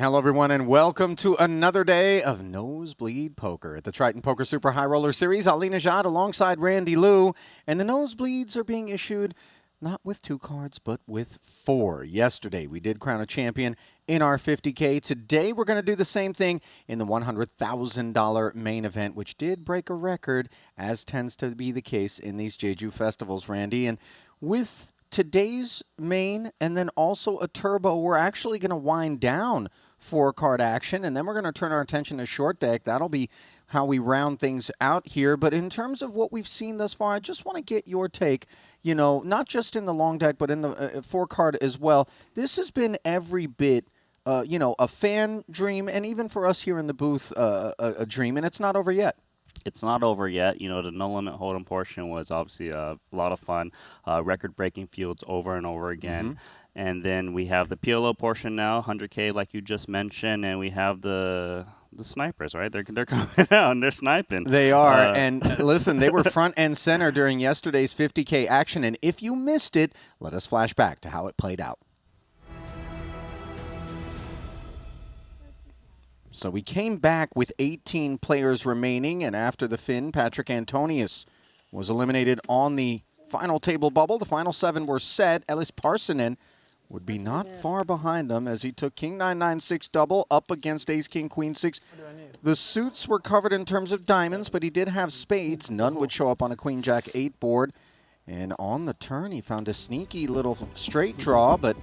Hello, everyone, and welcome to another day of Nosebleed Poker at the Triton Poker Super High Roller Series. Ali Najad alongside Randy Liu, and the nosebleeds are being issued not with 2 cards, but with 4. Yesterday, we did crown a champion in our 50K. Today, we're going to do the same thing in the $100,000 main event, which did break a record, as tends to be the case in these Jeju festivals, Randy. And with today's main and then also a turbo, we're actually going to wind down 4-card action, and then we're going to turn our attention to short deck. That'll be how we round things out here. But in terms of what we've seen thus far, I just want to get your take, you know, not just in the long deck, but in the 4-card as well. This has been every bit, you know, a fan dream, and even for us here in the booth, a dream, and it's not over yet. It's not over yet. You know, the no limit hold'em portion was obviously a lot of fun, record-breaking fields over and over again. And then we have the PLO portion now, 100K like you just mentioned, and we have the snipers, right? They're coming out and they're sniping. They are, and listen, they were front and center during yesterday's 50K action, and if you missed it, let us flash back to how it played out. So we came back with 18 players remaining, and after the fin, Patrick Antonius was eliminated on the final table bubble. The final 7 were set. Ellis Parsonen would be not far behind them as he took King 9-9-6 double up against Ace King Queen 6. The suits were covered in terms of diamonds, but he did have spades. None would show up on a Queen Jack 8 board. And on the turn, he found a sneaky little straight draw, but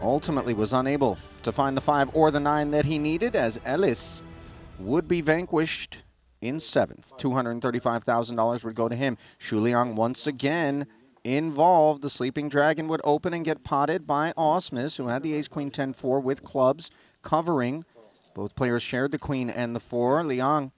ultimately was unable to find the 5 or the 9 that he needed, as Ellis would be vanquished in 7th. $235,000 would go to him. Shu Liang once again involved. The Sleeping Dragon would open and get potted by Osmus, who had the Ace-Queen 10-4 with clubs covering. Both players shared the Queen and the 4. Liang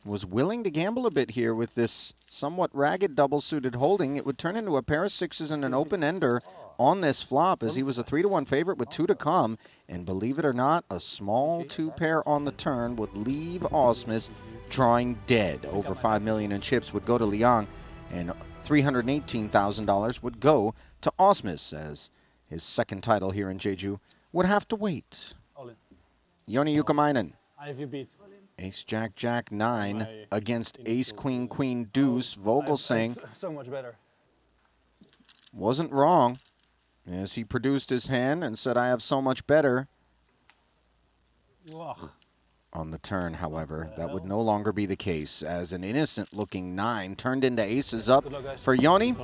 was willing to gamble a bit here with this somewhat ragged double-suited holding. It would turn into a pair of 6s and an open-ender on this flop, as he was a 3-1 favorite with 2 to come. And believe it or not, a small 2-pair on the turn would leave Osmus drawing dead. Over $5 million in chips would go to Liang, and $318,000 would go to Osmus, as his second title here in Jeju would have to wait. Joni Jukamainen. Ace Jack Jack 9 against Ace Queen Queen Deuce. Vogelsang so much better. Wasn't wrong as he produced his hand and said, "I have so much better." Ugh. On the turn, however, that would no longer be the case, as an innocent-looking 9 turned into aces up for Joni,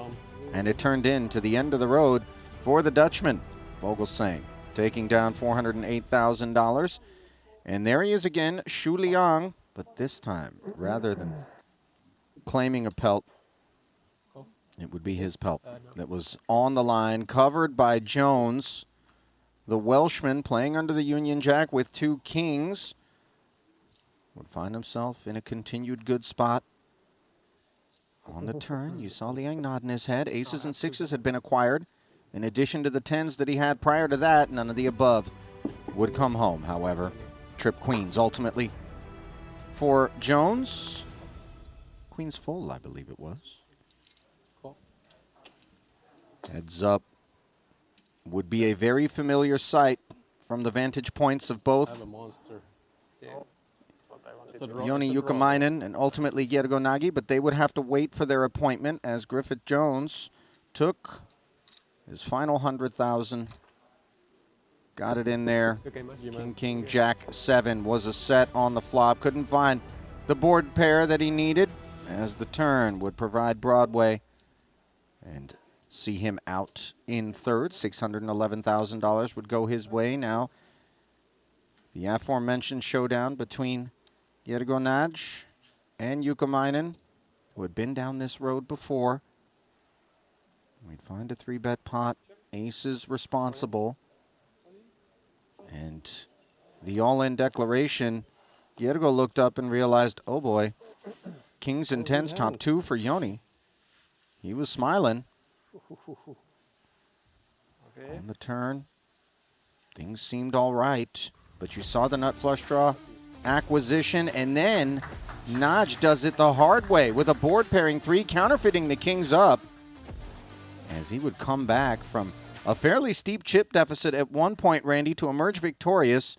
and it turned into the end of the road for the Dutchman. Vogelsang taking down $408,000. And there he is again, Shu Liang, but this time, rather than claiming a pelt, it would be his pelt that was on the line, covered by Jones. The Welshman, playing under the Union Jack with 2 kings, would find himself in a continued good spot. On the turn, you saw Liang nodding his head. Aces and 6s had been acquired. In addition to the 10s that he had prior to that, none of the above would come home, however. Trip queens ultimately for Jones. Queens full, I believe it was. Cool. Heads up would be a very familiar sight from the vantage points of both I have a monster. Yeah. Joni Jukamainen and ultimately Gergo Nagy, but they would have to wait for their appointment as Griffith Jones took his final 100,000. Got it in there. King, King, Jack 7 was a set on the flop. Couldn't find the board pair that he needed, as the turn would provide Broadway and see him out in 3rd. $611,000 would go his way. Now, the aforementioned showdown between Gergo Nagy and Jukamainen, who had been down this road before. We'd find a 3-bet pot. Aces responsible. And the all-in declaration, Gergo looked up and realized, oh boy, kings and 10s top 2 for Joni. He was smiling. On the turn, things seemed all right, but you saw the nut flush draw acquisition, and then Naj does it the hard way with a board pairing 3, counterfeiting the kings up, as he would come back from a fairly steep chip deficit at one point, Randy, to emerge victorious.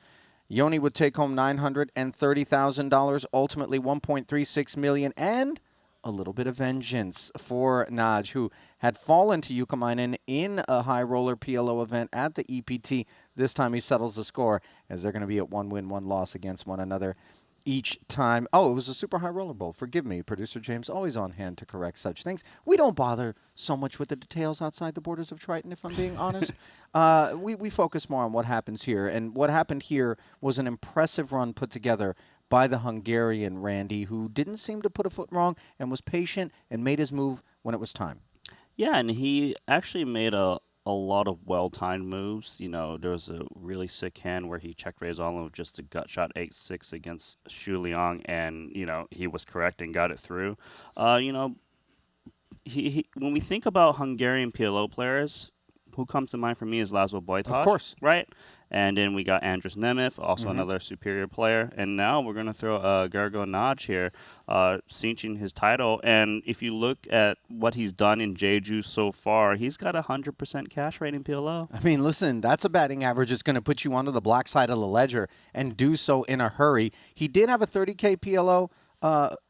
Yoni would take home $930,000, ultimately $1.36 million, and a little bit of vengeance for Naj, who had fallen to Yukomainen in a high roller PLO event at the EPT. This time he settles the score, as they're going to be at 1 win, 1 loss against one another each time. Oh, it was a super high roller bowl. Forgive me, producer James, always on hand to correct such things. We don't bother so much with the details outside the borders of Triton, if I'm being honest. We focus more on what happens here, and what happened here was an impressive run put together by the Hungarian Randy, who didn't seem to put a foot wrong and was patient and made his move when it was time. Yeah, and he actually made a lot of well-timed moves. You know, there was a really sick hand where he checked raised all with just a gut shot 8-6 against Shu Liang, and, you know, he was correct and got it through. You know, he when we think about Hungarian PLO players, who comes to mind for me is Laszlo Bojtás. Of course. Right? And then we got Andrus Nemeth, also another superior player. And now we're going to throw Gergo Naj here, cinching his title. And if you look at what he's done in Jeju so far, he's got a 100% cash rate in PLO. I mean, listen, that's a batting average that's going to put you onto the black side of the ledger and do so in a hurry. He did have a 30K PLO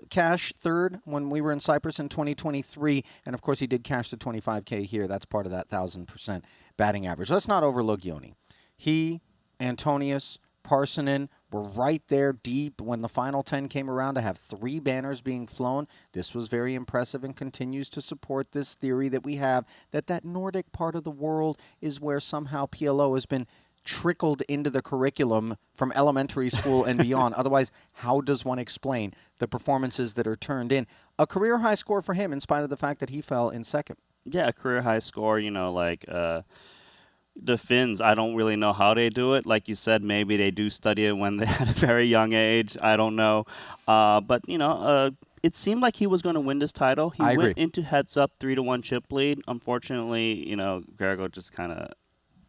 cash third when we were in Cyprus in 2023. And, of course, he did cash the 25K here. That's part of that 1,000% batting average. Let's not overlook Yoni. He, Antonius, Parsonen were right there deep when the final 10 came around to have 3 banners being flown. This was very impressive and continues to support this theory that we have that Nordic part of the world is where somehow PLO has been trickled into the curriculum from elementary school and beyond. Otherwise, how does one explain the performances that are turned in? A career high score for him in spite of the fact that he fell in second. Yeah, a career high score, you know, like the Finns, I don't really know how they do it. Like you said, maybe they do study it when they're at a very young age. I don't know. But, you know, it seemed like he was going to win this title. He went into heads up 3-1 chip lead. Unfortunately, you know, Gergo just kind of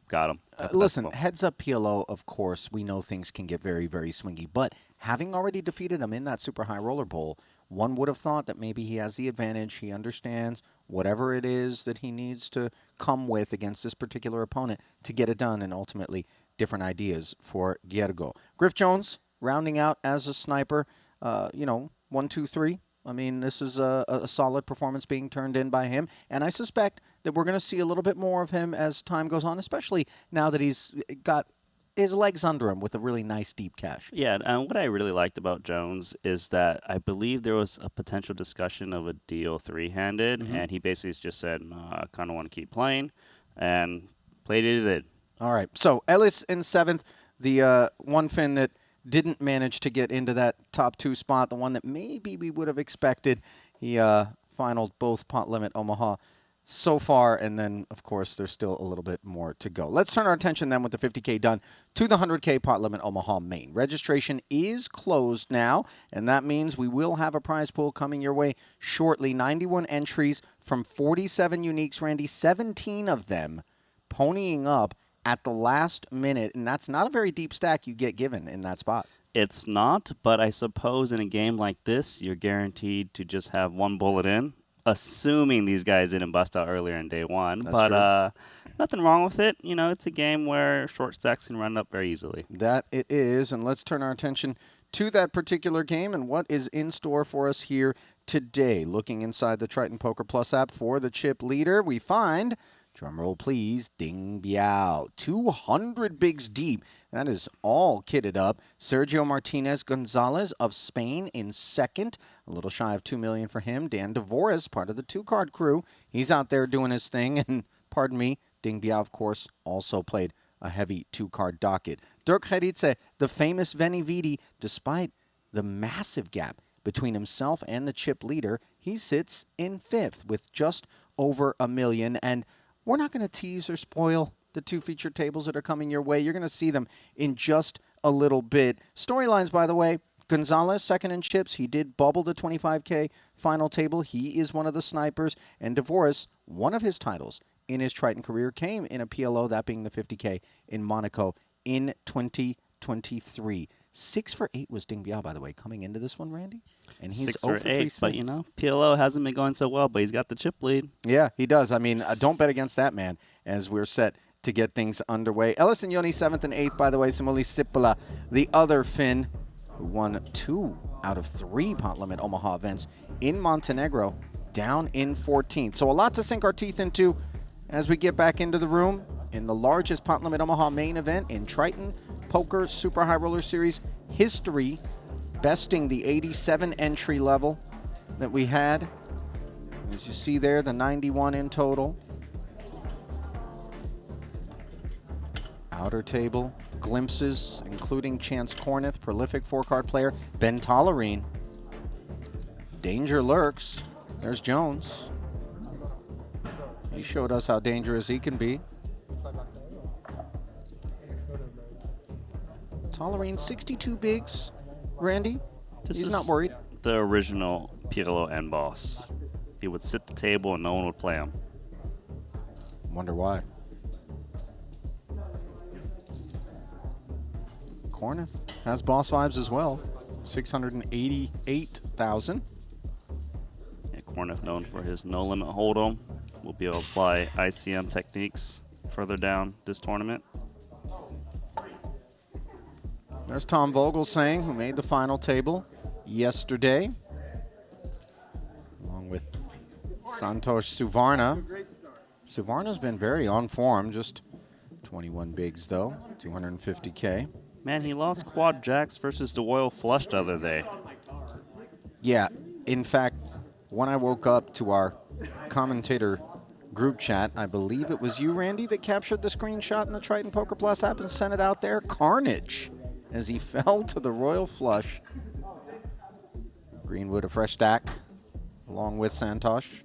got him. Listen, heads up PLO, of course, we know things can get very, very swingy. But having already defeated him in that super high roller bowl, one would have thought that maybe he has the advantage. He understands whatever it is that he needs to come with against this particular opponent to get it done, and ultimately different ideas for Gergo. Griff Jones rounding out as a sniper, you know, 1, 2, 3. I mean, this is a solid performance being turned in by him, and I suspect that we're going to see a little bit more of him as time goes on, especially now that he's got his legs under him with a really nice deep cash. Yeah, and what I really liked about Jones is that I believe there was a potential discussion of a deal 3-handed, and he basically just said, I kind of want to keep playing, and played it. All right, so Ellis in 7th, the one Finn that didn't manage to get into that top 2 spot, the one that maybe we would have expected. He finaled both pot limit Omaha so far, and then, of course, there's still a little bit more to go. Let's turn our attention then with the 50K done to the 100K pot limit Omaha main. Registration is closed now, and that means we will have a prize pool coming your way shortly. 91 entries from 47 uniques, Randy, 17 of them ponying up at the last minute, and that's not a very deep stack you get given in that spot. It's not, but I suppose in a game like this, you're guaranteed to just have one bullet in, assuming these guys didn't bust out earlier in day one. That's but nothing wrong with it. You know, it's a game where short stacks can run up very easily. That it is, and let's turn our attention to that particular game and what is in store for us here today. Looking inside the Triton Poker Plus app for the chip leader, we find, drumroll please, Ding Biao, 200 bigs deep. That is all kitted up. Sergio Martinez Gonzalez of Spain in second. A little shy of $2 million for him. Dan Devoris, part of the 2-card crew. He's out there doing his thing. And, pardon me, Ding Biao, of course, also played a heavy 2-card docket. Dirk Geritze, the famous Veni Vidi, despite the massive gap between himself and the chip leader, he sits in 5th with just over $1 million. And we're not going to tease or spoil the 2 featured tables that are coming your way. You're going to see them in just a little bit. Storylines, by the way, Gonzalez, second in chips. He did bubble the 25K final table. He is one of the snipers. And Devoris, one of his titles in his Triton career came in a PLO, that being the 50K in Monaco in 2023. 6 for 8 was Ding Biao, by the way, coming into this one, Randy. And he's 6 0 for for 8, but, you know, PLO hasn't been going so well, but he's got the chip lead. Yeah, he does. I mean, don't bet against that man, as we're set to get things underway. Ellis and Yoni 7th and 8th, by the way. Samuli Sipala, the other Finn, who won 2 out of 3 Pot Limit Omaha events in Montenegro, down in 14th. So a lot to sink our teeth into as we get back into the room in the largest Pot Limit Omaha main event in Triton Poker Super High Roller Series history, besting the 87 entry level that we had. As you see there, the 91 in total. Outer table glimpses, including Chance Corneth, prolific 4-card player, Ben Tollerine. Danger lurks. There's Jones. He showed us how dangerous he can be. Tollerine, 62 bigs. Randy, he's not worried. The original PLO end boss. He would sit the table and no one would play him. Wonder why. Corneth has boss vibes as well. 688,000. Yeah, Corneth, known for his no limit hold'em, will be able to apply ICM techniques further down this tournament. There's Tom Vogelsang, who made the final table yesterday, along with Santosh Suvarna. Suvarna's been very on form, just 21 bigs though, 250K. Man, he lost quad jacks versus the Royal Flush the other day. Yeah, in fact, when I woke up to our commentator group chat, I believe it was you, Randy, that captured the screenshot in the Triton Poker Plus app and sent it out there. Carnage, as he fell to the Royal Flush. Greenwood, a fresh stack, along with Santosh.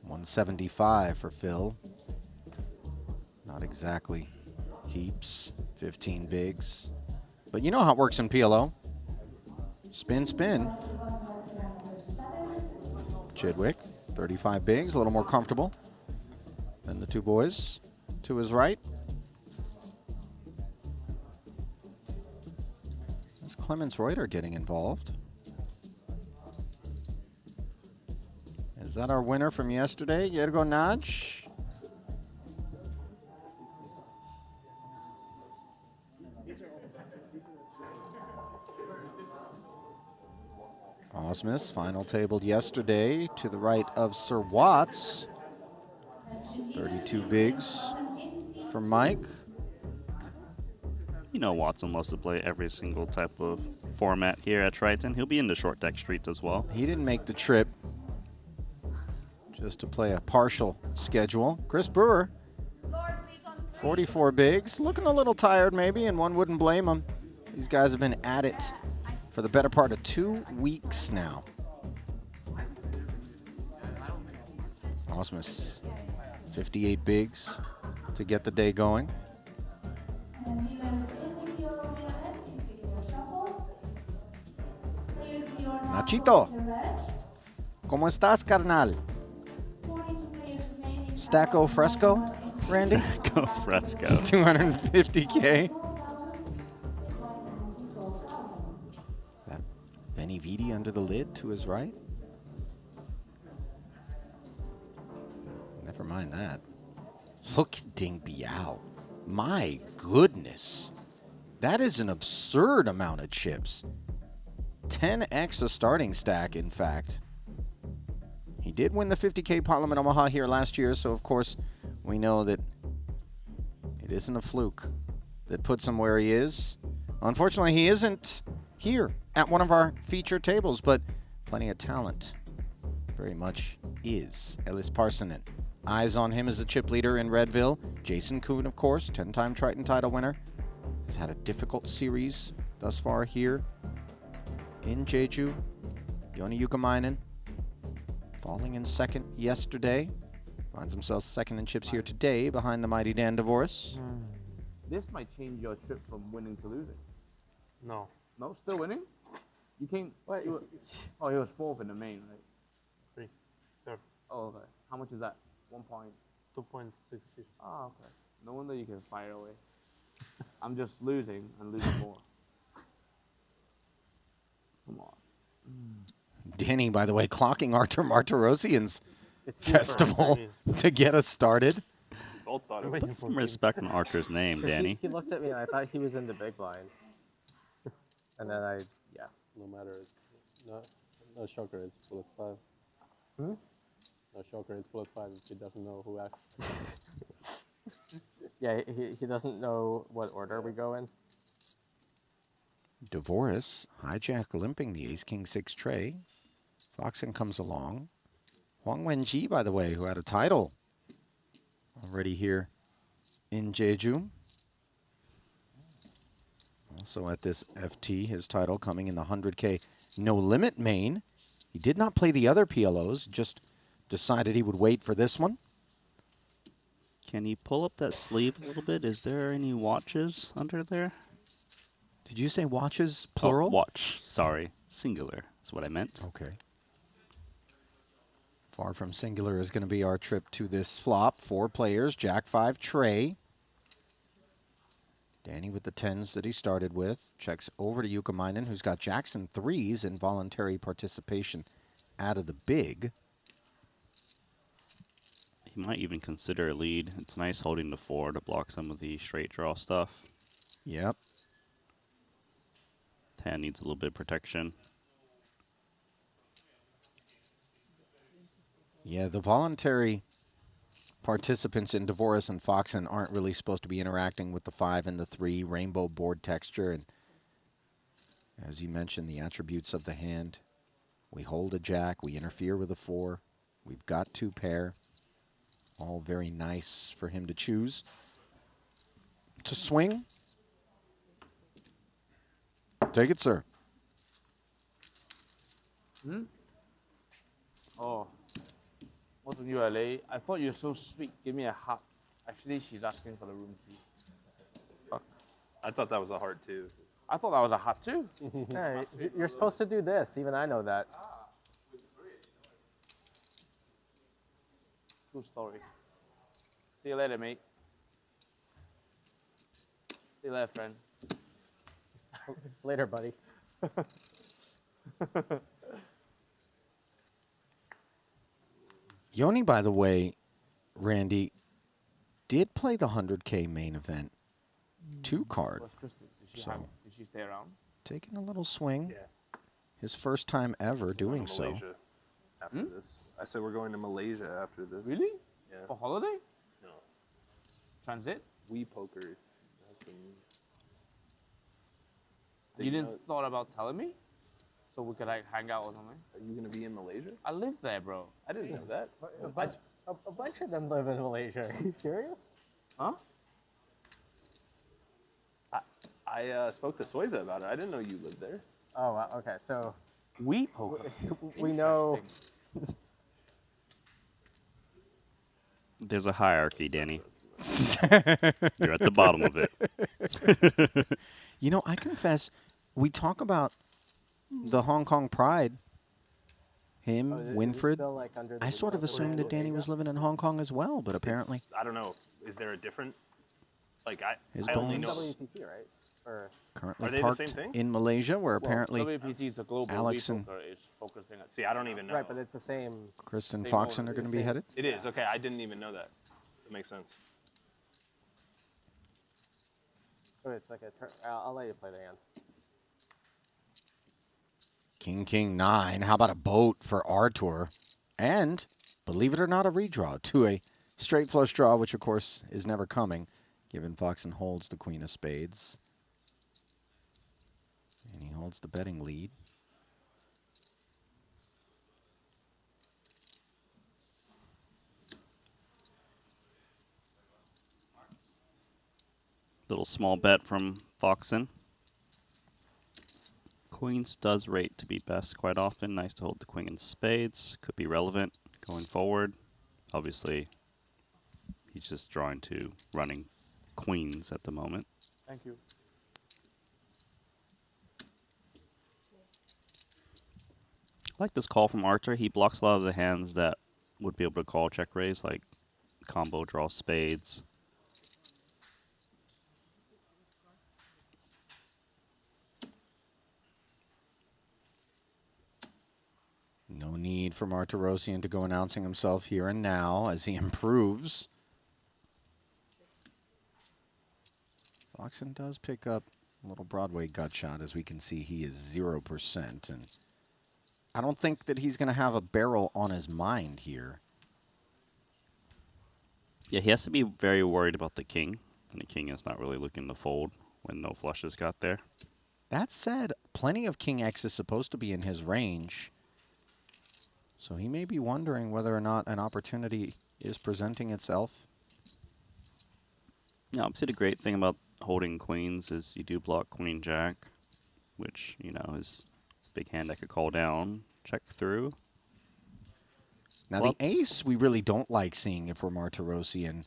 175 for Phil. Not exactly heaps, 15 bigs. But you know how it works in PLO. Spin, spin. Chidwick, 35 bigs, a little more comfortable than the two boys to his right. There's Clemens Reuter getting involved. Is that our winner from yesterday, Yergo Naj? Osmus, final tabled yesterday to the right of Sir Watts. 32 bigs for Mike. You know Watson loves to play every single type of format here at Triton. He'll be in the short deck street as well. He didn't make the trip just to play a partial schedule. Chris Brewer, 44 bigs. Looking a little tired maybe, and one wouldn't blame him. These guys have been at it for the better part of 2 weeks now. Osmus, 58 bigs to get the day going. Nachito, ¿cómo estás, carnal? Stacko Fresco, Randy? Go Fresco. 250K. That Benny Vidi under the lid to his right? Never mind that. Look at Ding Biao. My goodness. That is an absurd amount of chips. 10x a starting stack, in fact. He did win the 50K Pot Limit Omaha here last year, so of course we know that it isn't a fluke that puts him where he is. Unfortunately, he isn't here at one of our feature tables, but plenty of talent. Very much is. Ellis Parsonen. Eyes on him as the chip leader in Redville. Jason Kuhn, of course, 10-time Triton title winner. Has had a difficult series thus far here in Jeju. Joni Jukamainen falling in second yesterday. Finds himself second in chips here today behind the mighty Dan DeVoris. This might change your trip from winning to losing. No. No, still winning? You came. Wait. You were, oh, he was fourth in the main, right? 3. Third. Oh, okay. How much is that? 1 point. 2.66. Oh, okay. No wonder you can fire away. I'm just losing and losing more. Come on. Danny, by the way, clocking Artur Martirosyan's It's festival to get us started. We both thought it I'm was. waiting Put for some king. respect on Archer's name, Danny. He looked at me and I thought he was in the big blind. And then yeah. No matter, no shocker. It's bullet 5. Hmm? No shocker. It's bullet 5 if he doesn't know who actually. Yeah, he doesn't know what order we go in. Devoris, hijack limping the ace-king-6 tray. Foxen comes along. Huang Wenji, by the way, who had a title already here in Jeju. Also at this FT, his title coming in the 100K No Limit main. He did not play the other PLOs, just decided he would wait for this one. Can you pull up that sleeve a little bit? Is there any watches under there? Did you say watches, plural? Oh, watch. Sorry. Singular is what I meant. Okay. Far from singular is going to be our trip to this flop. 4 players, Jack 5 tray. Danny with the 10s that he started with. Checks over to Yuka who's got Jackson 3s in voluntary participation out of the big. He might even consider a lead. It's nice holding the 4 to block some of the straight draw stuff. Yep. 10 needs a little bit of protection. Yeah, the voluntary participants in Devoris and Foxen aren't really supposed to be interacting with the 5 and the 3 rainbow board texture. And as you mentioned, the attributes of the hand. We hold a jack, we interfere with a 4. We've got 2 pair. All very nice for him to choose. To swing. Take it, sir. Hmm? Oh. What's new, LA? I thought you were so sweet. Give me a hug. Actually, she's asking for the room key. Fuck. I thought that was a heart too. I thought that was a hut too. Yeah, you're supposed to do this. Even I know that. True story. See you later, mate. See you later, friend. Later, buddy. Yoni, by the way, Randy, did play the 100K main event 2 card. What's Kristen? Did she, So- did she stay around? Taking a little swing. Yeah. His first time ever doing Going to so. Malaysia after this. I said we're going to Malaysia after this. Really? Yeah. For holiday? No. Transit? We poker. Has some- You didn't thought about telling me? So we could like hang out or something? Are you gonna be in Malaysia? I live there, bro. I didn't know that. A bunch of them live in Malaysia. Are you serious? Huh? I spoke to Soiza about it. I didn't know you lived there. Oh, wow. Okay. So We poker. we know. Interesting. There's a hierarchy, Danny. You're at the bottom of it. You know, I confess, we talk about the Hong Kong Pride. Him, Oh, is it Winfred. still, like, under I the- sort of under assumed that Danny was living in Hong Kong as well, but apparently I don't know. Is there a different? Like His I only bones- know. WPT, right? Or currently Are they the parked same thing? in Malaysia, where Well, apparently WPT is the global. Alex we and- poker is focusing at. See, I don't even know. right, but it's the same. Kristen Same Foxen owner, are going to same- be headed. It is okay. I didn't even know that. That makes sense. So it's like a. I'll let you play the hand. King 9. How about a boat for Artur? And, believe it or not, a redraw to a straight flush draw, which of course is never coming, given Foxen holds the Queen of Spades. And he holds the betting lead. Little small bet from Foxen. Queens does rate to be best quite often. Nice to hold the queen in spades. Could be relevant going forward. Obviously, he's just drawing to running queens at the moment. Thank you. I like this call from Archer. He blocks a lot of the hands that would be able to call check raise, like combo draw spades. No need for Martirosian to go announcing himself here and now as he improves. Foxen does pick up a little Broadway gut shot. As we can see, he is 0%. And I don't think that he's going to have a barrel on his mind here. Yeah, he has to be very worried about the king. And the king is not really looking to fold when no flushes got there. That said, plenty of King X is supposed to be in his range. So he may be wondering whether or not an opportunity is presenting itself. Yeah, obviously the great thing about holding queens is you do block queen jack, which, you know, is a big hand that could call down, check through. Now Clubs. the ace we really don't like seeing if we're Martirosian.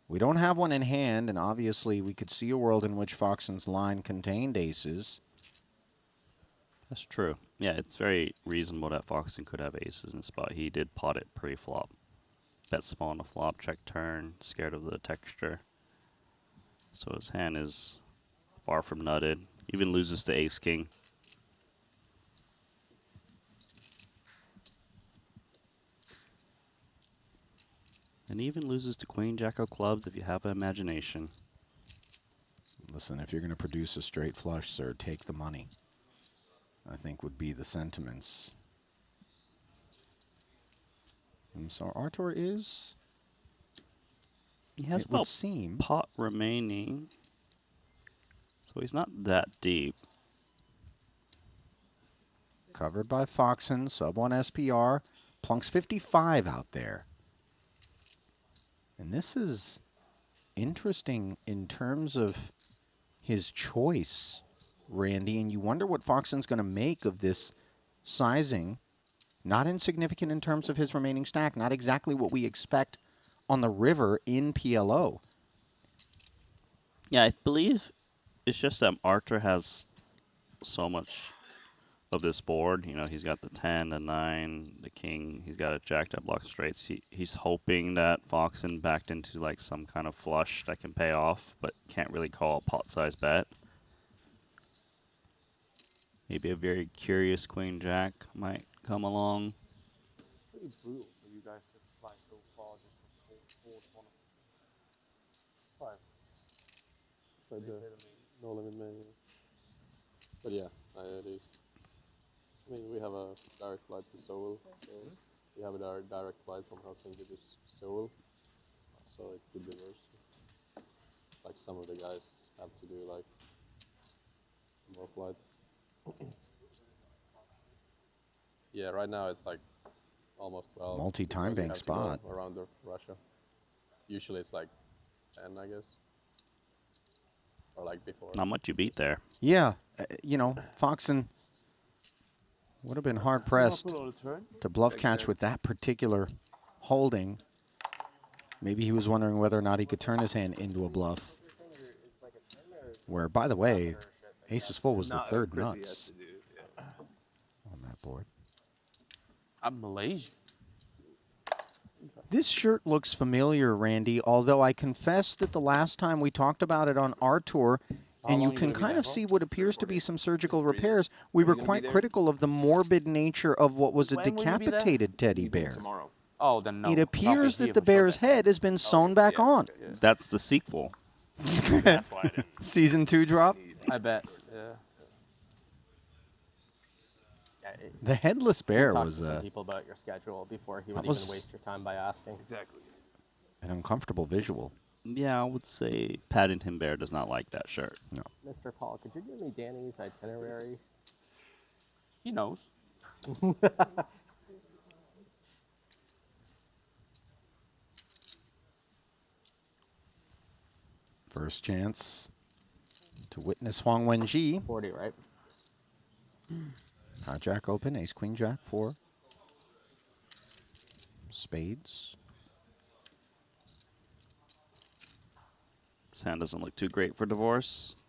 We don't have one in hand, and obviously we could see a world in which Foxen's line contained aces. That's true. Yeah, it's very reasonable that Foxen could have aces in spot. He did pot it pre-flop. Bet small on the flop, check turn, scared of the texture. So his hand is far from nutted. Even loses to ace-king. And even loses to queen jack of clubs if you have an imagination. Listen, if you're going to produce a straight flush, sir, take the money, I think would be the sentiments. And so Artur is, He has it would about seem, pot remaining. So he's not that deep. covered by Foxen, sub 1 SPR, plunks 55 out there. And this is interesting in terms of his choice, Randy, and you wonder what Foxen's going to make of this sizing. Not insignificant in terms of his remaining stack, not exactly what we expect on the river in PLO. Yeah, I believe it's just that Archer has so much of this board. You know, he's got the 10, the 9, the king. He's got a jack that blocks straights. He's hoping that Foxen backed into like some kind of flush that can pay off, but can't really call a pot-sized bet. Maybe a very curious queen jack might come along. Pretty brutal for you guys to fly so far just to force one of five. Like the no limit man. Yeah. But yeah, it is. I mean, we have a direct flight to Seoul, so we have a direct flight from Helsinki to Seoul, so it could be worse. Like some of the guys have to do like more flights. Yeah, right now it's like almost 12. Multi-time because you bank have to go spot. around Russia. Usually it's like 10, I guess, or like before. Not much you beat there. Yeah, you know, Foxen would have been hard-pressed Put on a turn. to bluff catch with that particular holding. Maybe he was wondering whether or not he could turn his hand into a bluff. Where, by the way, aces full was the third nuts on that board. I'm Malaysian. This shirt looks familiar, Randy, although I confess that the last time we talked about it on our tour, and you long you can gonna be kind there of for? see what appears to be some surgical repairs, we were gonna be quite there? critical of the morbid nature of what was a When will you be there? decapitated teddy bear. Tomorrow. Oh, then no. It I'll appears be here that the for sure bear's then. head has been sewn back yeah, on. okay, yeah. That's the sequel. That's why I didn't Season 2 drop. I bet. Yeah. Yeah, The headless bear talk was to some people about your schedule before he would even was- waste your time by asking. exactly. an uncomfortable visual. Yeah, I would say Paddington Bear does not like that shirt. No. Mr. Paul, could you give me Danny's itinerary? He knows. First chance to witness Huang Wenji. 40, right? Hijack open, ace, queen, jack, 4. Spades. His hand doesn't look too great for divorce.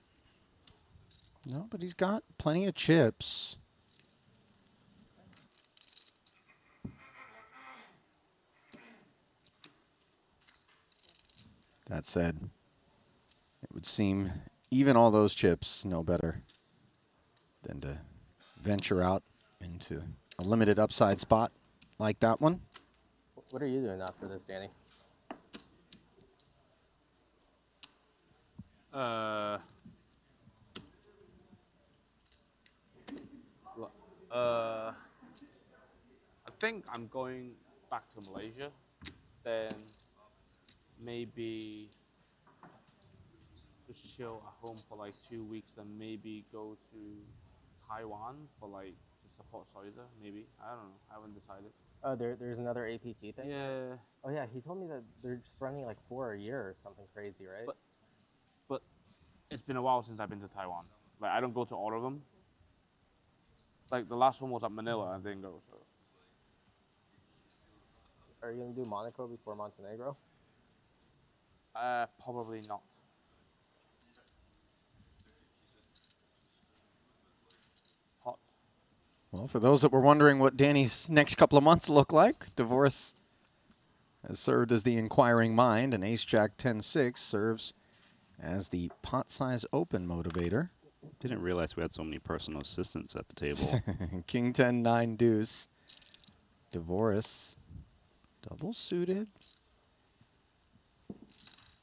No, but he's got plenty of chips. That said, it would seem even all those chips no better than to venture out into a limited upside spot. like that one. What are you doing after this, Danny? I think I'm going back to Malaysia. Then maybe just chill at home for like 2 weeks, and maybe go to Taiwan for like to support Soiza. Maybe I don't know. I haven't decided. Oh, there's another APT thing. Yeah, Oh yeah, he told me that they're just running like 4 a year or something crazy, right? but it's been a while since I've been to Taiwan. Like I don't go to all of them. Like the last one was at Manila, I didn't go. So Are you gonna do Monaco before Montenegro? probably not. Hot. Well, for those that were wondering what Danny's next couple of months look like, Divorce has served as the inquiring mind, and Ace-Jack 10-6 serves as the pot size open motivator. Didn't realize we had so many personal assistants at the table. King 10-9 deuce. Divorce double suited.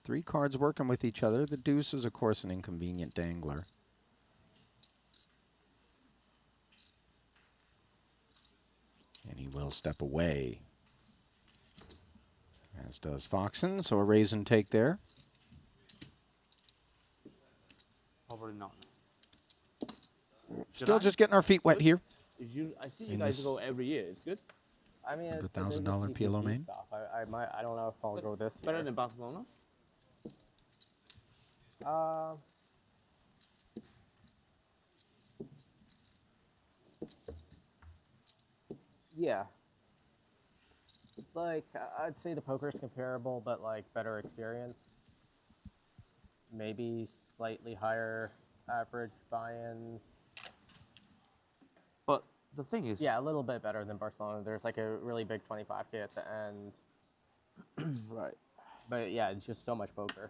3 cards working with each other. The deuce is, of course, an inconvenient dangler. And he will step away, as does Foxen. So a raise and take there. Probably not. Should Still I? just getting our feet wet here. I see you In guys this go every year. It's good. I mean, it's the $100,000 biggest PLO CPT main. stuff. I don't know if I'll go this Better year. than Barcelona. Yeah. Like, I'd say the poker is comparable, but like better experience. Maybe slightly higher average buy-in. But the thing is, Yeah, a little bit better than Barcelona. There's like a really big 25K at the end. right. But yeah, it's just so much poker.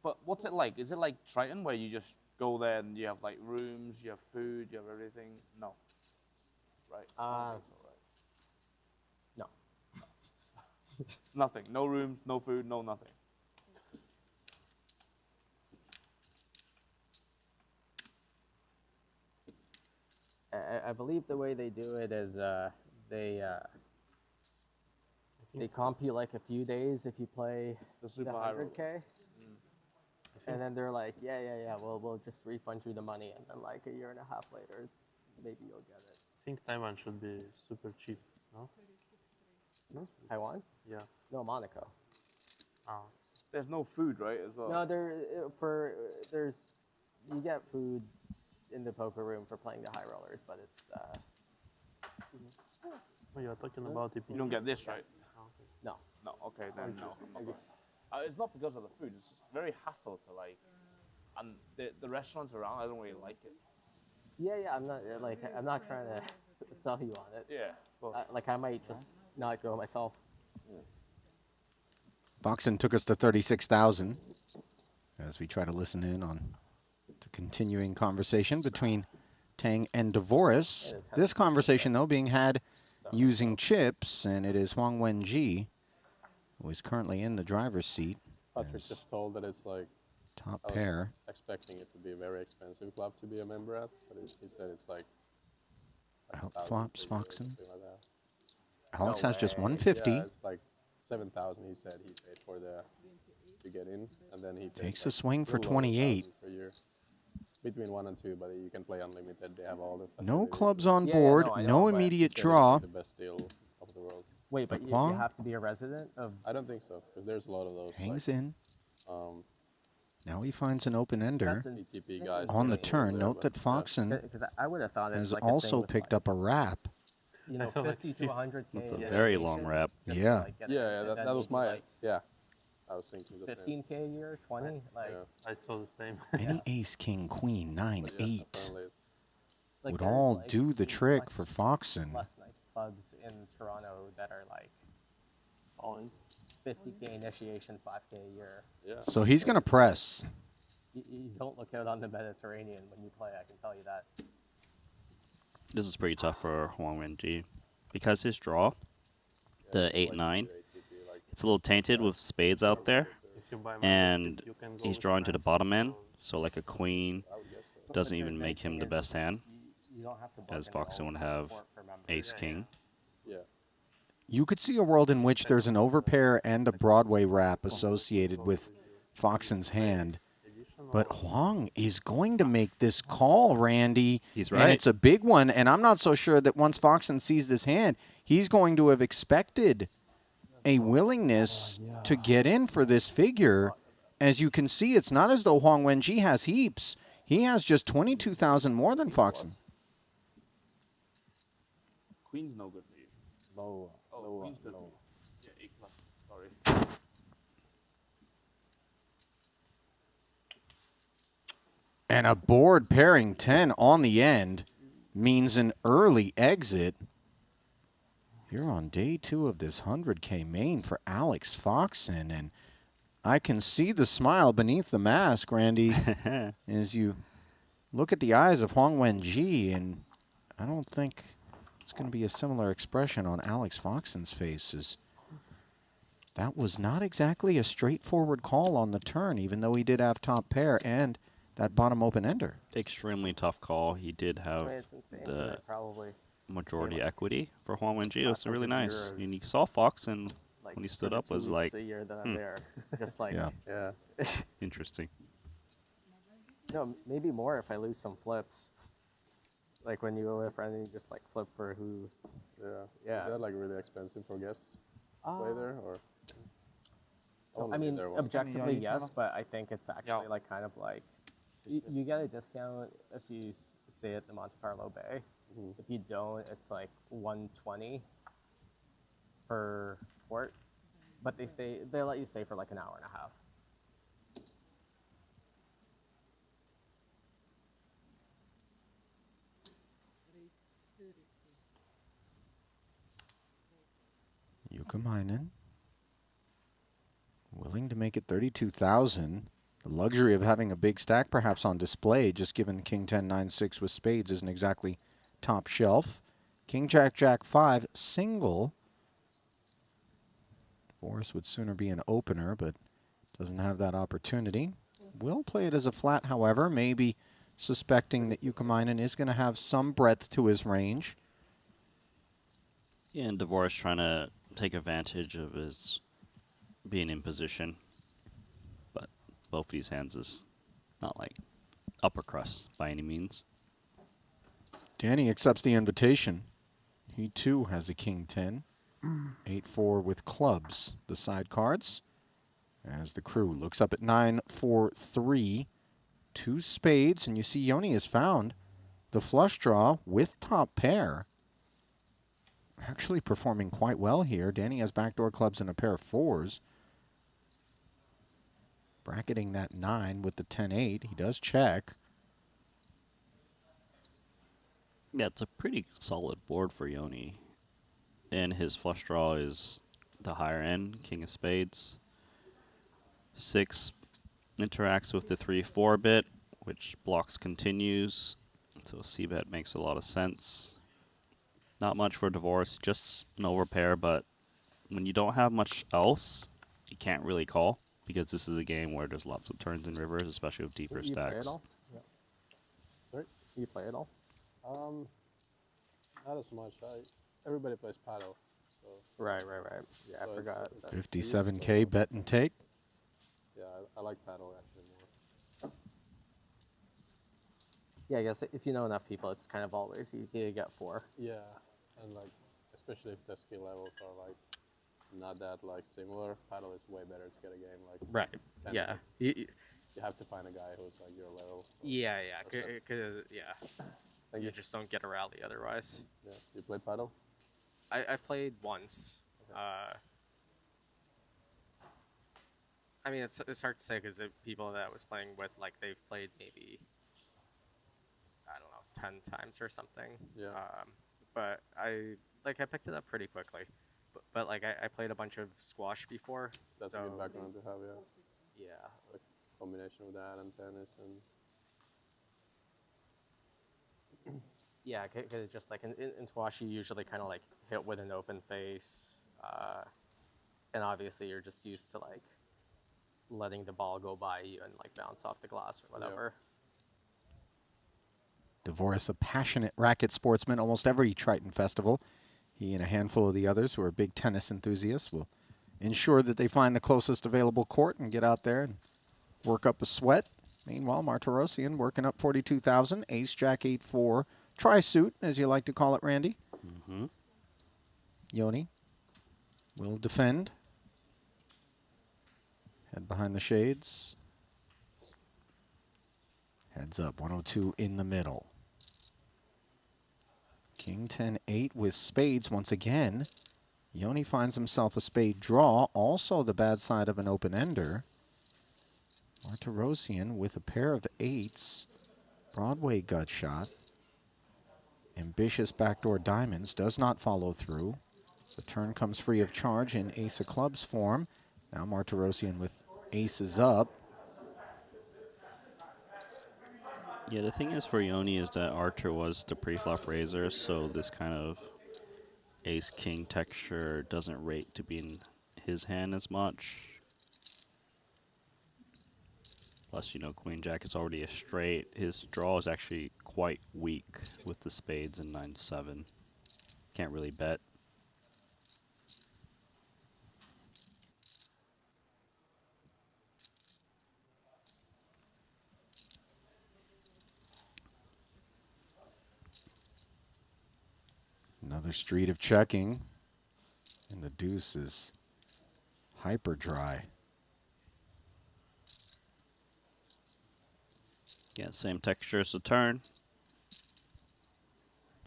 But what's it like? Is it like Triton, where you just go there and you have like rooms, you have food, you have everything? No. Right. I don't think so, right? No. Nothing. No rooms, no food, no nothing. I believe the way they do it is they comp you like a few days if you play The the super high roller. 100K. And then they're like, yeah, we'll just refund you the money, and then like a year and a half later, maybe you'll get it. I think Taiwan should be super cheap, no? Taiwan? Yeah. No, Monaco. There's no food, right? As well. No, you get food in the poker room for playing the high rollers, but it's Oh, you're talking about the You don't get this, right? no. No. Okay, then no. I'm not going. It's not because of the food. It's just very hassle to like, and the restaurants around. I don't really like it. Yeah. I'm not trying to sell you on it. Yeah. Well, I might just not go myself. Foxen took us to 36,000 as we try to listen in on the continuing conversation between Tang and Divorce. This conversation, though, being had using chips, and it is Huang Wenji, who is currently in the driver's seat. Patrick just told that it's like, Top I was pair. expecting it to be a very expensive club to be a member at, but he said it's like Help 1,000 flops, per year, Foxen. something like that. Alex No has just way. 150. Yeah, it's like 7,000 he said he paid for to get in, and then he paid Takes like a swing for little over 28. 1,000 per year. Between 1 and 2, but you can play unlimited. They have all the No facilities. clubs on Yeah, board, no, I know, no but He immediate said it's draw. like the best deal of the world. Wait, but But you Huang have to be a resident of. I don't think so, because there's a lot of those hangs like, in. Now he finds an open ender. That's ETP guys On the that turn, there, note but that Foxen Because I would have thought it's has like a thing also with, picked like, up a wrap. 50 to 100K. That's a very long wrap. just to, Yeah. like, get Yeah, it, yeah, and that then was maybe, my like, yeah. I was thinking the same. 15K a year, 20. Like, Yeah. I saw the same. Any ace, king, queen, 9, But yeah, 8 apparently it's like would there's, all like, do the trick much for Foxen. less nice clubs in Toronto that are like All in. 50K initiation, 5K a year. yeah. So he's going to press. You don't look out on the Mediterranean when you play. I can tell you that. This is pretty tough for Huang Wenji. Because his draw, the 8-9, it's a little tainted with spades out there. If you buy And you can go he's with drawing to the max. bottom end, so like a queen I would guess so. doesn't But even make nice thing him the is best hand, you don't have to book as into all Foxen of would the have support for members. ace-king. Yeah. You could see a world in which there's an overpair and a Broadway wrap associated with Foxen's hand. But Huang is going to make this call, Randy. He's And right. it's a big one, and I'm not so sure that once Foxen sees this hand, he's going to have expected a willingness to get in for this figure. As you can see, it's not as though Huang Wenji has heaps. He has just 22,000 more than Foxen. Queen's no good for you. Low. Oh, queen's good for low. you. Yeah, 8 plus. Sorry. And a board pairing 10 on the end means an early exit. Here on day 2 of this 100K main for Alex Foxen. And I can see the smile beneath the mask, Randy, as you look at the eyes of Huang Wenji. And I don't think it's going to be a similar expression on Alex Foxen's face. As that was not exactly a straightforward call on the turn, even though he did have top pair and that bottom open-ender. Extremely tough call. He did I have mean, it's insane. the I probably majority like equity for Huang Wenji. It was really 500 nice. And you euros, saw Foxen like when he for stood the up 2 was weeks like, a year that I'm there, just like Yeah. Yeah. interesting. no, maybe more if I lose some flips. Like when you go with a friend and you just like flip for who. Yeah. Yeah. Is that like really expensive for guests to play there, or? I only mean, been there once. objectively you yes, tell but I think it's actually like kind of like you get a discount if you stay at the Monte Carlo Bay. Mhm. If you don't, it's like 120 per port, but they let you stay for like an hour and a half. Yukamainen willing to make it 32,000. The luxury of having a big stack perhaps on display, just given King 10, 9, 6 with spades isn't exactly top shelf. King Jack, Jack 5, single. Forrest would sooner be an opener, but doesn't have that opportunity. Will play it as a flat, however, maybe suspecting that Yukamainen is going to have some breadth to his range. Yeah, and Dvorak trying to take advantage of his being in position. But both these hands is not like upper crust by any means. Danny accepts the invitation. He too has a King 10. 8-4 with clubs, the side cards. As the crew looks up at 9-4-3. 2 spades, and you see Yoni has found the flush draw with top pair. Actually performing quite well here. Danny has backdoor clubs and a pair of 4s. Bracketing that 9 with the 10-8. He does check. Yeah, it's a pretty solid board for Yoni. And his flush draw is the higher end, King of Spades. 6 interacts with the 3-4 bit, which blocks continues. So C-bet makes a lot of sense. Not much for divorce, just an overpair, but when you don't have much else, you can't really call, because this is a game where there's lots of turns and rivers, especially with deeper You play stacks. it all? Yeah. Sorry? You play it all? Not as much. Everybody plays paddle, so Right. Yeah, So I it's- forgot. it's- that. 57K bet and take. yeah, I like paddle actually more. Yeah, I guess if you know enough people, it's kind of always easy to get 4. Yeah, and like especially if the skill levels are like not that like similar, paddle is way better to get a game like. Right. 10 Yeah. minutes. You have to find a guy who's like your level. or- Yeah. or so. Yeah. Thank You you. just don't get a rally otherwise. Yeah, you play paddle? I played once. Okay. I mean, it's hard to say because the people that I was playing with, like, they've played maybe, I don't know, 10 times or something. Yeah. But I picked it up pretty quickly. But like, I played a bunch of squash before. That's a so, good background to have, yeah. Yeah. Combination with that and tennis and Yeah, because just like in squash, you usually kind of like hit with an open face, and obviously you're just used to like letting the ball go by you and like bounce off the glass or whatever. DeVoris, a passionate racket sportsman, almost every Triton festival. He and a handful of the others who are big tennis enthusiasts will ensure that they find the closest available court and get out there and work up a sweat. Meanwhile, Martirosyan working up 42,000, ace jack 8-4, tri-suit, as you like to call it, Randy. Mm-hmm. Yoni will defend. Head behind the shades. Heads up, 102 in the middle. King 10-8 with spades once again. Yoni finds himself a spade draw, also the bad side of an open-ender. Martirosyan with a pair of eights. Broadway gut shot. Ambitious backdoor diamonds does not follow through. The turn comes free of charge in ace of clubs form. Now Martirosyan with aces up. Yeah, the thing is for Yoni is that Archer was the pre-flop raiser, so this kind of ace-king texture doesn't rate to be in his hand as much. Plus, you know, Queen-Jack is already a straight. His draw is actually quite weak with the spades and 9-7. Can't really bet. Another street of checking. And the deuce is hyper dry. Yeah, same texture as the turn.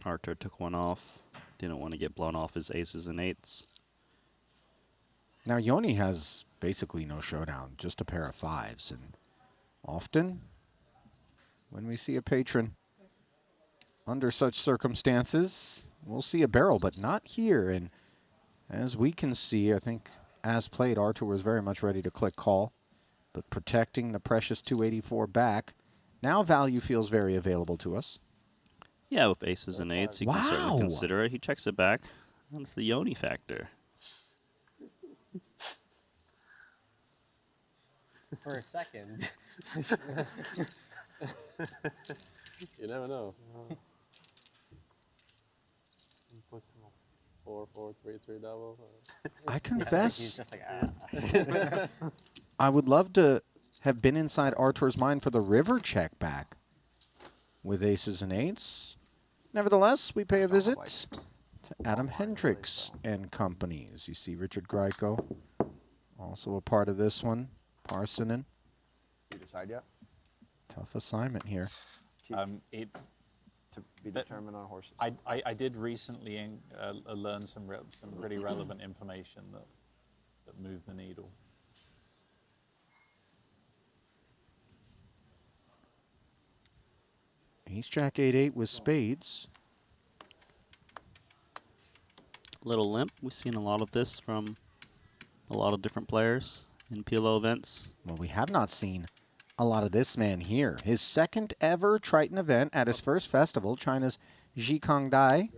Archer took one off. Didn't want to get blown off his aces and eights. Now Yoni has basically no showdown, just a pair of fives. And often, when we see a patron under such circumstances, we'll see a barrel, but not here. And as we can see, I think as played, Archer was very much ready to click call, but protecting the precious 284 back. Now value feels very available to us. Yeah, with aces and eights, you can certainly consider it. He checks it back. That's the Yoni factor. For a second. You never know. 4-4-3-3 double. I He's confess, just like, I would love to have been inside Artur's mind for the river check back with aces and eights. Nevertheless, we pay a visit to Adam Hendricks and company. As you see, Richard Greiko, also a part of this one. Parsonen. You decide yet? Tough assignment here. To be determined on horses. I did recently learn some pretty relevant information that moved the needle. Ace Jack 8-8 with spades. Little limp. We've seen a lot of this from a lot of different players in PLO events. Well, we have not seen a lot of this man here. His second ever Triton event at his first festival, China's Jikongdai.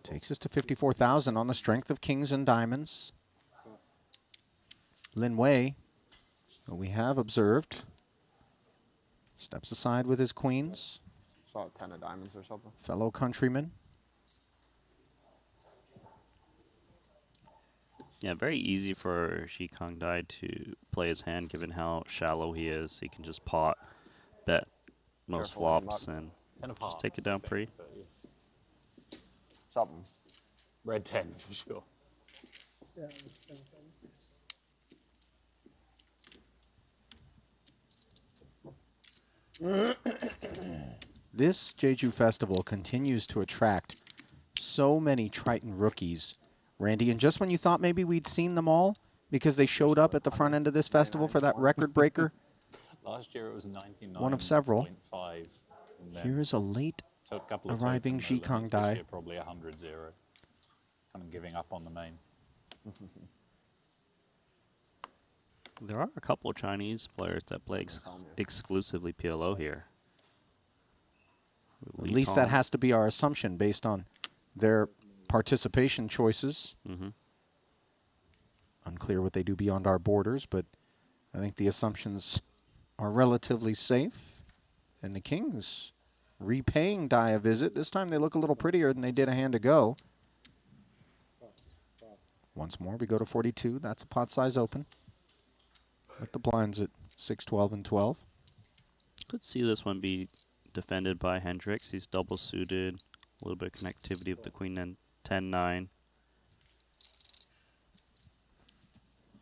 Takes us to 54,000 on the strength of kings and diamonds. Lin Wei, who we have observed, steps aside with his queens. Saw a 10 of diamonds or something. Fellow countryman. Yeah, very easy for Shi Kongdai to play his hand, given how shallow he is. He can just pot, bet most flops, and just take it down pre. Something. Red 10 for sure. This Jeju festival continues to attract so many Triton rookies, Randy. And just when you thought maybe we'd seen them all, because they showed up at the front end of this festival for that record breaker. Last year it was 99. One of several. 0.5. Here is a late So a couple of arriving token Jikongdai. limits this year, probably 100-0. Kind of giving up on the main. There are a couple of Chinese players that play exclusively PLO here. At least that has to be our assumption based on their participation choices. Unclear what they do beyond our borders, but I think the assumptions are relatively safe. And the Kings repaying Dai a visit. This time they look a little prettier than they did a hand ago. Once more, we go to 42. That's a pot size open. With the blinds at 6, 12, and 12. Could see this one be defended by Hendricks. He's double suited. A little bit of connectivity with the queen and 10-9.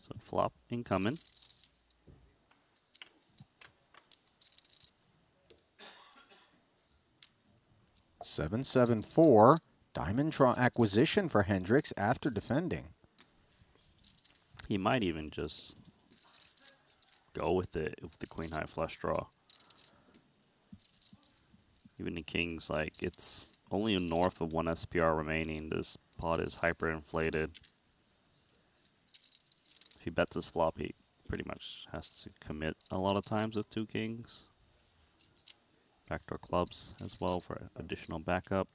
So flop incoming. Seven, 7, 4. Diamond draw acquisition for Hendricks after defending. He might even just go with the queen high flush draw. Even the Kings, like, it's only north of 1 SPR remaining. This pot is hyper inflated. If he bets his flop, he pretty much has to commit a lot of times with 2 kings. Backdoor clubs as well for additional backup.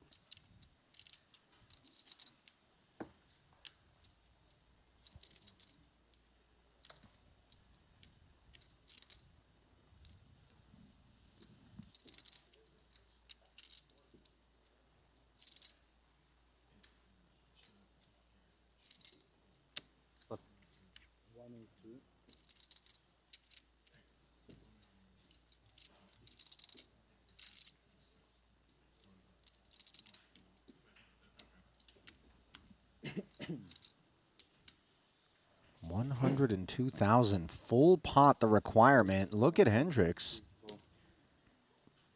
$102,000 full pot, the requirement. Look at Hendricks.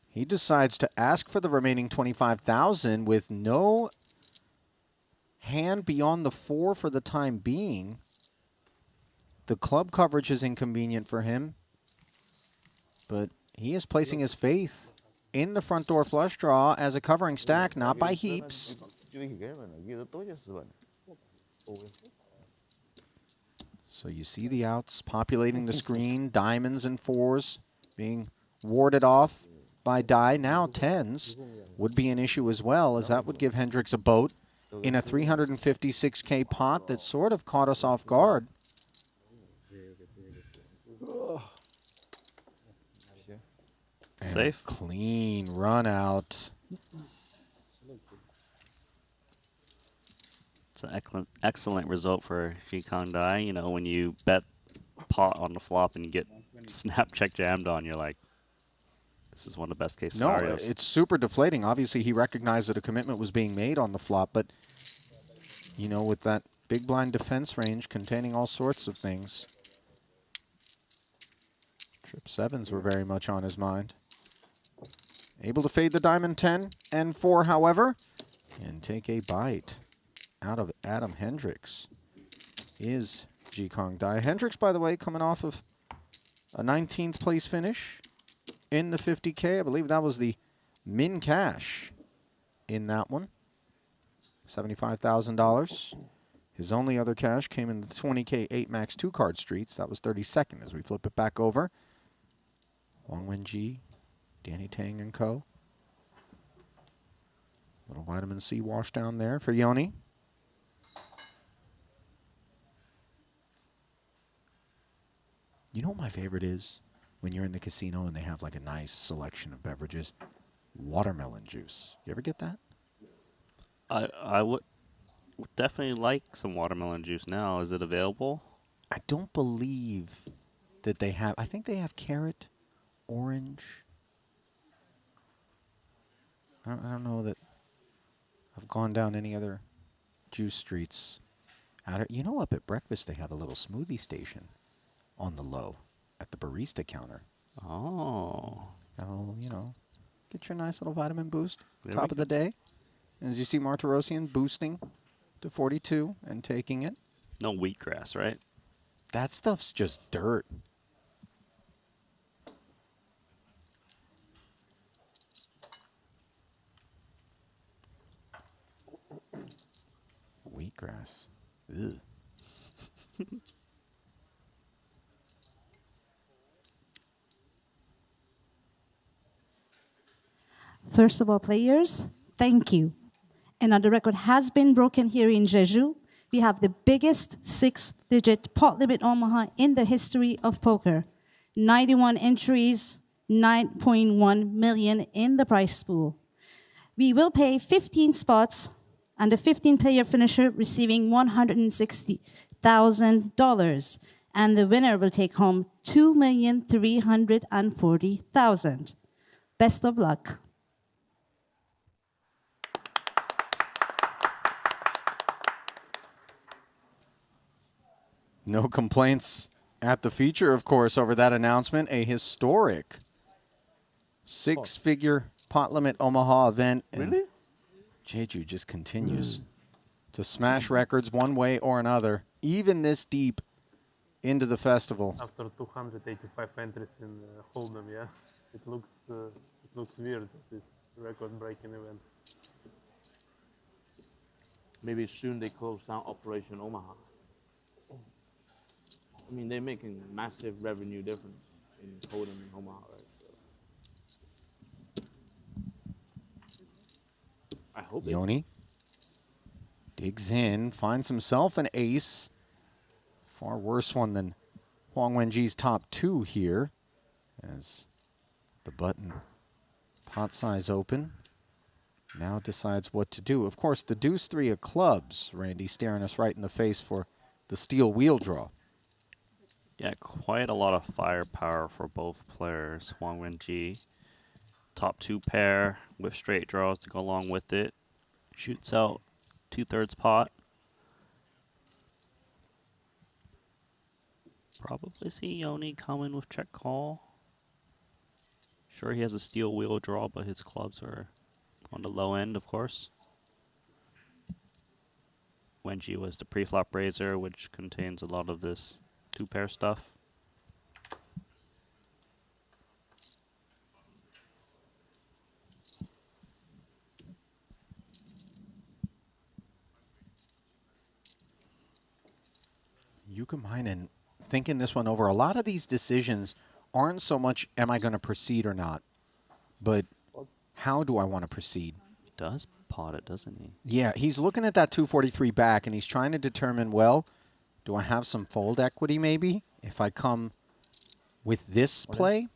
He decides to ask for the remaining $25,000 with no hand beyond the 4 for the time being. The club coverage is inconvenient for him, but he is placing his faith in the front door flush draw as a covering stack, not by heaps. So you see the outs populating the screen, diamonds and 4s being warded off by Dai. Now 10s would be an issue as well, as that would give Hendricks a boat in a 356K pot that sort of caught us off guard. Safe. Clean run out. It's an excellent result for Shikang Dai. You know, when you bet pot on the flop and you get snap check jammed on, you're like, this is one of the best case scenarios. No, it's super deflating. Obviously, he recognized that a commitment was being made on the flop, but, you know, with that big blind defense range containing all sorts of things, trip 7s were very much on his mind. Able to fade the diamond 10 and 4, however, and take a bite out of Adam Hendricks is Jikong Dai. Hendricks, by the way, coming off of a 19th place finish in the 50K. I believe that was the min cash in that one. $75,000. His only other cash came in the 20K 8 max 2 card streets. That was 32nd as we flip it back over. Wang Wenji, Danny Tang and co. Little vitamin C wash down there for Yoni. You know what my favorite is? When you're in the casino and they have like a nice selection of beverages. Watermelon juice. You ever get that? I would definitely like some watermelon juice now. Is it available? I don't believe that they have. I think they have carrot, orange. I don't know that I've gone down any other juice streets. You know, up at breakfast they have a little smoothie station on the low at the barista counter. Oh. You know, get your nice little vitamin boost. There Top we of the day. And as you see Martirosyan boosting to 42 and taking it. No wheatgrass, right? That stuff's just dirt. Wheatgrass. Ugh. First of all, players, thank you. Another record has been broken here in Jeju. We have the biggest 6-digit pot limit Omaha in the history of poker. 91 entries, 9.1 million in the prize pool. We will pay 15 spots and the 15-player finisher receiving $160,000. And the winner will take home $2,340,000. Best of luck. No complaints at the feature, of course, over that announcement. A historic 6-figure pot limit Omaha event. And Really? Jeju just continues to smash records one way or another, even this deep into the festival. After 285 entries in Hold'em, yeah, it looks weird. This record-breaking event. Maybe soon they close down Operation Omaha. I mean, they're making massive revenue difference in Hold'em and Omaha, right? So I hope. Yoni digs in, finds himself an ace. Far worse one than Huang Wenji's top 2 here. As the button pot size open. Now decides what to do. Of course, the deuce 3 of clubs. Randy staring us right in the face for the steel wheel draw. Yeah, quite a lot of firepower for both players. Huang Wenji, top 2 pair with straight draws to go along with it. Shoots out 2/3 pot. Probably see Yoni coming with check call. Sure, he has a steel wheel draw, but his clubs are on the low end, of course. Wenji was the pre-flop raiser, which contains a lot of this 2-pair stuff. Yuka thinking this one over. A lot of these decisions aren't so much, am I going to proceed or not, but how do I want to proceed? He does pot it, doesn't he? Yeah, he's looking at that 243 back, and he's trying to determine, well, do I have some fold equity maybe if I come with this play?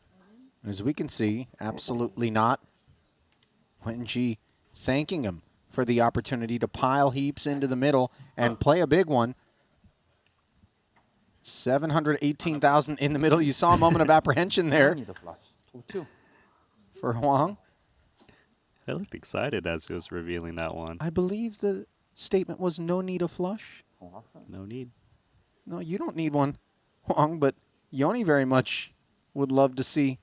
As we can see, absolutely not. Wenji thanking him for the opportunity to pile heaps into the middle and play a big one. 718,000 in the middle. You saw a moment of apprehension there for Huang. I looked excited as he was revealing that one. I believe the statement was no need of flush. No need. No, you don't need one, Huang, but Yoni very much would love to see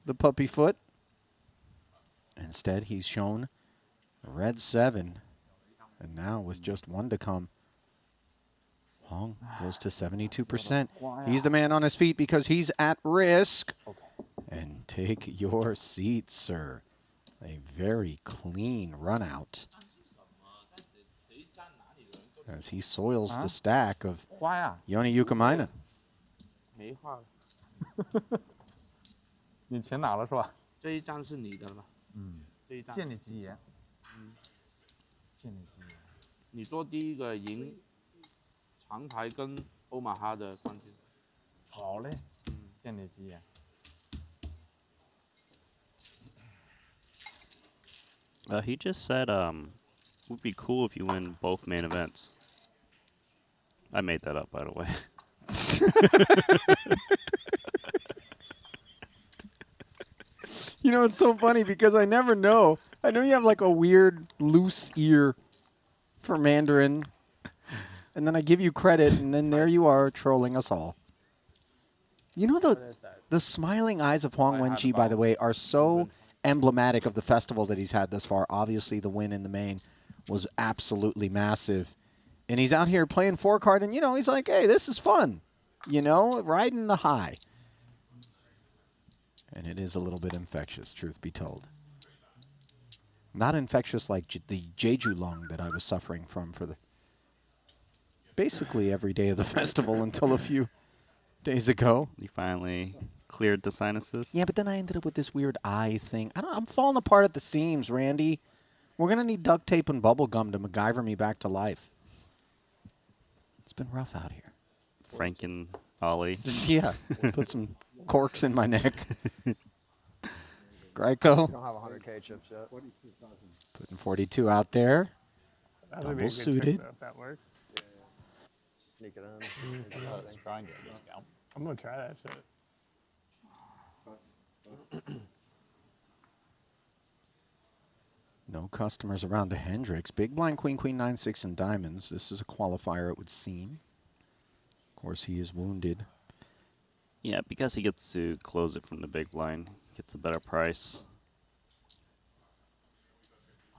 the puppy foot. Instead, he's shown red 7. And now with just 1 to come, Huang goes to 72%. He's the man on his feet because he's at risk. And take your seat, sir. A very clean run out as he soils the stack of Yoni Yuka. 没画了。你钱拿了是吧？这一张是你的了。这一张。借你吉言。借你吉言。你做第一个赢长牌跟欧马哈的冠军。好嘞。借你吉言。He just said would be cool if you win both main events. I made that up, by the way. You know, it's so funny because I never know. I know you have like a weird loose ear for Mandarin. And then I give you credit, and then there you are trolling us all. You know, the smiling eyes of Huang Wenji, by the way, are so emblematic of the festival that he's had thus far. Obviously, the win in the main was absolutely massive. And he's out here playing 4-card, and, you know, he's like, hey, this is fun. You know, riding the high. And it is a little bit infectious, truth be told. Not infectious like the Jeju lung that I was suffering from for the basically every day of the festival until a few days ago. You finally cleared the sinuses. Yeah, but then I ended up with this weird eye thing. I'm falling apart at the seams, Randy. We're going to need duct tape and bubble gum to MacGyver me back to life. It's been rough out here. Frank and Ollie. Yeah, put some corks in my neck. Greico. Don't have 100K chips yet. Putting 42 out there. That would be a Double good suited. trick, though, if that works. Sneak it in. Let's try and get a discount. I'm going to try that shit. No customers around to Hendricks. Big blind, queen, queen, 9, 6, and diamonds. This is a qualifier, it would seem. Of course, he is wounded. Yeah, because he gets to close it from the big blind. Gets a better price.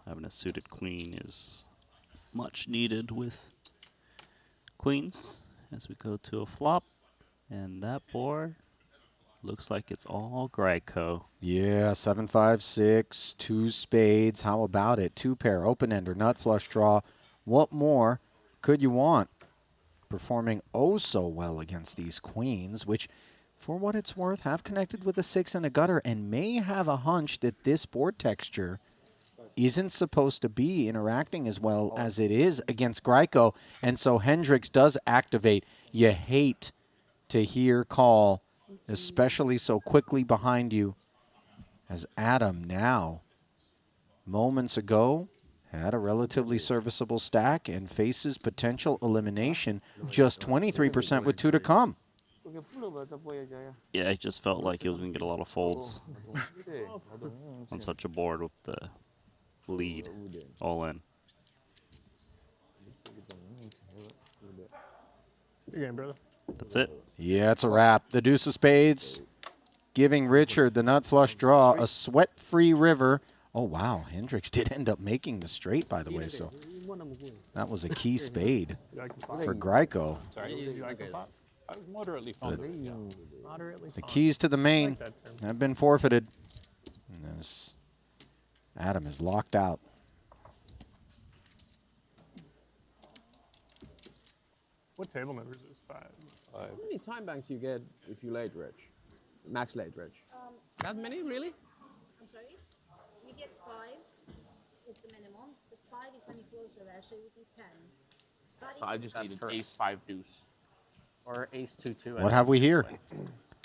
Having a suited queen is much needed with queens as we go to a flop. And that board looks like it's all Greico. Yeah, 7, 5, 6, 2 spades. How about it? 2 pair, open ender, nut flush draw. What more could you want? Performing oh so well against these queens, which, for what it's worth, have connected with a 6 and a gutter and may have a hunch that this board texture isn't supposed to be interacting as well as it is against Greico. And so Hendricks does activate. You hate to hear call, especially so quickly behind you, as Adam now, moments ago, had a relatively serviceable stack and faces potential elimination. Just 23% with 2 to come. Yeah, I just felt like he was going to get a lot of folds on such a board with the lead all in. Good game, brother. That's it. Yeah, it's a wrap. The deuce of spades giving Richard the nut flush draw, a sweat-free river. Oh, wow. Hendricks did end up making the straight, by the way, so that was a key spade for Greico. Sorry, did you like the pot? I was moderately fond of it. Yeah. Moderately The fond. keys to the main have been forfeited. And as Adam is locked out. What table numbers is 5? How many time banks you get if you late rich? Max late rich? That many, really? I'm sorry? You get 5, it's the minimum. The 5 is when you close the rest, so it would be 10. So I just That's need an correct. ace 5 deuce. Or ace 2-2. What have we here?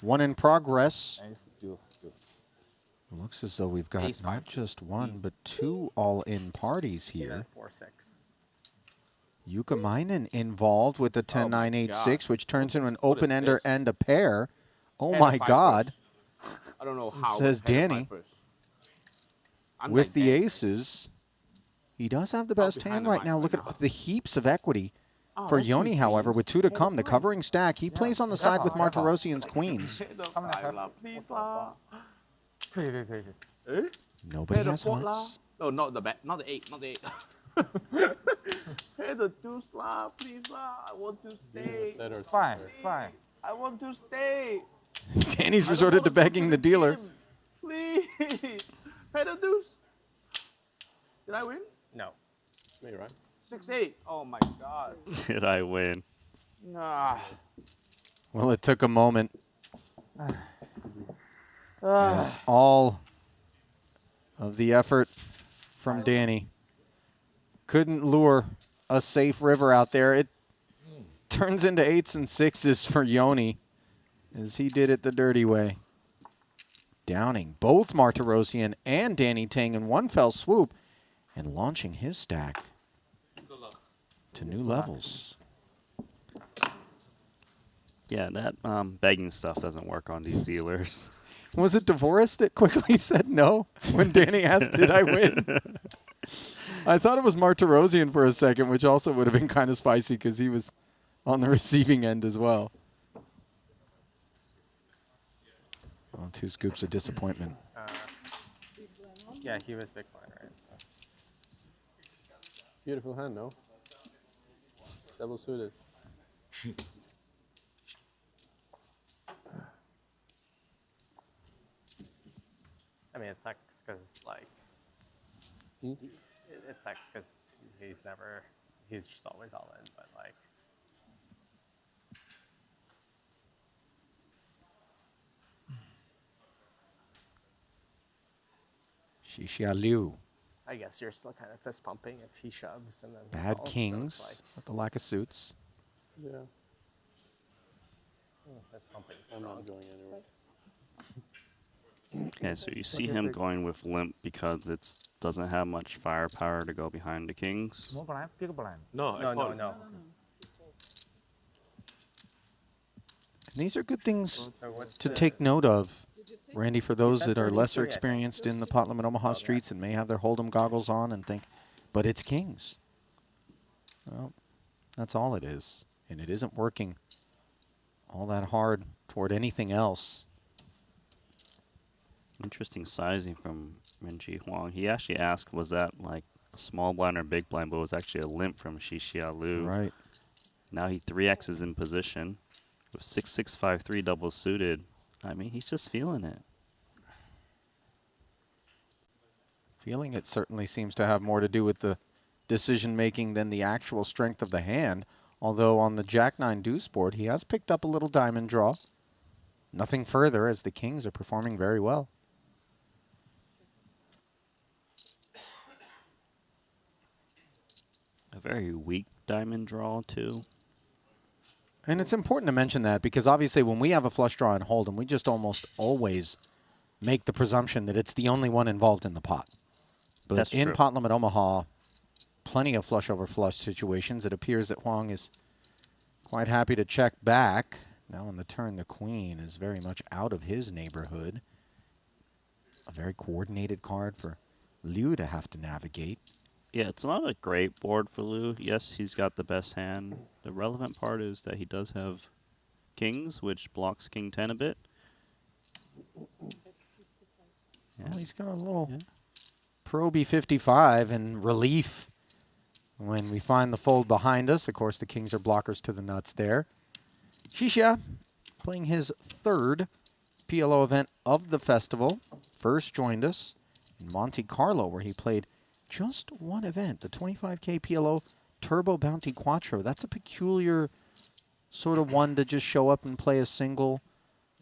One in progress. Looks as though we've got Ace not five. just one, but 2 all-in parties here. 4-6. Yuka involved with the 10, 9, 8, 6, which turns into an What is open-ender this? and a pair. Oh, Head my of 5 God. first. I don't know how. Says but head of 5 Danny. first. I'm With like the Danny. aces, he does have the best behind hand the right mic now. right Look now. at the heaps of equity Oh, for that's Yoni, good. however, with 2 to come. The covering stack, he plays on the side with Martirosian's queens. Head of 5 lah, please lah. Nobody Head of has 4 lah. hearts. No, not the back, not the 8, not the 8. Head of deuce lah, please lah. I want to stay. Fine, fine. I want to stay. Danny's I don't resorted wanna to go begging the dealer. game. Please. Head of deuce. Did I win? No. Me, right? 6-8. Oh my God. Did I win? Nah. Well, it took a moment. As all of the effort from Danny couldn't lure a safe river out there. It turns into 8s and 6s for Yoni as he did it the dirty way. Downing both Martirosian and Danny Tang in one fell swoop and launching his stack to new levels. Yeah, that begging stuff doesn't work on these dealers. Was it DeVoris that quickly said no when Danny asked, did I win? I thought it was Martirosian for a second, which also would have been kind of spicy because he was on the receiving end as well. Well, 2 scoops of disappointment. Yeah, he was big blind, right? So. Beautiful hand, no? Double suited. I mean, it sucks because, like, it sucks because he's just always all in, but, like, Xixia Liu. I guess you're still kind of fist pumping if he shoves and then he Bad calls, so kings it's like, with the lack of suits. Yeah, fist pumping is I'm strong. not going anywhere. Okay, so you see him going with limp because it doesn't have much firepower to go behind the kings. Small blind, big blind. No, No, no, no. And these are good things So what's to the- take note of, Randy, for those said that are 33, lesser I think. experienced in the pot limit Omaha Okay. streets and may have their Hold'em goggles on and think, but it's kings. Well, that's all it is. And it isn't working all that hard toward anything else. Interesting sizing from Renji Huang. He actually asked, was that like a small blind or big blind, but it was actually a limp from Xixia Liu. Right. Now he 3X's in position with 6-6-5-3 double suited. I mean, he's just feeling it. Feeling it certainly seems to have more to do with the decision making than the actual strength of the hand. Although on the Jack-9 deuce board, he has picked up a little diamond draw. Nothing further as the kings are performing very well. A very weak diamond draw, too. And it's important to mention that because obviously when we have a flush draw and Hold'em, we just almost always make the presumption that it's the only one involved in the pot. But That's in true. pot limit Omaha, plenty of flush over flush situations. It appears that Huang is quite happy to check back. Now on the turn, the queen is very much out of his neighborhood. A very coordinated card for Liu to have to navigate. Yeah, it's not a great board for Liu. Yes, he's got the best hand. The relevant part is that he does have kings, which blocks king 10 a bit. Yeah. Well, he's got a little Yeah. Pro B55 in relief when we find the fold behind us. Of course, the kings are blockers to the nuts there. Xixia playing his third PLO event of the festival. First joined us in Monte Carlo, where he played just one event, the 25K PLO Turbo Bounty Quattro. That's a peculiar sort of one to just show up and play a single.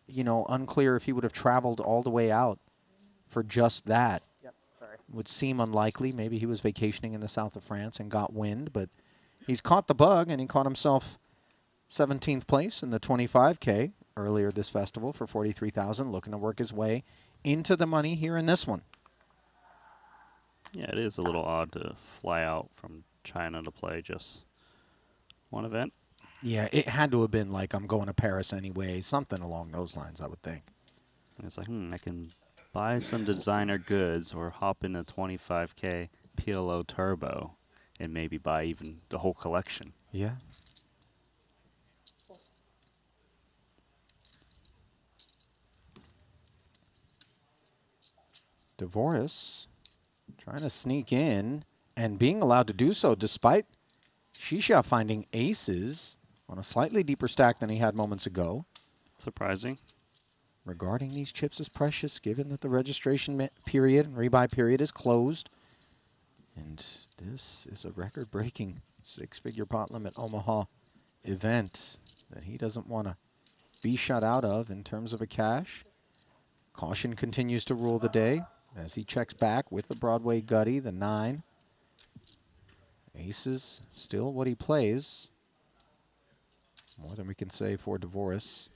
You know, unclear if he would have traveled all the way out for just that. Yep, sorry. Would seem unlikely. Maybe he was vacationing in the south of France and got wind, but he's caught the bug, and he caught himself 17th place in the 25K earlier this festival for 43,000, looking to work his way into the money here in this one. Yeah, it is a little odd to fly out from China to play just one event. Yeah, it had to have been like, I'm going to Paris anyway, something along those lines, I would think. And it's like, I can buy some designer goods or hop in a 25K PLO Turbo and maybe buy even the whole collection. Yeah. Devoris trying to sneak in and being allowed to do so despite Xixia finding aces on a slightly deeper stack than he had moments ago. Surprising. Regarding these chips as precious, given that the registration period and rebuy period is closed. And this is a record-breaking six-figure pot limit Omaha event that he doesn't want to be shut out of in terms of a cash. Caution continues to rule the day as he checks back with the Broadway Gutty, the 9. Aces still what he plays. More than we can say for Devoris.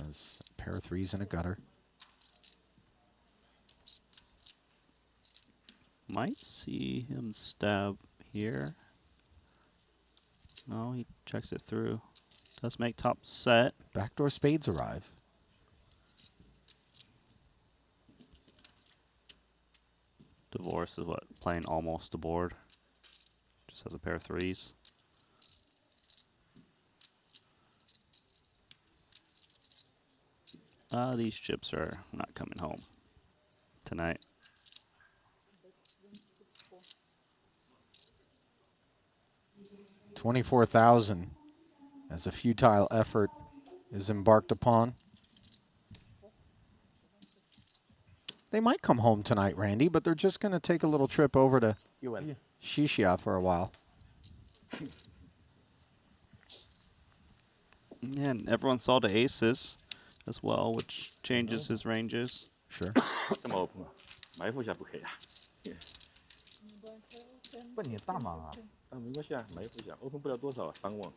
As a pair of 3s and a gutter. Might see him stab here. No, he checks it through. Does make top set. Backdoor spades arrive. Divorce is what? Playing almost the board. Just has a pair of 3s. These chips are not coming home tonight. $24,000 as a futile effort is embarked upon. They might come home tonight, Randy, but they're just going to take a little trip over to You win. Xixia for a while. Yeah, and everyone saw the aces as well, which changes his ranges. Sure. 这么 open 啊，埋伏一下不可以啊？不，你大盲啊？啊，没关系啊，埋伏一下，open 不了多少啊，3万，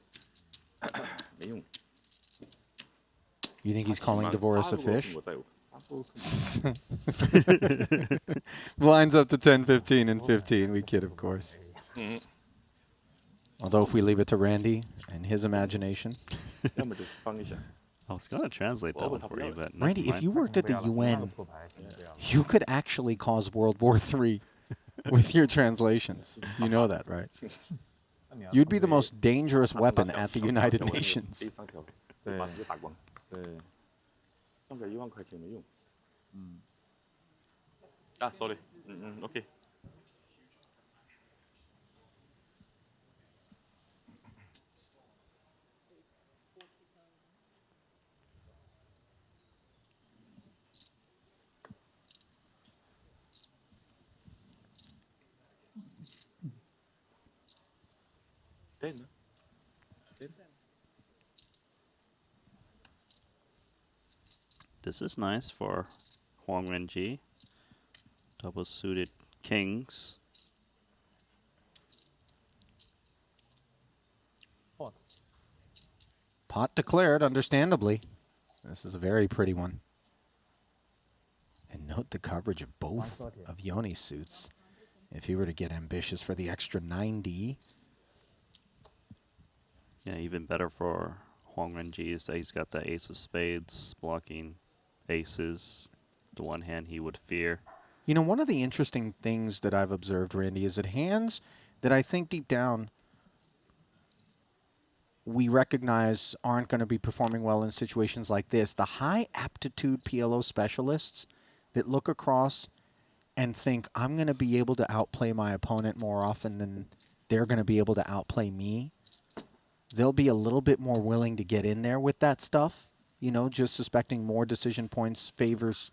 没用。 You think he's calling Devoris a fish? 我再 open， Blinds up to 10, 15, and 15. We kid, of course. Although if we leave it to Randy and his imagination. 要么就放一下。 I was going to translate that one for you, but Randy, never if you mind. worked at the UN, you could actually cause World War III with your translations. You know that, right? You'd be the most dangerous weapon at the United Nations. 对，把直接打光。对，上个1万块钱没用。啊，sorry，OK。10 呢？ This is nice for Huang Renji. Double suited kings. Pot declared, understandably. This is a very pretty one. And note the coverage of both of Yoni's suits. If he were to get ambitious for the extra 90. Yeah, even better for Huang Renji is that he's got the ace of spades blocking aces. The one hand he would fear. You know, one of the interesting things that I've observed, Randy, is that hands that I think deep down we recognize aren't going to be performing well in situations like this, the high aptitude PLO specialists that look across and think, I'm going to be able to outplay my opponent more often than they're going to be able to outplay me. They'll be a little bit more willing to get in there with that stuff, you know, just suspecting more decision points favors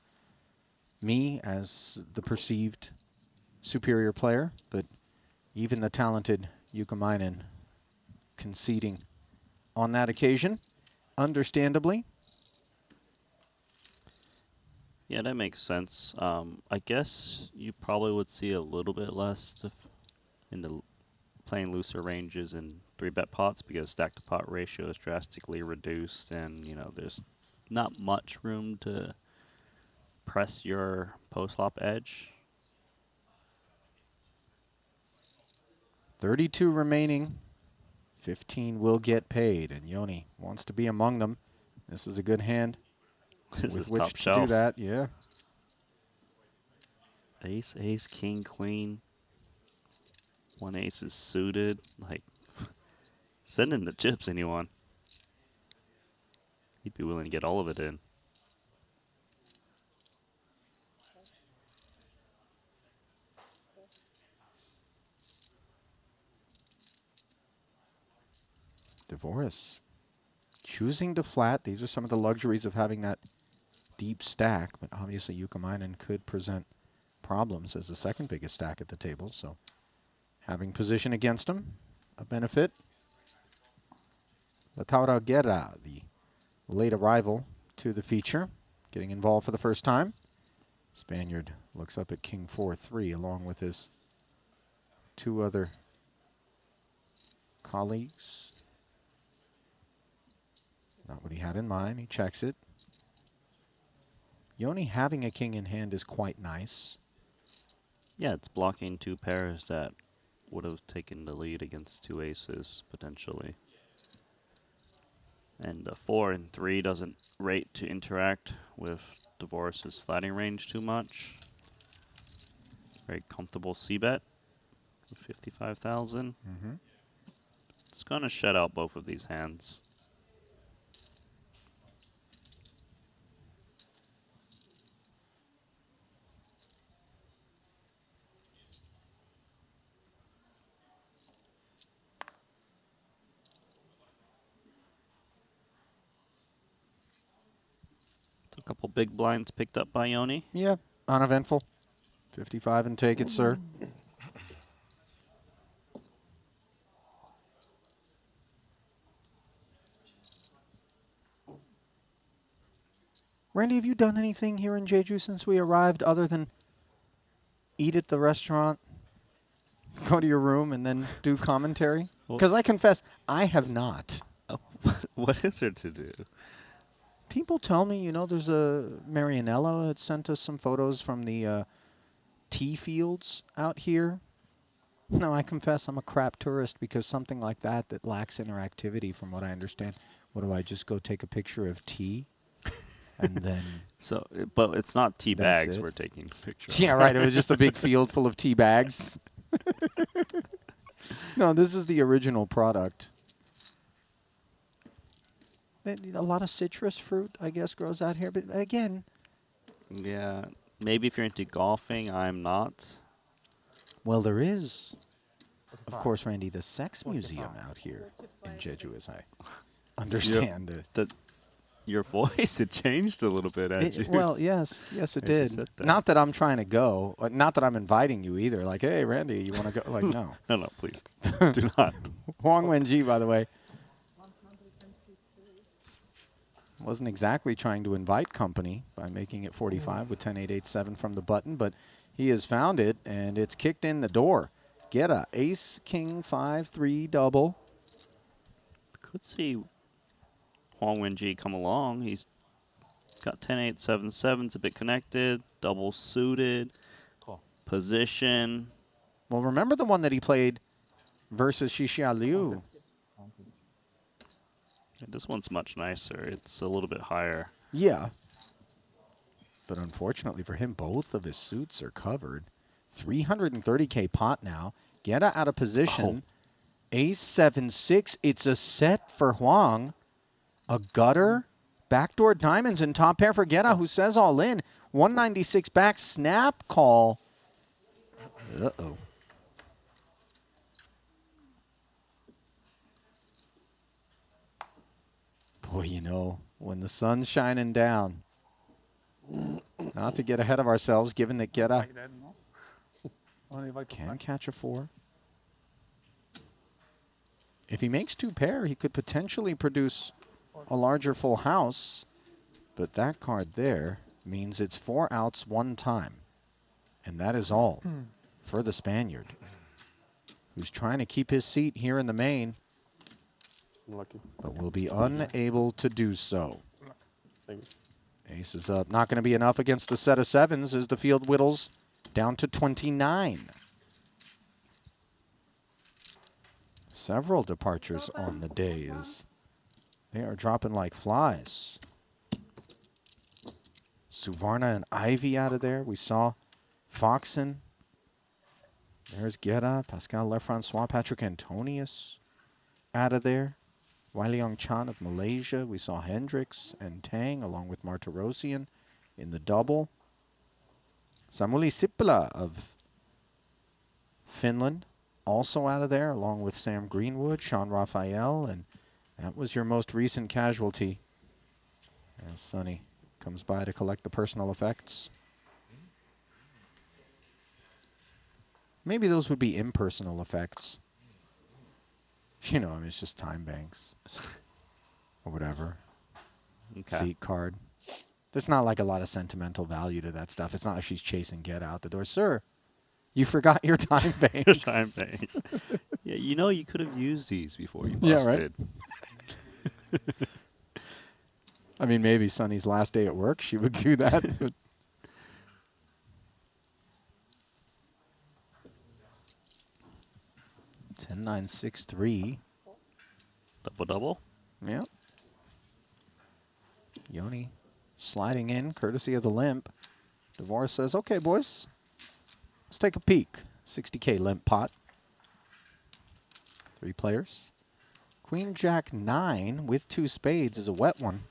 me as the perceived superior player. But even the talented Yuka conceding on that occasion, understandably. Yeah, that makes sense. I guess you probably would see a little bit less in the playing looser ranges in 3-bet pots because stack to pot ratio is drastically reduced, and you know there's not much room to press your post-flop edge. 32 remaining. 15 will get paid, and Yoni wants to be among them. This is a good hand This with is which top to shelf. do that. Yeah. Ace, ace, king, queen. One ace is suited. Like, send in the chips, anyone. He'd be willing to get all of it in. Devoris choosing to flat. These are some of the luxuries of having that deep stack, but obviously Yuka could present problems as the second biggest stack at the table, so having position against him, a benefit. Laura Guerra, the late arrival to the feature, getting involved for the first time. Spaniard looks up at King 4-3 along with his two other colleagues. Not what he had in mind. He checks it. Yoni having a king in hand is quite nice. Yeah, it's blocking two pairs that would have taken the lead against two aces, potentially. And 4 and 3 doesn't rate to interact with Devoris' flatting range too much. Very comfortable c-bet with 55,000. It's going to shut out both of these hands. A couple big blinds picked up by Yoni. Yeah, uneventful. 55 and take it, sir. Randy, have you done anything here in Jeju since we arrived other than eat at the restaurant, go to your room, and then do commentary? Because I confess, I have not. What is there to do? People tell me, you know, there's a Marianella had sent us some photos from the tea fields out here. No, I confess I'm a crap tourist because something like that lacks interactivity, from what I understand. What do I just go take a picture of tea? And then So, but it's not tea that's bags it? we're taking pictures. Yeah, right. It was just a big field full of tea bags. No, this is the original product. A lot of citrus fruit, I guess, grows out here. But again, Yeah, maybe if you're into golfing, I'm not. well, there is, of course, Randy, the sex museum out here in Jeju, as I understand it. Your voice, it changed a little bit at you. Well, yes, it As you did. said that. Not that I'm trying to go. Not that I'm inviting you either. Like, hey, Randy, you want to go? Like, no. No, please do not. Huang Wenji, by the way, wasn't exactly trying to invite company by making it 45 with 10-8-8-7 from the button, but he has found it, and it's kicked in the door. Get a ace, king, 5-3 double. Could see Huang Wenji come along. He's got 10-8-7-7. It's a bit connected, double suited, position. Well, remember the one that he played versus Xixia Liu? This one's much nicer. It's a little bit higher. Yeah. But unfortunately for him, both of his suits are covered. 330K pot now. Geta out of position. Ace 7-6. It's a set for Huang. A gutter. Backdoor diamonds and top pair for Geta, who says all in. 196 back. Snap call. Uh-oh. Boy, you know, when the sun's shining down, not to get ahead of ourselves, given that Geta can catch a 4. If he makes 2 pair, he could potentially produce a larger full house, but that card there means it's 4 outs 1 time, and that is all for the Spaniard, who's trying to keep his seat here in the main. Lucky. But will be unable to do so. Thank you. Ace is up. Not going to be enough against the set of 7s as the field whittles down to 29. Several departures on the day as they are dropping like flies. Suvarna and Ivy out of there. We saw Foxen. There's Geta, Pascal Lefrancois, Patrick Antonius out of there. Wai Liang Chan of Malaysia. We saw Hendricks and Tang along with Martirosian in the double. Samuli Sipila of Finland also out of there along with Sam Greenwood, Sean Raphael, and that was your most recent casualty. As Sonny comes by to collect the personal effects. Maybe those would be impersonal effects. You know, I mean, it's just time banks or whatever. Okay. Seat card. There's not like a lot of sentimental value to that stuff. It's not like she's chasing Get out the door. Sir, you forgot your time banks. Your time banks. Yeah, you know, you could have used these before you busted. Yeah, right? I mean, maybe Sonny's last day at work, she would do that. But 10-9-6-3. Double-double? Yeah. Yoni sliding in, courtesy of the limp. DeVore says, okay, boys, let's take a peek. 60K limp pot. 3 players. Queen Jack 9 with 2 spades is a wet one.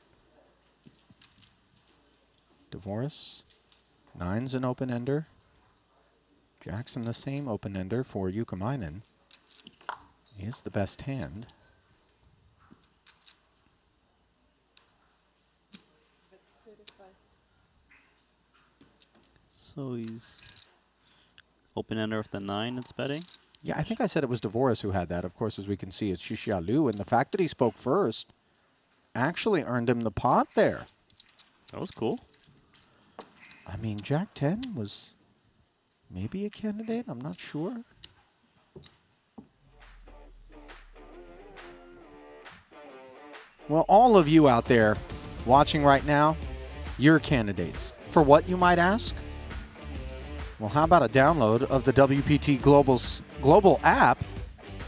DeVoris. 9's an open-ender. Jackson the same open-ender for Yukumainen. Is the best hand. So he's open-ender of the 9 it's betting? Yeah, I think I said it was DeVoris who had that. Of course, as we can see, it's Xixia Liu. And the fact that he spoke first actually earned him the pot there. That was cool. I mean, Jack 10 was maybe a candidate. I'm not sure. Well, all of you out there watching right now, you're candidates. For what, you might ask? Well, how about a download of the WPT Global's global app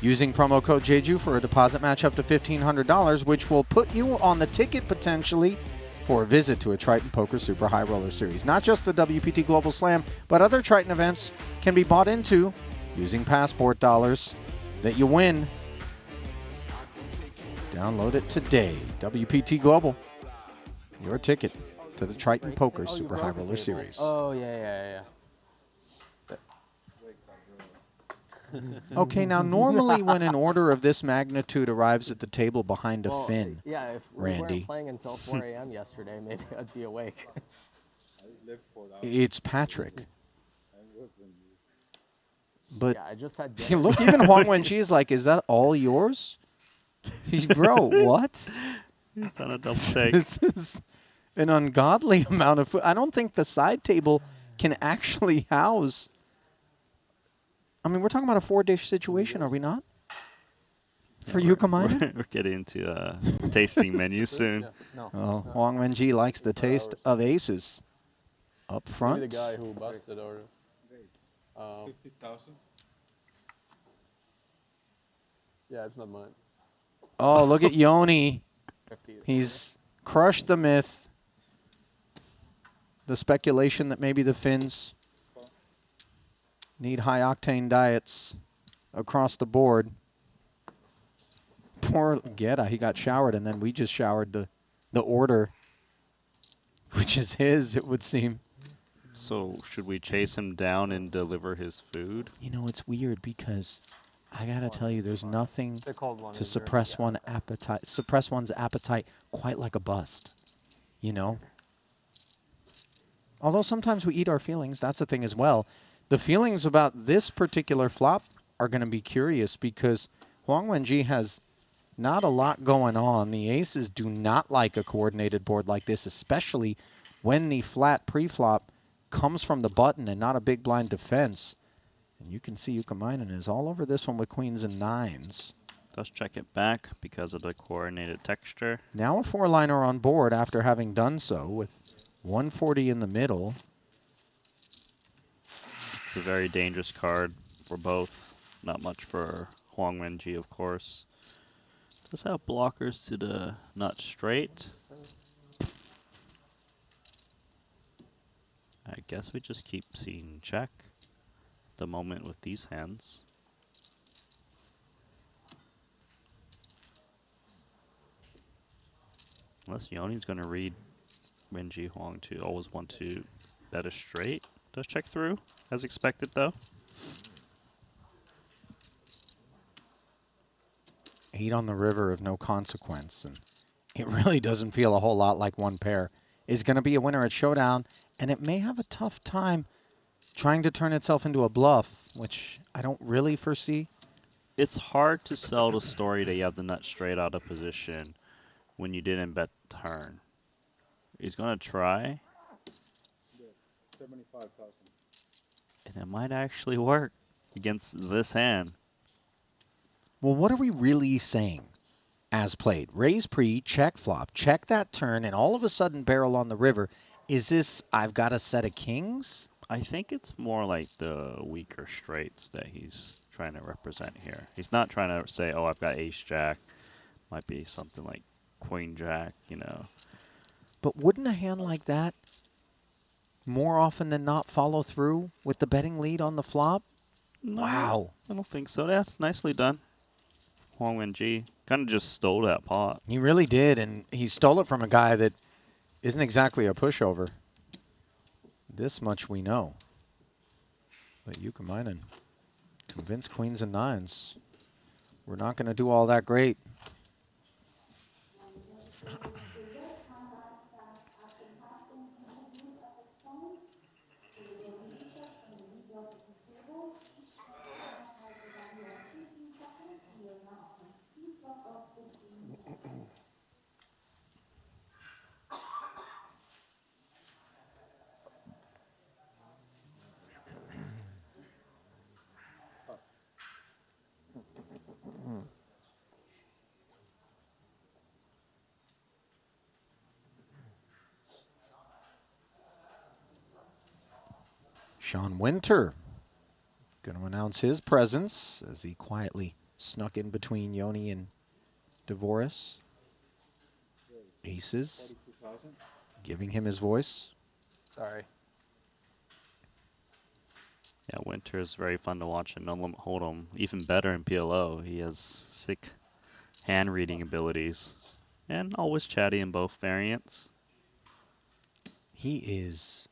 using promo code Jeju for a deposit match up to $1,500, which will put you on the ticket potentially for a visit to a Triton Poker Super High Roller Series. Not just the WPT Global Slam, but other Triton events can be bought into using passport dollars that you win. Download it today. WPT Global, your ticket to the Triton Poker Super High Roller Series. Oh, yeah. Okay, now normally when an order of this magnitude arrives at the table behind a fin, Yeah, if we Randy, weren't playing until 4 a.m. yesterday, maybe I'd be awake. it's Patrick. But yeah, I just had look, even Huang Wenji is like, is that all yours? Bro, what? He's done a double take. This is an ungodly amount of food. I don't think the side table can actually house. I mean, we're talking about a 4-dish situation, are we not? For you, Kamina? We're getting into tasting menus soon. Oh, Huang Wenji likes the taste of aces. Up front. Maybe the guy who busted or 50,000. Yeah, it's not mine. Oh, look at Yoni. He's crushed the myth. The speculation that maybe the Finns need high-octane diets across the board. Poor Guerra, he got showered, and then we just showered the order, which is his, it would seem. So should we chase him down and deliver his food? You know, it's weird because I gotta tell you, there's nothing to suppress one's appetite quite like a bust. You know? Although sometimes we eat our feelings, that's a thing as well. The feelings about this particular flop are going to be curious because Huang Wenji has not a lot going on. The aces do not like a coordinated board like this, especially when the flat pre-flop comes from the button and not a big blind defense. And you can see Ukamainen is all over this one with queens and nines. Let's check it back because of the coordinated texture. Now a 4-liner on board after having done so with 140 in the middle. It's a very dangerous card for both. Not much for Huang Wenji, of course. Does have blockers to the nut straight. I guess we just keep seeing check at the moment with these hands. Unless Yoni's going to read Wenji Huang to always want to bet a straight. Does check through, as expected, though. 8 on the river of no consequence, and it really doesn't feel a whole lot like one pair is going to be a winner at Showdown, and it may have a tough time trying to turn itself into a bluff, which I don't really foresee. It's hard to sell the story that you have the nut straight out of position when you didn't bet the turn. He's going to try. 75,000. And it might actually work against this hand. Well, what are we really saying as played? Raise pre, check flop, check that turn, and all of a sudden barrel on the river. Is this, I've got a set of kings? I think it's more like the weaker straights that he's trying to represent here. He's not trying to say, oh, I've got ace-jack. Might be something like queen-jack, you know. But wouldn't a hand like that more often than not follow through with the betting lead on the flop? No, Wow. I don't think so. That's nicely done. Huang Wenji kind of just stole that pot. He really did, and he stole it from a guy that isn't exactly a pushover. This much we know. But Ukamainen convinced queens and nines. We're not going to do all that great. Sean Winter going to announce his presence as he quietly snuck in between Yoni and Dvoris. Aces, giving him his voice. Sorry. Yeah, Winter is very fun to watch in No Limit Hold'em. Even better in PLO. He has sick hand reading abilities. And always chatty in both variants. He is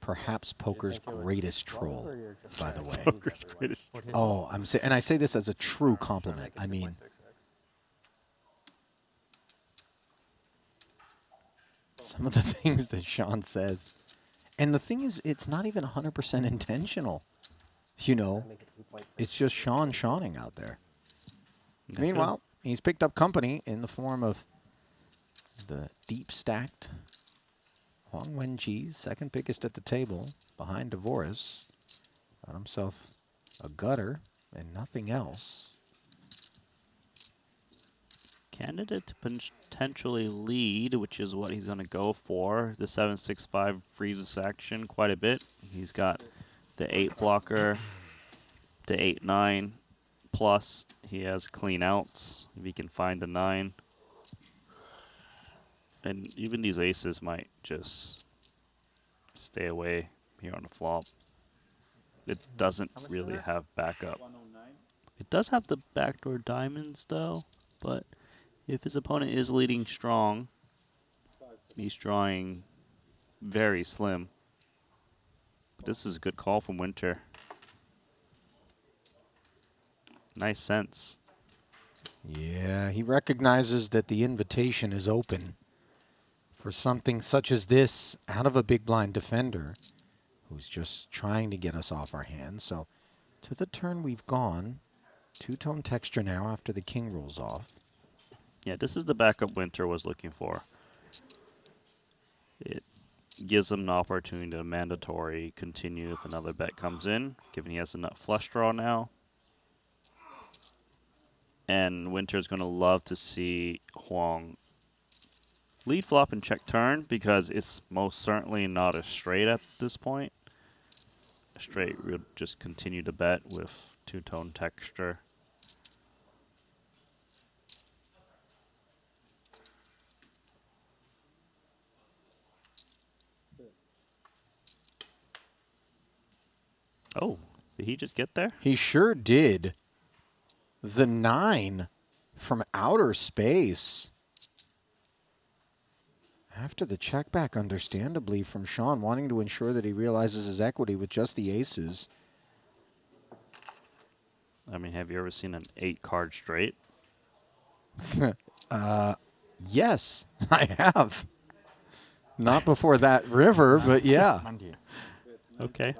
perhaps poker's greatest troll, by the way. Poker's greatest troll. Oh, and I say this as a true compliment. I mean, some of the things that Sean says. And the thing is, it's not even 100% intentional. You know, it's just Sean Shawning out there. Meanwhile, he's picked up company in the form of the deep stacked Huang Wenji's second biggest at the table, behind Dvoris. Got himself a gutter and nothing else. Candidate to potentially lead, which is what he's going to go for. The 7-6-5 freezes action quite a bit. He's got the 8 blocker, the 8-9, plus he has clean outs if he can find a 9. And even these aces might just stay away here on the flop. It doesn't really have backup. It does have the backdoor diamonds though, but if his opponent is leading strong, he's drawing very slim. But this is a good call from Winter. Nice sense. Yeah, he recognizes that the invitation is open for something such as this out of a big blind defender who's just trying to get us off our hands. So to the turn we've gone. Two-tone texture now after the king rolls off. Yeah, this is the backup Winter was looking for. It gives him the opportunity to mandatory continue if another bet comes in, given he has a nut flush draw now. And Winter's going to love to see Huang lead flop and check turn because it's most certainly not a straight at this point. A straight would just continue to bet with two-tone texture. Oh, did he just get there? He sure did. The 9 from outer space. After the check back, understandably, from Sean, wanting to ensure that he realizes his equity with just the aces. I mean, have you ever seen an 8-card straight? Yes, I have. Not before that river, but yeah. Okay.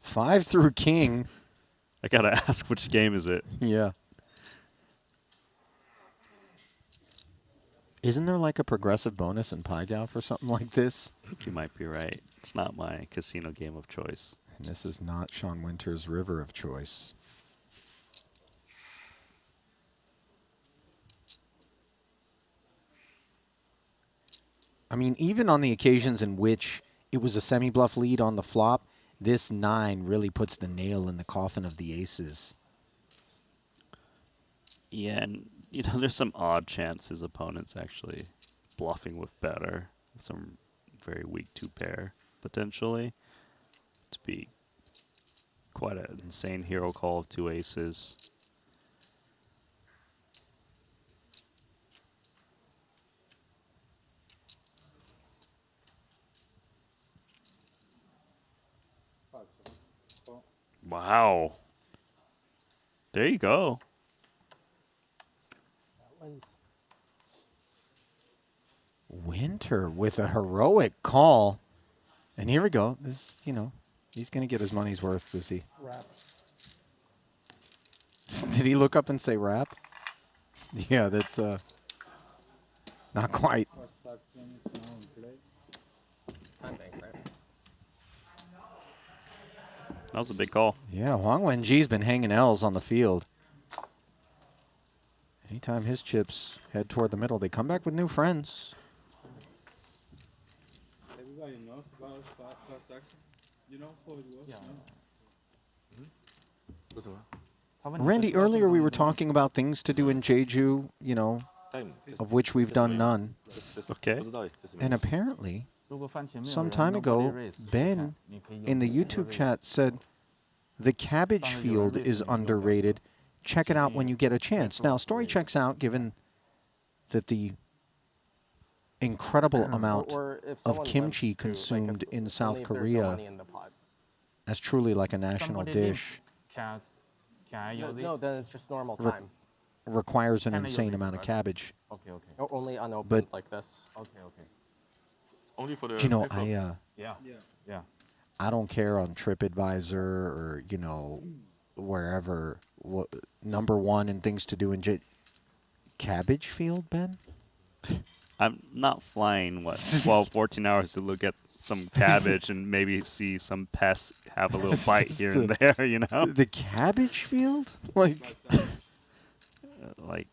5 through king. I gotta ask, which game is it? Yeah. Isn't there like a progressive bonus in Pai for something like this? You might be right. It's not my casino game of choice. And this is not Sean Winter's river of choice. I mean, even on the occasions in which it was a semi-bluff lead on the flop, this 9 really puts the nail in the coffin of the aces. Yeah, and you know, there's some odd chances opponents actually bluffing with better. Some very weak 2-pair, potentially. To be quite an insane hero call of 2 aces. Wow. There you go. Winter with a heroic call. And here we go. This, you know, he's going to get his money's worth, is he? Wrap. Did he look up and say wrap? Yeah, that's not quite. That was a big call. Yeah, Huang Wenji's been hanging L's on the field. Anytime his chips head toward the middle, they come back with new friends. Everybody knows about Flashback. Randy, earlier we were talking about things to do in Jeju, you know, of which we've done none. Okay. And apparently, some time ago, Ben in the YouTube chat said the cabbage field is underrated. Check it out when you get a chance. Now, story checks out given that the incredible amount Or if of someone kimchi limps too, like, consumed if- in only South if there's no Korea money in the pot. as truly like a national dish No, then it's just normal Re- time. requires an insane amount of cabbage. Only unopened But- like this. Only for the You know, pickup. I don't care on TripAdvisor or, you know, wherever, #1 in things to do in cabbage field, Ben? I'm not flying, 12, 14 hours to look at some cabbage and maybe see some pests have a little bite here and there, you know? The cabbage field? Like, Like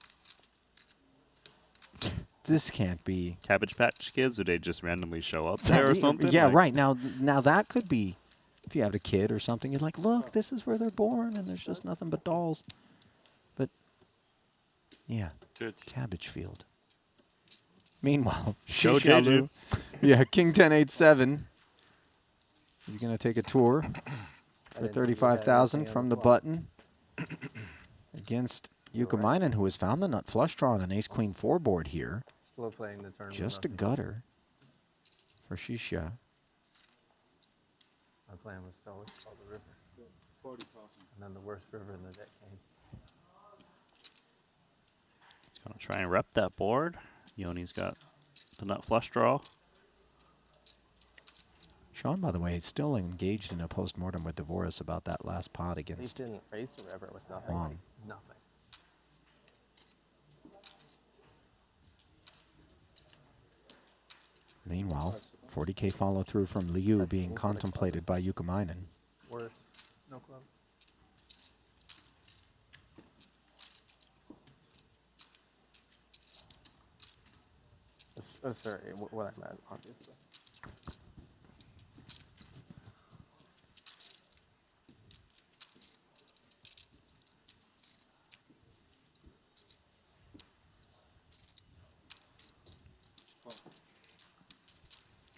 this can't be. Cabbage Patch Kids, or they just randomly show up there or something? Yeah, Like, right. Now that could be, if you have a kid or something, you're like, look, this is where they're born, and there's just nothing but dolls. But, yeah, cabbage field. Meanwhile, Go Jeju. Yeah, King 1087. He's going to take a tour for 35,000 from the button against Yuka who has found the nut flush draw on an ace-queen 4 board here. Slow playing the turn. Just a gutter for Shisha. My plan was to always call the river. And then the worst river in the deck came. He's going to try and rep that board. Yoni's got the nut flush draw. Sean, by the way, is still engaged in a post-mortem with Devoris about that last pot At least against didn't raise the river with nothing. Wong. Like, nothing. Meanwhile, 40K follow-through from Liu being contemplated by Yuka Worse. No club. Sorry, what I meant, obviously.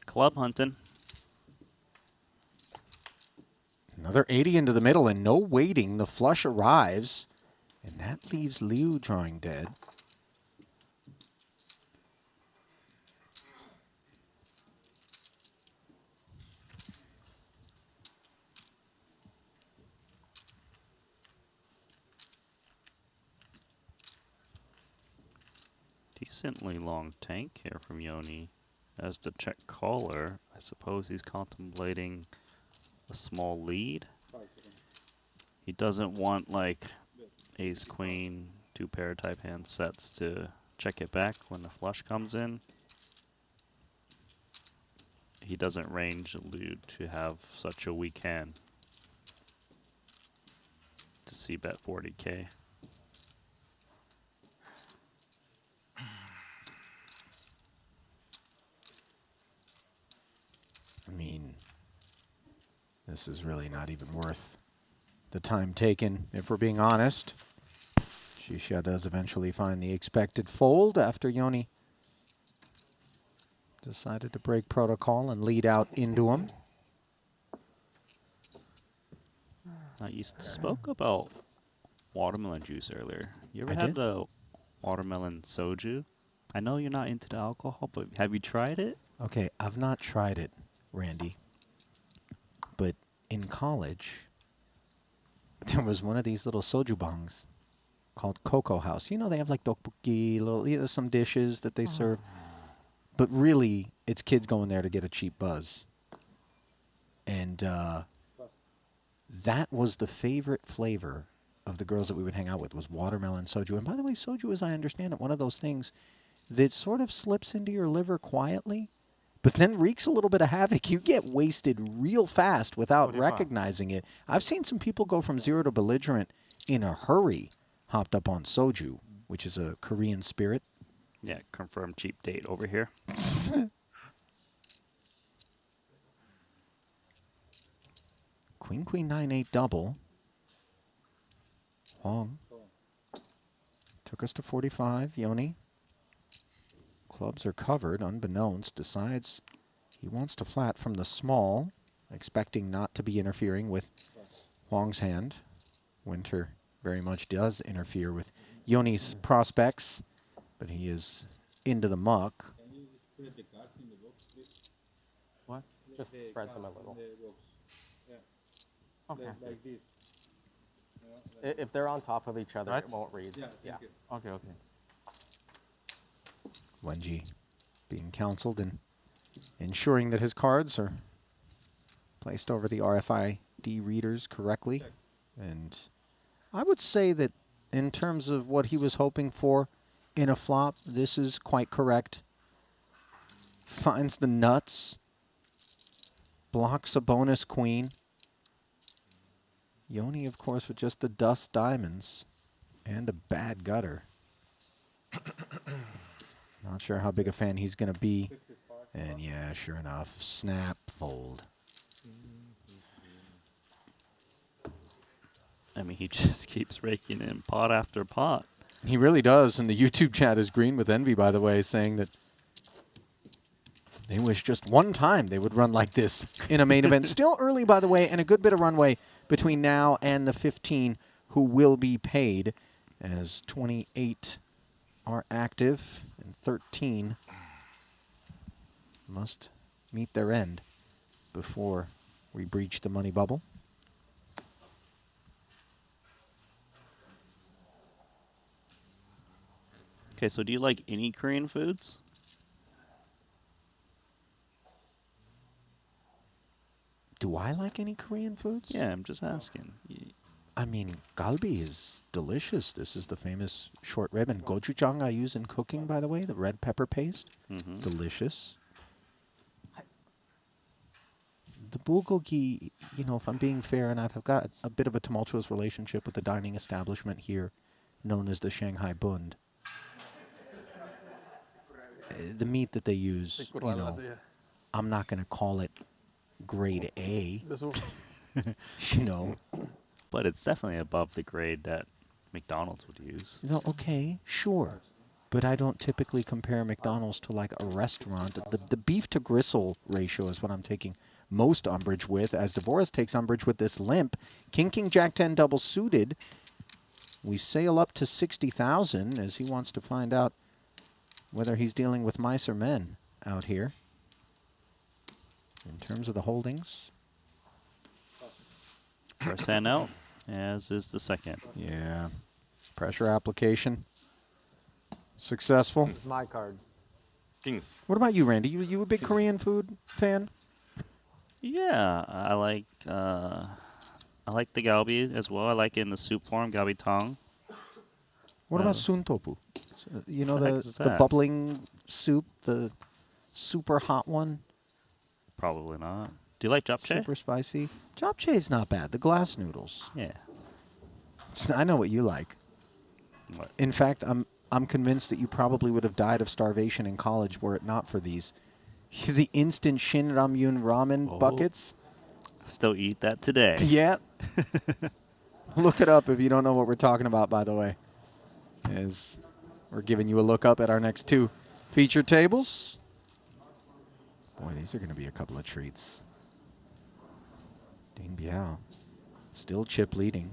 Club hunting. Another 80 into the middle and no waiting. The flush arrives, and that leaves Liu drawing dead. Decently long tank here from Yoni. As the check caller, I suppose he's contemplating a small lead. He doesn't want like ace queen, 2 pair type hand sets to check it back when the flush comes in. He doesn't range Liu to have such a weak hand to see bet 40K. I mean, this is really not even worth the time taken, if we're being honest. Shisha does eventually find the expected fold after Yoni decided to break protocol and lead out into him. Now, you spoke about watermelon juice earlier. You ever I had did. the watermelon soju? I know you're not into the alcohol, but have you tried it? Okay, I've not tried it, Randy. But in college, there was one of these little soju bongs called Cocoa House. You know, they have like tteokbokki, little, you know, some dishes that they serve. But really, it's kids going there to get a cheap buzz. And that was the favorite flavor of the girls that we would hang out with, was watermelon soju. And by the way, soju, as I understand it, one of those things that sort of slips into your liver quietly, but then wreaks a little bit of havoc. You get wasted real fast without recognizing it. I've seen some people go from 0 to belligerent in a hurry, hopped up on soju, which is a Korean spirit. Yeah, confirmed cheap date over here. Queen, queen, 9-8 double. Huang took us to 45. Yoni. Clubs are covered, unbeknownst. Decides he wants to flat from the small, expecting not to be interfering with Huang's hand. Winter very much does interfere with Yoni's prospects, but he is into the muck. What? Just spread them a little. Okay. If they're on top of each other, Right? it won't read. Yeah. Okay, okay. Wenji being counseled and ensuring that his cards are placed over the RFID readers correctly. And I would say that in terms of what he was hoping for in a flop, this is quite correct. Finds the nuts. Blocks a bonus queen. Yoni, of course, with just the dust diamonds and a bad gutter. Not sure how big a fan he's going to be. And yeah, sure enough, snap, fold. I mean, he just keeps raking in pot after pot. He really does. And the YouTube chat is green with envy, by the way, saying that they wish just one time they would run like this in a main event. Still early, by the way, and a good bit of runway between now and the 15 who will be paid, as 28 are active and 13 must meet their end before we breach the money bubble. Okay, so do you like any Korean foods? Do I like any Korean foods? Yeah, I'm just asking. I mean, galbi is delicious. This is the famous short rib. And gochujang I use in cooking, by the way, the red pepper paste. Delicious. The bulgogi, you know, if I'm being fair, and I've got a bit of a tumultuous relationship with the dining establishment here, known as the Shanghai Bund. The meat that they use, you know, I'm not going to call it grade A, you know. But it's definitely above the grade that McDonald's would use. No, okay, sure. But I don't typically compare McDonald's to like a restaurant. The beef to gristle ratio is what I'm taking most umbrage with, as Dvorak takes umbrage with this limp. King, King, Jack 10 double suited. We sail up to 60,000 as he wants to find out whether he's dealing with mice or men out here. In terms of the holdings. First hand out, as is the second. Yeah. Pressure application. Successful. It's my card. Kings. What about you, Randy? You a big Korean food fan? Yeah, I like the galbi as well. I like it in the soup form, galbi tong. What about suntopu? You know, the heck is the that? bubbling soup, the super hot one? Probably not. Do you like japchae? Super spicy. Japchae's not bad. The glass noodles. Yeah. I know what you like. What? In fact, I'm convinced that you probably would have died of starvation in college were it not for these. The instant Shin Ramyun ramen buckets. Still eat that today. Yeah. Look it up if you don't know what we're talking about, by the way. As we're giving you a look up at our next two feature tables. Boy, these are going to be a couple of treats. Ding Biao still chip leading.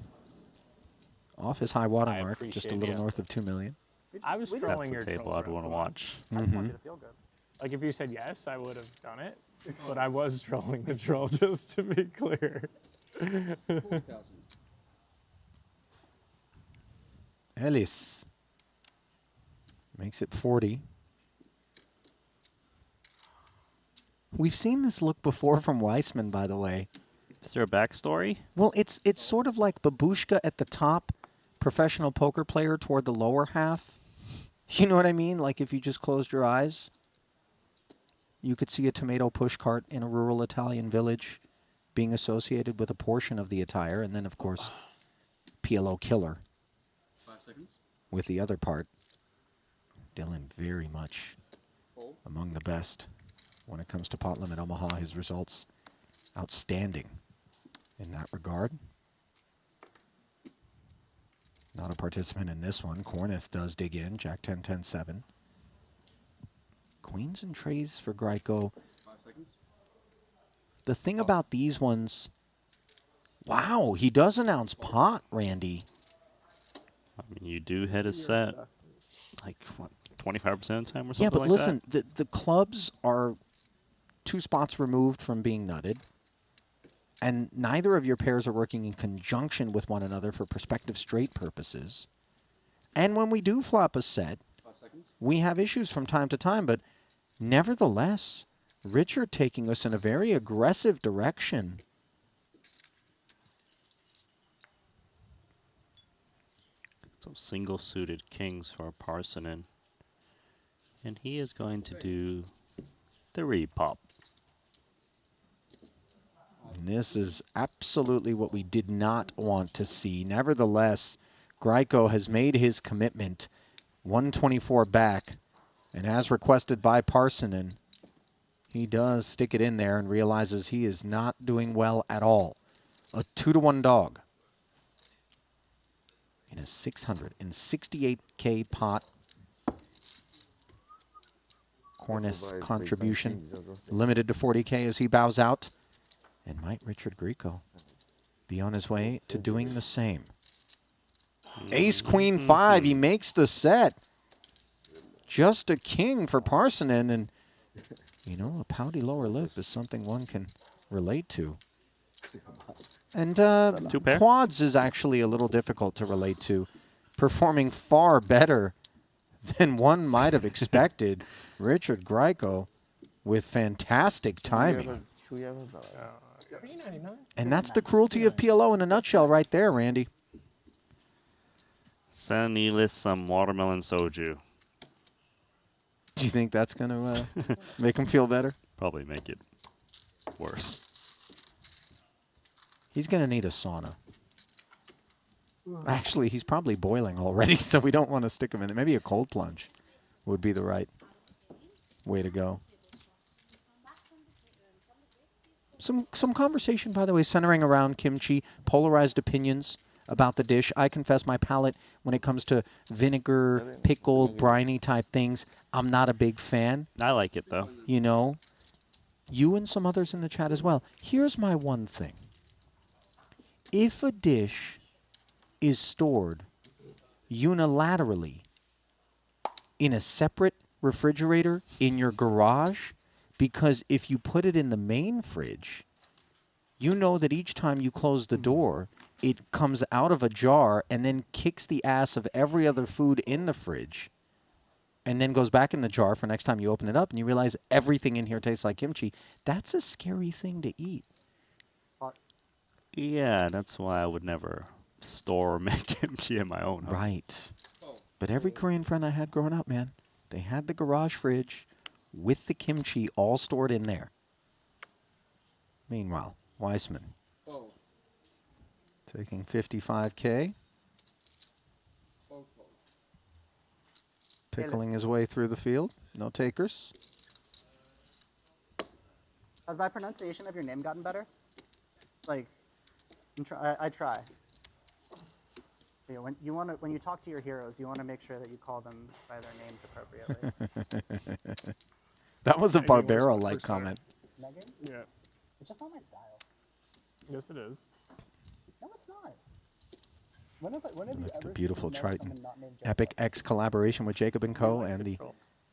Off his high water mark, just a little north of 2 million. I was That's trolling the your table troll I'd want to watch. I just want you to feel good. Like, if you said yes, I would have done it. But I was trolling the troll, just to be clear. Ellis makes it 40. We've seen this look before from Weissman, by the way. Is there a backstory? Well, it's sort of like Babushka at the top, professional poker player toward the lower half. You know what I mean? Like if you just closed your eyes, you could see a tomato pushcart in a rural Italian village being associated with a portion of the attire, and then, of course, PLO killer 5 seconds. with the other part. Dylan very much among the best when it comes to pot limit Omaha. His results outstanding in that regard. Not a participant in this one. Korneth does dig in. Jack 10, 10, 7. Queens and trays for Greiko. 5 seconds. The thing about these ones, wow, he does announce pot, Randy. I mean, you do hit a set like what, 25% of the time or something. Yeah, but like listen, that? the clubs are 2 spots removed from being nutted, and neither of your pairs are working in conjunction with one another for prospective straight purposes. And when we do flop a set, 5 seconds. we have issues from time to time, but nevertheless, Richard taking us in a very aggressive direction. So single-suited kings for Parsonen. And he is going to do the repop. And this is absolutely what we did not want to see. Nevertheless, Greiko has made his commitment, 124 back, and as requested by Parsonen, he does stick it in there and realizes he is not doing well at all. A 2-to-1 dog in a 668K pot. Korneth's contribution limited to 40K as he bows out. And might Richard Grieco be on his way to doing the same? Ace, Queen, 5. He makes the set. Just a king for Parsonen. And, you know, a pouty lower lip is something one can relate to. And quads is actually a little difficult to relate to. Performing far better than one might have expected. Richard Grieco with fantastic timing. And that's the cruelty of PLO in a nutshell right there, Randy. Send Nelis some watermelon soju. Do you think that's going to make him feel better? Probably make it worse. He's going to need a sauna. Actually, he's probably boiling already, so we don't want to stick him in it. Maybe a cold plunge would be the right way to go. Some conversation, by the way, centering around kimchi, polarized opinions about the dish. I confess my palate when it comes to vinegar, pickled, briny type things, I'm not a big fan. I like it, though. You know, you and some others in the chat as well. Here's my one thing. If a dish is stored unilaterally in a separate refrigerator in your garage, because if you put it in the main fridge, you know that each time you close the door, it comes out of a jar and then kicks the ass of every other food in the fridge and then goes back in the jar for next time you open it up and you realize everything in here tastes like kimchi. That's a scary thing to eat. Yeah, that's why I would never store or make kimchi in my own home. Right. But every Korean friend I had growing up, man, they had the garage fridge with the kimchi all stored in there. Meanwhile, Weissman taking 55K. Pickling his way through the field. No takers. Has my pronunciation of your name gotten better? Like, I try. When you talk to your heroes, you want to make sure that you call them by their names appropriately. That was a Barbero-like comment. Megan? Yeah. It's just not my style. Yes, it is. No, it's not. When have you The ever beautiful known Triton someone not named Epic X collaboration with Jacob & Co. and the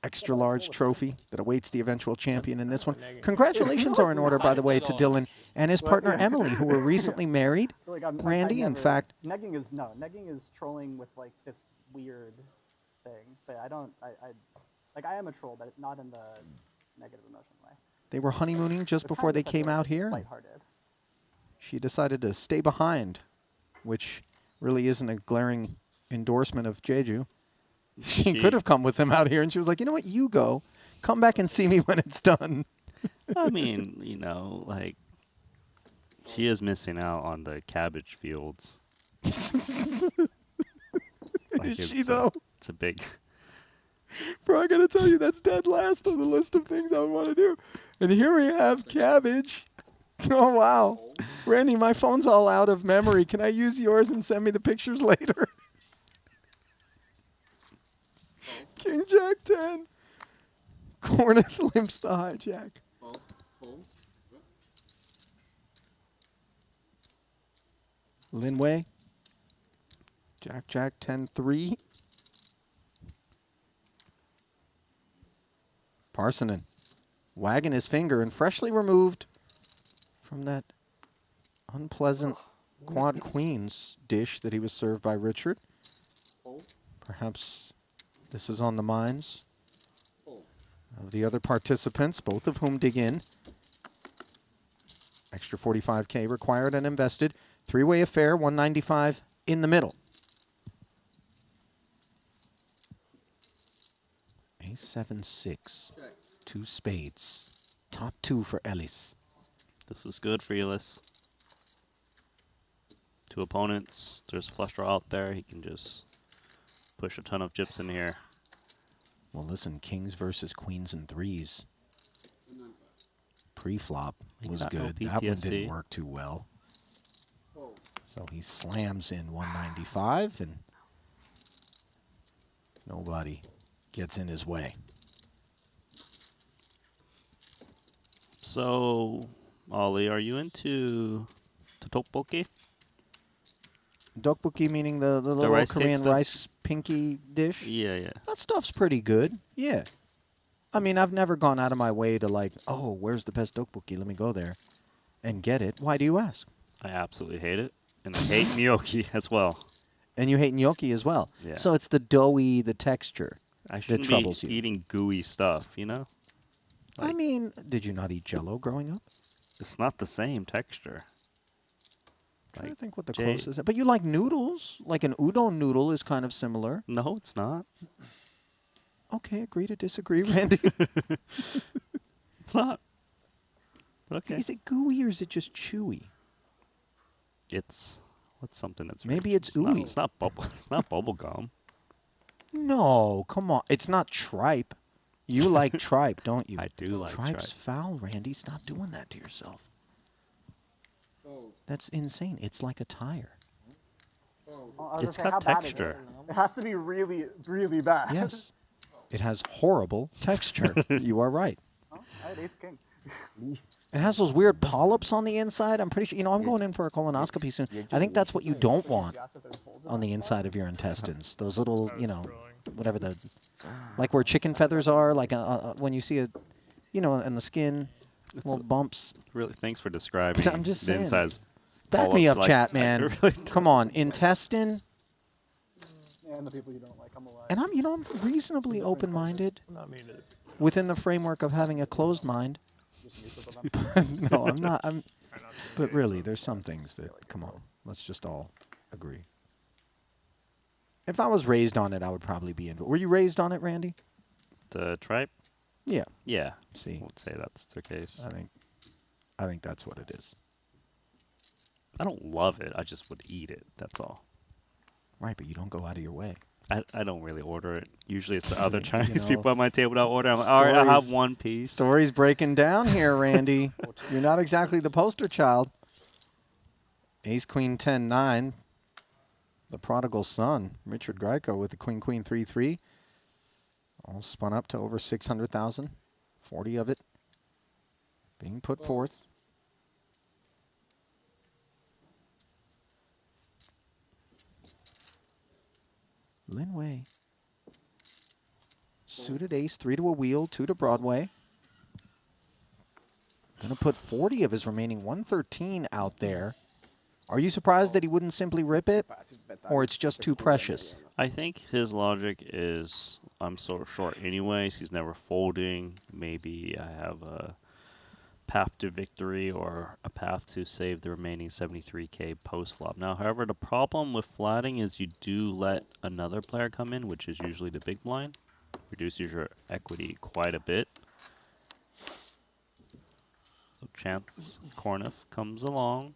extra large trophy that awaits the eventual champion in this one. Congratulations are in order, by the way, to Dylan and his partner Emily, who were recently married. Randy, in fact. Negging is trolling with like this weird thing, but I am a troll, but not in the negative emotion way. They were honeymooning just before they came out here. Lighthearted. She decided to stay behind, which really isn't a glaring endorsement of Jeju. She could have come with him out here, and she was like, you know what, you go. Come back and see me when it's done. I mean, you know, like, she is missing out on the cabbage fields. Is she, though? It's a big... Bro, I gotta tell you, that's dead last on the list of things I would want to do. And here we have cabbage. Oh, wow. Randy, my phone's all out of memory. Can I use yours and send me the pictures later? King Jack 10. Corneth limps the hijack. Linway. Jack 10-3. Parsonen wagging his finger and freshly removed from that unpleasant quad queens dish that he was served by Richard. Perhaps this is on the minds of the other participants, both of whom dig in. Extra 45K required and invested. Three-way affair, 195 in the middle. Ace 7-6. Two spades. Top two for Ellis. This is good for Ellis. Two opponents. There's a flush draw out there. He can just push a ton of chips in here. Well, listen, kings versus queens and threes. Pre-flop was good. That one didn't work too well. So he slams in 195, and nobody gets in his way. So, Ollie, are you into tteokbokki? Tteokbokki meaning the little rice Korean cake rice pinky dish? Yeah, yeah. That stuff's pretty good, yeah. I mean, I've never gone out of my way to like, oh, where's the best tteokbokki? Let me go there and get it. Why do you ask? I absolutely hate it. And I hate gnocchi as well. And you hate gnocchi as well. Yeah. So it's the doughy, the texture I that shouldn't troubles be you. eating gooey stuff, you know? I mean, did you not eat Jell-O growing up? It's not the same texture. I'm trying to think what the closest. But you like noodles. Like an udon noodle is kind of similar. No, it's not. Okay, agree to disagree, Randy. It's not. Okay. Is it gooey or is it just chewy? It's something that's maybe it's ooey. It's not bubble. It's not bubble gum. No, come on. It's not tripe. You like tripe, don't you? I do like Tripe's tripe. foul, Randy. Stop doing that to yourself. That's insane. It's like a tire. It's got texture. It has to be really, really bad. Yes. It has horrible texture. You are right. Oh, I had ace king. It has those weird polyps on the inside. I'm pretty sure, I'm going in for a colonoscopy soon. I think that's what you don't want on the inside of your intestines. Those little, whatever like where chicken feathers are, like when you see in the skin, little bumps. Really, thanks for describing. I'm just saying. The insides. Back me up, Like, chat, man. really Come on, intestine. And the people you don't like, I'm alive. And I'm reasonably open-minded within the framework of having a closed mind. No, I'm not. But really, there's some things that, come on, let's just all agree. If I was raised on it, I would probably be into it. Were you raised on it, Randy? The tripe? Yeah. Yeah. See, I would say that's the case. I think that's what it is. I don't love it. I just would eat it. That's all. Right, but you don't go out of your way. I don't really order it. Usually it's the other Chinese people at my table that order. I'm like, all right, I'll have one piece. Story's breaking down here, Randy. You're not exactly the poster child. Ace, Queen, 10-9. The prodigal son, Richard Grieco, with the Queen, Queen, 3-3. All spun up to over 600,000. 40 of it being put forth. Linway. Suited ace, 3 to a wheel, 2 to Broadway. Gonna put 40 of his remaining 113 out there. Are you surprised that he wouldn't simply rip it? Or it's just too precious? I think his logic is I'm so short anyways. He's never folding. Maybe I have a path to victory or a path to save the remaining 73K post-flop. Now, however, the problem with flatting is you do let another player come in, which is usually the big blind. Reduces your equity quite a bit. So Chance Corneth comes along.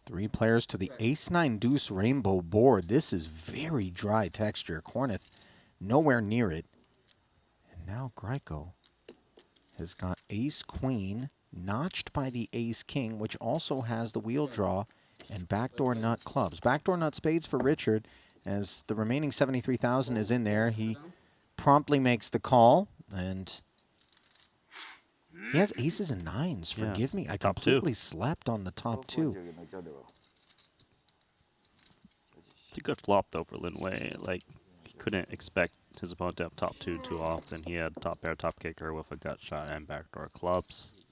3 players to the ace-9 deuce rainbow board. This is very dry texture. Corneth nowhere near it. And now Grieco has got ace-queen notched by the ace-king, which also has the wheel draw and backdoor nut clubs. Backdoor nut spades for Richard, as the remaining 73,000 is in there. He promptly makes the call, and he has aces and nines. Forgive me, I completely slept on the top two. It's a good flop, though, for Lin Wei. Like, he couldn't expect his opponent to have top two too often. He had top pair, top kicker with a gut shot and backdoor clubs.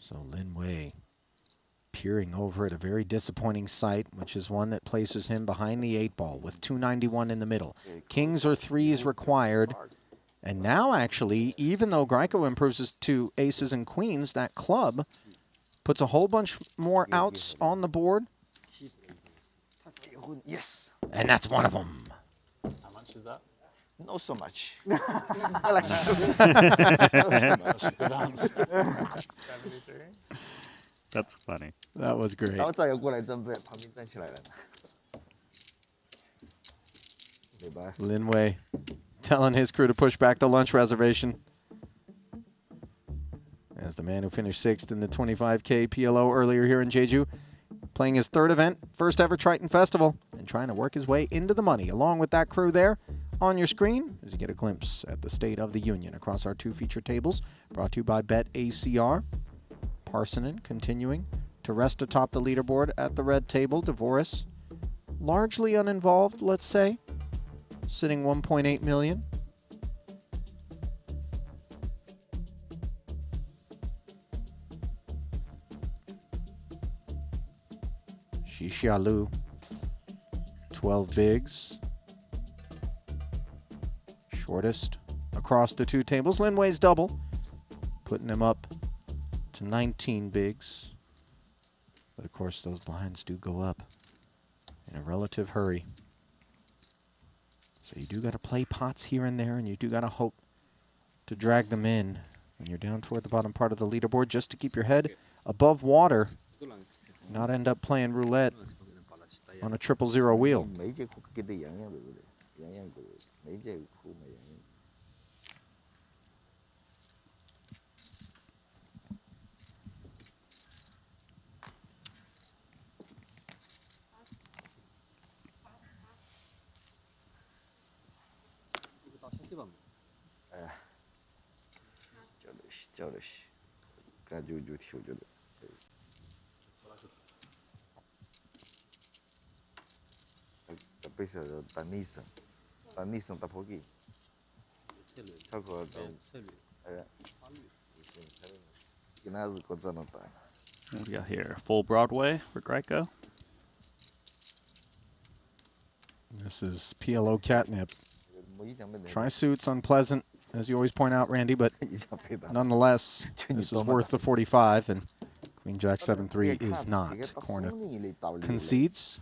So Lin Wei peering over at a very disappointing sight, which is one that places him behind the 8-ball with 291 in the middle. Kings or threes required. And now, actually, even though Greiko improves to aces and queens, that club puts a whole bunch more outs on the board. Yes. And that's one of them. How much is that? Not so much. Good answer. 73. That's funny. That was great. 然后再有过来正背，旁边站起来了。对吧？ Lin Wei telling his crew to push back the lunch reservation. As the man who finished 6th in the 25K PLO earlier here in Jeju, playing his 3rd event, first ever Triton Festival, and trying to work his way into the money. Along with that crew there on your screen, as you get a glimpse at the State of the Union across our 2 feature tables, brought to you by BetACR. Parsonen continuing to rest atop the leaderboard at the red table. Devoris largely uninvolved, let's say, sitting 1.8 million. Xixia 12 bigs. Shortest across the 2 tables. Lin Wei's double, putting him up to 19 bigs. But of course, those blinds do go up in a relative hurry. So you do got to play pots here and there, and you do got to hope to drag them in when you're down toward the bottom part of the leaderboard, just to keep your head above water, not end up playing roulette on a 000 wheel. What we got here? Full Broadway for Greiko. This is PLO catnip. Tri-suits unpleasant, as you always point out, Randy, but nonetheless, this is worth the 45, and Queen Jack 7-3 is not. Kornuth concedes.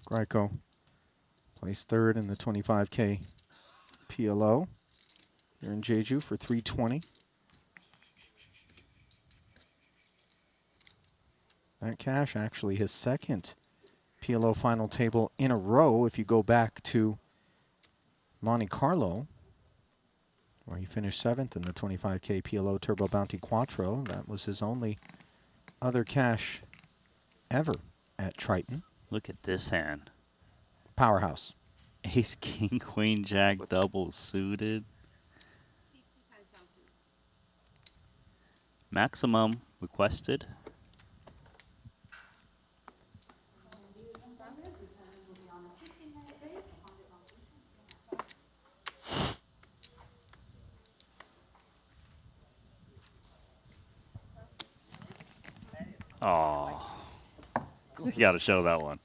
Greiko placed 3rd in the 25K PLO here in Jeju for 320. That cash actually his 2nd PLO final table in a row if you go back to Monte Carlo, where he finished 7th in the 25K PLO Turbo Bounty Quattro. That was his only other cash ever at Triton. Look at this hand. Powerhouse. Ace, King, Queen, Jack, double suited. Maximum requested. Oh, you got to show that one.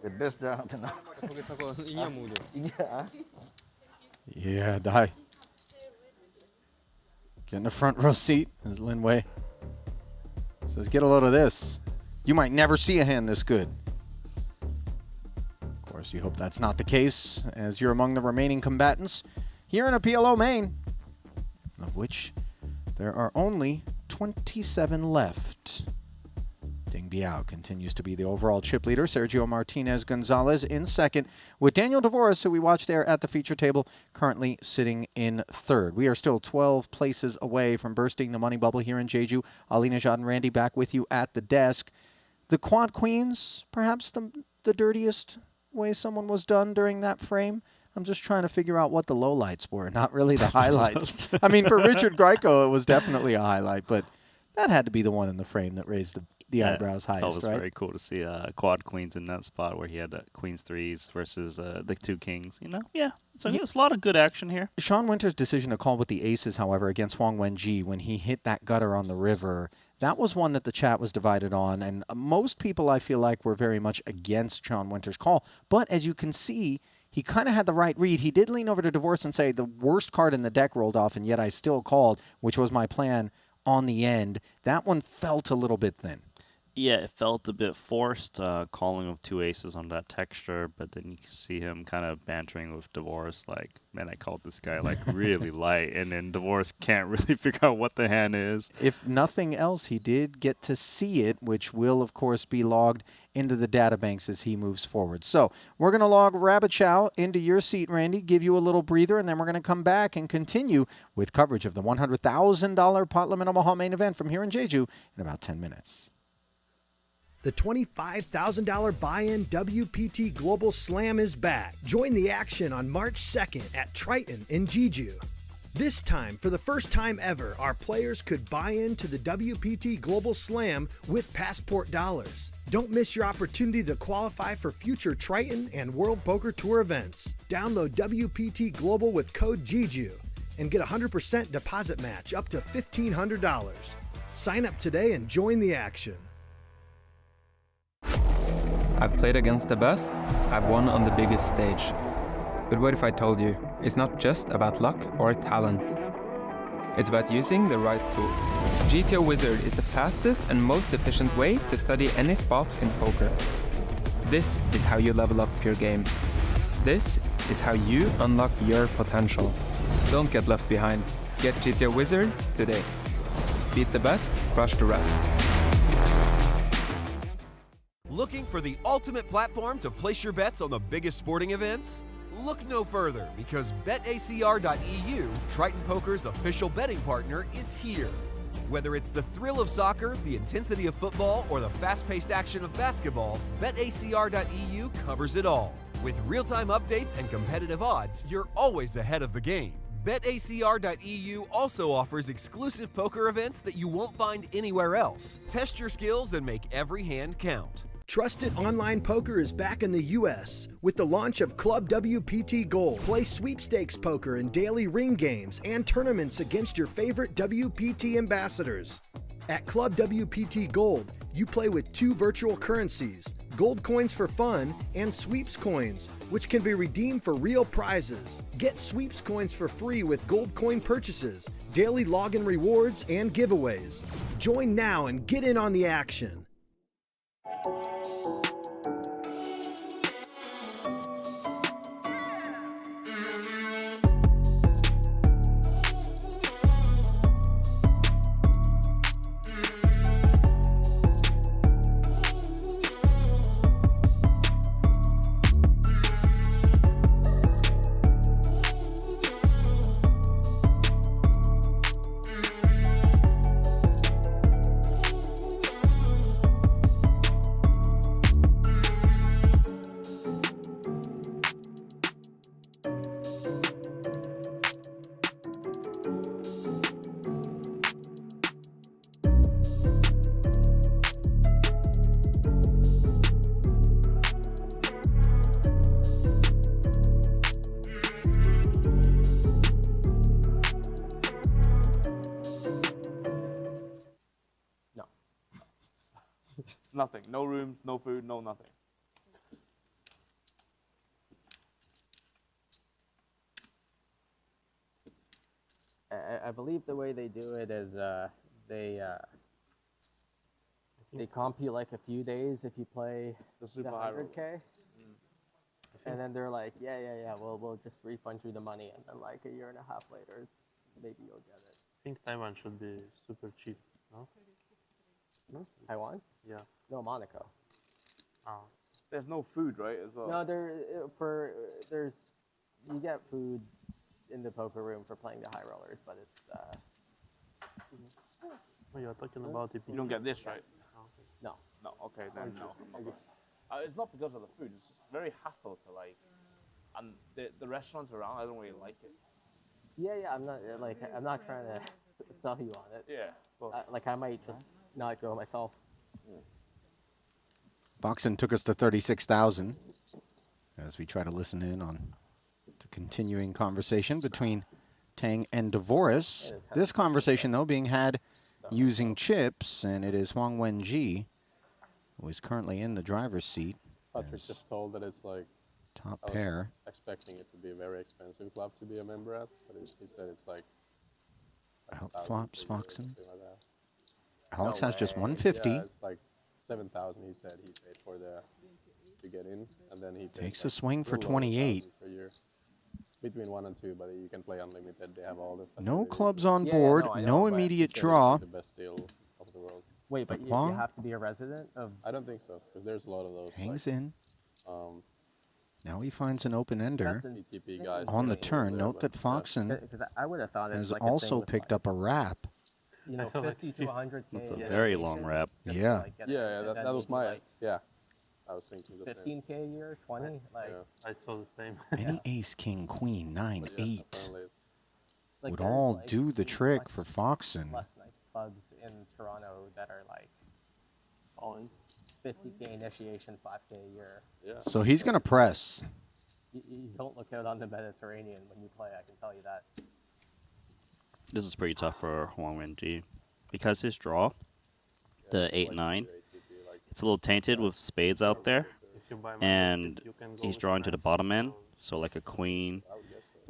The best Yeah, die. Getting a front row seat as Lin Wei says, get a load of this. You might never see a hand this good. Of course, you hope that's not the case, as you're among the remaining combatants here in a PLO main, of which there are only 27 left. Ding Biao continues to be the overall chip leader. Sergio Martinez Gonzalez in second, with Daniel Dvoris, who we watched there at the feature table, currently sitting in third. We are still 12 places away from bursting the money bubble here in Jeju. Ali Najad and Randy back with you at the desk. The quad queens, perhaps the dirtiest way someone was done during that frame. I'm just trying to figure out what the lowlights were, not really the highlights. I mean, for Richard Grieco, it was definitely a highlight, but that had to be the one in the frame that raised the eyebrows highest, It was right? very cool to see quad queens in that spot where he had queens threes versus the two kings. You know, so there's a lot of good action here. Sean Winter's decision to call with the aces, however, against Huang Wenji when he hit that gutter on the river, that was one that the chat was divided on, and most people, I feel like, were very much against Sean Winter's call. But as you can see, he kind of had the right read. He did lean over to Divorce and say, the worst card in the deck rolled off, and yet I still called, which was my plan on the end. That one felt a little bit thin. Yeah, it felt a bit forced, calling with two aces on that texture, but then you can see him kind of bantering with Divorce, like, man, I called this guy, like, really light, and then Divorce can't really figure out what the hand is. If nothing else, he did get to see it, which will, of course, be logged into the databanks as he moves forward. So we're going to log Rabbit Chow into your seat, Randy, give you a little breather, and then we're going to come back and continue with coverage of the $100,000 Pot Limit Omaha main event from here in Jeju in about 10 minutes. The $25,000 buy-in WPT Global Slam is back. Join the action on March 2nd at Triton in Jeju. This time, for the first time ever, our players could buy into the WPT Global Slam with Passport dollars. Don't miss your opportunity to qualify for future Triton and World Poker Tour events. Download WPT Global with code JEJU and get a 100% deposit match up to $1,500. Sign up today and join the action. I've played against the best, I've won on the biggest stage. But what if I told you, it's not just about luck or talent. It's about using the right tools. GTO Wizard is the fastest and most efficient way to study any spot in poker. This is how you level up your game. This is how you unlock your potential. Don't get left behind. Get GTO Wizard today. Beat the best, crush the rest. Looking for the ultimate platform to place your bets on the biggest sporting events? Look no further, because BetACR.eu, Triton Poker's official betting partner, is here. Whether it's the thrill of soccer, the intensity of football, or the fast-paced action of basketball, BetACR.eu covers it all. With real-time updates and competitive odds, you're always ahead of the game. BetACR.eu also offers exclusive poker events that you won't find anywhere else. Test your skills and make every hand count. Trusted online poker is back in the U.S. with the launch of Club WPT Gold. Play sweepstakes poker in daily ring games and tournaments against your favorite WPT ambassadors. At Club WPT Gold, you play with two virtual currencies, gold coins for fun and sweeps coins, which can be redeemed for real prizes. Get sweeps coins for free with gold coin purchases, daily login rewards, and giveaways. Join now and get in on the action. Nothing. No rooms, no food, no nothing. I believe the way they do it is they comp you like a few days if you play the super 100K. And then they're like, yeah, we'll just refund you the money, and then like a year and a half later, maybe you'll get it. I think Taiwan should be super cheap, no? Taiwan? Yeah. No, Monaco. Oh. There's no food, right? As well. No, you get food in the poker room for playing the high rollers, but it's Oh, you're talking about it. You don't get this, right? no. No. Okay, then no. It's not because of the food. It's just very hassle to like, and the restaurants around. I don't really like it. Yeah. I'm not trying to sell you on it. Yeah. Like I might just not go myself. Foxen took us to 36,000 as we try to listen in on the continuing conversation between Tang and DeVoris. This conversation, though, being had using chips, and it is Huang Wenji, who is currently in the driver's seat. Patrick just told that it's like top I was pair. expecting it to be a very expensive club to be a member at, but he said it's like Outflops Foxen. Like Alex has just 150. Yeah, it's like 7,000. He said he paid for to get in, and then he Takes paid a swing for 2,000 28. per year. Between 1 and 2, but you can play unlimited. They have all the No facilities. clubs on board, no immediate draw. The best deal of the world. Wait, but you Huang have to be a resident of. I don't think so, because there's a lot of those. hangs like, in. Now he finds an open ender ETP guys on the that turn. there, Note but that Foxen Because I would have thought it has was like also a thing with picked up a wrap. You know, 50 to 100K. That's a very long wrap. Yeah. Yeah, that was my I was thinking the same. 15K a year, 20. Like I saw the same. Any ace, king, queen, 9, 8 like would there's, all like, do the trick for Foxen. less nice clubs in Toronto that are like All in. 50K initiation, 5K a year. Yeah. So he's going to press. You don't look out on the Mediterranean when you play. I can tell you that. This is pretty tough for Huang Wenji because his draw, the 8-9, it's a little tainted with spades out there, and he's drawing to the bottom end, so like a queen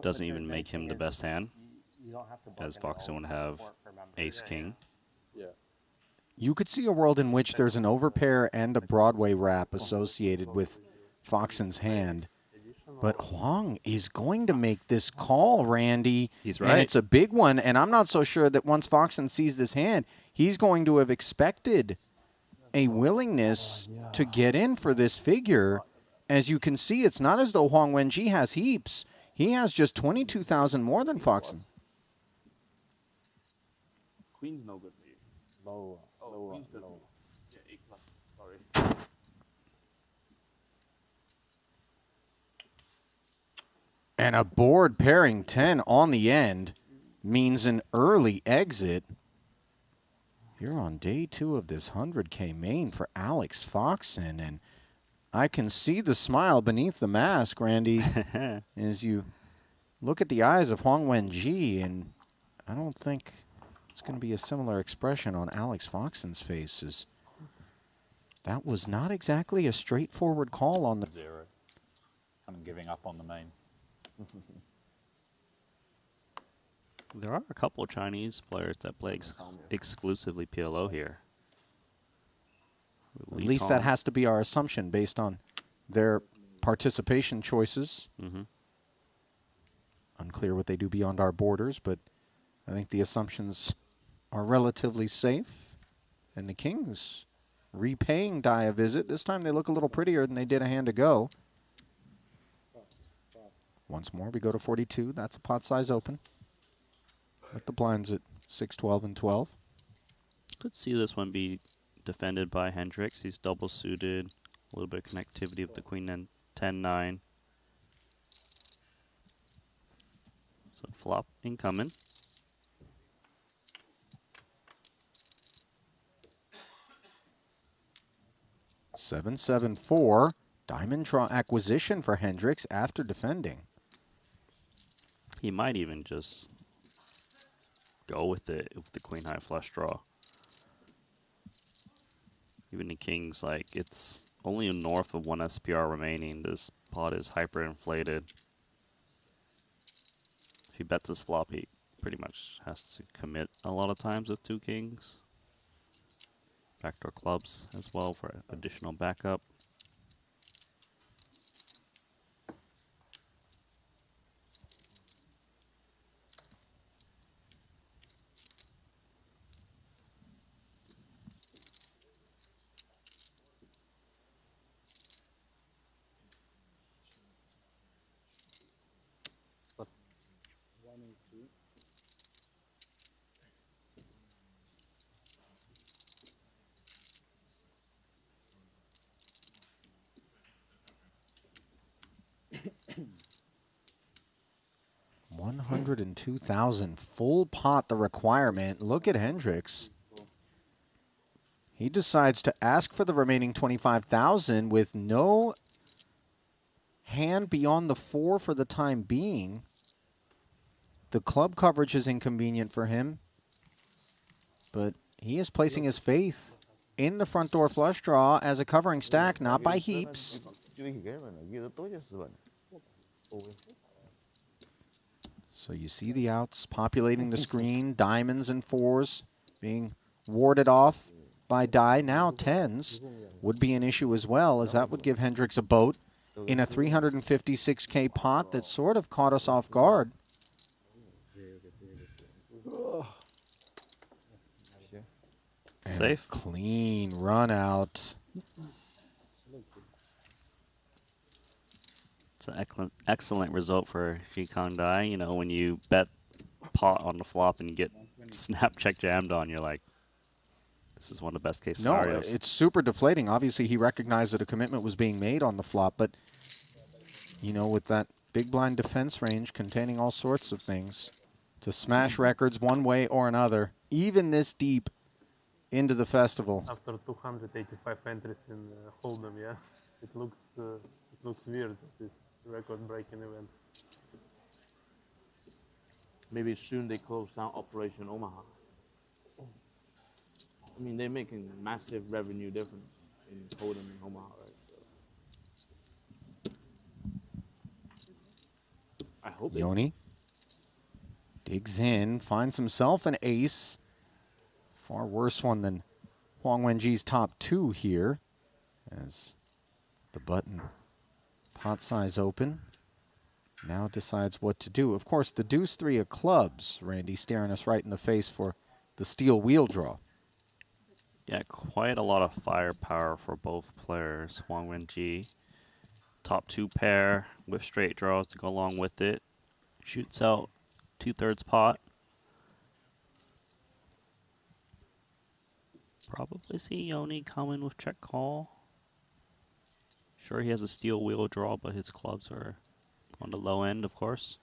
doesn't even make him the best hand, as Foxen would have ace-king. Yeah. You could see a world in which there's an overpair and a Broadway wrap associated with Foxen's hand. But Huang is going to make this call, Randy. He's And right. it's a big one, and I'm not so sure that once Foxen sees this hand, he's going to have expected a willingness to get in for this figure. As you can see, it's not as though Huang Wenji has heaps. He has just 22,000 more than Foxen. Queen's no good for you. Low. Oh, Queen's good. Low. Yeah, 8 plus. Sorry. And a board pairing 10 on the end means an early exit. Here on day 2 of this 100K main for Alex Foxen. And I can see the smile beneath the mask, Randy, as you look at the eyes of Huang Wenji. And I don't think it's going to be a similar expression on Alex Foxen's face. As that was not exactly a straightforward call on the... Zero. Kind of giving up on the main. There are a couple of Chinese players that play exclusively PLO here. At least that has to be our assumption based on their participation choices. Unclear what they do beyond our borders, but I think the assumptions are relatively safe. And the Kings repaying Dai a visit. This time they look a little prettier than they did a hand ago. Once more, we go to 42. That's a pot size open. With the blinds at 6, 12, and 12. Could see this one be defended by Hendricks. He's double suited. A little bit of connectivity of the queen and 10-9. So flop incoming. Seven, 7, 4. Diamond draw acquisition for Hendricks after defending. He might even just go with the queen high flush draw. Even the Kings, like, it's only north of 1 SPR remaining. This pot is hyperinflated. If he bets his flop, he pretty much has to commit a lot of times with 2 kings. Backdoor clubs as well for additional backup. 102,000. Full pot the requirement. Look at Hendricks. He decides to ask for the remaining 25,000 with no hand beyond the 4 for the time being. The club coverage is inconvenient for him, but he is placing his faith in the front door flush draw as a covering stack, not by heaps. So you see the outs populating the screen, diamonds and 4s being warded off by die. Now 10s would be an issue as well, as that would give Hendricks a boat in a 356K pot that sort of caught us off guard. Safe. Clean run out. It's an excellent result for Jikang Dai. You know, when you bet pot on the flop and you get snap check jammed on, you're like, this is one of the best case scenarios. No, it's super deflating. Obviously, he recognized that a commitment was being made on the flop, but, you know, with that big blind defense range containing all sorts of things, to smash records one way or another, even this deep into the festival. After 285 entries in Hold'em, yeah, it looks weird, this record-breaking event. Maybe soon they close down Operation Omaha. I mean, they're making massive revenue difference in Hold'em and Omaha, right? So I hope Yoni digs in, finds himself an ace. Far worse one than Huang Wenji's top 2 here, as the button pot size open now decides what to do. Of course, the deuce 3 of clubs, Randy, staring us right in the face for the steel wheel draw. Yeah, quite a lot of firepower for both players. Huang Wenji, top 2 pair, with straight draws to go along with it. Shoots out 2/3 pot. Probably see Yoni coming with check call. Sure, he has a steel wheel draw, but his clubs are on the low end, of course.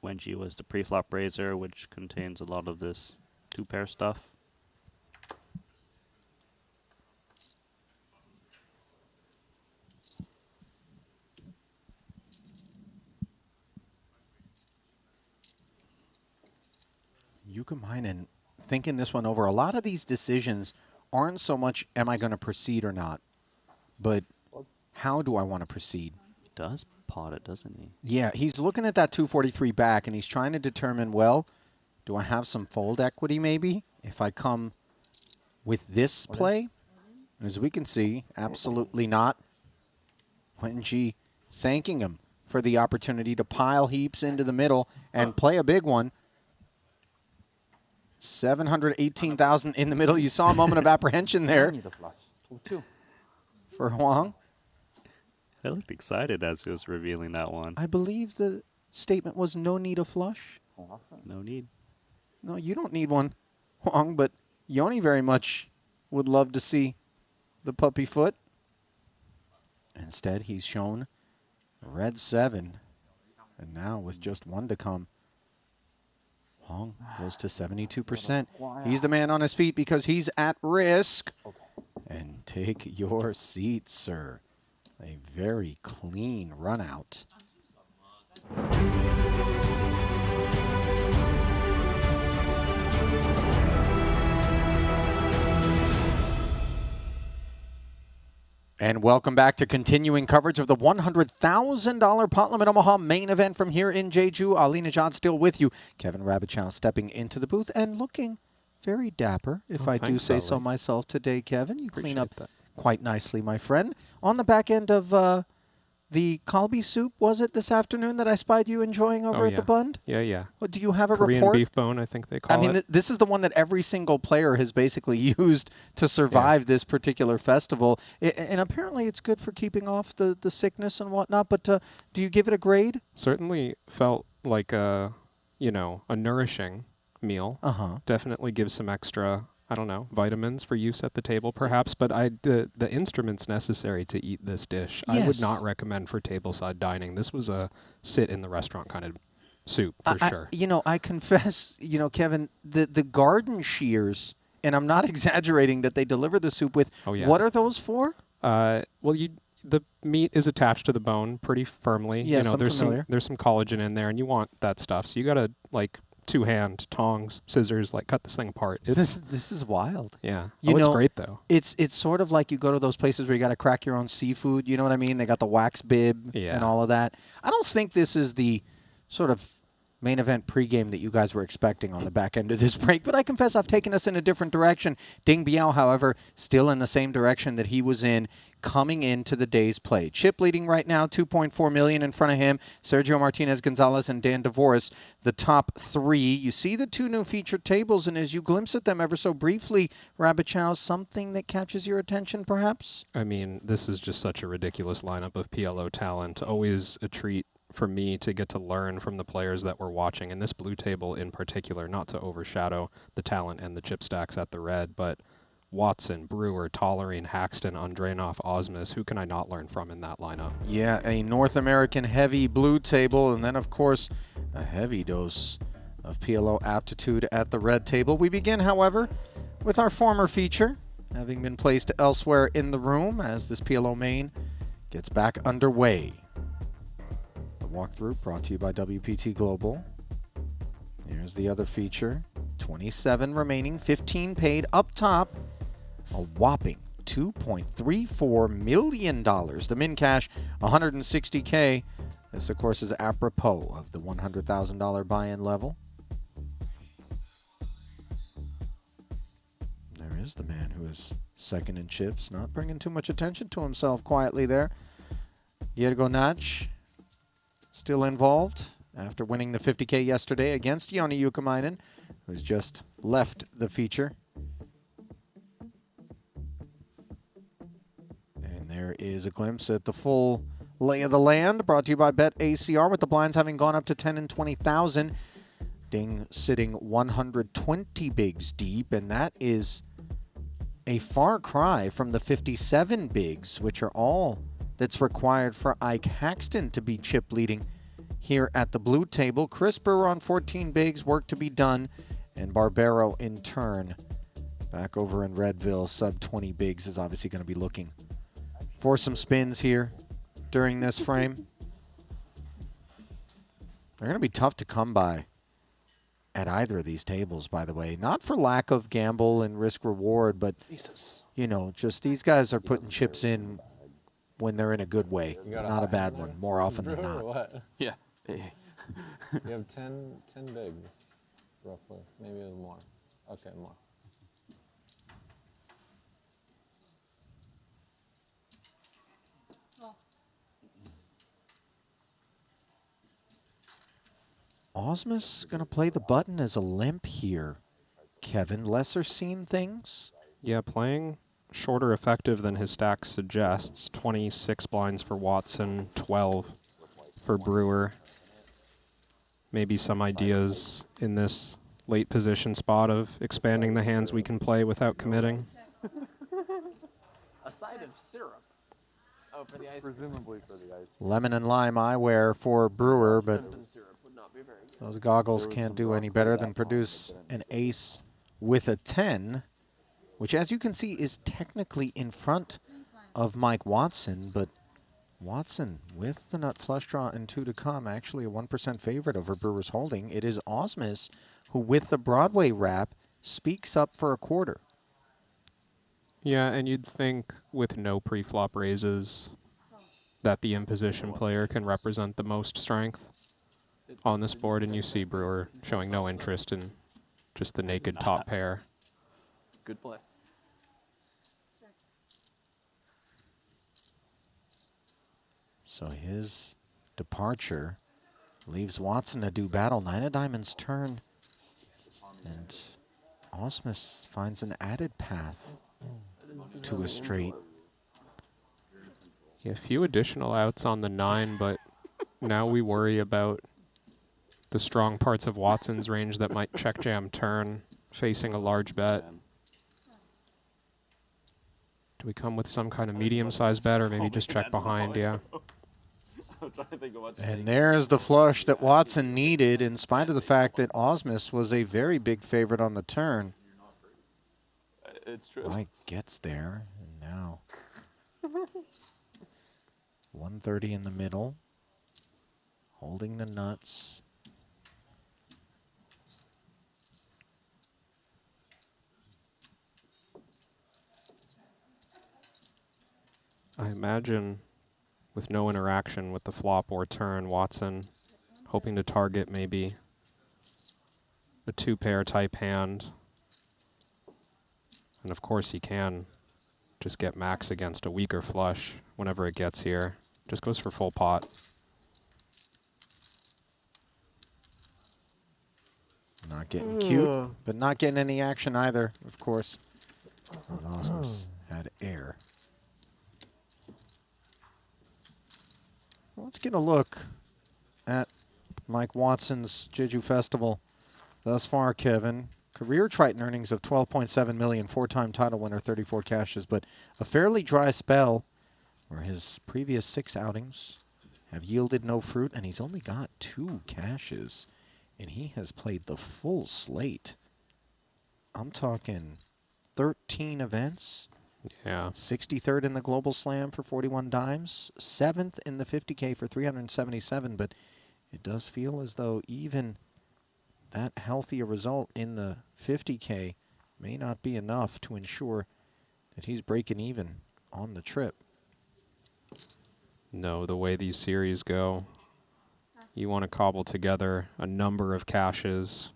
Wenji was the pre-flop raiser, which contains a lot of this 2-pair stuff. Yuka thinking this one over. A lot of these decisions aren't so much, am I going to proceed or not, but how do I want to proceed? He does pot it, doesn't he? Yeah, he's looking at that 243 back, and he's trying to determine, well, do I have some fold equity maybe if I come with this play? As we can see, absolutely not. Wenji thanking him for the opportunity to pile heaps into the middle and play a big one. 718,000 in the middle. You saw a moment of apprehension there for Huang. I looked excited as he was revealing that one. I believe the statement was no need a flush. No need. No, you don't need one, Huang, but Yoni very much would love to see the puppy foot. Instead, he's shown red 7, and now with just 1 to come, Huang goes to 72%. He's the man on his feet because he's at risk. And take your seat, sir. A very clean run out. And welcome back to continuing coverage of the $100,000 Pot Limit Omaha main event from here in Jeju. Ali Najad still with you. Kevin Rabichow stepping into the booth and looking very dapper, if I do say so myself today, Kevin. You clean up quite nicely, my friend. On the back end of the kalbi soup, was it this afternoon that I spied you enjoying over at the Bund? Yeah. What, do you have a Korean report? beef bone, I think they call it. I mean, this is the one that every single player has basically used to survive this particular festival. And apparently it's good for keeping off the sickness and whatnot. But do you give it a grade? Certainly felt like a nourishing meal. Uh-huh. Definitely gives some extra I don't know, vitamins for use at the table perhaps, but the instruments necessary to eat this dish, I would not recommend for tableside dining. This was a sit in the restaurant kind of soup for sure. You know, I confess, you know, Kevin, the garden shears, and I'm not exaggerating that they deliver the soup with. Oh, yeah. What are those for? Well, the meat is attached to the bone pretty firmly. Yes, you know, I'm familiar. there's some collagen in there, and you want that stuff. So you gotta like two-hand tongs, scissors, like cut this thing apart. It's this is wild. Yeah, You it's know, great though. It's sort of like you go to those places where you got to crack your own seafood. You know what I mean? They got the wax bib and all of that. I don't think this is the sort of main event pregame that you guys were expecting on the back end of this break, but I confess I've taken us in a different direction. Ding Biao, however, still in the same direction that he was in coming into the day's play. Chip leading right now, 2.4 million in front of him. Sergio Martinez-Gonzalez and Dan DeVoris, the top three. You see the two new featured tables, and as you glimpse at them ever so briefly, Rabbit Chow, something that catches your attention, perhaps? I mean, this is just such a ridiculous lineup of PLO talent. Always a treat for me to get to learn from the players that we're watching, and this blue table in particular, not to overshadow the talent and the chip stacks at the red, but Watson, Brewer, Tollerine, Haxton, Andrenov, Osmus, who can I not learn from in that lineup? Yeah, a North American heavy blue table, and then, of course, a heavy dose of PLO aptitude at the red table. We begin, however, with our former feature, having been placed elsewhere in the room as this PLO main gets back underway. The walkthrough brought to you by WPT Global. Here's the other feature. 27 remaining, 15 paid up top. A whopping $2.34 million. The min cash, $160K. This, of course, is apropos of the $100,000 buy-in level. There is the man who is second in chips, not bringing too much attention to himself quietly there. Yergo Nach still involved after winning the 50K yesterday against Joni Jukamainen, who's just left the feature. And there is a glimpse at the full lay of the land, brought to you by BetACR, with the blinds having gone up to 10 and 20,000. Ding sitting 120 bigs deep, and that is a far cry from the 57 bigs, which are all that's required for Ike Haxton to be chip leading here at the blue table. Chris Brewer on 14 bigs, work to be done, and Barbero in turn back over in Redville, sub 20 bigs, is obviously going to be looking for some spins here during this frame. They're going to be tough to come by at either of these tables, by the way. Not for lack of gamble and risk reward, but, you know, just these guys are putting chips in when they're in a good way, not a bad one, more often than not. What? Yeah. You have 10 bigs, roughly, maybe a little more. Okay, more. Osmus going to play the button as a limp here. Kevin, lesser seen things? Yeah, playing shorter effective than his stack suggests. 26 blinds for Watson, 12 for Brewer. Maybe some ideas in this late position spot of expanding the hands we can play without committing. A side of syrup. Oh, for the ice. Presumably for the ice. Lemon and lime eyewear for Brewer, but those goggles can't do any better than produce an ace with a 10, which, as you can see, is technically in front of Mike Watson, but Watson with the nut flush draw and 2 to come, actually a 1% favorite over Brewer's holding. It is Osmus who, with the Broadway wrap, speaks up for a quarter. Yeah, and you'd think with no pre-flop raises that the in-position player can represent the most strength on this board, and you see Brewer showing no interest in just the naked top pair. Good play. So his departure leaves Watson to do battle. 9 of diamonds turn, and Osmus finds an added path to a straight. Yeah, a few additional outs on the 9, but now we worry about the strong parts of Watson's range that might check jam turn, facing a large bet. Do we come with some kind of medium-sized bet, or maybe just check behind? Yeah. I'm trying to think of what's And there's the flush that Watson needed, in spite of the fact that Osmus was a very big favorite on the turn. It's true. Mike gets there, and now 130 in the middle, holding the nuts. I imagine with no interaction with the flop or turn, Watson hoping to target maybe a two-pair type hand. And of course he can just get max against a weaker flush whenever it gets here. Just goes for full pot. Not getting cute, but not getting any action either, of course. Osmus had air. Let's get a look at Mike Watson's Jeju Festival thus far, Kevin. Career Triton earnings of $12.7 million, four-time title winner, 34 cashes, but a fairly dry spell where his previous 6 outings have yielded no fruit, and he's only got 2 cashes, and he has played the full slate. I'm talking 13 events. Yeah. 63rd in the Global Slam for 41 dimes, 7th in the 50K for 377, but it does feel as though even that healthier result in the 50K may not be enough to ensure that he's breaking even on the trip. No, the way these series go, you want to cobble together a number of caches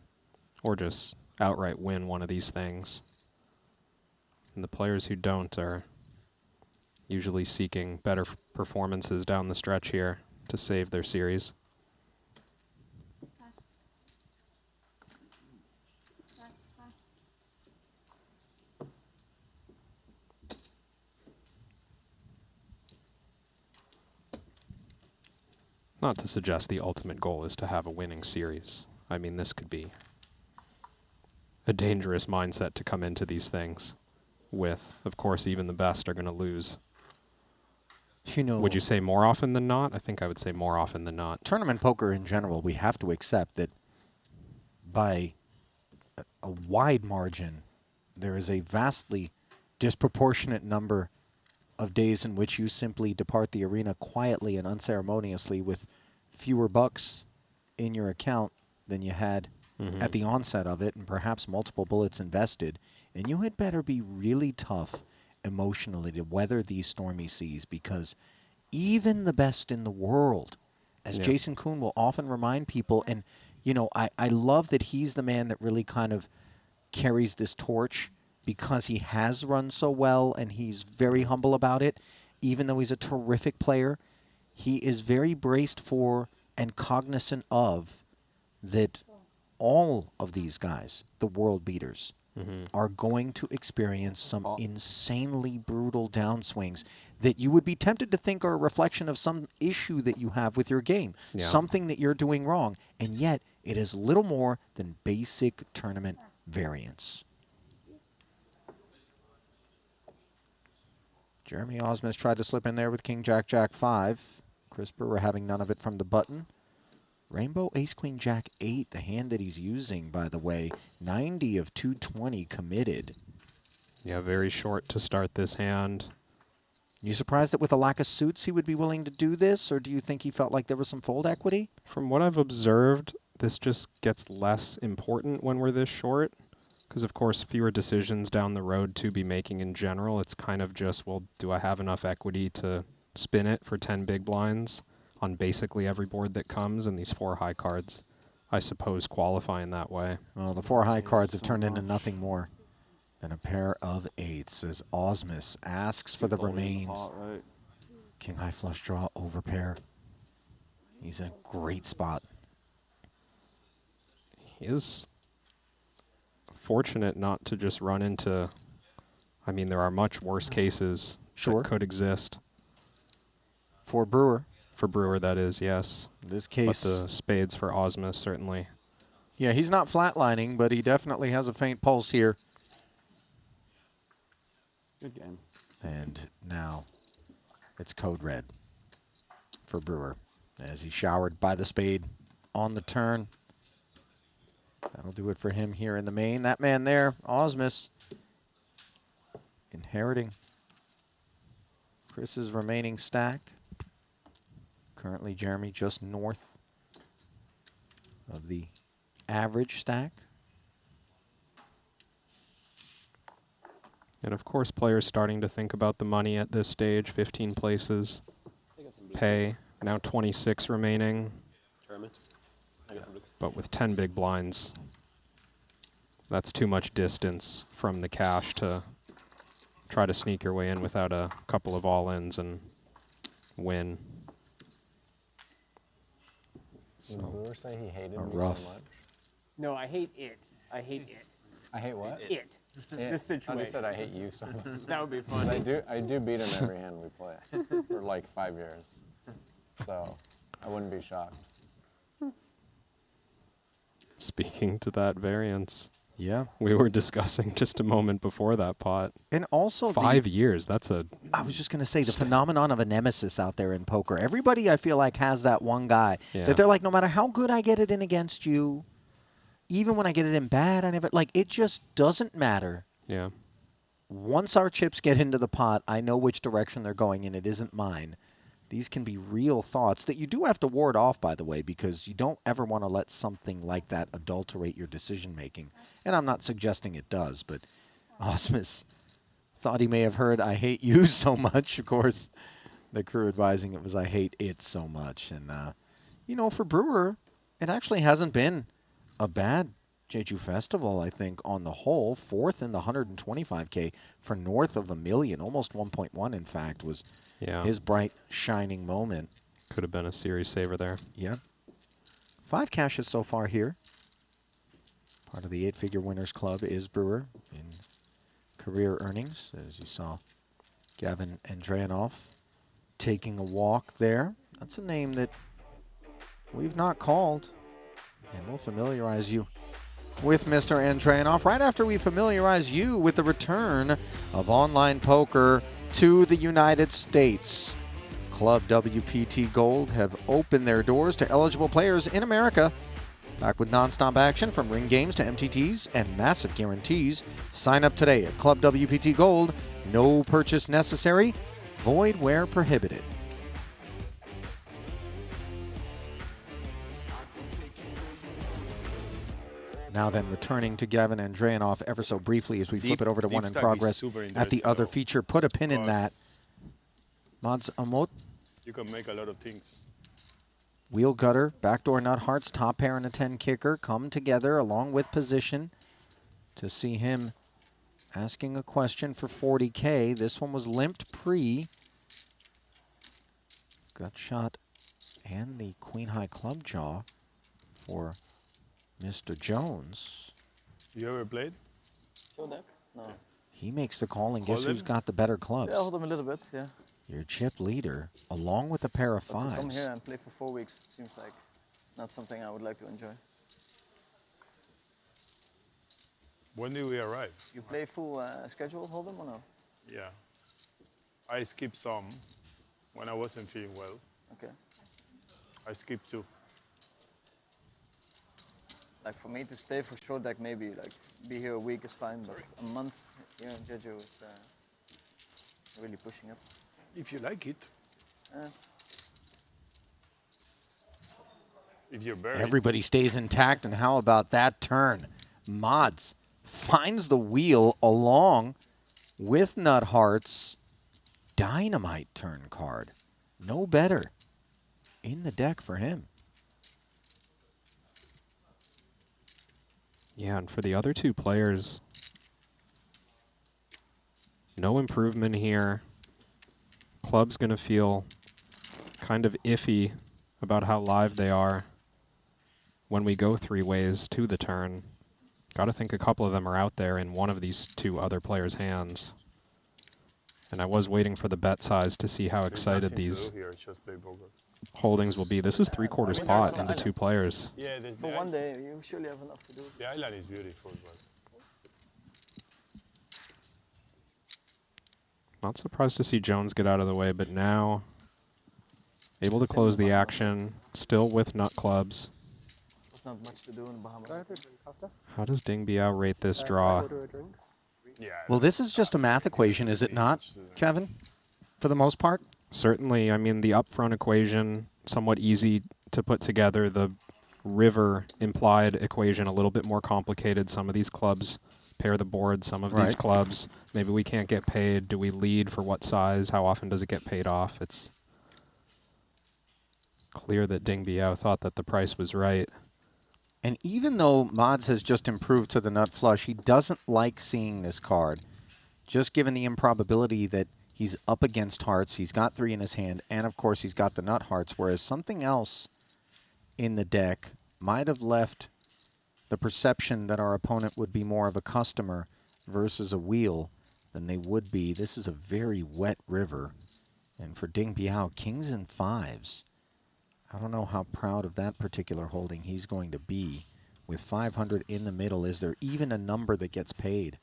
or just outright win one of these things. And the players who don't are usually seeking better performances down the stretch here to save their series. Not to suggest the ultimate goal is to have a winning series. I mean, this could be a dangerous mindset to come into these things with. Of course, even the best are going to lose. You know, would you say more often than not? I think I would say more often than not. Tournament poker in general, we have to accept that by a wide margin, there is a vastly disproportionate number of days in which you simply depart the arena quietly and unceremoniously with fewer bucks in your account than you had at the onset of it, and perhaps multiple bullets invested. And you had better be really tough emotionally to weather these stormy seas, because even the best in the world, as Jason Kuhn will often remind people, and you know, I love that he's the man that really kind of carries this torch, because he has run so well and he's very humble about it. Even though he's a terrific player, he is very braced for and cognizant of that all of these guys, the world beaters, are going to experience some insanely brutal downswings that you would be tempted to think are a reflection of some issue that you have with your game, something that you're doing wrong, and yet it is little more than basic tournament variance. Jeremy Osmus tried to slip in there with King, Jack, Jack 5. Chris Brewer having none of it from the button. Rainbow Ace Queen Jack 8, the hand that he's using, by the way. 90 of 220 committed. Yeah, very short to start this hand. You surprised that with a lack of suits he would be willing to do this, or do you think he felt like there was some fold equity? From what I've observed, this just gets less important when we're this short, because of course fewer decisions down the road to be making in general. It's kind of just, well, do I have enough equity to spin it for 10 big blinds on basically every board that comes, and these 4 high cards, I suppose, qualify in that way. Well, the 4 high cards have turned into nothing more than a pair of 8s as Osmus asks for the remains. King high flush draw over pair. He's in a great spot. He is fortunate not to just run into, I mean, there are much worse cases that could exist. For Brewer. For Brewer, that is, yes. In this case. But the spades for Osmus, certainly. Yeah, he's not flatlining, but he definitely has a faint pulse here. Good game. And now it's code red for Brewer as he's showered by the spade on the turn. That'll do it for him here in the main. That man there, Osmus, inheriting Chris's remaining stack. Currently, Jeremy just north of the average stack. And of course, players starting to think about the money at this stage. 15 places, pay. Now 26 remaining. But with 10 big blinds, that's too much distance from the cash to try to sneak your way in without a couple of all-ins and win. So Brewer say he hated me rough. so much. No, I hate it. I hate it. I hate what? It. This situation. I said I hate you so much. That would be funny. I do beat him every hand we play for like 5 years. So I wouldn't be shocked. Speaking to that variance. Yeah. We were discussing just a moment before that pot. And also 5 years, that's a... I was just going to say, the phenomenon of a nemesis out there in poker. Everybody, I feel like, has that one guy that they're like, no matter how good I get it in against you, even when I get it in bad, I never... Like, it just doesn't matter. Yeah. Once our chips get into the pot, I know which direction they're going in. It isn't mine. These can be real thoughts that you do have to ward off, by the way, because you don't ever want to let something like that adulterate your decision-making. And I'm not suggesting it does, but Osmus thought he may have heard, I hate you so much. Of course, the crew advising it was, I hate it so much. And, you know, for Brewer, it actually hasn't been a bad Jeju Festival, I think, on the whole. Fourth in the 125K for north of $1 million, almost 1.1, in fact, was his bright, shining moment. Could have been a series saver there. Yeah. 5 cashes so far here. Part of the 8-figure winners club is Brewer in career earnings, as you saw Gavin Andrianov taking a walk there. That's a name that we've not called, and we'll familiarize you with Mr. Andrianov right after we familiarize you with the return of online poker to the United States. Club WPT Gold have opened their doors to eligible players in America. Back with non-stop action from ring games to MTTs and massive guarantees. Sign up today at Club WPT Gold. No purchase necessary. Void where prohibited. Now then, returning to Gavin Andrianov ever so briefly as we flip it over to one in progress at the other feature. Put a pin in that. Mods Amot. You can make a lot of things. Wheel gutter, backdoor nut hearts, top pair and a 10 kicker come together along with position to see him asking a question for 40K. This one was limped pre. Gut shot and the queen high club jaw for Mr. Jones. You ever played? Showdown? No. He makes the call, and guess Hold who's him? got the better clubs? Yeah, hold him a little bit, yeah. Your chip leader, along with a pair of But to come fives. here and play for 4 weeks, it seems like not something I would like to enjoy. When did we arrive? You play full schedule, hold him or no? Yeah. I skipped some when I wasn't feeling well. Okay. I skipped 2. Like for me to stay for short deck, maybe like be here a week is fine, but a month here in Jeju is really pushing up. If you like it. If you're buried. Everybody stays intact, and how about that turn? Mods finds the wheel along with nut hearts. Dynamite turn card. No better in the deck for him. Yeah, and for the other two players, no improvement here. Club's going to feel kind of iffy about how live they are when we go 3 ways to the turn. Got to think a couple of them are out there in one of these 2 other players' hands. And I was waiting for the bet size to see how excited these holdings will be. This is 3/4 pot into 2 players. Yeah, for one day, you surely have enough to do. The island is beautiful, but Not surprised to see Jones get out of the way, but now able to close the action, still with nut clubs. There's not much to do in Bahamas. How does Ding Biao rate this draw? Well, this is just a math equation, is it not, Kevin? For the most part? Certainly. I mean, the upfront equation, somewhat easy to put together. The river implied equation, a little bit more complicated. Some of these clubs pair the board, some of these clubs, maybe we can't get paid. Do we lead for what size? How often does it get paid off? It's clear that Ding Biao thought that the price was right. And even though Mods has just improved to the nut flush, he doesn't like seeing this card. Just given the improbability that he's up against hearts, he's got 3 in his hand, and of course he's got the nut hearts, whereas something else in the deck might have left the perception that our opponent would be more of a customer versus a wheel than they would be. This is a very wet river. And for Ding Biao, kings and 5s. I don't know how proud of that particular holding he's going to be. With 500 in the middle, is there even a number that gets paid?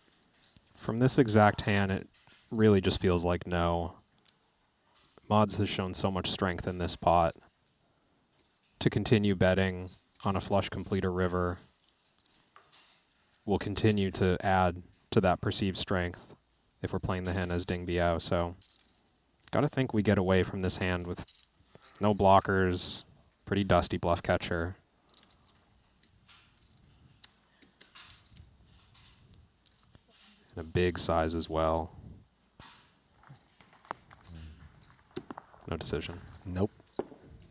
From this exact hand, it really just feels like no. Mods has shown so much strength in this pot. To continue betting on a flush completer river will continue to add to that perceived strength if we're playing the hand as Ding Biao. So, gotta think we get away from this hand with no blockers, pretty dusty bluff catcher. And a big size as well. No decision. Nope.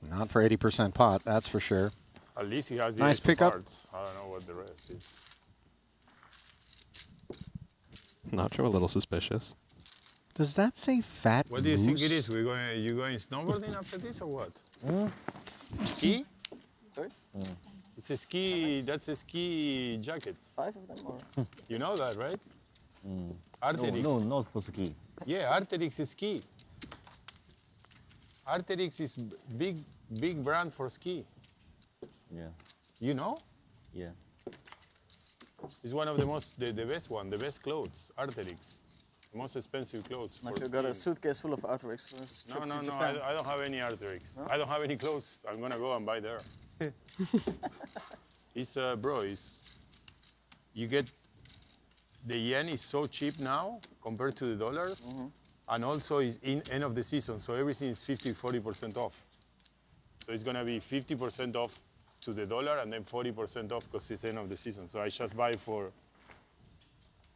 Not for 80% pot, that's for sure. At least he has the nice ace of pickup. hearts. I don't know what the rest is. Nacho a little suspicious. Does that say fat What do you think moose? it is? Are you going snowboarding after this or what? Ski? Sorry? It's a ski, that's a ski jacket. 5 of them or? You know that, right? Arcteryx. No, not for ski. Yeah, Arcteryx is ski. Arcteryx is big brand for ski. Yeah. You know? Yeah. It's one of the the best one, the best clothes, Arcteryx. The most expensive clothes for You got a suitcase full of Arcteryx for us. No, I don't have any Arcteryx. No? I don't have any clothes. I'm gonna go and buy there. It's, bro, you get, the yen is so cheap now compared to the dollars. And also it's end of the season, so everything is 40% off. So it's gonna be 50% off to the dollar and then 40% off because it's end of the season. So I just buy for,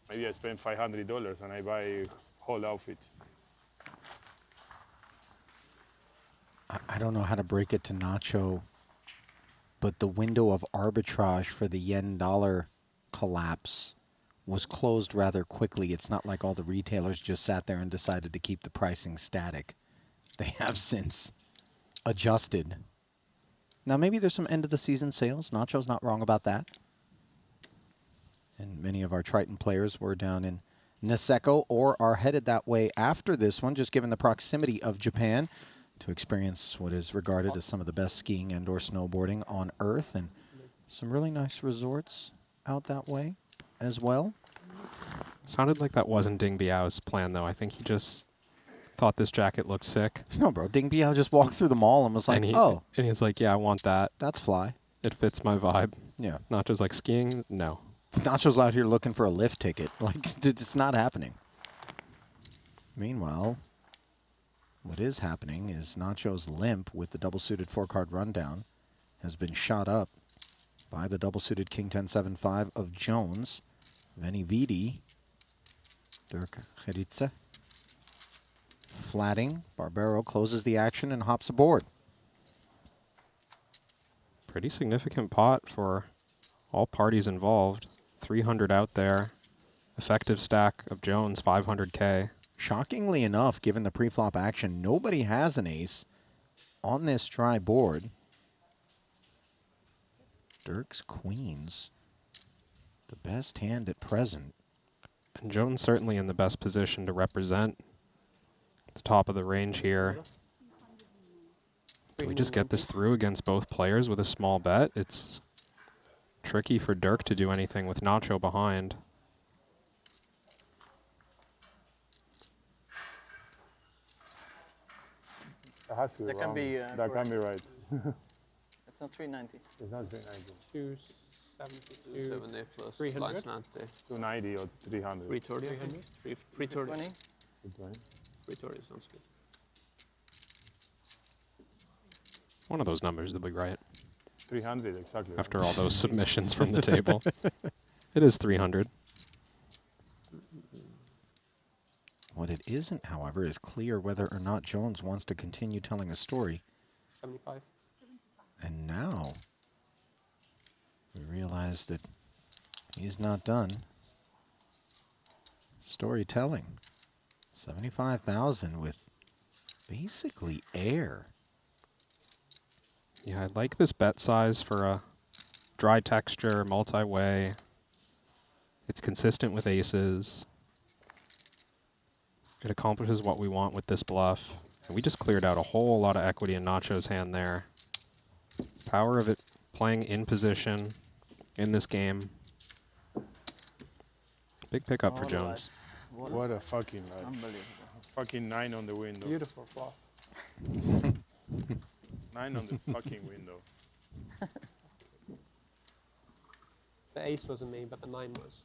maybe I spend $500 and I buy a whole outfit. I don't know how to break it to Nacho, but the window of arbitrage for the yen-dollar collapse was closed rather quickly. It's not like all the retailers just sat there and decided to keep the pricing static. They have since adjusted. Now, maybe there's some end-of-the-season sales. Nacho's not wrong about that. And many of our Triton players were down in Niseko or are headed that way after this one, just given the proximity of Japan, to experience what is regarded as some of the best skiing and or snowboarding on Earth, and some really nice resorts out that way as well. Sounded like that wasn't Ding Biao's plan, though. I think he just thought this jacket looked sick. No, bro. Ding Biao just walked through the mall and was like, oh. And he's like, yeah, I want that. That's fly. It fits my vibe. Yeah. Nacho's like, skiing? No. Nacho's out here looking for a lift ticket. Like, it's not happening. Meanwhile, what is happening is Nacho's limp with the double-suited 4-card rundown has been shot up by the double-suited King 10-7-5 of Jones. Veni Vidi, Dirk Geritze. Flatting, Barbero closes the action and hops aboard. Pretty significant pot for all parties involved. 300 out there. Effective stack of Jones, 500K. Shockingly enough, given the pre-flop action, nobody has an ace on this dry board. Dirk's queens, the best hand at present. And Jones certainly in the best position to represent the top of the range here. Do we just get this through against both players with a small bet? It's tricky for Dirk to do anything with Nacho behind. has to be That can wrong. be, That can be right. It's not 390. It's not 390. 270 plus 300? 90. 290 or 300. 330. 320. 220. 330 sounds good. One of those numbers will be right. 300, exactly. After all those submissions from the table. It is 300. What it isn't, however, is clear whether or not Jones wants to continue telling a story. 75. And now we realize that he's not done. Storytelling. 75,000 with basically air. Yeah, I like this bet size for a dry texture, multi-way. It's consistent with aces. It accomplishes what we want with this bluff. And we just cleared out a whole lot of equity in Nacho's hand there. Power of it playing in position in this game. Big pickup for Jones. What a fucking life. Unbelievable. Fucking 9 on the window. Beautiful flop. 9 on the fucking window. The ace wasn't me, but the 9 was.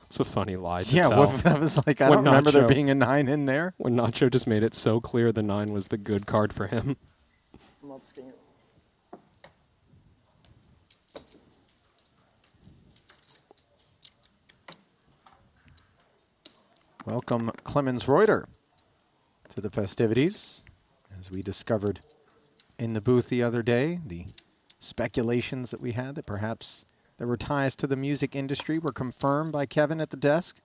It's a funny lie to Yeah, tell. what, that was like, I don't remember there being a 9 in there. When Nacho just made it so clear the 9 was the good card for him. I'm not scared. Welcome Clemens Reuter to the festivities. As we discovered in the booth the other day, the speculations that we had that perhaps there were ties to the music industry were confirmed by Kevin at the desk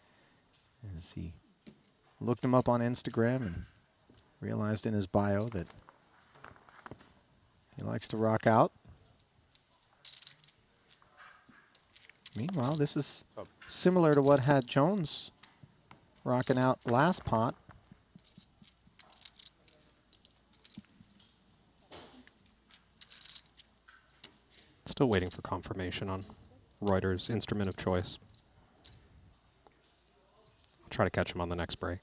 as he looked him up on Instagram and realized in his bio that he likes to rock out. Meanwhile, this is similar to what had Jones rocking out last pot. Still waiting for confirmation on Reuter's instrument of choice. I'll try to catch him on the next break.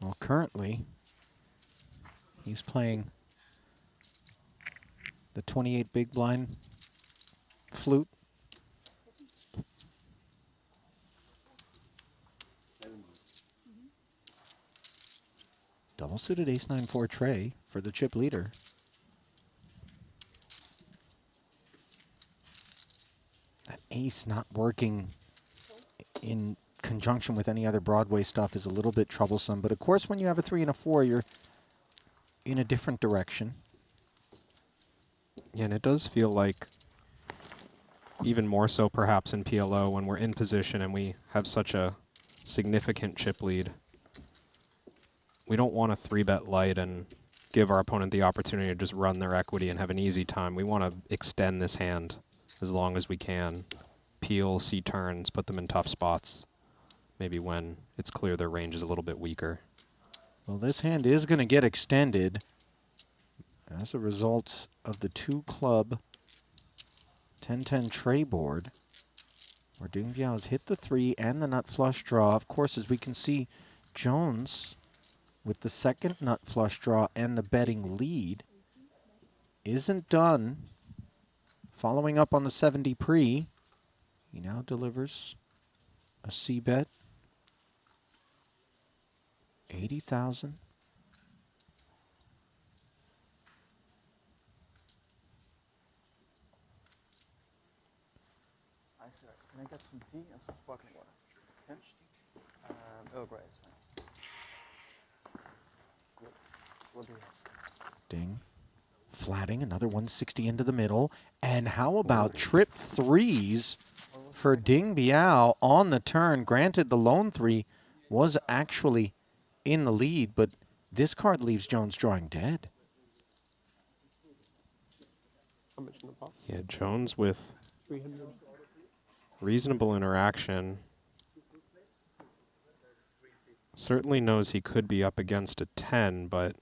Well, currently, he's playing the 28 big blind flute. Double suited ace-9-4 tray for the chip leader. That ace not working in conjunction with any other Broadway stuff is a little bit troublesome. But of course, when you have a 3 and a 4, you're in a different direction. Yeah, and it does feel like, even more so perhaps in PLO, when we're in position and we have such a significant chip lead, we don't want to 3-bet light and give our opponent the opportunity to just run their equity and have an easy time. We want to extend this hand as long as we can. Peel, see turns, put them in tough spots. Maybe when it's clear their range is a little bit weaker. Well, this hand is going to get extended as a result of the 2-club 10-10 tray board, where Ding Biao's hit the 3 and the nut flush draw. Of course, as we can see, Jones, with the second nut flush draw and the betting lead, isn't done. Following up on the 70 pre, he now delivers a C-bet. 80,000. Hi, sir. Can I get some tea and some sparkling water? Yeah? Earl Grey is fine. Good. What do you have? Ding. Flatting, another 160 into the middle. And how about trip threes for Ding Biao on the turn? Granted, the lone 3 was actually in the lead, but this card leaves Jones drawing dead. How much in the pot? Yeah, Jones with 300. reasonable interaction. Certainly knows he could be up against a 10, but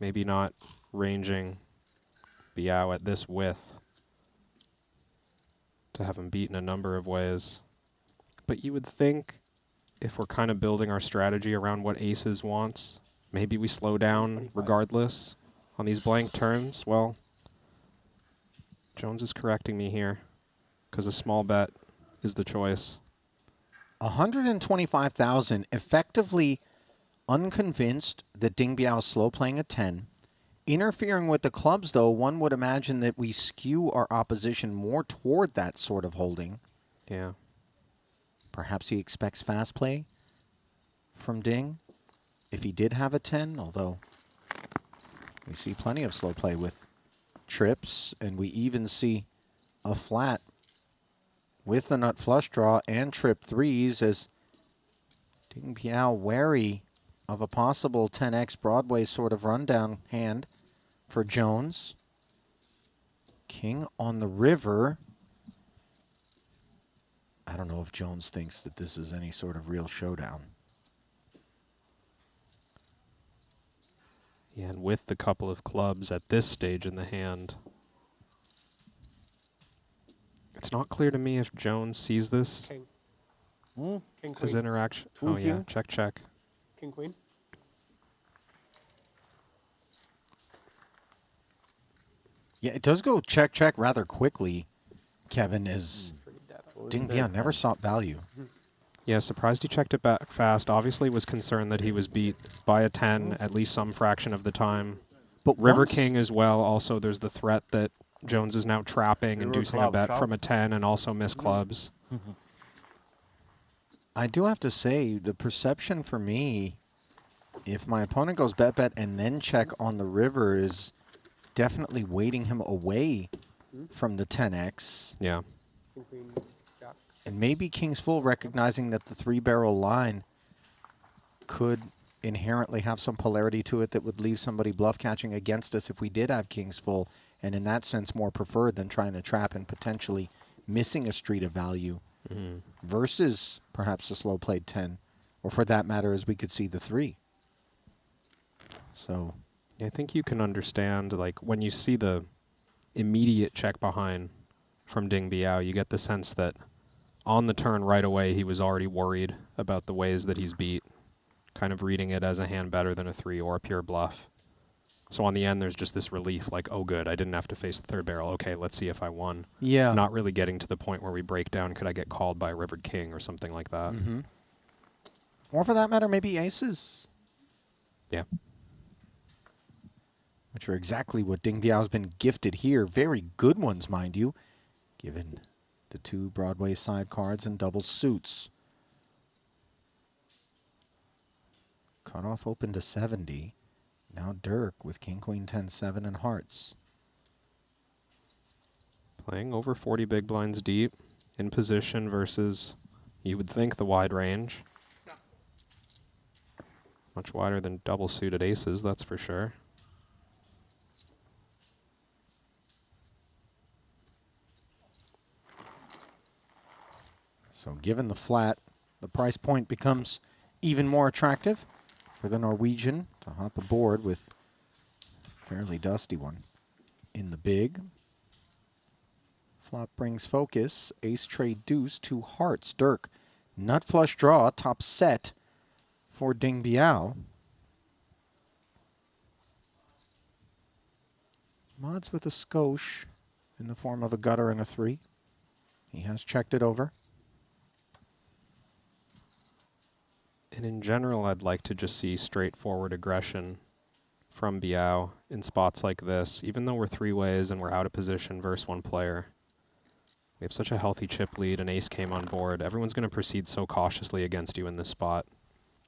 maybe not ranging Biao at this width to have him beat in a number of ways. But you would think if we're kind of building our strategy around what aces wants, maybe we slow down regardless on these blank turns. Well, Jones is correcting me here because a small bet is the choice. 125,000, effectively unconvinced that Ding Biao is slow playing a 10. Interfering with the clubs, though, one would imagine that we skew our opposition more toward that sort of holding. Yeah. Perhaps he expects fast play from Ding if he did have a 10, although we see plenty of slow play with trips, and we even see a flat with the nut flush draw and trip threes as Ding Biao wary of a possible 10x Broadway sort of rundown hand for Jones. King on the river. I don't know if Jones thinks that this is any sort of real showdown. Yeah, and with the couple of clubs at this stage in the hand, it's not clear to me if Jones sees this King. King, as queen. interaction. Two Oh, yeah, king. check, check. King, queen. Yeah, it does go check, check rather quickly, Kevin, as Ding Biao never sought value. Yeah, surprised he checked it back fast. Obviously was concerned that he was beat by a 10 at least some fraction of the time. But River once- King as well. Also, there's the threat that Jones is now trapping, inducing a bet from a 10 and also miss clubs. I do have to say, the perception for me, if my opponent goes bet, bet, and then check on the river, is definitely weighting him away from the 10x. Yeah. King, queen, jack. And maybe King's Full recognizing that the 3-barrel line could inherently have some polarity to it that would leave somebody bluff catching against us if we did have King's Full, and in that sense more preferred than trying to trap and potentially missing a street of value versus perhaps a slow played 10, or for that matter, as we could see, the 3. So I think you can understand, like, when you see the immediate check behind from Ding Biao, you get the sense that on the turn right away he was already worried about the ways that he's beat, kind of reading it as a hand better than a 3 or a pure bluff. So on the end, there's just this relief, like, oh, good, I didn't have to face the 3rd barrel. Okay, let's see if I won. Yeah. Not really getting to the point where we break down, could I get called by a rivered king or something like that. Or for that matter, maybe aces. Yeah. Which are exactly what Ding Biao's been gifted here. Very good ones, mind you, given the 2 Broadway side cards and double suits. Cutoff open to 70. Now Dirk with King, Queen, 10, 7, and hearts. Playing over 40 big blinds deep in position versus, you would think, the wide range. Much wider than double suited aces, that's for sure. So given the flat, the price point becomes even more attractive for the Norwegian to hop aboard with a fairly dusty one in the big. Flop brings focus. Ace trade deuce, 2 hearts. Dirk, nut flush draw, top set for Ding Biao. Mods with a skosh in the form of a gutter and a 3. He has checked it over. And in general, I'd like to just see straightforward aggression from Biao in spots like this. Even though we're 3 ways and we're out of position versus 1 player, we have such a healthy chip lead, an ace came on board. Everyone's going to proceed so cautiously against you in this spot.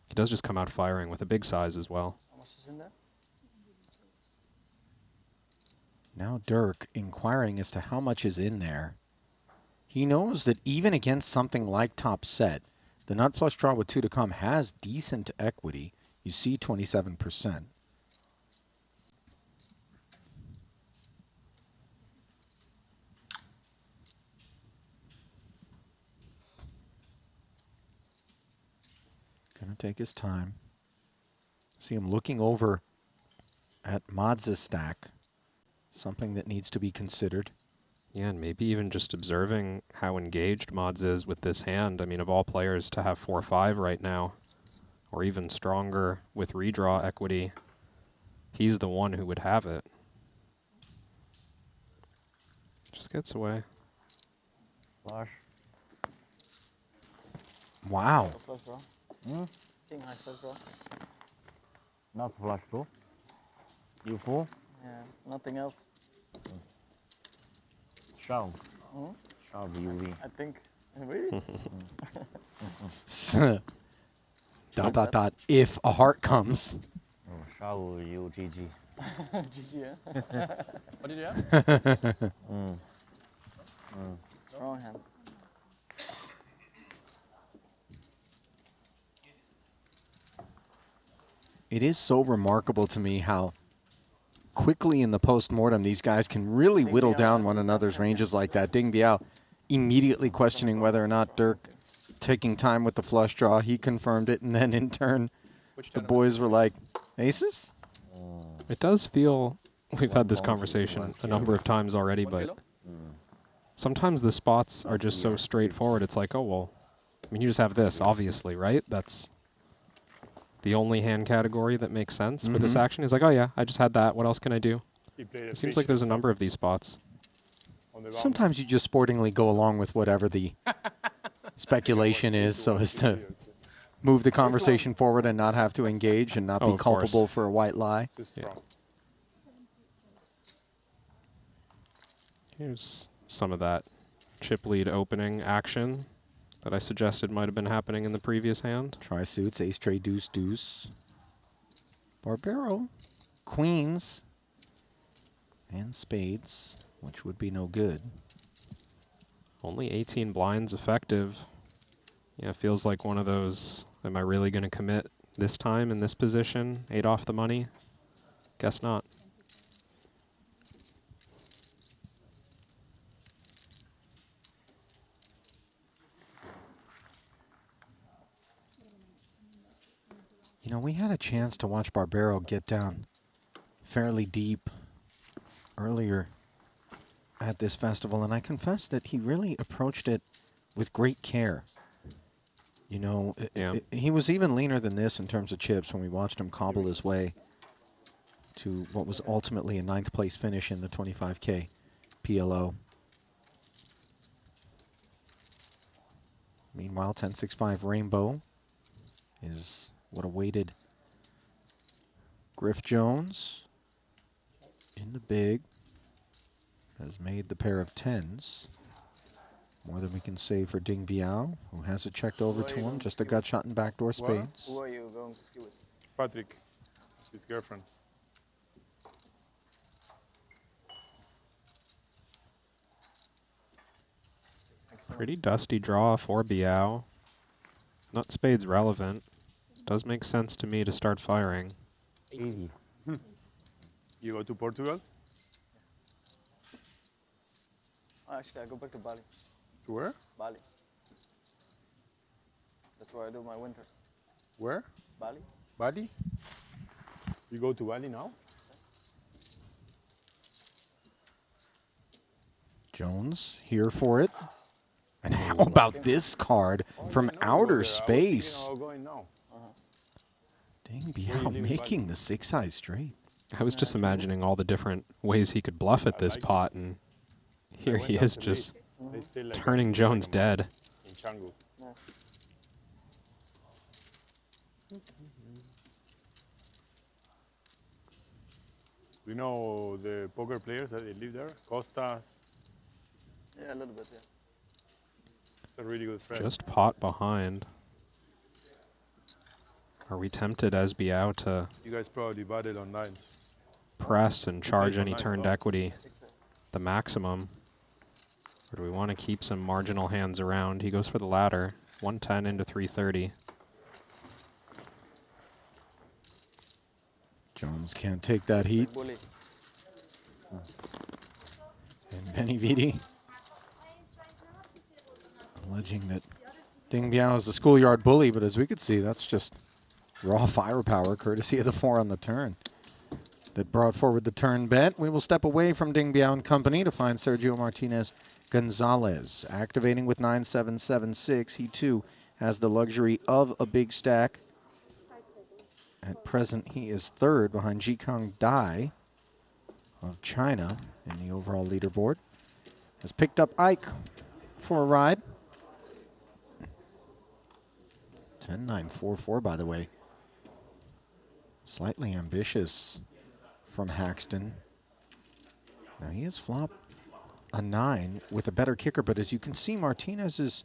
He does just come out firing with a big size as well. How much is in there? Now Dirk inquiring as to how much is in there. He knows that even against something like top set, the nut flush draw with 2 to come has decent equity. You see 27%. Gonna take his time. See him looking over at Mods' stack. Something that needs to be considered. Yeah, and maybe even just observing how engaged Mods is with this hand. I mean, of all players to have 4-5 right now, or even stronger with redraw equity, he's the one who would have it. Just gets away. Flush. Wow. Flush draw. King high flush draw. Not flush draw. You full? Yeah, nothing else. Shove. Shove UV. I think. Really? If a heart comes. Oh, shove you GG. GG, yeah? What did you have? Strong hand. It is so remarkable to me how quickly in the post-mortem these guys can really whittle down one another's ranges like that. Ding Biao immediately questioning whether or not Dirk taking time with the flush draw. He confirmed it, and then in turn, the boys were like, aces? It does feel, we've had this conversation a number of times already, but sometimes the spots are just so straightforward. It's like, oh, well, I mean, you just have this, obviously, right? That's the only hand category that makes sense for this action. Is like, oh yeah, I just had that. What else can I do? It seems like there's a number of these spots. Sometimes you just sportingly go along with whatever the speculation is so as to move the conversation forward and not have to engage and not be culpable for a white lie. Yeah. Here's some of that chip lead opening action that I suggested might have been happening in the previous hand. Tri-suits, ace, trade, deuce, deuce. Barbaro, queens, and spades, which would be no good. Only 18 blinds effective. Yeah, it feels like one of those, am I really going to commit this time in this position? 8 off the money? Guess not. You know, we had a chance to watch Barbaro get down fairly deep earlier at this festival, and I confess that he really approached it with great care. You know, he was even leaner than this in terms of chips when we watched him cobble his way to what was ultimately a 9th place finish in the 25K PLO. Meanwhile, 10-6-5 Rainbow is what awaited Griff Jones in the big. Has made the pair of 10s. More than we can say for Ding Biao, who has it checked over to him. Just a gut shot and backdoor spades. Who are you going to ski with? Patrick, his girlfriend. Pretty dusty draw for Biao. Not spades relevant. Does make sense to me to start firing. Easy. You go to Portugal? Oh, actually, I go back to Bali. To where? Bali. That's where I do my winters. Where? Bali. Bali? You go to Bali now? Jones here for it. And how about this card from outer space? Ding Biao making the 6-high straight. I was just imagining all the different ways he could bluff at this pot, and here he is just turning Jones dead. Do you know the poker players that they live there? Costas? Yeah, a little bit, yeah. It's a really good friend. Just pot behind. Are we tempted as Biao to You guys probably bought it on lines. press and charge any turned equity the maximum? Or do we want to keep some marginal hands around? He goes for the latter. 110 into 330. Jones can't take that heat. And Benny Vidi alleging that Ding Biao is the schoolyard bully, but as we could see, that's just raw firepower courtesy of the 4 on the turn. that brought forward the turn bet. We will step away from Ding Biao and company to find Sergio Martinez Gonzalez. Activating with 9-7-7-6. He, too, has the luxury of a big stack. At present, he is third behind Jikang Dai of China in the overall leaderboard. Has picked up Ike for a ride. 10-9-4-4, by the way. Slightly ambitious from Haxton. Now he has flopped a 9 with a better kicker, but as you can see, Martinez's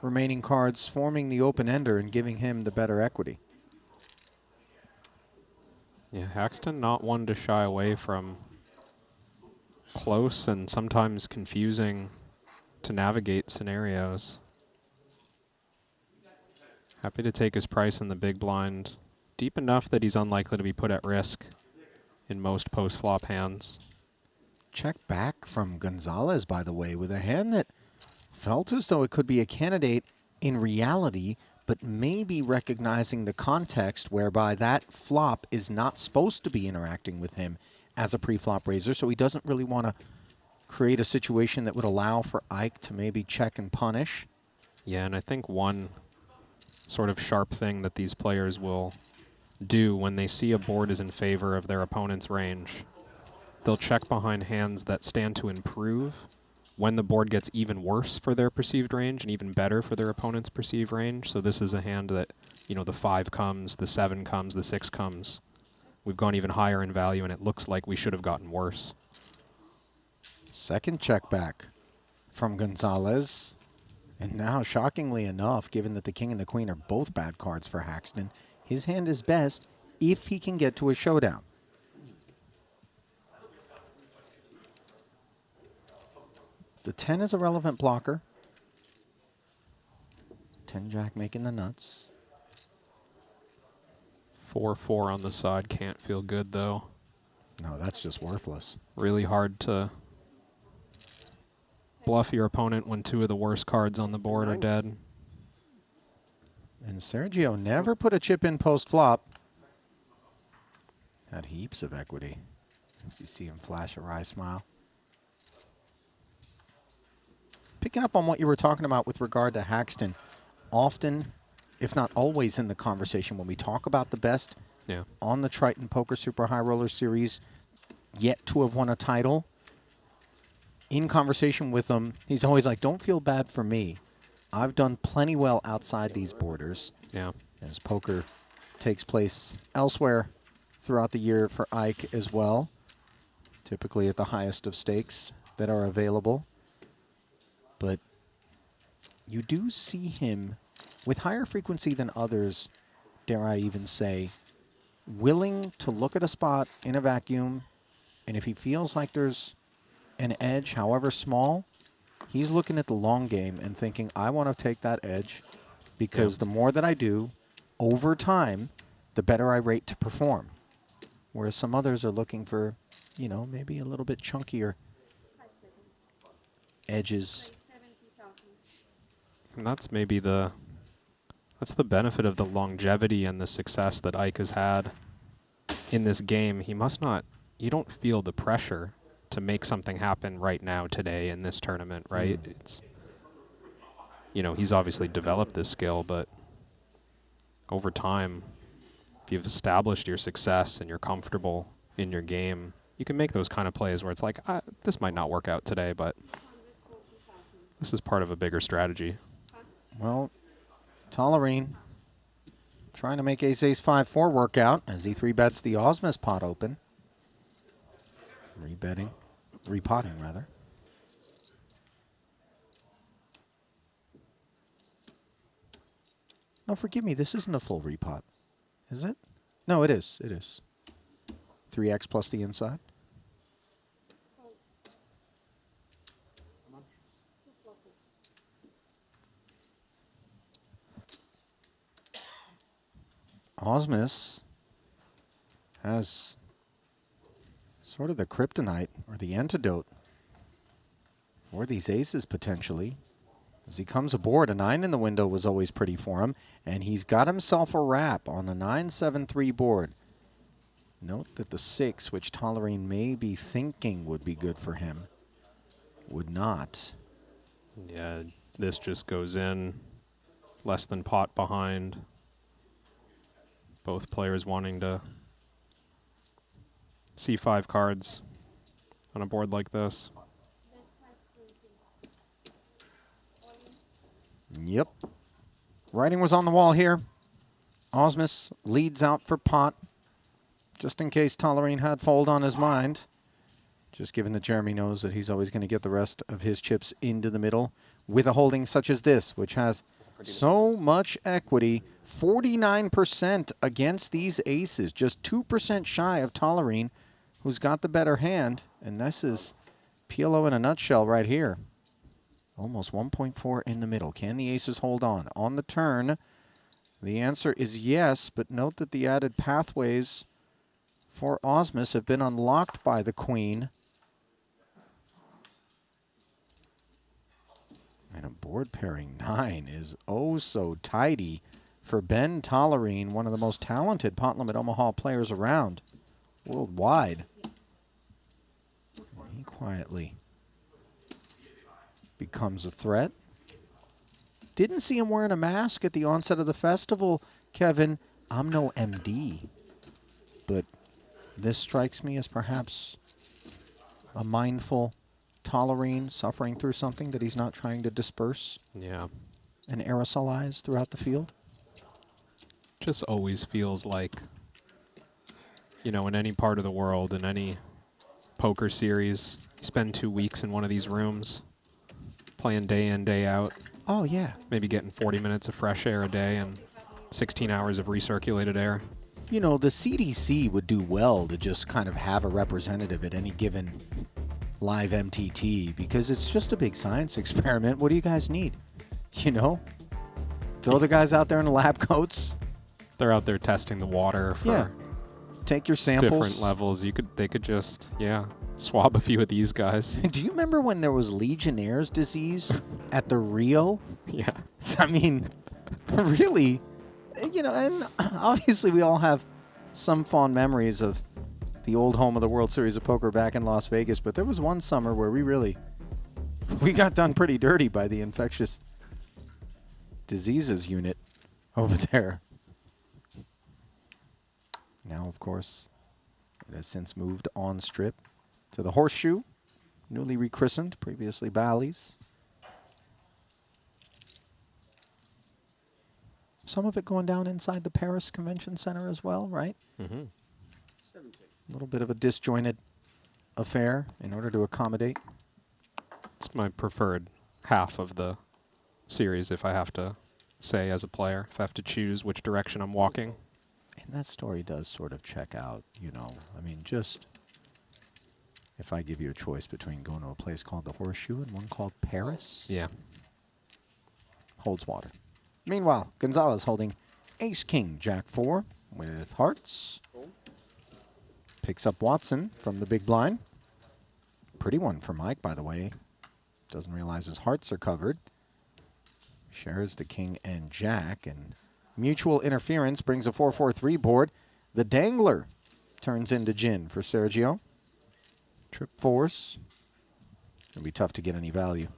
remaining cards forming the open-ender and giving him the better equity. Yeah, Haxton not one to shy away from close and sometimes confusing to navigate scenarios. Happy to take his price in the big blind, deep enough that he's unlikely to be put at risk in most post-flop hands. Check back from Gonzalez, by the way, with a hand that felt as though it could be a candidate in reality, but maybe recognizing the context whereby that flop is not supposed to be interacting with him as a pre-flop raiser, so he doesn't really want to create a situation that would allow for Ike to maybe check and punish. Yeah, and I think one sort of sharp thing that these players will do when they see a board is in favor of their opponent's range, they'll check behind hands that stand to improve when the board gets even worse for their perceived range and even better for their opponent's perceived range. So this is a hand that, you know, the 5 comes, the 7 comes, the 6 comes. We've gone even higher in value, and it looks like we should have gotten worse. Second check back from Gonzalez. And now, shockingly enough, given that the king and the queen are both bad cards for Haxton, his hand is best if he can get to a showdown. The 10 is a relevant blocker. 10-jack making the nuts. 4-4 on the side can't feel good, though. No, that's just worthless. Really hard to bluff your opponent when 2 of the worst cards on the board are dead. And Sergio never put a chip in post-flop. Had heaps of equity. As you see him flash a wry smile. Picking up on what you were talking about with regard to Haxton, often, if not always in the conversation, when we talk about the best on the Triton Poker Super High Roller Series, yet to have won a title, in conversation with him, he's always like, don't feel bad for me. I've done plenty well outside these borders. Yeah. As poker takes place elsewhere throughout the year for Ike as well, typically at the highest of stakes that are available. But you do see him with higher frequency than others, dare I even say, willing to look at a spot in a vacuum, and if he feels like there's an edge, however small, he's looking at the long game and thinking, I want to take that edge because the more that I do, over time, the better I rate to perform. Whereas some others are looking for, you know, maybe a little bit chunkier edges. And that's maybe the benefit of the longevity and the success that Ike has had in this game. He must not, you don't feel the pressure to make something happen right now, today, in this tournament, right? It's, you know, he's obviously developed this skill, but over time, if you've established your success and you're comfortable in your game, you can make those kind of plays where it's like, this might not work out today, but this is part of a bigger strategy. Well, Tollerine trying to make ace-ace 5-4 work out as he 3-bets the Osmus pot open. Repotting rather. No, forgive me, this isn't a full repot. Is it? No, it is. It is. 3x plus the inside. Osmus has sort of the kryptonite or the antidote for these aces potentially. As he comes aboard, a 9 in the window was always pretty for him, and he's got himself a wrap on a 9-7-3 board. Note that the 6, which Tollerene may be thinking would be good for him, would not. Yeah, this just goes in less than pot behind. Both players wanting to see 5 cards on a board like this. Yep. Writing was on the wall here. Osmus leads out for pot, just in case Tollerene had fold on his mind. Just given that Jeremy knows that he's always going to get the rest of his chips into the middle with a holding such as this, which has so much equity. 49% against these aces, just 2% shy of Tollerene, who's got the better hand. And this is PLO in a nutshell right here. Almost 1.4 in the middle. Can the aces hold on? On the turn, the answer is yes, but note that the added pathways for Osmus have been unlocked by the queen. And a board pairing 9 is oh so tidy for Ben Tollerene, one of the most talented pot limit Omaha players around worldwide. He quietly becomes a threat. Didn't see him wearing a mask at the onset of the festival, Kevin. I'm no MD, but this strikes me as perhaps a mindful Tollerene suffering through something that he's not trying to disperse. Yeah. And aerosolize throughout the field. Just always feels like, you know, in any part of the world, in any poker series, you spend 2 weeks in one of these rooms, playing day in, day out. Oh, yeah. Maybe getting 40 minutes of fresh air a day and 16 hours of recirculated air. You know, the CDC would do well to just kind of have a representative at any given live MTT, because it's just a big science experiment. What do you guys need? You know? Throw the guys out there in the lab coats. They're out there testing the water for take your samples. Different levels. They could just, swab a few of these guys. Do you remember when there was Legionnaire's disease at the Rio? Yeah. I mean, really, you know, and obviously we all have some fond memories of the old home of the World Series of Poker back in Las Vegas, but there was one summer where we got done pretty dirty by the infectious diseases unit over there. Now, of course, it has since moved on strip to the Horseshoe, newly rechristened, previously Bally's. Some of it going down inside the Paris Convention Center as well, right? Mm-hmm. A little bit of a disjointed affair in order to accommodate. It's my preferred half of the series, if I have to say, as a player, if I have to choose which direction I'm walking. And that story does sort of check out, you know. I mean, just if I give you a choice between going to a place called the Horseshoe and one called Paris. Yeah. Holds water. Meanwhile, Gonzalez holding ace, king, jack 4 with hearts. Picks up Watson from the big blind. Pretty one for Mike, by the way. Doesn't realize his hearts are covered. Shares the king and jack, and mutual interference brings a 4-4-3 board. The dangler turns into gin for Sergio. Trip force. It'll be tough to get any value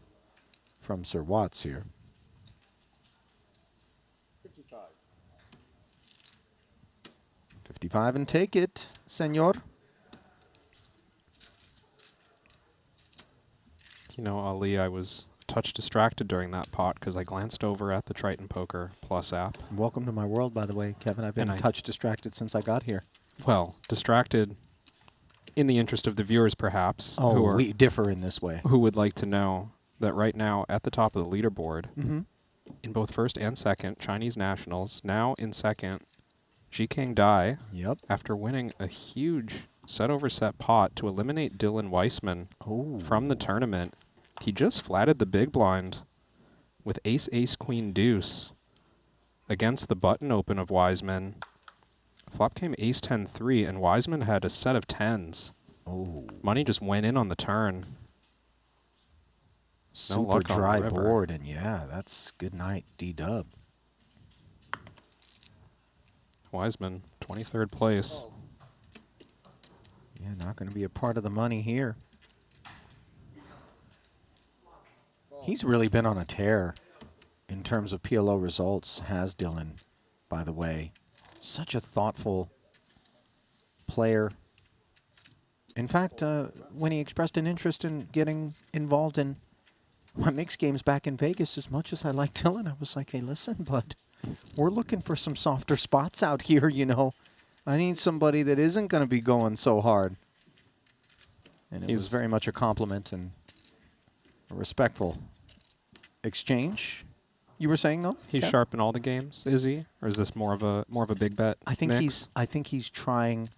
from Sir Watts here. 55 and take it, senor. You know, Ali, I was a touch distracted during that pot because I glanced over at the Triton Poker Plus app. Welcome to my world, by the way, Kevin. I've been a touch distracted since I got here. Well, distracted in the interest of the viewers, perhaps. Oh, we differ in this way. Who would like to know that right now, at the top of the leaderboard, in both first and second, Chinese nationals, now in second, Ji King Dai, after winning a huge set-over-set pot to eliminate Dylan Weissman from the tournament. He just flatted the big blind with ace-ace-queen-deuce against the button open of Wiseman. Flop came ace-10-3, and Wiseman had a set of tens. Money just went in on the turn. Super luck on the dry river. board, and yeah, that's good night, D-Dub. Wiseman, 23rd place. Yeah, not going to be a part of the money here. He's really been on a tear in terms of PLO results, has Dylan, by the way. Such a thoughtful player. In fact, when he expressed an interest in getting involved in my mixed games back in Vegas, as much as I like Dylan, I was like, hey, listen, bud, we're looking for some softer spots out here, you know. I need somebody that isn't going to be going so hard. And it was very much a compliment and a respectful exchange. You were saying though? He's sharp in all the games, is he? Or is this more of a big bet? I think mix? he's trying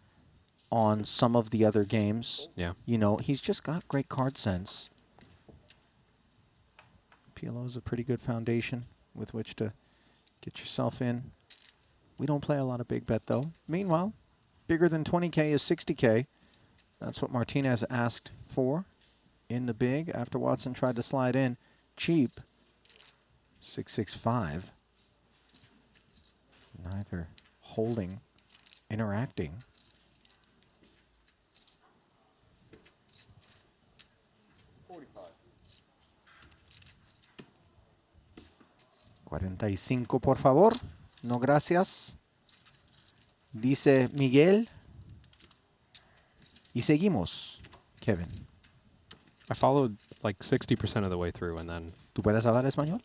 on some of the other games. Yeah. You know, he's just got great card sense. PLO is a pretty good foundation with which to get yourself in. We don't play a lot of big bet though. Meanwhile, bigger than 20K is 60K. That's what Martinez asked for in the big after Watson tried to slide in cheap. 665. Neither holding, interacting. $45, por favor. No, gracias. Dice Miguel. Y seguimos, Kevin. I followed like 60% of the way through, and then... ¿Tú puedes hablar español?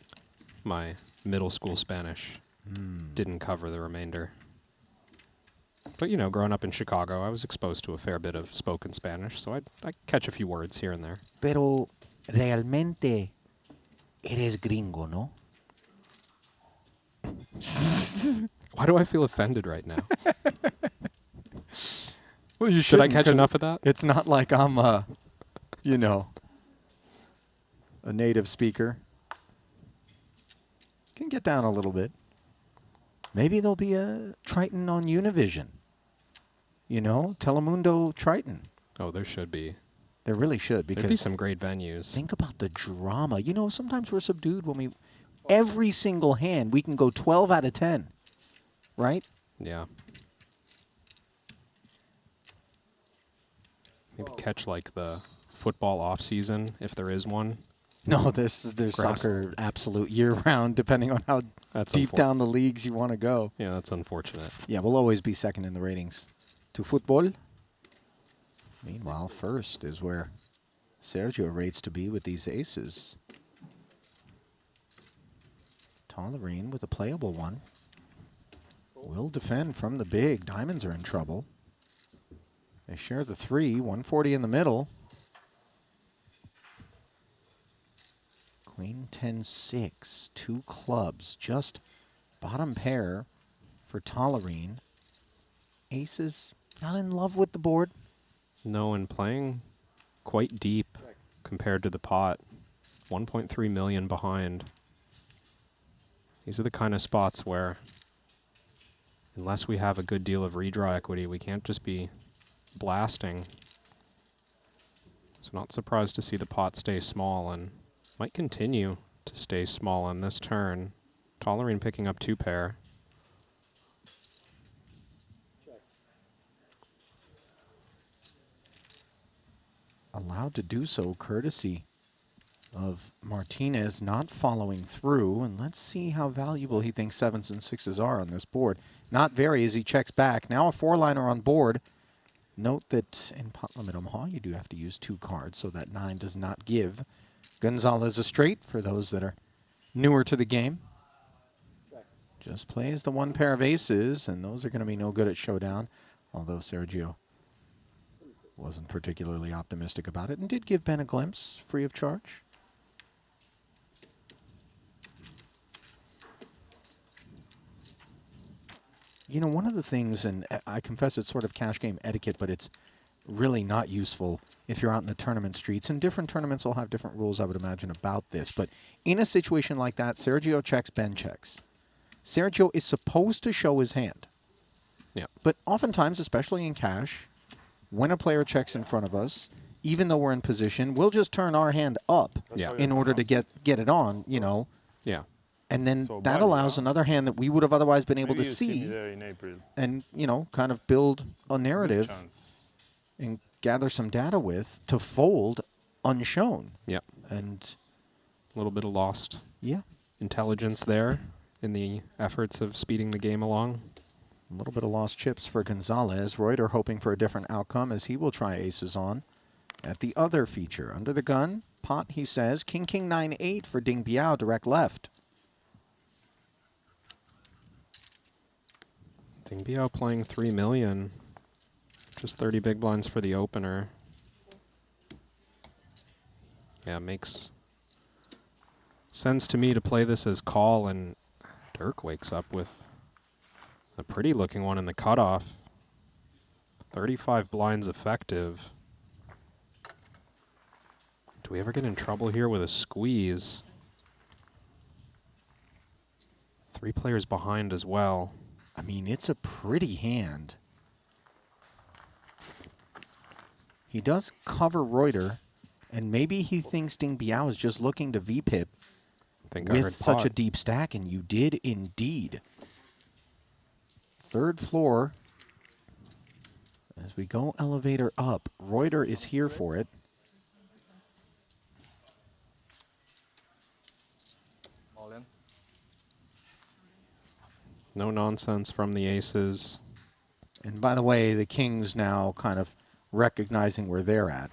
My middle school Spanish didn't cover the remainder. But, you know, growing up in Chicago, I was exposed to a fair bit of spoken Spanish, so I catch a few words here and there. Pero realmente eres gringo, ¿no? Why do I feel offended right now? Well, you should I shouldn't, catch 'cause enough of that? It's not like I'm, you know, a native speaker. Can get down a little bit. Maybe there'll be a Triton on Univision. You know, Telemundo Triton. Oh, there should be. There really should, because there'd be some great venues. Think about the drama. You know, sometimes we're subdued when we... Every single hand, we can go 12 out of 10. Right? Yeah. Maybe catch like the football off season, if there is one. No, there's soccer absolute year-round, depending on how deep down the leagues you want to go. Yeah, that's unfortunate. Yeah, we'll always be second in the ratings to football. Meanwhile, first is where Sergio rates to be with these aces. Tollerine with a playable one. Will defend from the big. Diamonds are in trouble. They share the 3, 140 in the middle. Queen 10-6, 2 clubs, just bottom pair for Tollerine. Aces not in love with the board. No, and playing quite deep compared to the pot. 1.3 million behind. These are the kind of spots where, unless we have a good deal of redraw equity, we can't just be blasting. So not surprised to see the pot stay small, and might continue to stay small on this turn. Tollerine picking up 2 pair. Allowed to do so courtesy of Martinez not following through. And let's see how valuable he thinks 7s and 6s are on this board. Not very as he checks back. Now a 4-liner on board. Note that in pot limit Omaha, you do have to use 2 cards, so that 9 does not give Gonzalez a straight for those that are newer to the game. Just plays the 1 pair of aces, and those are going to be no good at showdown, although Sergio wasn't particularly optimistic about it and did give Ben a glimpse free of charge. You know, one of the things, and I confess it's sort of cash game etiquette, but it's really not useful if you're out in the tournament streets. And different tournaments will have different rules, I would imagine, about this. But in a situation like that, Sergio checks, Ben checks. Sergio is supposed to show his hand. Yeah. But oftentimes, especially in cash, when a player checks in front of us, even though we're in position, we'll just turn our hand up in order to get it on, you know. Yeah. And then that allows another hand that we would have otherwise been able to see and, you know, kind of build a narrative gather some data with to fold unshown. Yep. And a little bit of lost intelligence there in the efforts of speeding the game along. A little bit of lost chips for Gonzalez. Reuter hoping for a different outcome as he will try aces on. At the other feature, under the gun, pot, he says, king, king, 9-8 for Ding Biao, direct left. Ding Biao playing 3 million. Just 30 big blinds for the opener. Yeah, makes sense to me to play this as call, and Dirk wakes up with a pretty looking one in the cutoff. 35 blinds effective. Do we ever get in trouble here with a squeeze? 3 players behind as well. I mean, it's a pretty hand. He does cover Reuter, and maybe he thinks Ding Biao is just looking to VPIP with such a deep stack, and you did indeed. Third floor. As we go elevator up, Reuter is here for it. All in. No nonsense from the aces. And by the way, the kings now kind of recognizing where they're at.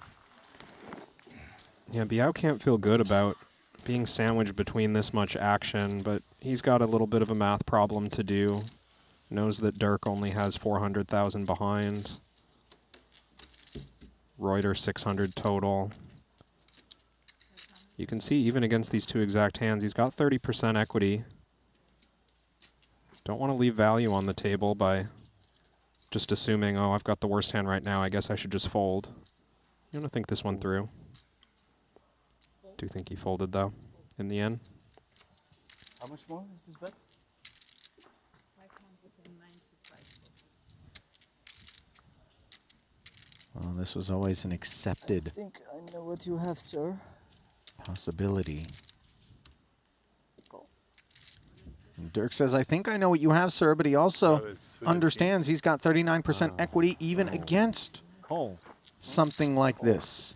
Yeah, Biao can't feel good about being sandwiched between this much action, but he's got a little bit of a math problem to do. Knows that Dirk only has 400,000 behind. Reuter 600 total. You can see even against these two exact hands, he's got 30% equity. Don't want to leave value on the table by just assuming, oh, I've got the worst hand right now, I guess I should just fold. I'm going to think this one through. Do think he folded, though, in the end. How much more is this bet? 595. Well, this was always an accepted I think I know what you have, sir. possibility. And Dirk says, I think I know what you have, sir, but he also understands he's got 39% equity even against something like this.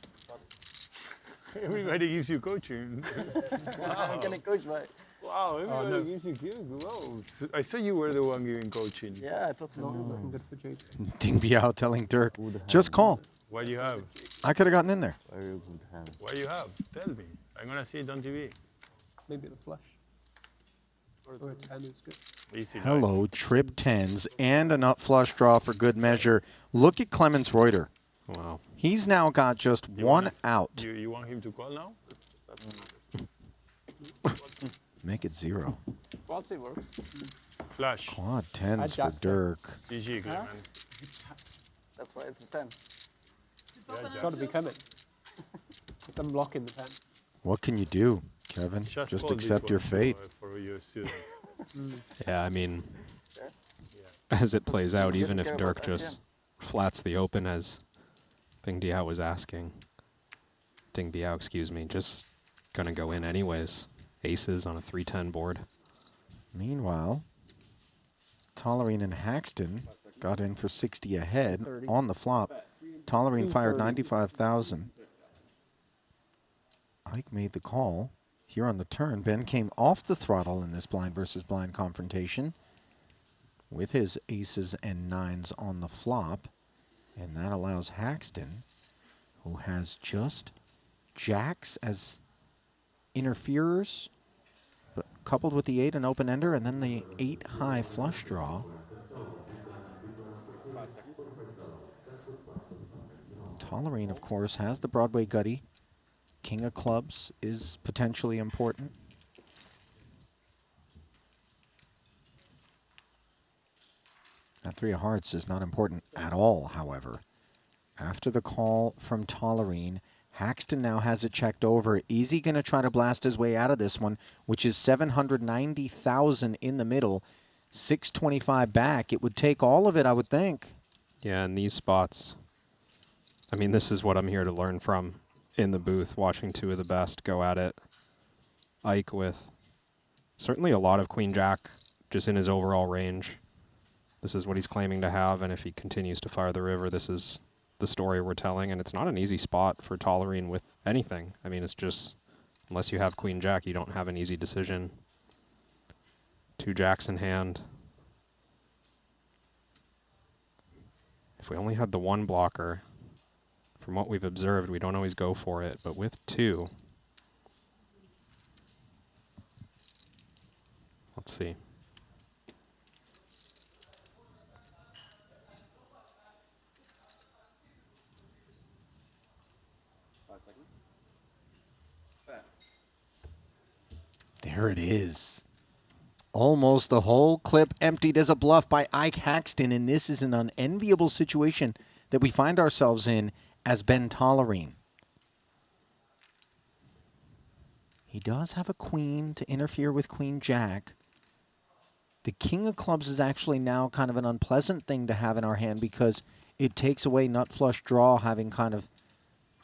Everybody gives you coaching. I'm gonna coach, right? Wow, everybody gives you coaching. Wow. I saw you were the one giving coaching. Yeah, I thought so. Ding Biao telling Dirk, just call. What do you have? I could have gotten in there. Very good hand. What do you have? Tell me. I'm going to see it on TV. Maybe the flush. Or a 10 is good. Easy. Hello, trip 10s and a nut flush draw for good measure. Look at Clemens Reuter. Wow. He's now got just one out. You want him to call now? Make it 0. Quality works. Flash. Quad 10s for Dirk. GG, Huh? man. That's why it's a 10. It's got to be coming. It's unblocking the 10. What can you do, Kevin? Just Just call accept this your one fate. For your student. Yeah, I mean, as it plays out, even if Dirk just flats the open as Ding Biao was asking. Ding Biao, excuse me, just gonna go in anyways. Aces on a 3-10 board. Meanwhile, Tollerine and Haxton got in for 60 ahead on the flop. Tollerine fired 95,000. Ike made the call here on the turn. Ben came off the throttle in this blind versus blind confrontation with his aces and 9s on the flop. And that allows Haxton, who has just jacks as interferers, but coupled with the 8 and open ender, and then the 8 high flush draw. Tollerine, of course, has the Broadway gutty. King of clubs is potentially important. That 3 of hearts is not important at all, however. After the call from Tollerine, Haxton now has it checked over. Is he going to try to blast his way out of this one, which is 790,000 in the middle, 625 back? It would take all of it, I would think. Yeah, in these spots, I mean, this is what I'm here to learn from in the booth, watching 2 of the best go at it. Ike with certainly a lot of Queen Jack just in his overall range. This is what he's claiming to have, and if he continues to fire the river, this is the story we're telling, and it's not an easy spot for Tollerene with anything. I mean, it's just, unless you have Queen Jack, you don't have an easy decision. 2 jacks in hand. If we only had the 1 blocker, from what we've observed, we don't always go for it, but with 2, let's see. There it is. Almost the whole clip emptied as a bluff by Ike Haxton, and this is an unenviable situation that we find ourselves in as Ben Tollerene. He does have a queen to interfere with Queen Jack. The King of Clubs is actually now kind of an unpleasant thing to have in our hand because it takes away nut flush draw, having kind of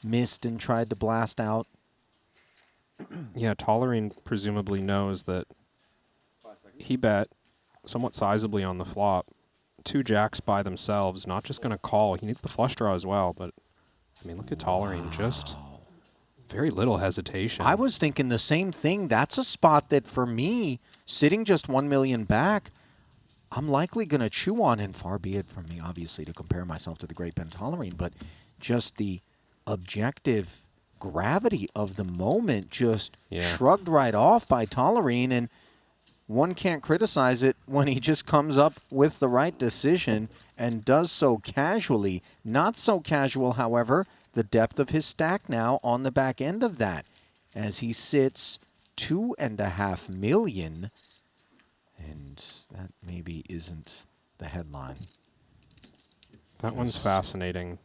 missed and tried to blast out. Yeah, Tollerene presumably knows that he bet somewhat sizably on the flop. 2 jacks by themselves, not just going to call. He needs the flush draw as well, but, I mean, look at Tollerene, just very little hesitation. I was thinking the same thing. That's a spot that, for me, sitting just 1 million back, I'm likely going to chew on, and far be it from me, obviously, to compare myself to the great Ben Tollerene, but just the objective gravity of the moment just shrugged right off by Tollerene, and one can't criticize it when he just comes up with the right decision and does so casually. Not so casual, however, the depth of his stack now on the back end of that, as he sits 2.5 million, and that maybe isn't the headline. That one's fascinating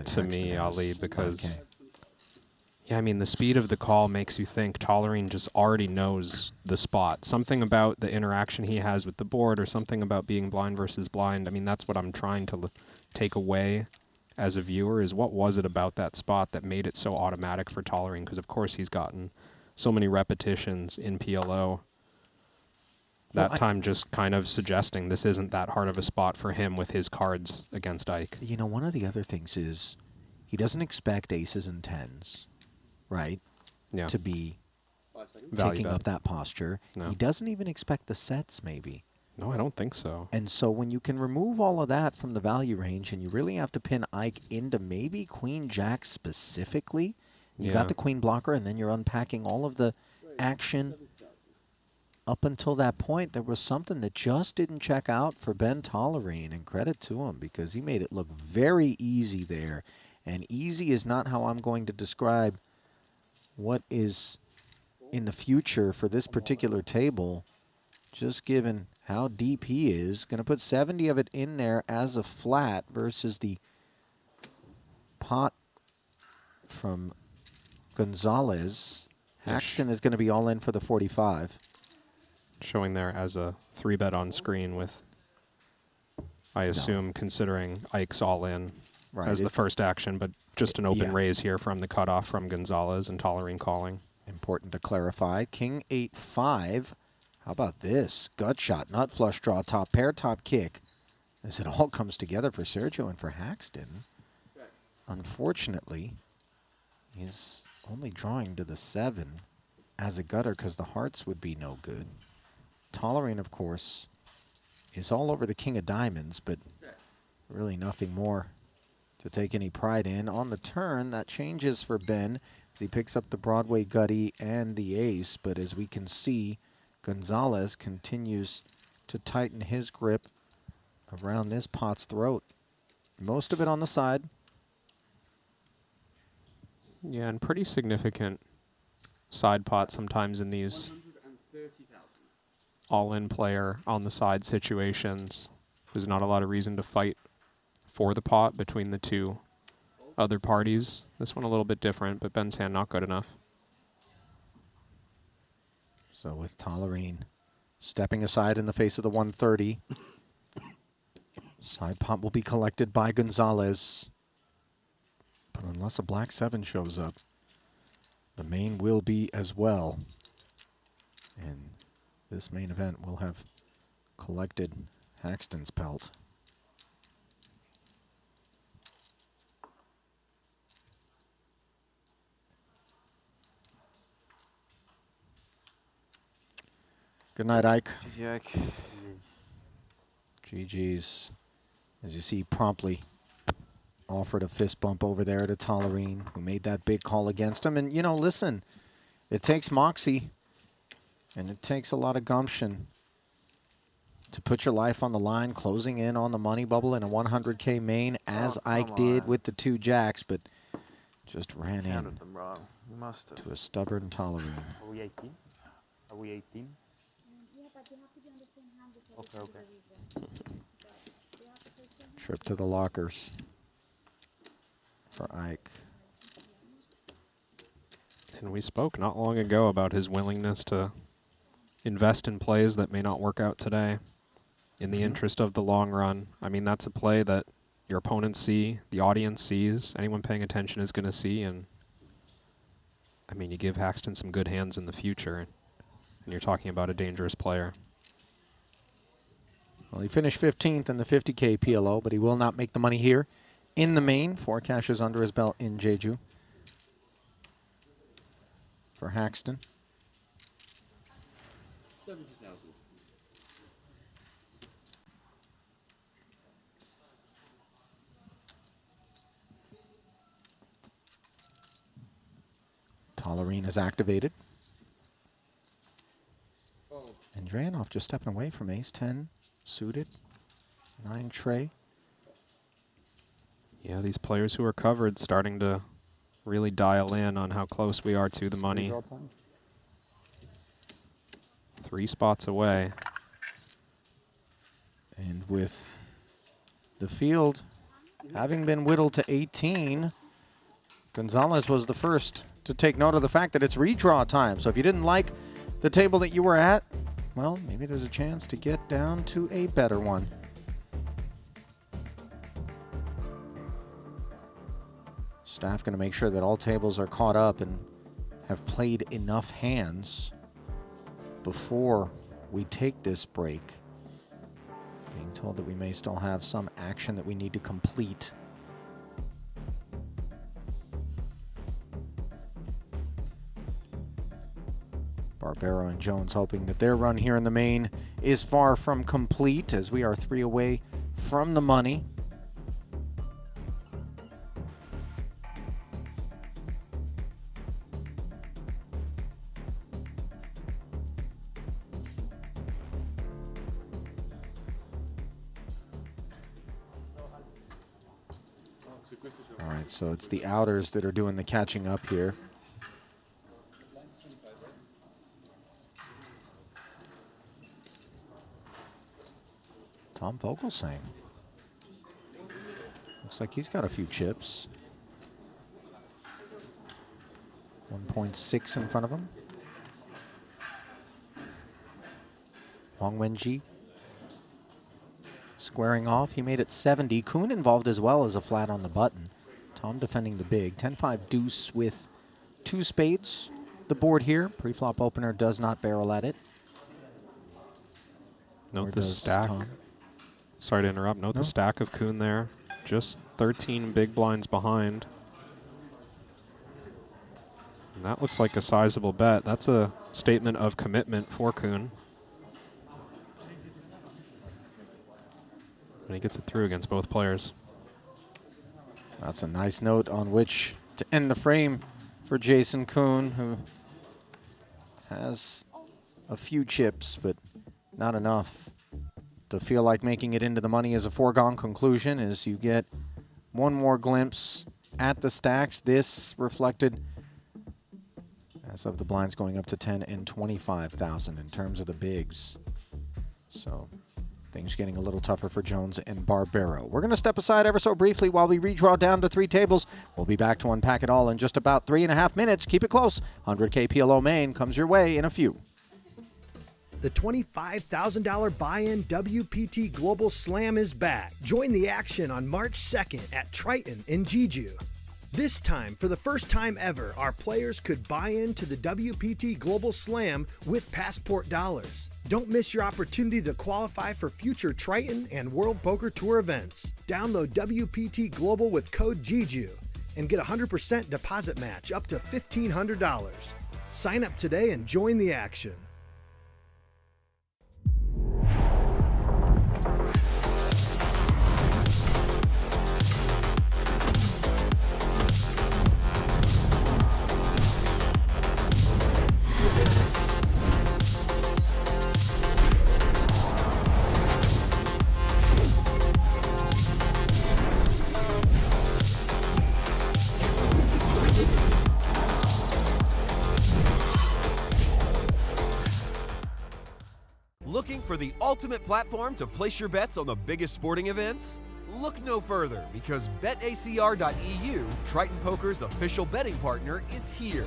to me, Ali, because yeah, I mean, the speed of the call makes you think Tollerene just already knows the spot. Something about the interaction he has with the board, or something about being blind versus blind. I mean, that's what I'm trying to take away as a viewer, is what was it about that spot that made it so automatic for Tollerene? Because, of course, he's gotten so many repetitions in PLO. That time just kind of suggesting this isn't that hard of a spot for him with his cards against Ike. You know, one of the other things is he doesn't expect aces and tens, right, to be taking up that posture. No. He doesn't even expect the sets, maybe. No, I don't think so. And so when you can remove all of that from the value range, and you really have to pin Ike into maybe Queen Jack specifically, you got the queen blocker, and then you're unpacking all of the action. Up until that point, there was something that just didn't check out for Ben Tollerene, and credit to him, because he made it look very easy there. And easy is not how I'm going to describe what is in the future for this particular table, just given how deep he is. Going to put 70 of it in there as a flat versus the pot from Gonzalez. Haxton is going to be all in for the 45. Showing there as a 3-bet on screen with, I assume, considering Ike's all in as the first action, but just an open raise here from the cutoff from Gonzalez and Tollerene calling. Important to clarify. King 8-5. How about this? Gut shot, nut flush draw, top pair, top kick. As it all comes together for Sergio and for Haxton. Unfortunately, he's only drawing to the 7 as a gutter because the hearts would be no good. Tollerene, of course, is all over the king of diamonds, but really nothing more to take any pride in. On the turn, that changes for Ben as he picks up the Broadway gutty and the ace, but as we can see, Gonzalez continues to tighten his grip around this pot's throat. Most of it on the side. Yeah, and pretty significant side pot sometimes in these all-in player on the side situations. There's not a lot of reason to fight for the pot between the two other parties. This one a little bit different, but Ben's hand not good enough. So with Tollerene stepping aside in the face of the 130, side pot will be collected by Gonzalez. But unless a black 7 shows up, the main will be as well. And this main event will have collected Haxton's pelt. Good night, Ike. GG, Ike. GG's. As you see, promptly offered a fist bump over there to Tallerine, who made that big call against him. And, you know, listen, it takes moxie and it takes a lot of gumption to put your life on the line, closing in on the money bubble in a 100K main, as Ike did with the 2 jacks, but just ran in Counted them wrong. You must have. to a stubborn Tallerine. Are we 18? Are we 18? Yeah, but you have to be on the same hand before Okay. Trip to the lockers for Ike. And we spoke not long ago about his willingness to invest in plays that may not work out today in the interest of the long run. I mean, that's a play that your opponents see, the audience sees, anyone paying attention is going to see. And I mean, you give Haxton some good hands in the future, and you're talking about a dangerous player. Well, he finished 15th in the 50K PLO, but he will not make the money here in the main. 4 cashes under his belt in Jeju for Haxton. 70,000. Tallerine is activated. And Drayanov just stepping away from ace-10 suited. 9 tray. Yeah, these players who are covered starting to really dial in on how close we are to the money. 3 spots away. And with the field having been whittled to 18, Gonzalez was the first to take note of the fact that it's redraw time. So if you didn't like the table that you were at, well, maybe there's a chance to get down to a better one. Staff going to make sure that all tables are caught up and have played enough hands before we take this break. Being told that we may still have some action that we need to complete. Barbero and Jones hoping that their run here in the main is far from complete, as we are 3 away from the money. All right, so it's the outers that are doing the catching up here. Tom Vogelsang. Looks like he's got a few chips. 1.6 in front of him. Wang Wenji squaring off. He made it 70. Kuhn involved as well as a flat on the button. Tom defending the big. 10-5 deuce with 2 spades. The board here. Pre-flop opener does not barrel at it. Note the stack. Tom? Sorry to interrupt. Note the stack of Kuhn there. Just 13 big blinds behind. And that looks like a sizable bet. That's a statement of commitment for Kuhn. And he gets it through against both players. That's a nice note on which to end the frame for Jason Kuhn, who has a few chips, but not enough to feel like making it into the money is a foregone conclusion. As you get one more glimpse at the stacks, this reflected as of the blinds going up to 10 and 25,000 in terms of the bigs. So things getting a little tougher for Jones and Barbero. We're going to step aside ever so briefly while we redraw down to 3 tables. We'll be back to unpack it all in just about 3.5 minutes. Keep it close. 100K PLO main comes your way in a few. The $25,000 buy-in WPT Global Slam is back. Join the action on March 2nd at Triton in Jeju. This time, for the first time ever, our players could buy into the WPT Global Slam with passport dollars. Don't miss your opportunity to qualify for future Triton and World Poker Tour events. Download WPT Global with code Jeju and get a 100% deposit match up to $1,500. Sign up today and join the action. Looking for the ultimate platform to place your bets on the biggest sporting events? Look no further, because BetACR.eu, Triton Poker's official betting partner, is here.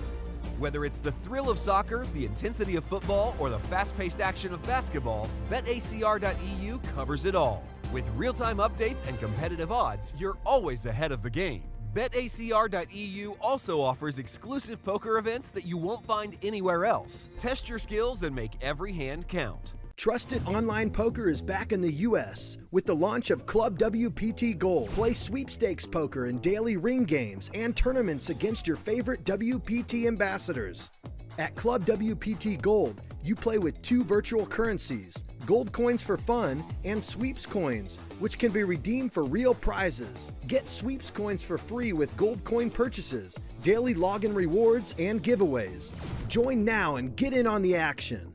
Whether it's the thrill of soccer, the intensity of football, or the fast-paced action of basketball, BetACR.eu covers it all. With real-time updates and competitive odds, you're always ahead of the game. BetACR.eu also offers exclusive poker events that you won't find anywhere else. Test your skills and make every hand count. Trusted online poker is back in the U.S. with the launch of Club WPT Gold. Play sweepstakes poker in daily ring games and tournaments against your favorite WPT ambassadors. At Club WPT Gold, you play with 2 virtual currencies, gold coins for fun and sweeps coins, which can be redeemed for real prizes. Get sweeps coins for free with gold coin purchases, daily login rewards, and giveaways. Join now and get in on the action.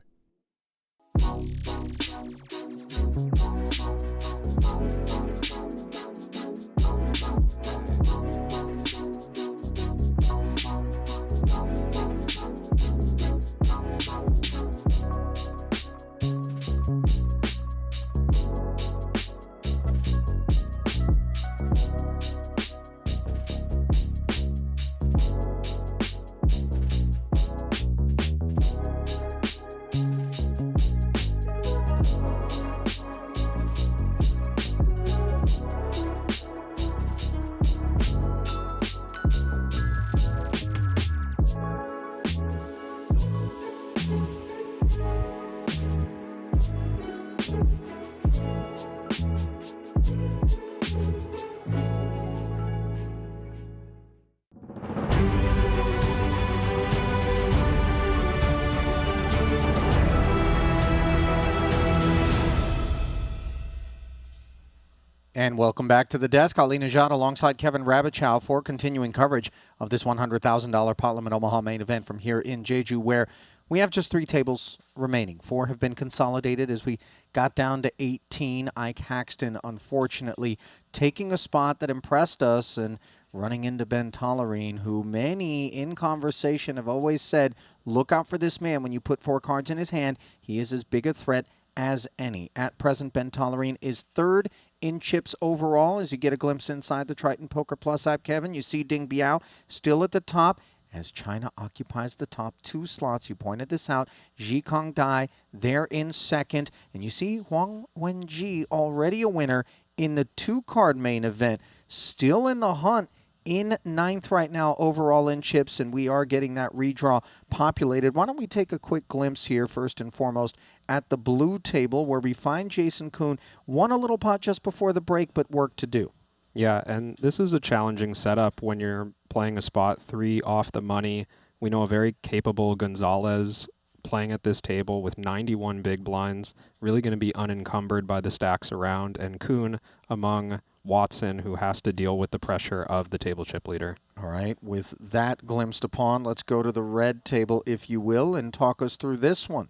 And welcome back to the desk. Ali Najad alongside Kevin Rabichow for continuing coverage of this $100,000 Pot Limit Omaha main event from here in Jeju, where we have just 3 tables remaining. 4 have been consolidated as we got down to 18. Ike Haxton, unfortunately, taking a spot that impressed us and running into Ben Tollerine, who many in conversation have always said, look out for this man. When you put 4 cards in his hand, he is as big a threat as any. At present, Ben Tollerine is 3rd in chips overall. As you get a glimpse inside the Triton Poker Plus app, Kevin, you see Ding Biao still at the top as China occupies the top 2 slots. You pointed this out. Ji Kong Dai there in 2nd. And you see Huang Wenji already a winner in the 2-card main event. Still in the hunt in 9th right now overall in chips, and we are getting that redraw populated. Why don't we take a quick glimpse here first and foremost at the blue table, where we find Jason Kuhn won a little pot just before the break, but work to do. Yeah, and this is a challenging setup when you're playing a spot 3 off the money. We know a very capable Gonzalez playing at this table with 91 big blinds, really going to be unencumbered by the stacks around, and Kuhn among Watson, who has to deal with the pressure of the table chip leader. All right, with that glimpsed upon, let's go to the red table, if you will, and talk us through this one.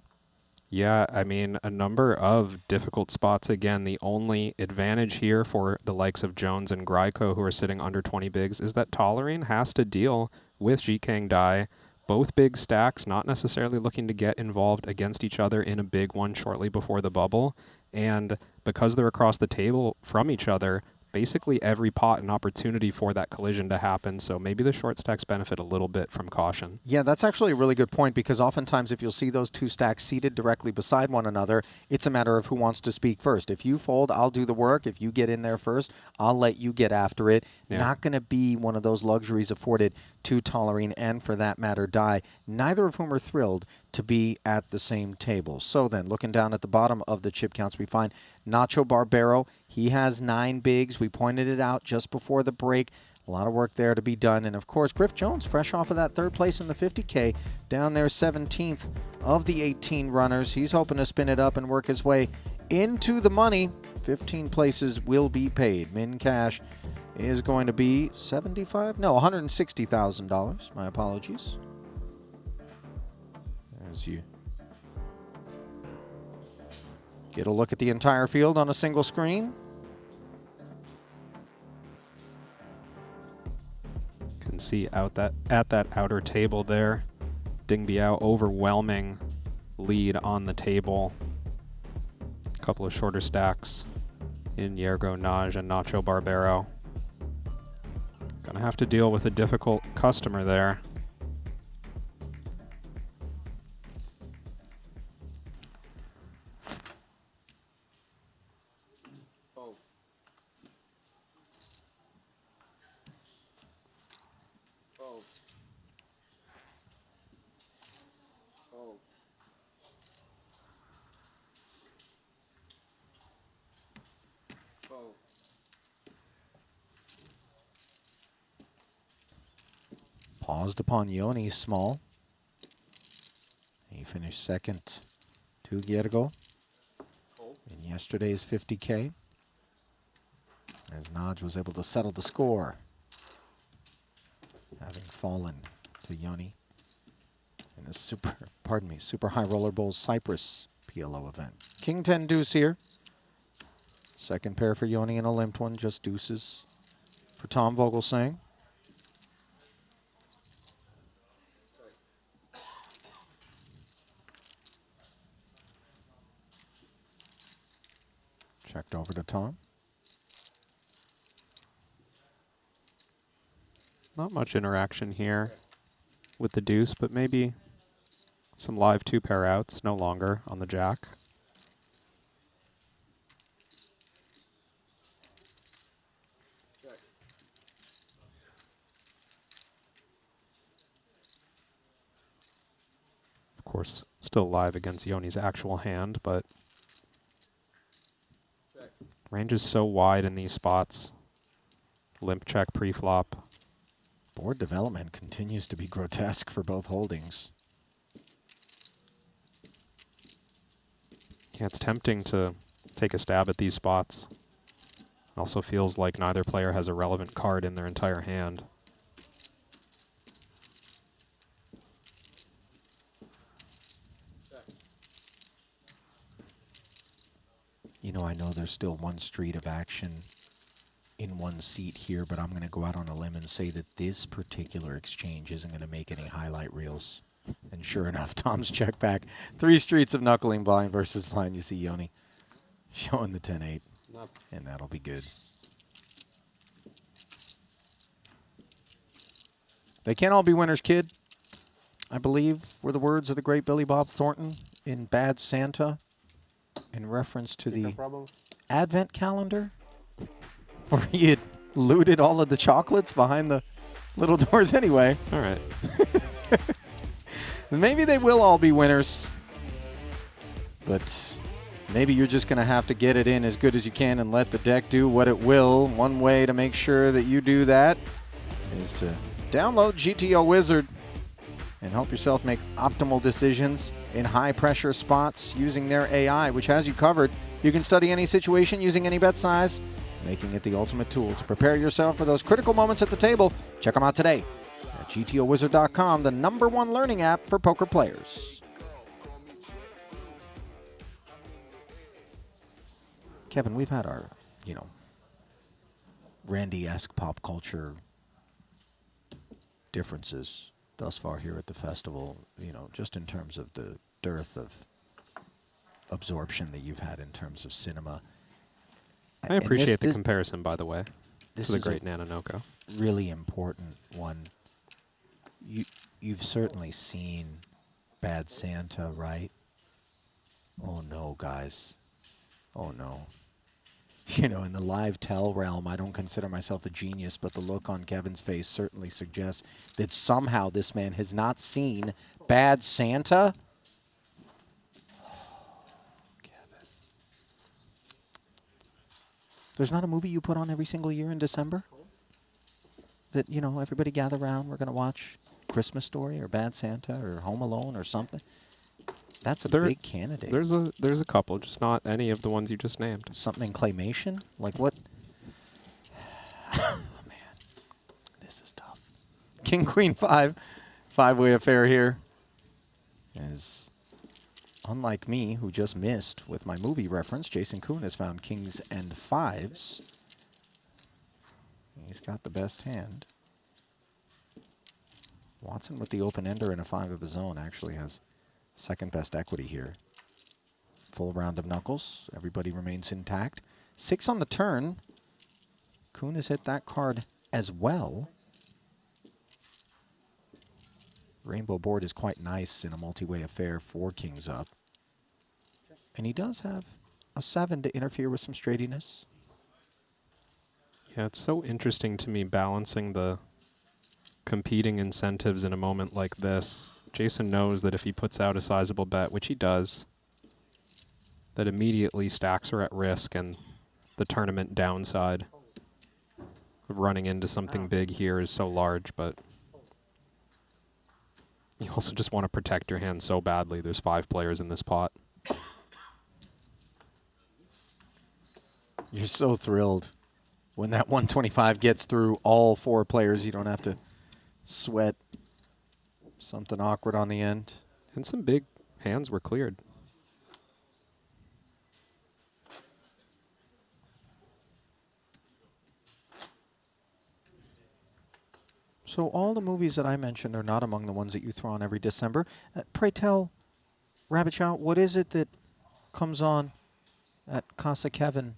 Yeah, I mean, a number of difficult spots. Again, the only advantage here for the likes of Jones and Gryko, who are sitting under 20 bigs, is that Tollerine has to deal with Ji Kang Dai. Both big stacks, not necessarily looking to get involved against each other in a big one shortly before the bubble. And because they're across the table from each other, basically every pot an opportunity for that collision to happen. So maybe the short stacks benefit a little bit from caution. Yeah, that's actually a really good point, because oftentimes if you'll see those 2 stacks seated directly beside one another, it's a matter of who wants to speak first. If you fold, I'll do the work. If you get in there first, I'll let you get after it. Yeah. Not going to be one of those luxuries afforded to Tollerine and, for that matter, Dai, neither of whom are thrilled to be at the same table. So then, looking down at the bottom of the chip counts, we find Nacho Barbero. He has 9 bigs. We pointed it out just before the break. A lot of work there to be done. And, of course, Griff Jones, fresh off of that 3rd place in the 50K, down there 17th of the 18 runners. He's hoping to spin it up and work his way into the money. 15 places will be paid. Min cash is going to be $160,000. My apologies. As you get a look at the entire field on a single screen. Can see out that at that outer table there, Ding Biao overwhelming lead on the table. couple of shorter stacks in Yergo, Naj, and Nacho Barbero. Gonna have to deal with a difficult customer there. Paused upon Yoni small. He finished second to Giergo in yesterday's 50K, as Naj was able to settle the score, having fallen to Yoni in the super high roller bowls Cyprus PLO event. King 10 deuce here. Second pair for Yoni and a limped one, just deuces for Tom Vogelsang. Checked over to Tom. Not much interaction here with the deuce, but maybe some live 2-pair outs, no longer on the jack. Of course, still live against Yoni's actual hand, but range is so wide in these spots. Limp check pre-flop. Board development continues to be grotesque for both holdings. Yeah, it's tempting to take a stab at these spots. Also feels like neither player has a relevant card in their entire hand. You know, I know there's still one street of action in one seat here, but I'm going to go out on a limb and say that this particular exchange isn't going to make any highlight reels. And sure enough, Tom's check back. 3 streets of knuckling blind versus blind. You see Yoni showing the 10-8, and that'll be good. They can't all be winners, kid, I believe were the words of the great Billy Bob Thornton in Bad Santa, in reference to the Advent calendar, where he had looted all of the chocolates behind the little doors anyway. All right. Maybe they will all be winners, but maybe you're just going to have to get it in as good as you can and let the deck do what it will. One way to make sure that you do that is to download GTO Wizard and help yourself make optimal decisions in high-pressure spots using their AI, which has you covered. You can study any situation using any bet size, making it the ultimate tool to prepare yourself for those critical moments at the table. Check them out today at GTOWizard.com, the #1 learning app for poker players. Kevin, we've had our, Randy-esque pop culture differences thus far here at the festival, just in terms of the dearth of absorption that you've had in terms of cinema. I appreciate the comparison, by the way, this to the is great Nanonoko. Really important one. You've certainly seen Bad Santa, right? Oh no, guys. Oh no. In the live tell realm, I don't consider myself a genius, but the look on Kevin's face certainly suggests that somehow this man has not seen Bad Santa. Kevin. There's not a movie you put on every single year in December that, everybody gather around, we're going to watch Christmas Story or Bad Santa or Home Alone or something. That's a big candidate. There's a couple, just not any of the ones you just named. Something claymation? Like what? Oh, man. This is tough. King, Queen, 5. 5-way affair here. As, unlike me, who just missed with my movie reference, Jason Kuhn has found kings and 5s. He's got the best hand. Watson with the open ender and a 5 of his own actually has second best equity here. full round of knuckles. Everybody remains intact. 6 on the turn. Kuhn has hit that card as well. Rainbow board is quite nice in a multi-way affair for kings up. And he does have a 7 to interfere with some straightiness. Yeah, it's so interesting to me balancing the competing incentives in a moment like this. Jason knows that if he puts out a sizable bet, which he does, that immediately stacks are at risk, and the tournament downside of running into something big here is so large, but you also just want to protect your hand so badly. There's 5 players in this pot. You're so thrilled when that 125 gets through all 4 players. You don't have to sweat something awkward on the end. And some big hands were cleared. So all the movies that I mentioned are not among the ones that you throw on every December. Pray tell, Rabbit Chow, what is it that comes on at Casa Kevin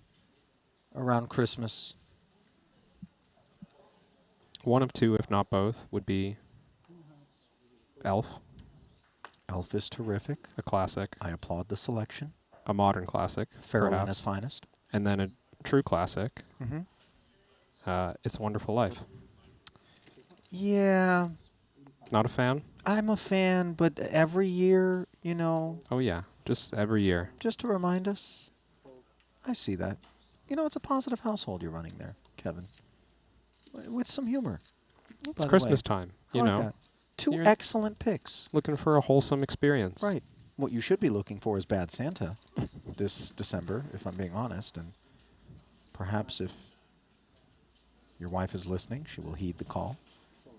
around Christmas? One of 2, if not both, would be Elf. Elf is terrific. A classic. I applaud the selection. A modern classic. Farrellana's finest. And then a true classic. Mm-hmm. It's a Wonderful Life. Yeah. Not a fan? I'm a fan, but every year, you know. Oh, yeah. Just every year. Just to remind us. I see that. You know, it's a positive household you're running there, Kevin. With some humor. It's Christmas time, you know. That. 2 You're excellent picks. Looking for a wholesome experience. Right. What you should be looking for is Bad Santa this December, if I'm being honest. And perhaps if your wife is listening, she will heed the call.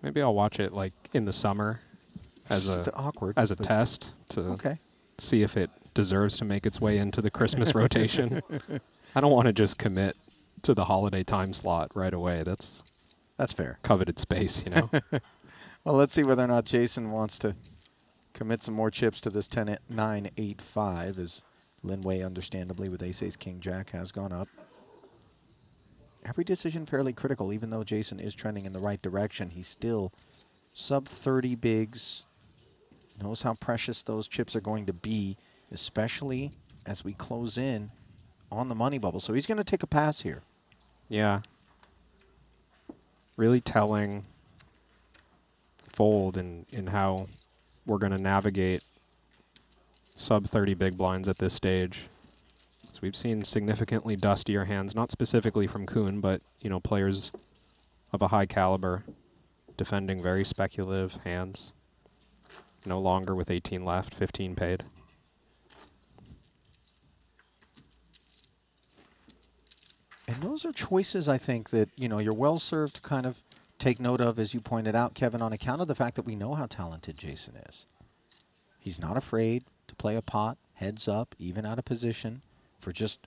Maybe I'll watch it like in the summer as a test to see if it deserves to make its way into the Christmas rotation. I don't want to just commit to the holiday time slot right away. That's fair. Coveted space, you know. Well, let's see whether or not Jason wants to commit some more chips to this 10-9-8-5, as Linway, understandably, with ace-ace king jack, has gone up. Every decision fairly critical, even though Jason is trending in the right direction. He's still sub 30 bigs. Knows how precious those chips are going to be, especially as we close in on the money bubble. So he's going to take a pass here. Yeah. Really telling fold in how we're going to navigate sub 30 big blinds at this stage. So we've seen significantly dustier hands, not specifically from Kuhn, but, you know, players of a high caliber defending very speculative hands. No longer with 18 left, 15 paid. And those are choices, I think, that, you know, you're well served to kind of take note of, as you pointed out, Kevin, on account of the fact that we know how talented Jason is. He's not afraid to play a pot, heads up, even out of position, for just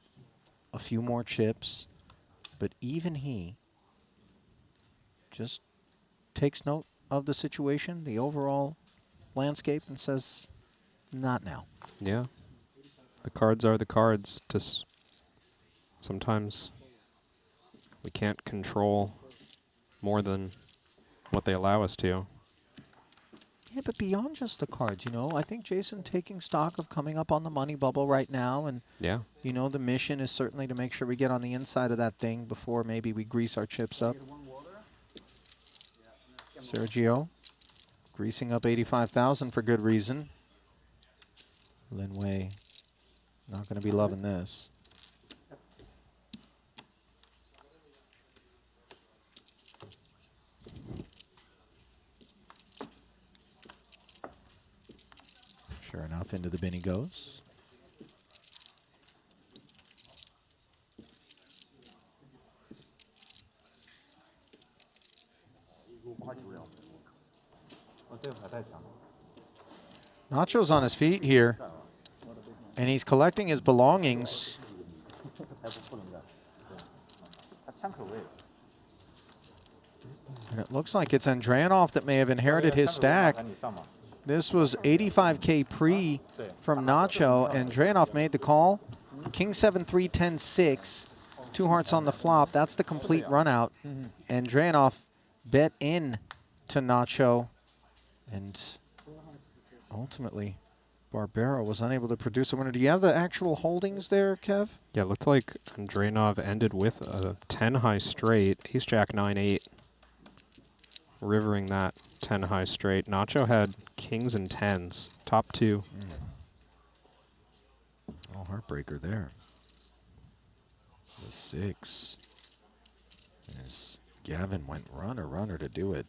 a few more chips. But even he just takes note of the situation, the overall landscape, and says, not now. Yeah. The cards are the cards. Sometimes we can't control more than what they allow us to. Yeah, but beyond just the cards, you know, I think Jason taking stock of coming up on the money bubble right now, and yeah, you know, the mission is certainly to make sure we get on the inside of that thing before maybe we grease our chips up. Sergio greasing up 85,000 for good reason. Linway not going to be loving this. Sure enough, into the bin he goes. Nacho's on his feet here, and he's collecting his belongings. And it looks like it's Andranov that may have inherited his stack. This was 85K pre from Nacho, and Dranov made the call. King 7-3, 10-6. 2 hearts on the flop. That's the complete run out. And Dranov bet in to Nacho. And ultimately, Barbera was unable to produce a winner. Do you have the actual holdings there, Kev? Yeah, it looked like Andranov ended with a 10 high straight, ace jack 9-8, rivering that 10 high straight. Nacho had kings and 10s, top 2. Oh, heartbreaker there. The 6. As Gavin went runner to do it.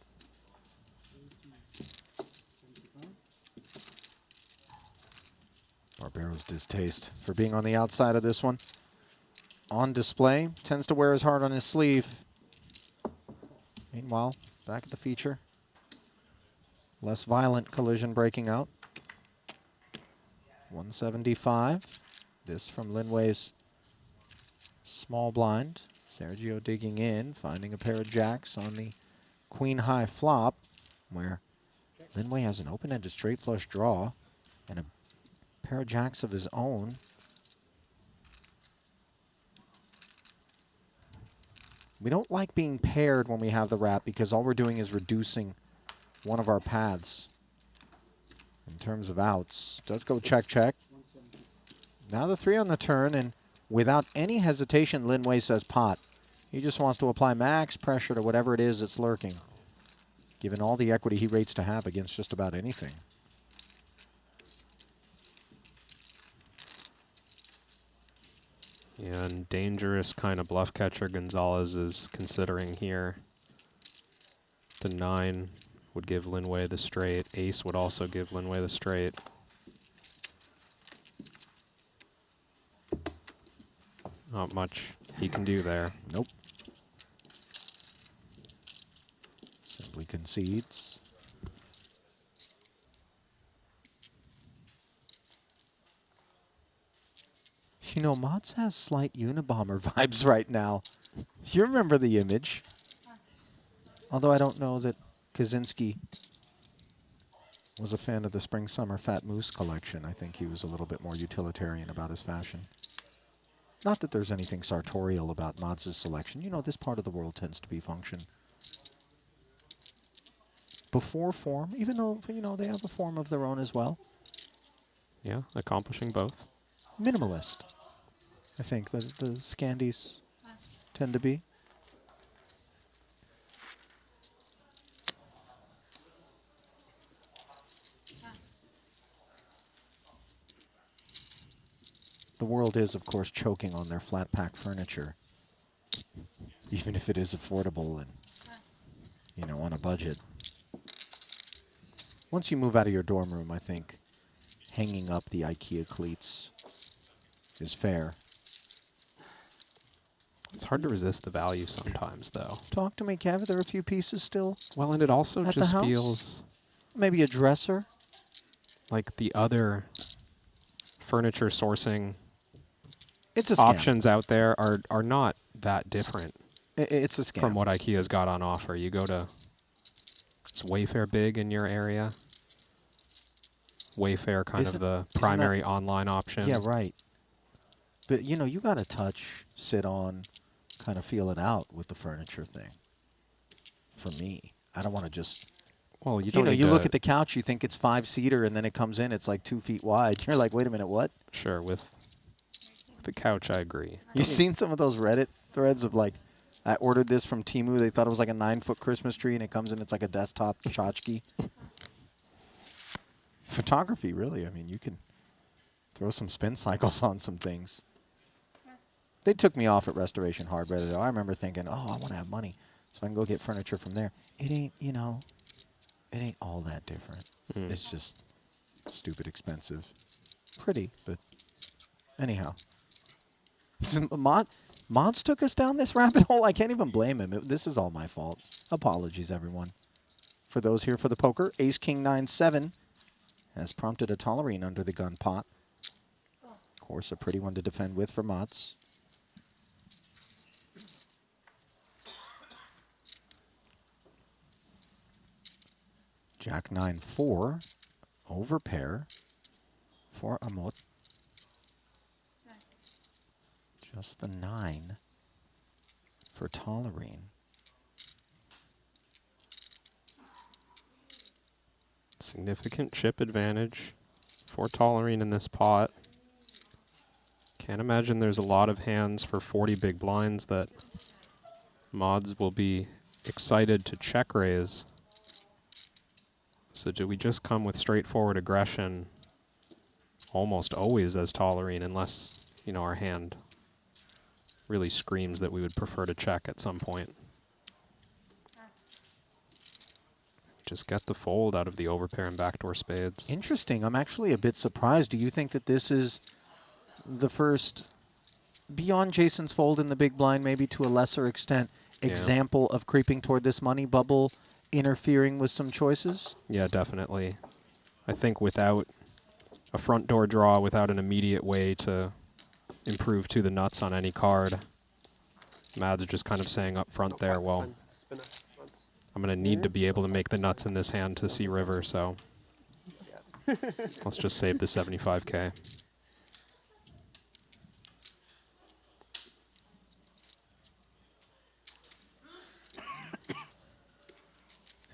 Barbero's distaste for being on the outside of this one. On display, tends to wear his heart on his sleeve. Meanwhile, back at the feature. Less violent collision breaking out. 175. This from Linway's small blind. Sergio digging in, finding a pair of jacks on the queen high flop, where Linway has an open-ended straight flush draw and a pair of jacks of his own. We don't like being paired when we have the wrap because all we're doing is reducing one of our paths in terms of outs. Does go check, check. Now the 3 on the turn, and without any hesitation, Linway says pot. He just wants to apply max pressure to whatever it is that's lurking, given all the equity he rates to have against just about anything. Yeah, and dangerous kind of bluff catcher Gonzalez is considering here. The 9 would give Linway the straight. Ace would also give Linway the straight. Not much he can do there. Nope. Simply concedes. You know, Mods has slight Unabomber vibes right now. Do you remember the image? Although I don't know that Kaczynski was a fan of the Spring Summer Fat Moose collection. I think he was a little bit more utilitarian about his fashion. Not that there's anything sartorial about Mods' selection. You know, this part of the world tends to be function before form, even though, you know, they have a form of their own as well. Yeah, accomplishing both. Minimalist, I think, the Scandies tend to be. The world is, of course, choking on their flat pack furniture, even if it is affordable and, you know, on a budget. Once you move out of your dorm room, I think hanging up the IKEA cleats is fair. It's hard to resist the value sometimes, though. Talk to me, Kev. There are a few pieces still. Well, and it also at just the house? feels maybe a dresser, like the other furniture sourcing it's a scam. Options out there are not that different. It's a scam from what IKEA's got on offer. You go to, is Wayfair big in your area? Wayfair kind of the primary online option. Yeah, right. But you know, you got to touch, sit on, kind of feel it out with the furniture thing. For me, I don't want to just. Well, you don't. You look at the couch, you think it's 5-seater, and then it comes in, it's like 2 feet wide. You're like, wait a minute, what? Sure, with the couch, I agree. You've seen some of those Reddit threads of like, I ordered this from Temu. They thought it was like a 9-foot Christmas tree, and it comes in, it's like a desktop tchotchke. Photography, really. I mean, you can throw some spin cycles on some things. They took me off at Restoration Hardware, though. I remember thinking, oh, I want to have money, so I can go get furniture from there. It ain't, you know, it ain't all that different. It's just stupid expensive. Pretty, but anyhow. Mods took us down this rabbit hole. I can't even blame him. This is all my fault. Apologies, everyone. For those here for the poker, Ace King 9-7 has prompted a tolerine under the gun pot. Of course, a pretty one to defend with for Mods. Jack 9-4 overpair for Amot. Just the 9 for Tolerine. Significant chip advantage for Tolerine in this pot. Can't imagine there's a lot of hands for 40 big blinds that mods will be excited to check raise. So do we just come with straightforward aggression almost always as Tolerine, unless, you know, our hand really screams that we would prefer to check at some point? Just get the fold out of the overpair and backdoor spades. Interesting. I'm actually a bit surprised. Do you think that this is the first, beyond Jason's fold in the big blind, maybe to a lesser extent, example of creeping toward this money bubble, interfering with some choices? Yeah, definitely. I think without a front door draw, without an immediate way to improve to the nuts on any card, Mads just kind of saying up front there, well, I'm going to need to be able to make the nuts in this hand to see river, so let's just save the 75K.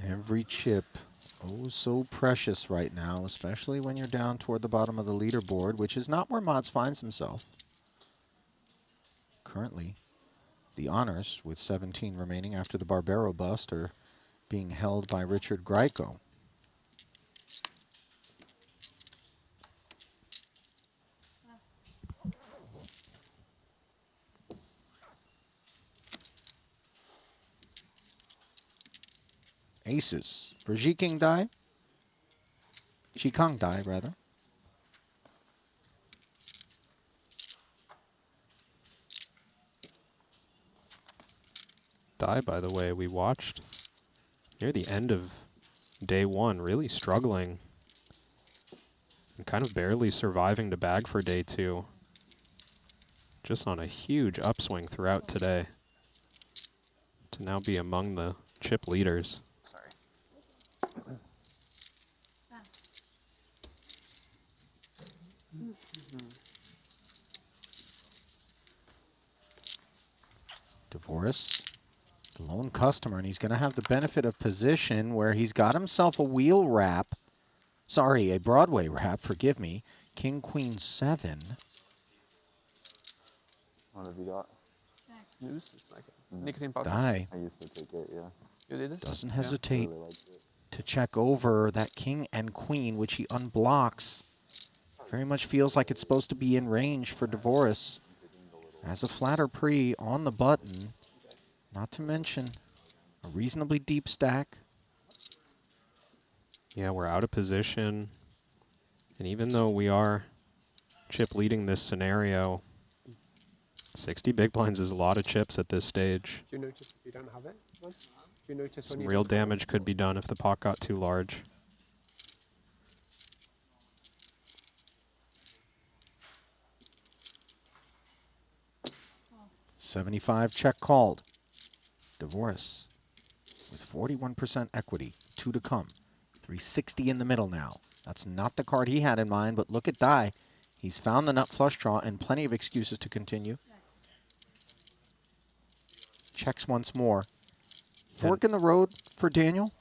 Every chip, oh so precious right now, especially when you're down toward the bottom of the leaderboard, which is not where Mods finds himself. Currently, the honors, with 17 remaining after the Barbero bust, are being held by Richard Greiko. Aces for Jiking Dai. Jikang Dai, rather. Dai, by the way, we watched near the end of day one, really struggling and kind of barely surviving to bag for day two. Just on a huge upswing throughout today to now be among the chip leaders. DeVoris, the lone customer, and he's going to have the benefit of position where he's got himself a wheel wrap. Sorry, a Broadway wrap, forgive me. King, Queen, 7. What have you got? Snooze, it's like nicotine pouches. Dai I used to take it, yeah. You did it? doesn't Yeah. hesitate Really liked it. to check over that king and queen, which he unblocks. Very much feels like it's supposed to be in range for DeVoris. As a flatter pre on the button, not to mention a reasonably deep stack. Yeah, we're out of position. And even though we are chip leading this scenario, 60 big blinds is a lot of chips at this stage. Do you notice if you don't have it? Do you notice when Some you real damage could be done if the pot got too large. $75 check called. DeVoris with 41% equity, 2 to come. 360 in the middle now. That's not the card he had in mind, but look at Dai. He's found the nut flush draw and plenty of excuses to continue. Checks once more. Fork in the road for Daniel.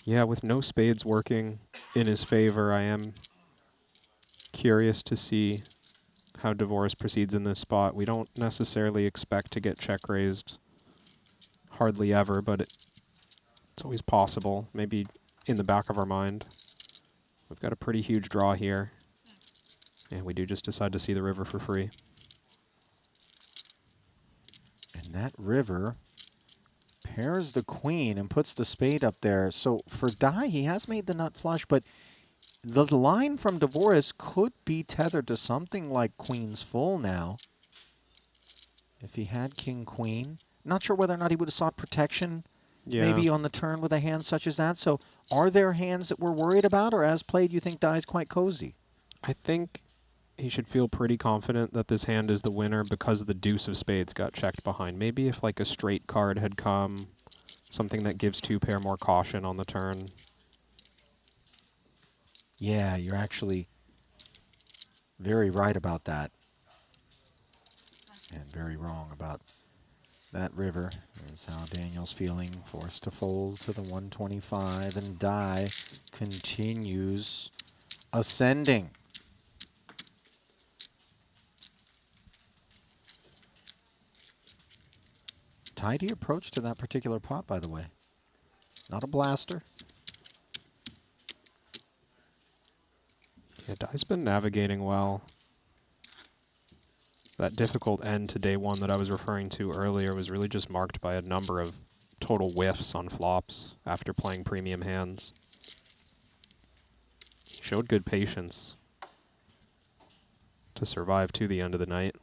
Yeah, with no spades working in his favor, I am curious to see how DeVoris proceeds in this spot. We don't necessarily expect to get check raised hardly ever, but it's always possible, maybe in the back of our mind. We've got a pretty huge draw here, and we do just decide to see the river for free. And that river pairs the queen and puts the spade up there. So for Dai, he has made the nut flush, but the line from DeVoris could be tethered to something like queen's full now. If he had king, queen. Not sure whether or not he would have sought protection maybe on the turn with a hand such as that. So are there hands that we're worried about, or as played, you think Dai's quite cozy? I think he should feel pretty confident that this hand is the winner because the deuce of spades got checked behind. Maybe if like a straight card had come, something that gives two pair more caution on the turn. Yeah, you're actually very right about that. And very wrong about that river. Is how Daniel's feeling, forced to fold to the 125, and Dai continues ascending. Tidy approach to that particular pot, by the way. Not a blaster. Yeah, Dai's been navigating well. That difficult end to day one that I was referring to earlier was really just marked by a number of total whiffs on flops after playing premium hands. He showed good patience to survive to the end of the night.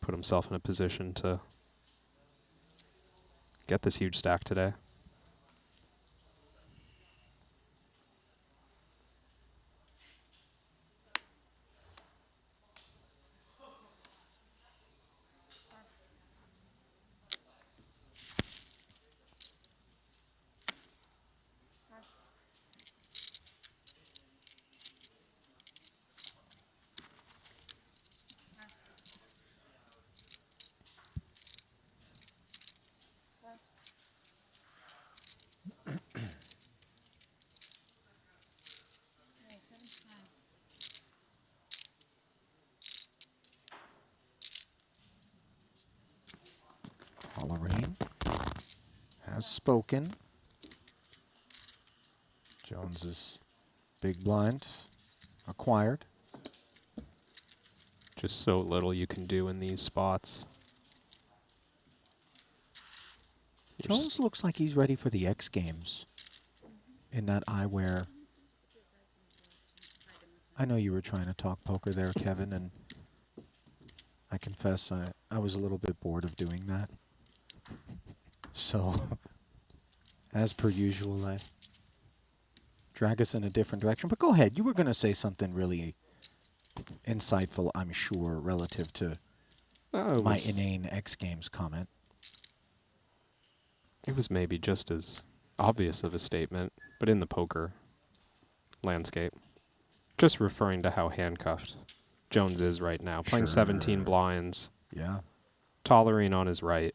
Put himself in a position to get this huge stack today. Lorraine has spoken. Jones's big blind acquired. Just so little you can do in these spots. Jones looks like he's ready for the X Games in that eyewear. I know you were trying to talk poker there, Kevin, and I confess I was a little bit bored of doing that. So, as per usual, I drag us in a different direction. But go ahead. You were going to say something really insightful, I'm sure, relative to my inane X Games comment. It was maybe just as obvious of a statement, but in the poker landscape. Just referring to how handcuffed Jones is right now. Playing 17 blinds. Yeah. Tolerine on his right.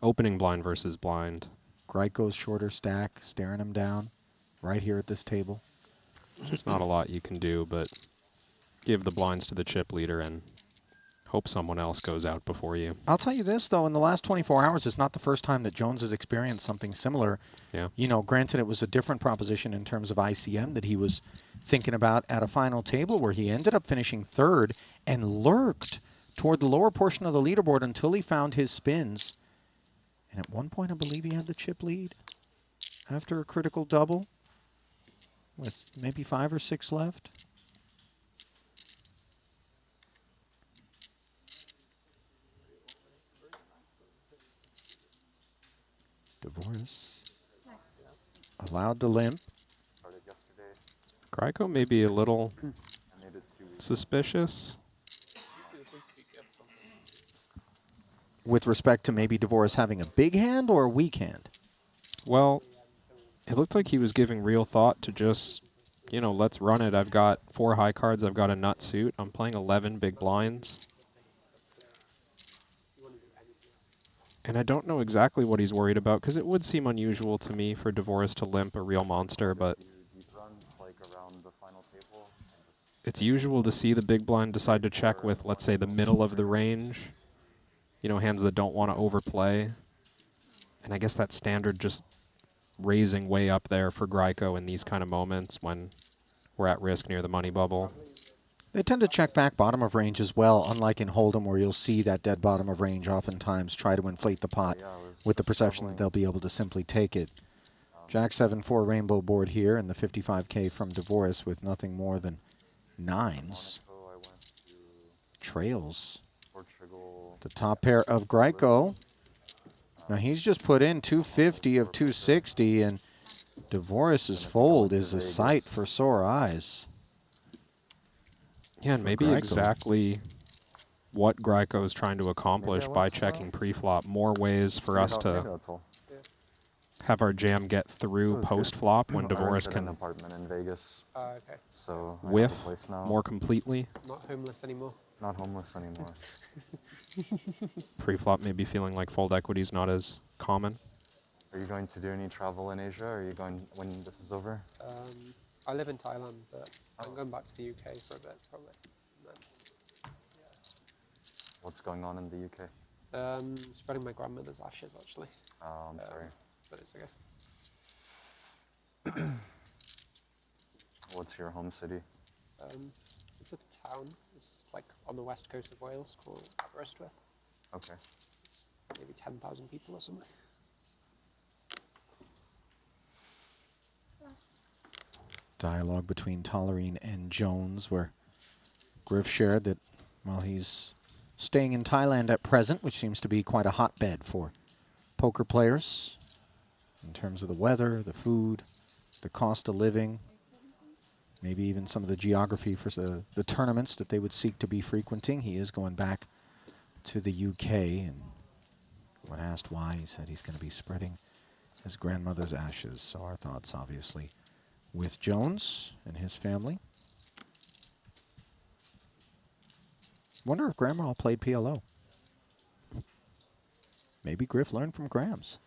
Opening blind versus blind. Greiko's shorter stack, staring him down right here at this table. Just not a lot you can do, but give the blinds to the chip leader and hope someone else goes out before you. I'll tell you this, though, in the last 24 hours, it's not the first time that Jones has experienced something similar. Yeah. You know, granted, it was a different proposition in terms of ICM that he was thinking about at a final table where he ended up finishing third and lurked toward the lower portion of the leaderboard until he found his spins. And at one point, I believe he had the chip lead after a critical double with maybe 5 or 6 left. Divorce allowed to limp. Greiko may be a little suspicious. With respect to maybe Divorce having a big hand or a weak hand? Well, it looked like he was giving real thought to just, you know, let's run it. I've got 4 high cards. I've got a nut suit. I'm playing 11 big blinds. And I don't know exactly what he's worried about, because it would seem unusual to me for Divorce to limp a real monster, but it's usual to see the big blind decide to check with, let's say, the middle of the range. You know, hands that don't want to overplay. And I guess that's standard, just raising way up there for Greiko in these kind of moments when we're at risk near the money bubble. They tend to check back bottom of range as well, unlike in Hold'em where you'll see that dead bottom of range oftentimes try to inflate the pot with the perception that they'll be able to simply take it. Jack 7-4 rainbow board here and the 55K from Divorce with nothing more than 9s. Trails. The top pair of Greiko. Now he's just put in 250 of 260, and Divorce's fold is a sight for sore eyes. Yeah, and maybe Greiko. exactly what Greiko is trying to accomplish by checking pre-flop. More ways for us to have our jam get through post flop when I Divorce rented an can apartment in Vegas. Okay. So I have a whiff place now. more completely. Not homeless anymore. Not homeless anymore. Pre-flop maybe feeling like fold equity is not as common. Are you going to do any travel in Asia? Are you going when this is over? I live in Thailand, but I'm going back to the UK for a bit, probably. What's going on in the UK? Spreading my grandmother's ashes, actually. Oh, I'm sorry. But it's okay. What's your home city? It's a town. It's like on the west coast of Wales called Aberystwyth. Okay. It's maybe 10,000 people or something. Dialogue between Tollerine and Jones, where Griff shared that while he's staying in Thailand at present, which seems to be quite a hotbed for poker players in terms of the weather, the food, the cost of living, maybe even some of the geography for the tournaments that they would seek to be frequenting. He is going back to the UK, and when asked why, he said he's going to be spreading his grandmother's ashes. So our thoughts, obviously, with Jones and his family. Wonder if Grandma played PLO. Maybe Griff learned from Grams.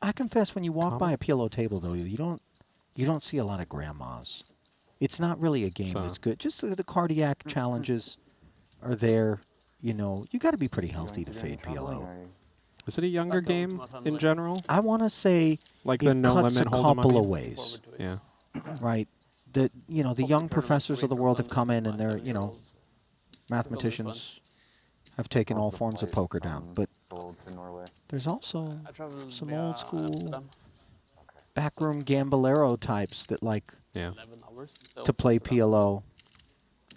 I confess, when you walk by a PLO table, though, you don't see a lot of grandmas. It's not really a game that's good. Just the cardiac challenges are there. You know, you got to be pretty healthy to fade PLO. Is it a younger game in general? I want to say like it the no cuts limit a hold'em, couple I of mean? ways. Yeah. Right. The young professors of the world have come in, and they're mathematicians have taken all forms of poker down. But there's also some old school backroom gambolero types that like to play PLO.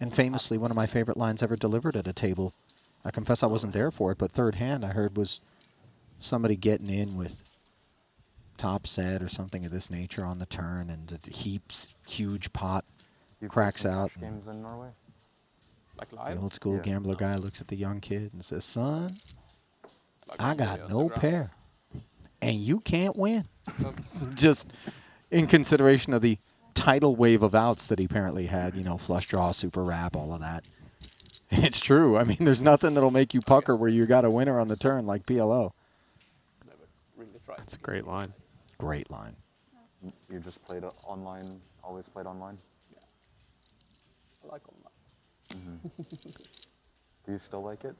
And famously, one of my favorite lines ever delivered at a table, I confess I wasn't there for it, but third hand I heard was somebody getting in with top set or something of this nature on the turn, and the huge pot cracks out. Games in Norway? Like The live? old school gambler guy looks at the young kid and says, "Son, I got no pair, and you can't win." Just in consideration of the tidal wave of outs that he apparently had, flush draw, super wrap, all of that. And it's true. I mean, there's nothing that'll make you pucker where you got a winner on the turn like PLO. That's a great line. Great line. You just played online, always played online? Yeah. I like online. Do you still like it?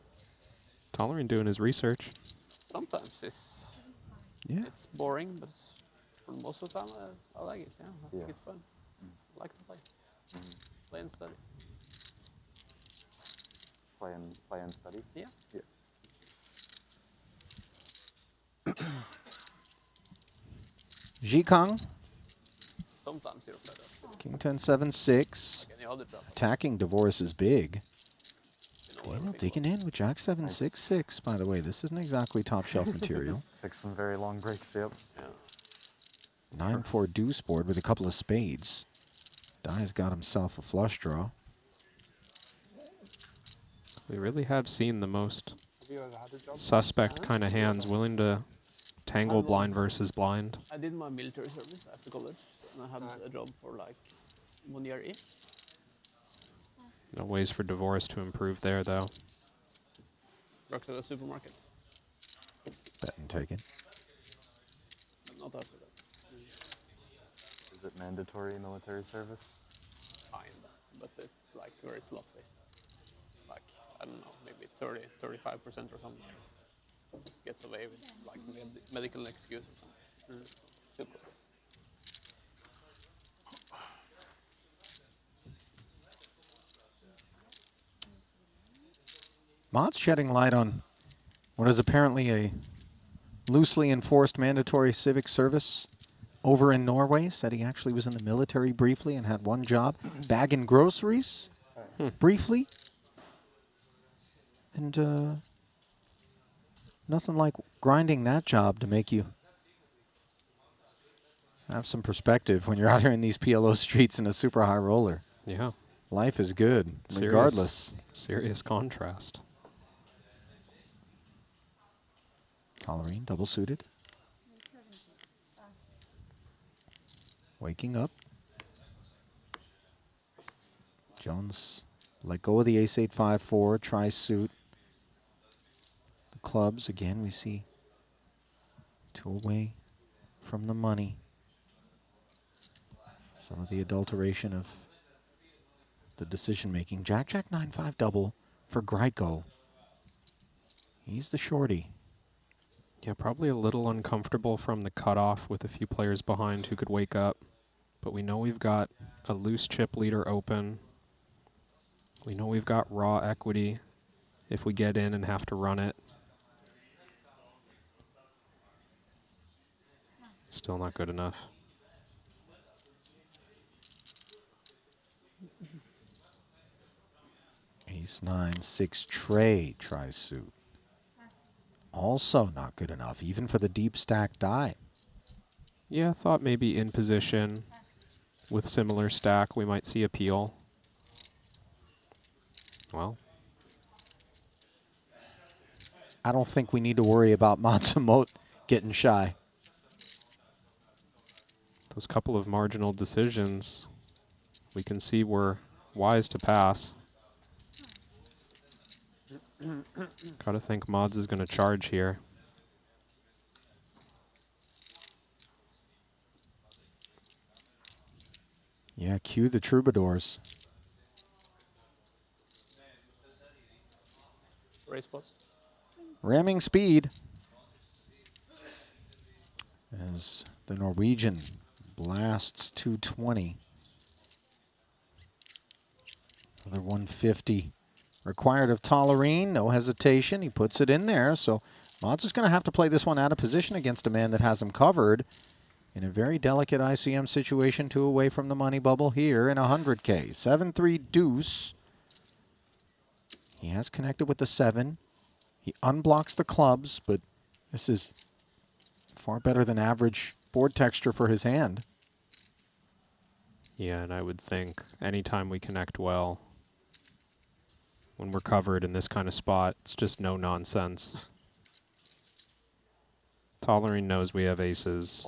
Tollerine doing his research. Sometimes it's boring, but for most of the time I like it. Yeah, I think it's fun. I like to play. Play and study. Play and study? Yeah. Jikang, Sometimes you're fed up. King 10, 7, 6. Like any other job. Attacking Divorce is big. Daniel digging in with Jack 7, 6, 6. By the way, this isn't exactly top shelf material. Takes some very long breaks, yep. Yeah. 9-4 deuce board with a couple of spades. Dai's got himself a flush draw. We really have seen the most Have you ever had a job? suspect kind of hands willing to tangle blind versus blind. I did my military service after college, and I had a job for like 1 year each. No ways for Divorce to improve there, though. Worked at a supermarket. Bet and taken. But not after that. Is it mandatory military service? Kinda, but it's like very sloppy. Like, I don't know, maybe 35% or something. Gets away with like medical excuse or something. Super. Mott's shedding light on what is apparently a loosely enforced mandatory civic service over in Norway. Said he actually was in the military briefly and had one job, bagging groceries briefly. And nothing like grinding that job to make you have some perspective when you're out here in these PLO streets in a super high roller. Yeah. Life is good, regardless. Serious contrast. Tollerine, double suited. waking up. Jones let go of the ace-8, 5-4, tries suit. The clubs, again, we see 2 away from the money. Some of the adulteration of the decision-making. Jack, 9-5 double for Greiko. He's the shorty. Yeah, probably a little uncomfortable from the cutoff with a few players behind who could wake up. But we know we've got a loose chip leader open. We know we've got raw equity if we get in and have to run it. Still not good enough. Ace-9, 6 tray tries suit. Also not good enough, even for the deep stack die. Yeah, I thought maybe in position with similar stack we might see a peel. Well, I don't think we need to worry about Matsumoto getting shy. those couple of marginal decisions we can see were wise to pass. Gotta think Mods is gonna charge here. Yeah, cue the troubadours. Race spots. Ramming speed. As the Norwegian blasts 220. Another 150 required of Tollerine. No hesitation. He puts it in there. So Mods is going to have to play this one out of position against a man that has him covered in a very delicate ICM situation. 2 away from the money bubble here in 100K. 7-3 deuce. He has connected with the 7. He unblocks the clubs, but this is far better than average board texture for his hand. Yeah, and I would think anytime we connect well, when we're covered in this kind of spot, it's just no nonsense. Tollerine knows we have aces.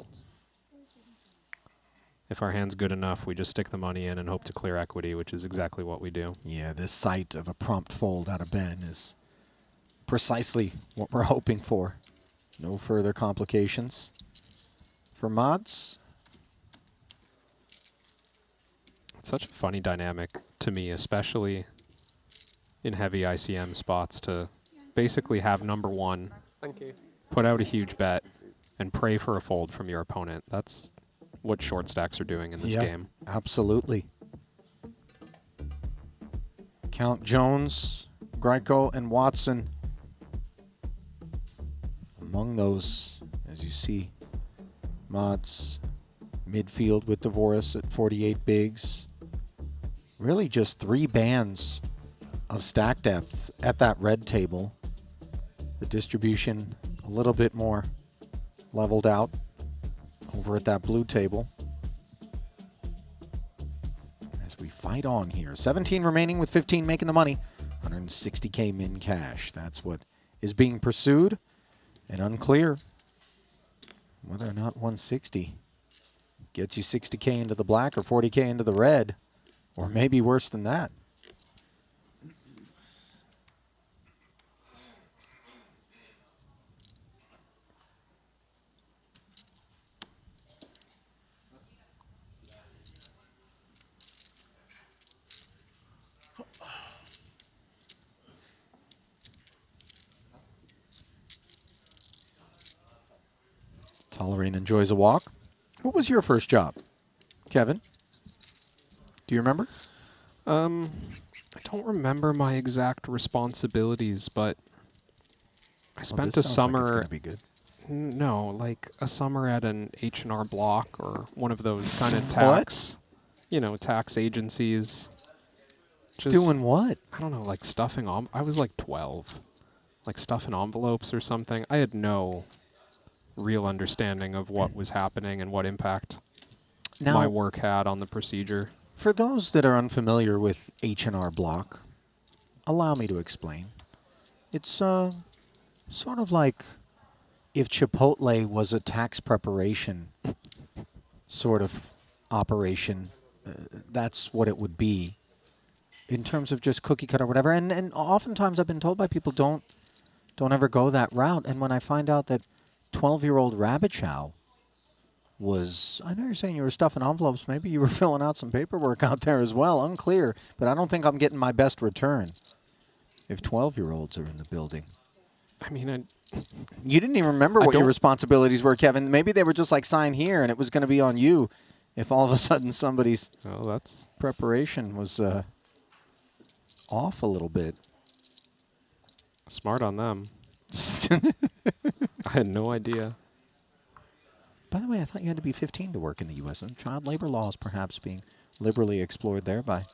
If our hand's good enough, we just stick the money in and hope to clear equity, which is exactly what we do. Yeah, this sight of a prompt fold out of Ben is precisely what we're hoping for. No further complications for Mods. It's such a funny dynamic to me, especially in heavy ICM spots, to basically have number 1, Thank you. put out a huge bet, and pray for a fold from your opponent. That's what short stacks are doing in this game. Absolutely. Count Jones, Greiko, and Watson among those, as you see. Mods midfield with Dvoris at 48 bigs. Really just 3 bands of stack depth at that red table. The distribution a little bit more leveled out over at that blue table. As we fight on here. 17 remaining with 15 making the money. 160K min cash. That's what is being pursued. And unclear whether or not 160 gets you 60K into the black or 40K into the red. Or maybe worse than that. Tollerine enjoys a walk. What was your first job, Kevin? Do you remember? I don't remember my exact responsibilities, but I spent a summer. Like it's gonna be good. No, like a summer at an H&R Block or one of those kind of tax, you know, tax agencies. Just, doing what? I don't know, like stuffing. I was like 12, like stuffing envelopes or something. I had no real understanding of what was happening and what impact my work had on the procedure. For those that are unfamiliar with H&R Block, allow me to explain. It's sort of like if Chipotle was a tax preparation sort of operation, that's what it would be in terms of just cookie cut or whatever. And oftentimes I've been told by people, don't ever go that route. And when I find out that 12-year-old Rabbit Chow was, I know you're saying you were stuffing envelopes, maybe you were filling out some paperwork out there as well, unclear, but I don't think I'm getting my best return if 12-year-olds are in the building. I mean, you didn't even remember what your responsibilities were, Kevin. Maybe they were just like, sign here, and it was going to be on you if all of a sudden somebody's preparation was off a little bit. Smart on them. I had no idea. By the way, I thought you had to be 15 to work in the U.S. And child labor laws perhaps being liberally explored there by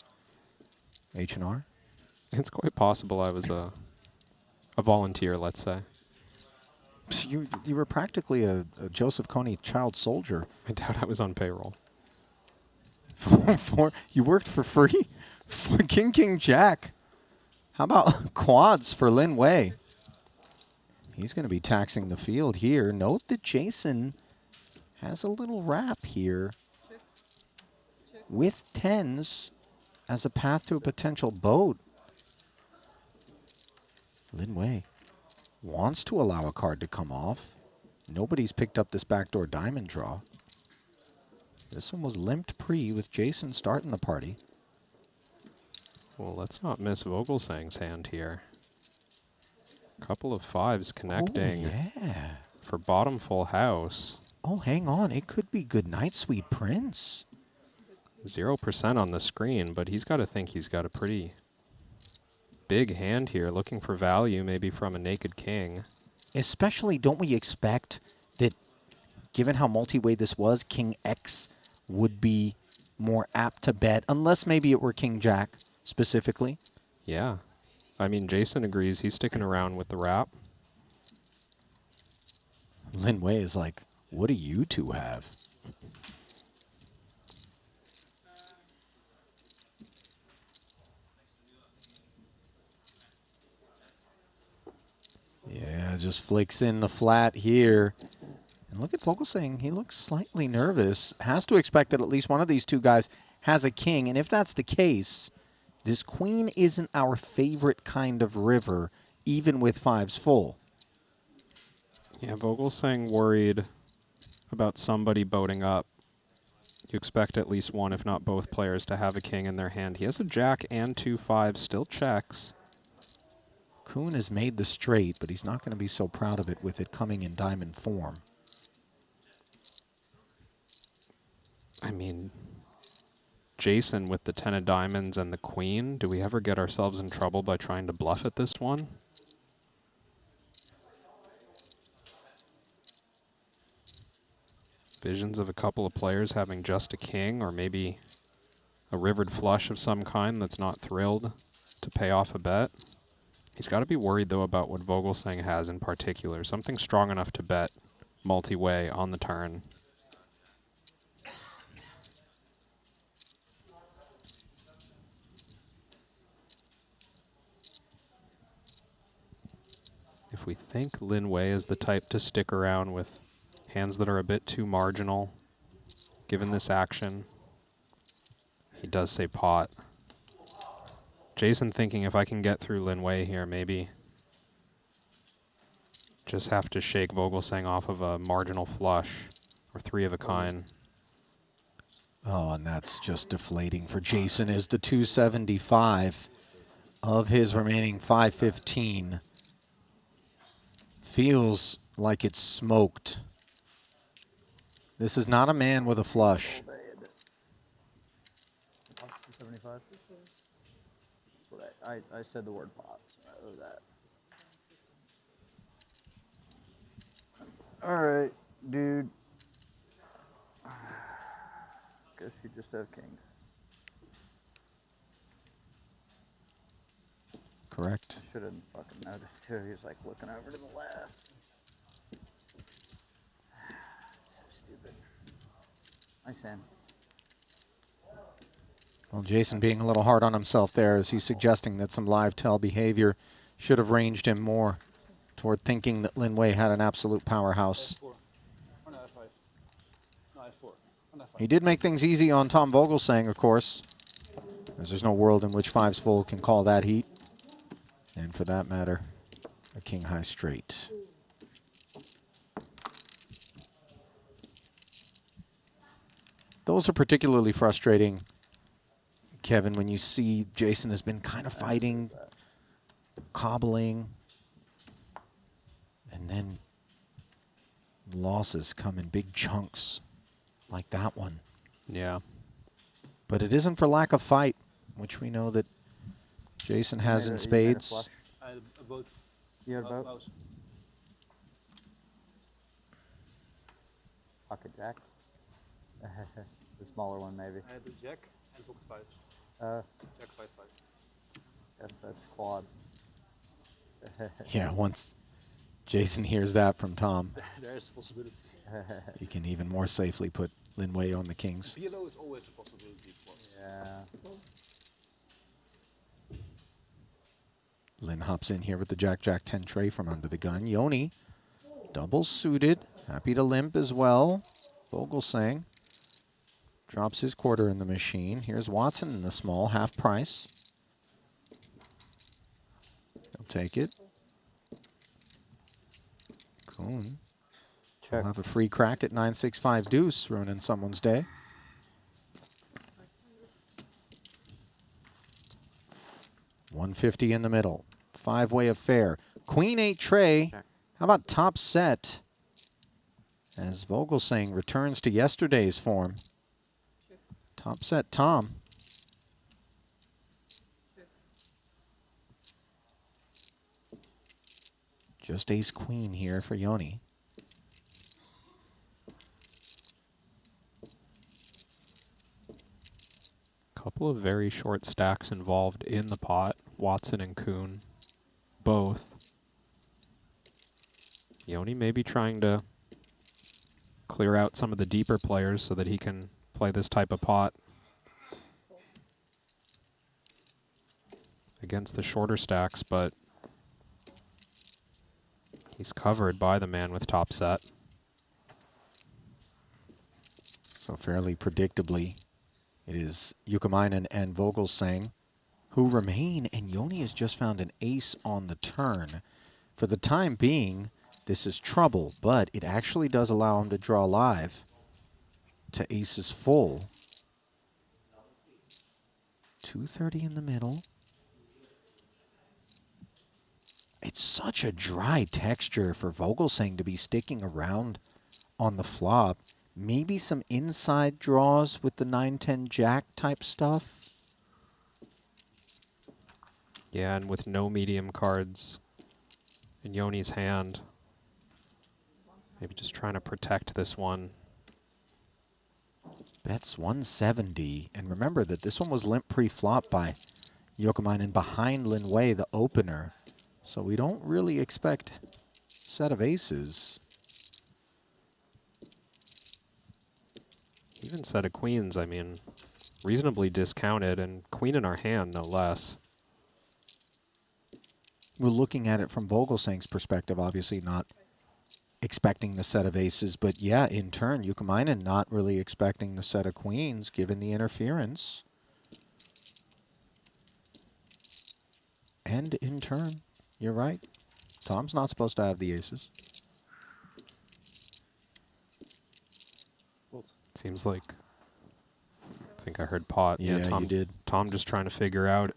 H&R. It's quite possible I was a volunteer, let's say. You were practically a Joseph Kony child soldier. I doubt I was on payroll. You worked for free? For King Jack. How about quads for Lin Wei? He's going to be taxing the field here. Note that Jason has a little wrap here with tens as a path to a potential boat. Lin Wei wants to allow a card to come off. Nobody's picked up this backdoor diamond draw. This one was limped pre with Jason starting the party. Well, let's not miss Vogelsang's hand here. Couple of fives connecting for bottom full house. Oh, hang on. It could be Good Night, Sweet Prince. 0% on the screen, but he's got to think he's got a pretty big hand here, looking for value maybe from a naked king. Especially, don't we expect that, given how multi-way this was, King X would be more apt to bet, unless maybe it were King Jack specifically? Yeah. I mean, Jason agrees. He's sticking around with the wrap. Lin Wei is like, what do you two have? Yeah, just flicks in the flat here. And look at Vogelsang. He looks slightly nervous. Has to expect that at least one of these two guys has a king. And if that's the case, this queen isn't our favorite kind of river, even with fives full. Yeah, Vogelsang worried about somebody boating up. You expect at least one, if not both players, to have a king in their hand. He has a jack and 2 5s, still checks. Kuhn has made the straight, but he's not going to be so proud of it with it coming in diamond form. I mean, Jason with the 10 of diamonds and the queen. Do we ever get ourselves in trouble by trying to bluff at this one? Visions of a couple of players having just a king, or maybe a rivered flush of some kind that's not thrilled to pay off a bet. He's got to be worried, though, about what Vogelsang has in particular. Something strong enough to bet multi-way on the turn. If we think Lin Wei is the type to stick around with hands that are a bit too marginal, given this action, he does say pot. Jason thinking if I can get through Lin Wei here, maybe just have to shake Vogelsang off of a marginal flush or 3 of a kind. Oh, and that's just deflating for Jason as the 275 of his remaining 515 feels like it's smoked. This is not a man with a flush. 275. That's what I said the word pot. So I owe that. All right, dude. Guess you just have kings. Correct. I should have fucking noticed too. He was like looking over to the left. So stupid. Nice hand. Well, Jason being a little hard on himself there as he's suggesting that some live tell behavior should have ranged him more toward thinking that Lin Wei had an absolute powerhouse. F4. Or no, F5. No, F4. He did make things easy on Tom Vogelsang, of course, as there's no world in which fives full can call that heat. And for that matter, a king high straight. Those are particularly frustrating, Kevin, when you see Jason has been kind of fighting, cobbling, and then losses come in big chunks like that one. Yeah. But it isn't for lack of fight, which we know that Jason has in spades. Both. You had both? Both. Pocket jack. The smaller one, maybe. I had the jack and pocket fives. Jack 5-5. Guess that's quads. Yeah, once Jason hears that from Tom, There's a possibility. he can even more safely put Lin Wei on the kings. PLO is always a possibility. Yeah. Lin hops in here with the Jack-Jack 10 tray from under the gun. Yoni, double suited, happy to limp as well. Vogelsang drops his quarter in the machine. Here's Watson in the small, half price. He'll take it. Kuhn will have a free crack at 9-6-5 deuce, ruining someone's day. $150 in the middle. Five-way affair. Queen 8 tray. How about top set? As Vogelsang returns to yesterday's form. Top set Tom. Just ace queen here for Yoni. Couple of very short stacks involved in the pot. Watson and Kuhn, both. Yoni may be trying to clear out some of the deeper players so that he can play this type of pot against the shorter stacks, but he's covered by the man with top set. So fairly predictably, it is Yukimainen and Vogelsang who remain, and Yoni has just found an ace on the turn. For the time being, this is trouble, but it actually does allow him to draw live to aces full. 230 in the middle. It's such a dry texture for Vogelsang to be sticking around on the flop. Maybe some inside draws with the 9-10 jack type stuff. Yeah, and with no medium cards in Yoni's hand, maybe just trying to protect this one. Bets 170. And remember that this one was limp pre-flop by Yukimainen behind Lin Wei, the opener. So we don't really expect a set of aces. Even set of queens, I mean, reasonably discounted, and queen in our hand, no less. We're looking at it from Vogelsang's perspective, obviously not expecting the set of aces, but yeah, in turn, Yukimainen not really expecting the set of queens, given the interference. And in turn, you're right, Tom's not supposed to have the aces. Seems like, I think I heard pot. Yeah, Tom, you did. Tom just trying to figure out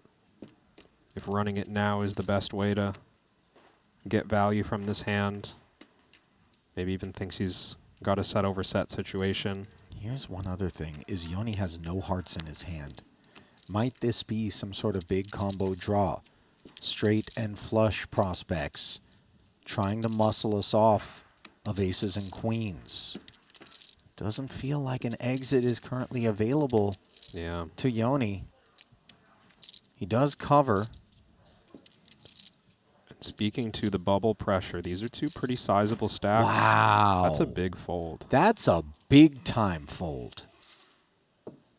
if running it now is the best way to get value from this hand. Maybe even thinks he's got a set over set situation. Here's one other thing, is Yoni has no hearts in his hand. Might this be some sort of big combo draw? Straight and flush prospects, trying to muscle us off of aces and queens. Doesn't feel like an exit is currently available to Yoni. He does cover. And speaking to the bubble pressure, these are two pretty sizable stacks. Wow. That's a big fold. That's a big time fold.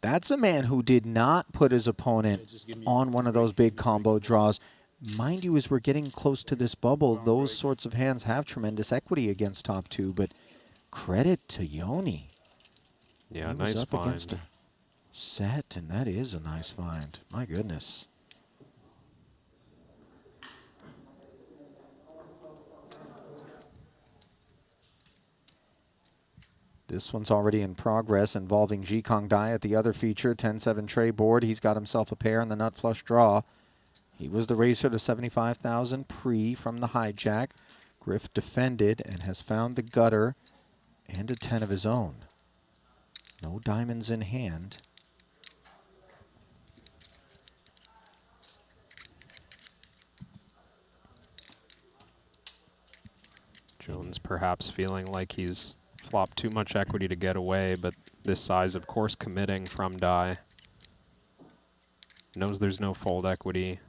That's a man who did not put his opponent on one of those big combo draws. Mind you, as we're getting close to this bubble, those sorts of hands have tremendous equity against top two, but credit to Yoni. Yeah, he nice was up find. against a set, and that is a nice find. My goodness. This one's already in progress, involving Jikong Dai at the other feature, 10-7 tray board. He's got himself a pair in the nut flush draw. He was the racer to 75,000 pre from the hijack. Griff defended and has found the gutter and a 10 of his own. No diamonds in hand. Jones perhaps feeling like he's flopped too much equity to get away, but this size, of course, committing from Dai. Knows there's no fold equity.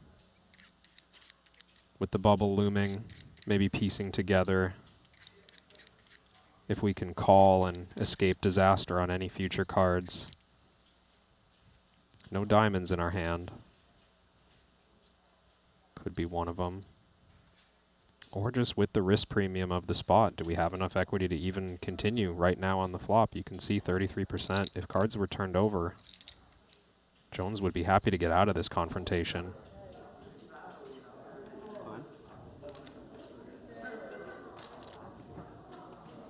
With the bubble looming, maybe piecing together if we can call and escape disaster on any future cards. No diamonds in our hand. Could be one of them. Or just with the risk premium of the spot, do we have enough equity to even continue right now on the flop? You can see 33%. If cards were turned over, Jones would be happy to get out of this confrontation.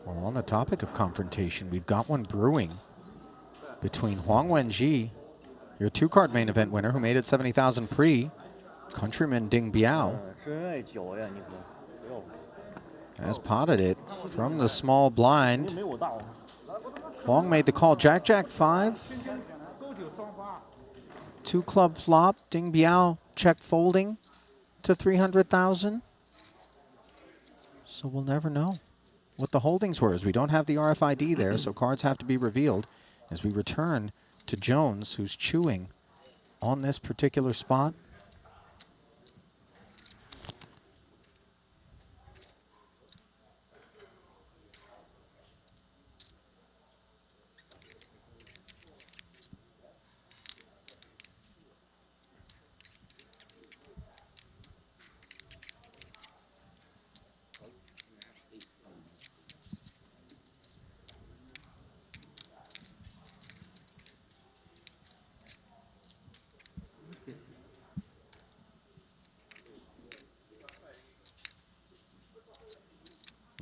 Well, on the topic of confrontation, we've got one brewing between Huang Wenji, your two-card main event winner who made it 70,000 pre, countryman Ding Biao, has potted it from the small blind. Huang made the call, Jack-Jack 5. Two club flop, Ding Biao check folding to 300,000. So we'll never know what the holdings were, as we don't have the RFID there, so cards have to be revealed as we return to Jones, who's chewing on this particular spot.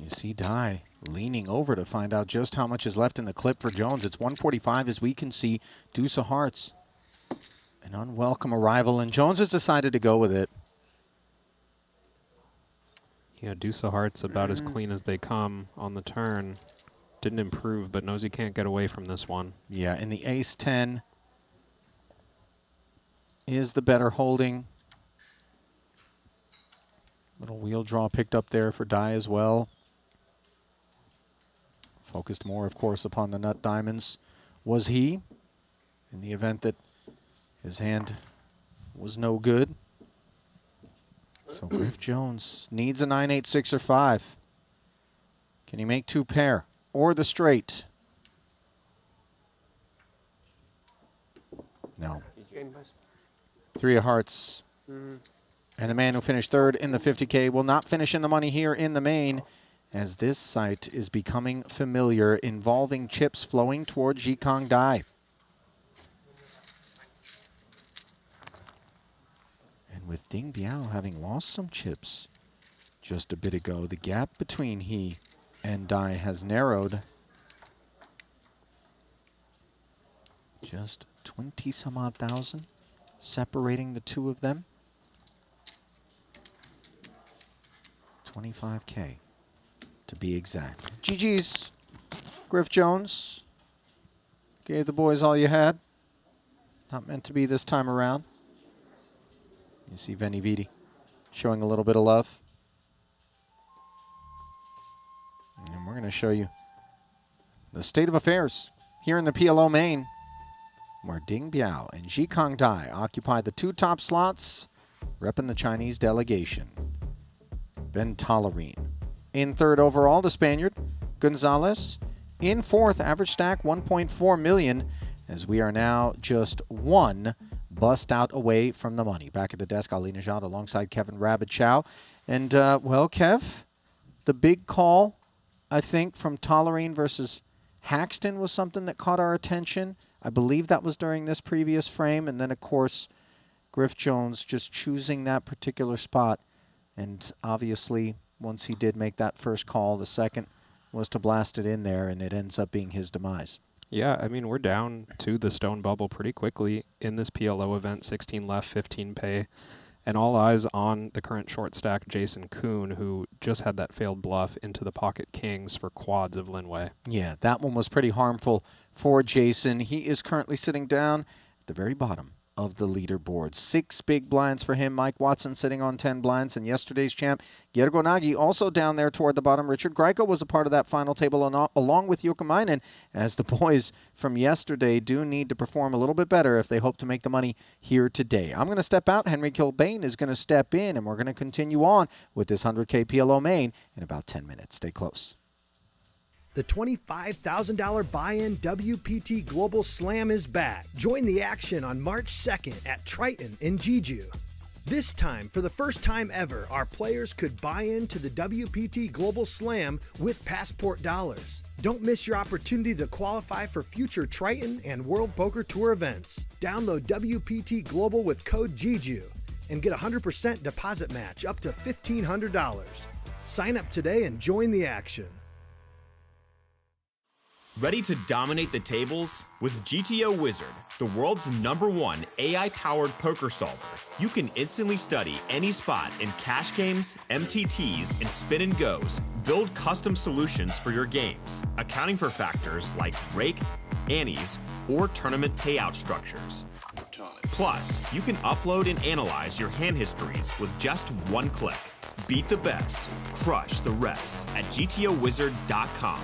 You see Dai leaning over to find out just how much is left in the clip for Jones. It's 145 as we can see. Deuce of Hearts. An unwelcome arrival, and Jones has decided to go with it. Yeah, Deuce of Hearts about as clean as they come on the turn. Didn't improve, but knows he can't get away from this one. Yeah, and the Ace-10 is the better holding. Little wheel draw picked up there for Dai as well. Focused more, of course, upon the nut diamonds. Was he, in the event that his hand was no good. So Griff Jones needs a 9, 8, 6, or 5. Can he make two pair or the straight? No. Three of hearts. And the man who finished third in the 50K will not finish in the money here in the main, as this site is becoming familiar, involving chips flowing toward Jikong Dai. And with Ding Biao having lost some chips just a bit ago, the gap between he and Dai has narrowed. Just 20-some-odd thousand separating the two of them. 25K to be exact. GG's, Griff Jones. Gave the boys all you had. Not meant to be this time around. You see Veni Vidi showing a little bit of love. And we're going to show you the state of affairs here in the PLO main, where Ding Biao and Jikong Dai occupy the two top slots, repping the Chinese delegation. Ben Tollerine in third overall, the Spaniard. Gonzalez in fourth, average stack 1.4 million, as we are now just one bust out away from the money. Back at the desk, Ali Najad alongside Kevin Rabbit Chow. And, well, Kev, the big call, I think, from Tollerine versus Haxton was something that caught our attention. I believe that was during this previous frame. And then, of course, Griff Jones just choosing that particular spot. And obviously, once he did make that first call, the second was to blast it in there, and it ends up being his demise. Yeah, I mean, we're down to the stone bubble pretty quickly in this PLO event, 16 left, 15 pay. And all eyes on the current short stack, Jason Kuhn, who just had that failed bluff into the pocket kings for quads of Linway. Yeah, that one was pretty harmful for Jason. He is currently sitting down at the very bottom of the leaderboard. 6 big blinds for him. Mike Watson sitting on 10 blinds. And yesterday's champ, Gergo Nagy, also down there toward the bottom. Richard Greiko was a part of that final table along with Jokamainen, as the boys from yesterday do need to perform a little bit better if they hope to make the money here today. I'm going to step out. Henry Kilbane is going to step in, and we're going to continue on with this 100K PLO main in about 10 minutes. Stay close. The $25,000 buy-in WPT Global Slam is back. Join the action on March 2nd at Triton in Jeju. This time, for the first time ever, our players could buy into the WPT Global Slam with passport dollars. Don't miss your opportunity to qualify for future Triton and World Poker Tour events. Download WPT Global with code JEJU and get a 100% deposit match up to $1,500. Sign up today and join the action. Ready to dominate the tables? With GTO Wizard, the world's #1 AI-powered poker solver, you can instantly study any spot in cash games, MTTs, and spin and goes. Build custom solutions for your games, accounting for factors like rake, annies, or tournament payout structures. Plus, you can upload and analyze your hand histories with just one click. Beat the best, crush the rest at GTOWizard.com.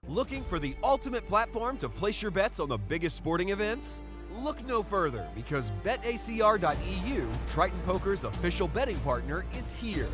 Looking for the ultimate platform to place your bets on the biggest sporting events? Look no further, because BetACR.eu, Triton Poker's official betting partner, is here.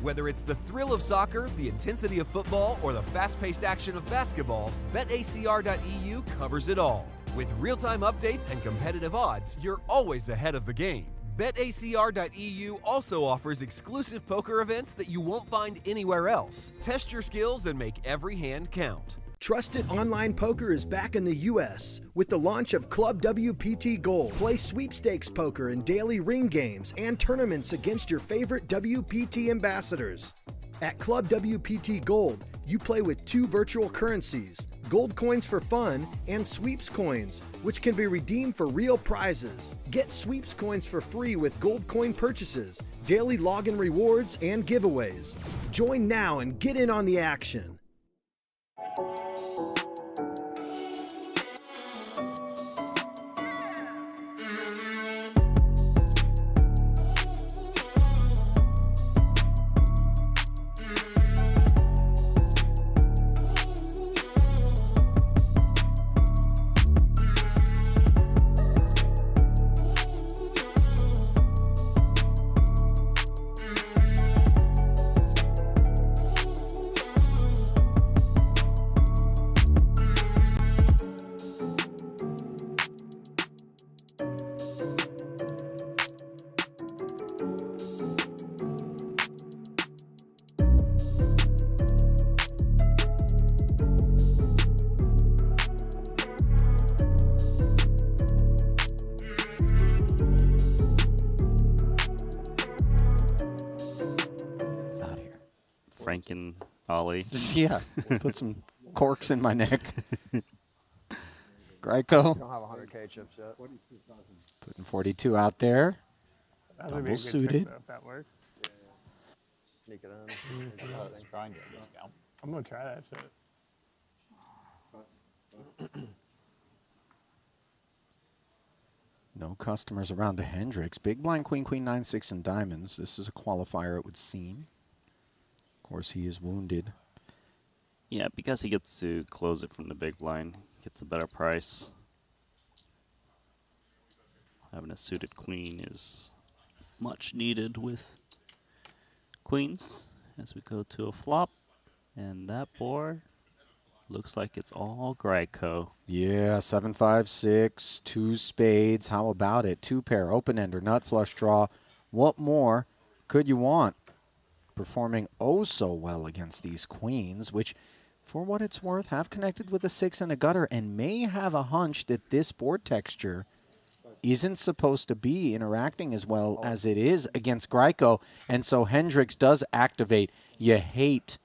Whether it's the thrill of soccer, the intensity of football, or the fast-paced action of basketball, BetACR.eu covers it all. With real-time updates and competitive odds, you're always ahead of the game. BetACR.eu also offers exclusive poker events that you won't find anywhere else. Test your skills and make every hand count. Trusted online poker is back in the U.S. with the launch of Club WPT Gold. Play sweepstakes poker in daily ring games and tournaments against your favorite WPT ambassadors. At Club WPT Gold, you play with 2 virtual currencies, gold coins for fun and sweeps coins, which can be redeemed for real prizes. Get sweeps coins for free with gold coin purchases, daily login rewards, and giveaways. Join now and get in on the action. Franken Ollie. Yeah, put some corks in my neck. Greiko. Don't have 100K chips yet. Putting 42 out there. That would be a Double good suited. trick, though, if that works. Sneak it in. Let's try and get a discount. I'm gonna try that shit. No customers around to Hendricks. Big blind, queen, queen, 9, 6, and diamonds. This is a qualifier, it would seem. Of course, he is wounded. Yeah, because he gets to close it from the big blind, gets a better price. Having a suited queen is much needed with queens as we go to a flop. And that board looks like it's all Greiko. Yeah, 7, 5, 6, 2 spades. How about it? 2 pair, open ender, nut flush draw. What more could you want? Performing oh so well against these queens, which for what it's worth, have connected with a 6 and a gutter and may have a hunch that this board texture isn't supposed to be interacting as well as it is against Greiko. And so Hendricks does activate. You hate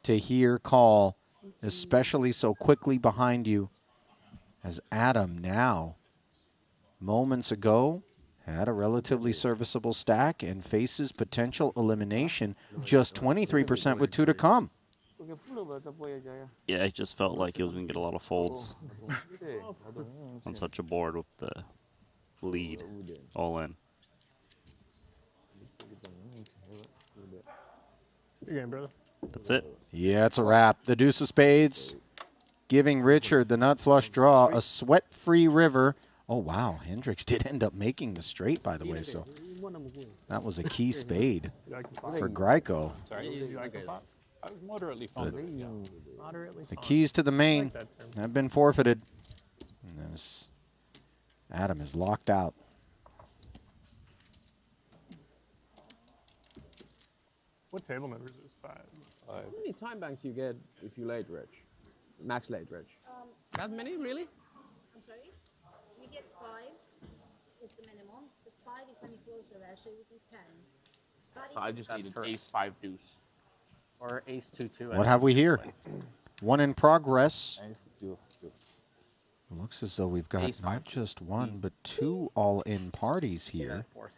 to hear call, especially so quickly behind you, as Adam now, moments ago, had a relatively serviceable stack and faces potential elimination. Just 23% with 2 to come. Yeah, it just felt like he was going to get a lot of folds on such a board with the lead all in. Good game, brother. That's it. Yeah, it's a wrap. The deuce of spades giving Richard the nut flush draw, a sweat-free river. Oh, wow. Hendricks did end up making the straight, by the way, so that was a key spade for Greiko. Sorry, did you like the pot? I was moderately fond. Moderately The keys to the main have been forfeited. And this Adam is locked out. What table numbers is 5? How many time banks you get if you late reg? Max late reg? That many, really? I'm sorry? We get 5. It's the minimum. The 5 is when you close the reg, so it would be 10. I just needed ace 5 deuce. Or ace 2-2. What have we here? One in progress. Looks as though we've got not just one, but 2 all-in parties here. 4-6.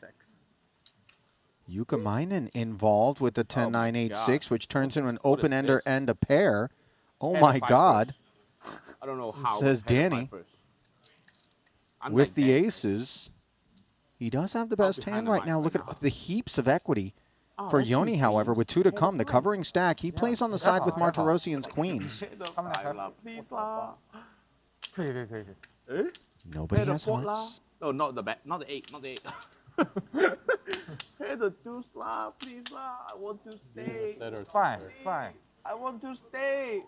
Yuka involved with the 10-9-8-6, which turns into an open-ender this? and a pair. Oh Head my of 5 God, I don't know how. says head of 5 Danny. first. I'm With like the Danny. aces, he does have the best hand right now. Look at the heaps of equity Oh, for that's Yoni, good. however, with 2 to come. The covering stack. He plays on the side with Martirosian's queens. Nobody Head of has 4 hearts. la. No, not the back, not the 8, not the 8. Head of deuce la, please la. I want to stay. Fine. I want to stay.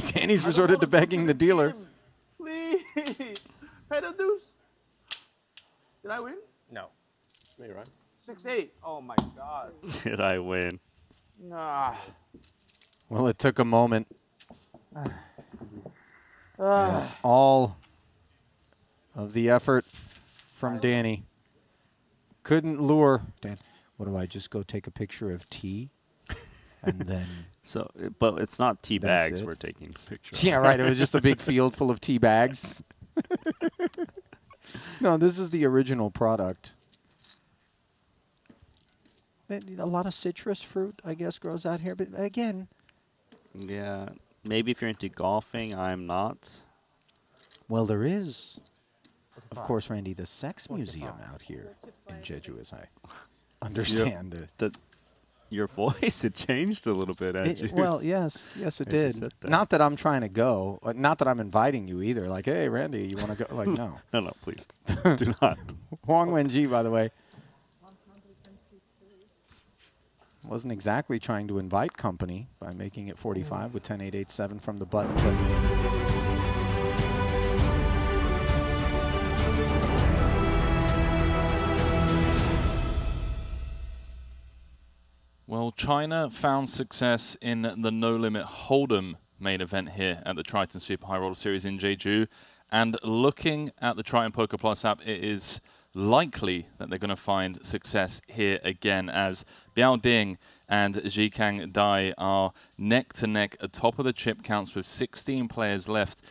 Danny's resorted to begging the dealer. Please. Head of deuce. Did I win? No. Me, right? 6-8. Oh my God. Did I win? Nah. Well, it took a moment. Yes, all of the effort from Danny couldn't lure. Dan, what do I just go take a picture of tea? And then. So, but it's not tea That's bags it? we're taking pictures. Yeah, right. It was just a big field full of tea bags. No, this is the original product. A lot of citrus fruit, I guess, grows out here. But again. Yeah, maybe if you're into golfing, I'm not. Well, there is, of course, Randy, the sex museum out here in Jeju, as I understand it. Your voice, it changed a little bit. Well, yes, it did. Not that I'm trying to go. Not that I'm inviting you either. Like, hey, Randy, you want to go? Like, no. No, please. Do not. Huang Wenji, by the way. Wasn't exactly trying to invite company by making it 45 with 10-8-8-7 from the button. Well, China found success in the No Limit Hold'em main event here at the Triton Super High Roller Series in Jeju. And looking at the Triton Poker Plus app, it is likely that they're going to find success here again, as Biao Ding and Zhikang Dai are neck to neck at top of the chip counts with 16 players left.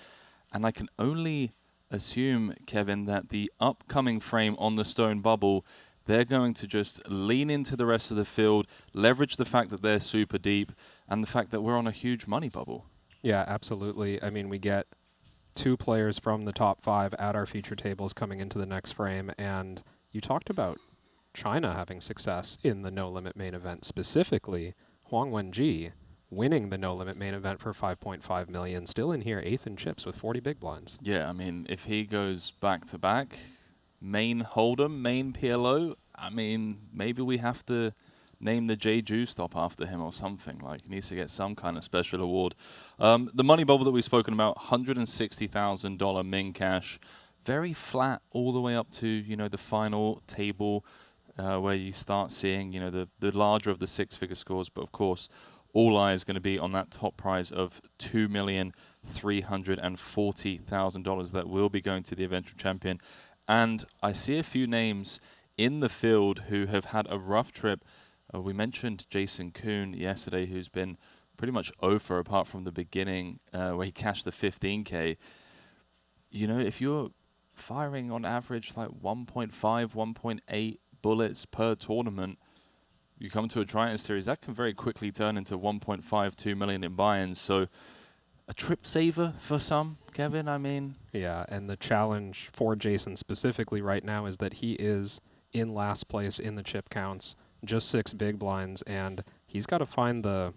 And I can only assume, Kevin, that the upcoming frame on the stone bubble, they're going to just lean into the rest of the field, leverage the fact that they're super deep, and the fact that we're on a huge money bubble. Yeah, absolutely. I mean, we get 2 players from the top 5 at our feature tables coming into the next frame, and you talked about China having success in the No Limit main event, specifically Huang Wenji winning the No Limit main event for 5.5 million, still in here 8th in chips with 40 big blinds. Yeah, I mean, if he goes back to back, main Hold'em, main PLO, I mean, maybe we have to name the Jeju stop after him or something. Like, he needs to get some kind of special award. The money bubble that we've spoken about, $160,000 min cash, very flat all the way up to, you know, the final table where you start seeing, you know, the larger of the 6-figure scores, but of course, all eyes going to be on that top prize of $2,340,000 that will be going to the eventual champion. And I see a few names in the field who have had a rough trip. We mentioned Jason Kuhn yesterday, who's been pretty much over apart from the beginning where he cashed the 15K. You know, if you're firing on average like 1.5, 1.8 bullets per tournament, you come to a Triton series, that can very quickly turn into 1.5, 2 million in buy-ins. So a trip saver for some, Kevin, I mean. Yeah, and the challenge for Jason specifically right now is that he is in last place in the chip counts, just 6 big blinds, and he's got to find the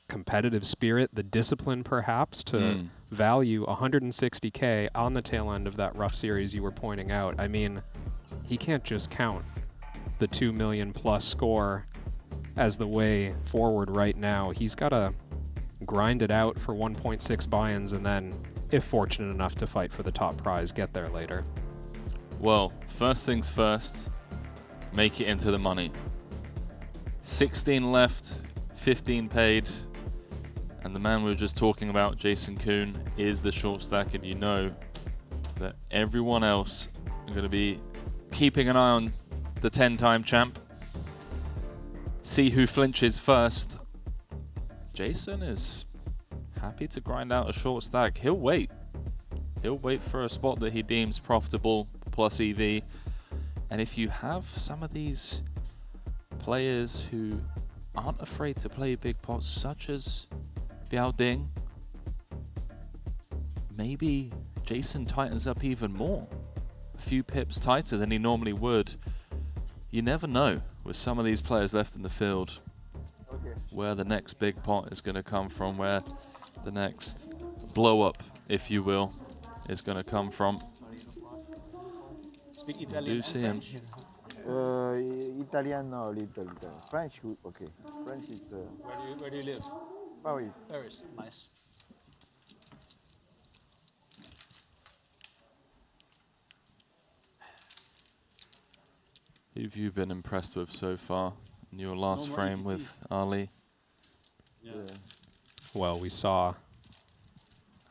competitive spirit, the discipline perhaps, to value 160K on the tail end of that rough series you were pointing out. I mean, he can't just count the 2 million plus score as the way forward right now. He's got to grind it out for 1.6 buy-ins and then, if fortunate enough to fight for the top prize, get there later. Well, first things first, make it into the money. 16 left, 15 paid, and the man we were just talking about, Jason Kuhn, is the short stack, and you know that everyone else are going to be keeping an eye on the 10-time champ. See who flinches first. Jason is happy to grind out a short stack. He'll wait. He'll wait for a spot that he deems profitable plus EV. And if you have some of these players who aren't afraid to play big pots, such as Biao Ding, maybe Jason tightens up even more. A few pips tighter than he normally would. You never know with some of these players left in the field where the next big pot is going to come from, where the next blow up, if you will, is going to come from. Speak You Italian do see him. Italian, no, little. French, okay. French is... Where do you live? Paris. Paris, nice. Who have you been impressed with so far in your last frame with Ali? Yeah. Well, we saw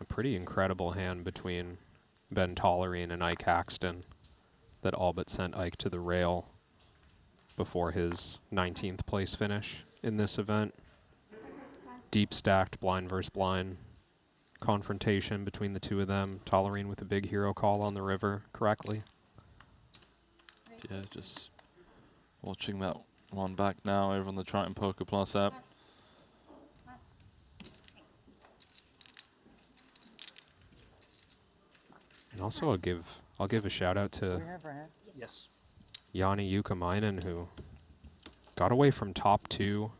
a pretty incredible hand between Ben Tollerine and Ike Haxton that all but sent Ike to the rail before his 19th place finish in this event. Deep stacked blind versus blind confrontation between the two of them. Tollerine with a big hero call on the river correctly. Yeah, just watching that one back now over on the Triton Poker Plus app. And also I'll give a shout out to Yes. Yanni Ukamainen, who got away from top 2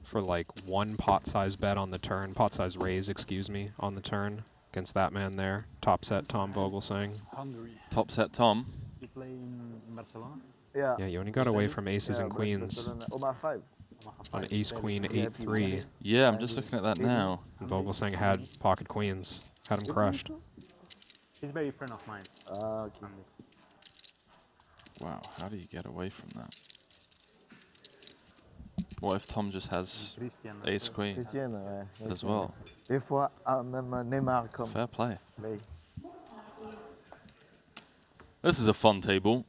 for like 1 pot size bet on the turn, pot size raise, excuse me, on the turn against that man there. Top set Tom Vogelsang. Hungary. Top set Tom. You play in Barcelona? Yeah. Yeah, you only got away from aces and queens Barcelona. Omaha 5. on ace queen 8-3. Yeah, I'm just looking at that now. And Vogelsang had pocket queens, had him crushed. He's a very friend of mine. Okay. Wow, how do you get away from that? What if Tom just has ace queen Christian, as well? Des fois, même Neymar comme. Fair play. Play. This is a fun table.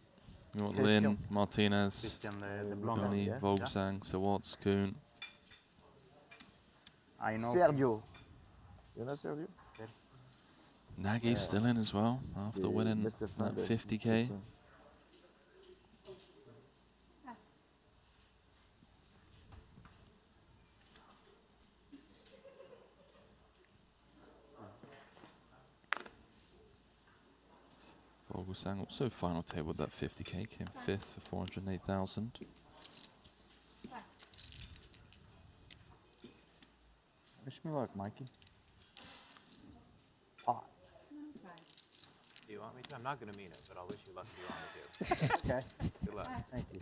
You got Christian. Lin, Martinez, Tony, Yeah. Vogelsang, Sawatz, Kuhn. I know. Sergio. You know Sergio? Nagy's still in as well after The winning best that defender, 50K. Christian. Vogelsang also final table with that 50K, came 5th for 408,000. Wish me luck, Mikey. Do you want me to? I'm not going to mean it, but I'll wish you luck if you want me to. Okay. Good luck. Thank you.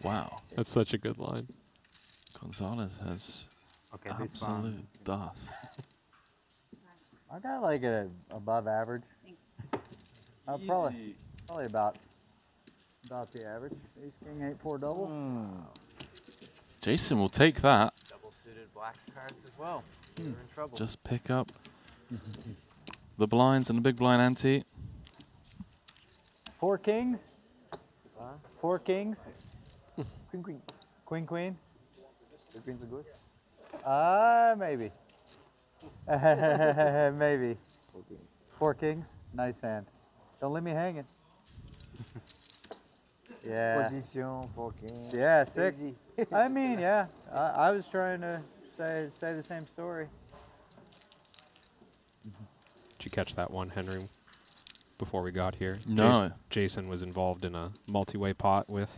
Wow. That's such a good line. Gonzalez has Okay, this absolute one. dust. I got like a above average. Probably about the average. Ace King 8-4 double. Jason will take that. Double suited black cards as well. You're in trouble. Just pick up the blinds and the big blind ante. 4 kings? 4 kings? Queen, queen. Queen, queen? The queens are good. Maybe. Maybe. 4 kings? Nice hand. Don't leave me hanging. Yeah. Position, 4 kings. Yeah, sick. Easy. I mean, yeah. I was trying to say the same story. Did you catch that one, Henry, before we got here? No. Jason was involved in a multi-way pot with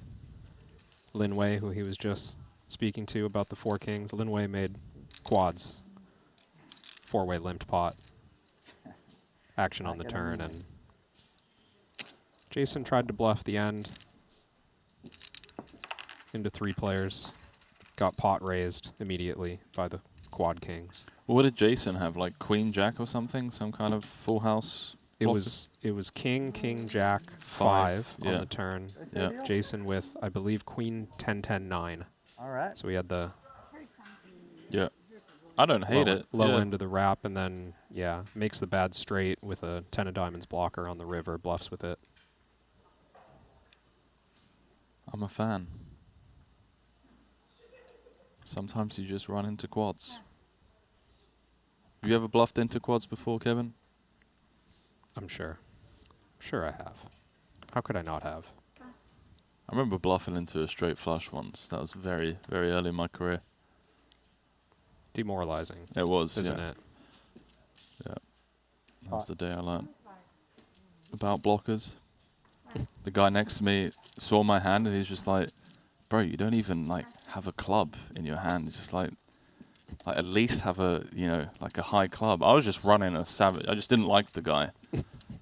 Lin Wei, who he was just speaking to about the 4 kings. Lin Wei made quads, 4-way limped pot, action on the turn, and Jason tried to bluff the end into 3 players, got pot raised immediately by the quad kings. What did Jason have, like queen jack or something? Some kind of full house? It was king, king, jack, 5 on yeah. the turn. Yeah. Jason with, I believe, queen 10, 10, 9. All right. So we had the yeah. I don't hate it. Low yeah. end of the wrap, and then, yeah, makes the bad straight with a 10 of diamonds blocker on the river, bluffs with it. I'm a fan. Sometimes you just run into quads. Have you ever bluffed into quads before, Kevin? I'm sure. Sure I have. How could I not have? I remember bluffing into a straight flush once. That was very, very early in my career. Demoralizing. It was, isn't yeah. it? Yeah. That was the day I learned about blockers. The guy next to me saw my hand and he's just like, bro, you don't even like have a club in your hand. It's just like at least have a, you know, like a high club. I was just running a savage. I just didn't like the guy.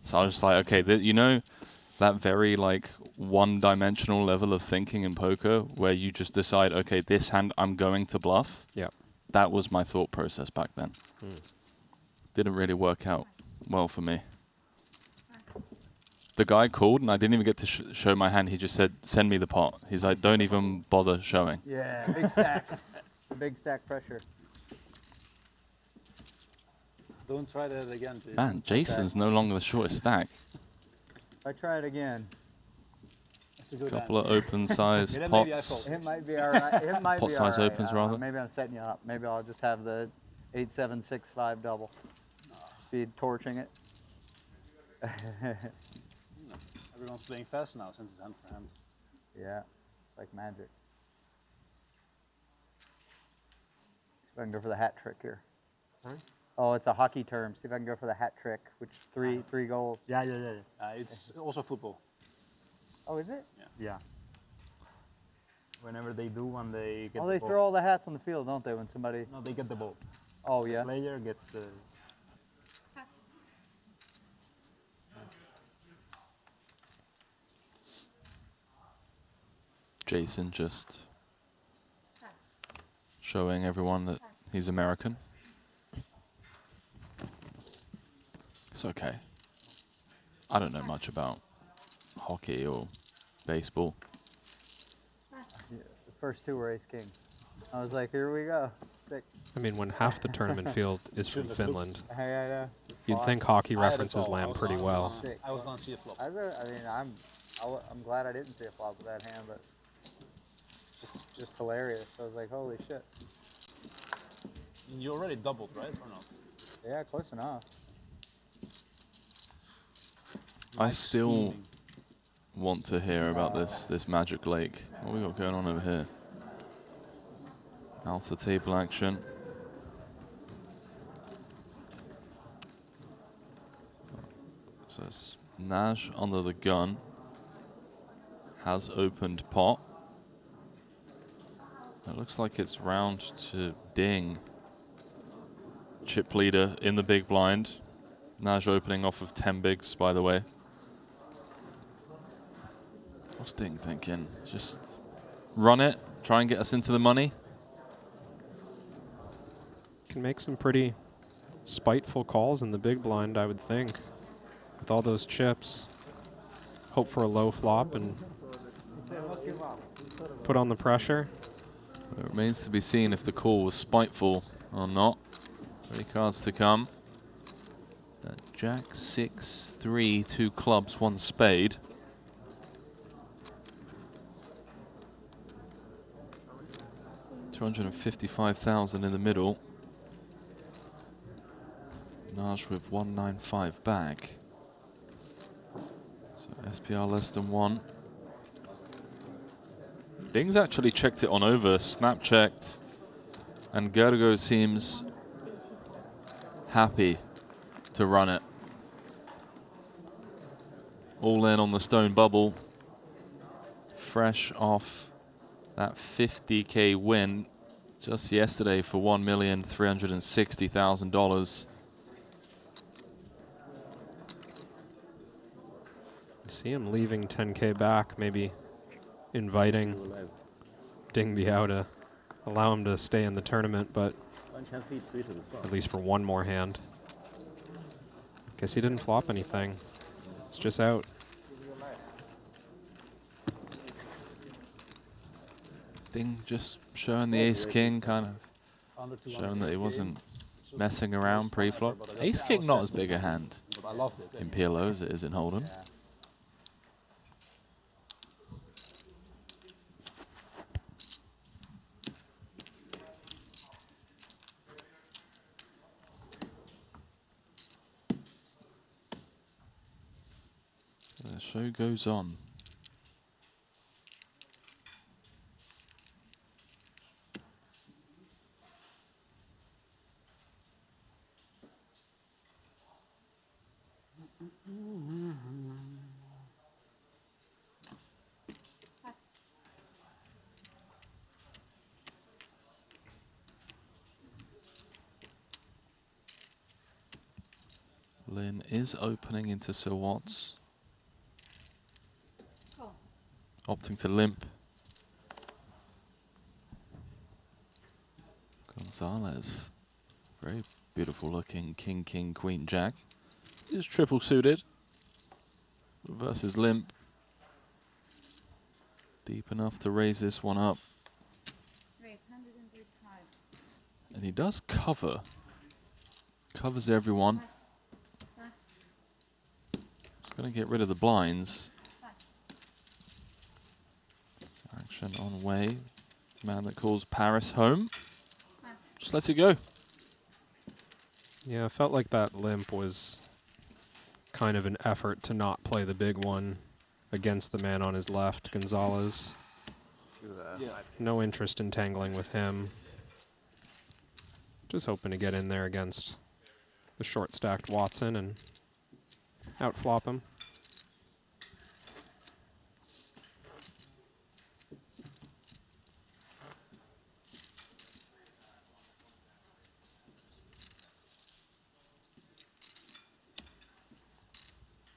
So I was just like, okay, you know, that very like one-dimensional level of thinking in poker where you just decide, okay, this hand I'm going to bluff. Yeah. That was my thought process back then. Mm. Didn't really work out well for me. The guy called and I didn't even get to show my hand. He just said, send me the pot. He's like, don't even bother showing. Yeah, big stack. Big stack pressure. Don't try that again, Jason. Man, Jason's no longer the shortest stack. If I try it again. Couple of open size pots. It might be all right. It might Pot be size all right. opens rather. Maybe I'm setting you up. Maybe I'll just have the 8-7-6-5 double. Be torching it. Everyone's playing fast now since it's hand for hand. Yeah, it's like magic. See if I can go for the hat trick here. Sorry? Oh, it's a hockey term. See if I can go for the hat trick, which is three goals. Yeah. It's also football. Oh, is it? Yeah. Whenever they do one, they get Oh, the they ball. throw all the hats on the field, don't they, when somebody... No, they get the ball. Oh, yeah? Player gets the... Jason just showing everyone that he's American. It's okay. I don't know much about hockey or baseball. Yeah, the first 2 were ace-king. I was like, here we go. Sick. I mean, when half the tournament field is from Finland, Yeah. you'd think hockey references land pretty well. I was going to see a flop. I'm glad I didn't see a flop with that hand, but just hilarious. I was like, holy shit. You already doubled, right, or not? Yeah, close enough. I still want to hear about this Magic Lake. What we got going on over here? Alpha table action. So it's Naj under the gun. Has opened pot. It looks like it's round to ding. Chip leader in the big blind. Naj opening off of 10 bigs, by the way. What's Ding thinking? Just run it, try and get us into the money. Can make some pretty spiteful calls in the big blind, I would think. With all those chips. Hope for a low flop and put on the pressure. It remains to be seen if the call was spiteful or not. 3 cards to come. Jack, 6, 3, 2 clubs, 1 spade. $255,000 in the middle. Naj with 195 back. So SPR less than 1. Bing's actually checked it on over, snap checked, and Gergo seems happy to run it. All in on the stone bubble. Fresh off that 50K win just yesterday for $1,360,000. See him leaving 10K back, maybe inviting Dingby out to allow him to stay in the tournament, but at least for one more hand. Guess he didn't flop anything. It's just out. Ding just showing the ace-king, kind of showing that he wasn't messing around pre-flop. Ace-king not as big a hand in PLO as it is in Hold'em. The show goes on. Lynn is opening into Sir Watts. Opting to limp. Gonzalez. Very beautiful looking king, king, queen, jack. Is triple suited. Versus limp. Deep enough to raise this one up. And he does cover. Covers everyone. He's going to get rid of the blinds. Action on way. Man that calls Paris home. Just lets it go. Yeah, I felt like that limp was kind of an effort to not play the big one against the man on his left, Gonzalez. No interest in tangling with him. Just hoping to get in there against the short-stacked Watson and outflop him.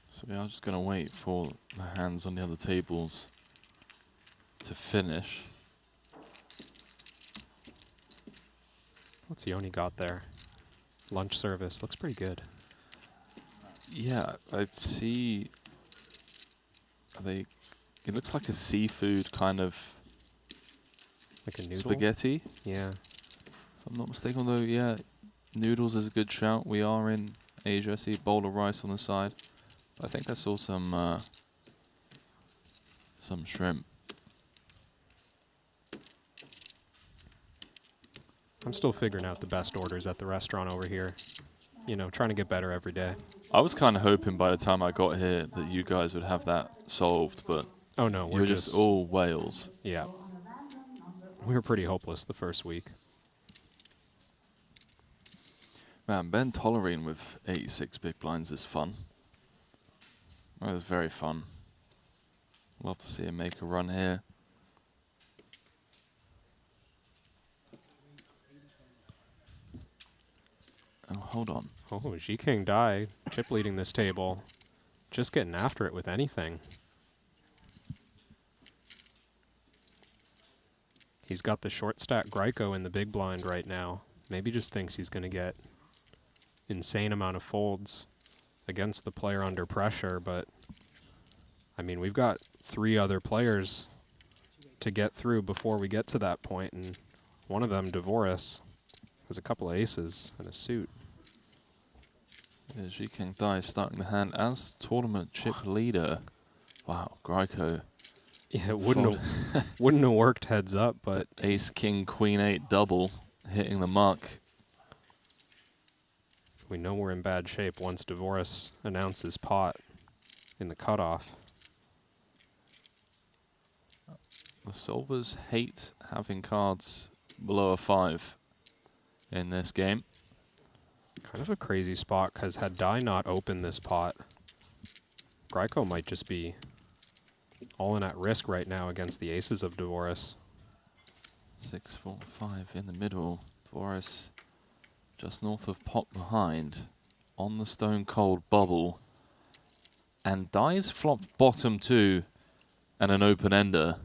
So we are just going to wait for the hands on the other tables to finish. What's he only got there? Lunch service. Looks pretty good. Yeah, I'd see. It looks like a seafood kind of. Like a noodle? Spaghetti. Yeah. If I'm not mistaken, though, yeah, noodles is a good shout. We are in Asia. I see a bowl of rice on the side. I think I saw some shrimp. I'm still figuring out the best orders at the restaurant over here. You know, trying to get better every day. I was kind of hoping by the time I got here that you guys would have that solved, but oh no, we're you're just all whales. Yeah. We were pretty hopeless the first week. Man, Ben Tollerine with 86 big blinds is fun. That was very fun. Love to see him make a run here. Oh, hold on. Oh, G-King die. Chip leading this table. Just getting after it with anything. He's got the short stack Greico in the big blind right now. Maybe just thinks he's going to get insane amount of folds against the player under pressure, but I mean, we've got 3 other players to get through before we get to that point, and One of them, Dvoris, has a couple of aces and a suit. Yeah, Zhikeng Dai starting the hand as tournament chip leader. Wow, Greiko. Yeah, it wouldn't have worked heads up, but ace, king, queen, 8 double hitting the mark. We know we're in bad shape once Dvoris announces pot in the cutoff. The solvers hate having cards below a 5 in this game. Kind of a crazy spot, because had Dai not opened this pot, Greiko might just be all in at risk right now against the aces of Dvoris. 6, 4, 5 in the middle. Dvoris just north of pot behind on the stone cold bubble. And Dai's flopped bottom 2 and an open ender.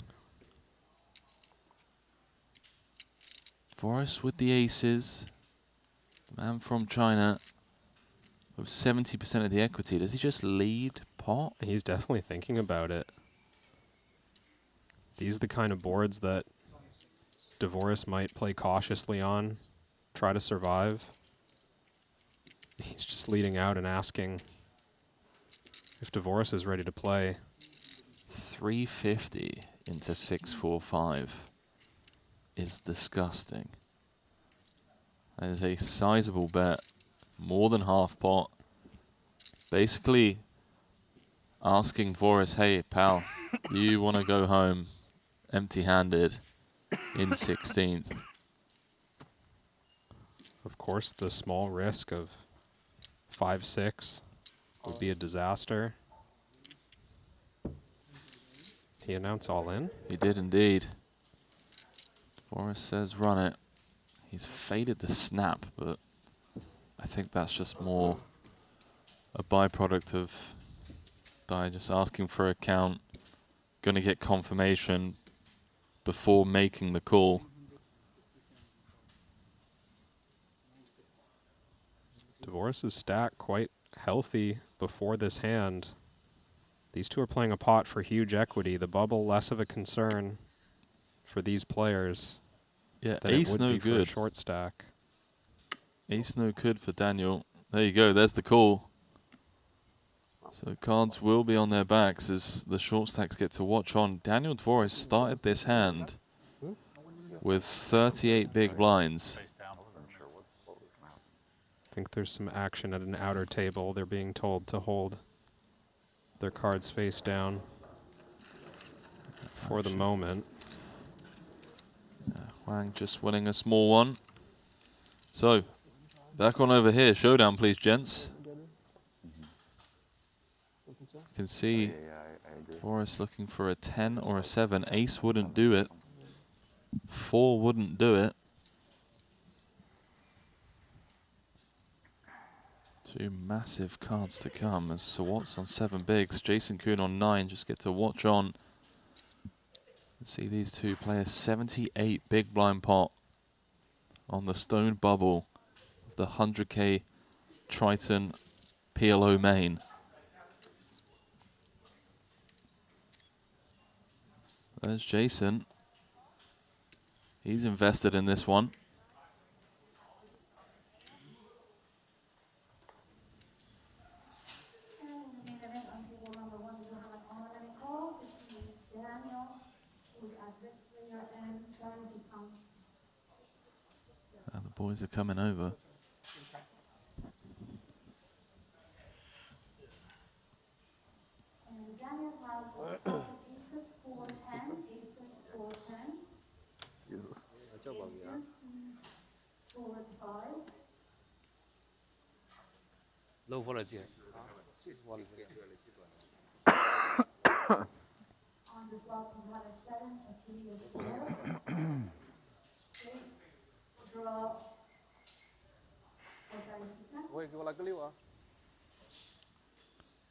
Dvoris with the aces. The man from China with 70% of the equity. Does he just lead pot? He's definitely thinking about it. These are the kind of boards that Dvoris might play cautiously on, try to survive. He's just leading out and asking if Dvoris is ready to play. 350 into 645 is disgusting. That is a sizable bet, more than half pot. Basically asking Dvoris, hey pal, do you want to go home empty-handed in 16th? Of course, the small risk of 5-6 would be a disaster. He announced all in? He did indeed. Dvoris says run it. He's faded the snap, but I think that's just more a byproduct of Dai just asking for a count, going to get confirmation before making the call. Dvoris' stack quite healthy before this hand. These two are playing a pot for huge equity. The bubble less of a concern for these players. Yeah, than ace it would no be for a good. short stack. Ace no good for Daniel. There you go, there's the call. So cards will be on their backs as the short stacks get to watch on. Daniel Dvoris started this hand with 38 big blinds. I think there's some action at an outer table. They're being told to hold their cards face down for the moment. Wang just winning a small one. So, back on over here. Showdown, please, gents. You can see Dvoris looking for a 10 or a 7. Ace wouldn't do it. 4 wouldn't do it. 2 massive cards to come as Sawat's on 7 bigs. Jason Kuhn on 9. Just get to watch on. See these two play a 78 big blind pot on the stone bubble of the 100K Triton PLO main. There's Jason. He's invested in this one. And the boys are coming over. Jesus. Low volatility. 1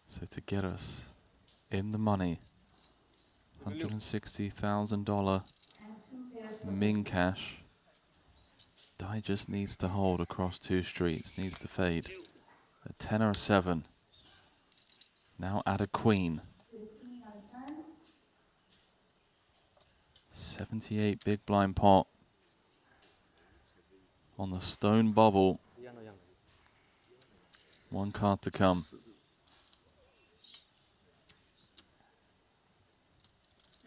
So to get us in the money, $160,000 min cash. Dai just needs to hold across 2 streets, needs to fade. A 10 or a 7. Now add a queen. 78 big blind pot. on the stone bubble. One card to come.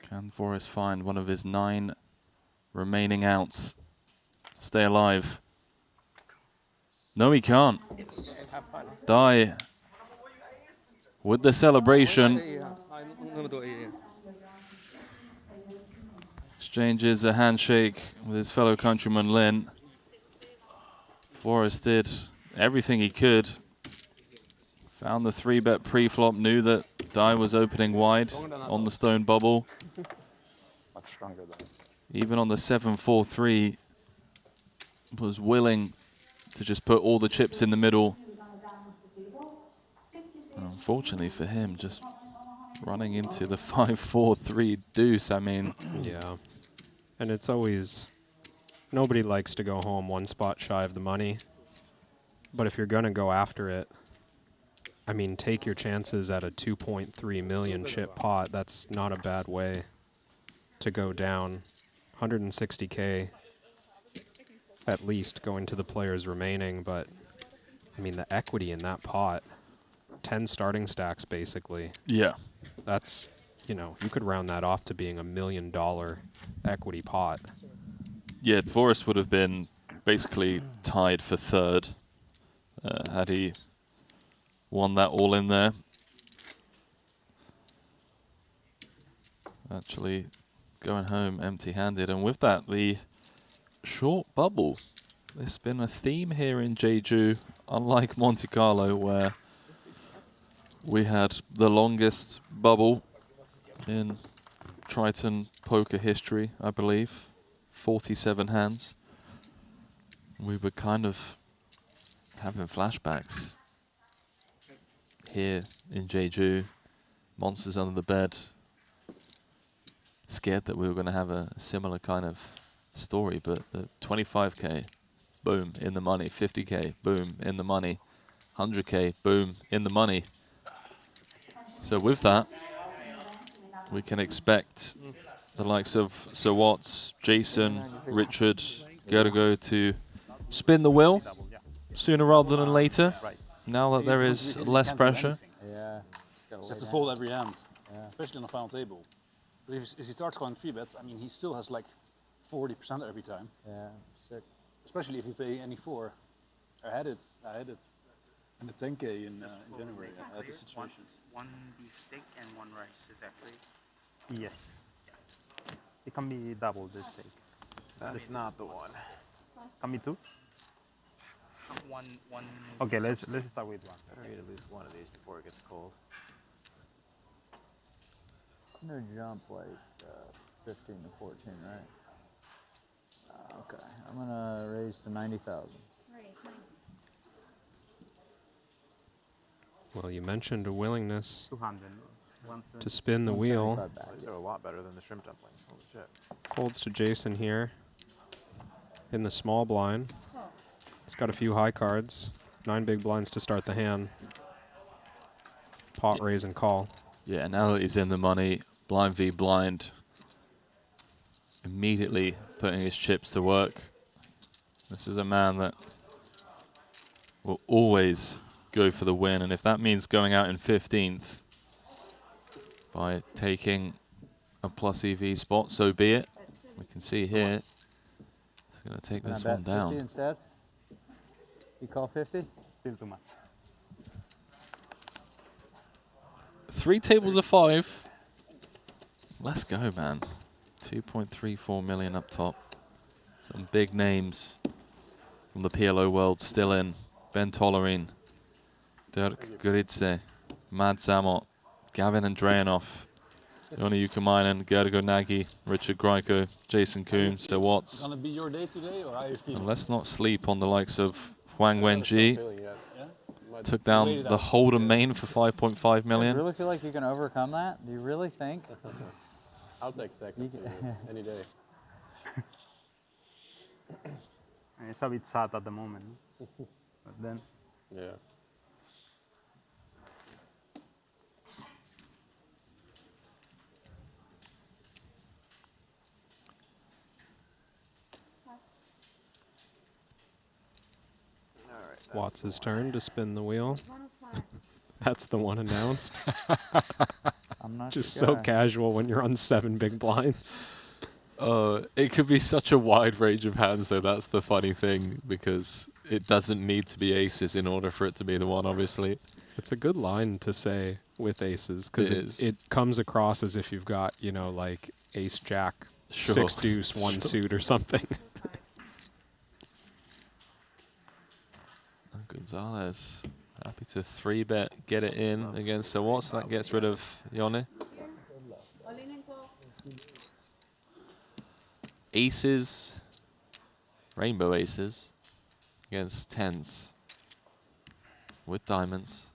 Can Forrest find one of his 9 remaining outs? Stay alive. No, he can't. Die with the celebration. Exchanges a handshake with his fellow countryman Lin. Forrest did everything he could. Found the 3-bet pre-flop, knew that die was opening wide on the stone bubble. Much stronger though. Even on the 7-4-3, was willing to just put all the chips in the middle. Unfortunately for him, just running into the 5-4-3 deuce. I mean, yeah. And it's always, nobody likes to go home one spot shy of the money. But if you're going to go after it, I mean, take your chances at a 2.3 million chip pot. That's not a bad way to go down. 160K at least going to the players remaining. But, I mean, the equity in that pot, 10 starting stacks basically. Yeah. That's, you know, you could round that off to being $1 million equity pot. Yeah, Forrest would have been basically tied for 3rd had he won that all in there. Actually going home empty-handed. And with that, the short bubble. There's been a theme here in Jeju, unlike Monte Carlo, where we had the longest bubble in Triton poker history, I believe. 47 hands. We were kind of having flashbacks here in Jeju. Monsters under the bed. Scared that we were going to have a similar kind of story, but the 25K, boom, in the money. 50K, boom, in the money. 100K, boom, in the money. So with that, we can expect the likes of Sir Watts, Jason, Richard, Gergo to spin the wheel sooner rather than later, now that there is less pressure. Yeah. He has to fold every hand, especially on the final table. But if he starts going 3-bets, I mean, he still has like 40% every time. Yeah, sick. Especially if you pay any 4. I had it. And the 10K in January, I had the situation. One beef steak and 1 rice, is that clear? Yes. It can be double this steak. That's not the one. Can be 2? One. Okay, let's start with 1. Better eat at least one of these before it gets cold. I'm gonna jump like 15 to 14, right? Okay, I'm gonna raise to 90,000. Well, you mentioned a willingness 200. to spin the wheel. These are a lot better than the shrimp dumplings. Holy shit. Folds to Jason here in the small blind. He's got a few high cards. 9 big blinds to start the hand. Pot, raise, and call. Yeah, now that he's in the money, blind v blind, immediately putting his chips to work. This is a man that will always go for the win, and if that means going out in 15th by taking a plus EV spot, so be it. We can see here, he's going to take this one down. 50 instead? You call 50? Still too much. 3 tables of 5. Let's go, man. 2.34 million up top. Some big names from the PLO world still in. Ben Tollerine, Dirk Guridze, Mad Zamot, Gavin Andreanov, Yoni Ukamainen, Gergo Nagy, Richard Greiko, Jason Coombs, Sir Watts. Gonna be your day today, or how you feeling? And let's not sleep on the likes of Huang Wenji. Took down the Hold'em main for 5.5 million. Do you really feel like you can overcome that? Do you really think? I'll take second any day. It's a bit sad at the moment. But then. Yeah. Watts' turn to spin the wheel. That's the one announced. I'm not Just sure. so casual when you're on 7 big blinds. It could be such a wide range of hands, though. That's the funny thing, because it doesn't need to be aces in order for it to be the one, obviously. It's a good line to say with aces, because it comes across as if you've got, you know, like ace, jack, Sure. 6 deuce, 1 suit or something. Gonzalez happy to 3-bet, get it in against Sir Watts. That gets rid of Yone. Aces, rainbow aces against 10s with diamonds.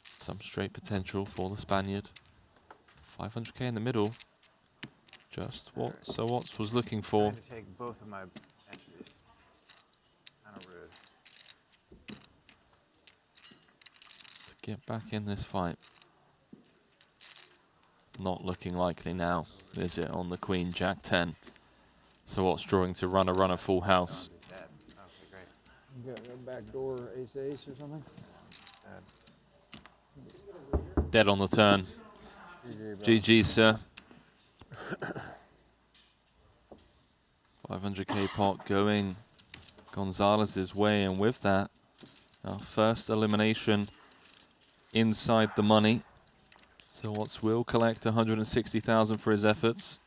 Some straight potential for the Spaniard. 500k in the middle. Just what Sir Watts was looking for. I'm trying to take both of my entries. Kind of rude. To get back in this fight. Not looking likely now, is it, on the Queen, Jack 10. So Watts drawing to runner, full house. Okay, great. You got a backdoor ace or something? Dead on the turn. GG, sir. 500k pot going Gonzalez's way, and with that, our first elimination inside the money. So Watts will collect 160,000 for his efforts.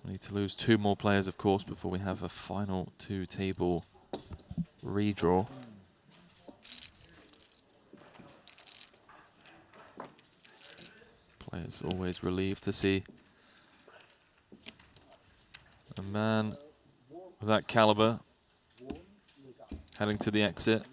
We need to lose 2 more players, of course, before we have a final 2-table redraw. Players always relieved to see a man of that caliber heading to the exit.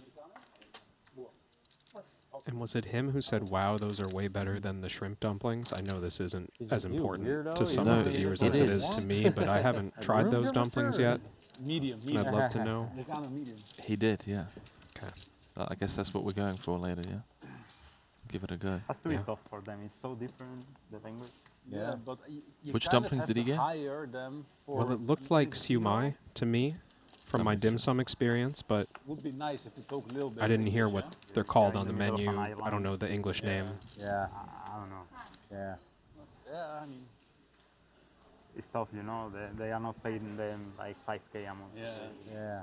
And was it him who said, wow, those are way better than the shrimp dumplings? I know this isn't as important to some of the viewers as it is to me, but I haven't tried those dumplings yet. Medium. And I'd love to know. He did, yeah. Okay. I guess that's what we're going for later, yeah? Give it a go. Has to be tough for them. It's so different, the language. Yeah, but you Which kind of dumplings have did he to get? hire them for Well, it looked like siu mai to me from my dim sum experience, but would be nice if you talk a little bit. I didn't hear English, what yeah? they're called Yeah, on the in the middle of menu. an I don't know the English name. Yeah. I don't know. Yeah. Yeah, I mean. It's tough, you know. They are not paying them like 5k a month. Yeah. Yeah.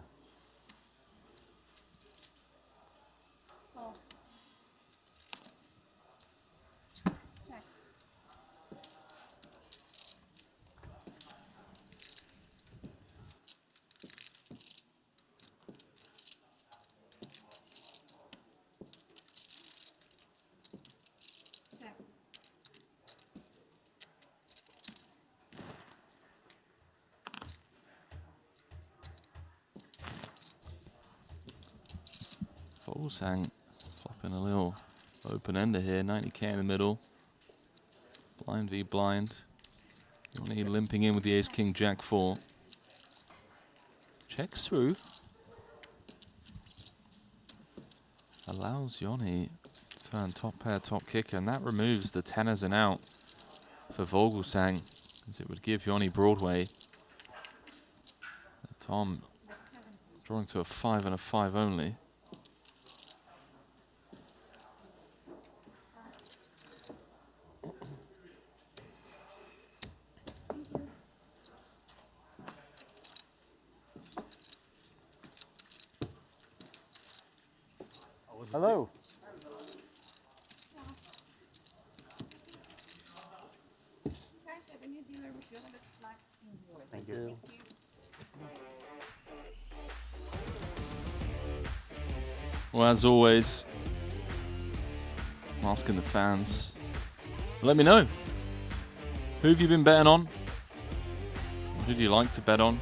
Volsang popping a little open-ender here, 90k in the middle. Blind v blind. Only limping in with the ace, king, jack 4. Checks through. Allows Yoni to turn top pair, top kicker, and that removes the 10 as an out for Vogelsang, as it would give Yoni Broadway. Tom drawing to a 5 and a 5 only. Hello. Thank you. Well, as always, I'm asking the fans, let me know. Who have you been betting on? Who do you like to bet on?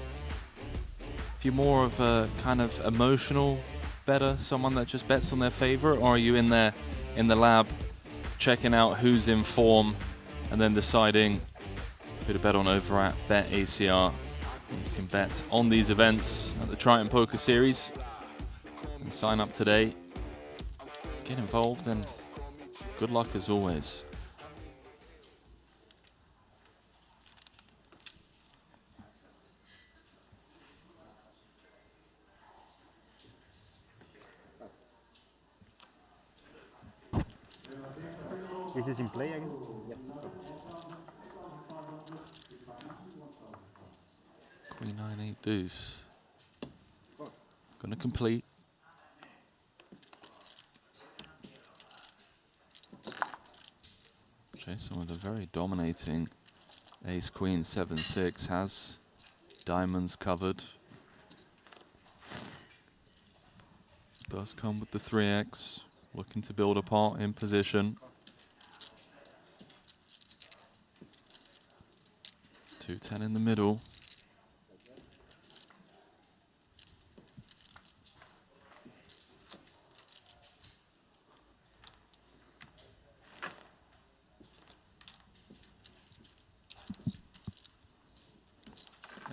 If you're more of a kind of emotional better, someone that just bets on their favorite, or are you in there in the lab checking out who's in form and then deciding who to bet on over at BetACR? You can bet on these events at the Triton Poker Series and sign up today. Get involved and good luck as always. Is this in play again? Yes. Queen 9-8 deuce. Gonna complete. Jason with a very dominating ace queen 7-6 has diamonds covered. Does come with the 3x, looking to build a pot in position. 2-10 in the middle.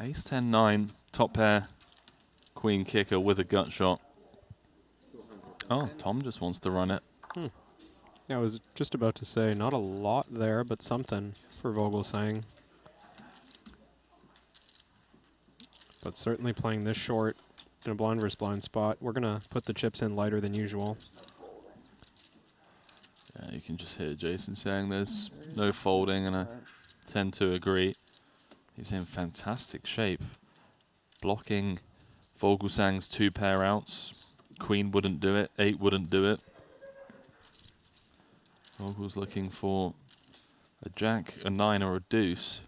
Ace 10-9, top pair, queen kicker with a gut shot. Oh, Tom just wants to run it. Yeah, I was just about to say, not a lot there, but something for Vogelsang. But certainly playing this short in a blind versus blind spot. We're going to put the chips in lighter than usual. Yeah, you can just hear Jason saying there's no folding, and I tend to agree. He's in fantastic shape. Blocking Vogelsang's 2 pair outs. Queen wouldn't do it, 8 wouldn't do it. Vogel's looking for a jack, a 9, or a deuce.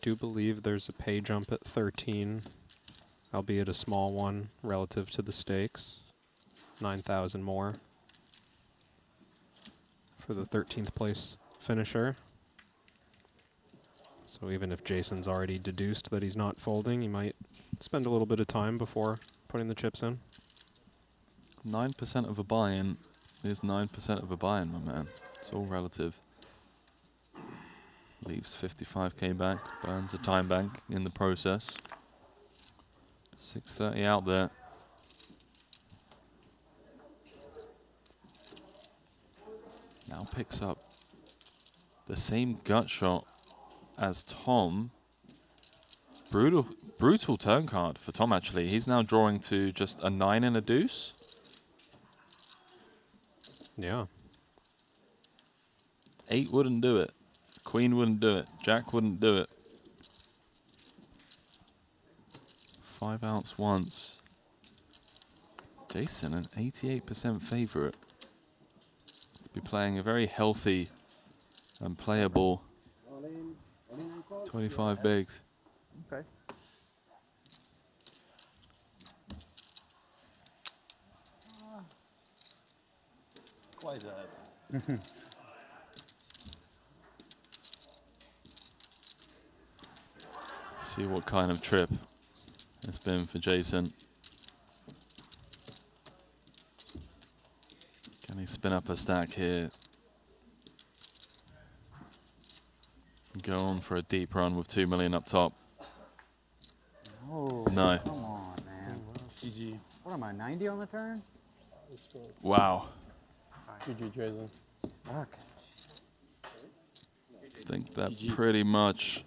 Do believe there's a pay jump at 13, albeit a small one relative to the stakes. 9,000 more for the 13th place finisher. So even if Jason's already deduced that he's not folding, he might spend a little bit of time before putting the chips in. 9% of a buy-in is 9% of a buy-in, my man. It's all relative. Leaves 55k back, burns a time bank in the process. 630 out there. Now picks up the same gut shot as Tom. Brutal turn card for Tom, actually. He's now drawing to just a 9 and a deuce. Yeah. 8 wouldn't do it. Queen wouldn't do it. Jack wouldn't do it. 5 outs once. Jason, an 88% favorite. To be playing a very healthy and playable 25 bigs. Okay. Quite that. See what kind of trip it's been for Jason. Can he spin up a stack here? Go on for a deep run with 2 million up top. Oh, No. Come on, man. GG. What am I, 90 on the turn? Wow. GG, Jason. Fuck. I think that pretty much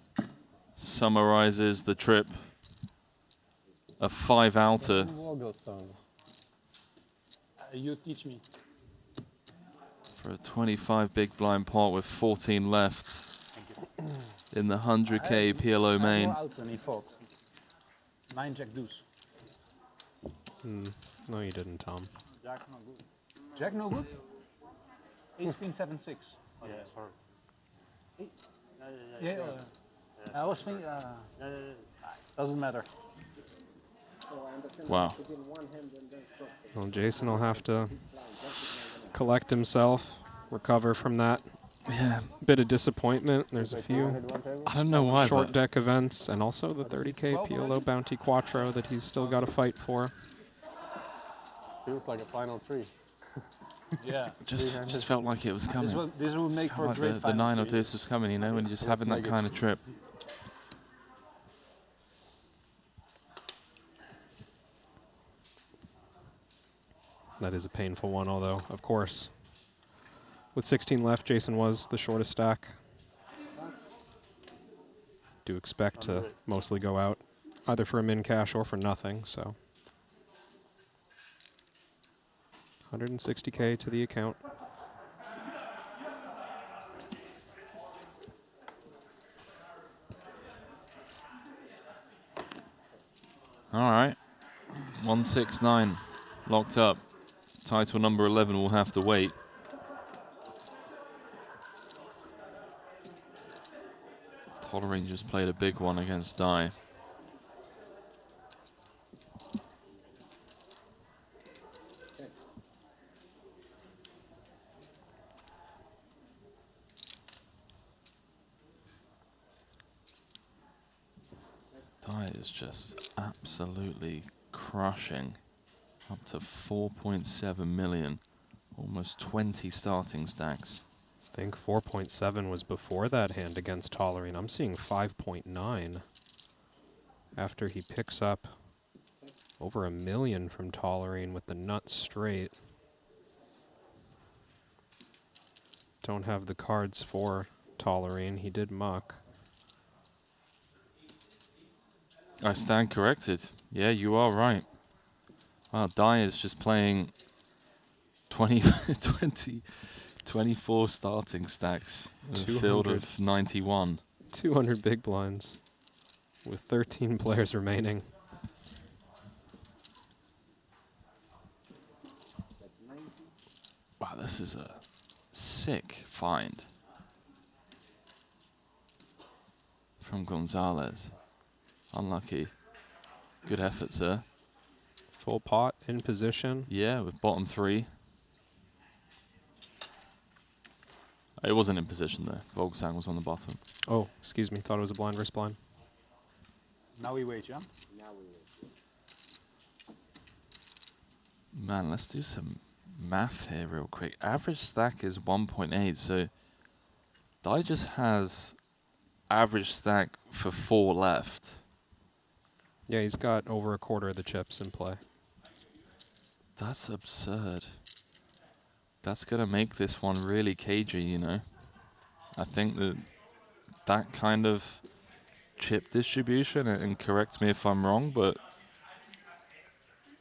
summarizes the trip. A 5-outer. You teach me. For a 25 big blind pot with 14 left in the 100K PLO main. More outs than he thought. 9 jack deuce. No, you didn't, Tom. Jack no good. Jack no good? Ace queen 7-6. Yeah, sorry. Yeah, I was thinking. Doesn't matter. Wow. Well, Jason will have to collect himself, recover from that. Yeah. Bit of disappointment. There's a few I don't know why, short but deck events, and also the 30k PLO Bounty Quattro that he's still got to fight for. Feels like a final 3. Yeah. just felt like it was coming. This will make Just for a felt great like the final 9 or three. deuce was coming, you know, when you're just having that kind of trip. That is a painful one, although, of course, with 16 left, Jason was the shortest stack. Do expect to mostly go out either for a min cash or for nothing, so. 160K to the account. All right. 169 locked up. Title number 11 will have to wait. Tolerane just played a big one against Dai. Dai is just absolutely crushing. Up to 4.7 million. Almost 20 starting stacks. I think 4.7 was before that hand against Tolerine. I'm seeing 5.9 after he picks up over $1 million from Tolerine with the nuts straight. Don't have the cards for Tolerine. He did muck. I stand corrected. Yeah, you are right. Wow, Dai is just playing 24 starting stacks with a field of 91. 200 big blinds with 13 players remaining. Wow, this is a sick find from Gonzalez. Unlucky. Good effort, sir. Full pot in position. Yeah, with bottom 3. It wasn't in position though. Volksang was on the bottom. Oh, excuse me. Thought it was a blind versus blind. Now we wait, yeah? Man, let's do some math here real quick. Average stack is 1.8, so Dai just has average stack for 4 left. Yeah, he's got over a quarter of the chips in play. That's absurd. That's going to make this one really cagey, you know. I think that kind of chip distribution, and correct me if I'm wrong, but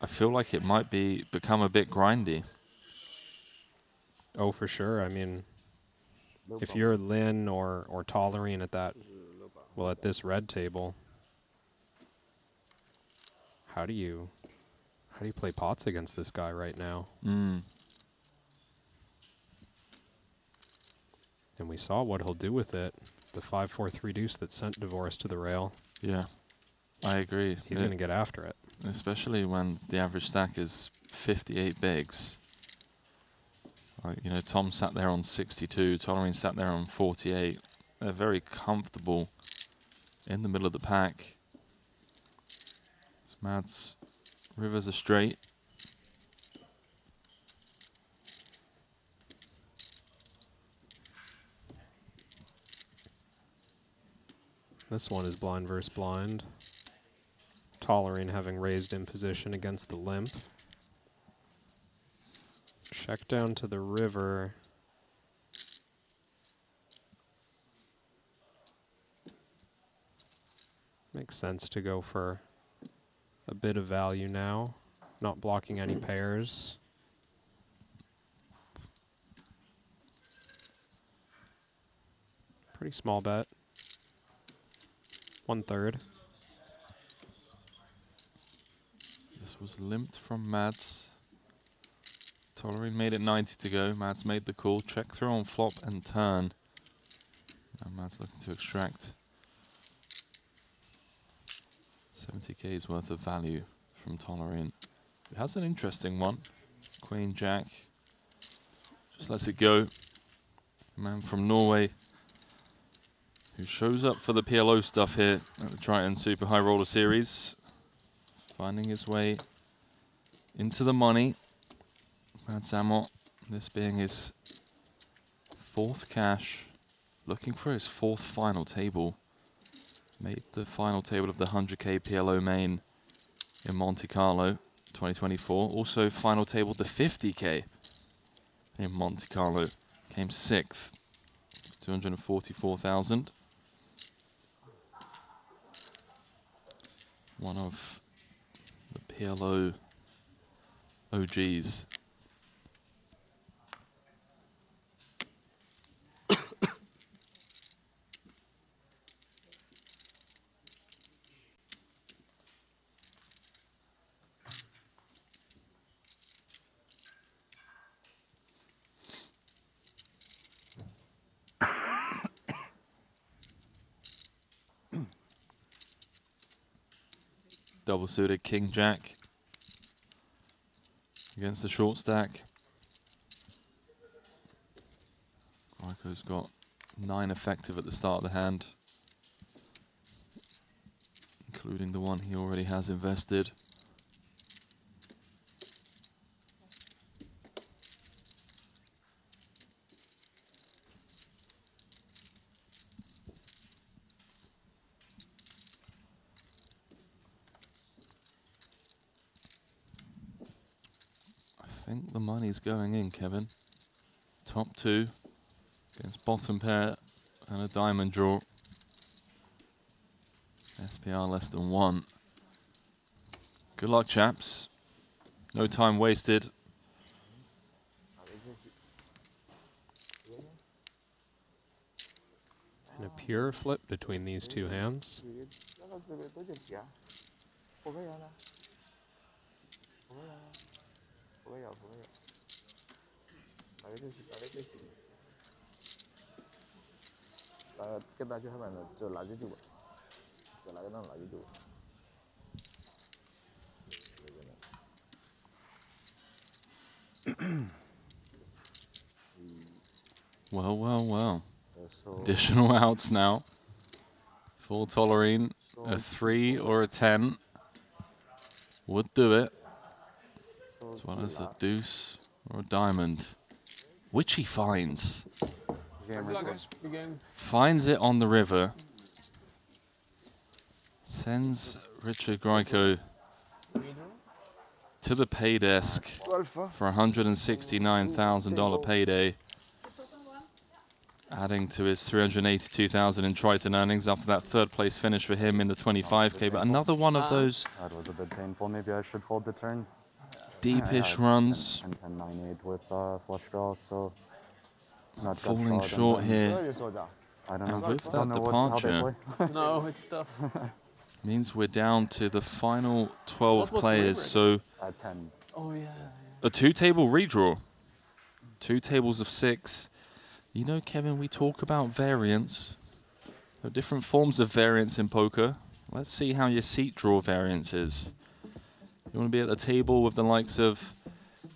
I feel like it might become a bit grindy. Oh, for sure. I mean, if you're Lin or Tolerine at that, well, at this red table, how do you play pots against this guy right now? And we saw what he'll do with it. The 5-4-3 deuce that sent Divorce to the rail. Yeah, I agree. He's going to get after it. Especially when the average stack is 58 bigs. You know, Tom sat there on 62, Tolerine sat there on 48. They're very comfortable in the middle of the pack. Mads rivers are straight. This one is blind versus blind. Tolerine having raised in position against the limp. Check down to the river. Makes sense to go for a bit of value now. Not blocking any pairs. Pretty small bet. 1/3. This was limped from Mads. Tolerine made it 90 to go. Mads made the call. Check through on flop and turn. Now Mads looking to extract 70K's worth of value from Tolerine. It has an interesting one. Queen Jack. Just lets it go. Man from Norway who shows up for the PLO stuff here at the Triton Super High Roller Series. Finding his way into the money. Mads Amott, this being his 4th cash. Looking for his 4th final table. Made the final table of the 100K PLO main in Monte Carlo 2024. Also final table the 50K in Monte Carlo. Came 6th, 244,000. One of the PLO OGs. double suited king jack against the short stack. Raiko's got 9 effective at the start of the hand, including the one he already has invested. I think the money's going in, Kevin. Top 2 against bottom pair and a diamond draw. SPR less than 1. Good luck, chaps. No time wasted. And a pure flip between these two hands. Well, well, well. Additional outs now. Full tolerine, a 3 or a 10 would do it. As well as a deuce or a diamond, which he finds. Finds it on the river. Sends Richard Grieco to the pay desk for a $169,000 payday, adding to his $382,000 in Triton earnings after that third place finish for him in the 25K. But another one of those That was a bit painful. Maybe I should fold the turn. deepish runs. 10-9-8 with flush draw, so not Falling short here. I don't And know. with that How they departure, play. No, it's tough. means we're down to the final 12 players. So 10. Oh yeah. a 2-table redraw. 2 tables of 6. You know, Kevin, we talk about variance. There are different forms of variance in poker. Let's see how your seat draw variance is. You want to be at the table with the likes of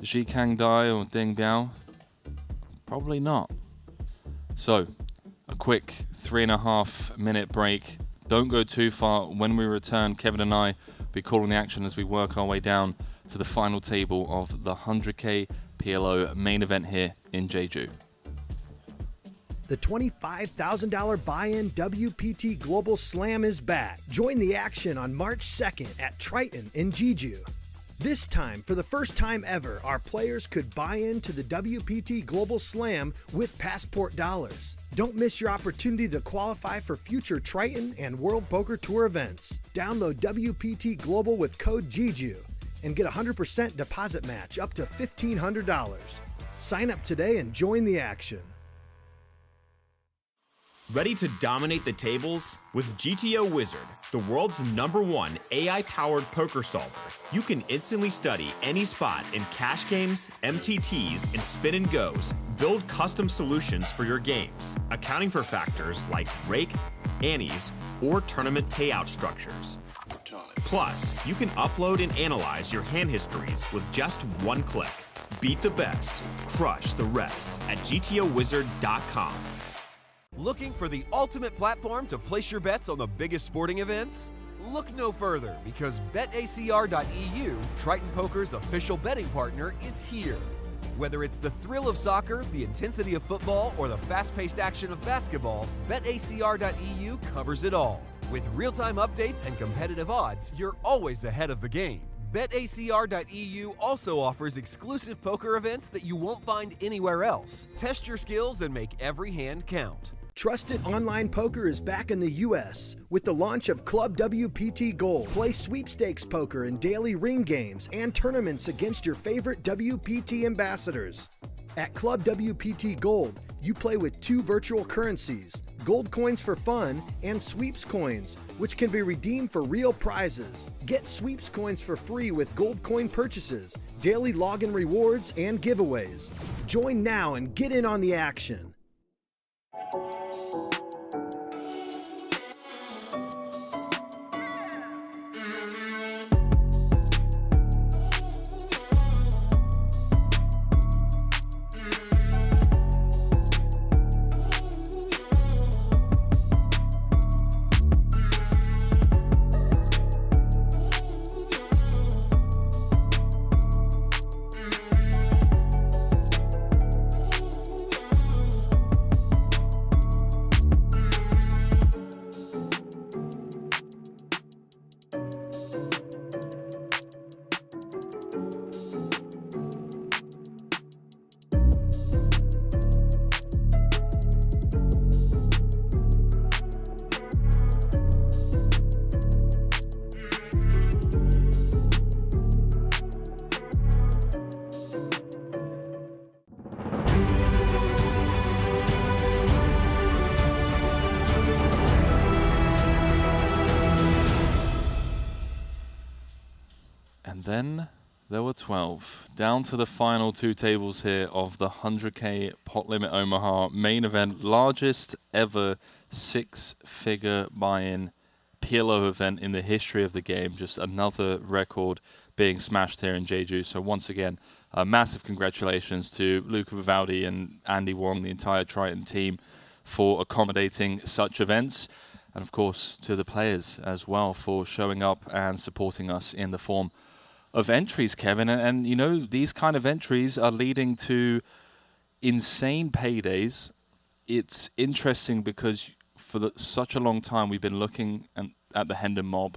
Ji Kang Dai or Ding Biao? Probably not. So, a quick 3.5 minute break. Don't go too far. When we return, Kevin and I will be calling the action as we work our way down to the final table of the 100K PLO main event here in Jeju. The $25,000 buy-in WPT Global Slam is back. Join the action on March 2nd at Triton in Jeju. This time, for the first time ever, our players could buy into the WPT Global Slam with passport dollars. Don't miss your opportunity to qualify for future Triton and World Poker Tour events. Download WPT Global with code Jeju and get a 100% deposit match up to $1,500. Sign up today and join the action. Ready to dominate the tables? With GTO Wizard, the world's #1 AI-powered poker solver, you can instantly study any spot in cash games, MTTs, and spin and goes. Build custom solutions for your games, accounting for factors like rake, annies, or tournament payout structures. Plus, you can upload and analyze your hand histories with just one click. Beat the best, crush the rest at GTOWizard.com. Looking for the ultimate platform to place your bets on the biggest sporting events? Look no further, because BetACR.eu, Triton Poker's official betting partner, is here. Whether it's the thrill of soccer, the intensity of football, or the fast-paced action of basketball, BetACR.eu covers it all. With real-time updates and competitive odds, you're always ahead of the game. BetACR.eu also offers exclusive poker events that you won't find anywhere else. Test your skills and make every hand count. Trusted online poker is back in the U.S. with the launch of Club WPT Gold. Play sweepstakes poker in daily ring games and tournaments against your favorite WPT ambassadors. At Club WPT Gold, you play with 2 virtual currencies, gold coins for fun and sweeps coins, which can be redeemed for real prizes. Get sweeps coins for free with gold coin purchases, daily login rewards, and giveaways. Join now and get in on the action. then there were 12. Down to the final 2 tables here of the 100K Pot Limit Omaha main event. Largest ever 6-figure buy-in PLO event in the history of the game. Just another record being smashed here in Jeju. So once again, massive congratulations to Luca Vivaldi and Andy Wong, the entire Triton team, for accommodating such events. And of course, to the players as well for showing up and supporting us in the form of entries, Kevin. And you know, these kind of entries are leading to insane paydays. It's interesting because for such a long time we've been looking at the Hendon mob,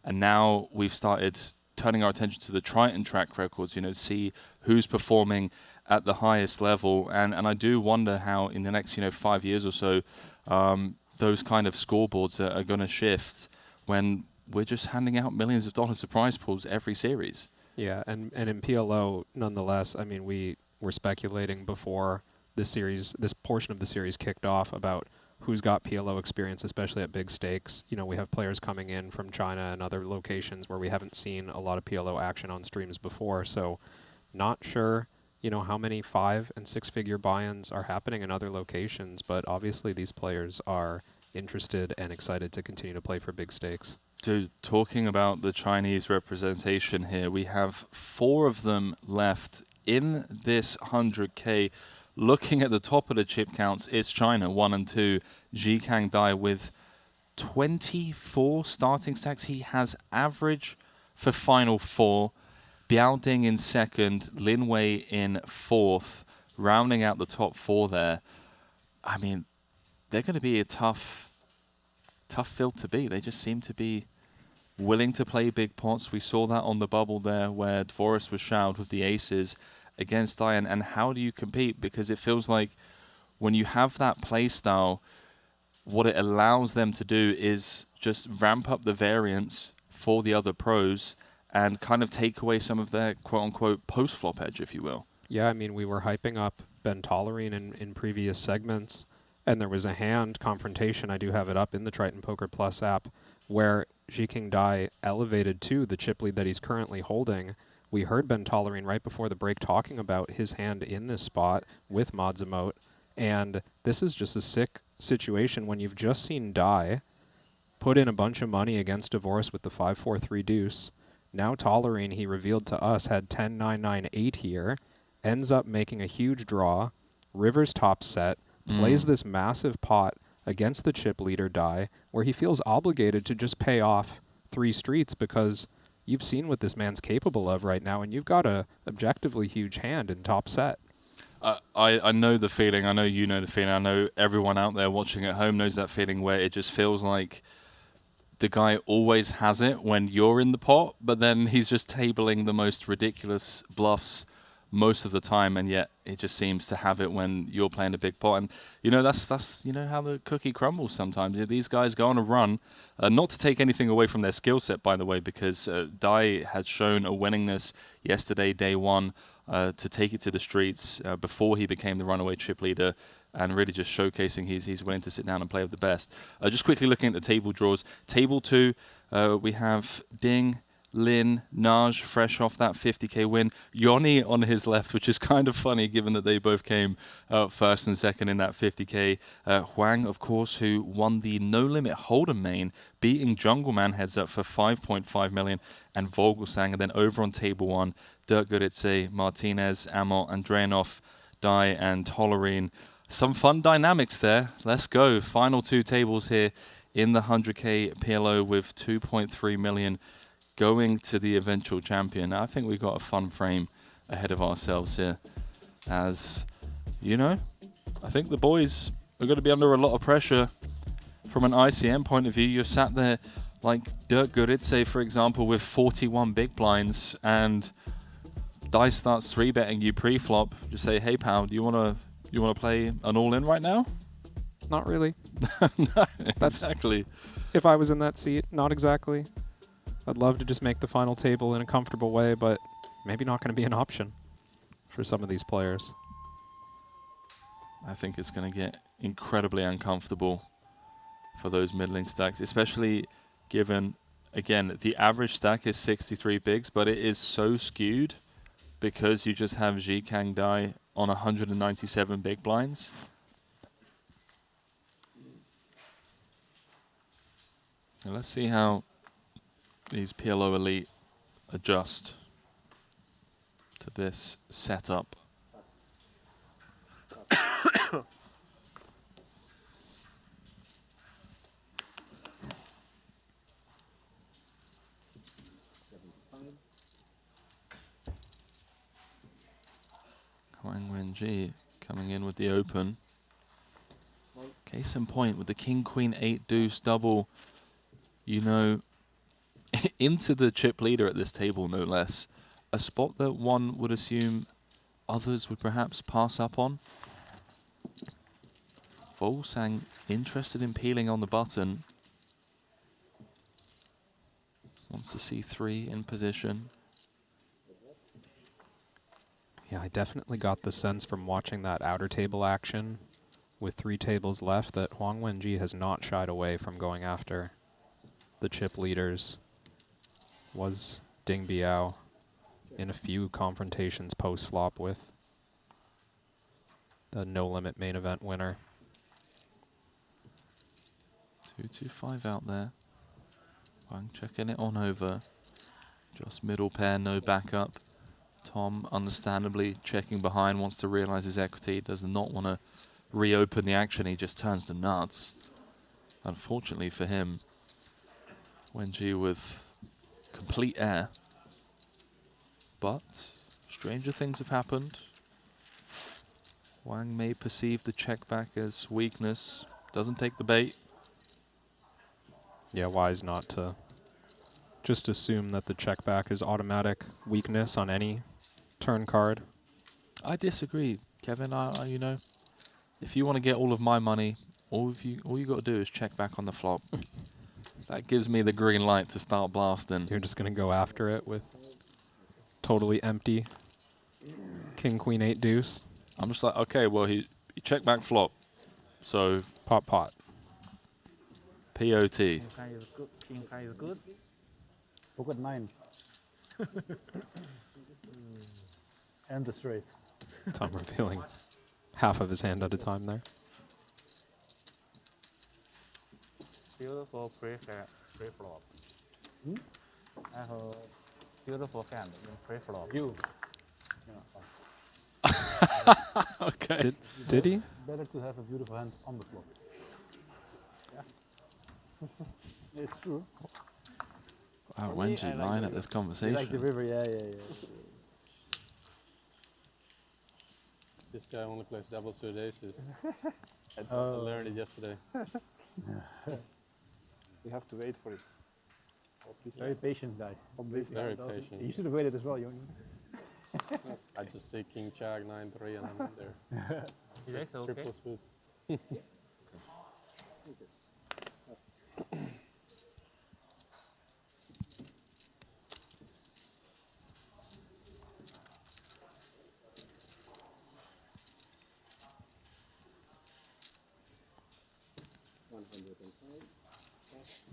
and now we've started turning our attention to the Triton track records, you know, to see who's performing at the highest level. And I do wonder how in the next, 5 years or so, those kind of scoreboards are going to shift when we're just handing out millions of dollars of prize pools every series. Yeah, and in PLO, nonetheless, I mean, we were speculating before this portion of the series kicked off about who's got PLO experience, especially at big stakes. You know, we have players coming in from China and other locations where we haven't seen a lot of PLO action on streams before. So not sure, how many 5- and 6-figure buy-ins are happening in other locations, but obviously these players are interested and excited to continue to play for big stakes. Dude, talking about the Chinese representation here, we have 4 of them left in this 100K. Looking at the top of the chip counts, it's China, 1 and 2. Jikang Dai with 24 starting stacks. He has average for final 4. Biaoding in second, Lin Wei in 4th, rounding out the top 4 there. I mean, they're going to be a tough field to beat. They just seem to be willing to play big pots. We saw that on the bubble there where Dvoris was shouted with the aces against Diane. And how do you compete? Because it feels like when you have that play style, what it allows them to do is just ramp up the variance for the other pros and kind of take away some of their quote-unquote post-flop edge, if you will. Yeah, I mean, we were hyping up Ben Tollerine in previous segments, and there was a hand confrontation, I do have it up in the Triton Poker Plus app, where Jikang Dai elevated to the chip lead that he's currently holding. We heard Ben Tollerine right before the break talking about his hand in this spot with Mod's emote, and this is just a sick situation when you've just seen Dai put in a bunch of money against Dvoris with the 5-4-3 deuce. Now Tollerine, he revealed to us, had 10-9-9-8 here, ends up making a huge draw, rivers top set, plays this massive pot against the chip leader Dai, where he feels obligated to just pay off 3 streets because you've seen what this man's capable of right now, and you've got a objectively huge hand in top set. I know the feeling. I know you know the feeling. I know everyone out there watching at home knows that feeling where it just feels like the guy always has it when you're in the pot, but then he's just tabling the most ridiculous bluffs most of the time, and yet it just seems to have it when you're playing a big pot. And that's how the cookie crumbles sometimes. These guys go on a run, not to take anything away from their skill set, by the way, because Dai had shown a willingness yesterday, day 1, to take it to the streets before he became the runaway chip leader, and really just showcasing he's willing to sit down and play with the best. Just quickly looking at the table draws. Table 2, we have Ding, Lin, Naj, fresh off that 50K win. Yoni on his left, which is kind of funny given that they both came first and second in that 50K. Huang, of course, who won the No Limit Hold'em main, beating Jungle Man heads up for 5.5 million, and Vogelsang. And then over on table 1, Dirk Goritze, Martinez, Amot, Andreanov, Dai, and Tollerine. Some fun dynamics there. Let's go. Final 2 tables here in the 100K PLO with 2.3 million going to the eventual champion. I think we've got a fun frame ahead of ourselves here. As, I think the boys are going to be under a lot of pressure from an ICM point of view. You're sat there like Dirk Goritze, for example, with 41 big blinds, and Dai starts 3-betting you pre-flop. Just say, hey, pal, do you want to play an all-in right now? Not really. No, exactly. If I was in that seat, not exactly. I'd love to just make the final table in a comfortable way, but maybe not going to be an option for some of these players. I think it's going to get incredibly uncomfortable for those middling stacks, especially given again, the average stack is 63 bigs, but it is so skewed because you just have Ji Kang Dai on 197 big blinds. Now let's see how these PLO Elite adjust to this setup. Wang Wenji coming in with the open. Case in point with the King Queen 8 deuce double, you know, into the chip leader at this table, no less. A spot that one would assume others would perhaps pass up on. Volsang interested in peeling on the button. Wants to see 3 in position. Yeah, I definitely got the sense from watching that outer table action with 3 tables left that Huang Wenji has not shied away from going after the chip leaders. Was Ding Biao in a few confrontations post-flop with the no-limit main event winner. 2-2-5 out there. Huang checking it on over. Just middle pair, no backup. Tom, understandably, checking behind, wants to realize his equity, does not want to reopen the action, he just turns to nuts. Unfortunately for him, Wenji with complete air. But stranger things have happened. Wang may perceive the check back as weakness, doesn't take the bait. Yeah, wise not to just assume that the check back is automatic weakness on any turn card. I disagree, Kevin. You know, if you want to get all of my money, all you got to do is check back on the flop. That gives me the green light to start blasting. You're just going to go after it with totally empty King Queen 8 deuce. I'm just like, okay, well he checked back flop, so pot. POT. King high is good. Pocket 9. And the straight. Tom revealing half of his hand at a time there. Beautiful pre-flop. I have beautiful hand in pre-flop. You. Okay. Did he? It's better to have a beautiful hand on the flop. Yeah. It's true. Wow, Wenji lying at this conversation. You like the river, yeah. This guy only plays double suited aces. I learned it yesterday. We have to wait for it. Very patient guy. Very patient. You should have waited as well, Yoni. I just say King Jack 9-3 and I'm there. That's okay. Triple suit.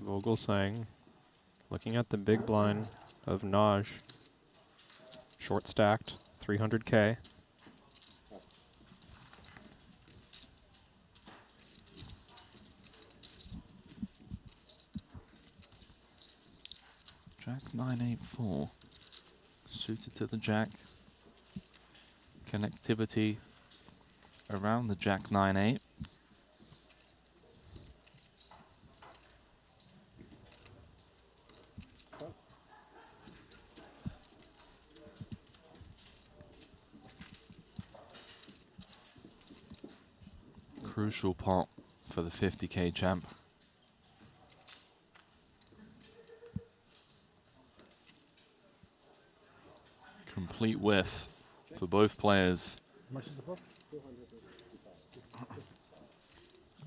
Vogelsang looking at the big blind of Naj. Short stacked, 300K. Jack 9-8-4. Suited to the jack. Connectivity around the Jack 9-8. Crucial pot for the 50K champ. Complete whiff for both players. How much is the pot?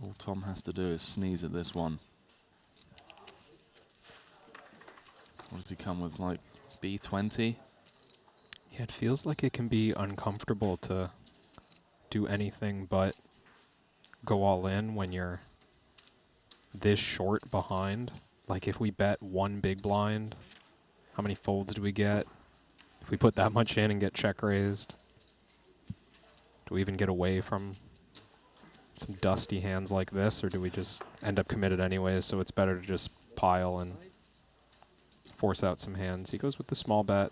All Tom has to do is sneeze at this one. What does he come with, like B20? Yeah, it feels like it can be uncomfortable to do anything but go all in when you're this short behind. like if we bet one big blind, how many folds do we get? If we put that much in and get check raised, do we even get away from some dusty hands like this, or do we just end up committed anyways, so it's better to just pile and force out some hands? He goes with the small bet.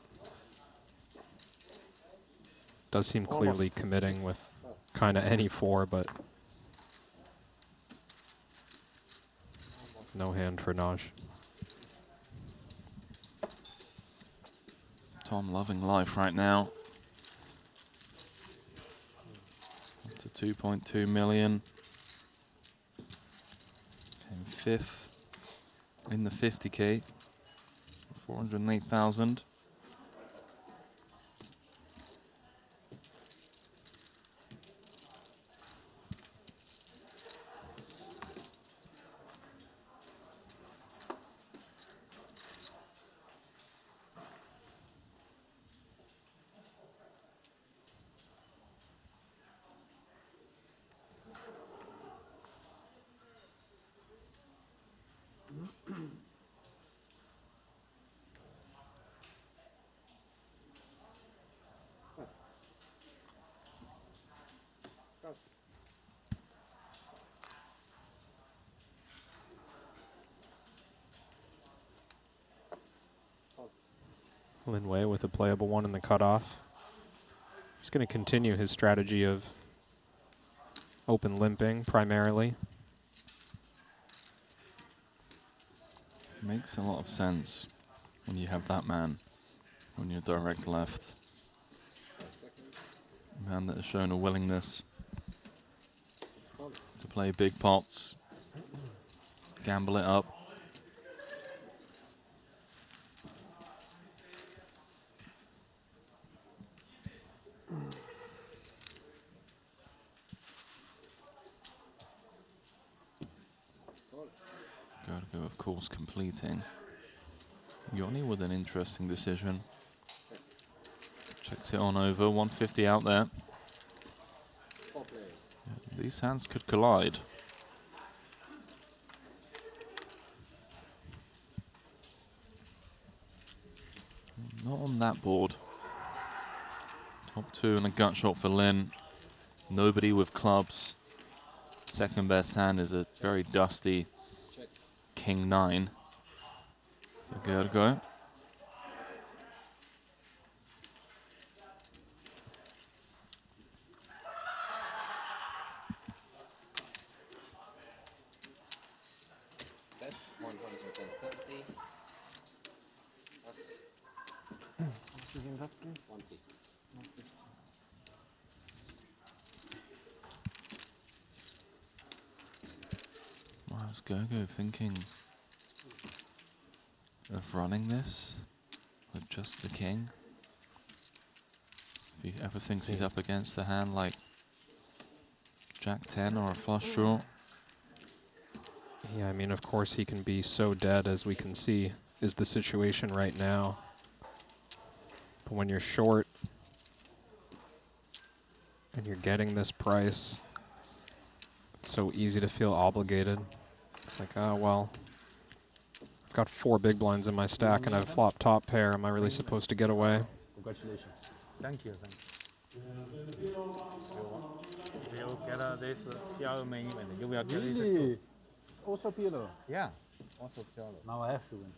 Does seem clearly committing with kind of any 4, but no hand for Naj. Tom loving life right now. That's a 2.2 million. Came 5th in the 50K. 408,000. Lin Wei with a playable 1 in the cutoff. He's going to continue his strategy of open limping primarily. Makes a lot of sense when you have that man on your direct left. A man that has shown a willingness to play big pots, gamble it up. Gotta go, of course, completing. Yoni with an interesting decision. Checks it on over, 150 out there. Yeah, these hands could collide. Not on that board. Top 2 and a gut shot for Lin. Nobody with clubs. Second best hand is a very dusty King 9. So gotta go. Bet 130. Us 150. Wow, is Gogo thinking of running this with just the king? If he ever thinks he's up against a hand like Jack 10 or a flush draw. Yeah, I mean, of course he can be so dead, as we can see is the situation right now. But when you're short and you're getting this price, it's so easy to feel obligated. It's like, oh, well, I've got 4 big blinds in my stack and I've flopped top pair. Am I really supposed to get away? Congratulations. Thank you. We'll get this PLO main event. You will get Really? it. Also PLO? Yeah, also PLO. Now I have to win.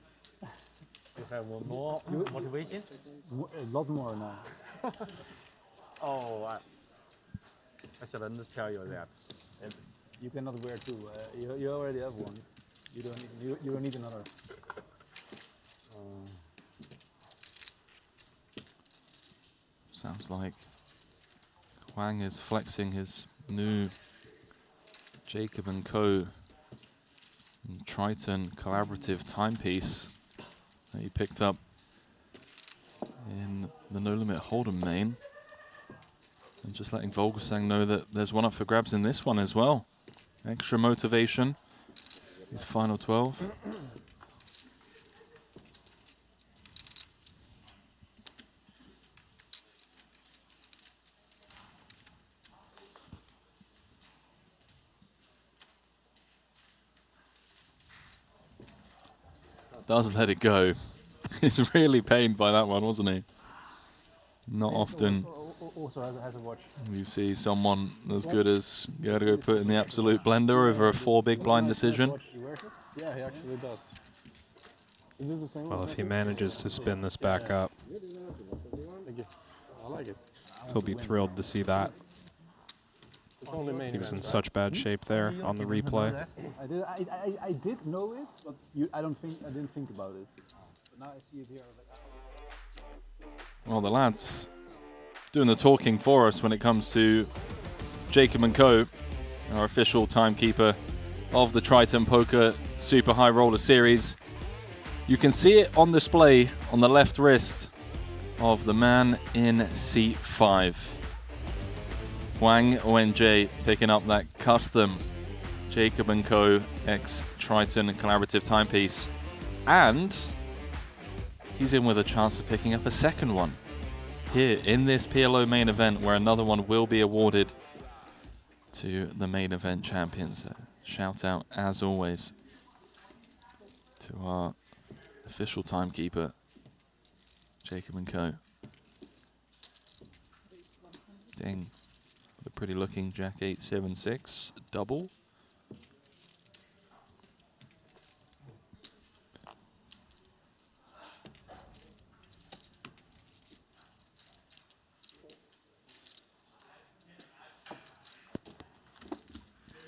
You have more motivation? A lot more now. Oh, I shouldn't tell you that. You cannot wear 2. You already have 1. You don't need another. Sounds like Huang is flexing his new Jacob & Co. and Triton collaborative timepiece that he picked up in the No Limit Hold'em main. And just letting Volgasang know that there's one up for grabs in this one as well. Extra motivation. His final 12. does let it go. He's really pained by that one, wasn't he? Not often Also has a watch. you see someone as good as Gergo put in the absolute blender over a 4 big blind decision. Yeah, he actually does. Is this the same Well, one? if he manages to spin this back up, Thank you. I like it. he'll be thrilled to see that. It's only main He was in event, such bad shape there on the replay. I did know it, but I didn't think about it. But now I see it here. I was like, Well, the lads doing the talking for us when it comes to Jacob & Co., our official timekeeper of the Triton Poker Super High Roller Series. You can see it on display on the left wrist of the man in seat 5. Wang Wenjie picking up that custom Jacob & Co. X Triton collaborative timepiece. And he's in with a chance of picking up a second one here in this PLO main event, where another one will be awarded to the main event champions. Shout out, as always, to our official timekeeper, Jacob & Co. Ding. The pretty looking Jack 876 double.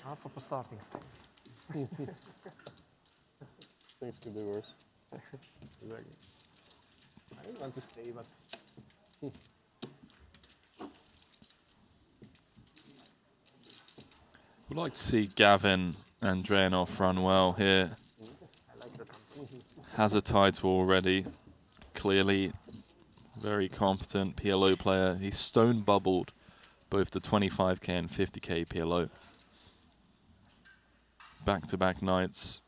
Half of a starting stone. Things could be worse. Exactly. I didn't want to stay, but. We'd like to see Gavin and Draenor run well here. Has a title already. Clearly very competent PLO player. He's stone bubbled both the 25k and 50k PLO. Back-to-back nights.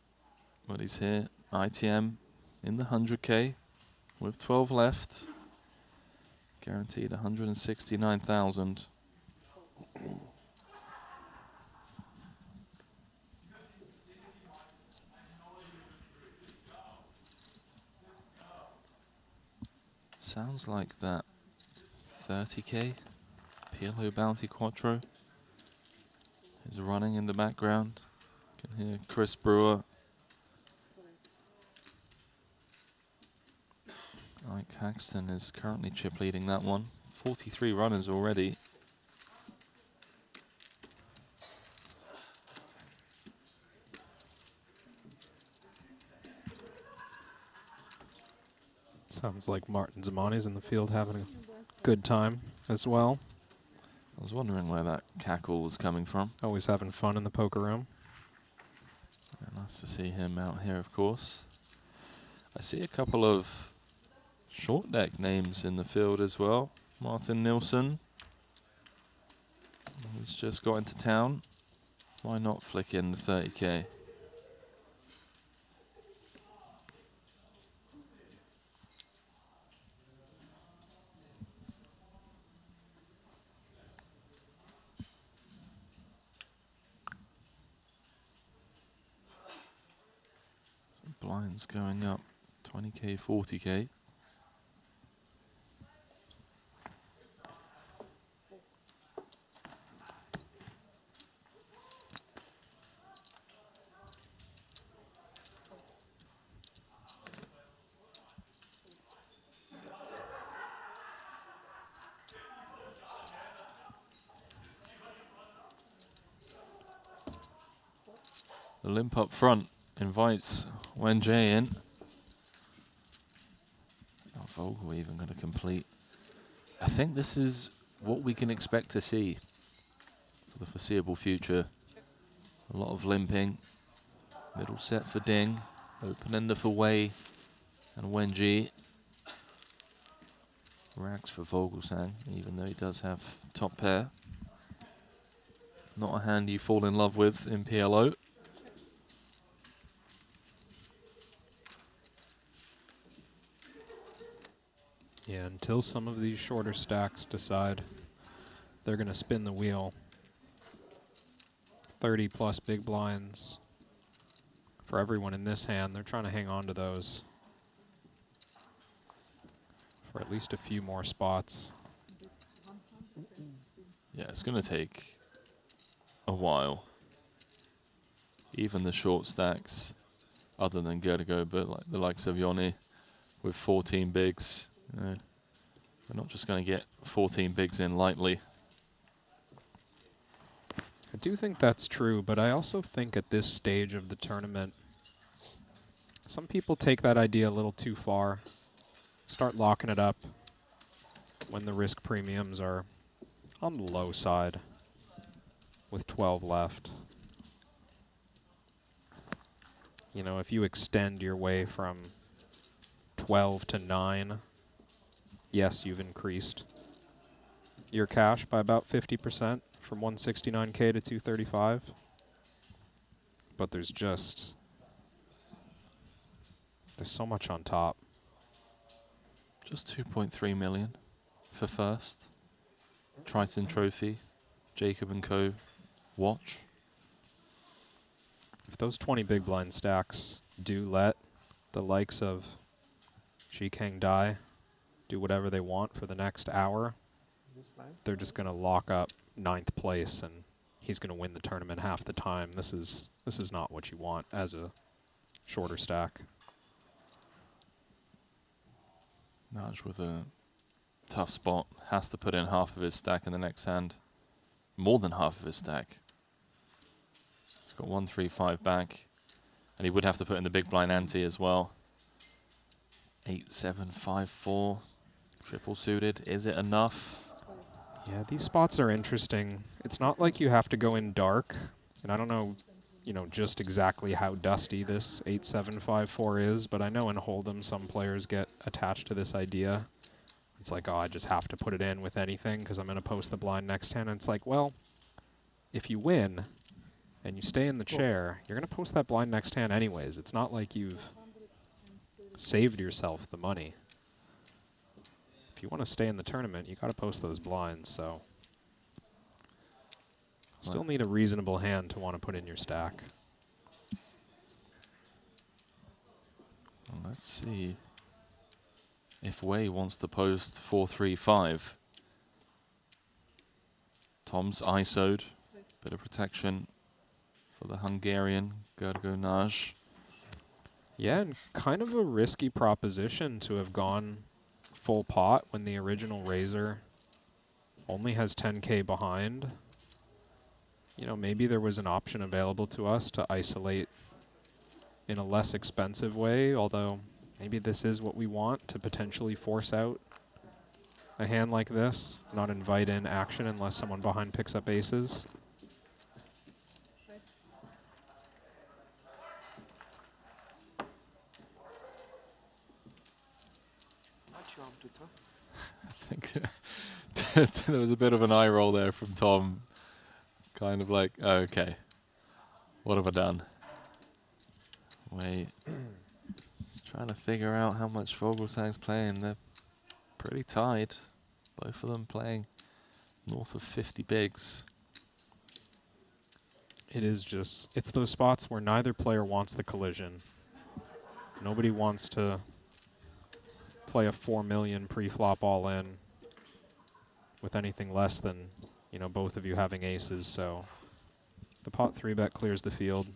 But he's here. ITM in the 100k with 12 left. Guaranteed 169,000. Sounds like that 30k PLO Bounty Quattro is running in the background. You can hear Chris Brewer. Ike Haxton is currently chip leading that one. 43 runners already. Sounds like Martin Zamani's in the field having a good time as well. I was wondering where that cackle was coming from. Always having fun in the poker room. Yeah, nice to see him out here, of course. I see a couple of short deck names in the field as well. Martin Nilsson. He's just got into town. Why not flick in the 30k? Blinds going up, 20k, 40k. The limp up front invites Wenjie in. Oh, Vogel even going to complete. I think this is what we can expect to see for the foreseeable future. A lot of limping. Middle set for Ding. Open ender for Wei and Wenjie. Rags for Vogelsang, even though he does have top pair. Not a hand you fall in love with in PLO. Yeah, until some of these shorter stacks decide they're going to spin the wheel. 30 plus big blinds, for everyone in this hand, they're trying to hang on to those for at least a few more spots. Yeah, it's going to take a while. Even the short stacks, other than Gergo, but like the likes of Yoni with 14 bigs, we're not just going to get 14 bigs in lightly. I do think that's true, but I also think at this stage of the tournament, some people take that idea a little too far. Start locking it up when the risk premiums are on the low side with 12 left. You know, if you extend your way from 12 to 9, yes, you've increased your cash by about 50% from 169K to 235. But there's so much on top. Just 2.3 million for first. Triton Trophy, Jacob & Co. watch. If those 20 big blind stacks do let the likes of Shikang Dai do whatever they want for the next hour, they're just going to lock up 9th place and he's going to win the tournament half the time. This is not what you want as a shorter stack. Naj with a tough spot, has to put in half of his stack in the next hand. More than half of his stack. He's got 135 back, and he would have to put in the big blind ante as well. 8-7-5-4, triple suited. Is it enough? Yeah, these spots are interesting. It's not like you have to go in dark, and I don't know, just exactly how dusty this 8-7-5-4 is, but I know in Hold'em some players get attached to this idea. It's like, oh, I just have to put it in with anything because I'm going to post the blind next hand. And it's like, well, if you win and you stay in the chair, you're going to post that blind next hand anyways. It's not like you've saved yourself the money. If you want to stay in the tournament, you got to post those blinds, so still need a reasonable hand to want to put in your stack. Well, let's see if Wei wants to post 4-3-5. Tom's ISO'd, bit of protection for the Hungarian Gergo Naj. Yeah, and kind of a risky proposition to have gone full pot when the original Razor only has 10K behind. Maybe there was an option available to us to isolate in a less expensive way, although maybe this is what we want, to potentially force out a hand like this, not invite in action unless someone behind picks up aces. I think there was a bit of an eye roll there from Tom. Kind of like, oh, okay, what have I done? Wait, just trying to figure out how much Vogelsang's playing. They're pretty tied. Both of them playing north of 50 bigs. It's those spots where neither player wants the collision. Nobody wants to play a 4 million pre-flop all in with anything less than, both of you having aces, so the pot 3-bet clears the field.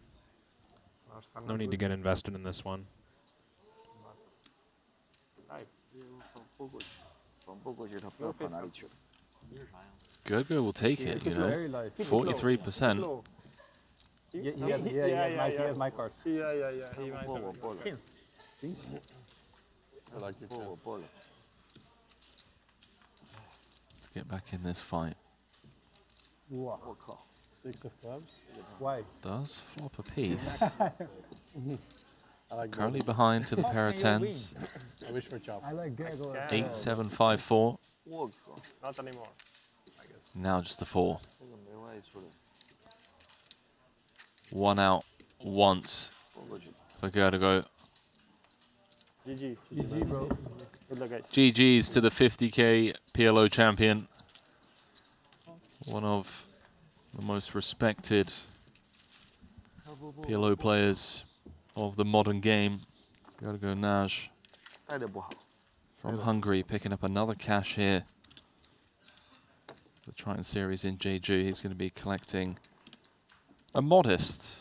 No need to get invested in this one. Gergo will take it, 43%. He has my cards. Yeah, he might have. I like your chance. Let's get back in this fight. Wow. 6 of clubs. Why? Does flop a piece. I like Currently behind to the pair of tens. I wish for chop. I like Gergo. 8-7-5-4. Not anymore. Now just the 4. One out once for Gergo. GG, bro. Good luck, guys. GG's to the 50K PLO champion. One of the most respected PLO players of the modern game. Gotta go Naj from Hungary, picking up another cash here. The Triton Series in Jeju. He's going to be collecting a modest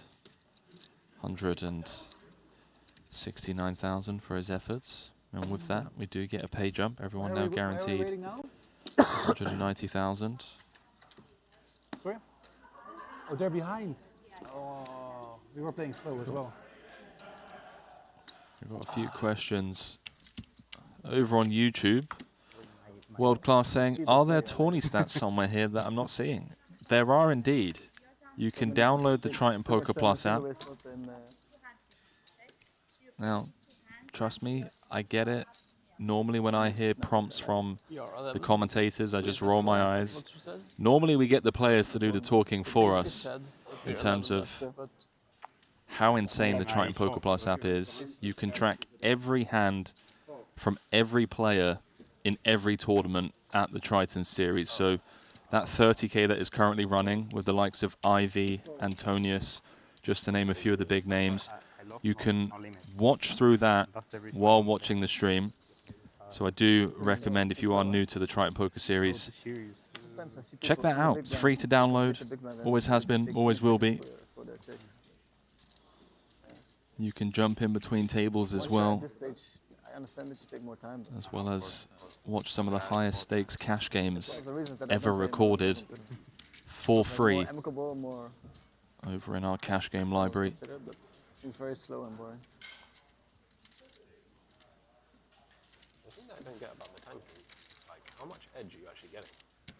169,000 for his efforts. And with that, we do get a pay jump. Everyone now guaranteed 190,000. Sorry? Oh, they're behind. Oh, we were playing slow as well. We've got a few questions over on YouTube. World Class saying, are there tourney stats somewhere here that I'm not seeing? There are indeed. You can download the Triton Poker Plus app. Now, trust me, I get it. Normally when I hear prompts from the commentators, I just roll my eyes. Normally we get the players to do the talking for us in terms of how insane the Triton Poker Plus app is. You can track every hand from every player in every tournament at the Triton Series. So that 30K that is currently running with the likes of Ivy, Antonius, just to name a few of the big names, you can watch through that while watching the stream. So I do recommend, if you are new to the Triton Poker Series, check that out. It's free to download. Always has been, always will be. You can jump in between tables as well, as well as watch some of the highest stakes cash games ever recorded for free over in our cash game library. Seems very slow and boring. The thing that I don't get about the tanking, like how much edge are you actually getting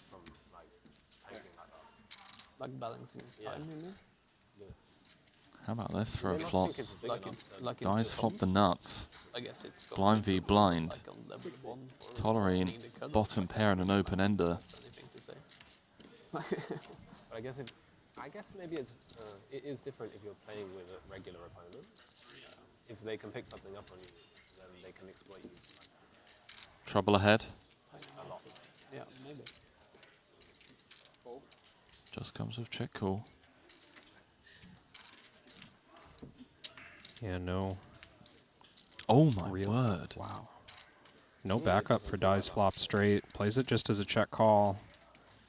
from like tanking like that? Like balancing time, you mean? How about this for a I flop? think it's big enough to- Dice flop the nuts. I guess it's Blind v blind. like on level 1 or Tolerine, winning the cut. bottom pair and an open ender. Anything to say. But I guess maybe it is different if you're playing with a regular opponent. If they can pick something up on you, then they can exploit you. Trouble ahead. A lot. Yeah, maybe. Just comes with check call. Yeah, no. Oh my word. Wow. No backup for dice flop straight. Plays it just as a check call.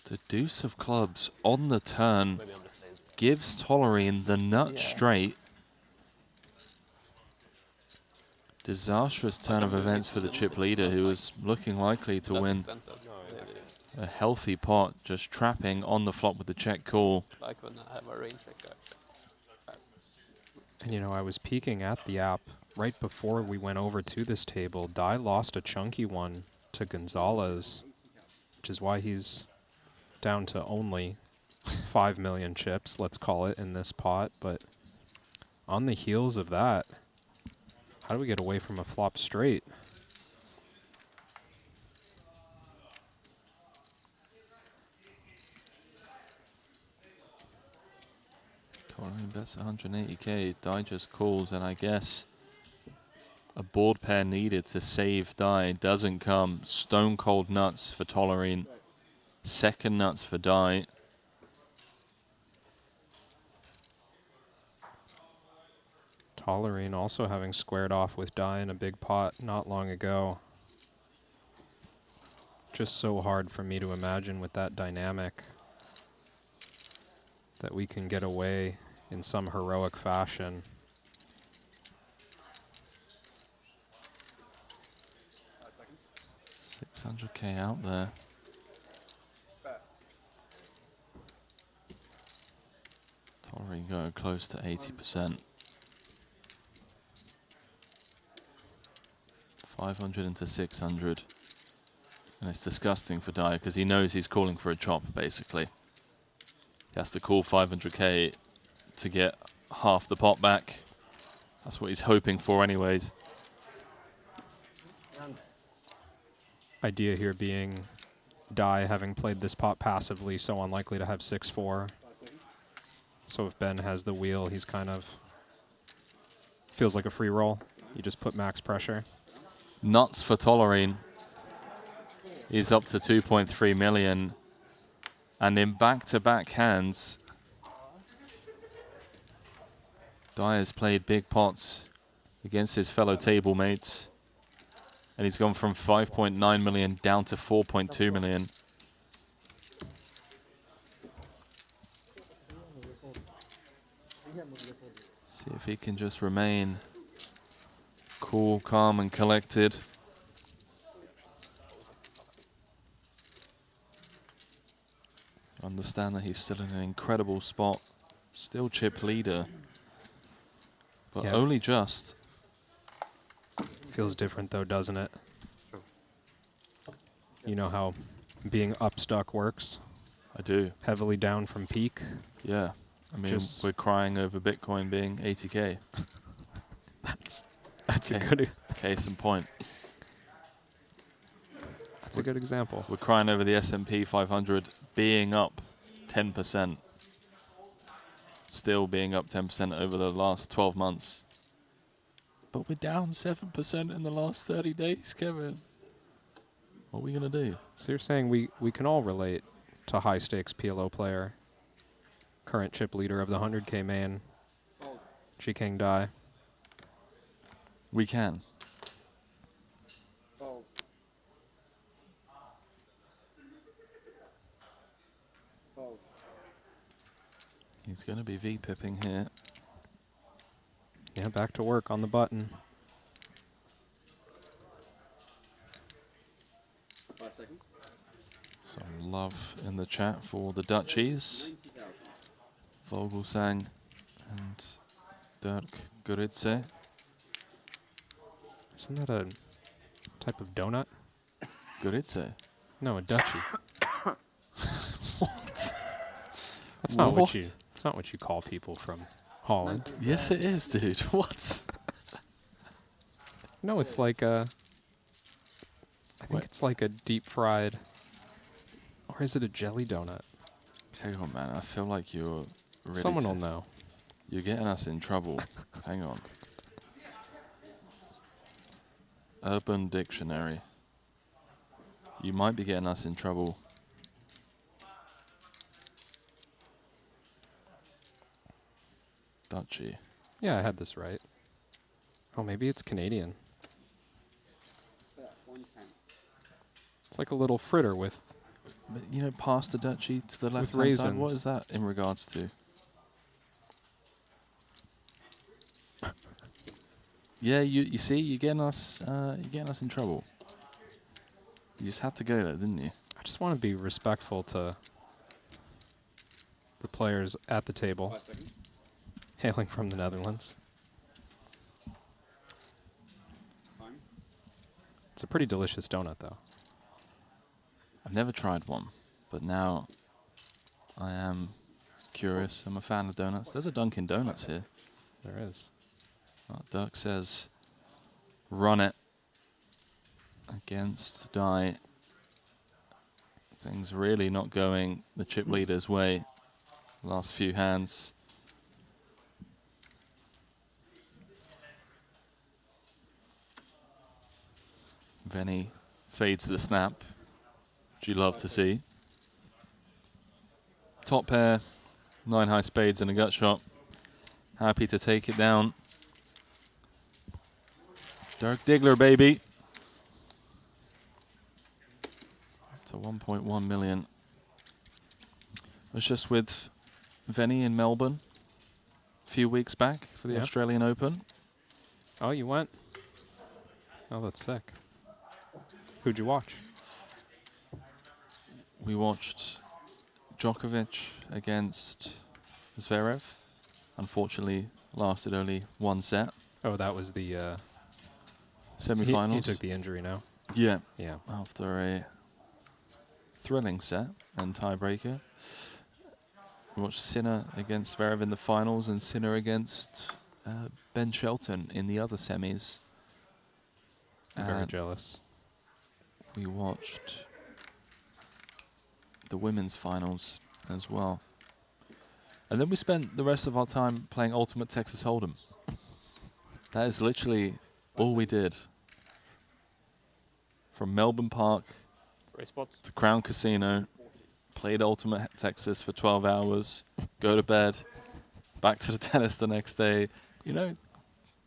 The deuce of clubs on the turn gives Tolerine the nut straight. Disastrous turn of events for the chip leader, who was looking likely to win a healthy pot, just trapping on the flop with the check call. Like when I have a range check fast. And you know, I was peeking at the app right before we went over to this table. Dai lost a chunky one to Gonzalez, which is why he's down to only 5 million chips, let's call it, in this pot. But on the heels of that, how do we get away from a flop straight? Tolerine bets 180k. Dai just calls, and I guess a board pair needed to save Dai doesn't come. Stone cold nuts for Tolerine. Second nuts for Dai. Tolerine also having squared off with Dai in a big pot not long ago. Just so hard for me to imagine with that dynamic that we can get away in some heroic fashion. $600k out there. Tolerine going close to 80%. 500 into 600. And it's disgusting for Dai because he knows he's calling for a chop, basically. He has to call 500k to get half the pot back. That's what he's hoping for anyways. Idea here being Dai, having played this pot passively, so unlikely to have 6-4. So if Ben has the wheel, he's kind of feels like a free roll. You just put max pressure. Nuts for Tolerine. He's up to 2.3 million. And in back-to-back hands, Dai has played big pots against his fellow table mates, and he's gone from 5.9 million down to 4.2 million. See if he can just remain cool, calm, and collected. Understand that he's still in an incredible spot, still chip leader, but Yeah. only just. Feels different though, doesn't it? You know how being up stuck works? I do. Heavily down from peak. Yeah. I mean, we're crying over Bitcoin being 80K. That's a good case in point. That's a good example. We're crying over the S&P 500 being up 10%. Still being up 10% over the last 12 months. But we're down 7% in the last 30 days, Kevin. What are we going to do? So you're saying we can all relate to high stakes PLO player, current chip leader of the 100K main, King Dai. We can. He's going to be V-pipping here. Yeah, back to work on the button. 5 seconds. Some love in the chat for the Dutchies. Vogelsang and Dirk Goritze. Isn't that a type of donut? Goritze? No, a Dutchie. What? That's not what you. That's not what you call people from Holland. Yes, it is, dude. What? No, it's like a. I think it's like a deep fried. Or is it a jelly donut? Hang on, man. I feel like you're ready. Someone will know. You're getting us in trouble. Hang on. Urban Dictionary. You might be getting us in trouble. Dutchie. Yeah, I had this right. Oh, maybe it's Canadian. It's like a little fritter with. But, you know, past the Dutchie to the left raisins. side. What is that in regards to? Yeah, you see, you're getting us in trouble. You just had to go there, didn't you? I just want to be respectful to the players at the table, hailing from the Netherlands. It's a pretty delicious donut, though. I've never tried one, but now I am curious. I'm a fan of donuts. There's a Dunkin' Donuts here. There is. Dirk says, run it against Dai. Things really not going the chip leader's way. Last few hands. Venny fades the snap, which you love to see. Top pair, 9 high spades and a gut shot. Happy to take it down. Dirk Diggler, baby. To 1.1 million. Was just with Venny in Melbourne a few weeks back for the Australian Open. Oh, you went? Oh, that's sick. Who'd you watch? We watched Djokovic against Zverev. Unfortunately, lasted only one set. Oh, that was the semi-finals. He took the injury now. Yeah. Yeah. After a thrilling set and tiebreaker. We watched Sinner against Zverev in the finals and Sinner against Ben Shelton in the other semis. Very jealous. We watched the women's finals as well. And then we spent the rest of our time playing Ultimate Texas Hold'em. That is literally all we did. From Melbourne Park to Crown Casino, played Ultimate Texas for 12 hours, go to bed, back to the tennis the next day. You know,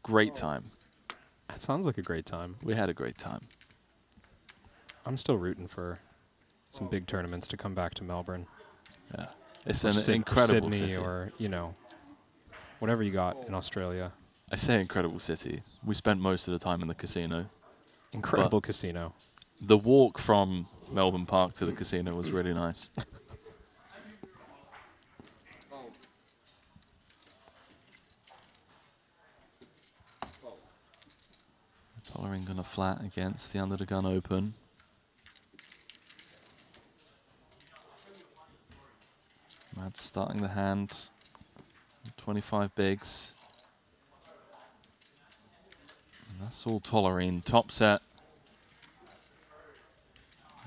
great time. That sounds like a great time. We had a great time. I'm still rooting for some big tournaments to come back to Melbourne. Yeah, it's or an incredible Sydney city. or, you know, whatever you got in Australia. I say incredible city. We spent most of the time in the casino. Incredible casino. The walk from Melbourne Park to the casino was really nice. Tollering gonna flat against the under the gun open. Mads starting the hand. 25 bigs. And that's all Tollering. Top set.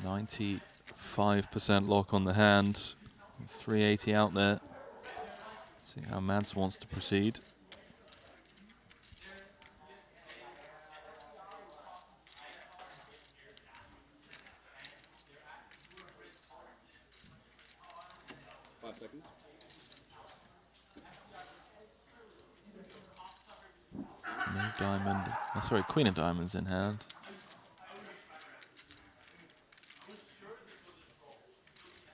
95% lock on the hand. 380 out there. See how Mads wants to proceed. No diamond. Oh, sorry, queen of diamonds in hand.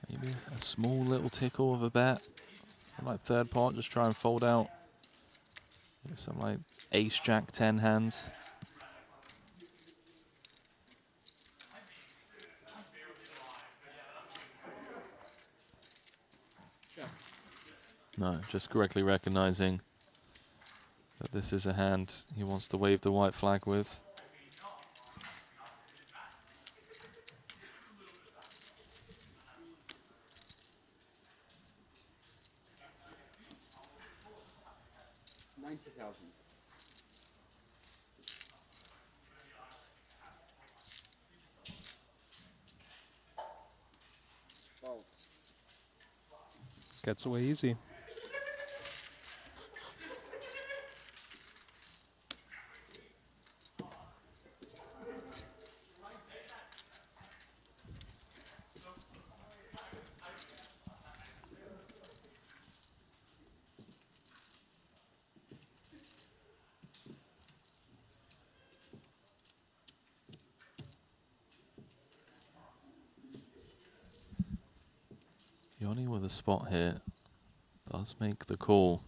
Maybe a small little tickle of a bet. Like third pot, just try and fold out. Maybe some like ace, jack, 10 hands. No, just correctly recognizing that this is a hand he wants to wave the white flag with. Gets away easy. Yoni with a spot here does make the call.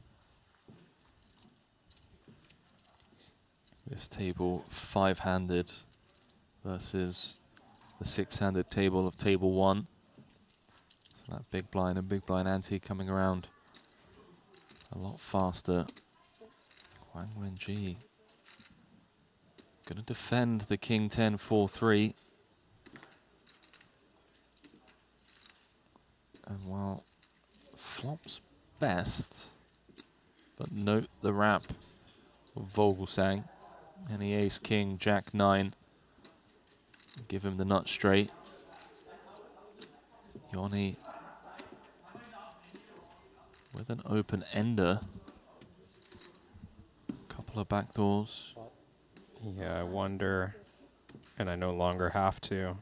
This table 5-handed versus the 6-handed table of table 1. So that big blind and big blind ante coming around a lot faster. Huang Wenji gonna defend the king 10 4-3. And while flops best, but note the wrap of Vogelsang and the ace king jack 9. Give him the nut straight. Yoni with an open ender. Couple of backdoors. Yeah, I wonder, and I no longer have to,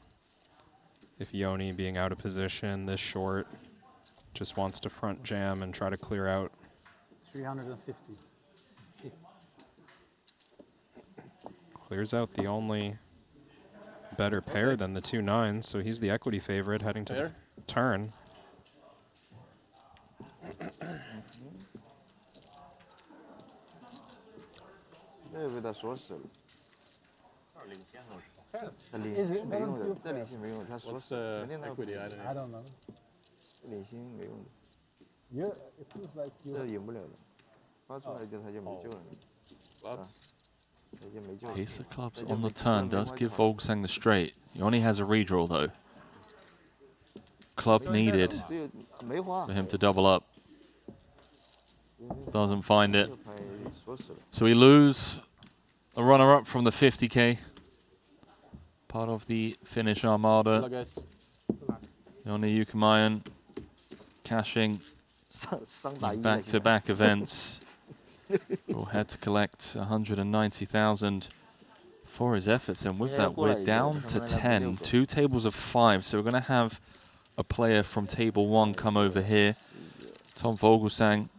if Yoni, being out of position this short, just wants to front jam and try to clear out. 350. Clears out the only better pair than the 2-9s, so he's the equity favorite heading to the turn. What's the equity? I don't know. Yeah, it feels like Ace of clubs on the turn does give Vogelsang the straight. Yoni has a redraw though. Club needed for him to double up. Doesn't find it. So we lose a runner-up from the 50K. Part of the Finnish Armada. Yoni Yukamayan cashing back-to-back events. Will head to collect 190,000 for his efforts, and with that we're down to 10. 2 tables of 5, so we're going to have a player from table 1 come over here. Tom Vogelsang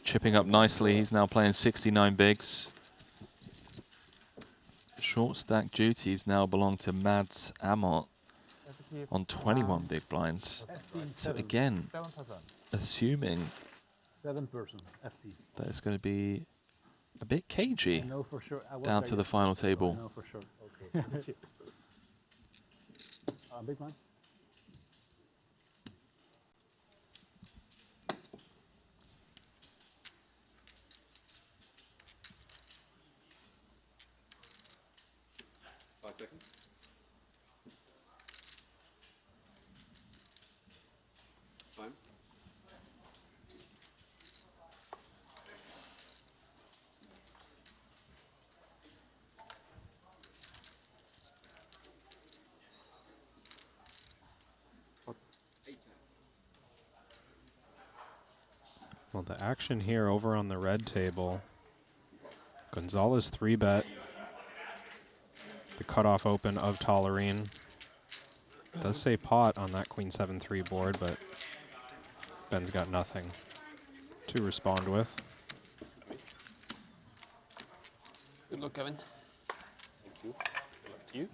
chipping up nicely. He's now playing 69 bigs. Short stack duties now belong to Mads Amott on 21 big blinds. So again, assuming 7 person FT. that it's going to be a bit cagey I know for sure. down to the final table. I know for sure. Okay. Big blind. Fine. Well, the action here over on the red table. Gonzalez 3-bet. The cutoff open of Tollerine. Does say pot on that Queen 7-3 board, but Ben's got nothing to respond with. Good luck, Kevin. Thank you. Good luck to you.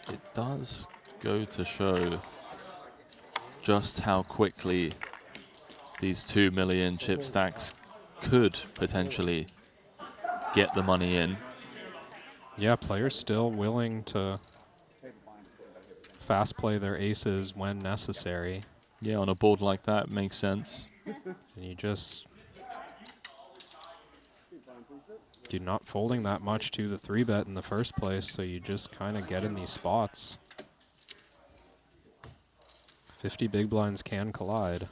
It does go to show just how quickly these 2 million chip stacks could potentially get the money in. Yeah, players still willing to fast play their aces when necessary. Yeah, on a board like that, makes sense. And you're not folding that much to the 3-bet in the first place, so you just kind of get in these spots. 50 big blinds can collide.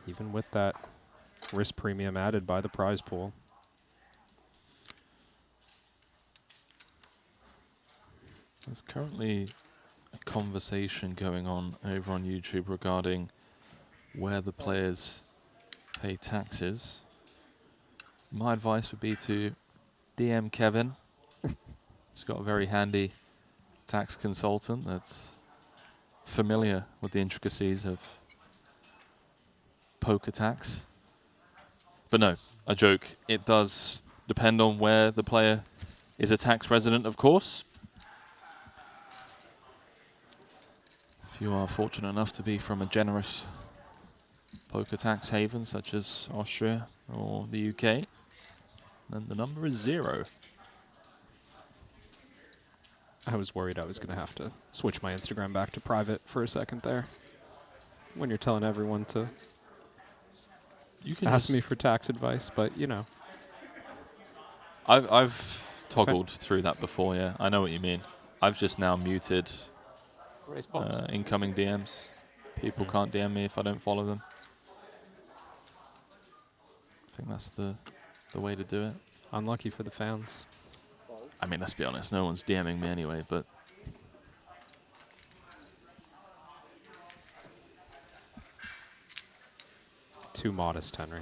Even with that risk premium added by the prize pool. There's currently a conversation going on over on YouTube regarding where the players pay taxes. My advice would be to DM Kevin. He's got a very handy tax consultant that's familiar with the intricacies of poker tax. But no, a joke. It does depend on where the player is a tax resident, of course. If you are fortunate enough to be from a generous poker tax haven such as Austria or the UK, then the number is 0. I was worried I was going to have to switch my Instagram back to private for a second there. When you're telling everyone to ask me for tax advice, but you know. I've toggled through that before, yeah. I know what you mean. I've just now muted incoming DMs. People can't DM me if I don't follow them. I think that's the way to do it. Unlucky for the fans. I mean, let's be honest, no one's DMing me anyway, but... Too modest, Henry.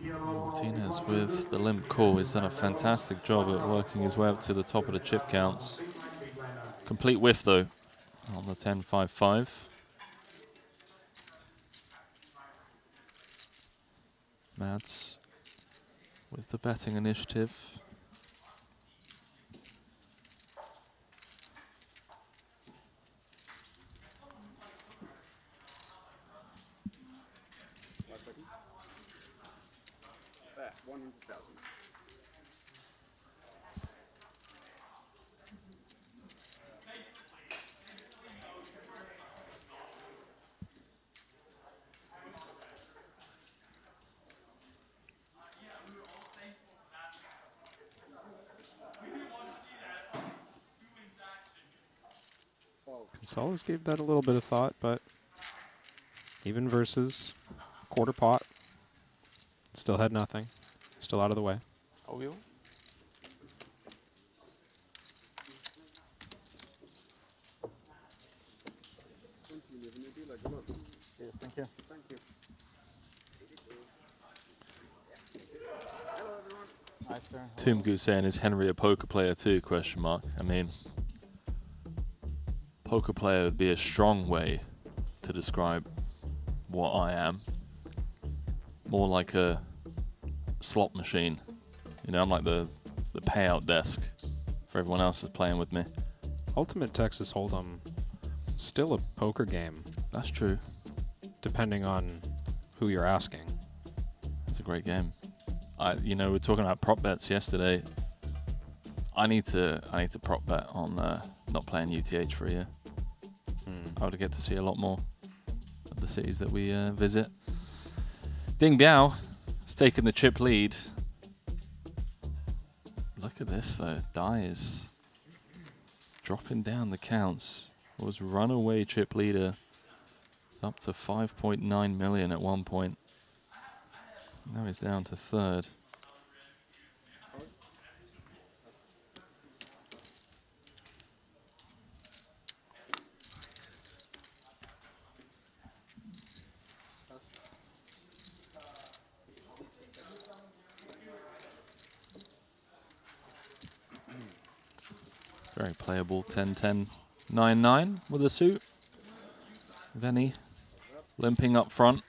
Martinez with the limp call. He's done a fantastic job at working his way up to the top of the chip counts. Complete whiff, though, on the 10-5-5. Mads with the betting initiative. There, 100,000. Gonzalez gave that a little bit of thought, but even versus quarter pot, still had nothing. Still out of the way. Obvio. Cheers, thank you. Thank you. Nice. sir. Toomgoot saying, is Henry a poker player too? Question mark. I mean, poker player would be a strong way to describe what I am. More like a slot machine. You know, I'm like the payout desk for everyone else that's playing with me. Ultimate Texas Hold'em, still a poker game. That's true. Depending on who you're asking. It's a great game. You know, we were talking about prop bets yesterday. I need to prop bet on not playing UTH for a year. I would get to see a lot more of the cities that we visit. Ding Biao has taken the chip lead. Look at this though. Dai is dropping down the counts. Was runaway chip leader. It's up to 5.9 million at one point. Now he's down to third. Very playable 10-10, 9-9 with a suit. Venny limping up front.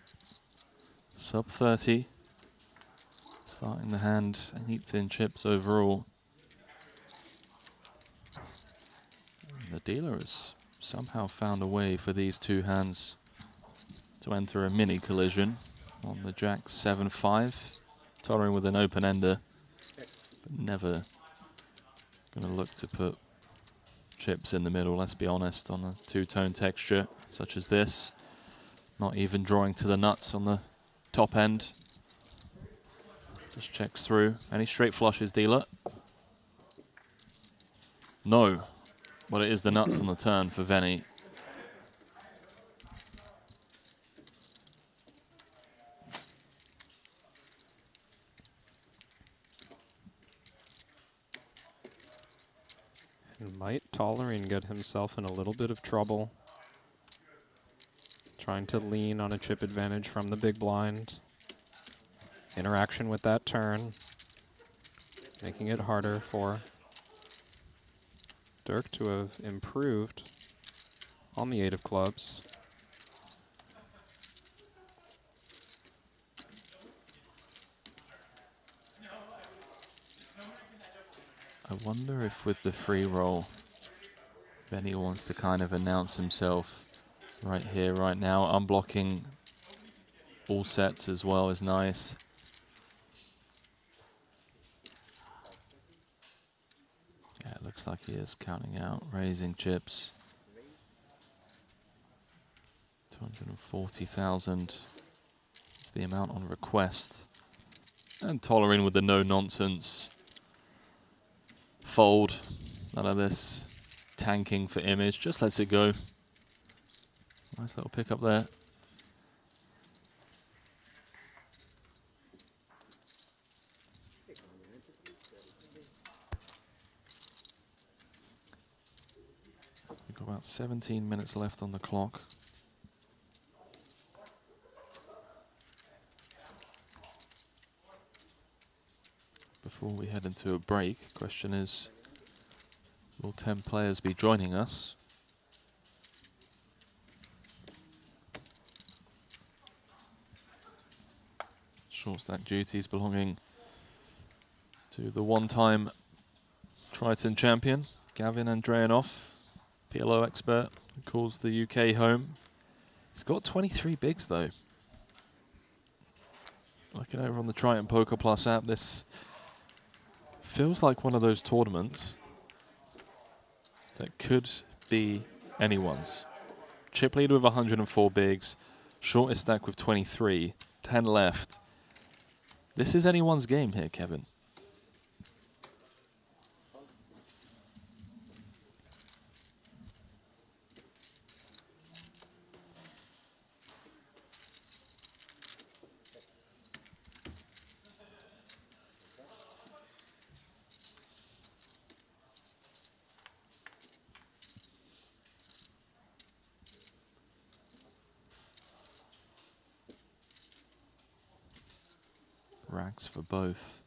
Sub 30. Starting the hand, 8 thin chips overall. And the dealer has somehow found a way for these two hands to enter a mini collision on the Jack 7-5. Tollering with an open ender, but never going to look to put chips in the middle, let's be honest, on a two-tone texture such as this. Not even drawing to the nuts on the top end. Just checks through. Any straight flushes, dealer? No. But it is the nuts on the turn for Venny. And might Tollering get himself in a little bit of trouble? Trying to lean on a chip advantage from the big blind. Interaction with that turn, making it harder for Dirk to have improved on the 8 of clubs. I wonder if with the free roll, Benny wants to kind of announce himself right here, right now. Unblocking all sets as well is nice. Yeah, it looks like he is counting out, raising chips. 240,000 is the amount on request. And Tollering with the no-nonsense fold. None of this tanking for image, just lets it go. Nice little pick up there. We've got about 17 minutes left on the clock. Before we head into a break, question is, will 10 players be joining us? Short stack duties belonging to the one-time Triton champion, Gavin Andreanoff, PLO expert, who calls the UK home. He's got 23 bigs though. Looking over on the Triton Poker Plus app, this feels like one of those tournaments that could be anyone's. Chip leader with 104 bigs, shortest stack with 23, 10 left. This is anyone's game here, Kevin. Rags for both.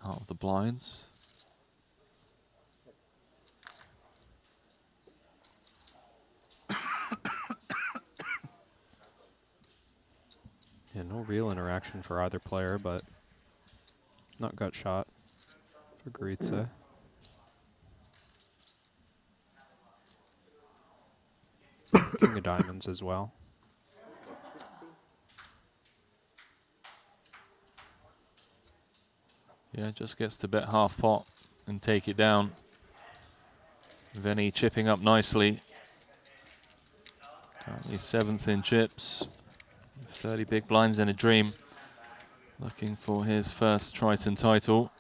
out of the blinds. Yeah, no real interaction for either player, but not gut shot for Goritze. King of diamonds as well. Yeah, just gets to bet half pot and take it down. Veni chipping up nicely. Currently 7th in chips. 30 big blinds and a dream. Looking for his first Triton title.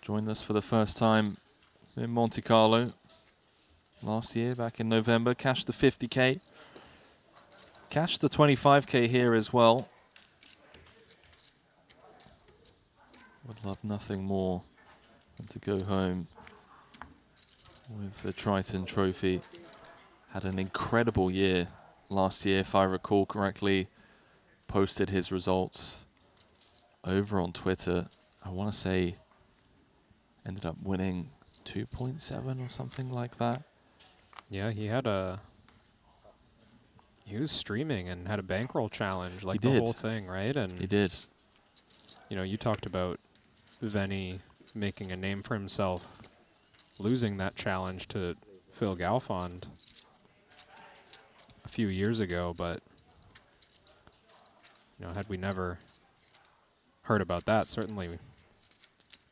Joined us for the first time in Monte Carlo last year, back in November. Cashed the 50K. Cashed the 25K here as well. Would love nothing more than to go home with the Triton trophy. Had an incredible year last year, if I recall correctly. Posted his results over on Twitter. I want to say ended up winning 2.7 or something like that. Yeah, he was streaming and had a bankroll challenge, like the whole thing, right? And he did. You know, you talked about Veni making a name for himself, losing that challenge to Phil Galfond a few years ago, but you know, had we never heard about that, certainly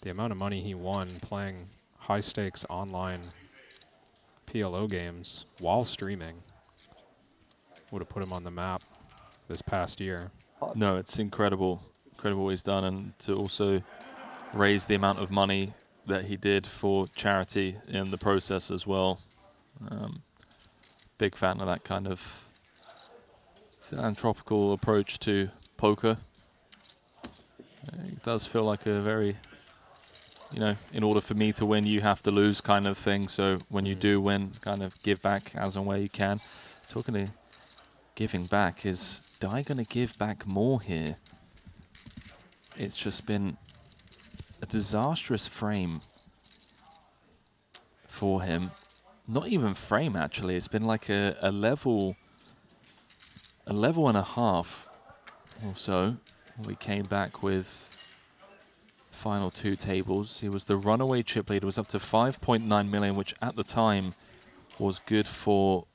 the amount of money he won playing high stakes online PLO games while streaming would have put him on the map this past year. No, it's incredible. Incredible what he's done, and to also raise the amount of money that he did for charity in the process as well. Big fan of that kind of philanthropical approach to poker. It does feel like a very, you know, in order for me to win, you have to lose kind of thing. So when you do win, kind of give back as and where you can. Talking to giving back, is Dai going to give back more here? It's just been a disastrous frame for him. Not even frame, actually. It's been like a level and a half or so. We came back with final 2 tables. He was the runaway chip leader. Was up to 5.9 million, which at the time was good for,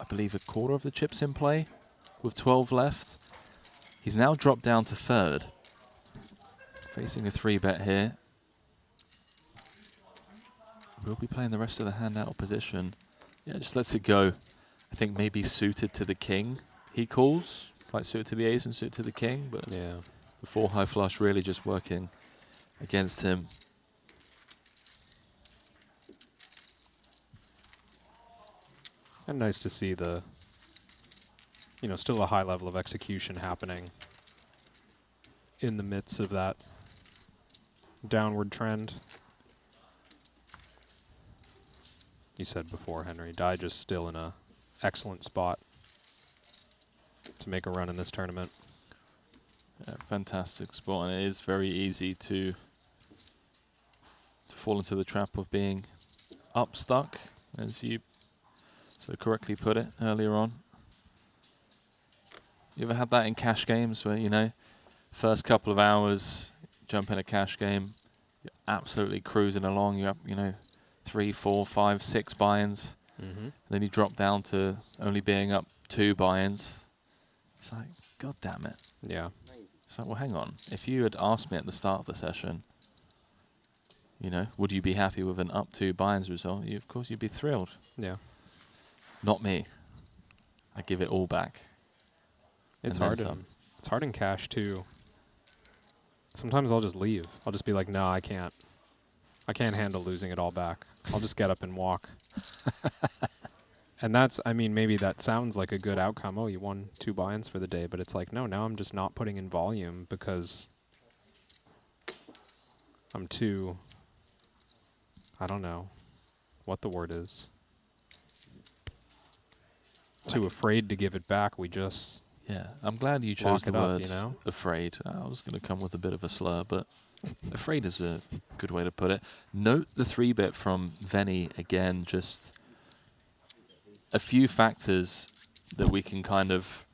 I believe, a quarter of the chips in play with 12 left. He's now dropped down to 3rd. Facing a 3-bet here. We'll be playing the rest of the hand out of position. Yeah, just lets it go. I think maybe suited to the king he calls. Like suited to the ace and suited to the king. But yeah, the 4 high flush really just working against him. And nice to see the, you know, still a high level of execution happening in the midst of that downward trend. You said before, Henry, Dai just still in a excellent spot to make a run in this tournament. Yeah, fantastic spot, and it is very easy to fall into the trap of being up stuck, as you so correctly put it earlier on. You ever had that in cash games where, you know, first couple of hours, jump in a cash game, you're absolutely cruising along, you're up, you know, 3, 4, 5, 6 buy-ins. Then you drop down to only being up 2 buy-ins. It's like, God damn it. Yeah. It's like, well, hang on. If you had asked me at the start of the session, you know, would you be happy with an up 2 buy-ins result? Of course, you'd be thrilled. Yeah. Not me. I give it all back. It's hard. It's hard in cash too. Sometimes I'll just leave. I'll just be like, no, I can't. I can't handle losing it all back. I'll just get up and walk. And that's, I mean, maybe that sounds like a good outcome. Oh, you won 2 buy-ins for the day, but it's like, no, now I'm just not putting in volume because I'm too, I don't know what the word is. Too afraid to give it back. We just Yeah, I'm glad you chose lock the it up, word you know? afraid. I was going to come with a bit of a slur, but afraid is a good way to put it. Note the 3-bet from Venny again, just a few factors that we can kind of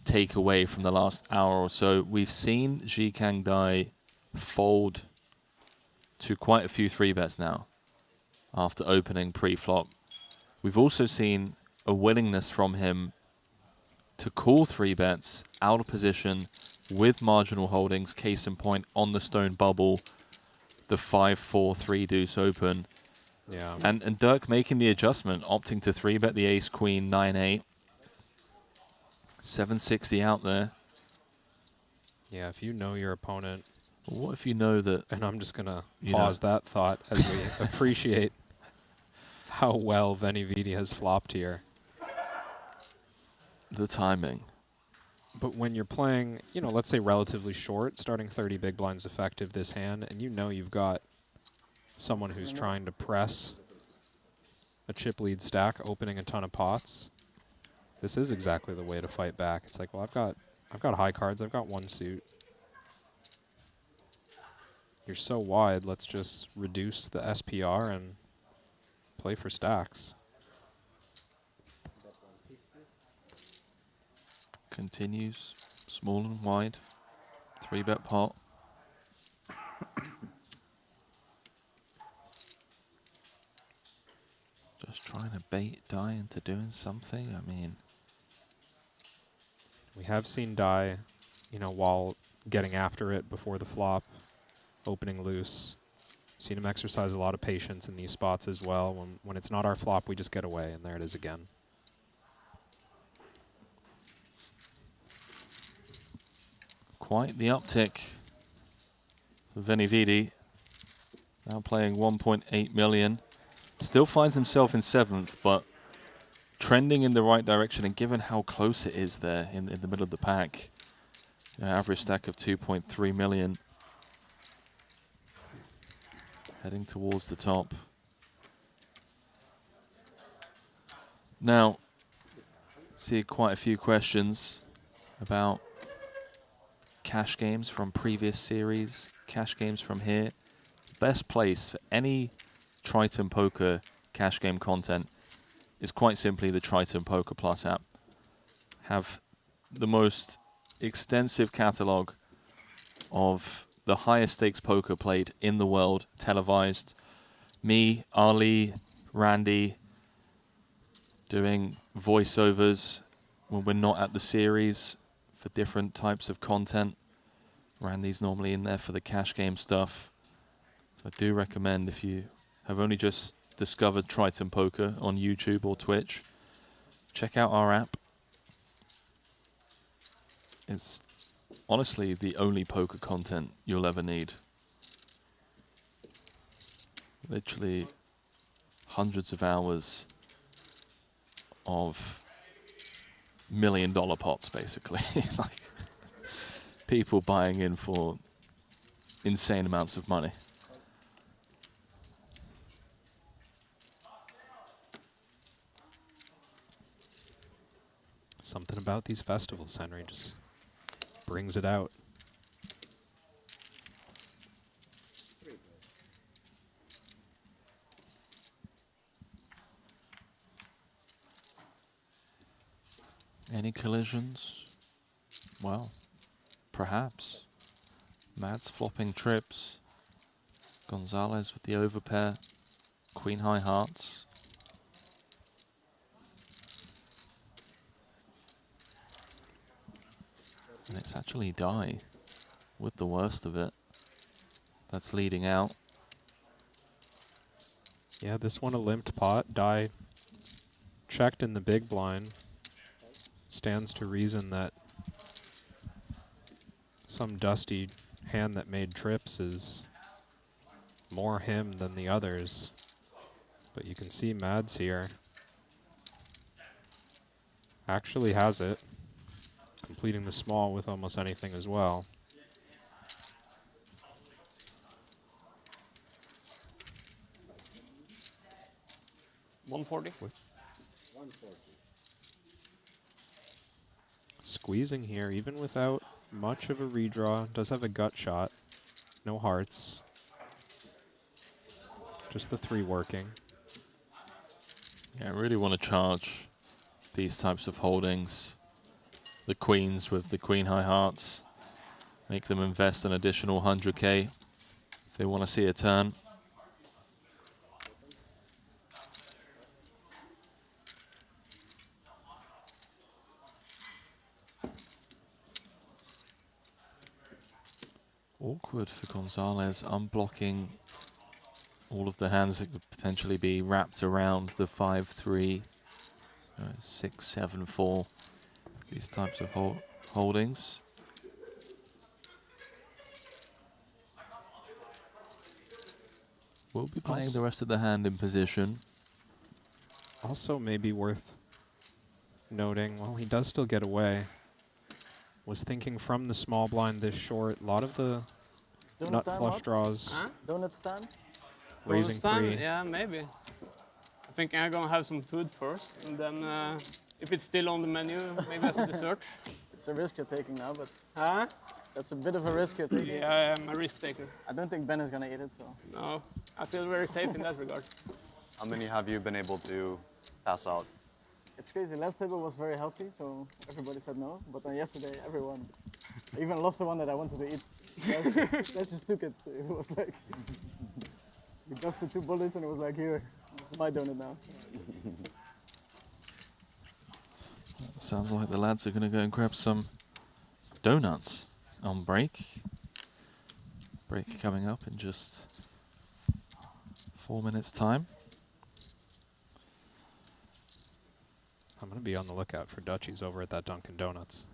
take away from the last hour or so. We've seen Ji Kang Dai fold to quite a few 3-bets now after opening pre-flop. We've also seen a willingness from him to call 3-bets out of position with marginal holdings. Case in point, on the stone bubble, the 5-4-3 deuce open. Yeah. And Dirk making the adjustment, opting to 3-bet the ace queen 9-8. 760 out there. Yeah, if you know your opponent. Well, what if you know that? And I'm just going to pause that thought as we appreciate how well Venny Vidi has flopped here. The timing. But when you're playing, you know, let's say relatively short, starting 30 big blinds effective this hand, and you know you've got someone who's trying to press a chip lead stack, opening a ton of pots, this is exactly the way to fight back. It's like, well, I've got high cards, I've got one suit. You're so wide, let's just reduce the SPR and play for stacks. Continues small and wide. 3-bet pot. Just trying to bait Dai into doing something. I mean, we have seen Dai, you know, while getting after it before the flop, opening loose. Seen him exercise a lot of patience in these spots as well. When it's not our flop, we just get away, and there it is again. quite the uptick for Venny Vidi. Now playing 1.8 million. Still finds himself in 7th, but trending in the right direction. And given how close it is there in the middle of the pack, you know, average stack of 2.3 million. Heading towards the top. Now, see quite a few questions about cash games from previous series, cash games from here. Best place for any Triton Poker cash game content is quite simply the Triton Poker Plus app. Have the most extensive catalog of the highest stakes poker played in the world, televised. Me, Ali, Randy, doing voiceovers when we're not at the series for different types of content. Randy's normally in there for the cash game stuff. So I do recommend, if you have only just discovered Triton Poker on YouTube or Twitch, check out our app. It's honestly the only poker content you'll ever need. Literally hundreds of hours of $1 million pots, basically. Like people buying in for insane amounts of money. Something about these festivals, Henry, just brings it out. Any collisions? Well, perhaps. Mads flopping trips. Gonzalez with the overpair. Queen high hearts. And it's actually Dai with the worst of it. That's leading out. Yeah, this one a limped pot. Dai checked in the big blind. Stands to reason that some dusty hand that made trips is more him than the others. But you can see Mads here actually has it, completing the small with almost anything as well. $140. 140. Squeezing here, even without much of a redraw. Does have a gut shot. No hearts. Just the 3 working. Yeah, I really want to charge these types of holdings. The queens with the queen high hearts. Make them invest an additional 100K if they want to see a turn. Awkward for Gonzalez, unblocking all of the hands that could potentially be wrapped around the 5-3, 6-7-4, these types of holdings. We'll be playing the rest of the hand in position. Also maybe worth noting, well, he does still get away. Was thinking from the small blind this short, a lot of the nut flush draws. Huh? Donut stand? Raising Stand? 3. Yeah, maybe. I think I'm gonna have some food first, and then if it's still on the menu, maybe as a dessert. It's a risk you're taking now, but Huh? that's a bit of a risk you're taking. Yeah, I'm a risk taker. I don't think Ben is gonna eat it, so. No, I feel very safe in that regard. How many have you been able to pass out? It's crazy. Last table was very healthy, so everybody said no. But then yesterday, everyone. I even lost the one that I wanted to eat. That just took it. It was like we dusted 2 bullets, and it was like, here, this is my donut now. Sounds like the lads are going to go and grab some donuts on break. Break coming up in just 4 minutes' time. I'm going to be on the lookout for Dutchies over at that Dunkin' Donuts.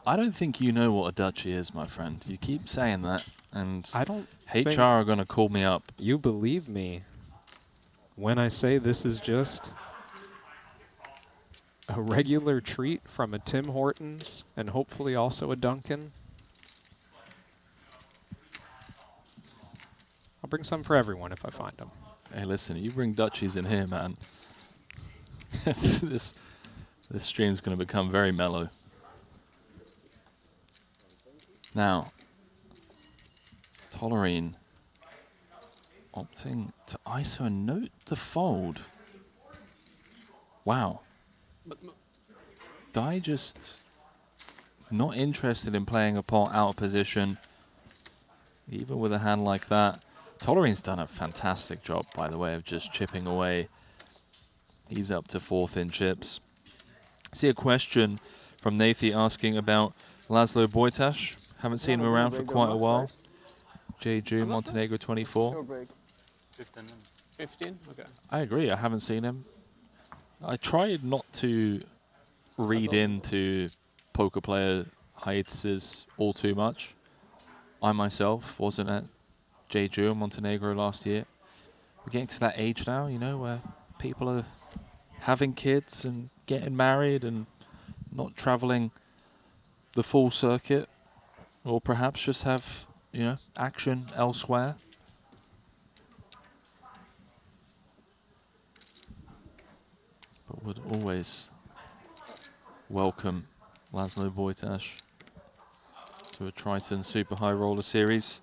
I don't think you know what a duchy is, my friend. You keep saying that, and I don't HR are going to call me up. You believe me when I say this is just a regular treat from a Tim Hortons and hopefully also a Dunkin'. I'll bring some for everyone if I find them. Hey, listen, you bring duchies in here, man. this stream's going to become very mellow. Now, Tolerine opting to ISO and note the fold. Wow. Dai just not interested in playing a pot out of position, even with a hand like that. Tolerine's done a fantastic job, by the way, of just chipping away. He's up to 4th in chips. See a question from Nathi asking about Laszlo Bojtas. Haven't seen him around for quite a while. Jeju, Montenegro 24. 15? Okay. I agree, I haven't seen him. I tried not to read into poker player hiatuses all too much. I myself wasn't at Jeju, Montenegro last year. We're getting to that age now, you know, where people are having kids and getting married and not traveling the full circuit, or perhaps just have, you know, action elsewhere. But would always welcome Laszlo Bojtas to a Triton Super High Roller Series.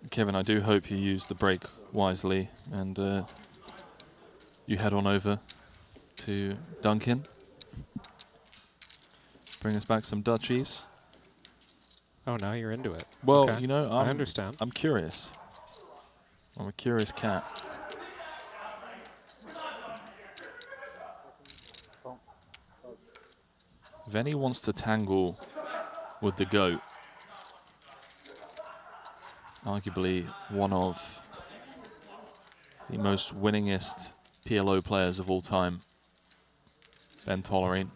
Kevin, I do hope you use the break wisely and you head on over to Dunkin'. Bring us back some duchies. Oh, now you're into it. Well, okay. you know, I understand. I'm curious. I'm a curious cat. If any wants to tangle with the GOAT, arguably one of the most winningest PLO players of all time, Ben Tolerine.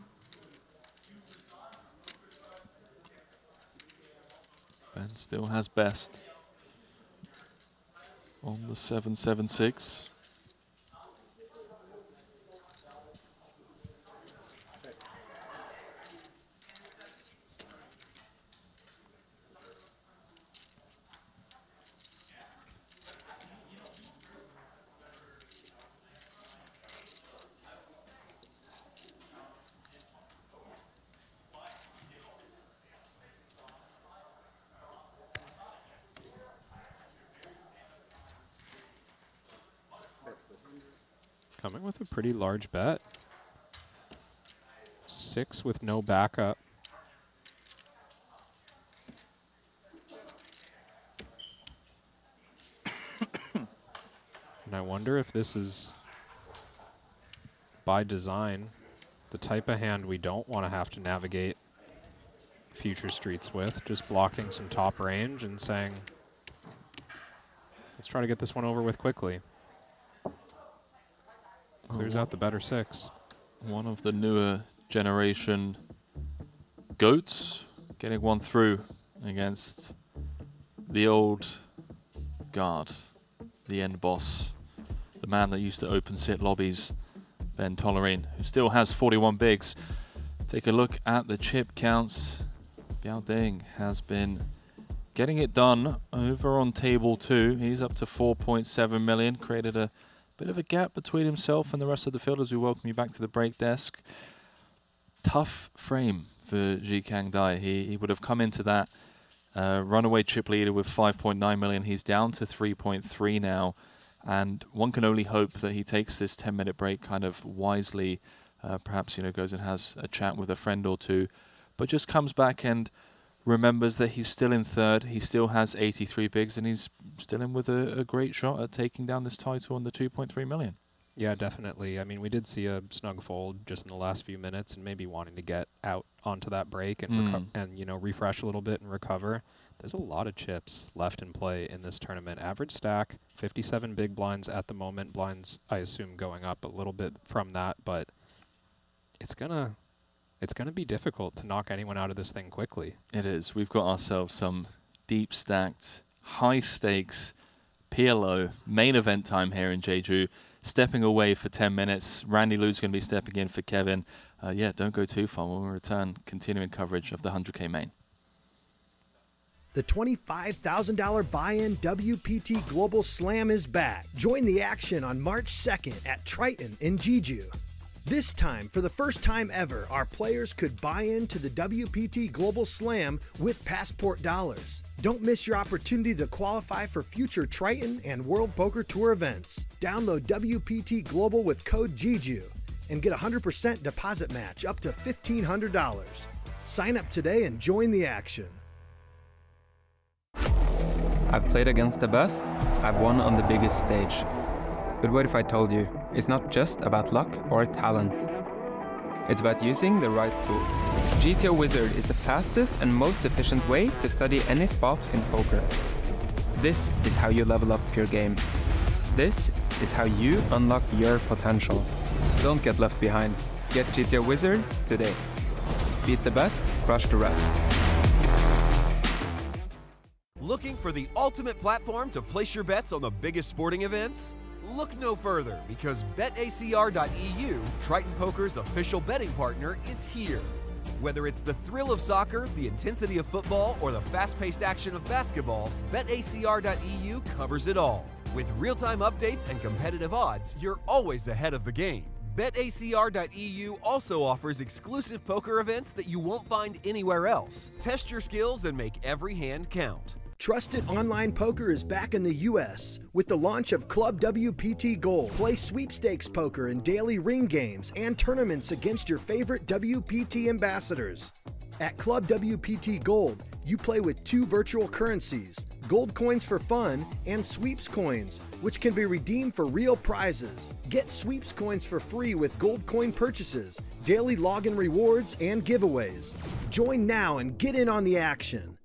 Ben still has best on the 7-7-6. Coming with a pretty large bet. 6 with no backup. And I wonder if this is, by design, the type of hand we don't want to have to navigate future streets with, just blocking some top range and saying, let's try to get this one over with quickly. Clears out the better 6. One of the newer generation goats getting one through against the old guard, the end boss, the man that used to open sit lobbies, Ben Tollerine, who still has 41 bigs. Take a look at the chip counts. Biao Ding has been getting it done over on table 2. He's up to 4.7 million, created a bit of a gap between himself and the rest of the field as we welcome you back to the break desk. Tough frame for Ji Kang Dai. He would have come into that runaway chip leader with 5.9 million. He's down to 3.3 now, and one can only hope that he takes this 10-minute break kind of wisely. Perhaps, you know, goes and has a chat with a friend or two, but just comes back and remembers that he's still in third. He still has 83 bigs, and he's still in with a great shot at taking down this title on the 2.3 million. Yeah, definitely. I mean, we did see a snug fold just in the last few minutes, and maybe wanting to get out onto that break and you know, refresh a little bit and recover. There's a lot of chips left in play in this tournament. Average stack, 57 big blinds at the moment. Blinds, I assume, going up a little bit from that, but it's gonna be difficult to knock anyone out of this thing quickly. It is. We've got ourselves some deep stacked, high stakes PLO main event time here in Jeju. Stepping away for 10 minutes. Randy Lou's going to be stepping in for Kevin. Yeah, don't go too far. When we return, continuing coverage of the 100K main. The $25,000 buy-in WPT Global Slam is back. Join the action on March 2nd at Triton in Jeju. This time, for the first time ever, our players could buy into the WPT Global Slam with Passport dollars. Don't miss your opportunity to qualify for future Triton and World Poker Tour events. Download WPT Global with code Jeju and get a 100% deposit match up to $1,500. Sign up today and join the action. I've played against the best, I've won on the biggest stage. But what if I told you, it's not just about luck or talent. It's about using the right tools. GTO Wizard is the fastest and most efficient way to study any spot in poker. This is how you level up your game. This is how you unlock your potential. Don't get left behind. Get GTO Wizard today. Beat the best, crush the rest. Looking for the ultimate platform to place your bets on the biggest sporting events? Look no further, because BetACR.eu, Triton Poker's official betting partner, is here. Whether it's the thrill of soccer, the intensity of football, or the fast-paced action of basketball, BetACR.eu covers it all. With real-time updates and competitive odds, you're always ahead of the game. BetACR.eu also offers exclusive poker events that you won't find anywhere else. Test your skills and make every hand count. Trusted online poker is back in the U.S. with the launch of Club WPT Gold. Play sweepstakes poker in daily ring games and tournaments against your favorite WPT ambassadors. At Club WPT Gold, you play with 2 virtual currencies, gold coins for fun and sweeps coins, which can be redeemed for real prizes. Get sweeps coins for free with gold coin purchases, daily login rewards, and giveaways. Join now and get in on the action.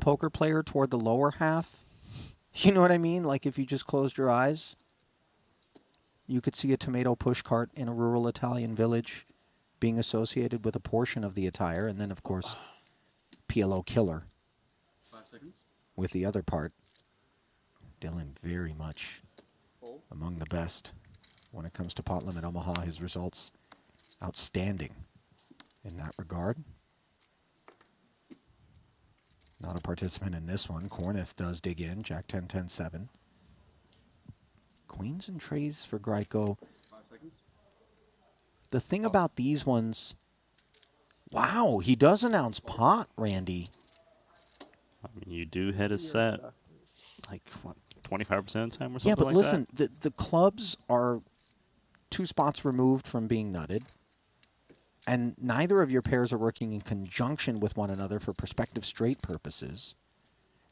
poker player toward the lower half. You know what I mean? Like if you just closed your eyes, you could see a tomato pushcart in a rural Italian village being associated with a portion of the attire. And then, of course, PLO killer 5 seconds. with the other part. Dylan very much among the best when it comes to pot limit Omaha. His results outstanding in that regard. Not a participant in this one. Korneth does dig in. Jack 10, 10, 7. Queens and trays for Greiko. 5 seconds. The thing about these ones, wow, he does announce pot, Randy. I mean, you do hit a set like what, 25% of the time or something Yeah, but like listen, that? the clubs are 2 spots removed from being nutted. And neither of your pairs are working in conjunction with one another for prospective straight purposes.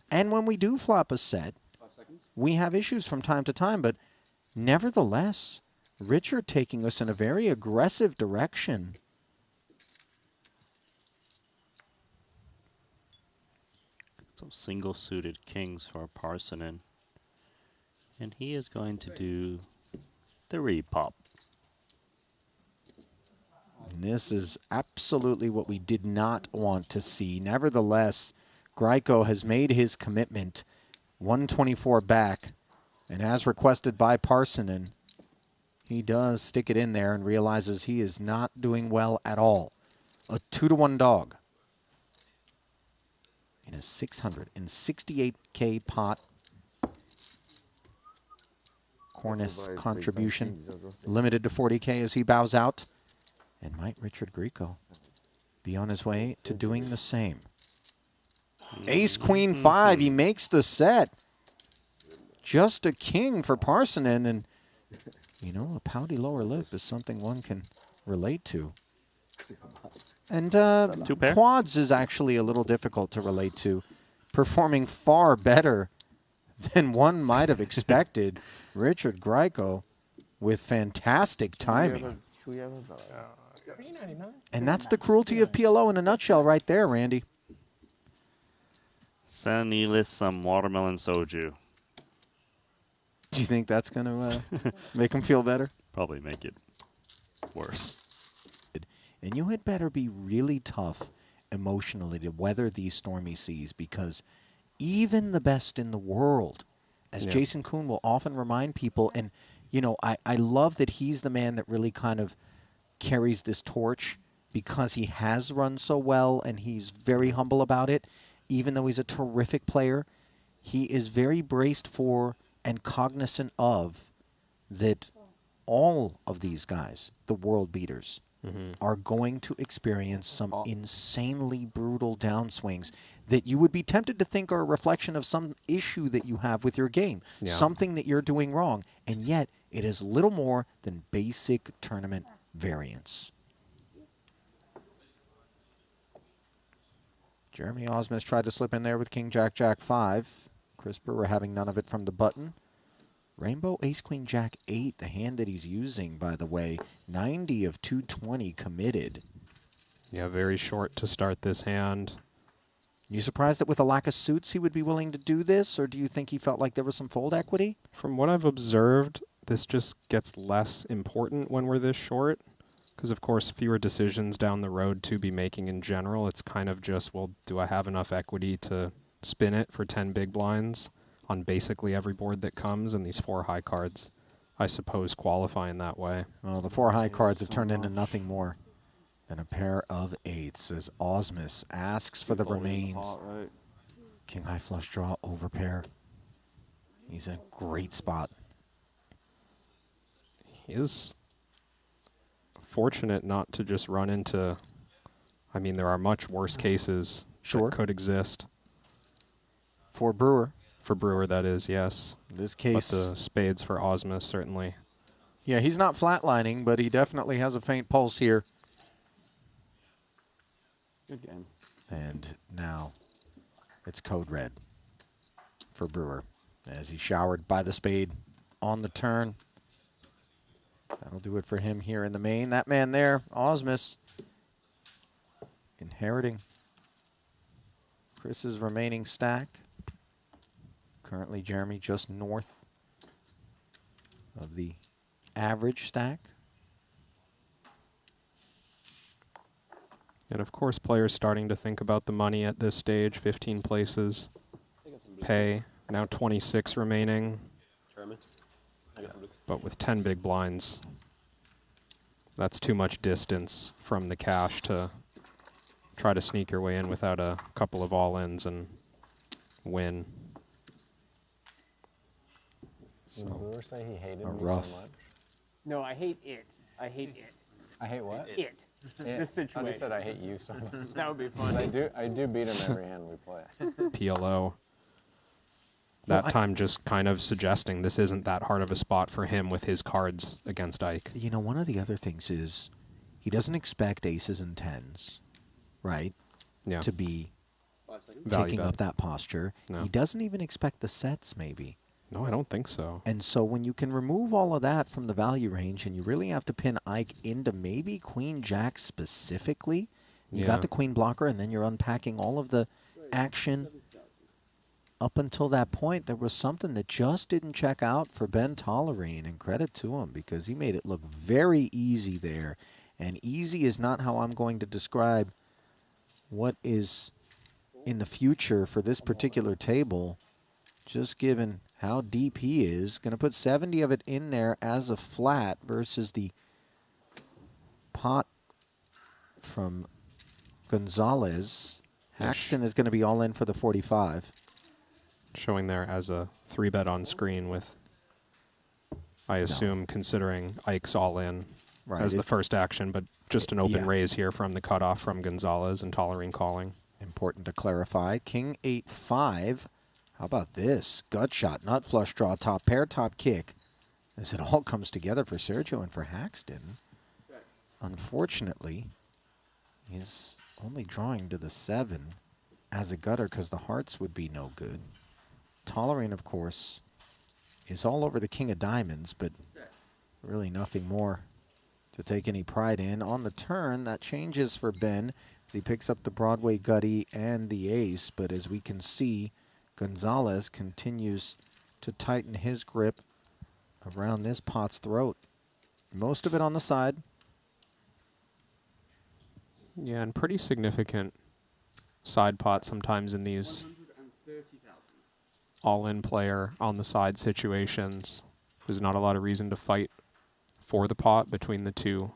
And when we do flop a set, 5 seconds. we have issues from time to time. But nevertheless, Richard taking us in a very aggressive direction. Some single-suited kings for Parsonen. And he is going to do the repop. And this is absolutely what we did not want to see. Nevertheless, Greiko has made his commitment. 124 back. And as requested by Parsonen, he does stick it in there and realizes he is not doing well at all. A 2-to-1 dog in a 668K pot. Korneth's contribution limited to 40K as he bows out. And might Richard Grieco be on his way to doing the same? Ace, Queen, 5. He makes the set. Just a king for Parsonen. And, you know, a pouty lower lip is something one can relate to. And quads is actually a little difficult to relate to. Performing far better than one might have expected. Richard Grieco with fantastic timing. And that's the cruelty of PLO in a nutshell right there, Randy. Send Neelis some watermelon soju. Do you think that's going to make him feel better? Probably make it worse. And you had better be really tough emotionally to weather these stormy seas, because even the best in the world, as Jason Kuhn will often remind people, and, you know, I love that he's the man that really kind of carries this torch because he has run so well and he's very humble about it. Even though he's a terrific player, he is very braced for and cognizant of that all of these guys, the world beaters, are going to experience some insanely brutal downswings that you would be tempted to think are a reflection of some issue that you have with your game, something that you're doing wrong, and yet it is little more than basic tournament variance. Jeremy Osmus tried to slip in there with King, Jack, Jack 5. Chris Brewer having none of it from the button. Rainbow Ace, Queen, Jack 8, the hand that he's using, by the way. 90 of 220 committed. Yeah, very short to start this hand. You surprised that with a lack of suits he would be willing to do this, or do you think he felt like there was some fold equity? From what I've observed, this just gets less important when we're this short, because of course fewer decisions down the road to be making in general. It's kind of just, well, do I have enough equity to spin it for 10 big blinds on basically every board that comes, and these 4 high cards, I suppose, qualify in that way. Well, the 4 high cards have turned into nothing more than a pair of 8s as Osmus asks for the remains. King high flush draw over pair. He's in a great spot. He is fortunate not to just run into, I mean, there are much worse cases that could exist. For Brewer. For Brewer, that is, yes. In this case, but the spades for Osmus, certainly. Yeah, he's not flatlining, but he definitely has a faint pulse here. Good game. And now it's code red for Brewer as he's showered by the spade on the turn. That'll do it for him here in the main. That man there, Osmus, inheriting Chris's remaining stack. Currently, Jeremy just north of the average stack. And of course, players starting to think about the money at this stage. 15 places. Pay. Now 26 remaining. But with 10 big blinds, that's too much distance from the cash to try to sneak your way in without a couple of all-ins and win. Did Brewer say he hated me rough. so much? No, I hate it. I hate it. I hate what? It. This situation. I said I hate you so much. That would be funny. I do beat him every hand we play. PLO. That time just kind of suggesting this isn't that hard of a spot for him with his cards against Ike. You know, one of the other things is he doesn't expect aces and tens, right? Yeah. To be Value taking bet. up that posture. No. He doesn't even expect the sets, maybe. No, I don't think so. And so when you can remove all of that from the value range and you really have to pin Ike into maybe Queen Jack specifically, you Yeah. got the Queen blocker and then you're unpacking all of the action. Up until that point, there was something that just didn't check out for Ben Tollerene, and credit to him because he made it look very easy there. And easy is not how I'm going to describe what is in the future for this particular table, just given how deep he is. Going to put 70 of it in there as a flat versus the pot from Gonzalez. Haxton is going to be all in for the 45. Showing there as a 3-bet on screen with, I assume, considering Ike's all in as the first action, but just an open raise here from the cutoff from Gonzalez and Tollerene calling. Important to clarify. King 8-5. How about this? Gut shot, nut flush draw, top pair, top kick. As it all comes together for Sergio and for Haxton. Unfortunately, he's only drawing to the 7 as a gutter because the hearts would be no good. Tollerene, of course, is all over the king of diamonds, but really nothing more to take any pride in. On the turn, that changes for Ben as he picks up the Broadway gutty and the ace, but as we can see, Gonzalez continues to tighten his grip around this pot's throat. Most of it on the side. Yeah, and pretty significant side pot sometimes in these all-in player on the side situations. There's not a lot of reason to fight for the pot between the two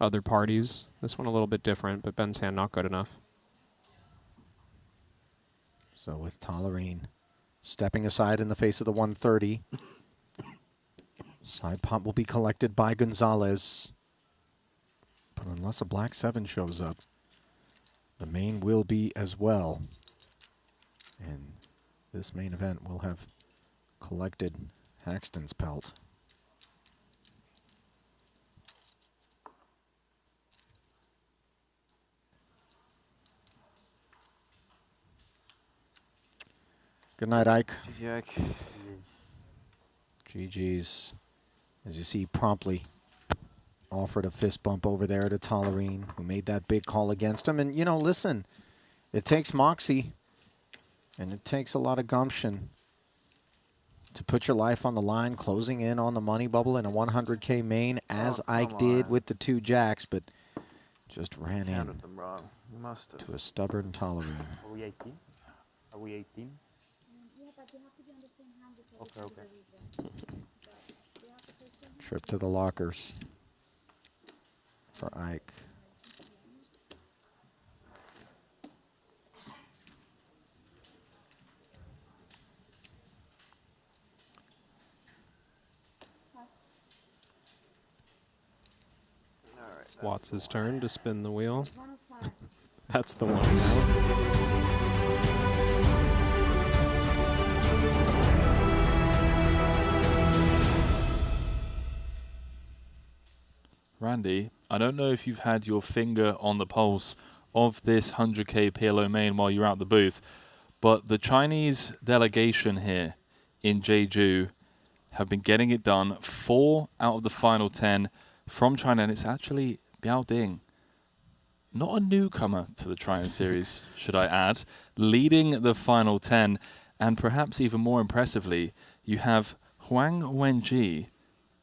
other parties. This one a little bit different, but Ben's hand not good enough. So with Tollerene stepping aside in the face of the 130, side pot will be collected by Gonzalez. But unless a black 7 shows up, the main will be as well. And this main event will have collected Haxton's pelt. Good night, Ike. GG, Ike. GG's. As you see, promptly offered a fist bump over there to Tollerene, who made that big call against him. And, you know, listen, it takes moxie, and it takes a lot of gumption to put your life on the line, closing in on the money bubble in a 100K main, as Ike did with the 2 jacks, but just ran in them wrong. You must have. to a stubborn Tollerene. Are we 18? Are we 18? Okay, okay. Trip to the lockers for Ike. Watts' turn to spin the wheel. That's the one out. Randy, I don't know if you've had your finger on the pulse of this 100K PLO main while you're out the booth, but the Chinese delegation here in Jeju have been getting it done. 4 out of the final 10 from China, and it's actually Biao Ding not a newcomer to the Triton series, should I add, leading the final 10. And perhaps even more impressively, you have Huang Wenji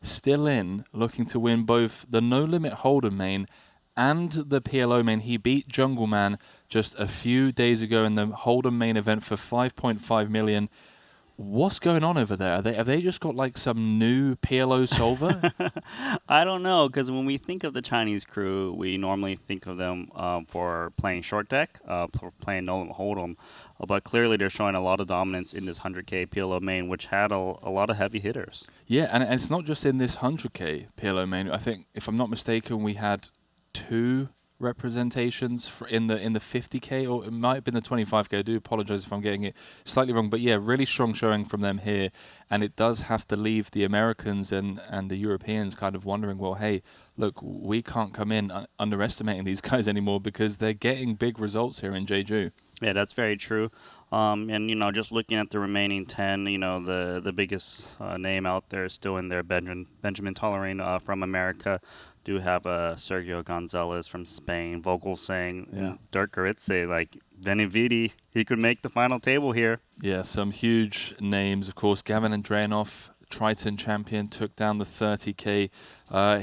still in, looking to win both the No Limit Hold'em main and the PLO main. He beat Jungle Man just a few days ago in the Hold'em main event for 5.5 million. What's going on over there? Have they just got like some new PLO solver? I don't know, because when we think of the Chinese crew, we normally think of them for playing short deck, for playing no limit hold'em. But clearly they're showing a lot of dominance in this 100K PLO main, which had a lot of heavy hitters. Yeah, and it's not just in this 100K PLO main. I think, if I'm not mistaken, we had 2 representations in the 50K, or it might have been the 25K. I do apologize if I'm getting it slightly wrong, but yeah, really strong showing from them here, and it does have to leave the Americans and the Europeans kind of wondering, well, hey, look, we can't come in underestimating these guys anymore, because they're getting big results here in Jeju. Yeah, that's very true. And, you know, just looking at the remaining 10, you know, the biggest name out there is still in there, Benjamin Tollering from America. Do have Sergio Gonzalez from Spain, Vogelsang, Dirk Goritze, like Venividi. He could make the final table here. Yeah, some huge names, of course. Gavin Andreanoff, Triton champion, took down the 30K.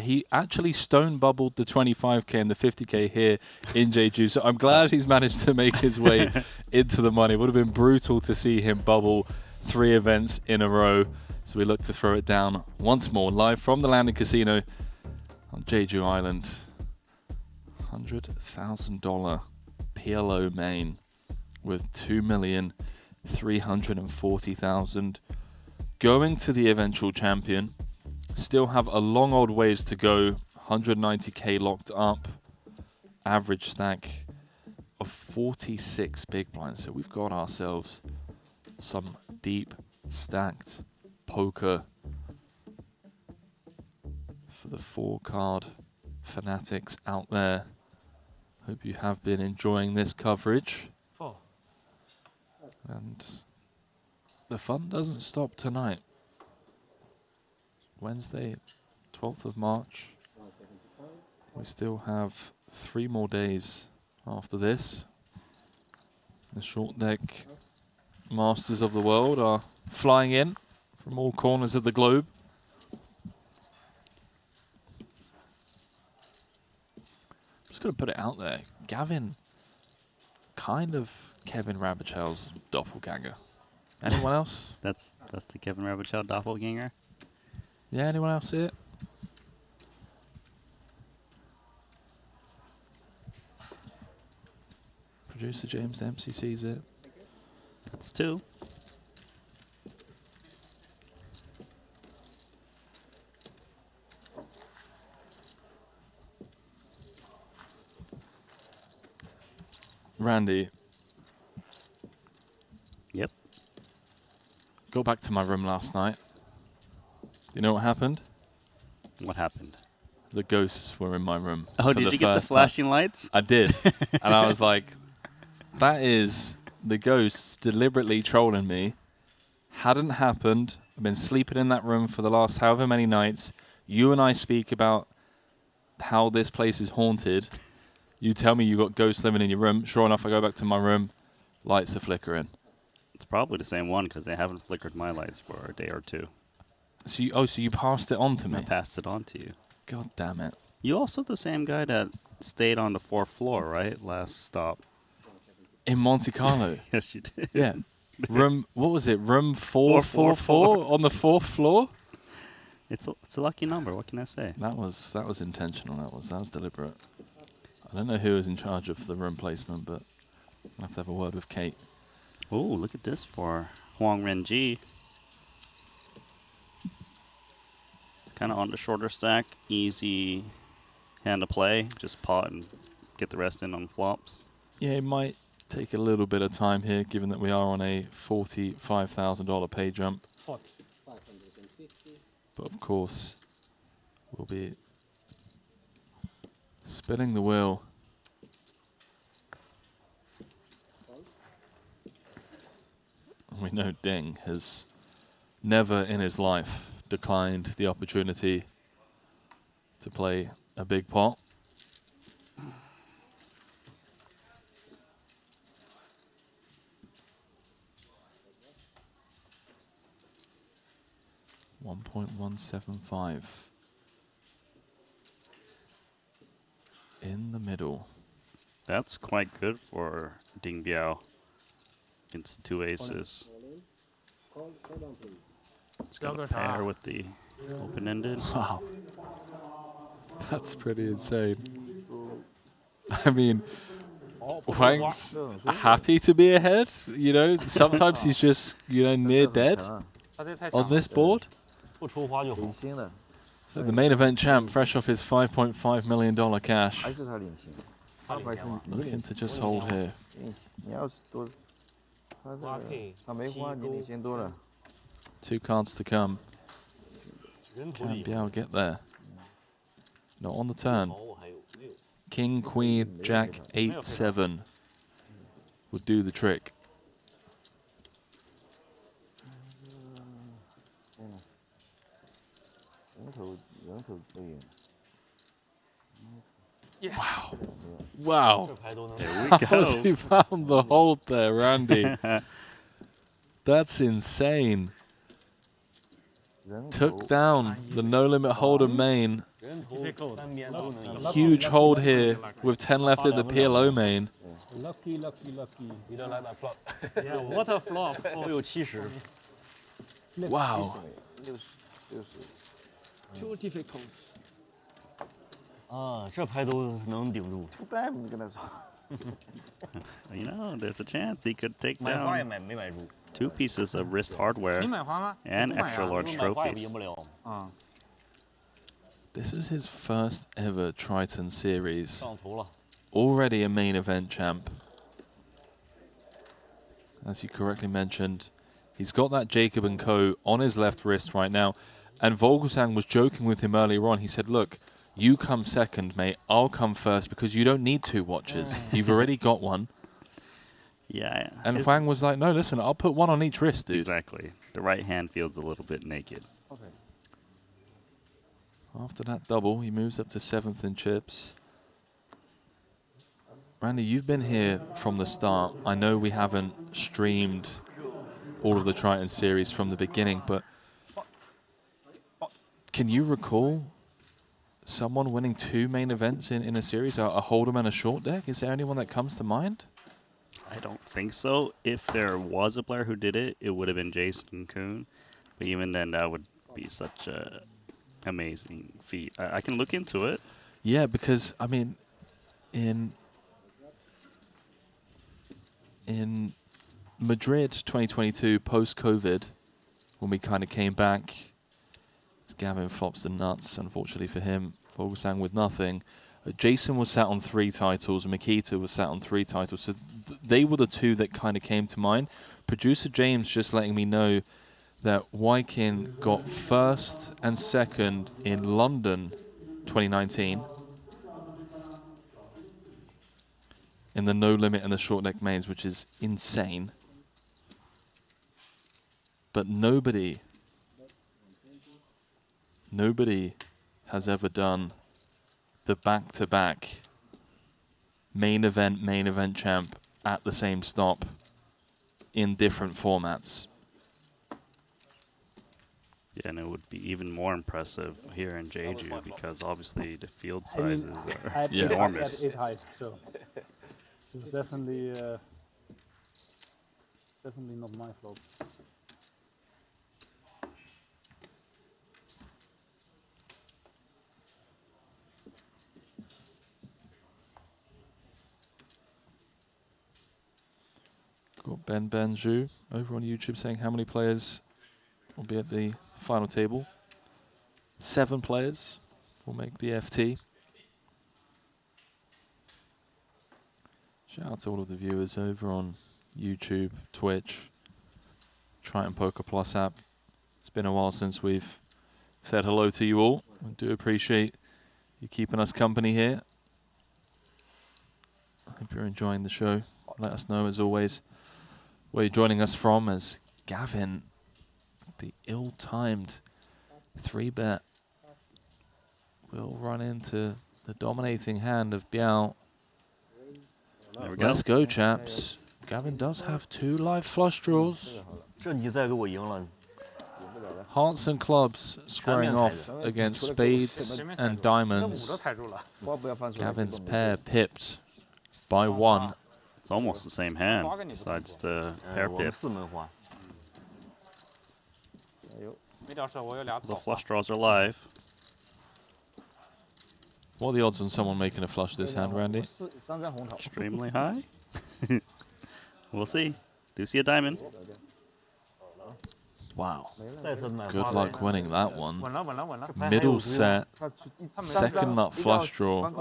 He actually stone bubbled the 25K and the 50K here in Jeju. So I'm glad he's managed to make his way into the money. It would have been brutal to see him bubble 3 events in a row. So we look to throw it down once more, live from the Landing Casino on Jeju Island. $100,000 PLO main with 2,340,000 going to the eventual champion. Still have a long old ways to go. 190K locked up. Average stack of 46 big blinds. So we've got ourselves some deep stacked poker for the 4-card fanatics out there. Hope you have been enjoying this coverage. And the fun doesn't stop tonight. Wednesday, 12th of March. We still have 3 more days after this. The short deck masters of the world are flying in from all corners of the globe. Just going to put it out there. Gavin, kind of Kevin Rabichel's doppelganger. Anyone else? That's the Kevin Rabichel doppelganger. Yeah, anyone else see it? Producer James Dempsey sees it. That's 2. Randy. Yep. Got back to my room last night. You know what happened? What happened? The ghosts were in my room. Oh, did you get the flashing lights? I did. And I was like, that is the ghosts deliberately trolling me. Hadn't happened. I've been sleeping in that room for the last however many nights. You and I speak about how this place is haunted. You tell me you got ghosts living in your room. Sure enough, I go back to my room. Lights are flickering. It's probably the same one, because they haven't flickered my lights for a day or 2. So you passed it on to me? I passed it on to you. God damn it. You also the same guy that stayed on the 4th floor, right? Last stop. In Monte Carlo? Yes, you did. Yeah. Room, what was it? Room 444 on the 4th floor? It's a lucky number. What can I say? That was intentional. That was deliberate. I don't know who was in charge of the room placement, but I'll have to have a word with Kate. Oh, look at this for Huang Renji. It's kind of on the shorter stack. Easy hand to play. Just pot and get the rest in on flops. Yeah, it might take a little bit of time here, given that we are on a $45,000 pay jump. But of course, we'll be spinning the wheel. We know Ding has never in his life declined the opportunity to play a big pot. 1.175. In the middle. That's quite good for Ding Biao against 2 aces. It's got a pair with the open-ended. Wow. That's pretty insane. I mean, Wang's happy to be ahead. You know, sometimes he's just, you know, near dead on this board. So the main event champ, fresh off his $5.5 million cash. Looking to just hold here. Two cards to come. Can Biao get there? Not on the turn. King, Queen, Jack, 8-7 would do the trick. Wow. Wow. There we How go. has he found the hold there, Randy? That's insane. Took down the No Limit Hold'em main. Huge hold here with 10 left in the PLO main. Lucky, lucky, lucky. You don't like that flop? Yeah, what a flop. Wow. Too difficult. 这牌都能顶住。 You know, there's a chance he could take 买花也 down 没买住。 2 pieces of wrist hardware 你买花吗？ and 不买啊。 extra large 买花也 trophies. 赢不了。 This is his first ever Triton series. 上头了。 Already a main event champ. As you correctly mentioned, he's got that Jacob & Co. on his left wrist right now. And Vogelsang was joking with him earlier on. He said, look, you come second, mate. I'll come first because you don't need 2 watches. You've already got one. Yeah. And Huang was like, no, listen, I'll put 1 on each wrist, dude. Exactly. The right hand feels a little bit naked. Okay. After that double, he moves up to 7th in chips. Randy, you've been here from the start. I know we haven't streamed all of the Triton series from the beginning, but can you recall someone winning 2 main events in a series, a Hold'em and a short deck? Is there anyone that comes to mind? I don't think so. If there was a player who did it, it would have been Jason Kuhn. But even then, that would be such a amazing feat. I can look into it. Yeah, because, I mean, in Madrid 2022, post-COVID, when we kind of came back, Gavin flops the nuts, unfortunately for him. Vogelsang with nothing. Jason was sat on 3 titles, Makita was sat on 3 titles, so they were the 2 that kind of came to mind. Producer James just letting me know that Wykin got 1st and 2nd in London 2019 in the No Limit and the Short Deck mains, which is insane. But nobody has ever done the back-to-back main event champ at the same stop in different formats. Yeah, and it would be even more impressive here in Jeju because obviously the field sizes are enormous. I had 8 high, so it's definitely not my flop. Got Ben Zhu over on YouTube saying how many players will be at the final table. 7 players will make the FT. Shout out to all of the viewers over on YouTube, Twitch, Triton Poker Plus app. It's been a while since we've said hello to you all. I do appreciate you keeping us company here. I hope you're enjoying the show. Let us know, as always, where you're joining us from, as Gavin, the ill-timed 3-bet, will run into the dominating hand of Biao. There we go. Let's go, chaps. Gavin does have 2 live flush draws. Hearts and clubs squaring off against spades and diamonds. Gavin's pair pipped by 1. It's almost the same hand, besides the pair pip. The flush draws are live. What are the odds on someone making a flush this hand, Randy? Extremely high. We'll see. Do see a diamond. Wow. Good luck winning that one. Middle set, second nut flush draw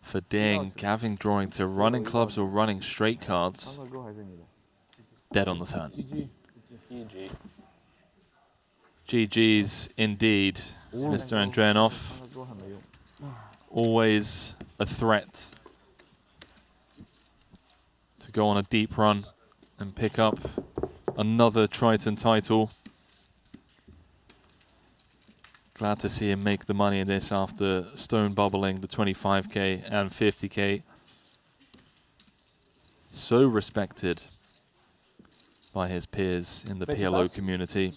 for Ding. Gavin drawing to running clubs or running straight cards. Dead on the turn. GG's indeed, Mr. Andranov. Always a threat to go on a deep run and pick up another Triton title. Glad to see him make the money in this after stone bubbling the 25K and 50K. So respected by his peers in the PLO community.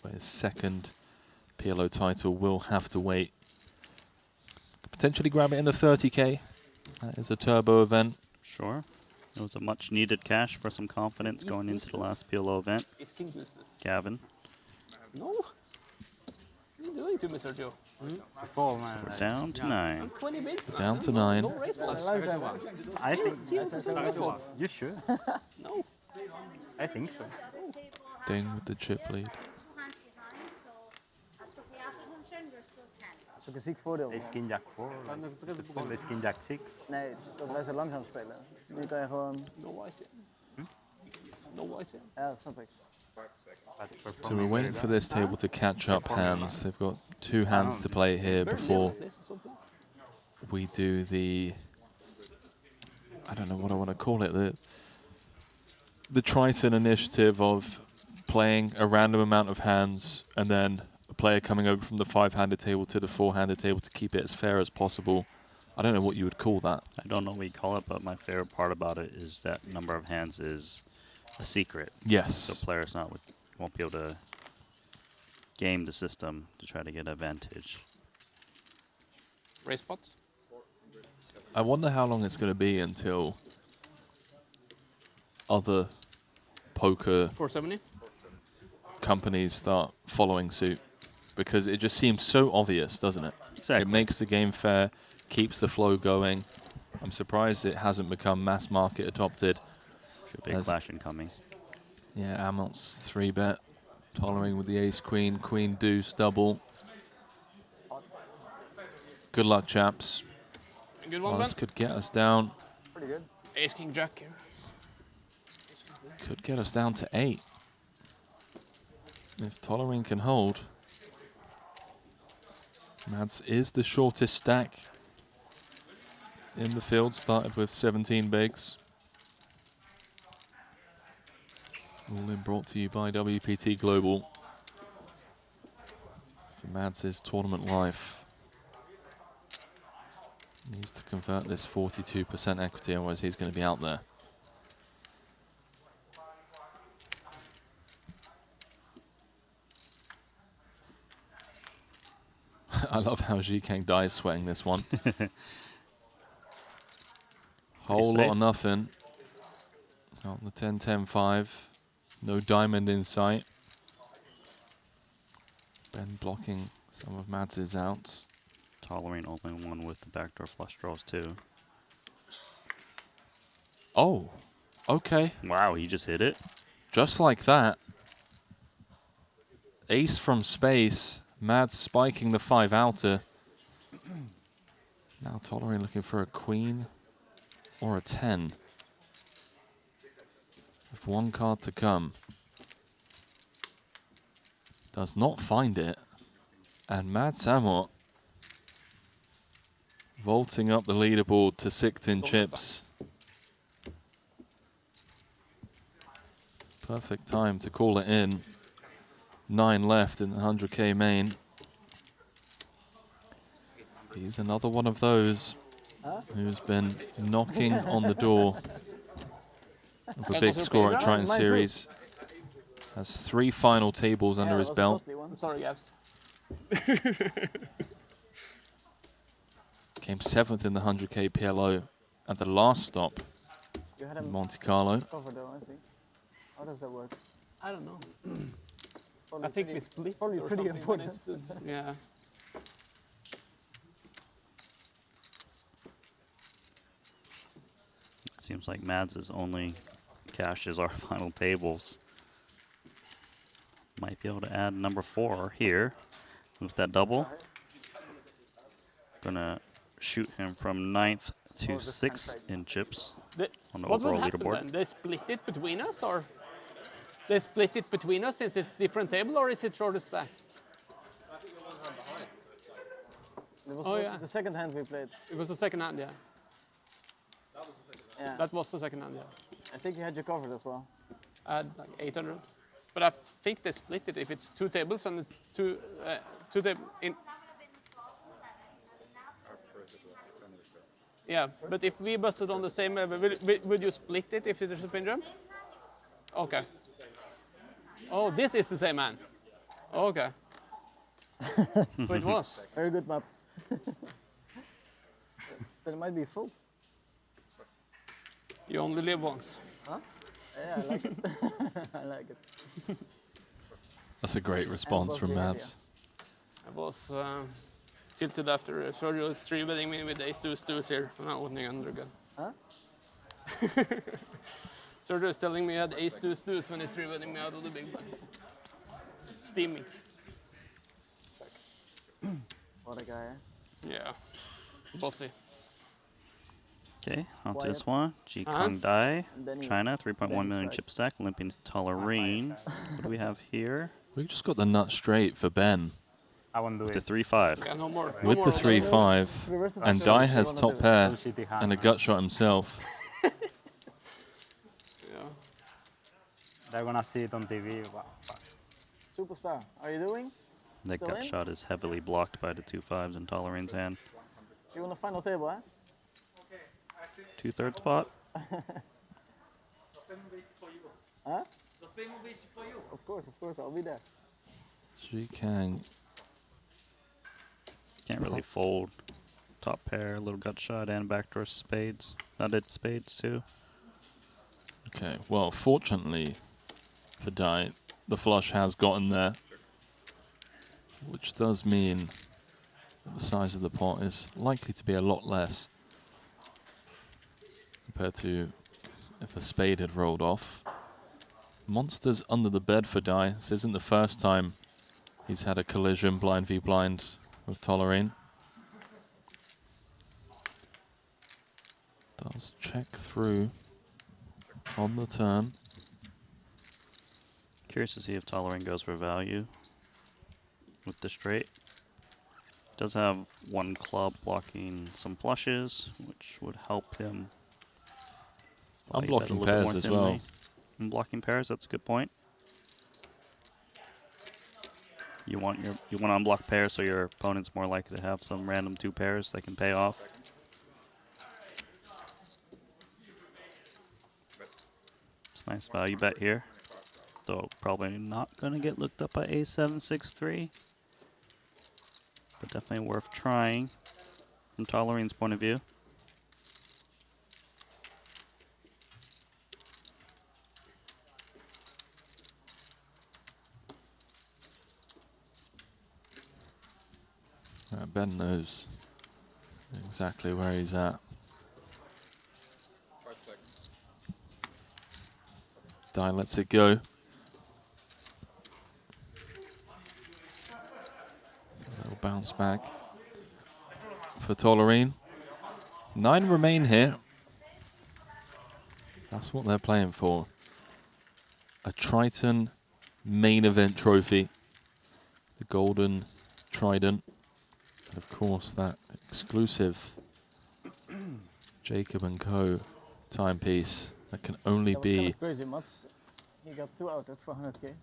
But his second PLO title will have to wait. Potentially grab it in the 30K. That is a turbo event. Sure. It was a much needed cash for some confidence going into the last PLO event. Gavin. No. What are you doing to me, Sergio? We're down to 9. Down to 9. I think you should. No. I think so. Ding with the chip lead. Så kan ikke få det. Ace King Jack 4. Ace King Jack 6. Nej, dat is een langzaam spelen. Nu kan je gewoon... No ice. No ice. Ja, dat snap ik. So we're waiting for this table to catch up hands. They've got 2 hands to play here before we do the... I don't know what I want to call it. The Triton initiative of playing a random amount of hands and then a player coming over from the 5-handed table to the 4-handed table to keep it as fair as possible. I don't know what you would call that. I don't know what you call it, but my favorite part about it is that number of hands is a secret. Yes. So players won't be able to game the system to try to get advantage. Race spot? I wonder how long it's going to be until other poker 470? companies start following suit, because it just seems so obvious, doesn't it? Exactly. It makes the game fair, keeps the flow going. I'm surprised it hasn't become mass market adopted. Big clash incoming. Yeah, Amot's 3-bet, tolerant with the ace queen, queen deuce double. Good luck, chaps. Good one, Well, this could get us down. Pretty good. Ace King Jack here. Could get us down to 8. If Tolerant can hold. Mads is the shortest stack in the field, started with 17 bigs. All in brought to you by WPT Global for Mads' tournament life. Needs to convert this 42% equity, otherwise he's going to be out there. I love how Zhikang dies sweating this one. Whole lot of nothing. On the 10-10-5. No diamond in sight. Ben blocking some of Mads' outs. Tolerant only one with the backdoor flush draws too. Oh, okay. Wow, he just hit it. Just like that. Ace from space. Mads spiking the 5 outer. Now Tolerant looking for a queen or a 10. With 1 card to come. Does not find it. And Mads Amot vaulting up the leaderboard to 6th in chips. Perfect time to call it in. 9 left in the 100K main. He's another one of those who's been knocking on the door of a big score at Triton Series. Has 3 final tables under his belt. I'm sorry, Gabs. Came 7th in the 100K PLO at the last stop You had in Monte Carlo. cover though, I think. How does that work? I don't know. Probably I think pretty, we split. probably or pretty something when important. it's yeah. It seems like Mads' only cash is our final tables. Might be able to add number 4 here with that double. Gonna shoot him from 9th to 6th in chips on the What would overall happen leaderboard. then? They split it between us, or they split it between us since it's different table, or is it shortest stack? It was Oh, yeah. the second hand we played. It was the second hand, yeah. Yeah. That was the second hand, yeah. I think you had you covered as well. I had like 800. But I think they split it if it's 2 tables and it's two tables in. Yeah, but if we busted on the same level, would you split it if there's a pin jump? Okay. Oh, this is the same hand. Okay. So it was. Very good, Mats. Then it might be full. You only live once. Huh? Yeah, I like it. I like it. That's a great response from Mads. I was tilted after Sergio was 3-betting me with ace deuce deuce here. I'm not opening under again. Huh? Sergio is telling me he had ace deuce deuce when he's 3-betting me out of the big blinds. Steaming. What a guy, eh? Yeah. Bossy. Okay, on to Quiet. this one. G Uh-huh. Kong Dai, And then he China, 3.1 million strikes. chip stack, limping to Tolerine. What do we have here? We just got the nut straight for Ben I won't do With the it. 3-5. Yeah, no more. with the 3-5, Reverse of and the Dai shot. has You top wanna do pair Some shitty hand. and a gut shot himself. Yeah. They're gonna see it on TV. Wow. Superstar, are you doing? That Still gut in? shot is heavily blocked by the 2-5s in Tolerine's hand. So you on the final table, eh? 2/3 spot. Huh? Of course, I'll be there. Xu Kang. Can't really fold. Top pair, little gut shot, and backdoor spades. Nutted spades too. Okay, well, fortunately for Dai, the flush has gotten there, which does mean that the size of the pot is likely to be a lot less compared to if a spade had rolled off. Monsters under the bed for Dai. This isn't the first time he's had a collision blind v blind with Tolerine. Does check through on the turn. Curious to see if Tolerine goes for value with the straight. Does have one club blocking some flushes, which would help him. I'm value bet a blocking little bit pairs more as thinly. well. And blocking pairs, that's a good point. You want to unblock pairs so your opponent's more likely to have some random 2 pairs that can pay off. It's a nice value bet here. Though probably not going to get looked up by A763. But definitely worth trying from Tolerine's point of view. Ben knows exactly where he's at. Dai lets it go. Little bounce back for Tolerine. 9 remain here. That's what they're playing for. A Triton main event trophy. The golden Trident. And of course, that exclusive Jacob & Co. timepiece that can only That was be kind of crazy, Mats. He got 2 outlets for 100K.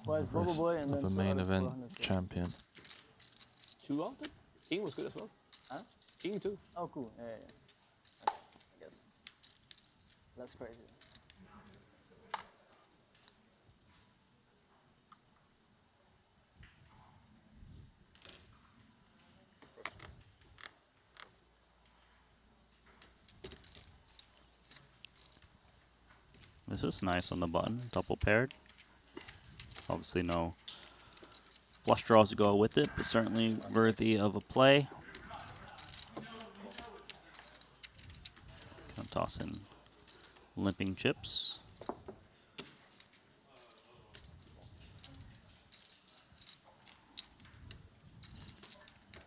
Twice Bubble wrist Boy and of then a 2 main outlets for event 100K. champion. 2 out there? King was good as well. Huh? King 2. Oh, cool. Yeah. I guess. That's crazy. This is nice on the button, double paired. Obviously no flush draws to go with it, but certainly worthy of a play. Gonna toss in limping chips.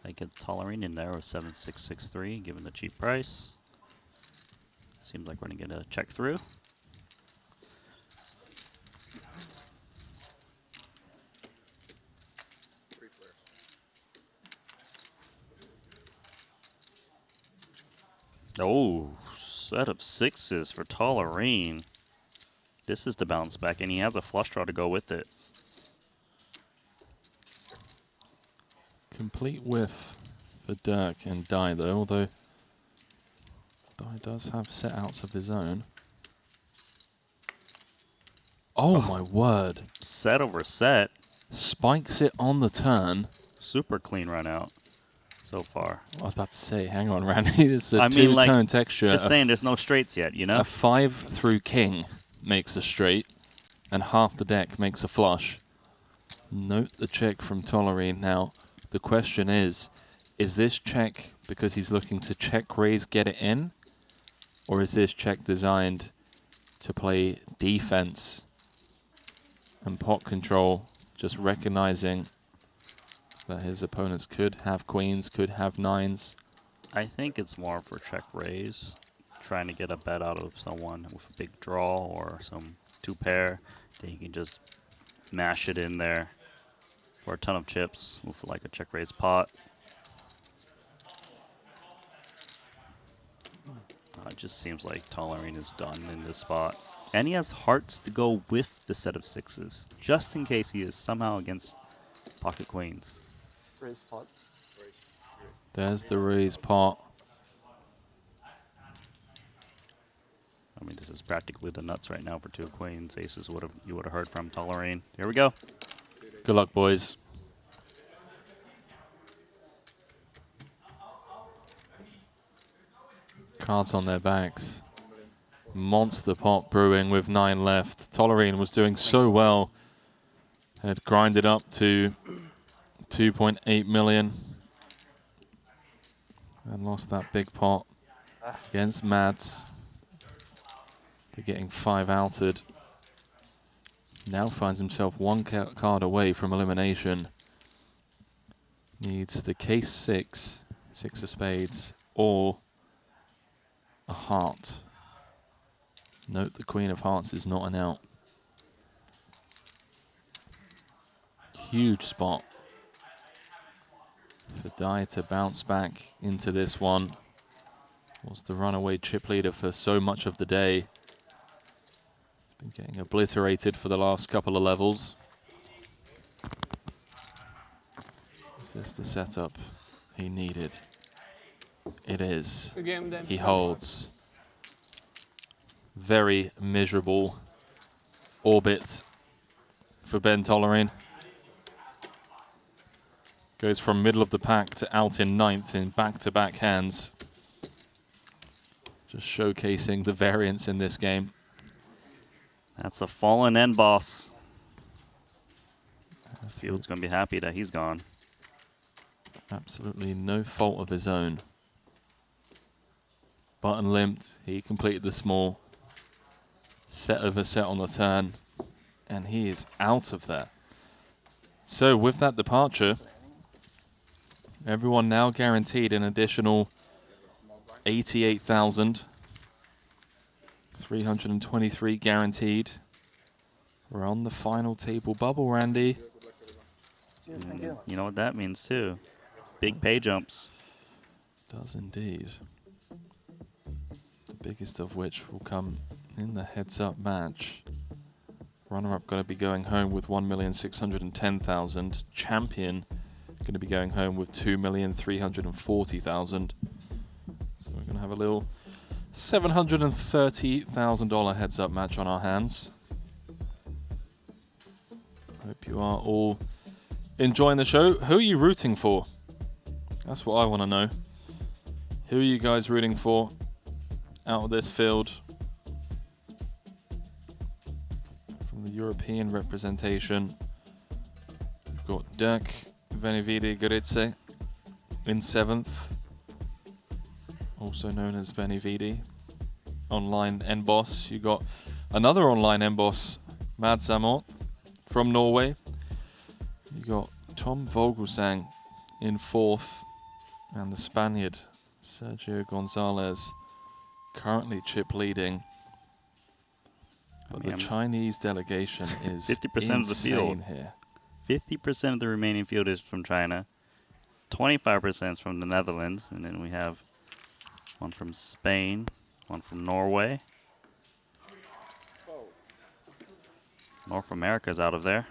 I get Tolerine in there with 7663, given the cheap price. Seems like we're gonna get a check through. Oh, set of sixes for Tolerine. This is the bounce back, and he has a flush draw to go with it. Complete whiff for Dirk and Dai, though, although Dai does have set outs of his own. Oh my word. Set over set. Spikes it on the turn. Super clean run out so far. I was about to say, hang on, Randy. It's a I mean, like, two-tone texture. just saying there's no straights yet, you know? A 5 through king makes a straight, and half the deck makes a flush. Note the check from Tolerine. Now, the question is this check because he's looking to check raise, get it in? Or is this check designed to play defense and pot control, just recognizing that his opponents could have queens, could have nines? I think it's more for check raise, trying to get a bet out of someone with a big draw or some two pair. Then he can just mash it in there for a ton of chips with like a check raise pot. It just seems like Tolerine is done in this spot. And he has hearts to go with the set of sixes, just in case he is somehow against pocket queens. Raise pot. There's the raise pot. I mean, this is practically the nuts right now for two queens. Aces you would have heard from Tolerine. Here we go. Good luck, boys. Cards on their backs. Monster pot brewing with 9 left. Tolerine was doing so well. Had grinded up to 2.8 million. And lost that big pot against Mads. They're getting 5 outed. Now finds himself 1 card away from elimination. Needs the case 6, 6 of spades, or a heart. Note the Queen of Hearts is not an out. Huge spot for Dai to bounce back into this one. Was the runaway chip leader for so much of the day. Been getting obliterated for the last couple of levels. Is this the setup he needed? It is. Good game, Dan. He holds. Very miserable orbit for Ben Tolerine. Goes from middle of the pack to out in 9th in back-to-back hands. Just showcasing the variance in this game. That's a fallen end boss. Field's going to be happy that he's gone. Absolutely no fault of his own. Button limped. He completed the small. Set over set on the turn. And he is out of there. So with that departure, everyone now guaranteed an additional 88,000. 323 guaranteed. We're on the final table bubble, Randy. You know what that means too. Big pay jumps. Does indeed. The biggest of which will come in the heads-up match. Runner-up going to be going home with 1,610,000. Champion going to be going home with 2,340,000. So we're going to have a little $730,000 heads-up match on our hands. Hope you are all enjoying the show. Who are you rooting for? That's what I want to know. Who are you guys rooting for out of this field? from the European representation. We've got Dirk Venividi Goritze in 7th, also known as Venividi. Online N-Boss. You got another online N-Boss, Mads Amort from Norway. You got Tom Vogelsang in 4th, and the Spaniard Sergio Gonzalez currently chip leading. But the Chinese delegation is 50% of the field here. 50% of the remaining field is from China. 25% is from the Netherlands, and then we have one from Spain, one from Norway. North America's out of there.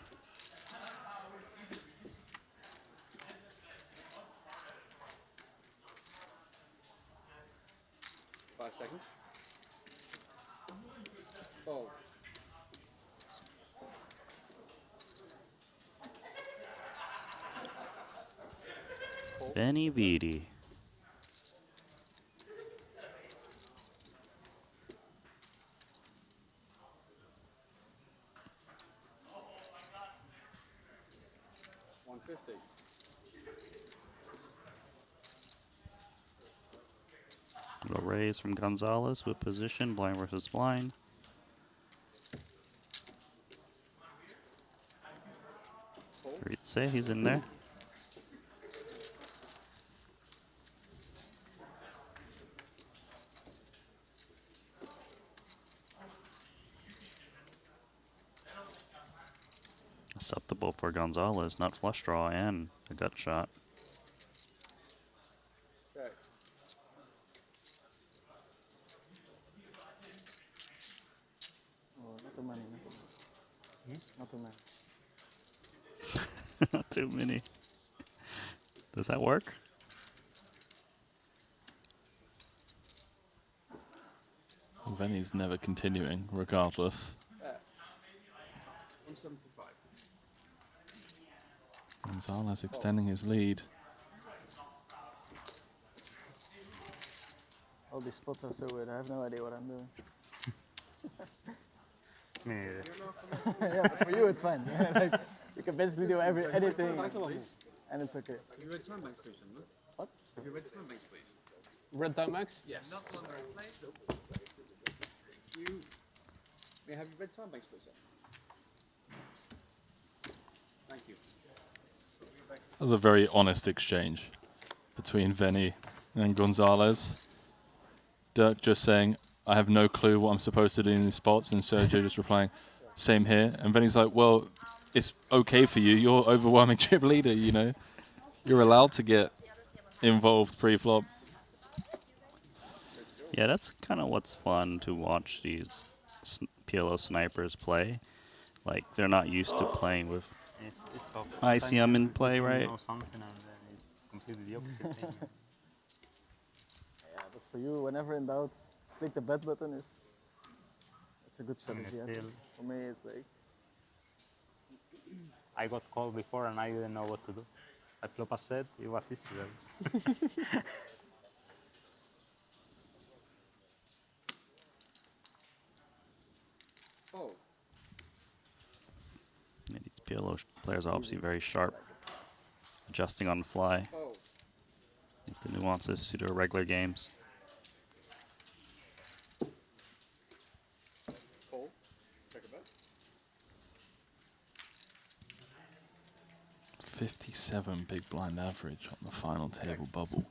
Venividi. Little raise from Gonzalez with position, blind versus blind. Ritze, he's in there. Acceptable for Gonzalez, not flush draw and a gut shot. Oh, not too many, not too many. Not too many. Does that work? Venny's never continuing, regardless. 175. Gonzalez extending his lead. All these spots are so weird. I have no idea what I'm doing. Me neither. Yeah, but for you it's fine. Like, you can basically do anything, and it's okay. Have you read time banks, please? What? Have you read time banks, please? Red time max? Yes. Not longer. May I have you read time banks, please? Thank you. That was a very honest exchange between Venny and Gonzalez. Dirk just saying, I have no clue what I'm supposed to do in these spots, and Sergio just replying, same here. And Venny's like, well, it's okay for you. You're overwhelming chip leader, you know. You're allowed to get involved pre-flop. Yeah, that's kind of what's fun to watch these PLO snipers play. Like, they're not used to playing with ICM in play, right? Something and then it's completely the opposite thing. Yeah, but for you, whenever in doubt, click the bet button. It's a good strategy. I think. For me, it's like I got called before and I didn't know what to do. I flop a set, it was easy then. Yeah, these PLO players are obviously very sharp, adjusting on the fly. The nuances to their regular games. Call. Check a bet. 57 big blind average on the final table bubble.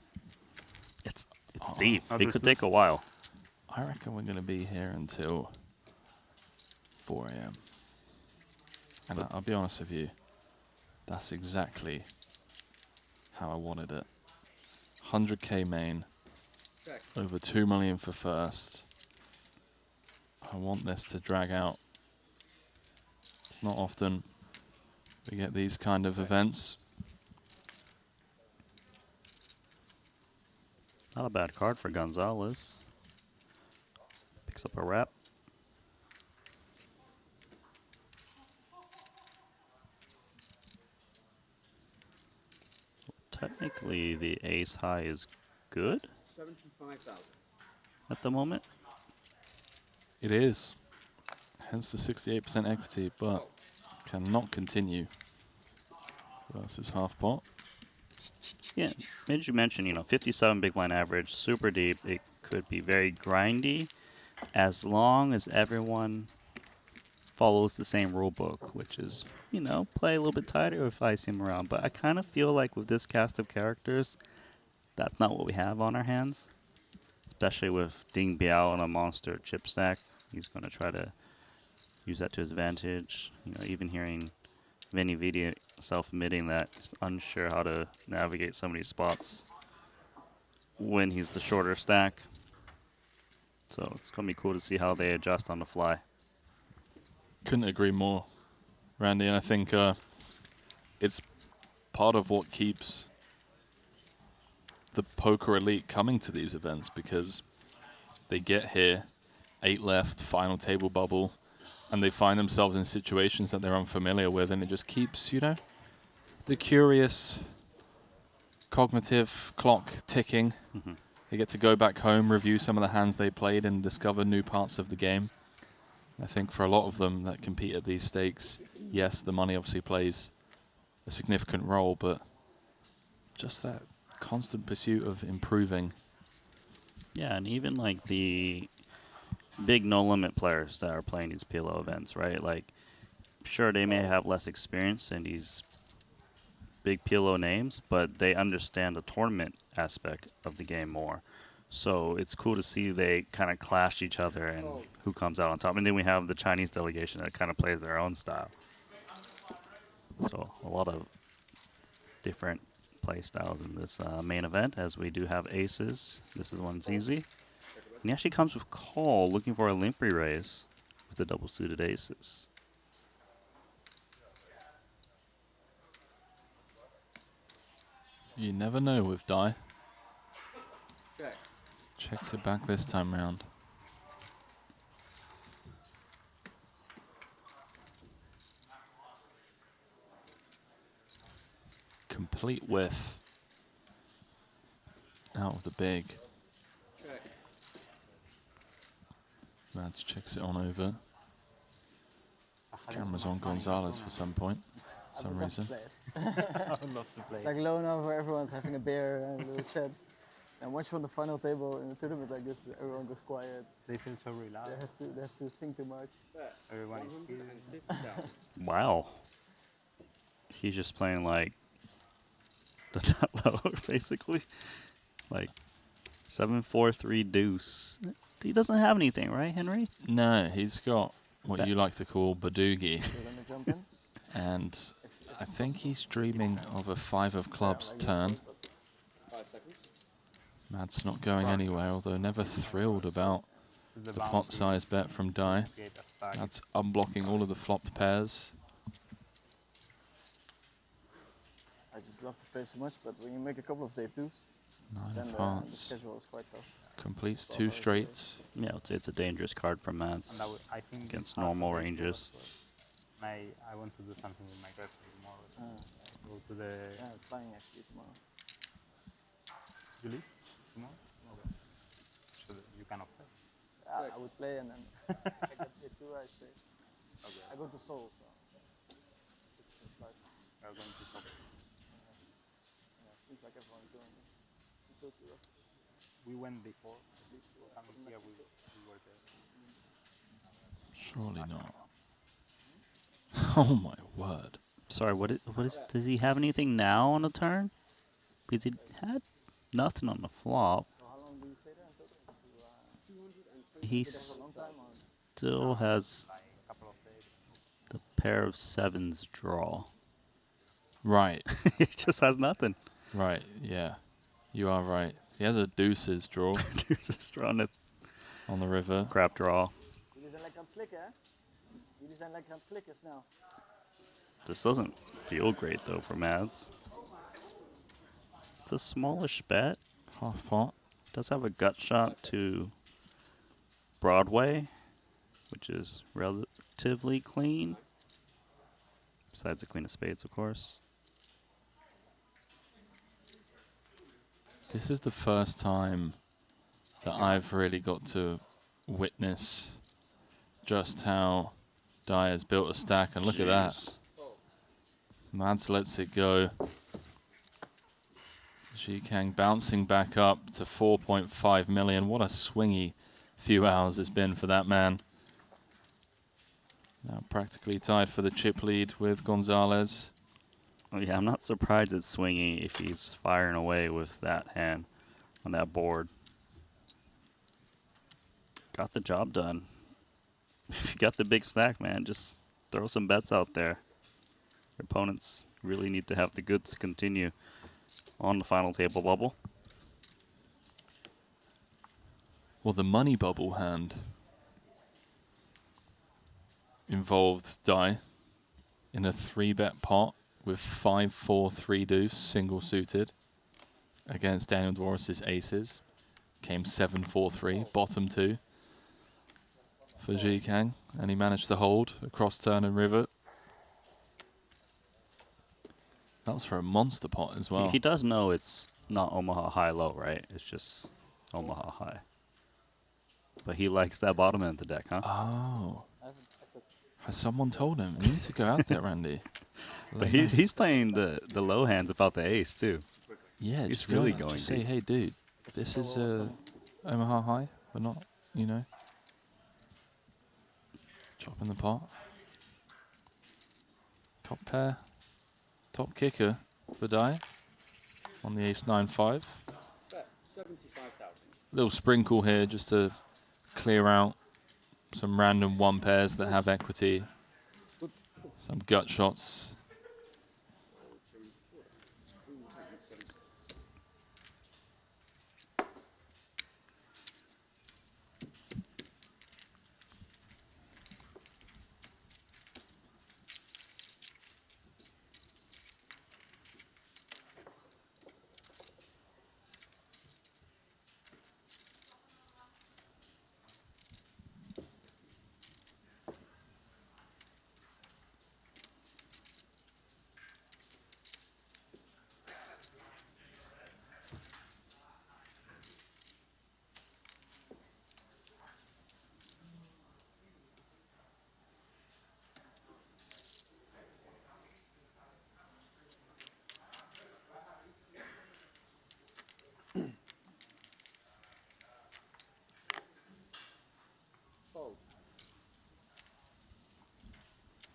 It's deep. It could take a while. I reckon we're going to be here until 4 a.m. And I'll be honest with you, that's exactly how I wanted it. 100K main, over 2 million for first. I want this to drag out. It's not often we get these kind of events. Not a bad card for Gonzalez. Picks up a wrap. Technically, the ace high is good 75,000. at the moment. It is. Hence the 68% equity, but cannot continue versus half pot. Yeah, as you mentioned, 57 big blind average, super deep. It could be very grindy as long as everyone follows the same rule book, which is, play a little bit tighter if I see him around. But I kind of feel like with this cast of characters, that's not what we have on our hands. Especially with Ding Biao on a monster chip stack. He's going to try to use that to his advantage. Even hearing Vinny Vidi self-admitting that he's unsure how to navigate some of these spots when he's the shorter stack. So it's going to be cool to see how they adjust on the fly. Couldn't agree more, Randy. And I think it's part of what keeps the poker elite coming to these events, because they get here, 8 left, final table bubble, and they find themselves in situations that they're unfamiliar with, and it just keeps, the curious cognitive clock ticking. They get to go back home, review some of the hands they played, and discover new parts of the game. I think for a lot of them that compete at these stakes, yes, the money obviously plays a significant role, but just that constant pursuit of improving. Yeah, and even like the big no-limit players that are playing these PLO events, right? Like, sure, they may have less experience in these big PLO names, but they understand the tournament aspect of the game more. So it's cool to see they kind of clash each other and who comes out on top. And then we have the Chinese delegation that kind of plays their own style. So a lot of different play styles in this main event, as we do have aces. This is one's easy. And he actually comes with call, looking for a limpy raise with the double suited aces. You never know with Dai. Checks it back this time round. Complete whiff. Out of the big. Mads checks it on over. Camera's on Gonzalez for some reason. I would love to play. It's like low enough where everyone's having a beer and a little chat. And once you're on the final table in a tournament like this, everyone goes quiet. They feel so relaxed. They have to think too much. Everyone is Wow. He's just playing like the nut low, basically. Like 7-4-3 deuce. He doesn't have anything, right, Henry? No, he's got what you like to call Badoogie. And I think he's dreaming of a 5 of clubs turn. Mads not going anywhere, although never thrilled about the pot size bet from Dai. That's unblocking all of the flopped pairs. I just love to play so much, but when you make a couple of day twos, 9 then of the hearts. schedule is quite tough. Completes 2 straights. Yeah, it's a dangerous card for Mads I think against normal ranges. I want to do something with my girlfriend tomorrow. Go to the... Yeah, it's flying actually tomorrow. You leave tomorrow? Okay. So that you cannot play? I would play and then I get day two, I stay. Okay. I go to Seoul, so... You're going to Seoul. Yeah, seems like everyone's doing it. We went before. Coming here, we were there. Surely not. Oh my word. Sorry, what is does he have anything now on the turn? Because he had nothing on the flop. So how long do you stay there until He still has the pair of sevens draw. Right. He just has nothing. Right, yeah. You are right. He has a deuces draw. Deuces draw on the river. Crap draw. Jullie zijn lekker aan het klikken, hè? Jullie zijn lekker aan het klikken, snel. This doesn't feel great though for Mads. It's a smallish bet. Half pot. Does have a gut shot to Broadway, which is relatively clean. Besides the queen of spades, of course. This is the first time that I've really got to witness just how Dai has built a stack, and look at that. Mads lets it go. Jikang bouncing back up to 4.5 million. What a swingy few hours it's been for that man. Now practically tied for the chip lead with Gonzalez. Oh, yeah, I'm not surprised it's swinging if he's firing away with that hand on that board. Got the job done. If you got the big stack, man, just throw some bets out there. Your opponents really need to have the goods to continue on the final table bubble. Well, the money bubble hand involved Dai in a 3-bet pot with 5-4-3 deuce single suited against Daniel Dvoris's aces. Came 7-4-3, bottom 2 for Jikang, and he managed to hold across turn and river. That was for a monster pot as well. He does know it's not Omaha high low, right? It's just Omaha high. But he likes that bottom end of the deck, huh? Oh. Has someone told him? You need to go out there, Randy. But he's playing the low hands about the ace, too. Yeah, he's just really go, going just say, deep. hey, dude, this is Omaha high. We're not, you know. Chop in the pot. Top pair. Top kicker for Dai on the ace 9-5. Little sprinkle here just to clear out some random one pairs that have equity. Some gut shots.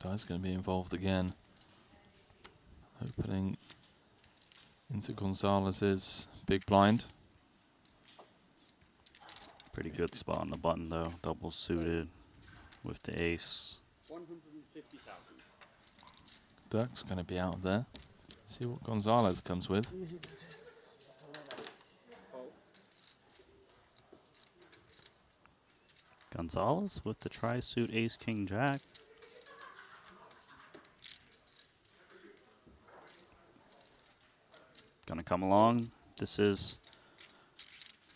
Dai's going to be involved again. Opening into Gonzalez's big blind. Pretty good spot on the button, though. Double suited with the ace. 150,000. Dirk's going to be out there. See what Gonzalez comes with. Gonzalez with the tri-suit ace king jack. Gonna come along. This is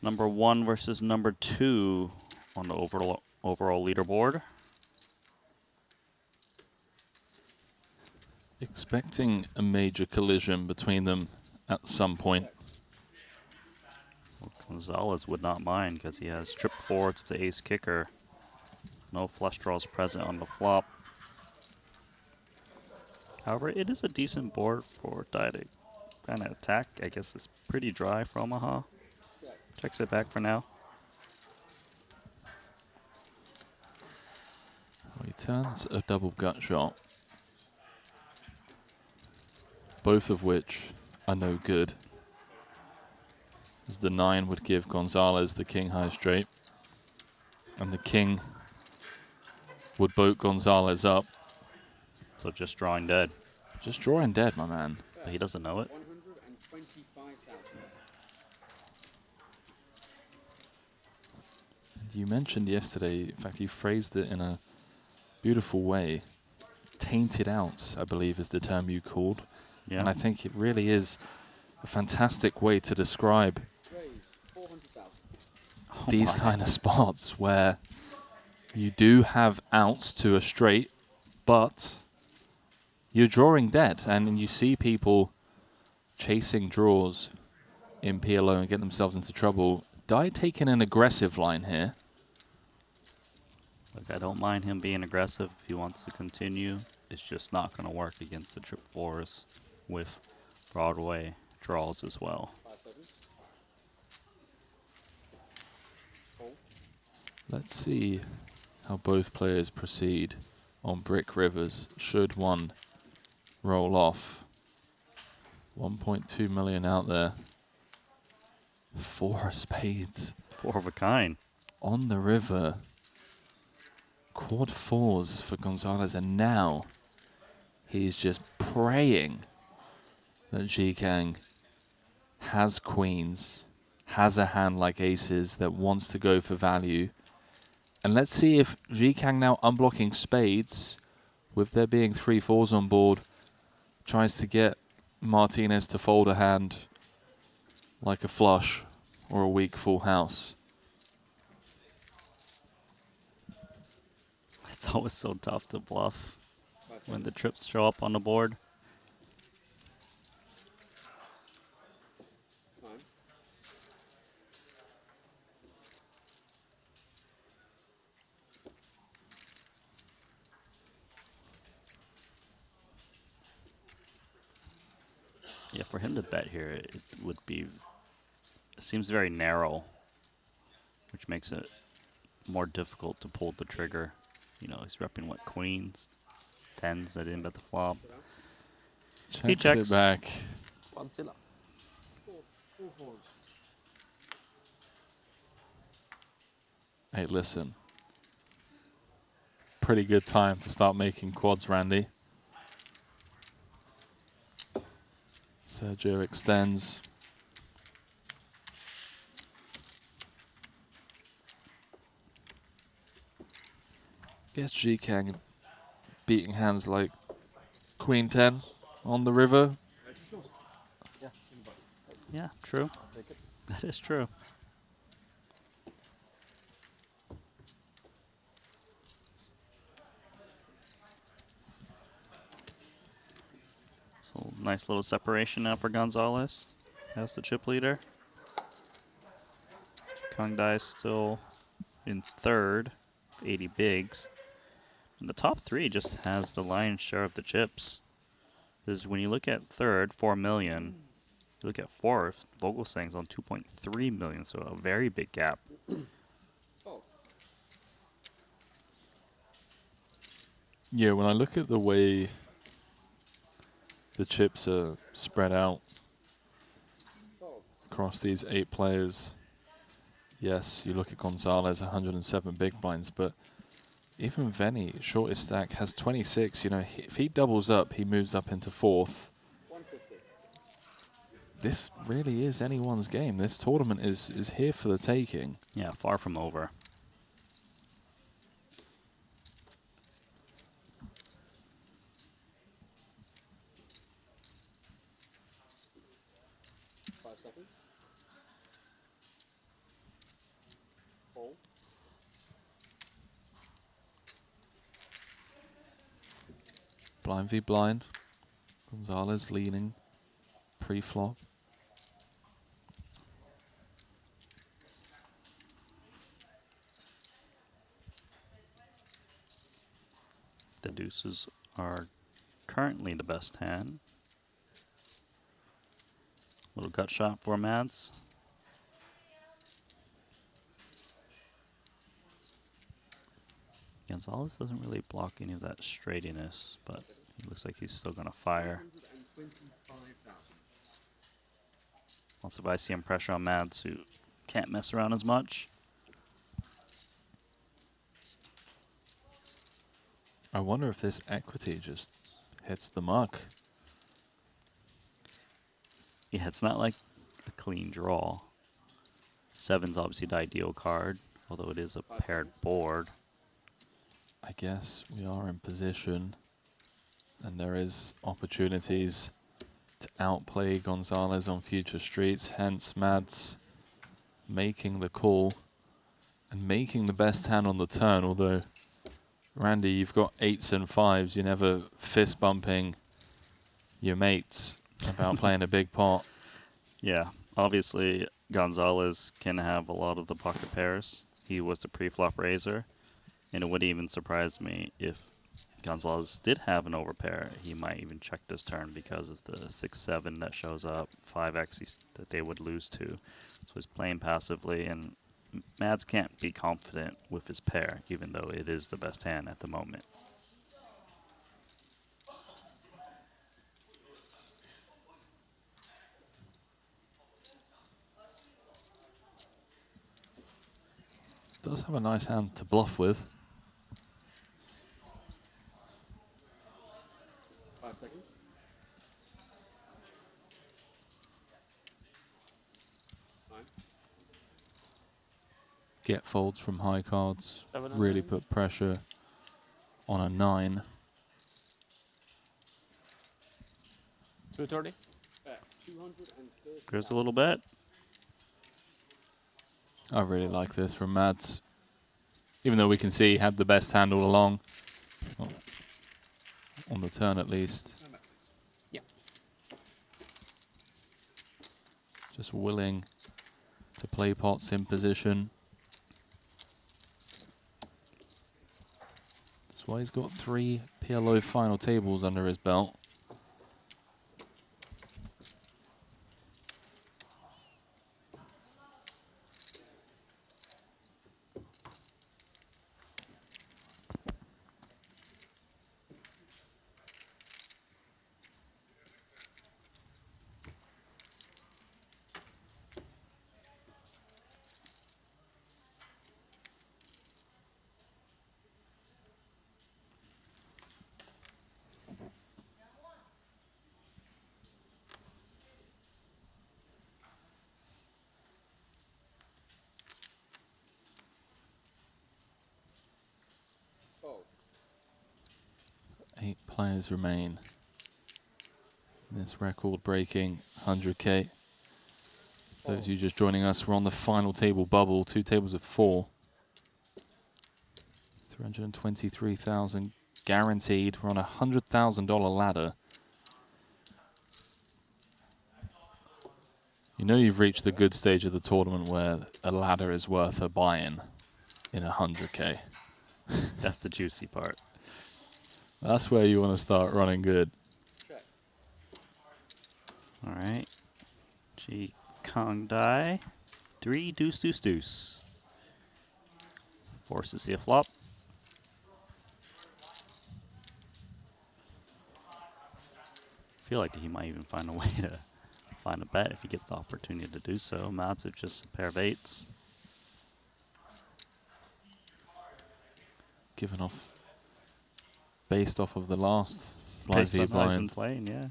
number 1 versus number 2 on the overall leaderboard. Expecting a major collision between them at some point. Well, Gonzalez would not mind because he has trip forwards with the ace kicker. No flush draws present on the flop. However, it is a decent board for Dai to kind of attack. I guess it's pretty dry for Omaha. Checks it back for now. He turns a double gut shot. Both of which are no good. As the 9 would give Gonzalez the king high straight. And the king would boat Gonzalez up. So just drawing dead. Just drawing dead, my man. But he doesn't know it. 125,000. You mentioned yesterday, in fact, you phrased it in a beautiful way. Tainted outs, I believe, is the term you called. Yeah. And I think it really is a fantastic way to describe these kind of spots where you do have outs to a straight, but you're drawing dead. And you see people chasing draws in PLO and get themselves into trouble. Dai taking an aggressive line here. Like, I don't mind him being aggressive if he wants to continue. It's just not going to work against the trip fours with Broadway draws as well. 5 seconds. Let's see how both players proceed on Brick Rivers should one roll off. 1.2 million out there. 4 spades. 4 of a kind. On the river. Quad 4s for Gonzalez, and now he's just praying that Jikang has queens, has a hand like aces that wants to go for value. And let's see if Jikang, now unblocking spades, with there being 3 4s on board, tries to get Martinez to fold a hand like a flush or a weak full house. It's always so tough to bluff when the trips show up on the board. Yeah, for him to bet here, it would be, it seems very narrow, which makes it more difficult to pull the trigger. You know, he's repping what, queens, 10s that didn't bet the flop. He checks It back. Godzilla. Hey, listen. Pretty good time to start making quads, Randy. Sergio extends. Guess Jikang beating hands like Queen 10 on the river. Yeah, true. That is true. So nice little separation now for Gonzalez as the chip leader. Kong Dai still in third, with 80 bigs. And the top 3 just has the lion's share of the chips. Because when you look at third, 4 million. You look at fourth, Vogelsang's on 2.3 million, so a very big gap. Yeah, when I look at the way the chips are spread out across these 8 players, yes, you look at Gonzalez, 107 big blinds, but even Venny, shortest stack, has 26. You know, if he doubles up, he moves up into fourth. This really is anyone's game. This tournament is here for the taking. Yeah, far from over. Blind v blind. Gonzalez leaning pre-flop. The deuces are currently the best hand. Little gut shot for Mads. Gonzalez doesn't really block any of that straightiness, but it looks like he's still going to fire. Lots of ICM pressure on Mads, who can't mess around as much. I wonder if this equity just hits the mark. Yeah, it's not like a clean draw. 7's obviously the ideal card, although it is a paired board. I guess we are in position, and there is opportunities to outplay Gonzalez on future streets, hence Mads making the call and making the best hand on the turn, although Randy, you've got 8s and 5s, you're never fist bumping your mates about playing a big pot. Yeah, obviously Gonzalez can have a lot of the pocket pairs. He was the pre-flop raiser. And it wouldn't even surprise me if Gonzalez did have an overpair. He might even check this turn because of the 6-7 that shows up, 5x that they would lose to. So he's playing passively, and Mads can't be confident with his pair, even though it is the best hand at the moment. Does have a nice hand to bluff with. 5 seconds. Get folds from high cards. 7 and Really 9. put pressure on a 9. 230. There's a little bet. I really like this from Mads. Even though we can see he had the best hand all along. Well, on the turn at least. Yeah. Just willing to play pots in position. That's why he's got 3 PLO final tables under his belt. Eight players remain in this record-breaking 100K. Those of you just joining us, we're on the final table bubble, 2 tables of 4. 323,000 guaranteed. We're on a $100,000 ladder. You know you've reached the good stage of the tournament where a ladder is worth a buy-in in 100K. That's the juicy part. That's where you want to start running good. All right. G Kong die. 3 deuce deuce deuce. Forces to see a flop. Feel like he might even find a way to find a bet if he gets the opportunity to do so. Mads is just a pair of 8s. Given off, based off of the last blind Based v on how he's been blind playing, yeah.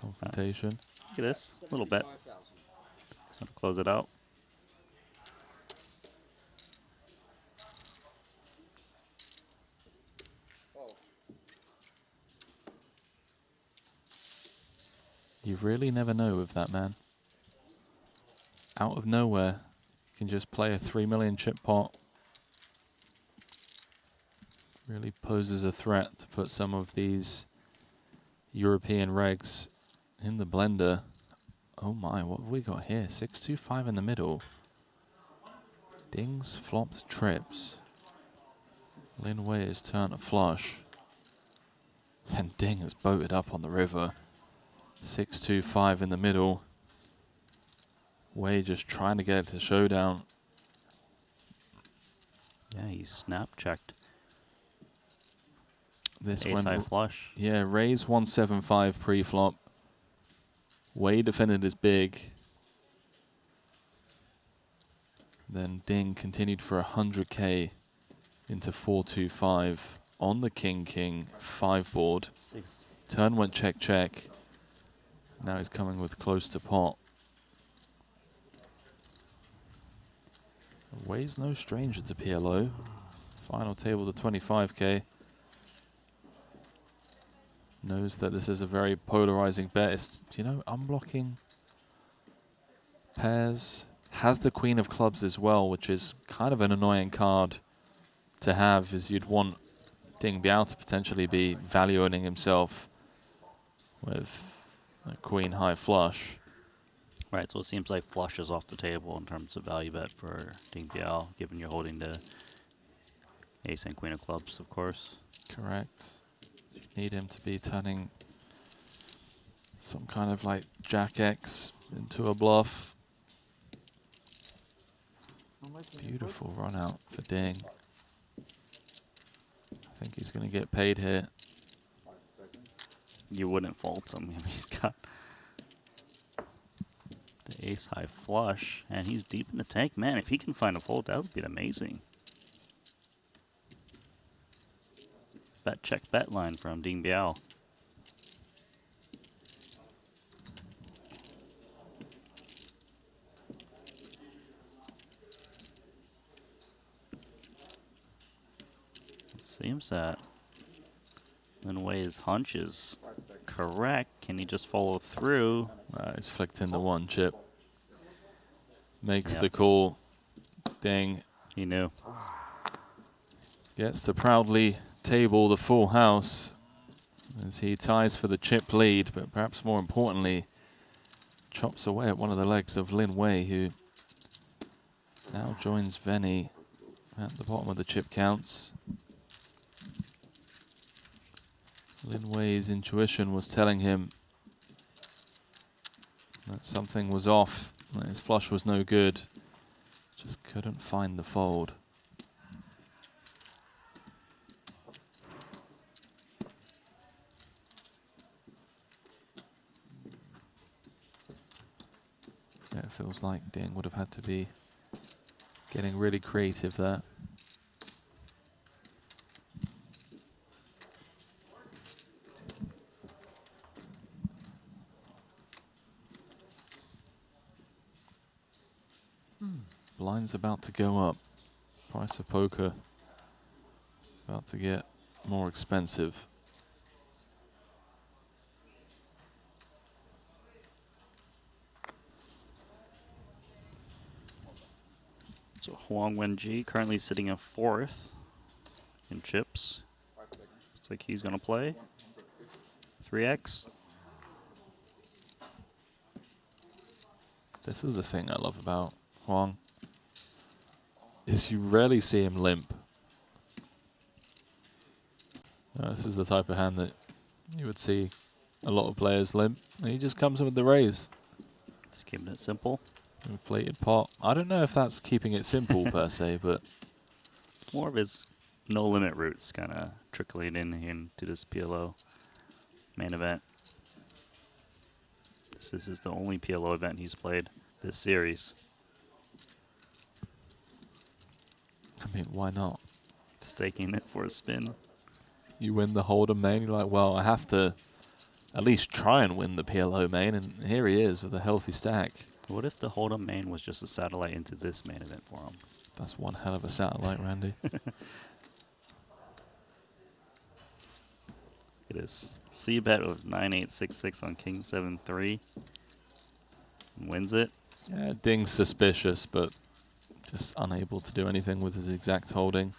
confrontation. Look at this, little bet. Gonna close it out. You really never know with that man. Out of nowhere, you can just play a 3 million chip pot. Really poses a threat to put some of these European regs in the blender. Oh my, what have we got here? 6-2-5 in the middle. Dings, flops, trips. Lin Wei is turn to flush. And Ding has boated up on the river. 6-2-5 in the middle. Wei just trying to get it to showdown. Yeah, he's snap checked. This Ace high flush. Yeah, raise 175 pre-flop. Wei defended his big. Then Ding continued for 100K into 4-2-5 on the king-king 5 board. 6. Turn went check-check. Now he's coming with close to pot. Wei's no stranger to PLO. Final table to 25K. Knows that this is a very polarizing bet. It's, you know, unblocking pairs. Has the Queen of Clubs as well, which is kind of an annoying card to have, as you'd want Ding Biao to potentially be value owning himself with a Queen high flush. Right, so it seems like flush is off the table in terms of value bet for Ding Biao, given you're holding the Ace and queen of clubs, of course. Correct. Need him to be turning some kind of like Jack X into a bluff. Beautiful run out for Ding. I think he's going to get paid here. You wouldn't fault him. I mean, he's got the ace high flush, and he's deep in the tank. Man, if he can find a fold, that would be amazing. Bet check bet line from Ding Biao. Seems that Lin Wei's hunch is correct. Can he just follow through? He's flicked in the one chip. Makes the call. Ding. He knew. Gets to proudly table the full house as he ties for the chip lead, but perhaps more importantly, chops away at one of the legs of Lin Wei, who now joins Veni at the bottom of the chip counts. Lin Wei's intuition was telling him that something was off, that his flush was no good. Just couldn't find the fold. Yeah, it feels like Ding would have had to be getting really creative there. Blind's about to go up. Price of poker about to get more expensive. So Huang Wenji currently sitting in 4th in chips. Looks like he's going to play 3x. This is the thing I love about Huang, is you rarely see him limp. This is the type of hand that you would see a lot of players limp. He just comes in with the raise. Just keeping it simple. Inflated pot. I don't know if that's keeping it simple per se, but more of his no limit roots kind of trickling into this PLO main event. This is the only PLO event he's played this series. I mean, why not? Staking it for a spin. You win the Hold'em main, you're like, well, I have to at least try and win the PLO main, and here he is with a healthy stack. What if the Hold'em main was just a satellite into this main event for him? That's one hell of a satellite, Randy. It is C-bet with 9866 on King 7-3. Wins it. Yeah, Ding's suspicious, but just unable to do anything with his exact holding.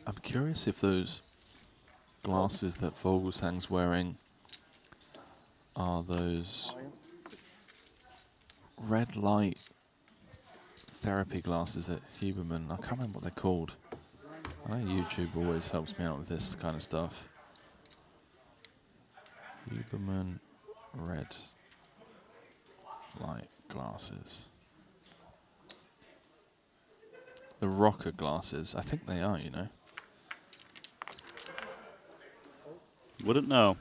I'm curious if those glasses that Vogelsang's wearing are those red light therapy glasses that Huberman, I can't remember what they're called. I know YouTube always helps me out with this kind of stuff. Huberman red light glasses. The rocker glasses, I think they are, you know. Wouldn't know.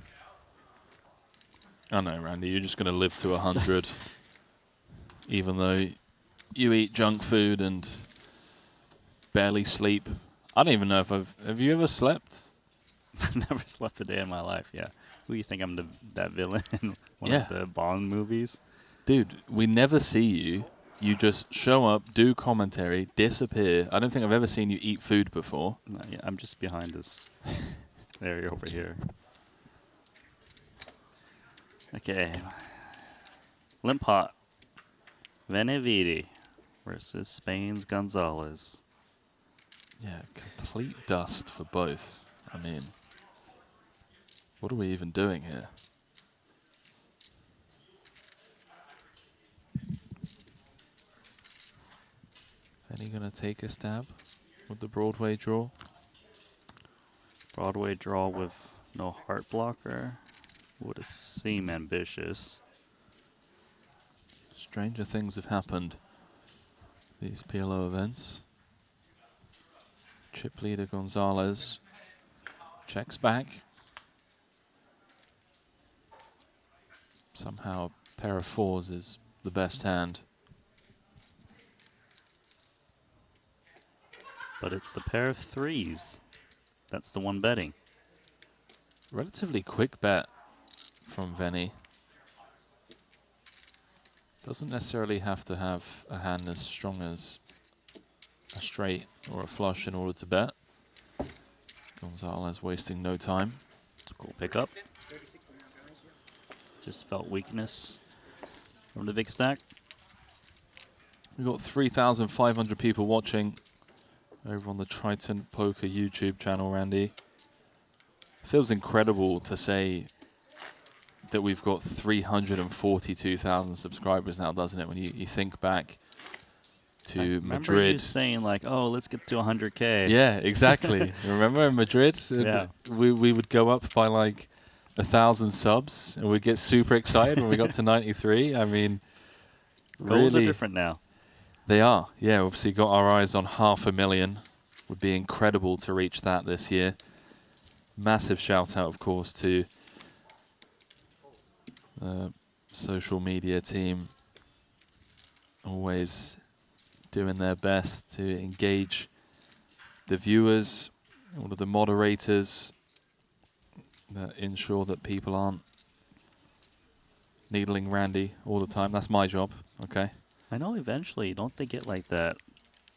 I know, Randy, you're just going to live to 100, even though you eat junk food and barely sleep. I don't even know if have you ever slept? Never slept a day in my life, yeah. Who you think I'm that villain in one Yeah. of the Bond movies? Dude, we never see you. You just show up, do commentary, disappear. I don't think I've ever seen you eat food before. No, yeah, I'm just behind us. There, over here. Okay. Limpot. Venevidi versus Spain's Gonzalez. Yeah, complete dust for both. I mean, what are we even doing here? Any gonna take a stab with the Broadway draw? Broadway draw with no heart blocker would seem ambitious. Stranger things have happened. These PLO events. Chip leader Gonzalez checks back. Somehow a pair of fours is the best hand. But it's the pair of threes. That's the one betting. Relatively quick bet from Venny. Doesn't necessarily have to have a hand as strong as a straight or a flush in order to bet. Gonzalez wasting no time. It's a cool pickup. Just felt weakness from the big stack. We've got 3,500 people watching over on the Triton Poker YouTube channel, Randy. Feels incredible to say that we've got 342,000 subscribers now, doesn't it? When you think back to Remember Madrid. you saying like, oh, let's get to 100K. Yeah, exactly. Remember in Madrid? Yeah. We would go up by like 1,000 subs and we'd get super excited when we got to 93. I mean, Goals really are different now. They are. Yeah, obviously got our eyes on 500,000. Would be incredible to reach that this year. Massive shout out, of course, to the social media team. Always doing their best to engage the viewers, all of the moderators, that ensure that people aren't needling Randy all the time. That's my job, okay? I know eventually, don't they get like that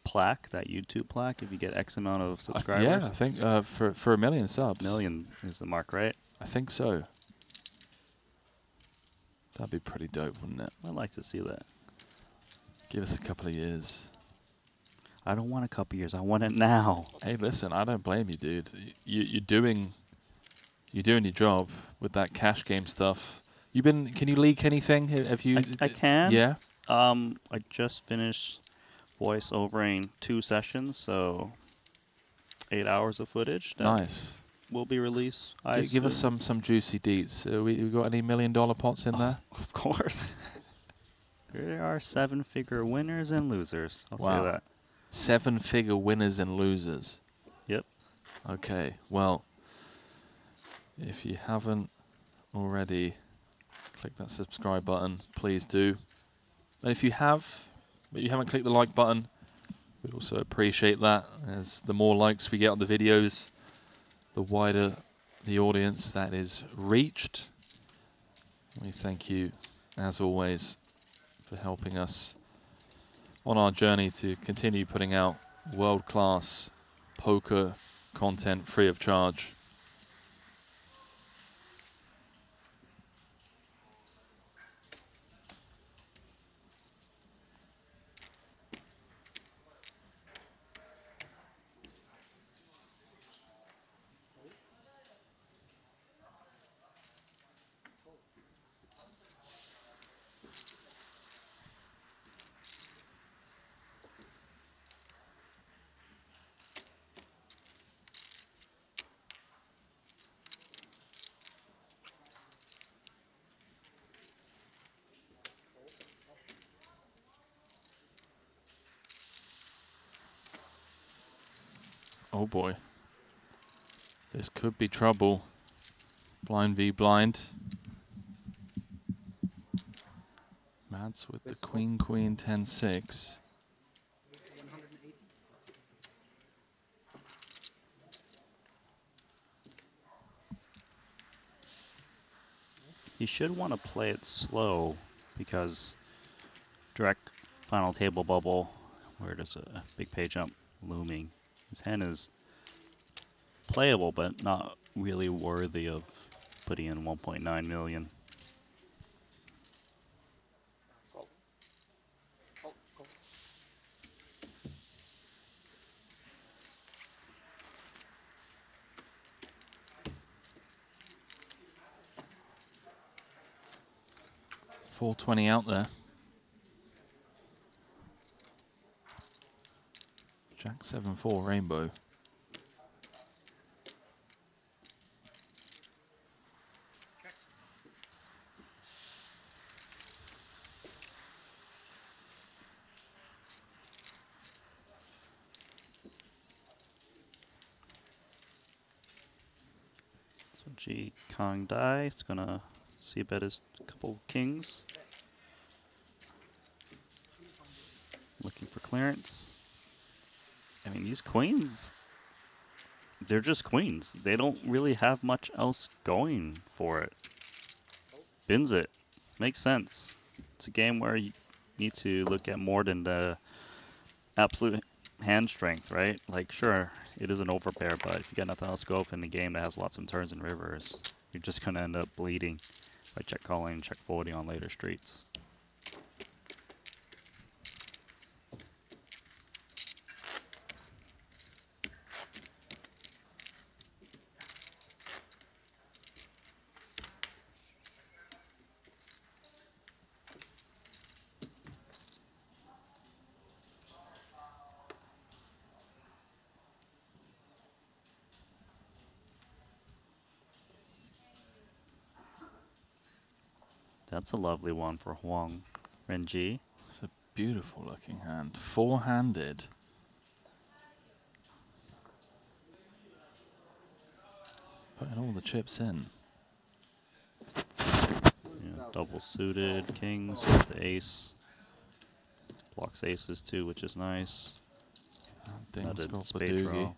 plaque, that YouTube plaque, if you get X amount of subscribers? Yeah, I think for 1 million subs. 1 million is the mark, right? I think so. That'd be pretty dope, wouldn't it? I'd like to see that. Give us a couple of years. I don't want a couple years. I want it now. Hey, listen, I don't blame you, dude. You're doing your job with that cash game stuff. Can you leak anything? Have you? I can. Yeah. I just finished voice-overing 2 sessions, so 8 hours of footage. That Nice. will be released. Give us some juicy deets. We got any $1 million pots in there? Of course. There are 7-figure winners and losers. I'll Wow. say that. 7-figure winners and losers. Yep. Okay, well, if you haven't already, click that subscribe button, please do. And if you have, but you haven't clicked the like button, we'd also appreciate that, as the more likes we get on the videos, the wider the audience that is reached. We thank you, as always, for helping us on our journey to continue putting out world-class poker content free of charge. Oh boy. This could be trouble. Blind v blind. Mads with the queen, 10-6. You should want to play it slow, because direct final table bubble, where there's a big pay jump looming. His hand is playable, but not really worthy of putting in 1.9 million. $420 out there. Jack 7-4 rainbow. So G Kong die. It's gonna see bet his couple kings. Looking for clearance. I mean, these queens, they're just queens. They don't really have much else going for it. Bins it. Makes sense. It's a game where you need to look at more than the absolute hand strength, right? Like, sure, it is an overpair, but if you got nothing else to go with in the game that has lots of turns and rivers, you're just going to end up bleeding by check calling and check folding on later streets. That's a lovely one for Huang Renji. It's a beautiful looking hand. Four-handed. Putting all the chips in. Yeah, double suited kings with the ace. Blocks aces too, which is nice. Thing's got spade Badoogie. draw.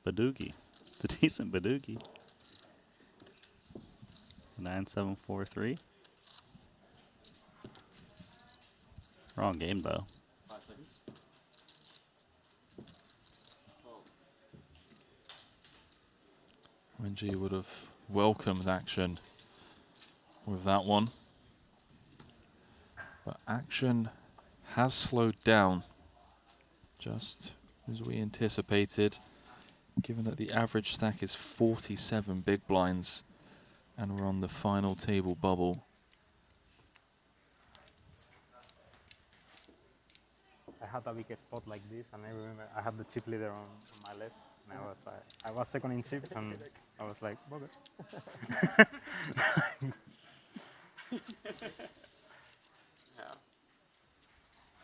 Badoogie. It's a decent Badoogie. 9743. Wrong game though. 5 seconds. Renji would have welcomed action with that one. But action has slowed down, just as we anticipated, given that the average stack is 47 big blinds and we're on the final table bubble. I had a big spot like this, and I remember I had the chip leader on my left, and I was second in chips, and I was like, bugger.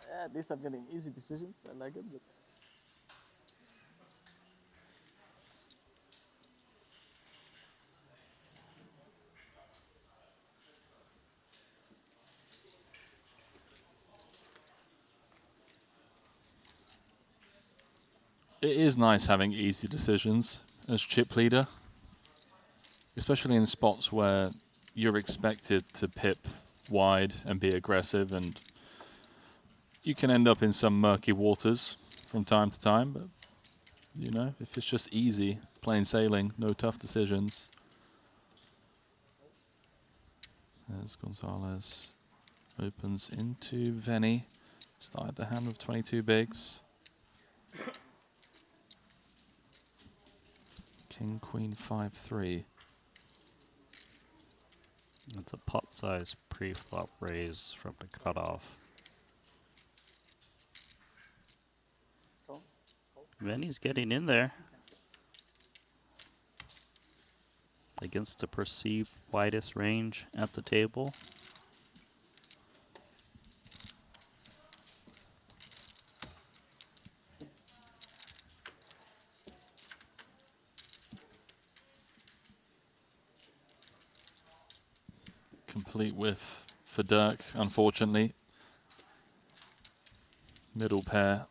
Yeah, at least I'm getting easy decisions. I like it. But It is nice having easy decisions as chip leader, especially in spots where you're expected to pip wide and be aggressive, and you can end up in some murky waters from time to time, but you know, if it's just easy, plain sailing, no tough decisions. As Gonzalez opens into Venny, started the hand with 22 bigs. King, Queen, 5-3. It's a pot size pre-flop raise from the cutoff. Venny's getting in there. Against the perceived widest range at the table. Complete whiff for Dirk, unfortunately. Middle pair,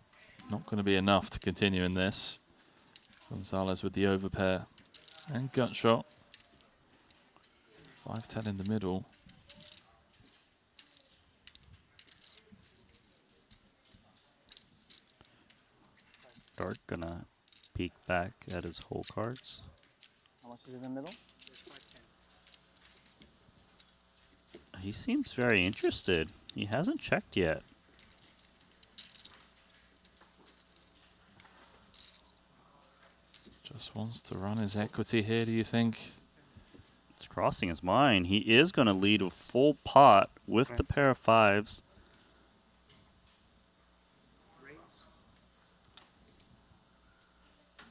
not going to be enough to continue in this. Gonzalez with the overpair and gut shot. 5-10 in the middle. Dirk gonna peek back at his hole cards. How much is in the middle? He seems very interested. He hasn't checked yet. Just wants to run his equity here, do you think? It's crossing his mind. He is going to lead a full pot with the pair of fives.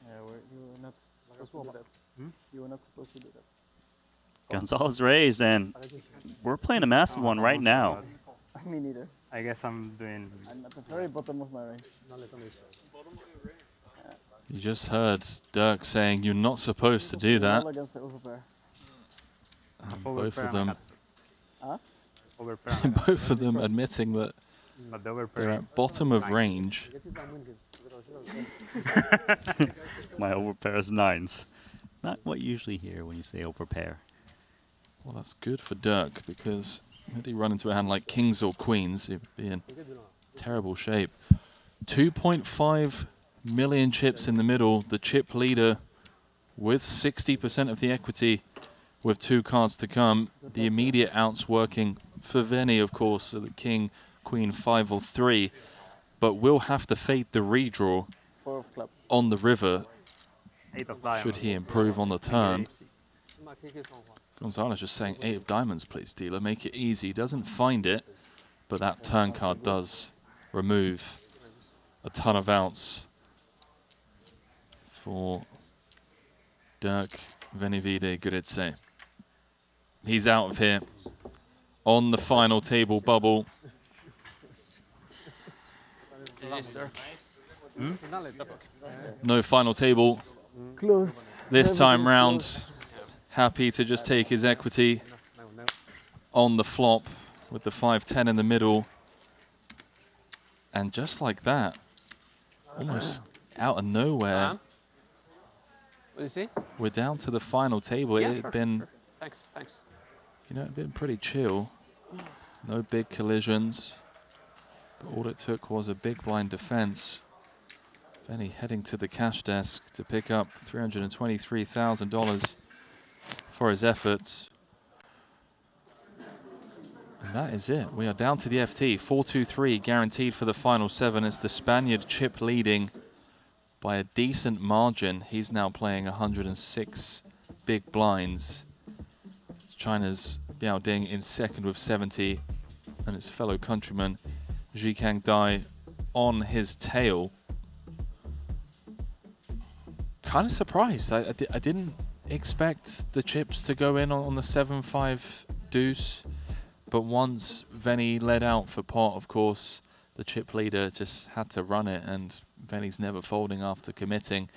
Yeah, you were not supposed to do that. You were not supposed to do that. Gonzalez raised, and we're playing a massive one right now. Me neither. I guess I'm doing... I'm at the very bottom of my range. You just heard Dirk saying you're not supposed to do that. Against the overpair. And both of them, Huh? both of them admitting that they're at bottom of range. My overpair is nines. Not what you usually hear when you say overpair. Well, that's good for Dirk, because if he run into a hand like kings or queens, he'd be in terrible shape. 2.5 million chips in the middle. The chip leader with 60% of the equity, with 2 cards to come. The immediate outs working for Veni, of course, so the king, queen, 5 or 3, but will have to fade the redraw on the river should he improve on the turn. Gonzalez just saying 8 of diamonds, please, dealer. Make it easy. Doesn't find it, but that turn card does remove a ton of outs for Dirk Venivide Goritze. He's out of here on the final table bubble. No final table Close. this time round. Happy to just take his equity on the flop with the 5-10 in the middle. And just like that, almost out of nowhere, What do you see? we're down to the final table. Yeah, It had sure, been, sure. Thanks. you know, it'd been pretty chill. No big collisions. But all it took was a big blind defense. Benny heading to the cash desk to pick up $323,000 for his efforts. And that is it. We are down to the FT. 4-2-3 guaranteed for the final 7. It's the Spaniard chip leading by a decent margin. He's now playing 106 big blinds. China's Biao Ding in second with 70. And its fellow countryman Zhikang Dai on his tail. Kind of surprised. I didn't expect the chips to go in on the 7-5 deuce, but once Veni led out for pot, of course, the chip leader just had to run it, and Veni's never folding after committing.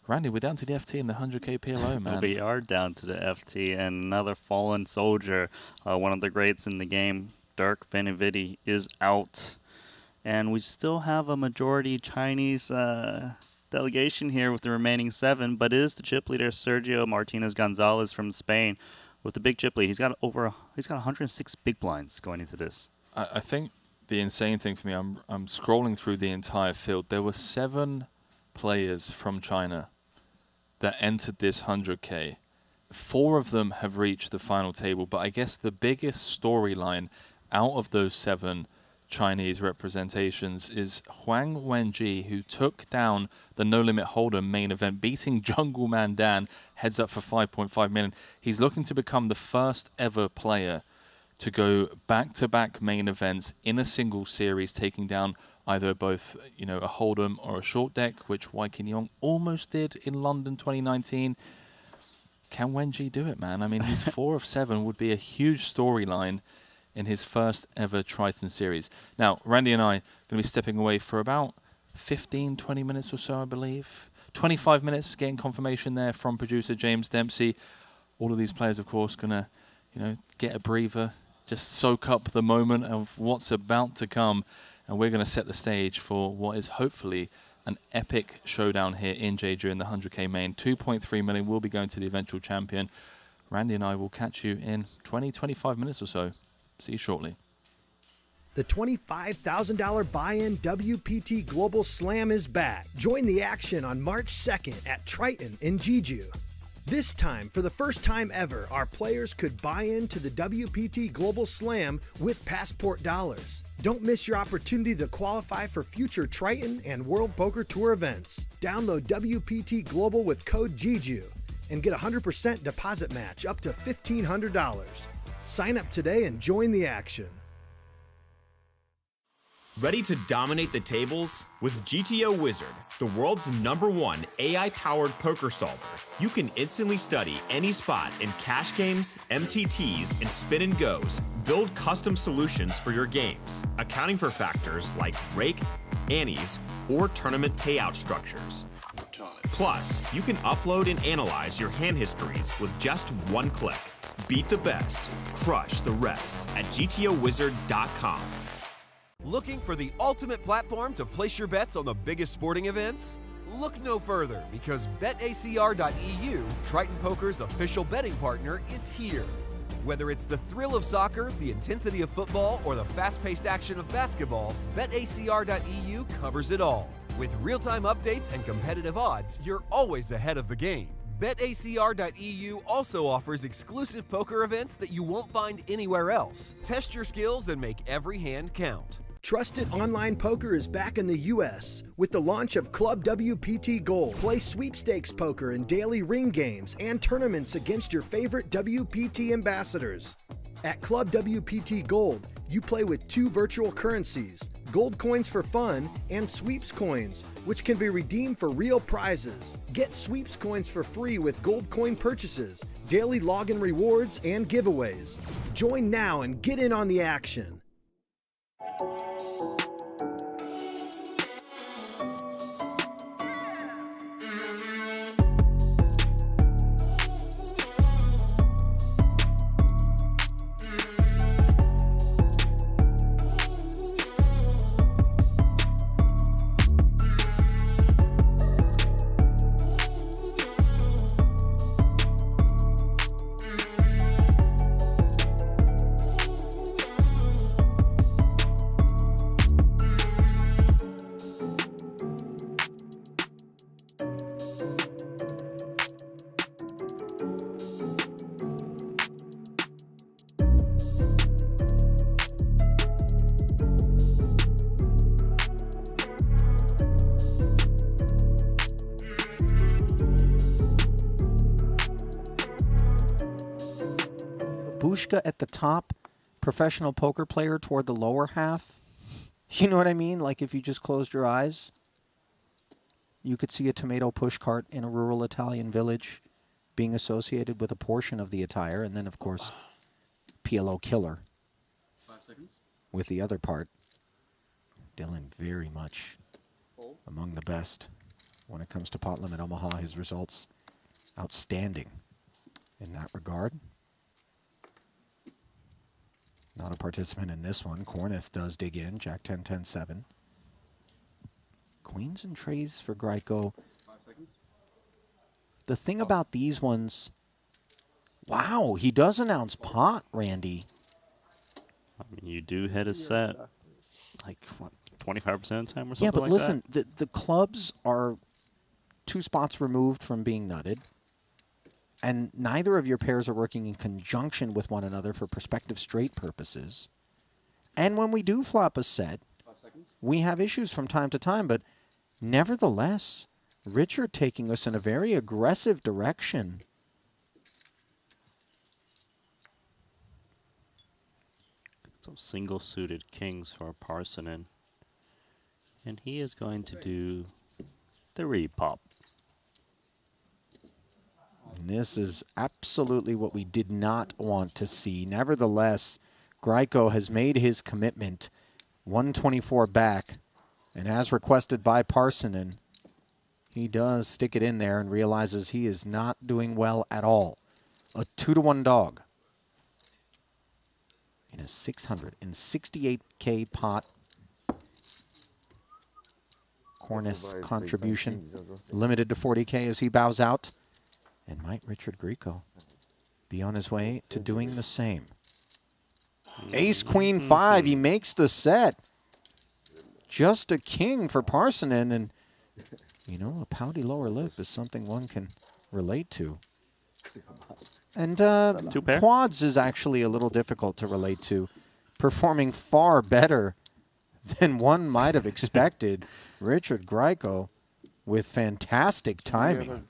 Randy, we're down to the FT in the 100K PLO, man. We are down to the FT, and another fallen soldier, one of the greats in the game, Dirk Venivide, is out. And we still have a majority Chinese delegation here with the remaining 7, but it is the chip leader Sergio Martinez Gonzalez from Spain with the big chip lead. He's got 106 big blinds going into this. I think the insane thing for me, I'm scrolling through the entire field. There were 7 players from China that entered this 100K. 4 of them have reached the final table, but I guess the biggest storyline out of those 7 Chinese representations is Huang Wenji, who took down the No Limit Hold'em main event, beating Jungle Man Dan, heads up for 5.5 million. He's looking to become the first ever player to go back-to-back main events in a single series, taking down either both, you know, a Hold'em or a short deck, which Wai Kin Yong almost did in London 2019. Can Wenji do it, man? I mean, he's 4 of 7, would be a huge storyline in his first ever Triton series. Now, Randy and I are going to be stepping away for about 15, 20 minutes or so, I believe. 25 minutes, getting confirmation there from producer James Dempsey. All of these players, of course, going to, you know, get a breather, just soak up the moment of what's about to come. And we're going to set the stage for what is hopefully an epic showdown here in Jeju in the 100K main. 2.3 million will be going to the eventual champion. Randy and I will catch you in 20, 25 minutes or so. See you shortly. The $25,000 buy-in WPT Global Slam is back. Join the action on March 2nd at Triton in Jeju. This time, for the first time ever, our players could buy into the WPT Global Slam with Passport dollars. Don't miss your opportunity to qualify for future Triton and World Poker Tour events. Download WPT Global with code Jeju and get a 100% deposit match up to $1,500. Sign up today and join the action. Ready to dominate the tables? With GTO Wizard, the world's #1 AI-powered poker solver, you can instantly study any spot in cash games, MTTs, and spin and goes. Build custom solutions for your games, accounting for factors like rake, annies, or tournament payout structures. Plus, you can upload and analyze your hand histories with just one click. Beat the best, crush the rest at GTOWizard.com. Looking for the ultimate platform to place your bets on the biggest sporting events? Look no further, because BetACR.eu, Triton Poker's official betting partner, is here. Whether it's the thrill of soccer, the intensity of football, or the fast-paced action of basketball, BetACR.eu covers it all. With real-time updates and competitive odds, you're always ahead of the game. BetACR.eu also offers exclusive poker events that you won't find anywhere else. Test your skills and make every hand count. Trusted online poker is back in the U.S. with the launch of Club WPT Gold. Play sweepstakes poker in daily ring games and tournaments against your favorite WPT ambassadors. At Club WPT Gold, you play with 2 virtual currencies, gold coins for fun and sweeps coins, which can be redeemed for real prizes. Get sweeps coins for free with gold coin purchases, daily login rewards, and giveaways. Join now and get in on the action. Bushka at the top, professional poker player toward the lower half. You know what I mean? Like if you just closed your eyes, you could see a tomato pushcart in a rural Italian village being associated with a portion of the attire. And then, of course, PLO killer 5 seconds. with the other part. Dylan very much among the best when it comes to pot limit Omaha. His results outstanding in that regard. Not a participant in this one. Korneth does dig in. Jack 10, 10, 7. Queens and trays for Greiko. 5 seconds. The thing about these ones, wow, he does announce pot, Randy. I mean, you do hit a set like what, 25% of the time or something Yeah, but like listen, that? the clubs are 2 spots removed from being nutted. And neither of your pairs are working in conjunction with one another for prospective straight purposes. And when we do flop a set, 5 seconds. we have issues from time to time, but nevertheless, Richard taking us in a very aggressive direction. Some single-suited kings for Parsonen. And he is going to do the repop. And this is absolutely what we did not want to see. Nevertheless, Greiko has made his commitment. 124 back. And as requested by Parsonen, he does stick it in there and realizes he is not doing well at all. A 2-to-1 dog in a 668K pot. Korneth's contribution limited to 40K as he bows out. And might Richard Grieco be on his way to doing the same? Ace, queen, 5. He makes the set. Just a king for Parsonen. And, you know, a pouty lower lip is something one can relate to. And quads is actually a little difficult to relate to. Performing far better than one might have expected. Richard Grieco with fantastic timing.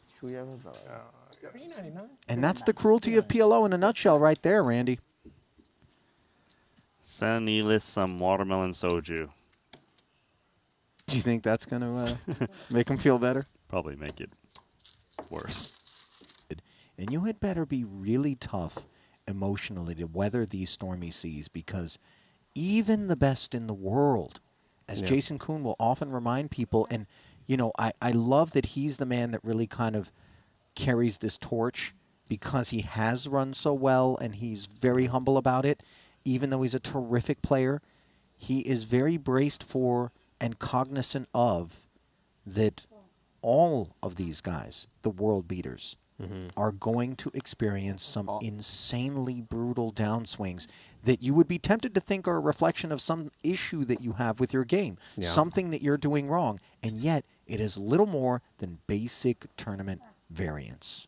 And that's the cruelty of PLO in a nutshell right there, Randy. Send Neelis some watermelon soju. Do you think that's going to make him feel better? Probably make it worse. And you had better be really tough emotionally to weather these stormy seas, because even the best in the world, as Jason Kuhn will often remind people, and, you know, I love that he's the man that really kind of carries this torch because he has run so well and he's very humble about it. Even though he's a terrific player, he is very braced for and cognizant of that all of these guys, the world beaters, are going to experience some insanely brutal downswings that you would be tempted to think are a reflection of some issue that you have with your game, something that you're doing wrong, and yet it is little more than basic tournament variance.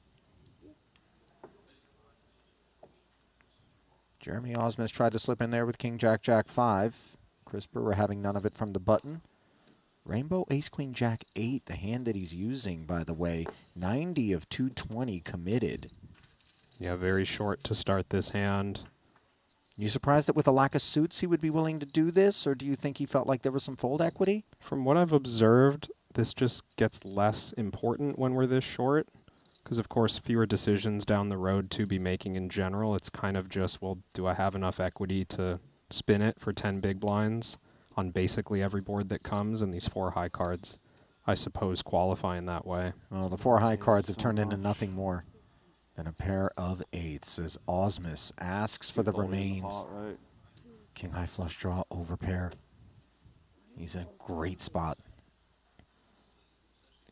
Jeremy Osmus tried to slip in there with King, Jack, Jack 5. Chris Brewer having none of it from the button. Rainbow Ace Queen Jack 8, the hand that he's using, by the way. 90 of 220 committed. Yeah, very short to start this hand. You surprised that with a lack of suits he would be willing to do this, or do you think he felt like there was some fold equity? From what I've observed, this just gets less important when we're this short, because of course fewer decisions down the road to be making in general. It's kind of just, well, do I have enough equity to spin it for 10 big blinds on basically every board that comes, and these 4 high cards, I suppose, qualify in that way. Well, the 4 high cards have turned into nothing more than a pair of 8s as Osmus asks for the remains. King high flush draw over pair. He's in a great spot.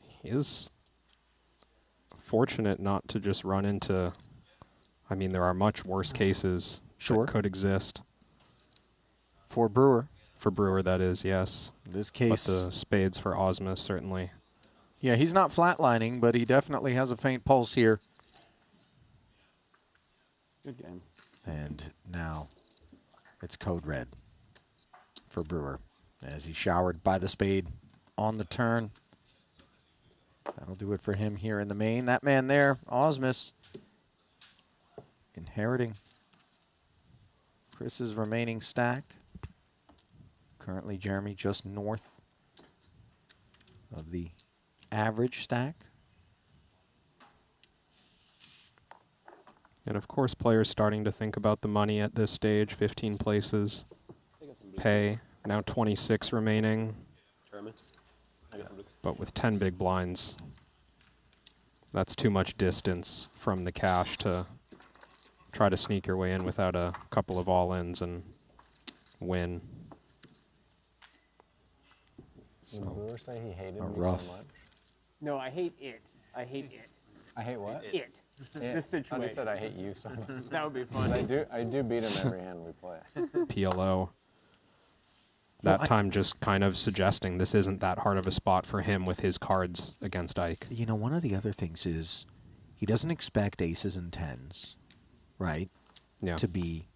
He is fortunate not to just run into, I mean, there are much worse cases that could exist. For Brewer. For Brewer, that is, yes. In this case. But the spades for Osmus, certainly. Yeah, he's not flatlining, but he definitely has a faint pulse here. Good game. And now it's code red for Brewer as he's showered by the spade on the turn. That'll do it for him here in the main. That man there, Osmus, inheriting Chris's remaining stack. Currently, Jeremy just north of the average stack. And of course, players starting to think about the money at this stage. 15 places, pay. Now 26 remaining. But with 10 big blinds, that's too much distance from the cash to try to sneak your way in without a couple of all-ins and win. Did Brewer say he hated me rough. so much? No, I hate it. I hate it. I hate what? It. This situation. I just said I hate you so much. That would be fun. I do beat him every hand we play. PLO. That time just kind of suggesting this isn't that hard of a spot for him with his cards against Ike. You know, one of the other things is he doesn't expect aces and 10s, right? Yeah. To be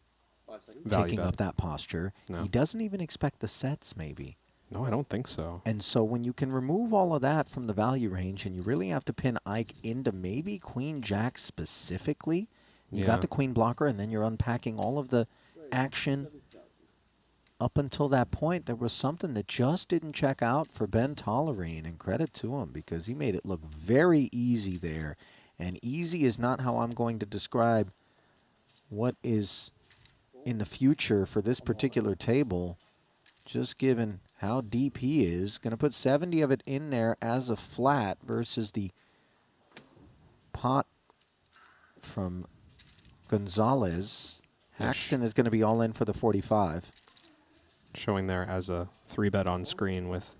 Value taking bet. up that posture. No. He doesn't even expect the sets, maybe. No, I don't think so. And so when you can remove all of that from the value range and you really have to pin Ike into maybe Queen Jack specifically, you got the Queen blocker and then you're unpacking all of the action. Up until that point, there was something that just didn't check out for Ben Tollerene, and credit to him because he made it look very easy there. And easy is not how I'm going to describe what is in the future for this particular table, just given how deep he is. Going to put 70 of it in there as a flat versus the pot from Gonzalez. Haxton is going to be all in for the 45. Showing there as a 3-bet on screen with,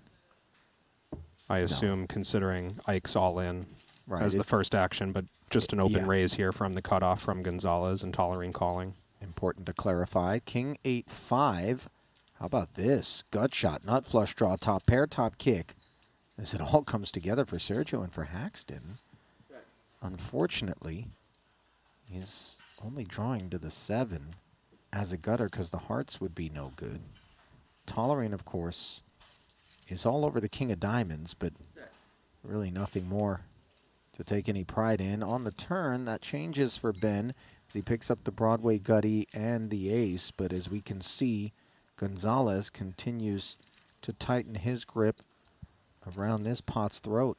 I assume, considering Ike's all in as the first action, but just an open raise here from the cutoff from Gonzalez and Tollerene calling. important to clarify. King 8-5. How about this? Gut shot, nut flush draw, top pair, top kick. As it all comes together for Sergio and for Haxton. Unfortunately, he's only drawing to the 7 as a gutter because the hearts would be no good. Tolerant, of course, is all over the king of diamonds, but really nothing more to take any pride in. On the turn, that changes for Ben as he picks up the Broadway gutty and the ace, but as we can see, Gonzalez continues to tighten his grip around this pot's throat.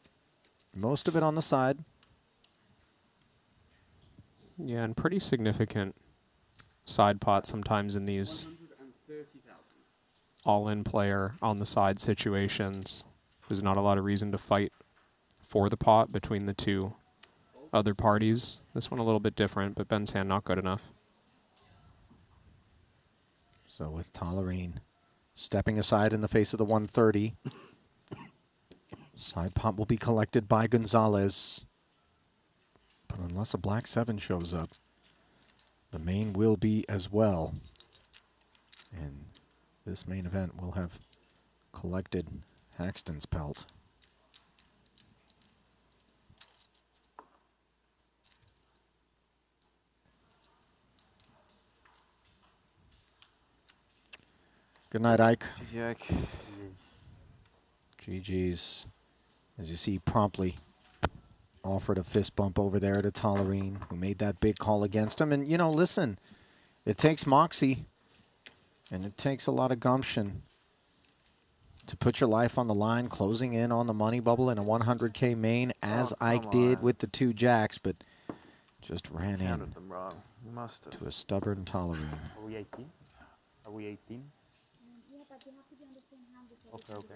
Most of it on the side. Yeah, and pretty significant side pot sometimes in these all-in player on the side situations. There's not a lot of reason to fight for the pot between the two other parties. This one a little bit different, but Ben's hand not good enough. So with Tolerine stepping aside in the face of the 130, side pot will be collected by Gonzalez. But unless a black 7 shows up, the main will be as well. And this main event will have collected Haxton's pelt. Good night, Ike. GG, Ike. GG's. As you see, promptly offered a fist bump over there to Tolerine, who made that big call against him. And, you know, listen, it takes moxie, and it takes a lot of gumption to put your life on the line, closing in on the money bubble in a 100K main, as Ike did with the 2 jacks, but just ran in them wrong. to a stubborn Tolerine. Are we 18? Are we 18? Okay.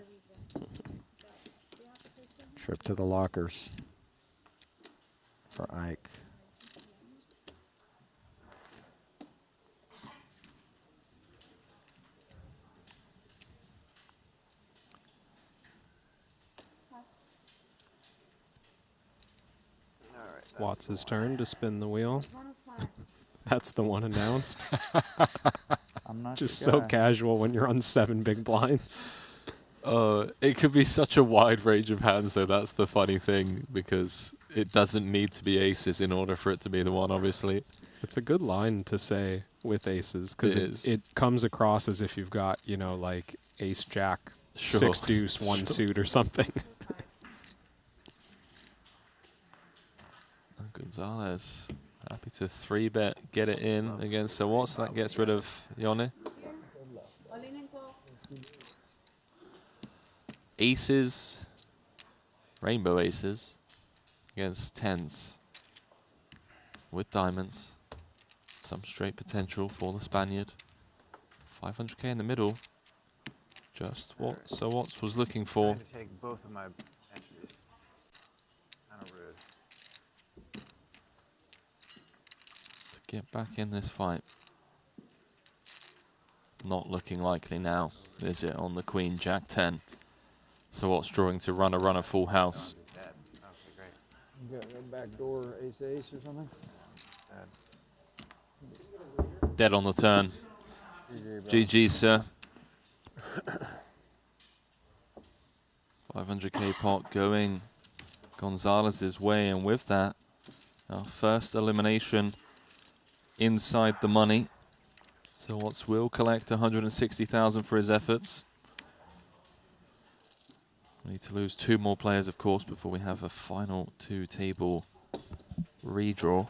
Trip to the lockers for Ike. Watts' turn to spin the wheel. That's the one announced. I'm not Just sure. so casual when you're on 7 big blinds. It could be such a wide range of hands, though. That's the funny thing, because it doesn't need to be aces in order for it to be the one, obviously. It's a good line to say with aces, because it comes across as if you've got, you know, like ace jack, Sure. 6 deuce, 1 suit or something. Gonzalez happy to 3-bet, get it in against Sir Watts. That gets rid of Yone. Aces, rainbow aces against 10s with diamonds. Some straight potential for the Spaniard. 500K in the middle. Just what Sir Watts was looking for. To take both of my entries. Kind of rude. To get back in this fight. Not looking likely now, is it, on the Queen, Jack 10. So Watts drawing to run a full house. Got a backdoor ace-ace or something? Dead on the turn. GG, sir. 500K pot going Gonzalez's way, and with that, our first elimination inside the money. So Watts will collect 160,000 for his efforts. We need to lose 2 more players, of course, before we have a final 2-table redraw.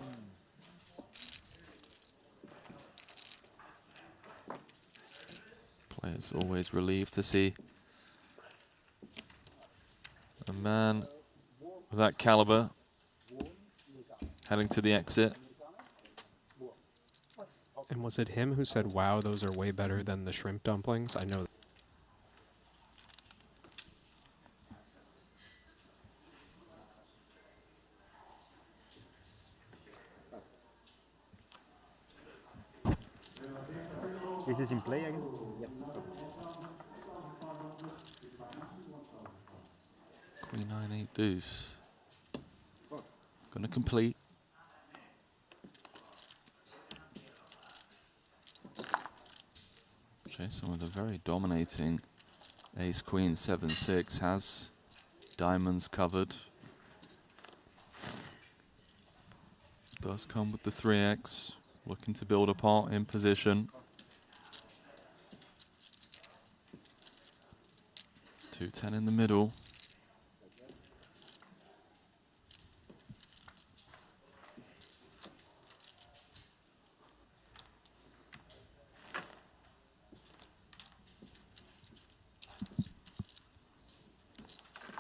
Players always relieved to see a man of that caliber heading to the exit. And was it him who said, wow, those are way better than the shrimp dumplings? I know. Is this in play again? Yes. Queen 9-8 deuce. Gonna complete. Jason with a very dominating ace queen 7-6, has diamonds covered. Does come with the 3x, looking to build a pot in position. 2-10 in the middle.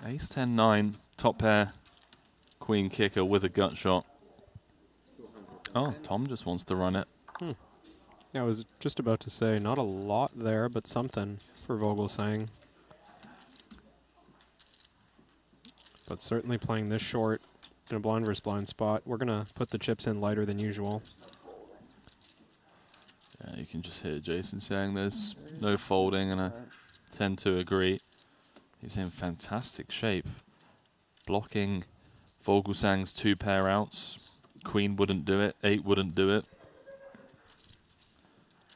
Ace 10-9, top pair, queen kicker with a gut shot. Oh, Tom just wants to run it. Yeah, I was just about to say, not a lot there, but something for Vogelsang. But certainly playing this short in a blind versus blind spot. We're going to put the chips in lighter than usual. Yeah, you can just hear Jason saying there's no folding, and I tend to agree. He's in fantastic shape. Blocking Vogelsang's 2 pair outs. Queen wouldn't do it, 8 wouldn't do it.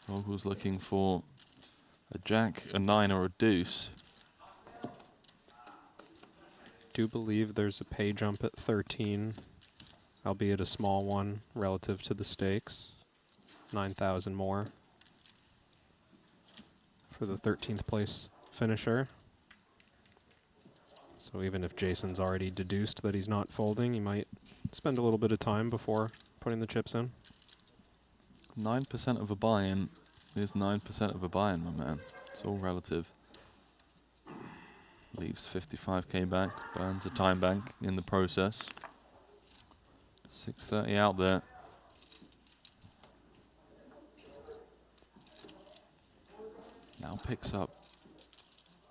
Vogel's looking for a jack, a 9, or a deuce. Do believe there's a pay jump at 13, albeit a small one relative to the stakes. 9,000 more for the 13th place finisher. So even if Jason's already deduced that he's not folding, he might spend a little bit of time before putting the chips in. 9% of a buy-in is 9% of a buy-in, my man. It's all relative. Leaves 55k back, burns a time bank in the process. 630 out there. Now picks up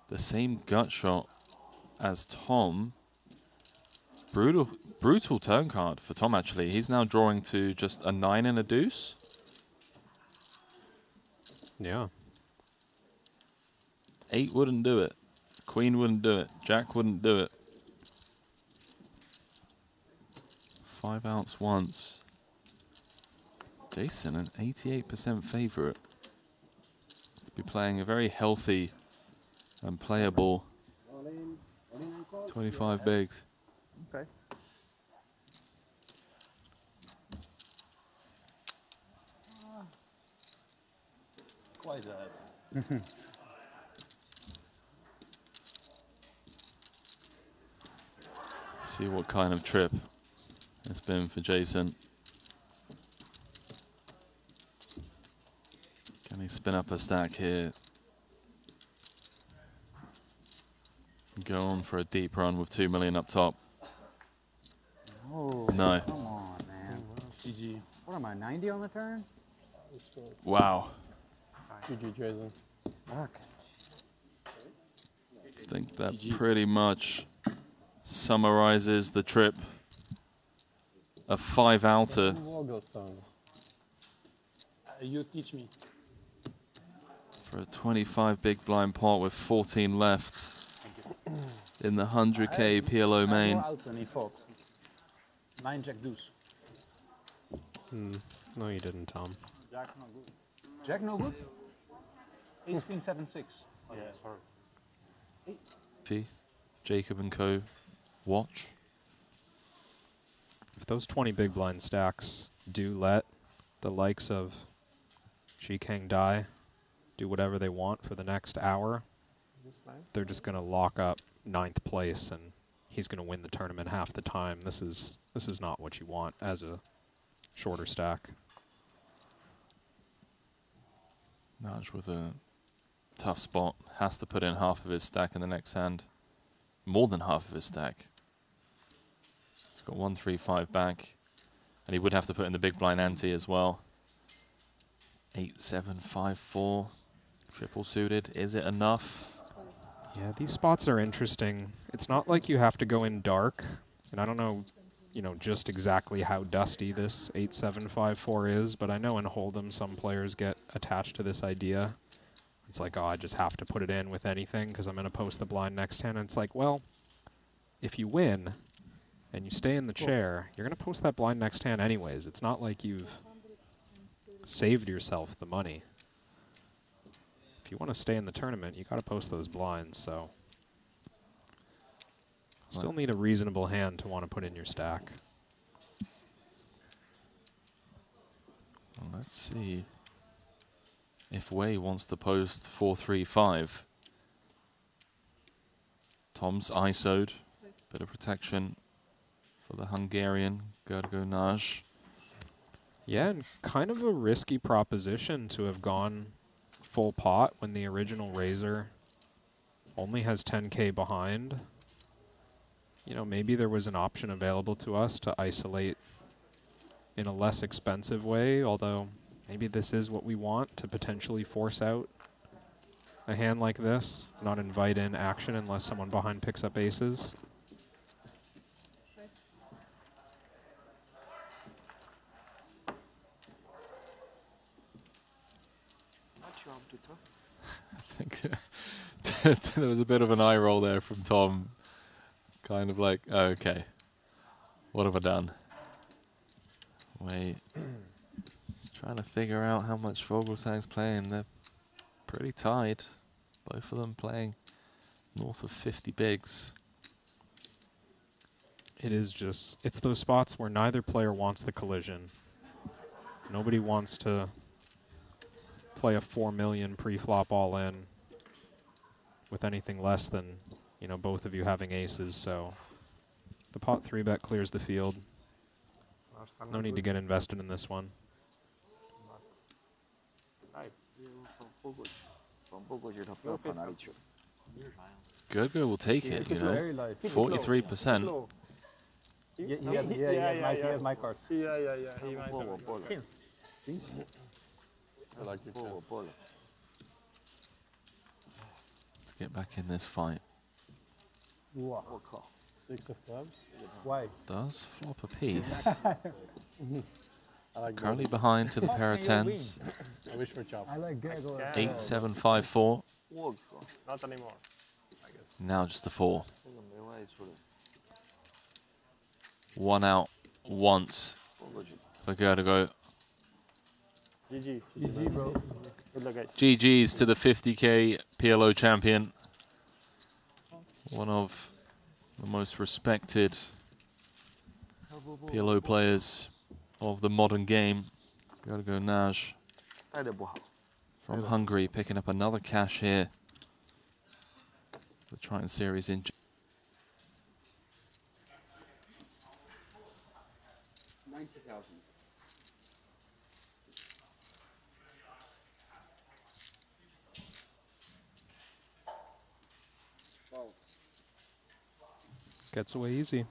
the same gut shot as Tom. Brutal turn card for Tom, actually. He's now drawing to just a 9 and a deuce. Yeah. 8 wouldn't do it. Queen wouldn't do it. Jack wouldn't do it. 5 outs once. Jason, an 88% favorite. To be playing a very healthy and playable 25 bigs. Okay. Quite that. See what kind of trip it's been for Jason. Can he spin up a stack here? Go on for a deep run with 2 million up top. Oh, No. Come on, man. GG. What am I, 90 on the turn? Wow. GG, Jason. Fuck. I think that pretty much summarizes the trip. A 5-outer. You teach me. For a 25 big blind pot with 14 left in the 100K PLO main. And he fought. 9 jack deuce. No, you didn't, Tom. Jack no good. Jack no good? Ace queen 7-6. Yeah, sorry. P, Jacob and Co. Watch. If those 20 big blind stacks do let the likes of Shi Kang Dai do whatever they want for the next hour, they're just going to lock up 9th place and he's going to win the tournament half the time. This is not what you want as a shorter stack. Naj with a tough spot. Has to put in half of his stack in the next hand. More than half of his stack. He's got 135 back. And he would have to put in the big blind ante as well. 8, 7, 5, 4. Triple suited. Is it enough? Yeah, these spots are interesting. It's not like you have to go in dark. And I don't know, just exactly how dusty this 8-7-5-4 is, but I know in Hold'em some players get attached to this idea. It's like, oh, I just have to put it in with anything because I'm going to post the blind next hand. And it's like, well, if you win and you stay in the chair, you're going to post that blind next hand anyways. It's not like you've saved yourself the money. if you want to stay in the tournament, you got to post those blinds. So still need a reasonable hand to want to put in your stack. Well, let's see if Wei wants to post 4-3-5. Tom's ISO'd, bit of protection for the Hungarian Gergo Naj. Yeah, and kind of a risky proposition to have gone full pot when the original Razor only has 10K behind. You know, maybe there was an option available to us to isolate in a less expensive way, although maybe this is what we want, to potentially force out a hand like this, not invite in action unless someone behind picks up aces. I think there was a bit of an eye roll there from Tom. Kind of like, oh, okay, what have I done? Wait, just trying to figure out how much Vogelsang's playing. They're pretty tight. Both of them playing north of 50 bigs. It is just, it's those spots where neither player wants the collision. Nobody wants to play a 4 million pre-flop all in with anything less than, you know, both of you having aces. So the pot 3-bet clears the field. No need to get invested in this one. Gergo will take it, you know. 43%. He has my cards. Yeah, he might have. I like your chance. Let's get back in this fight. Six of clubs. Why? Does flop a piece. I like Currently behind to the pair of tens. I wish for chop. I like Gregor. 8, 7, 5, 4. Not anymore. Now just the 4. One out once for Gergo. GG. GG, bro. Good luck, guys. GG's to the 50K PLO champion. One of the most respected PLO players of the modern game. Gergo Naj from Hungary, picking up another cash here. The Triton series in 90,000. Wow. Gets away easy.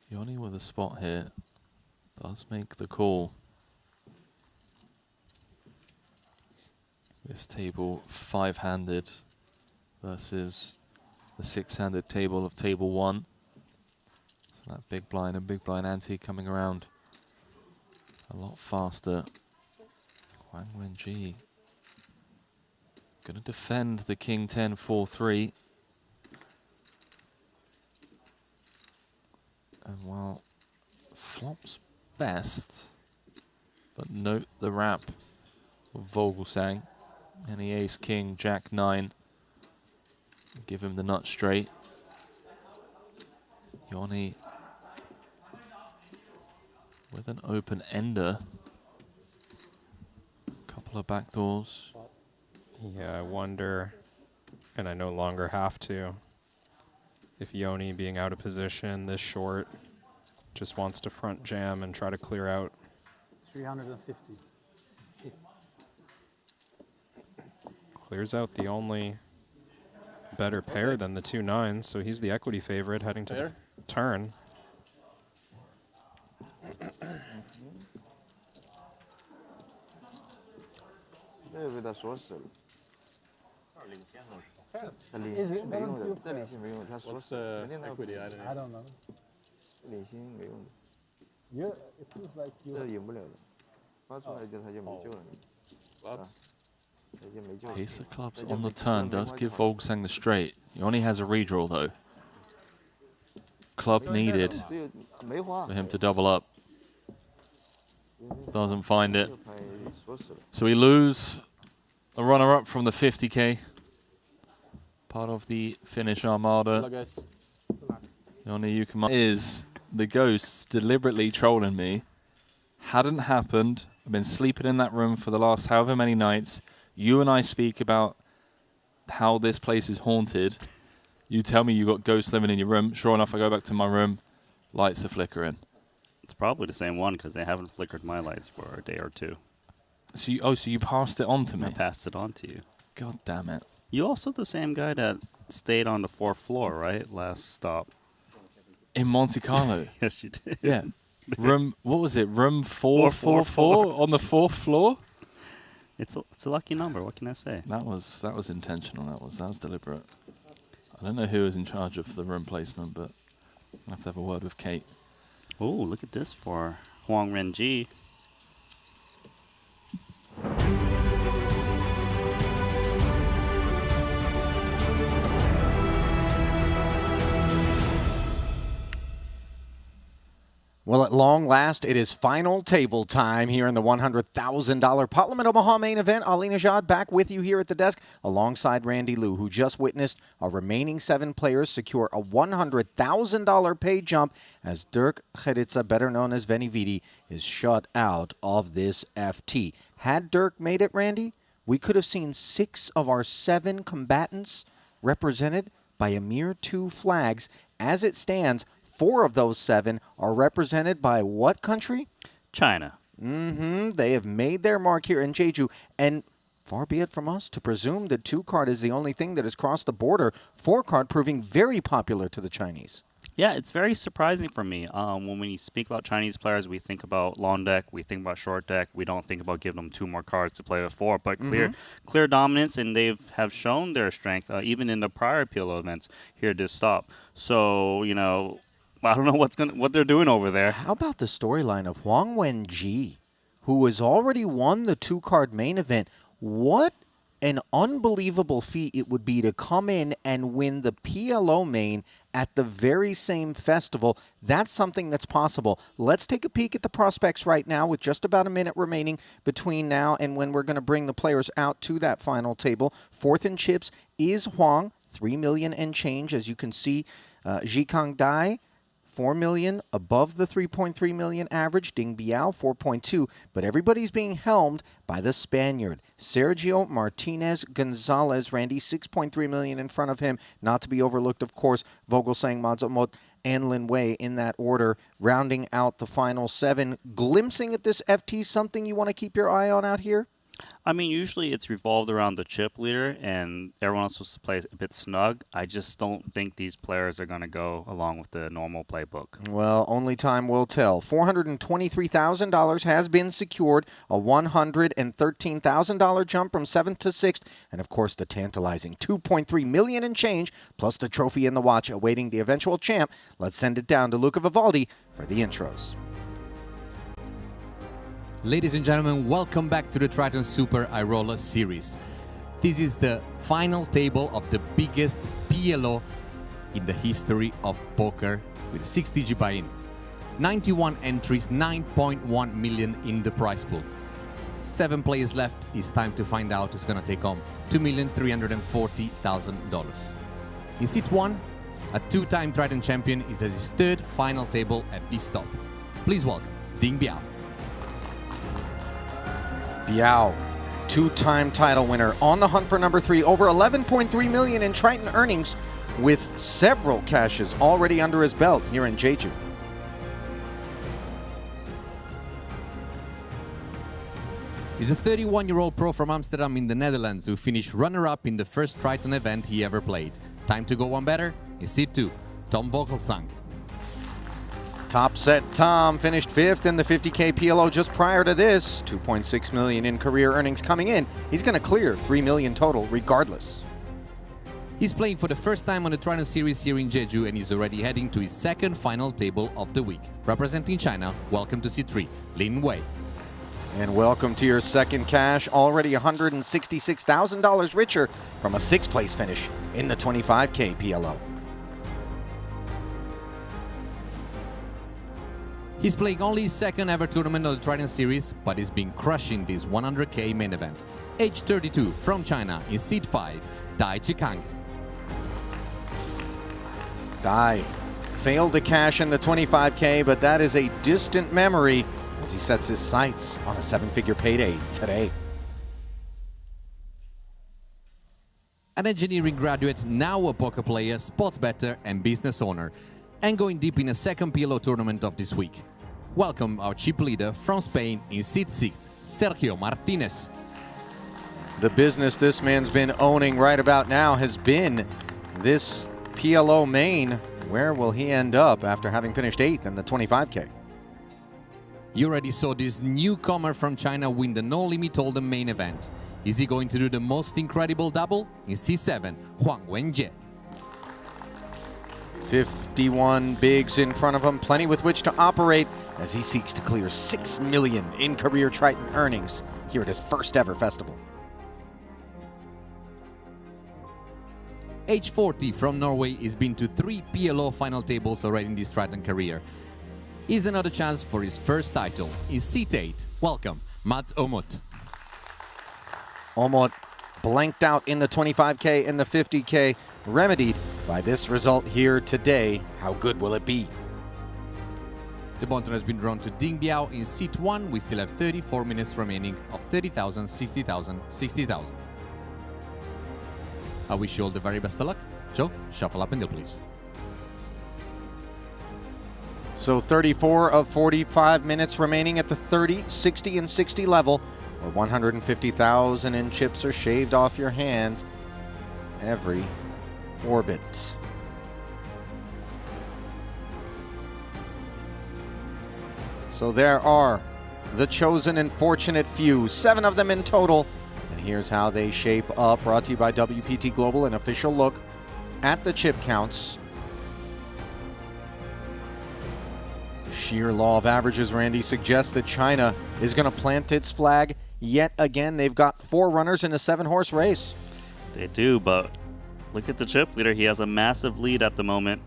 Yoni with a spot here does make the call. This table 5-handed versus the 6-handed table of table 1. So that big blind and big blind ante coming around a lot faster. Huang Wenji gonna defend the king 10 4-3. And while flops best, but note the wrap of Vogelsang. Any ace, king, jack 9. Give him the nut straight. Yoni with an open ender. Couple of backdoors. Yeah, I wonder, and I no longer have to, if Yoni, being out of position this short, just wants to front jam and try to clear out. 350. Clears out the only better pair than the 2 9s, so he's the equity favorite heading to the turn. What's the equity? I don't know. Yeah, it feels like you. Clubs. Ace of clubs on the turn does give Volksang the straight. He only has a redraw though. Club needed for him to double up. Doesn't find it. So we lose a runner-up from the 50K. Part of the Finnish Armada. Yoni Yukima is the ghost deliberately trolling me. Hadn't happened. I've been sleeping in that room for the last however many nights. You and I speak about how this place is haunted. You tell me you got ghosts living in your room. Sure enough, I go back to my room. Lights are flickering. It's probably the same one because they haven't flickered my lights for a day or two. So you passed it on to me? I passed it on to you. God damn it. You also the same guy that stayed on the 4th floor, right? Last stop. In Monte Carlo? Yes, you did. Yeah. Room, what was it? Room 444 on the 4th floor? It's a lucky number. What can I say? That was intentional. That was deliberate. I don't know who was in charge of the room placement, but I'll have to have a word with Kate. Oh, look at this for Huang Renji. Well, at long last, it is final table time here in the $100,000 Parliament Omaha main event. Ali Najad back with you here at the desk alongside Randy Liu, who just witnessed our remaining 7 players secure a $100,000 pay jump as Dirk Geritza, better known as Veni Vidi, is shut out of this FT. Had Dirk made it, Randy, we could have seen 6 of our 7 combatants represented by a mere 2 flags. As it stands, 4 of those 7 are represented by what country? China. They have made their mark here in Jeju, and far be it from us to presume the 2 card is the only thing that has crossed the border. 4 card proving very popular to the Chinese. Yeah, it's very surprising for me. When we speak about Chinese players, we think about long deck, we think about short deck. We don't think about giving them 2 more cards to play with 4. But clear dominance, and they have shown their strength even in the prior PLO events here this stop. So, you know, I don't know what they're doing over there. How about the storyline of Huang Wenji, who has already won the 2-card main event? What an unbelievable feat it would be to come in and win the PLO main at the very same festival. That's something that's possible. Let's take a peek at the prospects right now with just about a minute remaining between now and when we're going to bring the players out to that final table. 4th in chips is Huang, 3 million and change. As you can see, Jikang Dai, 4 million above the 3.3 million average. Ding Biao, 4.2. But everybody's being helmed by the Spaniard, Sergio Martinez Gonzalez. Randy, 6.3 million in front of him. Not to be overlooked, of course, Vogelsang, Mazamot, and Lin Wei in that order, rounding out the final 7. Glimpsing at this FT, something you want to keep your eye on out here? I mean, usually it's revolved around the chip leader, and everyone else supposed to play a bit snug. I just don't think these players are going to go along with the normal playbook. Well, only time will tell. $423,000 has been secured, a $113,000 jump from 7th to 6th, and of course the tantalizing $2.3 million in change, plus the trophy and the watch awaiting the eventual champ. Let's send it down to Luca Vivaldi for the intros. Ladies and gentlemen, welcome back to the Triton Super iRoller series. This is the final table of the biggest PLO in the history of poker with 6-digit buy-in. 91 entries, 9.1 million in the prize pool. 7 players left. It's time to find out who's going to take home $2,340,000. In seat 1, a 2-time Triton champion is at his 3rd final table at this stop. Please welcome Ding Biao. Biao, 2-time title winner, on the hunt for number 3, over 11.3 million in Triton earnings, with several cashes already under his belt here in Jeju. He's a 31-year-old pro from Amsterdam in the Netherlands who finished runner-up in the first Triton event he ever played. Time to go one better. In seat 2, Tom Vogelsang. Top set Tom finished 5th in the 50K PLO just prior to this. 2.6 million in career earnings coming in. He's going to clear 3 million total regardless. He's playing for the first time on the Triton series here in Jeju and he's already heading to his second final table of the week. Representing China, welcome to C3, Lin Wei. And welcome to your second cash, already $166,000 richer from a 6th place finish in the 25K PLO. He's playing only his second ever tournament of the Triton series, but he's been crushing this 100K main event. Age 32, from China, in seed 5, Dai Chikang. Dai failed to cash in the 25K, but that is a distant memory as he sets his sights on a 7-figure payday today. An engineering graduate, now a poker player, sports bettor and business owner, and going deep in a second PLO tournament of this week. Welcome our chip leader from Spain in seed 6, Sergio Martinez. The business this man's been owning right about now has been this PLO main. Where will he end up after having finished 8th in the 25K? You already saw this newcomer from China win the No Limit Hold'em main event. Is he going to do the most incredible double? In C7, Huang Wenjie. 51 bigs in front of him, plenty with which to operate as he seeks to clear $6 million in career Triton earnings here at his first ever festival. Age 40 from Norway, he's been to 3 PLO final tables already in this Triton career. Here's another chance for his first title. In seat 8, welcome, Mads Omot. Omot blanked out in the 25K and the 50K, remedied by this result here today. How good will it be? The Bonton has been drawn to Ding Biao in seat 1. We still have 34 minutes remaining of 30,000, 60,000, 60,000. I wish you all the very best of luck. Joe, shuffle up and deal, please. So 34 of 45 minutes remaining at the 30, 60, and 60 level, where 150,000 in chips are shaved off your hands every orbit. So there are the chosen and fortunate few, 7 of them in total. And here's how they shape up, brought to you by WPT Global, an official look at the chip counts. Sheer law of averages, Randy, suggests that China is going to plant its flag yet again. They've got 4 runners in a 7-horse race. They do, but look at the chip leader. He has a massive lead at the moment.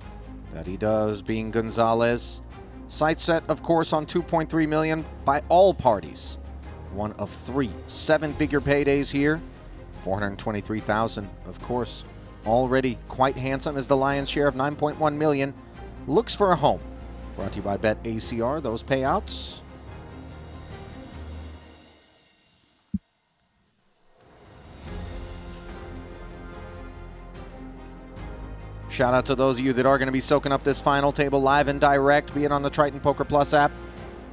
That he does, being Gonzalez. Sight set, of course, on 2.3 million by all parties. One of 3 7-figure paydays here. 423,000, of course. Already quite handsome as the lion's share of 9.1 million. Looks for a home. Brought to you by Bet ACR, those payouts. Shout out to those of you that are going to be soaking up this final table live and direct, be it on the Triton Poker Plus app,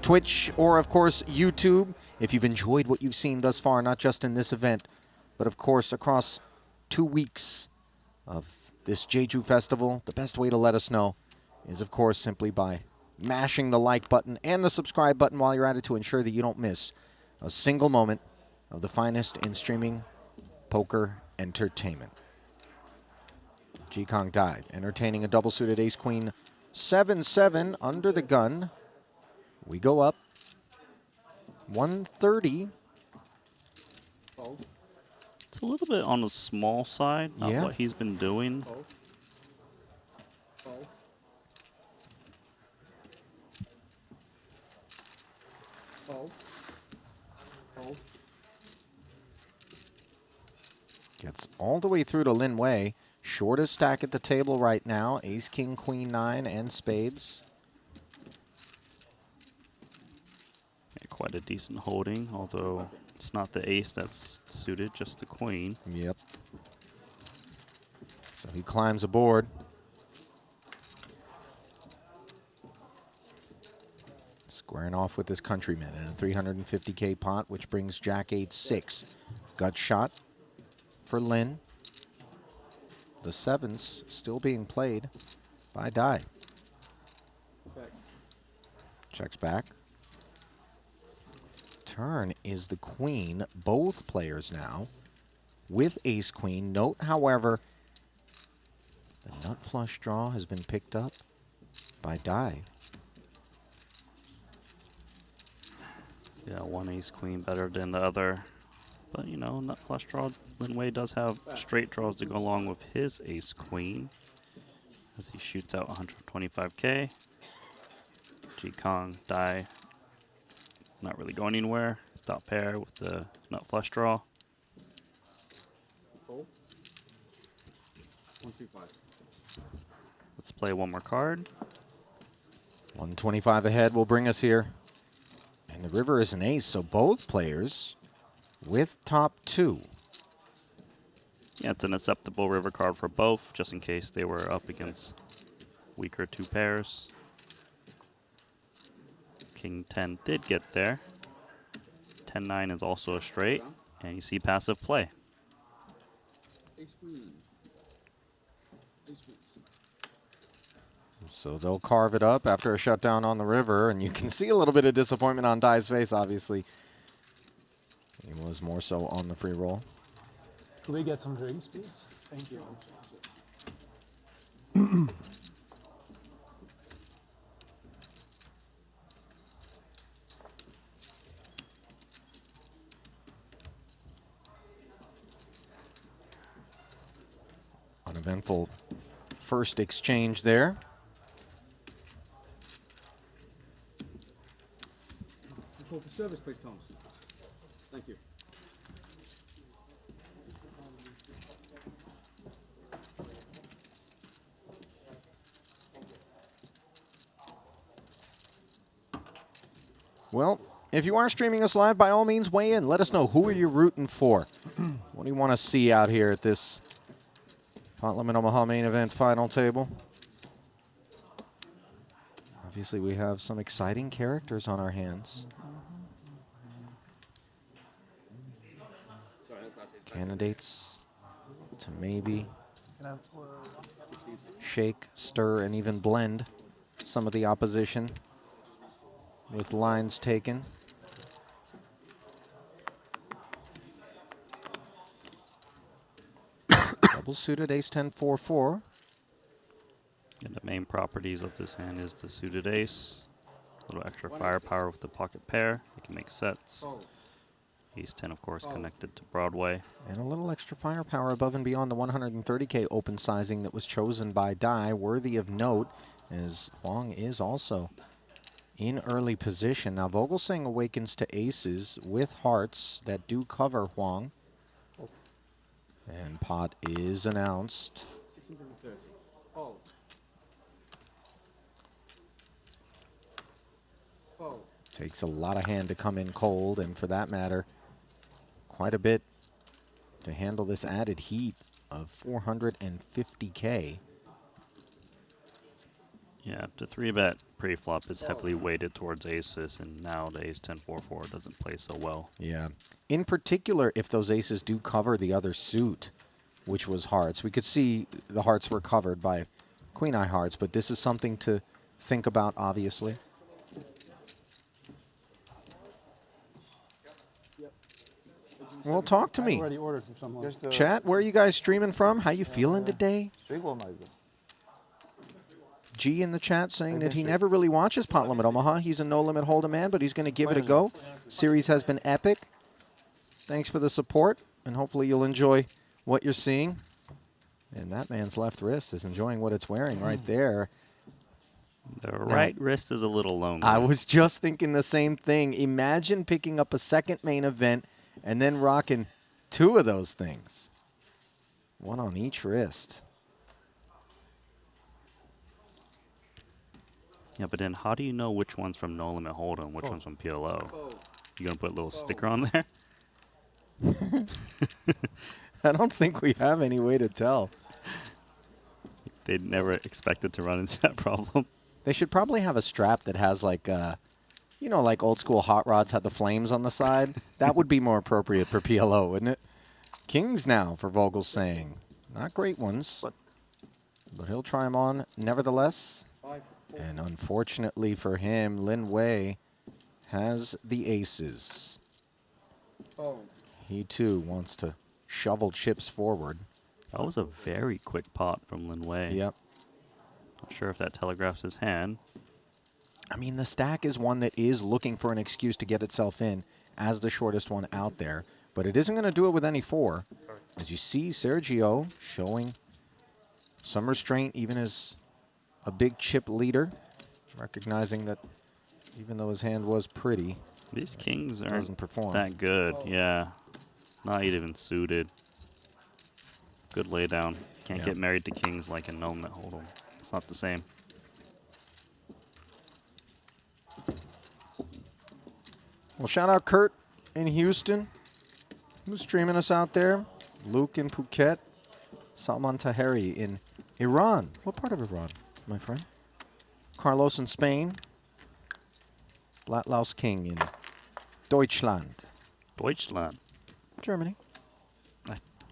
Twitch, or of course YouTube. If you've enjoyed what you've seen thus far, not just in this event, but of course across 2 weeks of this Jeju festival, the best way to let us know is of course simply by mashing the like button and the subscribe button while you're at it to ensure that you don't miss a single moment of the finest in streaming poker entertainment. Jikong died, entertaining a double-suited ace-queen 7-7 under the gun. We go up 130. It's a little bit on the small side, not Yeah. what he's been doing. Gets all the way through to Lin Wei. Shortest stack at the table right now. Ace, king, queen, 9, and spades. Yeah, quite a decent holding, although it's not the ace that's suited, just the queen. Yep. So he climbs aboard. Squaring off with his countryman in a 350K pot, which brings Jack 8-6. Gut shot for Lin. The 7s still being played by Dai. Checks back. Turn is the queen. Both players now with ace-queen. Note, however, The nut flush draw has been picked up by Dai. Yeah, one ace queen better than the other. But, you know, nut flush draw, Lin Wei does have straight draws to go along with his ace queen as he shoots out 125K. G Kong, Dai, not really going anywhere. Stop pair with the nut flush draw. Fold. 125. Let's play one more card. 125 ahead will bring us here. And the river is an ace, so both players with top 2. Yeah, it's an acceptable river card for both, just in case they were up against weaker 2 pairs. King 10 did get there. 10-9 is also a straight, and you see passive play. Ace queen. Ace queen. So they'll carve it up after a shutdown on the river, and you can see a little bit of disappointment on Dai's face, obviously. He was more so on the free roll. Could we get some drinks, please? Thank you. Uneventful first exchange there. Control for service, please, Thomas. Thank you. Well, if you are streaming us live, by all means, weigh in. Let us know, who are you rooting for? What do you want to see out here at this Pot Limit Omaha main event final table? Obviously, we have some exciting characters on our hands. Candidates to maybe shake, stir, and even blend some of the opposition with lines taken. Double suited ace-10, 4-4. And the main properties of this hand is the suited ace. A little extra firepower with the pocket pair. You can make sets. Ace-10, of course, connected to Broadway. And a little extra firepower above and beyond the 130K open sizing that was chosen by Dai. Worthy of note, as Huang is also in early position. Now, Vogelsang awakens to aces with hearts that do cover Huang. And pot is announced. 630. Fold. Fold. Takes a lot of hand to come in cold, and for that matter, quite a bit to handle this added heat of 450K. Yeah, the 3-bet pre-flop is heavily weighted towards aces, and now the ace-10, 4-4 doesn't play so well. Yeah. In particular, if those aces do cover the other suit, which was hearts. We could see the hearts were covered by queen-eye hearts, but this is something to think about, obviously. Well, talk to me. I already ordered from someone. Chat, where are you guys streaming from? How you feeling today? G in the chat saying that he never really watches Pot Limit Omaha. He's a No Limit Hold'em man, but he's going to give it a go. Series has been epic. Thanks for the support, and hopefully you'll enjoy what you're seeing. And that man's left wrist is enjoying what it's wearing right there. The right wrist is a little lonely. I was just thinking the same thing. Imagine picking up a second main event and then rocking 2 of those things. 1 on each wrist. Yeah, but then how do you know which one's from No Limit Hold'em, which one's from PLO? You gonna put a little sticker on there? I don't think we have any way to tell. They never expected to run into that problem. They should probably have a strap that has like, you know, like old school hot rods had the flames on the side. That would be more appropriate for PLO, wouldn't it? Kings now for Vogelsang. Not great ones, but he'll try them on nevertheless. And unfortunately for him, Lin Wei has the aces. He too wants to shovel chips forward. That was a very quick pot from Lin Wei. Yep. Not sure if that telegraphs his hand. I mean, the stack is one that is looking for an excuse to get itself in as the shortest one out there, but it isn't going to do it with any 4. As you see, Sergio showing some restraint, even as a big chip leader, recognizing that even though his hand was pretty, these kings doesn't aren't perform that good. Yeah, not even suited. Good laydown. Can't get married to kings like in No Limit Hold'em. It's not the same. Well, shout out Kurt in Houston, who's streaming us out there. Luke in Phuket. Salman Taheri in Iran. What part of Iran, my friend? Carlos in Spain. Latlaus King in Deutschland. Deutschland. Germany.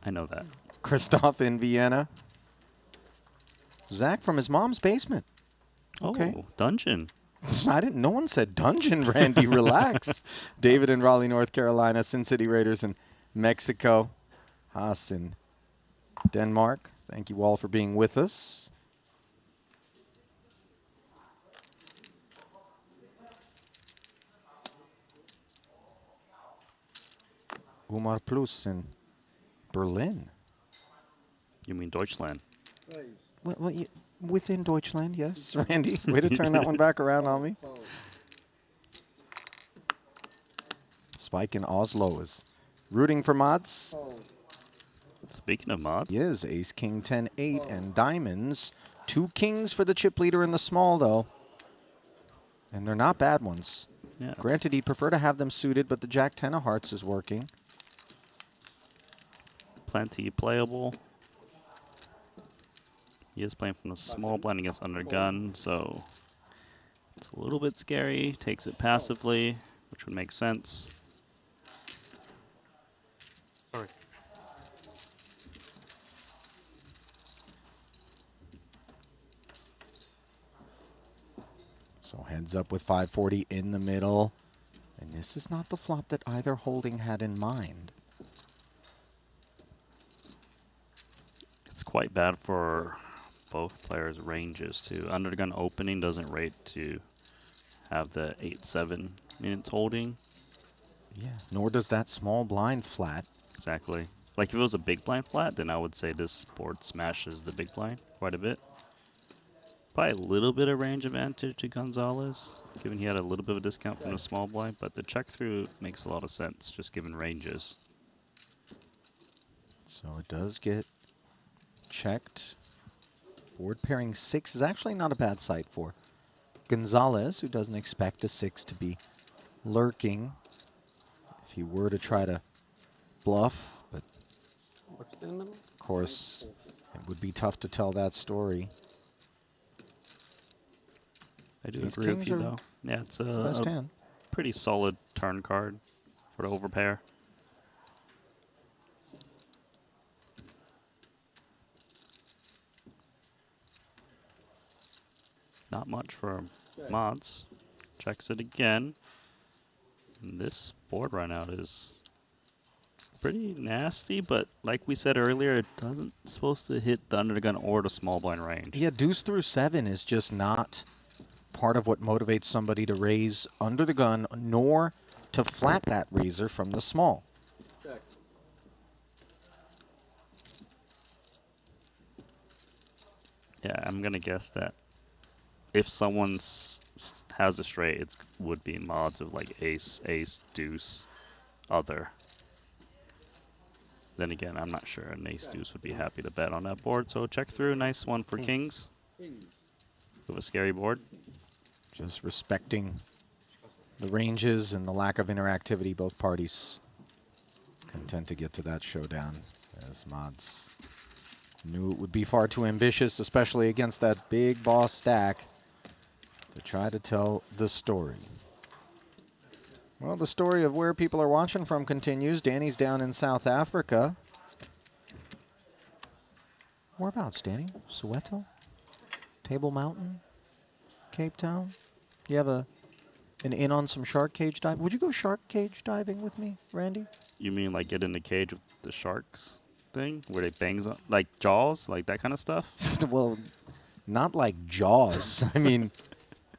I know that. Christoph in Vienna. Zach from his mom's basement. Okay. Oh, dungeon. I didn't. No one said dungeon, Randy. Relax. David in Raleigh, North Carolina. Sin City Raiders in Mexico. Haas in Denmark. Thank you all for being with us. Umar Plus in Berlin. You mean Deutschland? Well, within Deutschland, yes, Randy. Way to turn that one back around on me. Spike in Oslo is rooting for mods. Speaking of mods. He is Ace, King, 10, 8, and diamonds. 2 kings for the chip leader in the small, though. And they're not bad ones. Yeah, Granted, he'd prefer to have them suited, but the Jack 10 of hearts is working. Plenty playable. He is playing from the small blind against undergun, so it's a little bit scary. Takes it passively, which would make sense. Sorry. So heads up with 540 in the middle. And this is not the flop that either holding had in mind. It's quite bad for both players' ranges, too. Undergun opening doesn't rate to have the 8-7 minutes holding. Yeah, nor does that small blind flat. Exactly. Like, if it was a big blind flat, then I would say this board smashes the big blind quite a bit. Probably a little bit of range advantage to Gonzalez, given he had a little bit of a discount from the small blind, but the check-through makes a lot of sense, just given ranges. So it does get checked. Board pairing 6 is actually not a bad sight for Gonzalez, who doesn't expect a 6 to be lurking if he were to try to bluff. But of course, it would be tough to tell that story. I do These agree with kings you, are though. Yeah, it's best a hand. pretty solid turn card for the overpair. Not much for mods. Checks it again. And this board run out is pretty nasty, but like we said earlier, it doesn't supposed to hit the undergun or the small blind range. Yeah, deuce through 7 is just not part of what motivates somebody to raise under the gun, nor to flat that raiser from the small. Check. Yeah, I'm gonna guess that if someone has a straight, it would be mods of like ace, ace, deuce, other. Then again, I'm not sure an ace deuce would be happy to bet on that board. So check through, nice one for kings. With a scary board. Just respecting the ranges and the lack of interactivity, both parties content to get to that showdown, as mods knew it would be far too ambitious, especially against that big boss stack, to try to tell the story. Well, the story of where people are watching from continues. Danny's down in South Africa. Whereabouts, Danny? Soweto? Table Mountain? Cape Town? You have an in on some shark cage diving? Would you go shark cage diving with me, Randy? You mean like get in the cage with the sharks? thing where they bangs on, like Jaws, like that kind of stuff? Well, not like Jaws. I mean,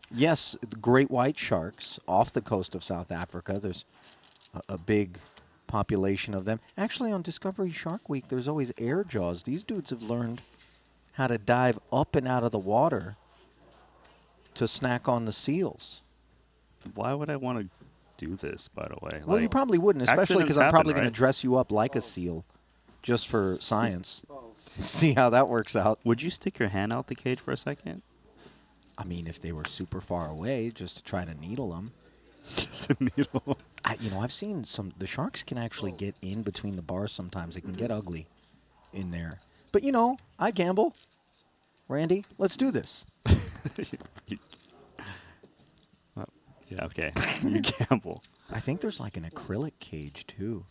yes, the great white sharks off the coast of South Africa. There's a big population of them. Actually, on Discovery Shark Week, there's always air jaws. These dudes have learned how to dive up and out of the water to snack on the seals. Why would I want to do this, by the way? Well, you probably wouldn't, especially because I'm probably going to right? dress you up like a seal just for science. See how that works out. Would you stick your hand out the cage for a second? I mean, if they were super far away, just to try to needle them. Just a needle. I've seen the sharks can actually get in between the bars sometimes. It can get ugly in there. But, I gamble. Randy, let's do this. Yeah, okay. You gamble. I think there's like an acrylic cage, too.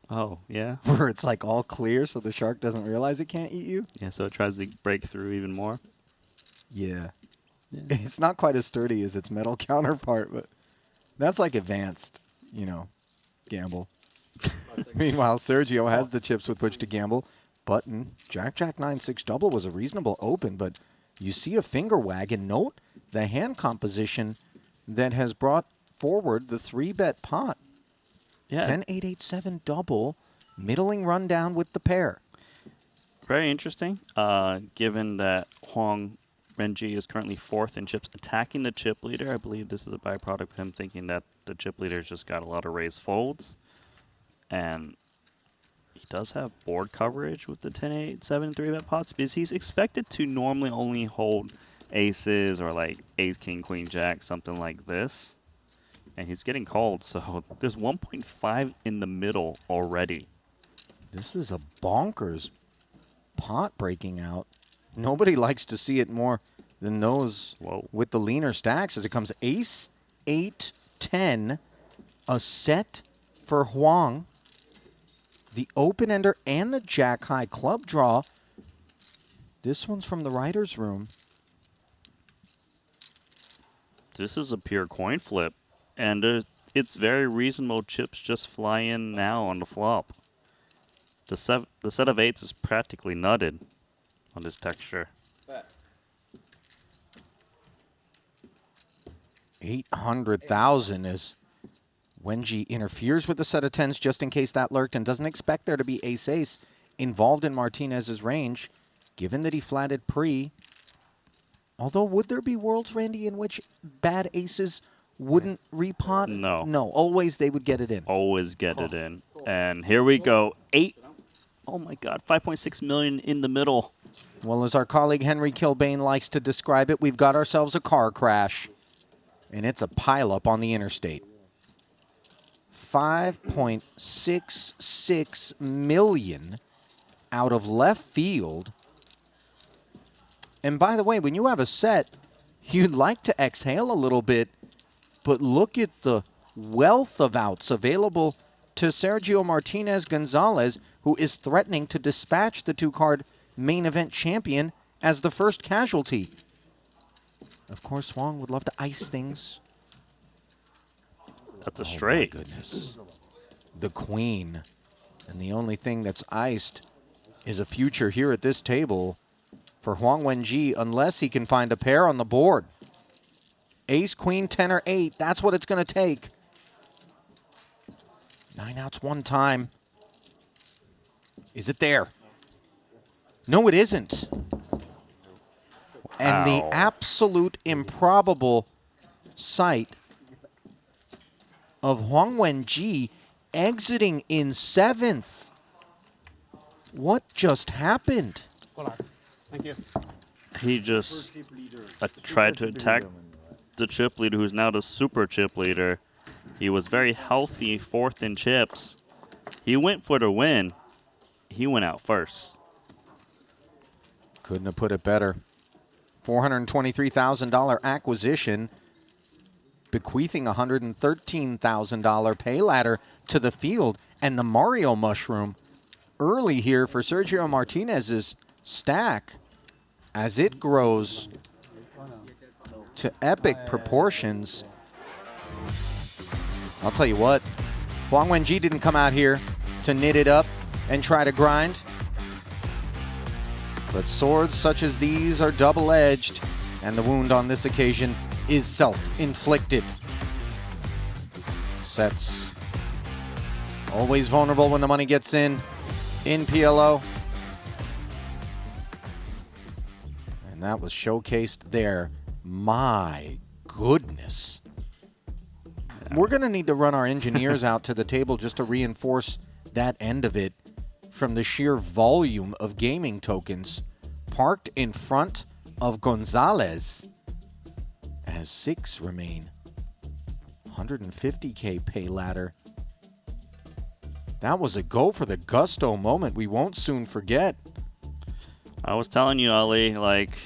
Oh, yeah? Where it's like all clear so the shark doesn't realize it can't eat you. Yeah, so it tries to break through even more? Yeah. It's not quite as sturdy as its metal counterpart, but that's like advanced, gamble. Meanwhile, Sergio has the chips with which to gamble. Button, Jack, 9-6 double was a reasonable open, but you see a finger wag, and note the hand composition that has brought forward the 3-bet pot. Yeah. 10-8-8-7 double, middling rundown with the pair. Very interesting, given that Huang Renji is currently 4th in chips attacking the chip leader. I believe this is a byproduct of him thinking that the chip leader's just got a lot of raised folds. And he does have board coverage with the 10-8-7 3-bet pots because he's expected to normally only hold aces or like ace, king, queen, jack, something like this. And he's getting called, so there's 1.5 in the middle already. This is a bonkers pot breaking out. Nobody likes to see it more than those with the leaner stacks as it comes ace, 8, 10, a set for Huang, the open-ender and the jack-high club draw. This one's from the writer's room. This is a pure coin flip, and it's very reasonable chips just fly in now on the flop. The set of 8s is practically nutted on this texture. 800,000 as Wenji interferes with the set of 10s just in case that lurked and doesn't expect there to be ace-ace involved in Martinez's range, given that he flatted pre. Although, would there be worlds, Randy, in which bad aces wouldn't repot? No. No, always they would get it in. Always get it in. And here we go. 8. Oh my God, 5.6 million in the middle. Well, as our colleague Henry Kilbane likes to describe it, we've got ourselves a car crash. And it's a pileup on the interstate. 5.66 million out of left field. And by the way, when you have a set, you'd like to exhale a little bit, but look at the wealth of outs available to Sergio Martinez Gonzalez, who is threatening to dispatch the 2-card main event champion as the first casualty. Of course, Huang would love to ice things. That's a straight. Oh my goodness. The queen. And the only thing that's iced is a future here at this table for Huang Wenji, unless he can find a pair on the board. Ace, queen, 10, or 8. That's what it's going to take. 9 outs one time. Is it there? No, it isn't. And the absolute improbable sight of Huang Wenji exiting in 7th. What just happened? Thank you. He just tried to attack the chip leader, who's now the super chip leader. He was very healthy, 4th in chips. He went for the win. He went out first. Couldn't have put it better. $423,000 acquisition, bequeathing $113,000 pay ladder to the field, and the Mario mushroom early here for Sergio Martinez's stack as it grows to epic proportions. I'll tell you what, Huang Wenji didn't come out here to knit it up and try to grind. But swords such as these are double-edged, and the wound on this occasion is self-inflicted. Sets always vulnerable when the money gets in PLO. And that was showcased there. My goodness. We're going to need to run our engineers out to the table just to reinforce that end of it from the sheer volume of gaming tokens parked in front of Gonzalez as 6 remain. 150K pay ladder. That was a go for the gusto moment we won't soon forget. I was telling you, Ali, like,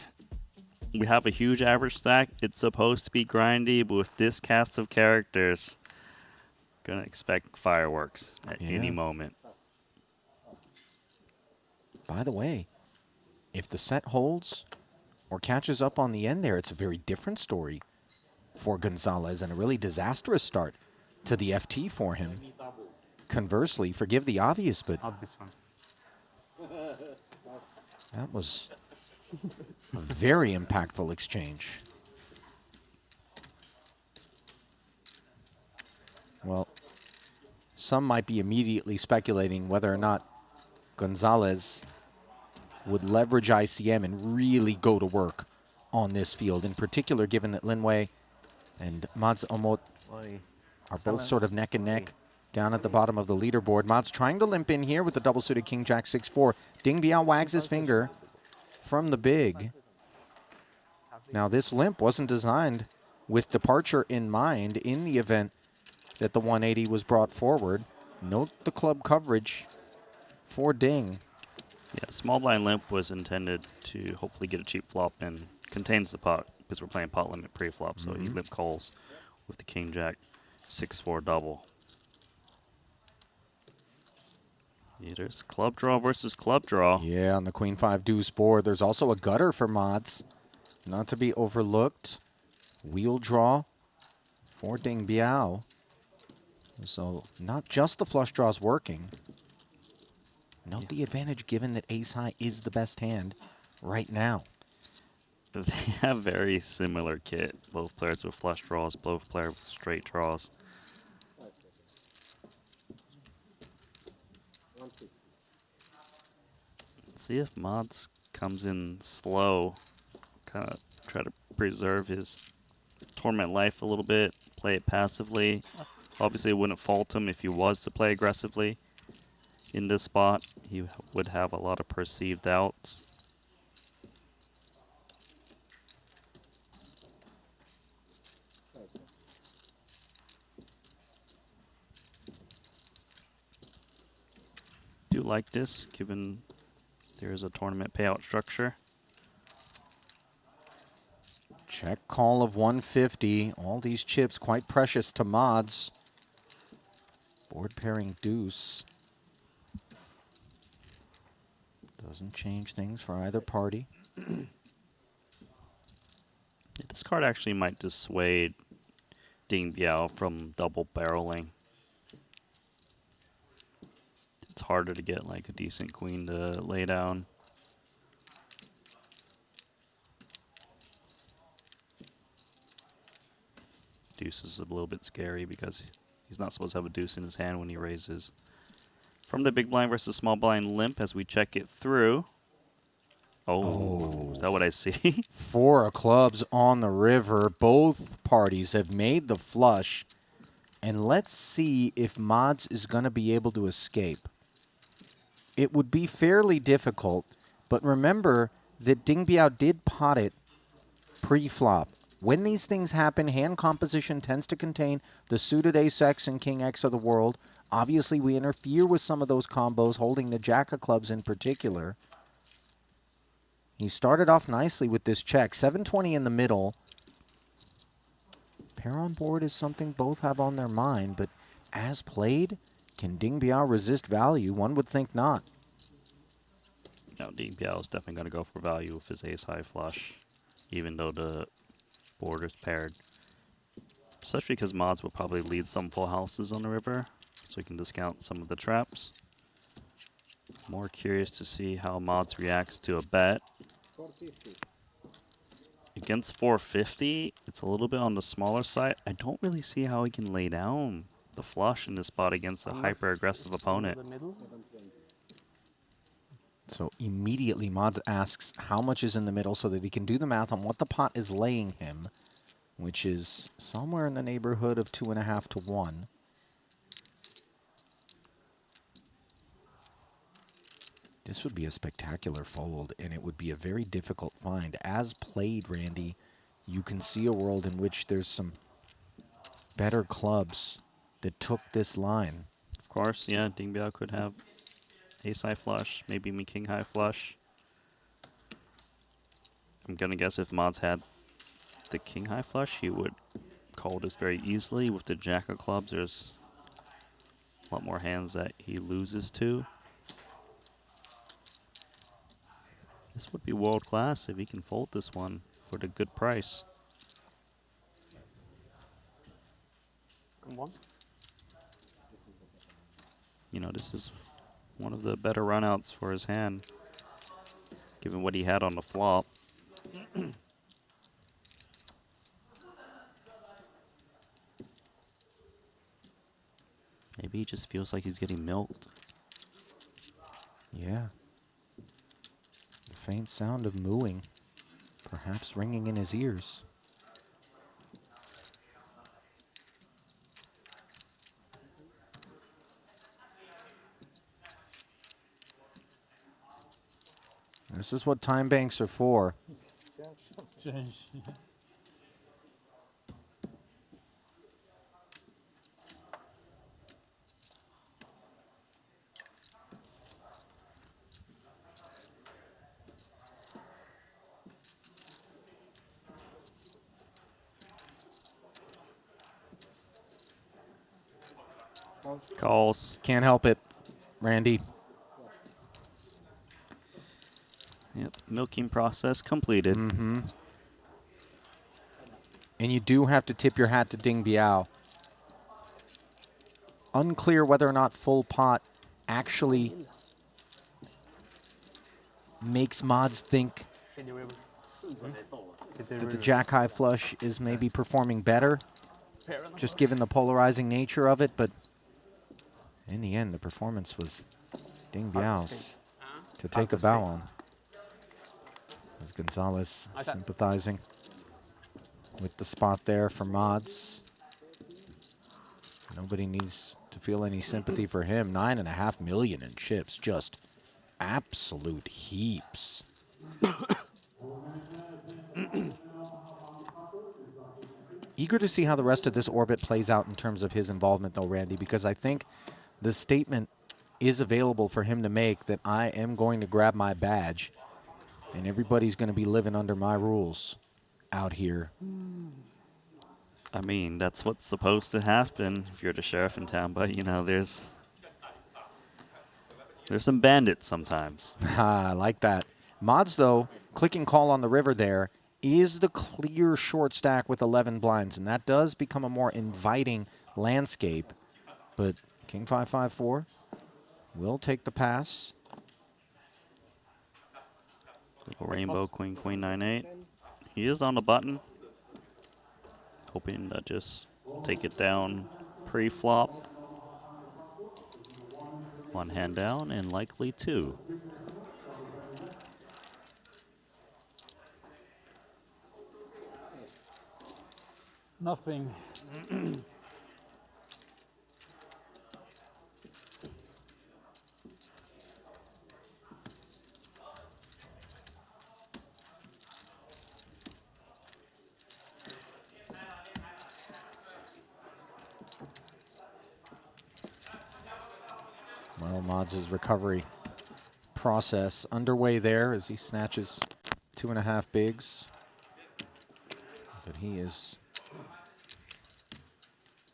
we have a huge average stack. It's supposed to be grindy, but with this cast of characters, gonna expect fireworks at any moment. By the way, if the set holds or catches up on the end there, it's a very different story for Gonzalez and a really disastrous start to the FT for him. Conversely, forgive the obvious, but Not this one. that was a very impactful exchange. Well, some might be immediately speculating whether or not Gonzalez would leverage ICM and really go to work on this field, in particular given that Linwei and Mads Omot are both sort of neck and neck down at the bottom of the leaderboard. Mads trying to limp in here with the double-suited King Jack 6-4. Ding Biao wags his finger from the big. Now this limp wasn't designed with departure in mind in the event that the 180 was brought forward. Note the club coverage for Ding. Yeah, small blind limp was intended to hopefully get a cheap flop and contains the pot because we're playing pot limit pre-flop, so he limp calls with the King Jack 6-4 double. Yeah, there's club draw versus club draw. Yeah, on the Queen 5 deuce board. There's also a gutter for Mods, not to be overlooked. Wheel draw for Ding Biao. So not just the flush draws working. Note the advantage given that ace high is the best hand right now. They have very similar kit. Both players with flush draws, both players with straight draws. Let's see if Mods comes in slow. Kind of try to preserve his tournament life a little bit, play it passively. Obviously, it wouldn't fault him if he was to play aggressively in this spot. He would have a lot of perceived doubts. Do like this, given there's a tournament payout structure. Check call of 150. All these chips quite precious to Mods. Board pairing deuce. Doesn't change things for either party. This card actually might dissuade Ding Biao from double barreling. It's harder to get like a decent queen to lay down. Deuce is a little bit scary because he's not supposed to have a deuce in his hand when he raises. From the big blind versus small blind limp as we check it through. Oh, is that what I see? 4 of clubs on the river. Both parties have made the flush. And let's see if Mods is going to be able to escape. It would be fairly difficult, but remember that Ding Biao did pot it pre-flop. When these things happen, hand composition tends to contain the suited ace-x and king-x of the world. Obviously, we interfere with some of those combos, holding the jack of clubs in particular. He started off nicely with this check. 720 in the middle. Pair on board is something both have on their mind, but as played, can Ding Biao resist value? One would think not. No, Ding Biao is definitely going to go for value with his ace-high flush, even though the board is paired. Especially because Mods will probably lead some full houses on the river, so he can discount some of the traps. More curious to see how Mods reacts to a bet. Against 450, it's a little bit on the smaller side. I don't really see how he can lay down the flush in this spot against a hyper-aggressive opponent. So immediately Mods asks how much is in the middle so that he can do the math on what the pot is laying him, which is somewhere in the neighborhood of 2.5 to 1. This would be a spectacular fold, and it would be a very difficult find. As played, Randy, you can see a world in which there's some better clubs that took this line. Of course, yeah, Ding Biao could have ace-high flush, maybe me king-high flush. I'm going to guess if Mods had the king-high flush, he would call this very easily. With the jack of clubs, there's a lot more hands that he loses to. This would be world-class if he can fold this one for the good price. You know, this is one of the better runouts for his hand, given what he had on the flop. Maybe he just feels like he's getting milked. Yeah. The faint sound of mooing, perhaps ringing in his ears. This is what time banks are for. Calls. Can't help it, Randy. Yep, milking process completed. Mm-hmm. And you do have to tip your hat to Ding Biao. Unclear whether or not full pot actually makes Mods think that the jack-high flush is maybe performing better, just given the polarizing nature of it, but in the end, the performance was Ding Biao's to take a bow on. As Gonzalez sympathizing with the spot there for Mods. Nobody needs to feel any sympathy for him. 9.5 million in chips, just absolute heaps. Eager to see how the rest of this orbit plays out in terms of his involvement, though, Randy, because I think the statement is available for him to make that I am going to grab my badge and everybody's going to be living under my rules out here. I mean, that's what's supposed to happen if you're the sheriff in town, but, you know, there's some bandits sometimes. I like that. Mods, though, clicking call on the river there is the clear short stack with 11 blinds, and that does become a more inviting landscape. But King 5-5-4 will take the pass. Rainbow, Queen, Queen, 9-8. He is on the button, hoping to just take it down pre-flop. One hand down and likely two. Nothing. Well, Mods' recovery process underway there as he snatches 2.5 bigs. But he is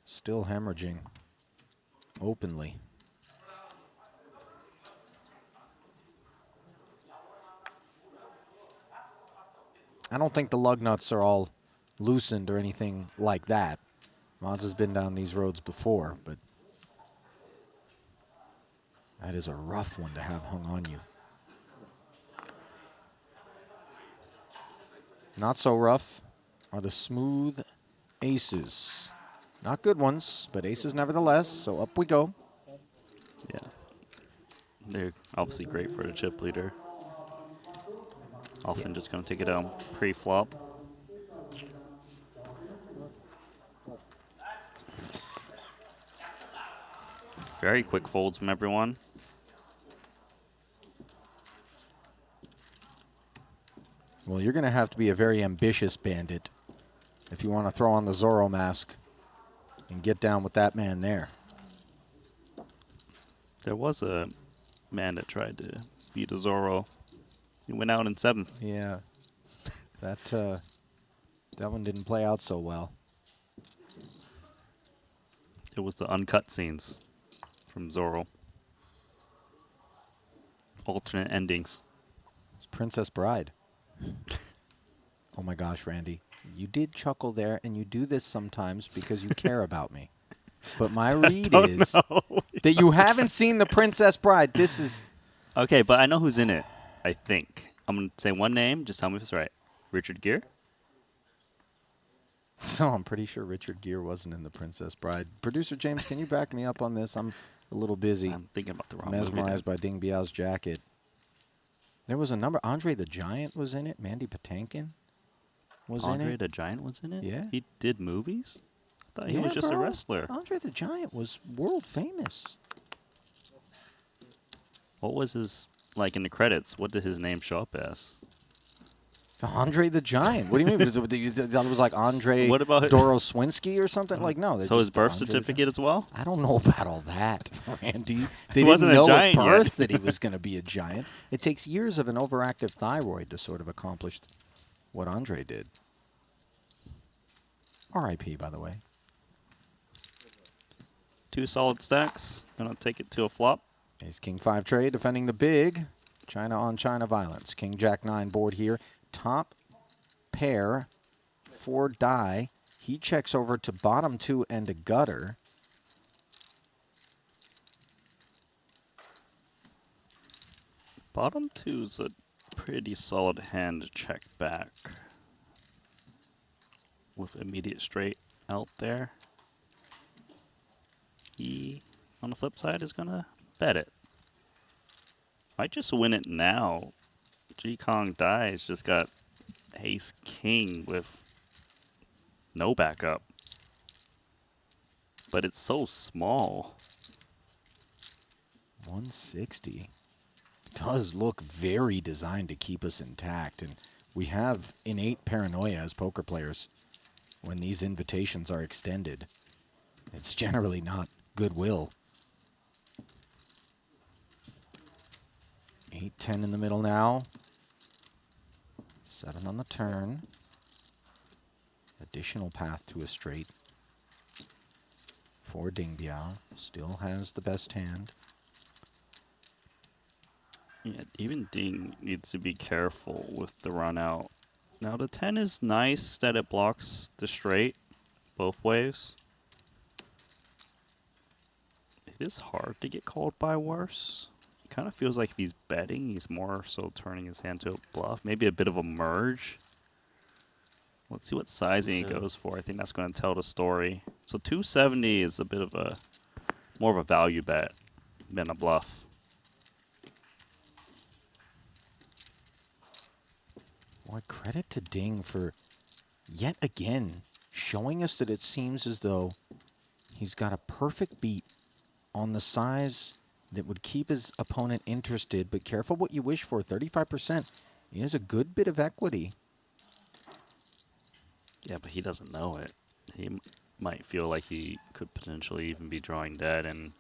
still hemorrhaging openly. I don't think the lug nuts are all loosened or anything like that. Mods has been down these roads before, but That is a rough one to have hung on you. Not so rough are the smooth aces. Not good ones, but aces nevertheless, so up we go. Yeah. They're obviously great for the chip leader. Often just going to take it down pre-flop. Very quick folds from everyone. Well, you're going to have to be a very ambitious bandit if you want to throw on the Zorro mask and get down with that man there. There was a man that tried to beat a Zorro. He went out in 7th. Yeah. That one didn't play out so well. It was the uncut scenes from Zorro. Alternate endings. It's Princess Bride. Oh my gosh, Randy. You did chuckle there, and you do this sometimes because you care about me. But my read is that you haven't seen The Princess Bride. This is... Okay, but I know who's in it, I think. I'm going to say one name. Just tell me if it's right. Richard Gere? So I'm pretty sure Richard Gere wasn't in The Princess Bride. Producer James, can you back me up on this? I'm a little busy. I'm thinking about the wrong Mesmerized by Ding Biao's jacket. There was a number. Andre the Giant was in it. Mandy Patinkin was in it. Andre the Giant was in it? Yeah. He did movies? I thought he was just a wrestler. Andre the Giant was world famous. What was his, like in the credits, what did his name show up as? Andre the Giant. What do you mean? That was like Andre What about Doroswinski or something? Like, no. So his birth certificate as well? I don't know about all that, Randy. They didn't wasn't a know giant at birth yet. that he was going to be a giant. It takes years of an overactive thyroid to sort of accomplish what Andre did. R.I.P., by the way. 2 solid stacks. Gonna take it to a flop. Ace King 5 trade, defending the big. China on China violence. King Jack 9 board here. Top pair, 4 die. He checks over to bottom 2 and a gutter. Bottom 2's a pretty solid hand to check back. With immediate straight out there. He, on the flip side, is gonna bet it. Might just win it now. G Kong dies, just got ace king with no backup. But it's so small. 160. Does look very designed to keep us intact, and we have innate paranoia as poker players when these invitations are extended. It's generally not goodwill. 8-10 in the middle now. 7 on the turn. Additional path to a straight for Ding Biao. Still has the best hand. Yeah, even Ding needs to be careful with the run out. Now the 10 is nice that it blocks the straight both ways. It is hard to get called by worse. It kind of feels like if he's betting, he's more so turning his hand to a bluff. Maybe a bit of a merge. Let's see what sizing he goes for. I think that's going to tell the story. So 270 is a bit of a more of a value bet than a bluff. Boy, credit to Ding for yet again showing us that it seems as though he's got a perfect beat on the size that would keep his opponent interested, but careful what you wish for. 35%. He has a good bit of equity. Yeah, but he doesn't know it. He might feel like he could potentially even be drawing dead, and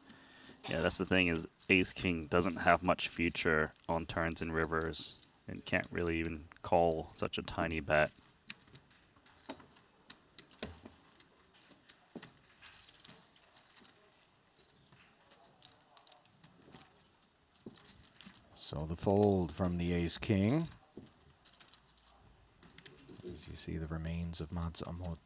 yeah, that's the thing is Ace-King doesn't have much future on turns and rivers, and can't really even call such a tiny bet. So the fold from the Ace-King. As you see the remains of Matsumot.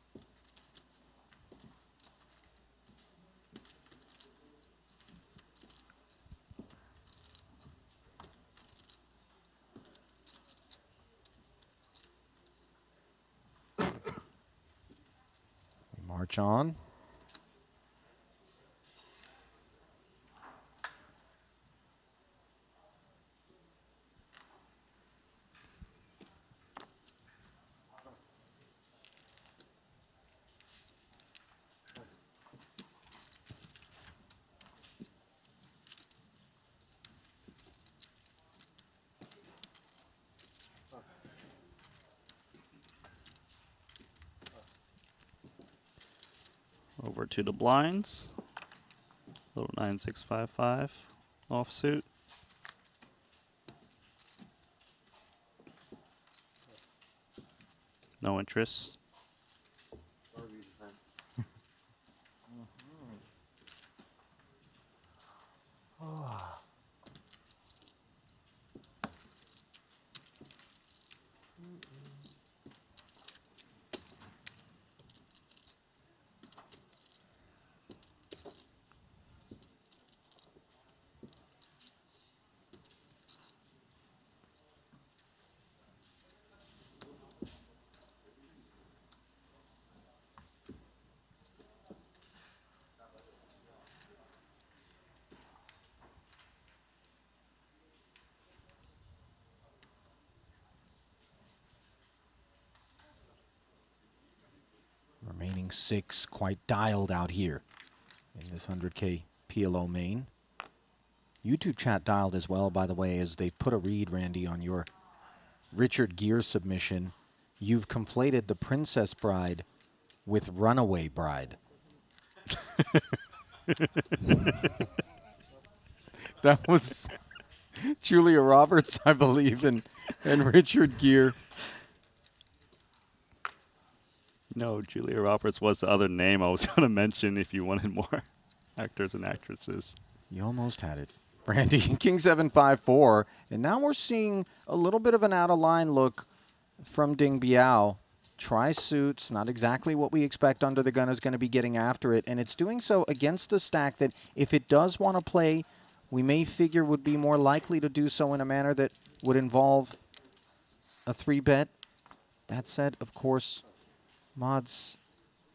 March on. Over to the blinds. Little 9655 offsuit. No interest. Remaining 6 quite dialed out here in this 100K PLO main. YouTube chat dialed as well, by the way, as they put a read, Randy, on your Richard Gere submission. You've conflated the Princess Bride with Runaway Bride. That was Julia Roberts, I believe, and Richard Gere. No, Julia Roberts was the other name I was going to mention if you wanted more actors and actresses. You almost had it. Randy, King 754, and now we're seeing a little bit of an out-of-line look from Ding Biao. Tri-suits, not exactly what we expect Under the Gun is going to be getting after it, and it's doing so against a stack that if it does want to play, we may figure would be more likely to do so in a manner that would involve a 3-bet. That said, of course, Mods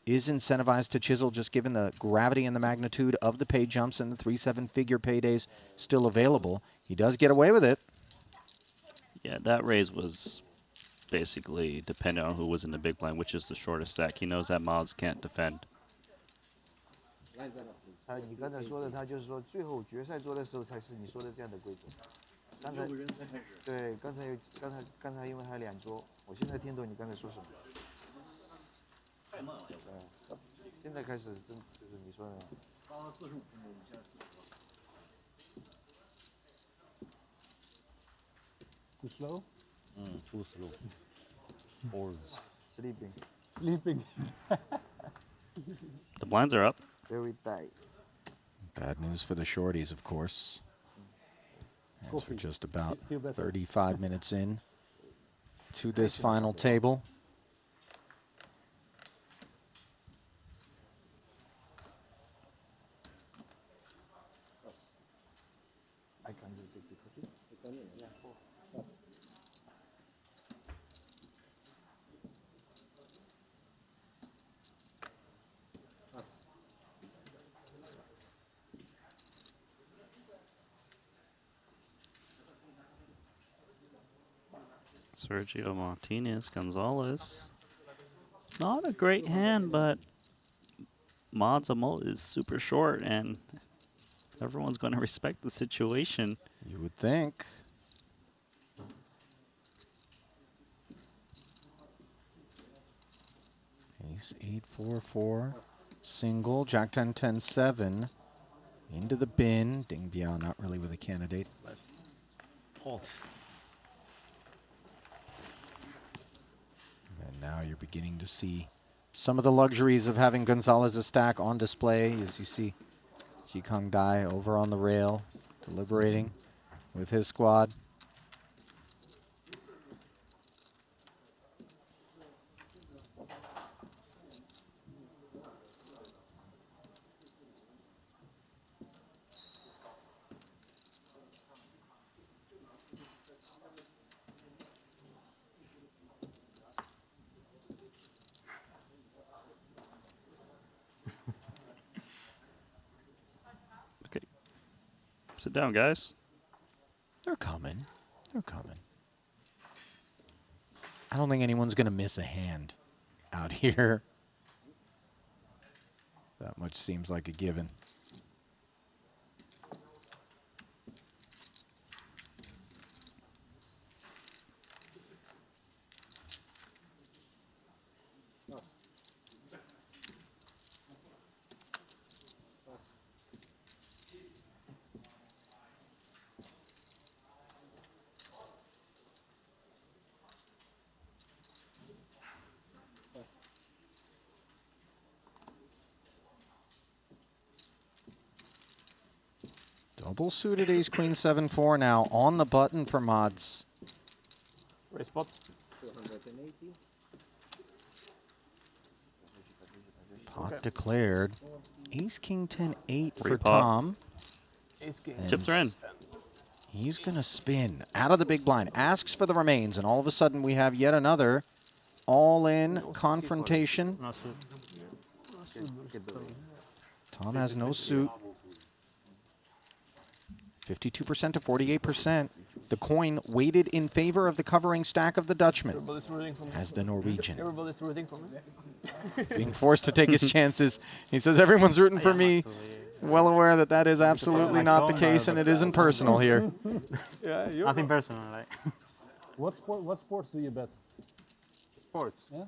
is incentivized to chisel just given the gravity and the magnitude of the pay jumps and the 3-7 figure paydays still available. He does get away with it. Yeah, that raise was basically dependent on who was in the big blind, which is the shortest stack. He knows that Mods can't defend. 你刚才说的，他就是说最后决赛桌的时候才是你说的这样的规则。刚才对，刚才因为还有2桌，我现在听懂你刚才说什么。现在开始真就是你说的。刚刚45分钟，我们现在40分。Too slow? Too slow. Boards. Sleeping. Sleeping. The blinds are up. Very tight. Bad news for the shorties, of course. As we're just about 35 minutes in to this final table. I can do the coffee. Sergio Martinez, Gonzalez. Not a great hand, but Mods is super short, and everyone's going to respect the situation. You would think. Ace 8-4-4, single, Jack 10, 10, 7. Into the bin. Ding Biao not really with a candidate. Oh. And now you're beginning to see some of the luxuries of having Gonzalez's stack on display as you see Jikong Dai over on the rail, deliberating with his squad. Sit down, guys. They're coming. They're coming. I don't think anyone's going to miss a hand out here. That much seems like a given. Double suited ace queen 7-4 now on the button for Mods. Raise spot. Pot declared. Ace king 10-8 for Repot. Tom. Ace king. And Chips are in. He's going to spin out of the big blind, asks for the remains, and all of a sudden we have yet another all-in confrontation. Tom has no suit. 52% to 48%. The coin weighted in favor of the covering stack of the Dutchman Everybody's rooting for me. as the Norwegian. Everybody's rooting for me. Being forced to take his chances. He says, everyone's rooting for me. Well aware that that is absolutely not the case, and it isn't personal here. Yeah, you're Nothing personal, like. What sports do you bet? Sports. Yeah.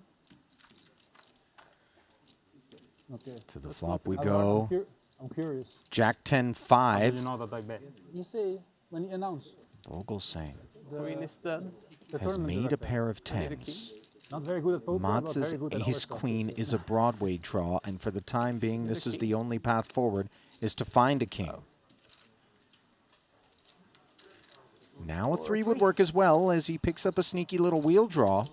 Okay. To the flop we I'm go. I'm curious. Jack How do 10-5. you know that I bet? You say when you announce Vogelsang Queen is dead. the has tournament made a director. pair of tens. Not very good at poker, but Motz's very good at other ace stuff. queen is a Broadway draw, and for the time being, this is the only path forward, is to find a king. Now a 3 would work as well, as he picks up a sneaky little wheel draw.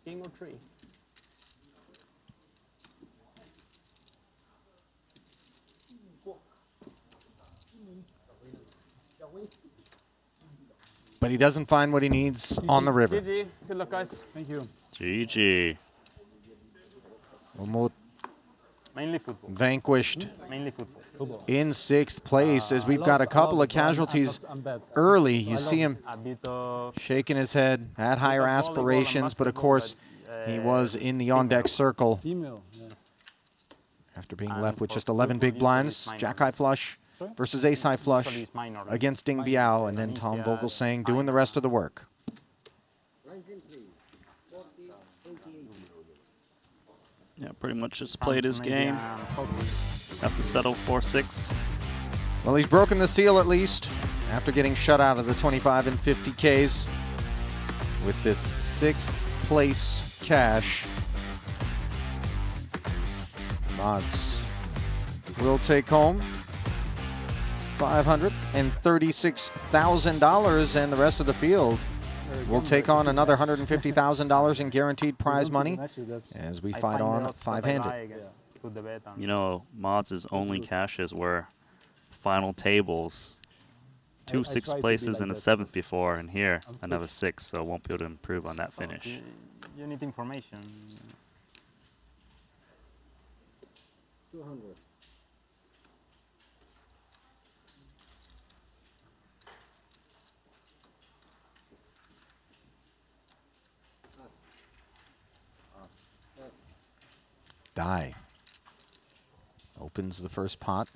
King or tree. But he doesn't find what he needs on the river. GG. Good luck, guys. Thank you. GG. Umut Mainly football. vanquished Mainly football. in 6th place, as we've got a couple of casualties early. You see him A bit of shaking his head, had higher aspirations, but of course he was in the on-deck circle Female. Yeah. after being left with just 11 big blinds. Jack-high flush versus ace-high flush against Ding Biao, and then Tom Vogelsang doing the rest of the work. Yeah, pretty much just played his game. Have to settle 4-6. Well, he's broken the seal at least after getting shut out of the 25 and 50Ks with this 6th place cash. Mods will take home $536,000, and the rest of the field will take on another $150,000 in guaranteed prize money as we fight on 5-handed. You know, Mods' only cashes were final tables. Two sixth places and a 7th before, and here another 6, so won't be able to improve on that finish. You need information. 200. Die opens the first pot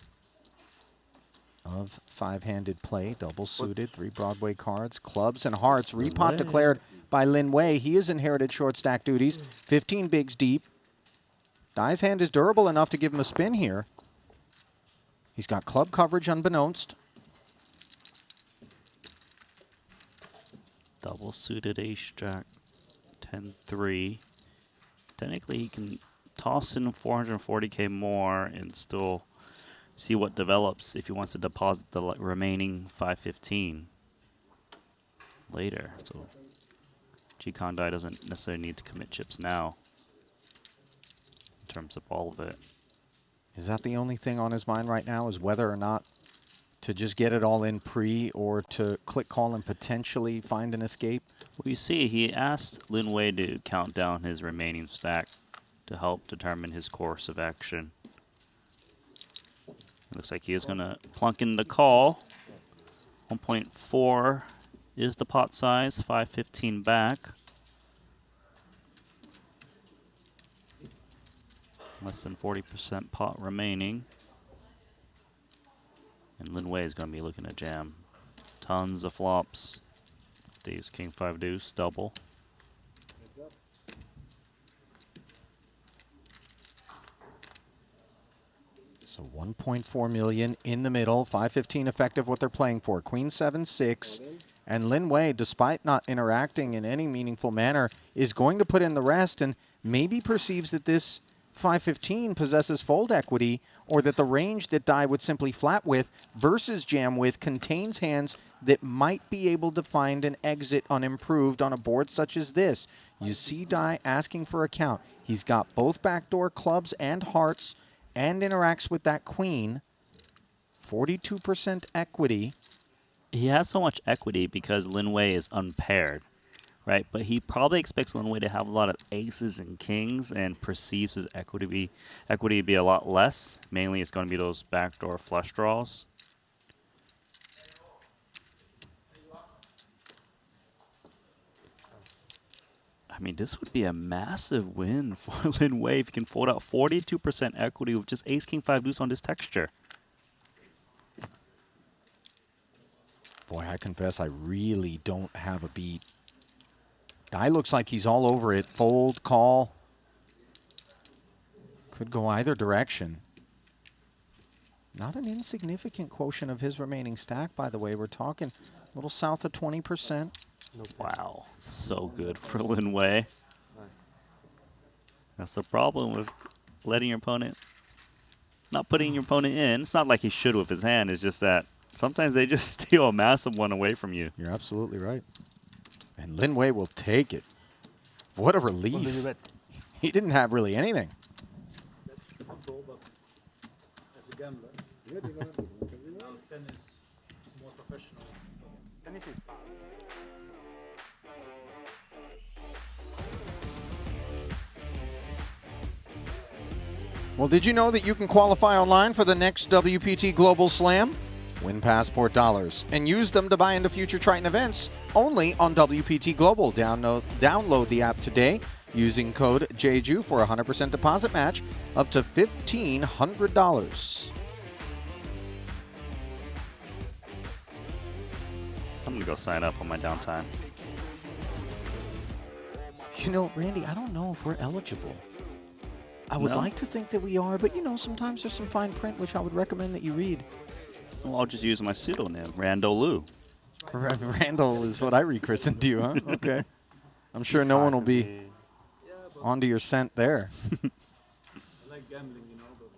of 5-handed play, double suited, 3 Broadway cards, clubs and hearts. Repot declared by Lin Wei. He has inherited short stack duties, 15 bigs deep. Dai's hand is durable enough to give him a spin here. He's got club coverage unbeknownst. Double suited ace jack, 10-3. Technically, he can toss in 440K more and still see what develops if he wants to deposit the remaining 515 later. So G-Con Dai doesn't necessarily need to commit chips now in terms of all of it. Is that the only thing on his mind right now, is whether or not to just get it all in pre or to click call and potentially find an escape? Well, you see, he asked Lin Wei to count down his remaining stack to help determine his course of action. Looks like he is going to plunk in the call. 1.4 is the pot size, 515 back. Less than 40% pot remaining. And Lin Wei is going to be looking to jam. Tons of flops. These King 5 deuce, double. So 1.4 million in the middle, 515 effective what they're playing for. Queen 7-6, and Lin Wei, despite not interacting in any meaningful manner, is going to put in the rest and maybe perceives that this 515 possesses fold equity, or that the range that Dai would simply flat with versus jam with contains hands that might be able to find an exit unimproved on a board such as this. You see Dai asking for a count. He's got both backdoor clubs and hearts, and interacts with that queen. 42% equity. He has so much equity because Lin Wei is unpaired, right? But he probably expects Lin Wei to have a lot of aces and kings and perceives his equity to be a lot less. Mainly it's going to be those backdoor flush draws. I mean, this would be a massive win for Lin Wei if he can fold out 42% equity with just ace, king, 5 deuce on this texture. Boy, I confess I really don't have a beat. Dai looks like he's all over it. Fold, call. Could go either direction. Not an insignificant quotient of his remaining stack, by the way. We're talking a little south of 20%. Wow, so good for Lin Wei. That's the problem with letting your opponent, not putting your opponent in. It's not like he should with his hand. It's just that sometimes they just steal a massive one away from you. You're absolutely right. And Lin Wei will take it. What a relief. He didn't have really anything. That's football, but as a gambler, now tennis more professional. Tennis is fun. Well, did you know that you can qualify online for the next WPT Global Slam? Win Passport dollars and use them to buy into future Triton events only on WPT Global. Download the app today using code Jeju for a 100% deposit match up to $1,500. I'm going to go sign up on my downtime. You know, Randy, I don't know if we're eligible. I would like to think that we are, but you know, sometimes there's some fine print which I would recommend that you read. Well, I'll just use my pseudonym, Randall Lou. Randall is what I rechristened you, huh? Okay. I'm sure no one will be onto your scent there. I like gambling, you know, but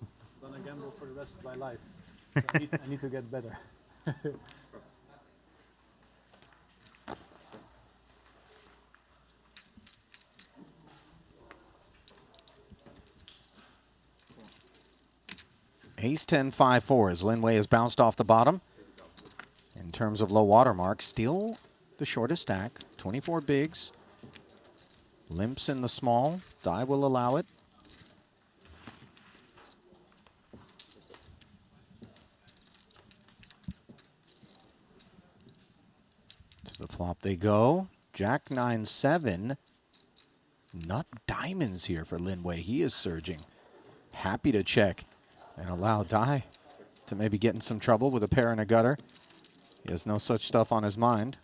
I'm gonna gamble for the rest of my life. I need to get better. Ace-10, 5-4 as Lin Wei has bounced off the bottom. In terms of low water mark, still the shortest stack. 24 bigs. Limps in the small. Dai will allow it. To the flop they go. Jack 9-7. Nut diamonds here for Lin Wei. He is surging. Happy to check and allow Dai to maybe get in some trouble with a pair and a gutter. He has no such stuff on his mind.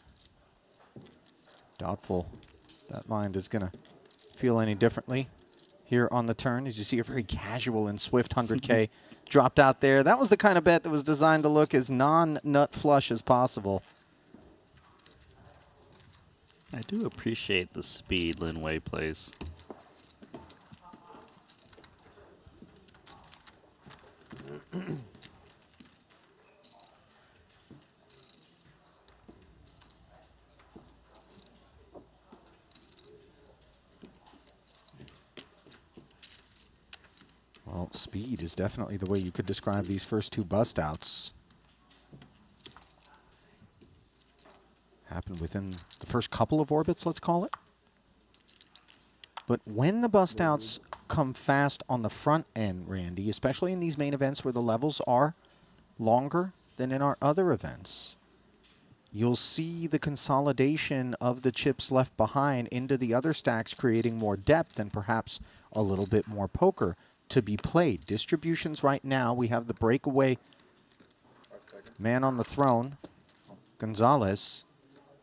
Doubtful that mind is going to feel any differently here on the turn. As you see, a very casual and swift 100K dropped out there. That was the kind of bet that was designed to look as non-nut flush as possible. I do appreciate the speed Lin Wei plays. Well, speed is definitely the way you could describe these first two bust outs. Happened within the first couple of orbits, let's call it. But when the bust outs come fast on the front end, Randy, especially in these main events where the levels are longer than in our other events. You'll see the consolidation of the chips left behind into the other stacks, creating more depth and perhaps a little bit more poker to be played. Distributions right now, we have the breakaway man on the throne, Gonzalez.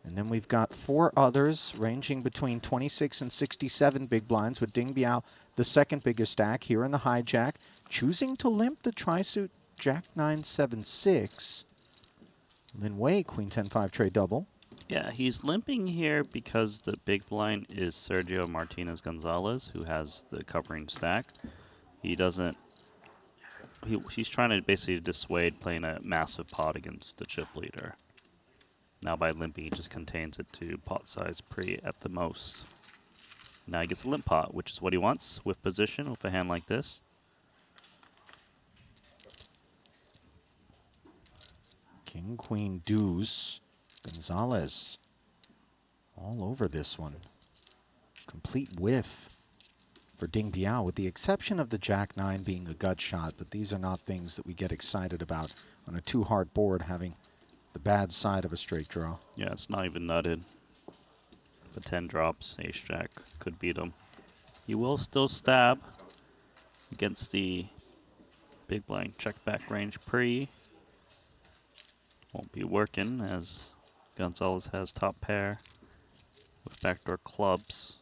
And then we've got 4 others ranging between 26 and 67 big blinds, with Ding Biao, the second biggest stack here in the hijack, choosing to limp the tri-suit Jack 9-7-6. Lin Wei, Queen 10-5 trade double. Yeah, he's limping here because the big blind is Sergio Martinez Gonzalez, who has the covering stack. He doesn't. He's trying to basically dissuade playing a massive pot against the chip leader. Now by limping, he just contains it to pot size pre at the most. Now he gets a limp pot, which is what he wants with position with a hand like this. King, Queen, deuce. Gonzalez all over this one. Complete whiff for Ding Biao, with the exception of the Jack 9 being a gut shot, but these are not things that we get excited about on a 2-heart board, having the bad side of a straight draw. Yeah, it's not even nutted. The 10 drops, ace jack could beat him. He will still stab against the big blind check back range pre. Won't be working as Gonzalez has top pair with backdoor clubs.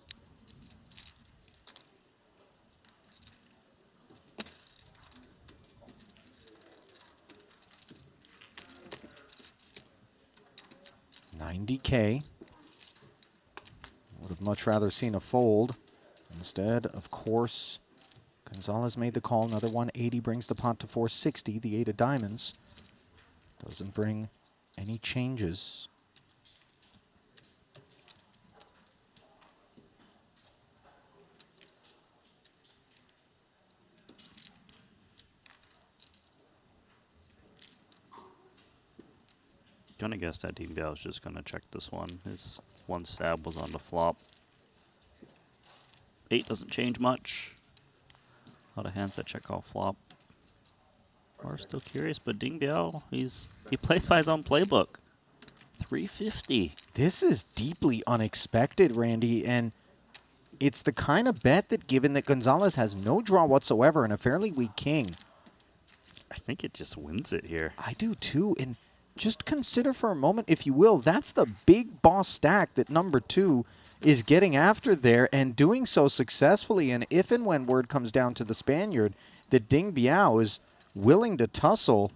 $90K. Would have much rather seen a fold. Instead, of course, Gonzalez made the call. Another 180 brings the pot to 460. The 8 of diamonds doesn't bring any changes. Gonna guess that Ding Biao is just gonna check this one. His one stab was on the flop. 8 doesn't change much. A lot of hands that check off flop. Are still curious, but Ding Biao, he plays by his own playbook. 350. This is deeply unexpected, Randy, and it's the kind of bet that, given that Gonzalez has no draw whatsoever and a fairly weak king, I think it just wins it here. I do too, and just consider for a moment, if you will, that's the big boss stack that number 2 is getting after there and doing so successfully. And if and when word comes down to the Spaniard that Ding Biao is willing to tussle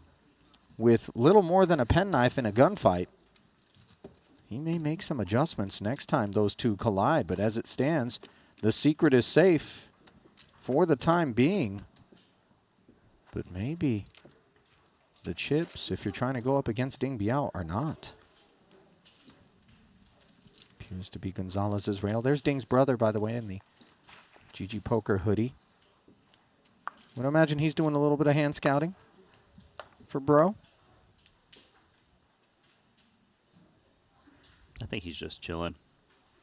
with little more than a penknife in a gunfight, he may make some adjustments next time those two collide. But as it stands, the secret is safe for the time being. But maybe the chips, if you're trying to go up against Ding Biao, are not. Appears to be Gonzalez's rail. There's Ding's brother, by the way, in the GG Poker hoodie. Would imagine he's doing a little bit of hand scouting for bro. I think he's just chilling,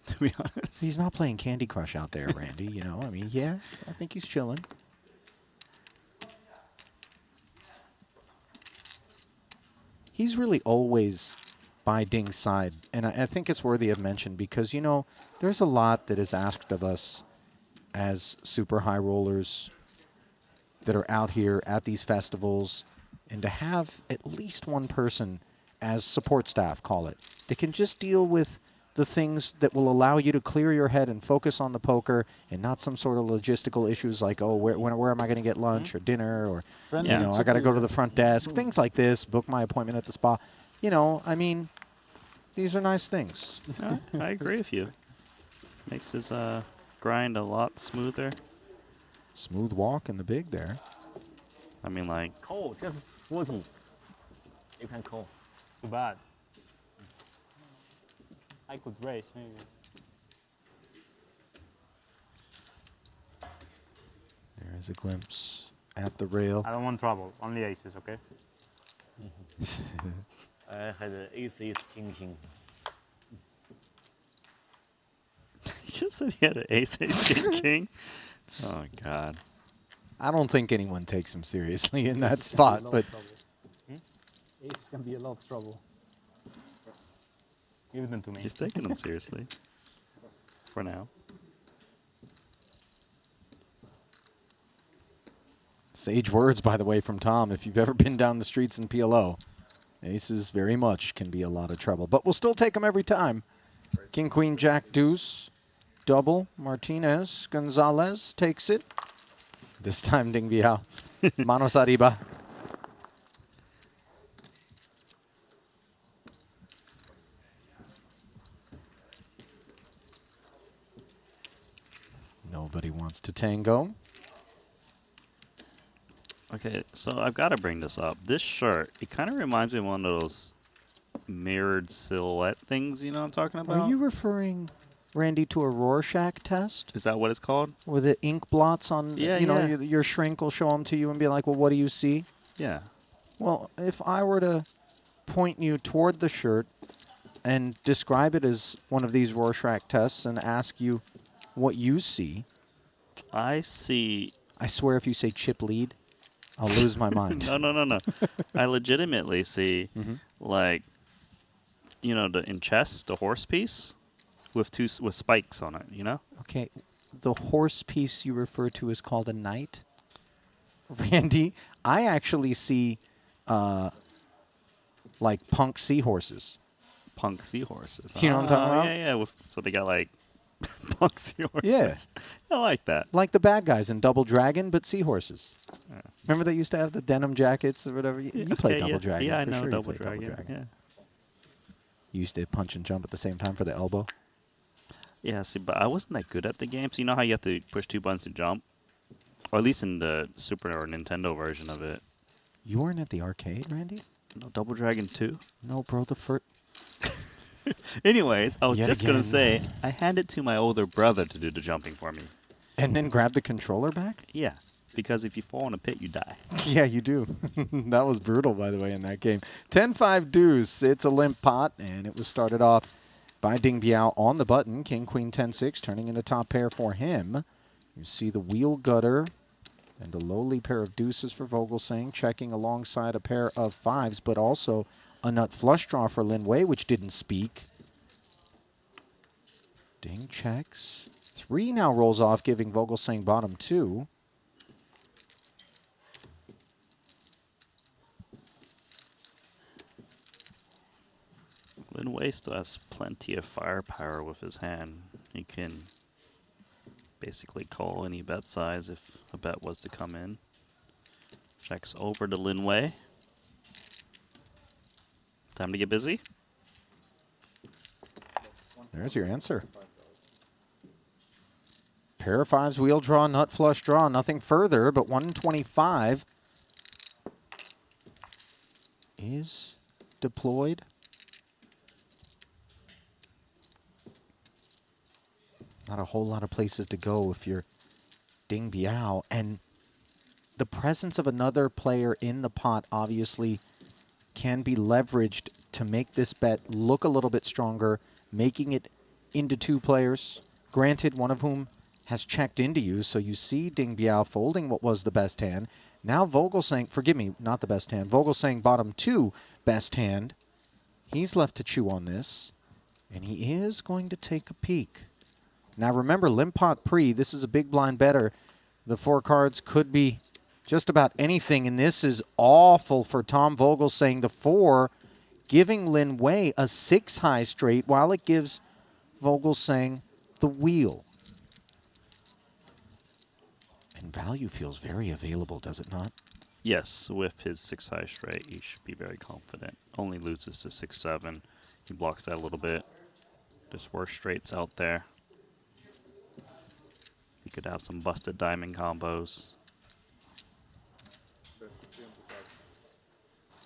to be honest. He's not playing Candy Crush out there, Randy. You know, I mean, yeah, I think he's chilling. He's really always by Ding's side, and I think it's worthy of mention because, you know, there's a lot that is asked of us as super high rollers that are out here at these festivals, and to have at least one person as support staff, call it, that can just deal with the things that will allow you to clear your head and focus on the poker and not some sort of logistical issues like, oh, where am I going to get lunch or dinner, or, you know, I got to go to the front desk, things like this, book my appointment at the spa. You know, I mean, these are nice things. I agree with you. Makes his grind a lot smoother. Smooth walk in the big there. I mean, like... Call, just 40. You can call. Too bad. I could raise, maybe. There is a glimpse at the rail. I don't want trouble. Only aces, okay? I had ace, king, king. He just said he had an ace, king, king. Oh, God. I don't think anyone takes him seriously in that spot, but Ace can be a lot of trouble. Give them to me. He's taking them seriously. For now. Sage words, by the way, from Tom. If you've ever been down the streets in PLO, aces very much can be a lot of trouble. But we'll still take them every time. King, Queen, Jack, Deuce, double. Martinez, Gonzalez takes it. This time, Ding Biao. Manos arriba. Nobody wants to tango. Okay, so I've got to bring this up. This shirt, it kind of reminds me of one of those mirrored silhouette things, you know what I'm talking about? Are you referring, Randy, to a Rorschach test? Is that what it's called? Where the ink blots on, Yeah, you know, yeah. your shrink will show them to you and be like, well, what do you see? Yeah. Well, if I were to point you toward the shirt and describe it as one of these Rorschach tests and ask you what you see. I see. I swear if you say chip lead, I'll lose my mind. No. I legitimately see, like, you know, in chess, the horse piece with with spikes on it, you know? Okay, the horse piece you refer to is called a knight. Randy, I actually see, like, punk seahorses. Punk seahorses. You know what I'm talking about? Yeah. So they got, like, punk seahorses. Yeah. I like that. Like the bad guys in Double Dragon, but seahorses. Yeah. Remember they used to have the denim jackets or whatever? You played Double Dragon. Yeah, I for know sure Double you played Dragon. Yeah. You used to punch and jump at the same time for the elbow. Yeah, see, but I wasn't that good at the game. So you know how you have to push 2 buttons to jump? Or at least in the Super or Nintendo version of it. You weren't at the arcade, Randy? No, Double Dragon 2? No, bro, the first... Anyways, I was Yet just going to again. say, I handed to my older brother to do the jumping for me. And then grab the controller back? Yeah, because if you fall in a pit, you die. Yeah, you do. That was brutal, by the way, in that game. 10-5 deuce. It's a limp pot, and it was started off by Ding Biao on the button. King, Queen, 10-6, turning into top pair for him. You see the wheel gutter and a lowly pair of deuces for Vogelsang, checking alongside a pair of fives, but also a nut flush draw for Lin Wei, which didn't speak. Ding checks. 3 now rolls off, giving Vogelsang bottom 2. Lin Wei still has plenty of firepower with his hand. He can basically call any bet size if a bet was to come in. Checks over to Lin Wei. Time to get busy. There's your answer. Pair of fives, wheel draw, nut flush draw, nothing further, but 125 is deployed. Not a whole lot of places to go if you're Ding Biao, and the presence of another player in the pot obviously can be leveraged to make this bet look a little bit stronger, making it into 2 players. Granted, one of whom has checked into you, so you see Ding Biao folding what was the best hand. Now Vogelsang, forgive me, not the best hand, Vogelsang bottom 2, best hand. He's left to chew on this, and he is going to take a peek. Now remember, limp pot pre, this is a big blind better. The 4 cards could be just about anything, and this is awful for Tom Vogelsang. The 4 giving Lin Wei a 6 high straight, while it gives Vogelsang the wheel. And value feels very available, does it not? Yes, with his 6 high straight, he should be very confident. Only loses to 6-7. He blocks that a little bit. There's worse straights out there. He could have some busted diamond combos.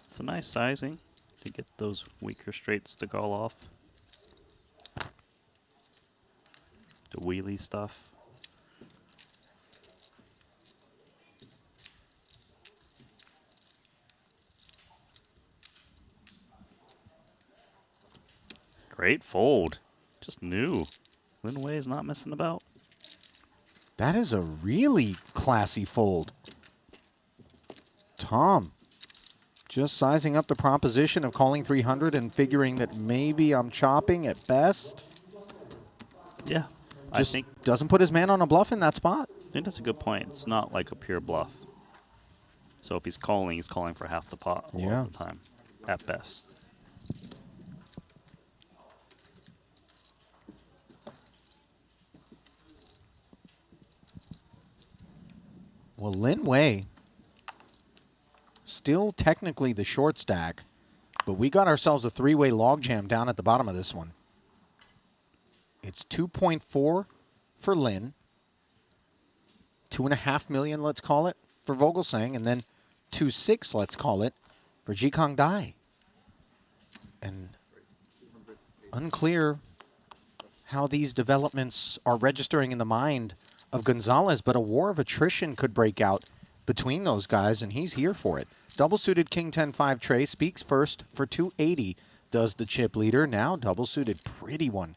It's a nice sizing to get those weaker straights to go off. The wheelie stuff. Great fold. Just knew. Lin Wei is not messing about. That is a really classy fold. Tom Just sizing up the proposition of calling 300 and figuring that maybe I'm chopping at best. Yeah, Just I think doesn't put his man on a bluff in that spot. I think that's a good point. It's not like a pure bluff. So if he's calling for half the pot a lot of the time, at best. Well, Lin Wei, still technically the short stack, but we got ourselves a three-way logjam down at the bottom of this one. It's 2.4 for Lin, 2.5 million, let's call it, for Vogelsang, and then 2.6, let's call it, for Jikang Dai. And unclear how these developments are registering in the mind of Gonzalez, but a war of attrition could break out between those guys, and he's here for it. Double-suited King 10-5 Trey speaks first for 280, does the chip leader. Now double-suited, pretty one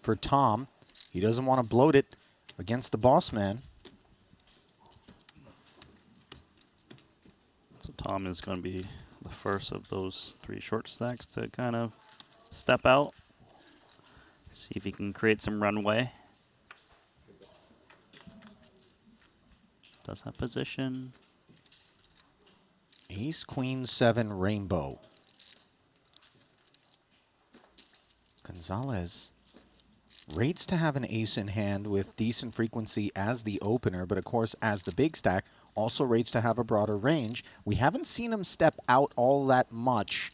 for Tom. He doesn't want to bloat it against the boss man. So Tom is going to be the first of those three short stacks to kind of step out. See if he can create some runway. Does that position. Ace, Queen, 7, Rainbow. Gonzalez rates to have an ace in hand with decent frequency as the opener, but of course as the big stack, also rates to have a broader range. We haven't seen him step out all that much.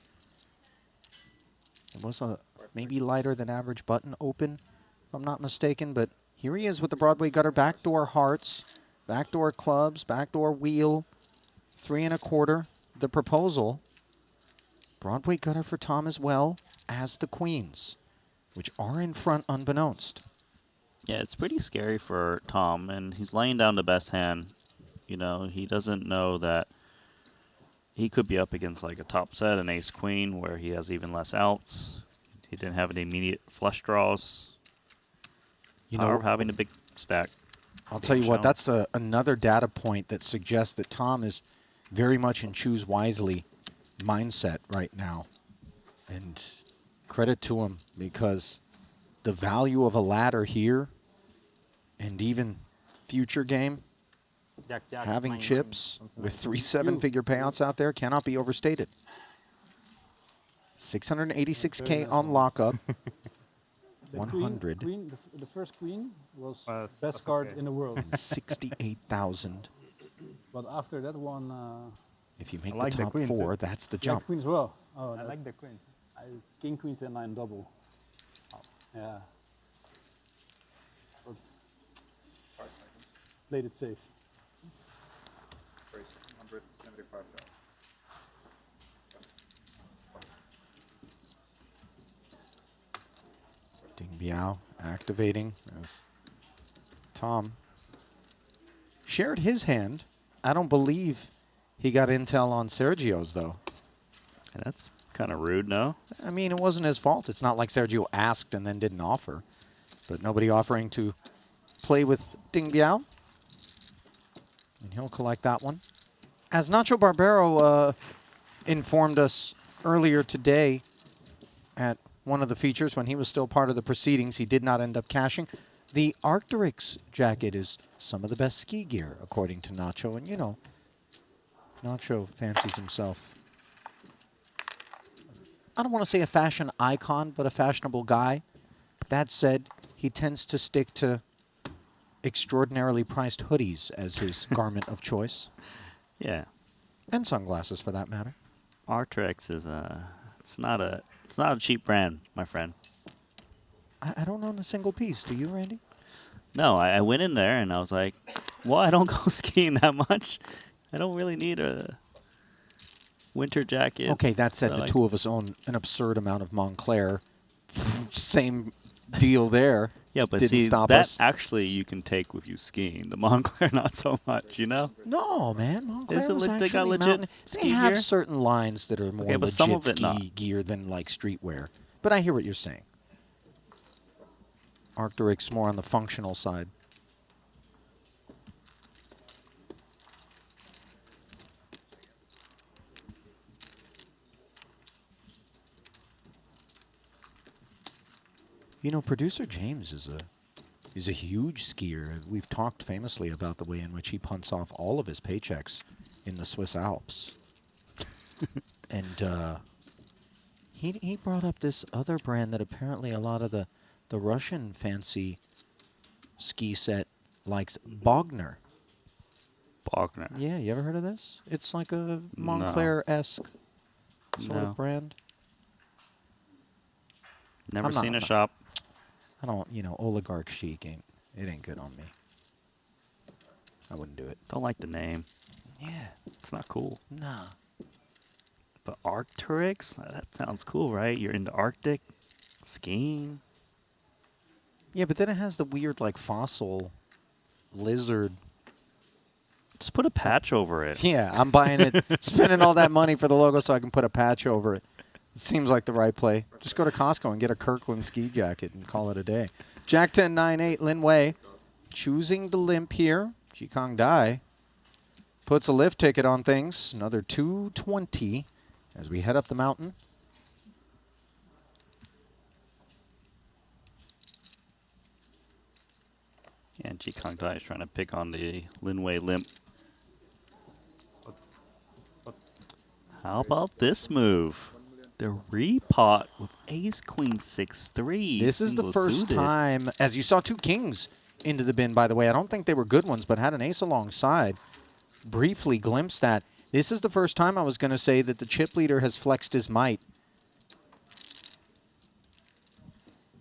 It was a maybe lighter than average button open, if I'm not mistaken, but here he is with the Broadway gutter, backdoor hearts, backdoor clubs, backdoor wheel, 3 1/4, the proposal. Broadway gutter for Tom as well as the queens, which are in front unbeknownst. Yeah, it's pretty scary for Tom, and he's laying down the best hand. You know, he doesn't know that he could be up against like a top set, an ace-queen, where he has even less outs. He didn't have any immediate flush draws. You know, having a big stack. I'll tell you what, that's another data point that suggests that Tom is very much in choose wisely mindset right now. And credit to him, because the value of a ladder here and even future game, having chips with 3 7-figure payouts out there cannot be overstated. 686K on lockup. 100. The first queen was best card in the world. 68,000. But after that one, if you make the top 4, that's the jump. Yeah, queen as well. Oh, I like the queen. King, queen, 10, 9 double. Oh. Yeah. But played it safe. 175. Ding Biao activating as Tom shared his hand. I don't believe he got intel on Sergio's, though. Yeah, that's kind of rude, no? I mean, it wasn't his fault. It's not like Sergio asked and then didn't offer. But nobody offering to play with Ding Biao. And he'll collect that one. As Nacho Barbero informed us earlier today at one of the features when he was still part of the proceedings, he did not end up cashing. The Arc'teryx jacket is some of the best ski gear, according to Nacho. And, you know, Nacho fancies himself, I don't want to say a fashion icon, but a fashionable guy. That said, he tends to stick to extraordinarily priced hoodies as his garment of choice. Yeah. And sunglasses, for that matter. Arc'teryx is it's not a cheap brand, my friend. I don't own a single piece. Do you, Randy? No, I went in there and I was like, well, I don't go skiing that much. I don't really need a winter jacket. Okay, that said, So the two of us own an absurd amount of Montclair. Same deal there. Yeah, but Didn't see, stop that us. actually you can take with you skiing. The Montclair, not so much, you know? No, man. Montclair Is it was they got actually legit mountain. ski They have gear? certain lines that are more Okay, but legit some of it ski not. gear than like streetwear. But I hear what you're saying. Arc'teryx more on the functional side. You know, producer James is a huge skier. We've talked famously about the way in which he punts off all of his paychecks in the Swiss Alps. And he brought up this other brand that apparently a lot of the Russian fancy ski set likes, Bogner. Bogner. Yeah, you ever heard of this? It's like a Montclair-esque sort of brand. Never seen a shop. I don't, you know, oligarch chic it ain't good on me. I wouldn't do it. Don't like the name. Yeah. It's not cool. Nah. But Arcturix? That sounds cool, right? You're into Arctic skiing. Yeah, but then it has the weird, like, fossil lizard. Just put a patch over it. Yeah, I'm buying it, spending all that money for the logo so I can put a patch over it. It seems like the right play. Just go to Costco and get a Kirkland ski jacket and call it a day. Jack 10, 9-8, Lin Wei choosing to limp here. Jikong Dai puts a lift ticket on things. Another 220 as we head up the mountain. And Jikong Dai is trying to pick on the Lin Wei limp. How about this move? The repot with ace queen 6-3. This is the first time, as you saw, 2 kings into the bin, by the way. I don't think they were good ones, but had an ace alongside. Briefly glimpsed that. This is the first time I was going to say that the chip leader has flexed his might.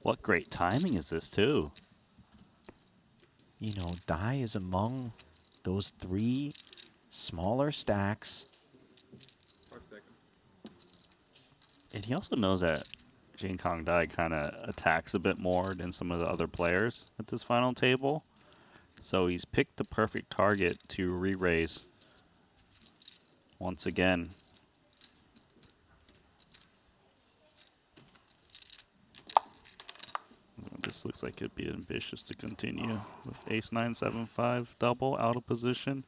What great timing is this, too? You know, Dai is among those 3 smaller stacks. And he also knows that Jikong Dai kind of attacks a bit more than some of the other players at this final table. So he's picked the perfect target to re-raise once again. This looks like it'd be ambitious to continue with ace 9-7-5 double out of position.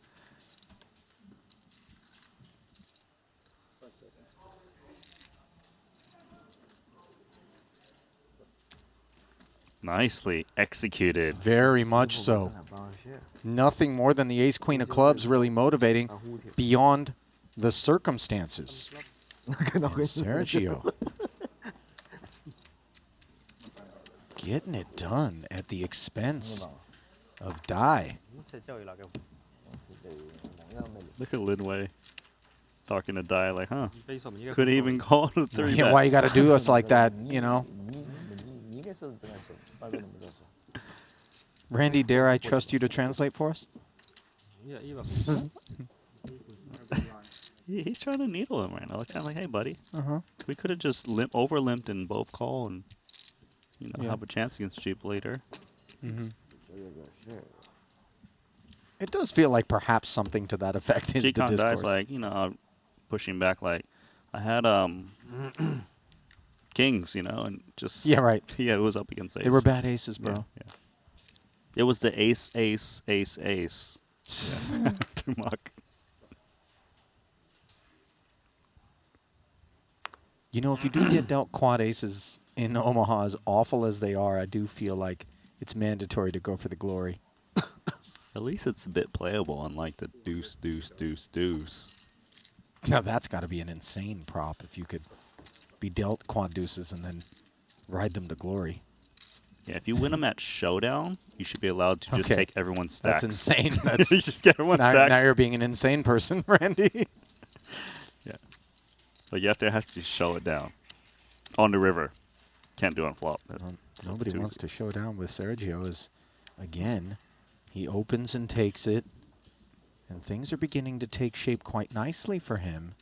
Nicely executed. Very much so. Nothing more than the ace queen of clubs really motivating beyond the circumstances. And Sergio getting it done at the expense of Dai. Look at Lin Wei talking to Dai like, huh? Could even call it a 3 Yeah, why you got to do us like that, you know? Randy, dare I trust you to translate for us? He's trying to needle him right now. Kind of like, hey, buddy. We could have just over-limped in both call and, you know, have a chance against Cheap later. It does feel like perhaps something to that effect is the Jikong discourse. Dai's like, you know, pushing back like, I had kings, you know, and just Yeah, right. Yeah, it was up against ace. They were bad aces, bro. Yeah. It was the ace, ace, ace, ace. Yeah. To mock. You know, if you do get dealt quad aces in Omaha, as awful as they are, I do feel like it's mandatory to go for the glory. At least it's a bit playable, unlike the deuce, deuce, deuce, deuce. Now that's got to be an insane prop if you could be dealt quad deuces and then ride them to glory. Yeah, if you win them at showdown, you should be allowed to just take everyone's stacks. That's insane. That's you just get everyone's now, stacks. now you're being an insane person, Randy. Yeah. But you have to show it down. On the river. Can't do it on flop. Nobody wants to show down with Sergio as, again, he opens and takes it. And things are beginning to take shape quite nicely for him.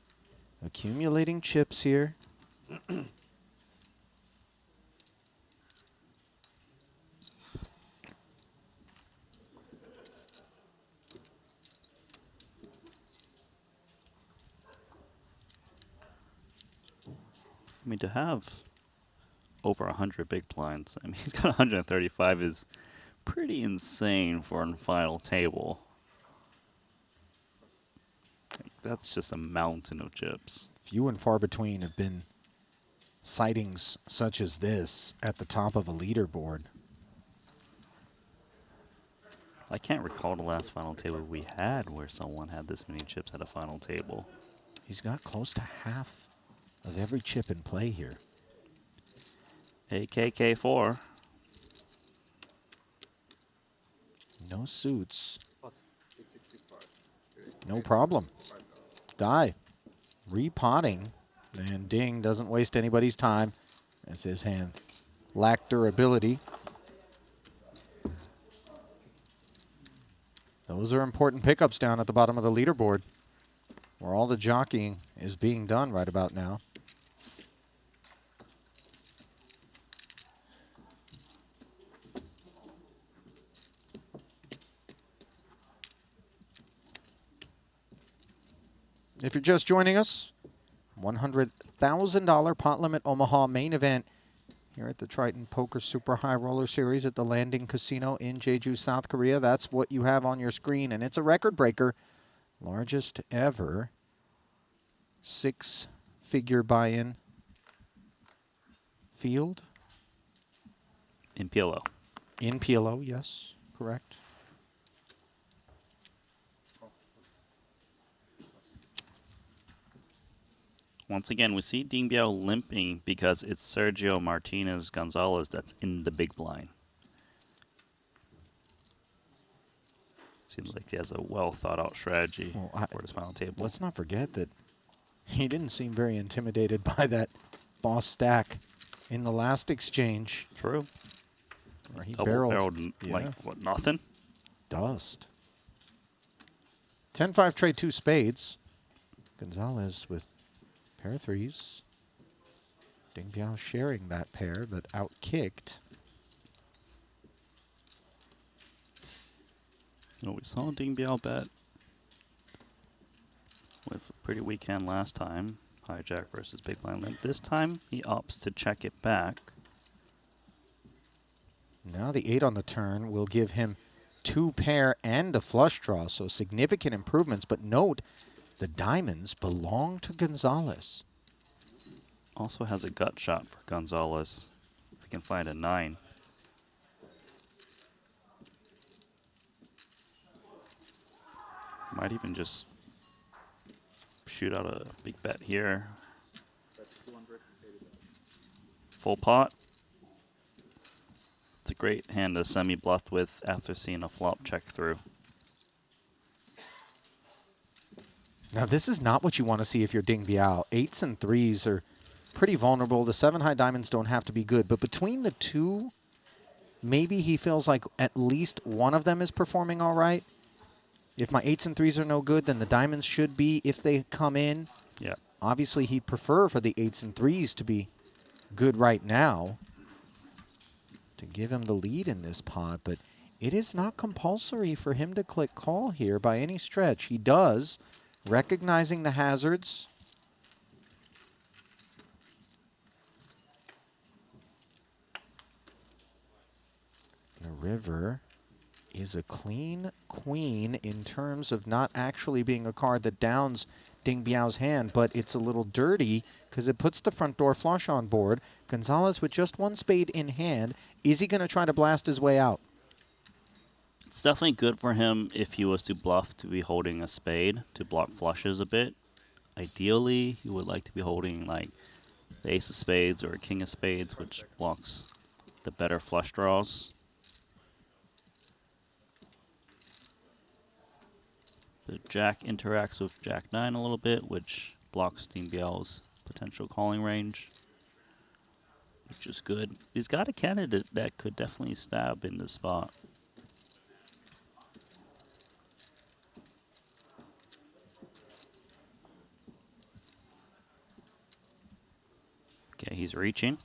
Accumulating chips here. I mean, to have over 100 big blinds, I mean, he's got 135 is pretty insane for a final table. Like, that's just a mountain of chips. Few and far between have been sightings such as this at the top of a leaderboard. I can't recall the last final table we had where someone had this many chips at a final table. He's got close to half of every chip in play here. AKK4. No suits. No problem. Die. Repotting. And Ding doesn't waste anybody's time as his hand lacked durability. Those are important pickups down at the bottom of the leaderboard, where all the jockeying is being done right about now. If you're just joining us, $100,000 pot limit Omaha main event here at the Triton Poker Super High Roller Series at the Landing Casino in Jeju, South Korea. That's what you have on your screen, and it's a record breaker. Largest ever 6-figure buy-in field. In PLO. In PLO, yes, correct. Once again, we see Ding Biao limping because it's Sergio Martinez Gonzalez that's in the big blind. Seems like he has a well thought out strategy for this final table. Let's not forget that he didn't seem very intimidated by that boss stack in the last exchange. True. Where he Double barreled like, what, nothing? Dust. 10-5 trade 2 spades. Gonzalez with pair of threes. Ding Biao sharing that pair, but out-kicked. You know, we saw Ding Biao bet with a pretty weak hand last time. Hijack versus big blind limp. This time, he opts to check it back. Now the 8 on the turn will give him 2 pair and a flush draw, so significant improvements. But note, the diamonds belong to Gonzalez. Also has a gut shot for Gonzalez. If he can find a 9. Might even just shoot out a big bet here. Full pot. It's a great hand to semi-bluff with after seeing a flop check through. Now this is not what you want to see if you're Ding Biao. 8s and 3s are pretty vulnerable. The 7 high diamonds don't have to be good, but between the two, maybe he feels like at least one of them is performing all right. If my 8s and 3s are no good, then the diamonds should be if they come in. Yeah. Obviously, he'd prefer for the 8s and 3s to be good right now to give him the lead in this pot, but it is not compulsory for him to click call here by any stretch. He does, recognizing the hazards. The river is a clean queen in terms of not actually being a card that downs Ding Biao's hand, but it's a little dirty because it puts the front door flush on board. Gonzalez with just 1 spade in hand. Is he going to try to blast his way out? It's definitely good for him if he was to bluff to be holding a spade to block flushes a bit. Ideally, he would like to be holding like the ace of spades or a king of spades, which blocks the better flush draws. The jack interacts with jack 9 a little bit, which blocks Ding Biao's potential calling range, which is good. He's got a candidate that could definitely stab in this spot. Okay, he's reaching.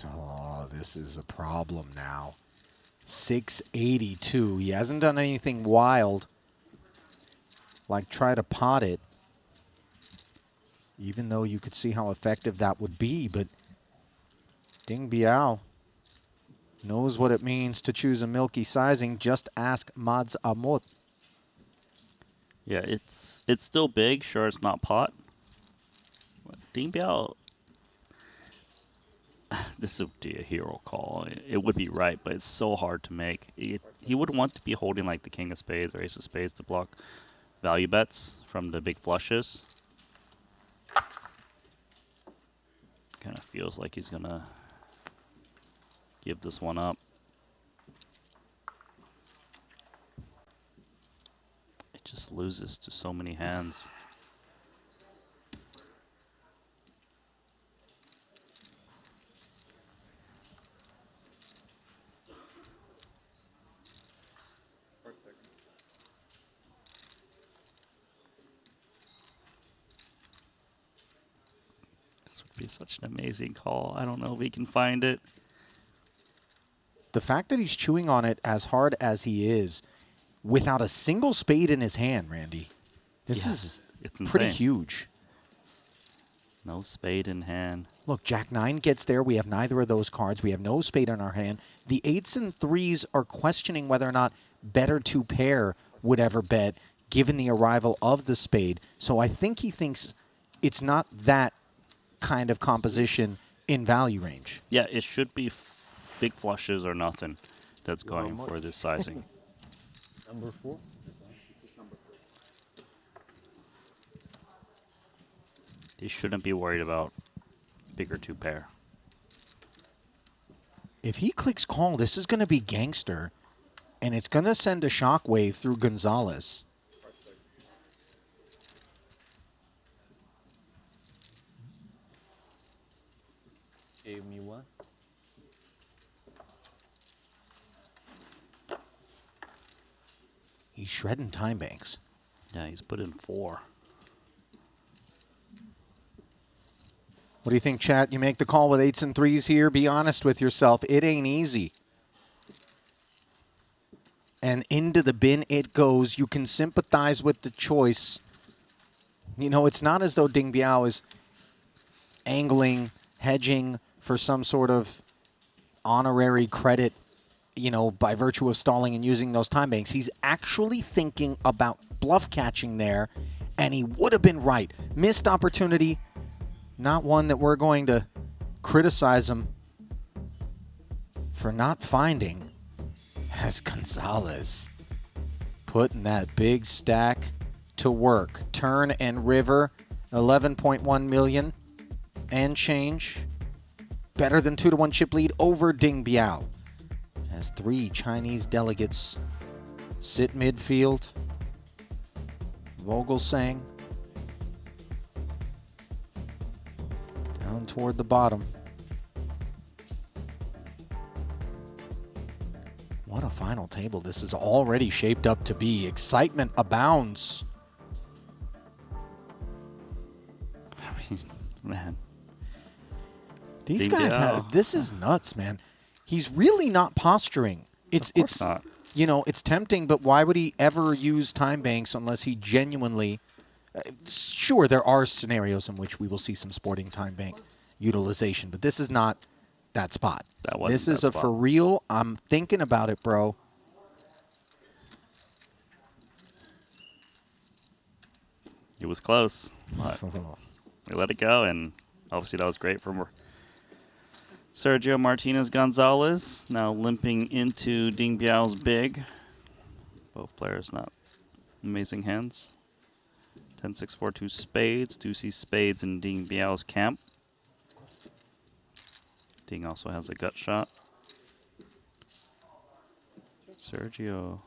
Oh, this is a problem now. 682. He hasn't done anything wild, like try to pot it, even though you could see how effective that would be. But Ding Biao knows what it means to choose a milky sizing. Just ask Mads Amot. Yeah, it's still big. Sure, it's not pot. Ding Biao, this would be a hero call. It would be right, but it's so hard to make. He would want to be holding like the king of spades or ace of spades to block value bets from the big flushes. Kind of feels like he's gonna give this one up. It just loses to so many hands. This would be such an amazing call. I don't know if we can find it. The fact that he's chewing on it as hard as he is without a single spade in his hand, Randy, this is it's pretty insane. huge. No spade in hand. Look, Jack-9 gets there. We have neither of those cards. We have no spade in our hand. The 8s and 3s are questioning whether or not better to pair would ever bet given the arrival of the spade. So I think he thinks it's not that kind of composition in value range. Yeah, it should be big flushes or nothing that's going for this sizing. Number 4. He shouldn't be worried about bigger 2 pair. If he clicks call, this is going to be gangster, and it's going to send a shockwave through Gonzalez. Give me 1. He's shredding time banks. Yeah, he's put in 4. What do you think, chat? You make the call with 8s and 3s here. Be honest with yourself. It ain't easy. And into the bin it goes. You can sympathize with the choice. You know, it's not as though Ding Biao is angling, hedging for some sort of honorary credit, you know, by virtue of stalling and using those time banks. He's actually thinking about bluff catching there, and he would have been right. Missed opportunity. Not one that we're going to criticize him for not finding, as Gonzalez putting that big stack to work. Turn and river, 11.1 million and change. Better than 2-1 chip lead over Ding Biao, as 3 Chinese delegates sit midfield. Vogelsang down toward the bottom. What a final table this is already shaped up to be. Excitement abounds. I mean, man. These guys have, this is nuts, man. He's really not posturing. It's not. You know, it's tempting, but why would he ever use time banks unless he genuinely sure, there are scenarios in which we will see some sporting time bank utilization, but this is not that spot. This is a for real, I'm thinking about it, bro. It was close. But we let it go, and obviously that was great from Sergio Martinez Gonzalez. Now limping into Ding Biao's big. Both players not amazing hands. 10-6-4-2 spades. Do see spades in Ding Biao's camp. Ding also has a gut shot. Sergio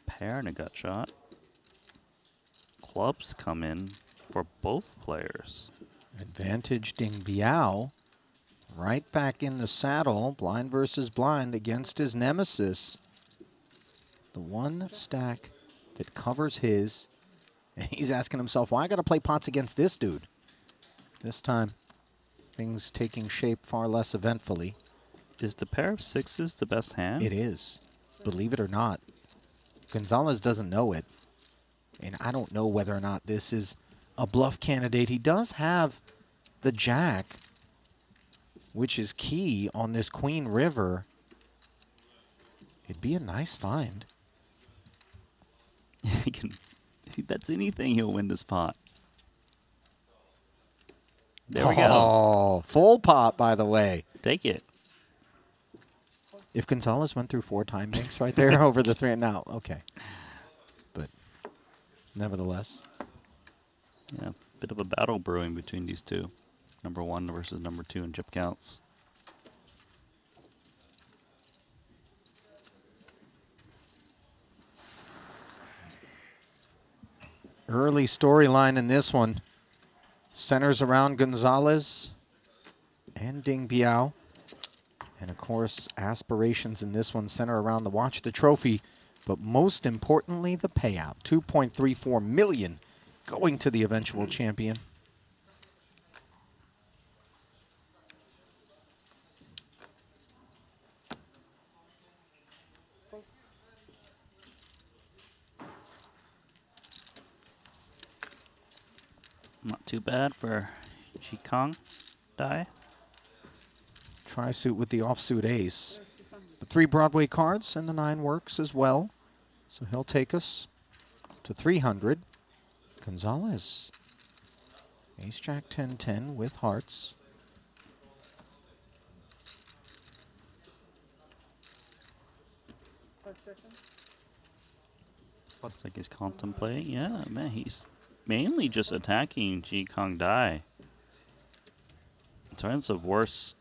pair and a gut shot. Clubs come in for both players. Advantage Ding Biao. Right back in the saddle. Blind versus blind against his nemesis. The one stack that covers his. And he's asking himself, why I got to play pots against this dude? This time, things taking shape far less eventfully. Is the pair of 6s the best hand? It is. Believe it or not. Gonzalez doesn't know it. And I don't know whether or not this is a bluff candidate. He does have the jack, which is key on this Queen River. It'd be a nice find. He can, if he bets anything, he'll win this pot. There we go. Oh, full pot, by the way. Take it. If Gonzalez went through 4 time banks right there over the 3, now, okay. But nevertheless. Yeah, bit of a battle brewing between these two. Number 1 versus number 2 in chip counts. Early storyline in this one centers around Gonzalez and Ding Biao. And of course, aspirations in this one center around the Watch the Trophy, but most importantly, the payout. $2.34 million going to the eventual champion. Not too bad for Qikong Dai. Tri-suit with the offsuit ace. The 3 Broadway cards and the 9 works as well. So he'll take us to 300. Gonzalez. Ace Jack 10-10 with hearts. Looks like he's contemplating. Yeah, man, he's mainly just attacking Qikong Dai. In terms of worse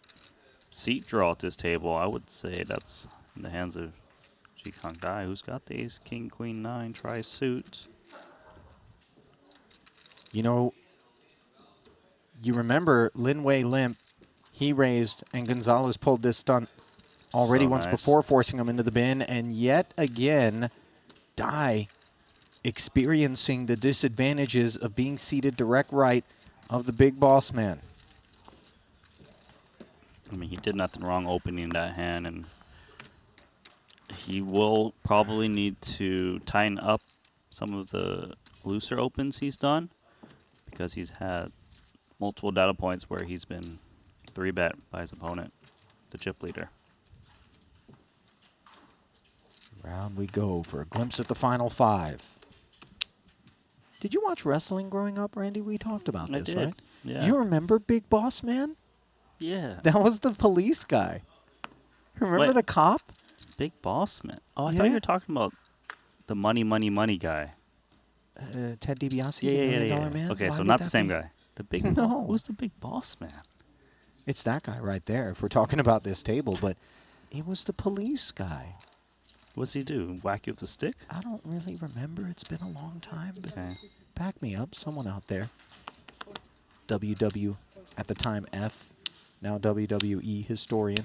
seat draw at this table, I would say that's in the hands of Qikong Dai, who's got the ace, king, queen, 9 tri-suit. You know, you remember Lin Wei limp, he raised, and Gonzalez pulled this stunt already So once nice. before, forcing him into the bin, and yet again, Dai experiencing the disadvantages of being seated direct right of the big boss man. I mean, he did nothing wrong opening that hand, and he will probably need to tighten up some of the looser opens he's done, because he's had multiple data points where he's been 3-bet by his opponent, the chip leader. Round we go for a glimpse at the final 5. Did you watch wrestling growing up, Randy? We talked about I this, did, right? yeah. You remember Big Boss Man? Yeah. That was the police guy. Remember Wait. the cop? Big Boss Man. Oh, I Yeah. thought you were talking about the money guy. Ted DiBiase, Yeah, the yeah, $1 million yeah. man? Okay, Why so would not the that same be? guy. The big No. Who's the Big Boss Man? It's that guy right there, if we're talking about this table, but it was the police guy. What's he do? Whack you with a stick? I don't really remember. It's been a long time, but Okay. back me up, someone out there. WW, at the time F, now WWE historian.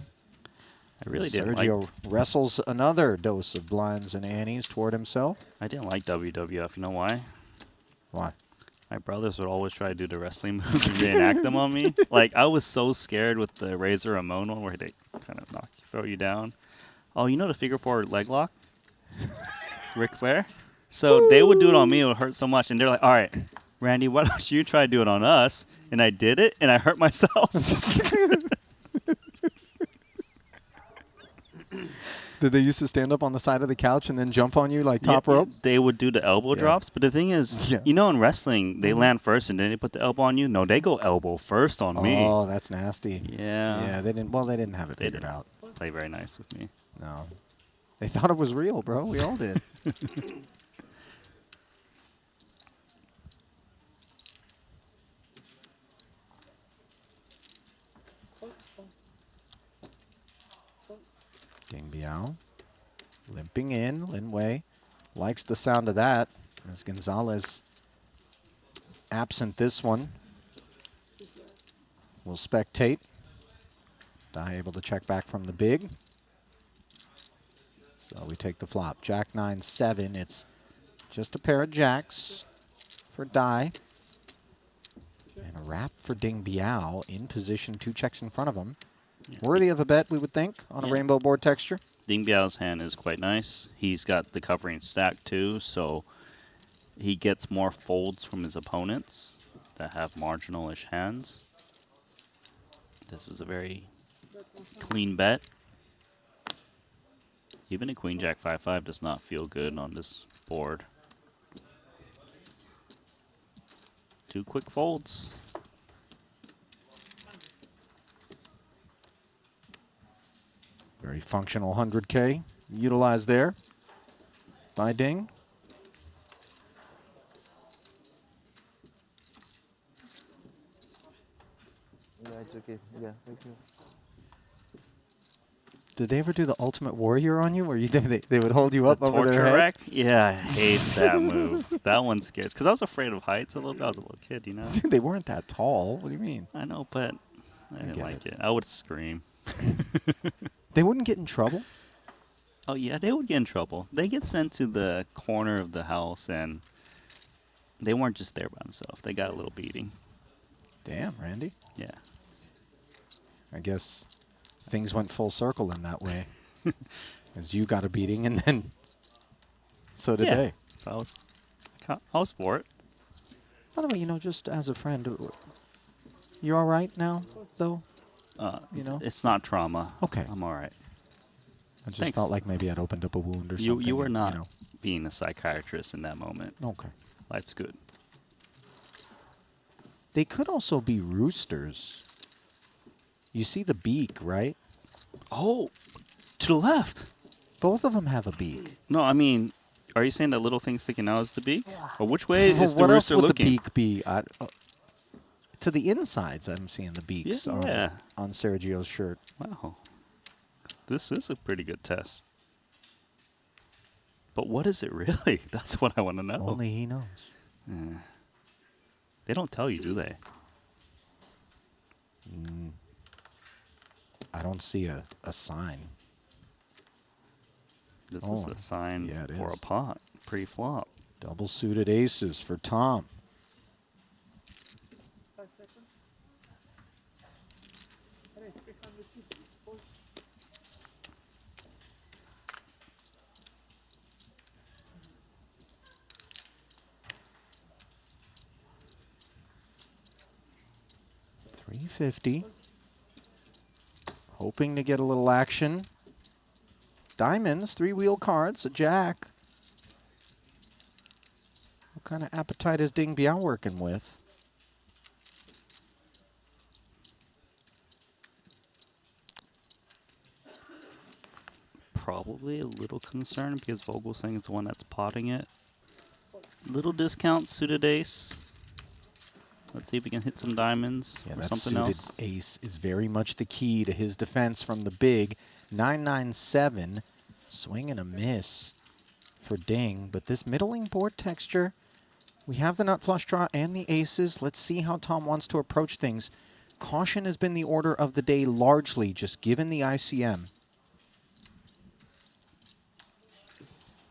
I really didn't Sergio wrestles another dose of blinds and annies toward himself. I didn't like WWF. You know why? Why? My brothers would always try to do the wrestling moves and reenact them on me. Like, I was so scared with the Razor Ramon one where they kind of throw you down. Oh, you know the figure 4 leg lock? Ric Flair? So they would do it on me. It would hurt so much. And they're like, all right, Randy, why don't you try to do it on us? And I did it, and I hurt myself. Did they used to stand up on the side of the couch and then jump on you like top rope? They would do the elbow drops. But the thing is, you know, in wrestling, they land first and then they put the elbow on you. No, they go elbow first on me. Oh, that's nasty. Yeah. Yeah, they didn't. Well, they didn't have it figured out. Play very nice with me. No, they thought it was real, bro. We all did. Ding Biao limping in. Lin Wei likes the sound of that as Gonzalez absent this one. Will spectate. Dai able to check back from the big. So we take the flop. Jack 9-7. It's just a pair of jacks for Dai. And a wrap for Ding Biao in position, 2 checks in front of him. Worthy of a bet, we would think, on a rainbow board texture. Ding Biao's hand is quite nice. He's got the covering stack too, so he gets more folds from his opponents that have marginal-ish hands. This is a very clean bet. Even a Queen Jack 5-5 does not feel good on this board. 2 quick folds. functional 100K utilized there by Ding. Yeah, it's okay. Yeah, thank you. Did they ever do the Ultimate Warrior on you, where they would hold you up The over their torture head? rack? Yeah, I hate that move. That one scares. Because I was afraid of heights a little bit. I was a little kid, you know? Dude, they weren't that tall. What do you mean? I know, but I didn't get like it. I would scream. They wouldn't get in trouble? Oh, yeah, they would get in trouble. They get sent to the corner of the house, and they weren't just there by themselves. They got a little beating. Damn, Randy. Yeah. I guess things went full circle in that way. As you got a beating, and then so did they. So I was for it. By the way, you know, just as a friend, you all right now, though? You know? It's not trauma. Okay. I'm all right. I just Thanks. felt like maybe I'd opened up a wound or something. You were and, not know. being a psychiatrist in that moment. Okay. Life's good. They could also be roosters. You see the beak, right? Oh, to the left. Both of them have a beak. No, I mean, are you saying that little thing sticking out is the beak? Or which way is the What else rooster would looking? the beak be? To the insides, I'm seeing the beaks Yeah. on Sergio's shirt. Wow. This is a pretty good test. But what is it really? That's what I want to know. Only he knows. They don't tell you, do they? I don't see a sign. This is a sign for a pot. Pre-flop. Double suited aces for Tom. $350. Hoping to get a little action. Diamonds, 3-wheel cards, a jack. What kind of appetite is Ding Biao working with? Probably a little concerned because Vogel's saying it's the one that's potting it. Little discount, suited ace. Let's see if we can hit some diamonds or That something suited else. ace is very much the key to his defense from the big. 997, swing and a miss for Ding. But this middling board texture, we have the nut flush draw and the aces. Let's see how Tom wants to approach things. Caution has been the order of the day largely, just given the ICM.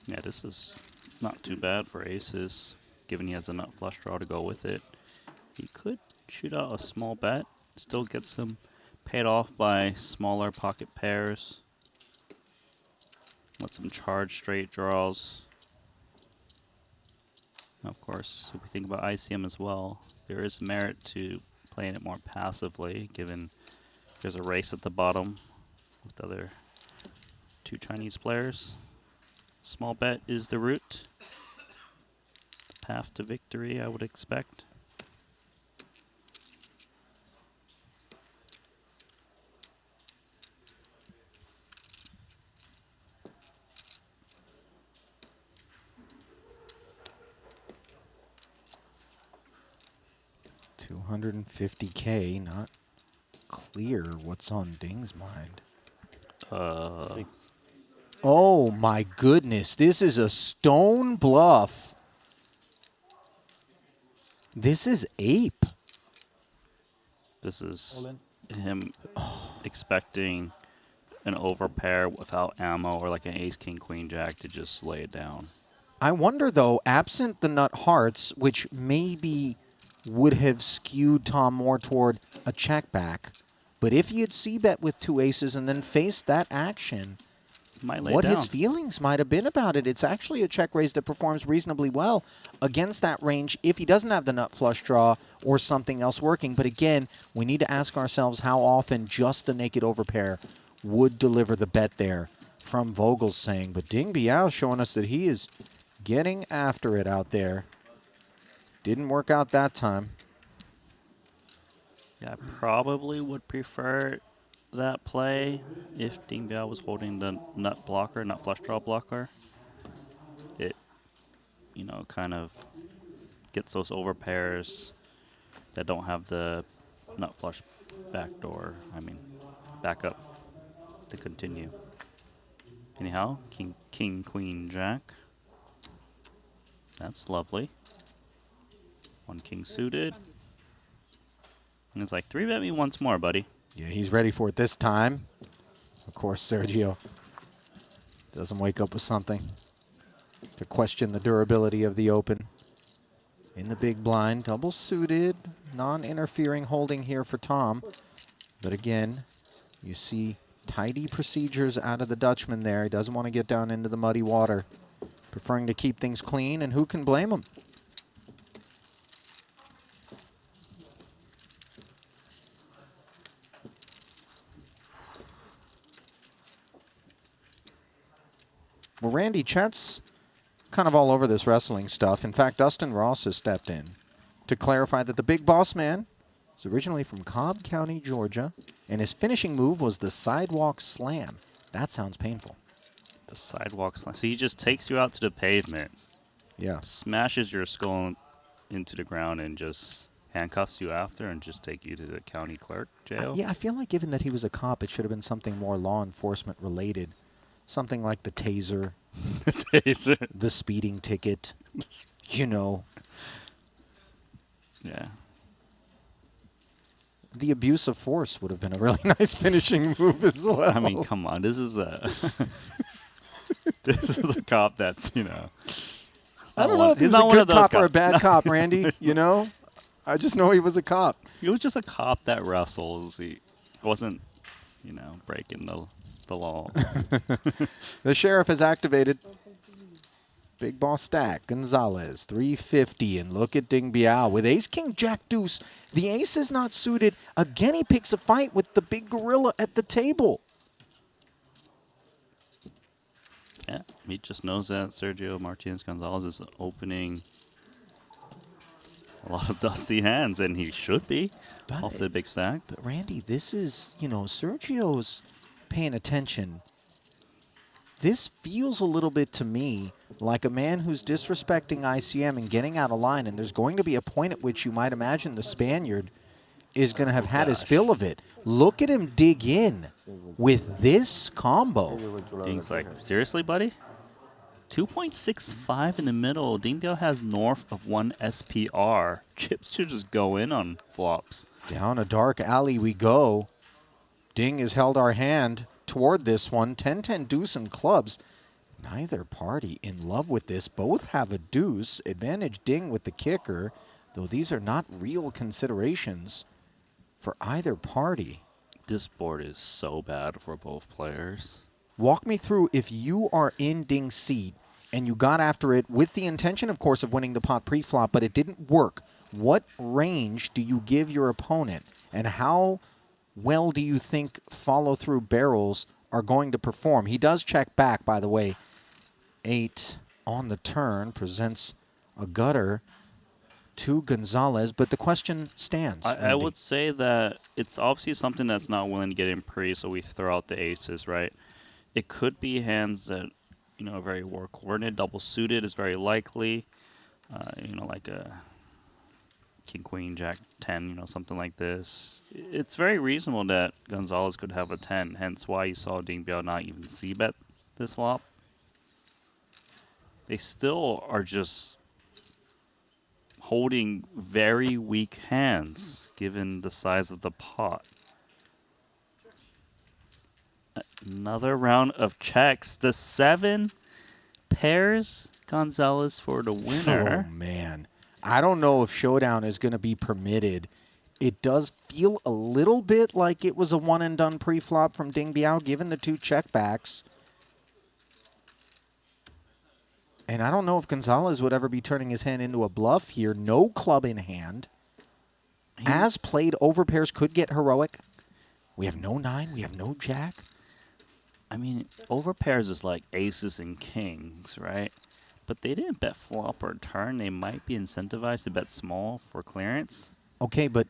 Yeah, this is not too bad for aces, given he has a nut flush draw to go with it. He could shoot out a small bet, still gets him paid off by smaller pocket pairs. Let some charge straight draws. Now, of course, if we think about ICM as well, there is merit to playing it more passively, given there's a race at the bottom with the other two Chinese players. Small bet is the route. The path to victory, I would expect. $250K, not clear what's on Ding's mind. Oh my goodness, this is a stone bluff. This is ape. This is him expecting an overpair without ammo or like an ace, king, queen, jack to just lay it down. I wonder though, absent the nut hearts, which maybe would have skewed Tom more toward a check back, but if he had c-bet with two aces and then faced that action, what his feelings might have been about it. It's actually a check raise that performs reasonably well against that range if he doesn't have the nut flush draw or something else working. But again, we need to ask ourselves how often just the naked overpair would deliver the bet there from Vogel's saying. But Ding Biao showing us that he is getting after it out there. Didn't work out that time. Yeah, I probably would prefer that play if Ding Biao was holding the nut blocker, nut flush draw blocker. It, you know, kind of gets those overpairs that don't have the nut flush backdoor, backup to continue. Anyhow, king, queen, jack. That's lovely. One king suited. And it's like, 3-bet me once more, buddy. Yeah, he's ready for it this time. Of course, Sergio doesn't wake up with something to question the durability of the open. In the big blind, double suited, non-interfering holding here for Tom. But again, you see tidy procedures out of the Dutchman there. He doesn't want to get down into the muddy water, preferring to keep things clean, and who can blame him? Well, Randy, Chet's kind of all over this wrestling stuff. In fact, Dustin Ross has stepped in to clarify that the big boss man is originally from Cobb County, Georgia, and his finishing move was the sidewalk slam. That sounds painful. The sidewalk slam. So he just takes you out to the pavement. Yeah. Smashes your skull into the ground and just handcuffs you after and just take you to the county clerk jail. Yeah, I feel like given that he was a cop, it should have been something more law enforcement related. Something like the taser. The taser. The speeding ticket. You know. Yeah. The abuse of force would have been a really nice finishing move as well. I mean, come on. This is a this is a cop that's, you know. I don't know if he's a good cop or a bad cop, Randy. You know? I just know he was a cop. He was just a cop that wrestles. He wasn't, you know, breaking the law. The sheriff has activated. Big boss stack, Gonzalez, 350, and look at Ding Biao with ace, king, jack, deuce. The ace is not suited. Again, he picks a fight with the big gorilla at the table. Yeah, he just knows that Sergio Martinez Gonzalez is opening a lot of dusty hands, and he should be off the big stack. But Randy, this is, you know, Sergio's paying attention. This feels a little bit to me like a man who's disrespecting ICM and getting out of line, and there's going to be a point at which you might imagine the Spaniard is going to have had his fill of it. Look at him dig in with this combo. Ding's like, seriously, buddy? 2.65 in the middle. Ding Biao has north of 1 SPR. Chips should just go in on flops. Down a dark alley we go. Ding has held our hand toward this one. 10-10 deuce and clubs. Neither party in love with this. Both have a deuce. Advantage Ding with the kicker, though these are not real considerations for either party. This board is so bad for both players. Walk me through, if you are in Ding's seat and you got after it with the intention, of course, of winning the pot pre-flop, but it didn't work, what range do you give your opponent? And how well do you think follow-through barrels are going to perform? He does check back, by the way. 8 on the turn, presents a gutter to Gonzalez, but the question stands. I would say that it's obviously something that's not willing to get in pre, so we throw out the aces, right? It could be hands that, you know, are very war coordinated. Double suited is very likely. You know, like a king, queen, jack, 10, you know, something like this. It's very reasonable that Gonzalez could have a 10, hence why you saw Ding Biao not even c-bet this flop. They still are just holding very weak hands, given the size of the pot. Another round of checks. The 7 pairs Gonzalez for the winner. Oh, man. I don't know if showdown is going to be permitted. It does feel a little bit like it was a one-and-done pre-flop from Ding Biao, given the 2 checkbacks. And I don't know if Gonzalez would ever be turning his hand into a bluff here. No club in hand. As played, overpairs could get heroic. We have no 9. We have no jack. I mean, overpairs is like aces and kings, right? But they didn't bet flop or turn. They might be incentivized to bet small for clearance. Okay, but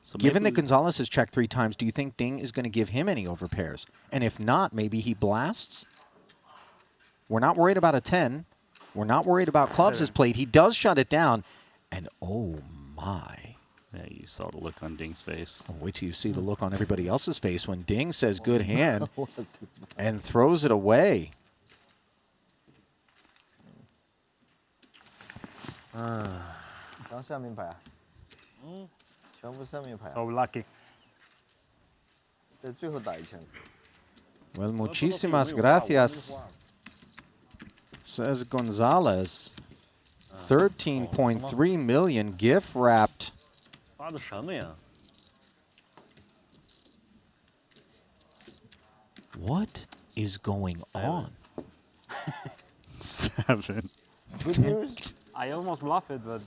So Given that maybe- Gonzalez has checked 3 times, do you think Ding is going to give him any overpairs? And if not, maybe he blasts? We're not worried about a 10. We're not worried about clubs as played. He does shut it down. And oh my. Yeah, you saw the look on Ding's face. Oh, wait till you see the look on everybody else's face when Ding says good hand and throws it away. So lucky. Well, muchísimas gracias, says Gonzalez. 13.3 million gift wrapped. What is going on? 7. Good news. I almost bluffed it, but.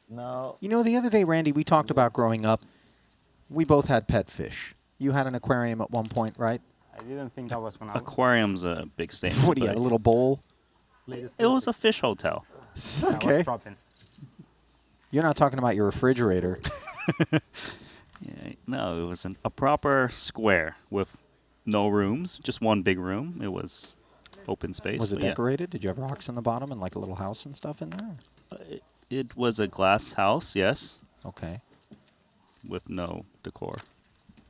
No. You know, the other day, Randy, we talked about growing up. We both had pet fish. You had an aquarium at one point, right? I didn't think that was when I was. Aquarium's a big statement. What do you have, a little bowl? It was a fish hotel. Okay. You're not talking about your refrigerator. Yeah, no, it was a proper square with no rooms, just one big room. It was open space. Was it but yeah. decorated? Did you have rocks in the bottom and like a little house and stuff in there? It was a glass house, yes. Okay. With no decor.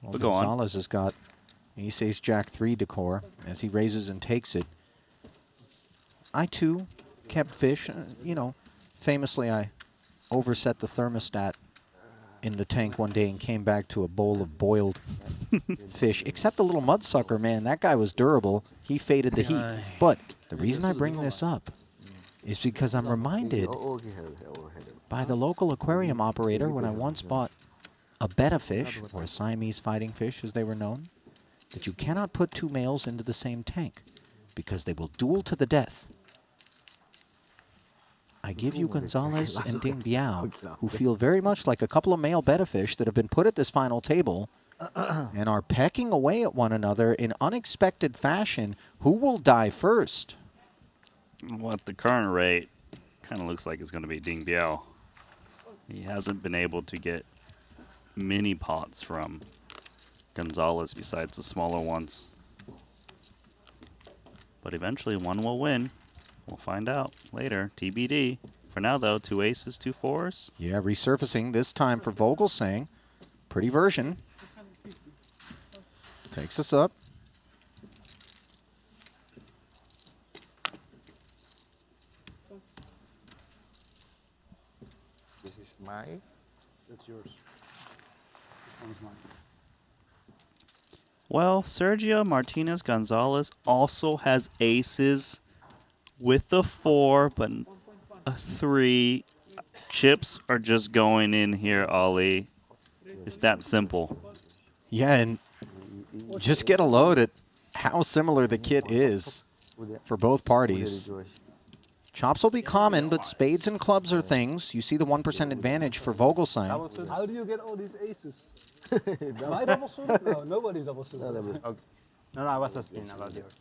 Well, But go on. Gonzalez has got ace jack 3 decor as he raises and takes it. I too kept fish. You know, famously I overset the thermostat in the tank one day and came back to a bowl of boiled fish. Except the little mudsucker, man, that guy was durable. He faded the heat. But the reason I bring this up is because I'm reminded by the local aquarium operator when I once bought a betta fish, or a Siamese fighting fish as they were known, that you cannot put 2 males into the same tank because they will duel to the death. I give you Gonzalez and Ding Biao, who feel very much like a couple of male betta fish that have been put at this final table and are pecking away at one another in unexpected fashion. Who will die first? Well, at the current rate, kind of looks like it's going to be Ding Biao. He hasn't been able to get mini pots from Gonzalez besides the smaller ones. But eventually one will win. We'll find out later. TBD. For now, though, 2 aces, 2 4s. Yeah, resurfacing this time for Vogelsang. Pretty version. Takes us up. This is mine. That's yours. This one's mine. Well, Sergio Martinez Gonzalez also has aces with the 4, but a 3. Chips are just going in here, Ollie. It's that simple. Yeah, and just get a load at how similar the kit is for both parties. Chops will be common, but spades and clubs are things. You see the 1% advantage for Vogelsang. How do you get all these aces? Am I double suited? No, nobody's double suited. Okay. No, I was asking about yours.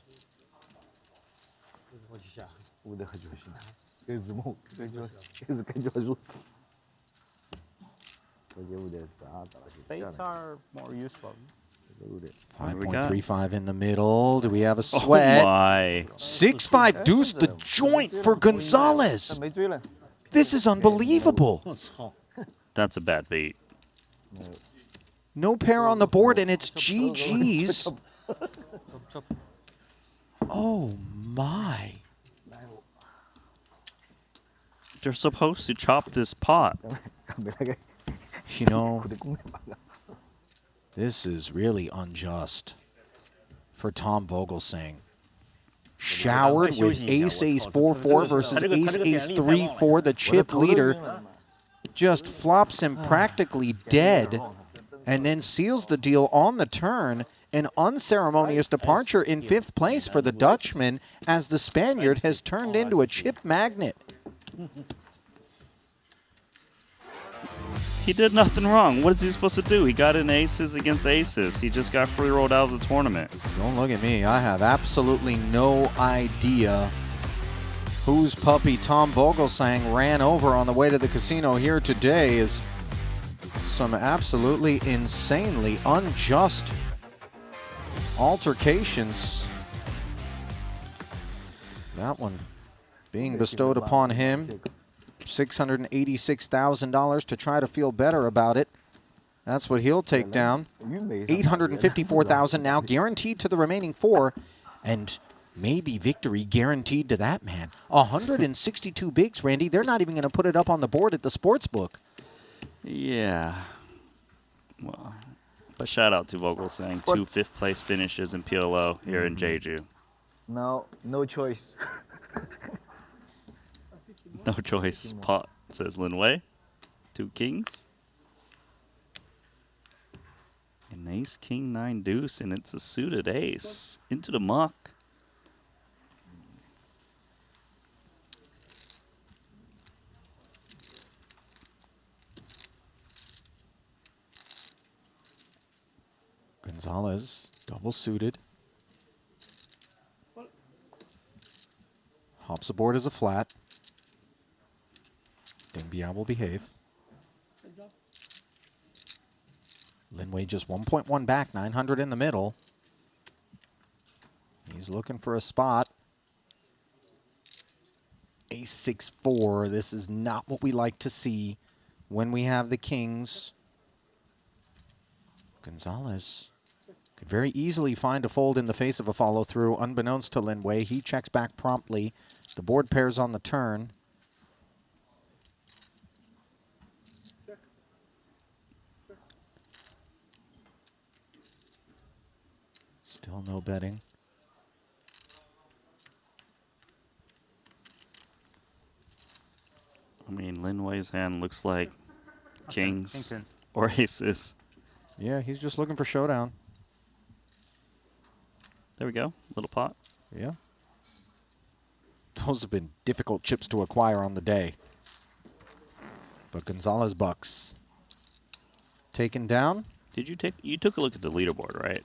Spades are more useful. 5.35 in the middle. Do we have a sweat? Oh my. 6-5 deuce the joint for Gonzalez. This is unbelievable. That's a bad beat. No pair on the board, and it's GG's. Oh, my. They're supposed to chop this pot. You know, this is really unjust for Tom Vogelsang. Showered with ace-ace 4-4 versus ace-ace 3-4. The chip leader just flops him practically dead and then seals the deal on the turn. An unceremonious departure in 5th place for the Dutchman as the Spaniard has turned into a chip magnet. He did nothing wrong. What is he supposed to do? He got in aces against aces. He just got free rolled out of the tournament. Don't look at me. I have absolutely no idea Whose puppy Tom Vogelsang ran over on the way to the casino here today is some absolutely insanely unjust altercations. That one being bestowed upon him. $686,000 to try to feel better about it. That's what he'll take down. $854,000 now guaranteed to the remaining 4, and maybe victory guaranteed to that man. 162 bigs, Randy. They're not even going to put it up on the board at the sports book. Yeah. Well, but shout out to Vogelsang. 2 5th-place finishes in PLO here in Jeju. Now, no choice. No choice. Pot, says Lin Wei. 2 kings. An ace, king, 9 deuce, and it's a suited ace. Into the muck. Gonzalez, double suited. Hops aboard as a flat. Dingbiao will behave. Lin Wei just 1.1 back, 900 in the middle. He's looking for a spot. Ace 6-4. This is not what we like to see when we have the kings. Gonzalez could very easily find a fold in the face of a follow-through. Unbeknownst to Lin Wei, he checks back promptly. The board pairs on the turn. Still no betting. I mean, Lin Wei's hand looks like kings or aces. Yeah, he's just looking for showdown. There we go. Little pot. Yeah. Those have been difficult chips to acquire on the day. But Gonzalez bucks. Taken down. You took a look at the leaderboard, right?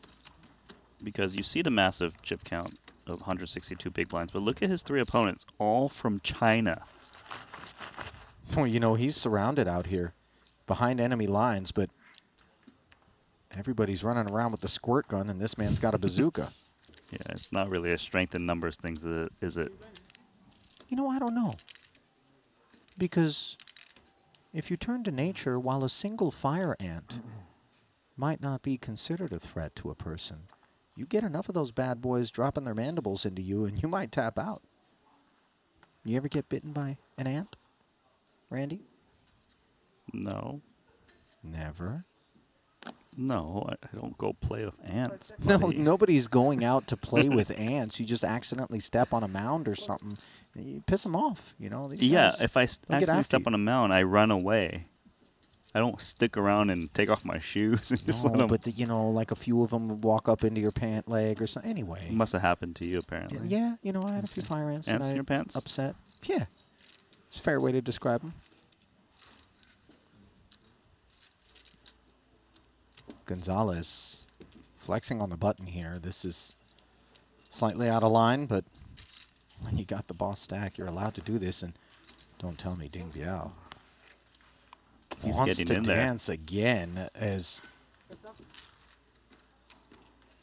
Because you see the massive chip count of 162 big blinds, but look at his 3 opponents, all from China. Well, you know, he's surrounded out here behind enemy lines, but everybody's running around with the squirt gun, and this man's got a bazooka. Yeah, it's not really a strength in numbers thing, is it? You know, I don't know. Because if you turn to nature, while a single fire ant might not be considered a threat to a person, you get enough of those bad boys dropping their mandibles into you, and you might tap out. You ever get bitten by an ant, Randy? No. Never. No, I don't go play with ants. No, buddy. nobody's going out to play with ants. You just accidentally step on a mound or something. You piss them off, you know? Yeah, if I accidentally step on a mound, I run away. I don't stick around and take off my shoes and just let them. But you know, like a few of them would walk up into your pant leg or something. Anyway. It must have happened to you, apparently. Yeah, you know, I had a few fire ants. Ants in your pants? Upset. Yeah. It's a fair way to describe them. Gonzalez flexing on the button here. This is slightly out of line, but when you got the boss stack, you're allowed to do this. And don't tell me Ding Biao wants to dance again as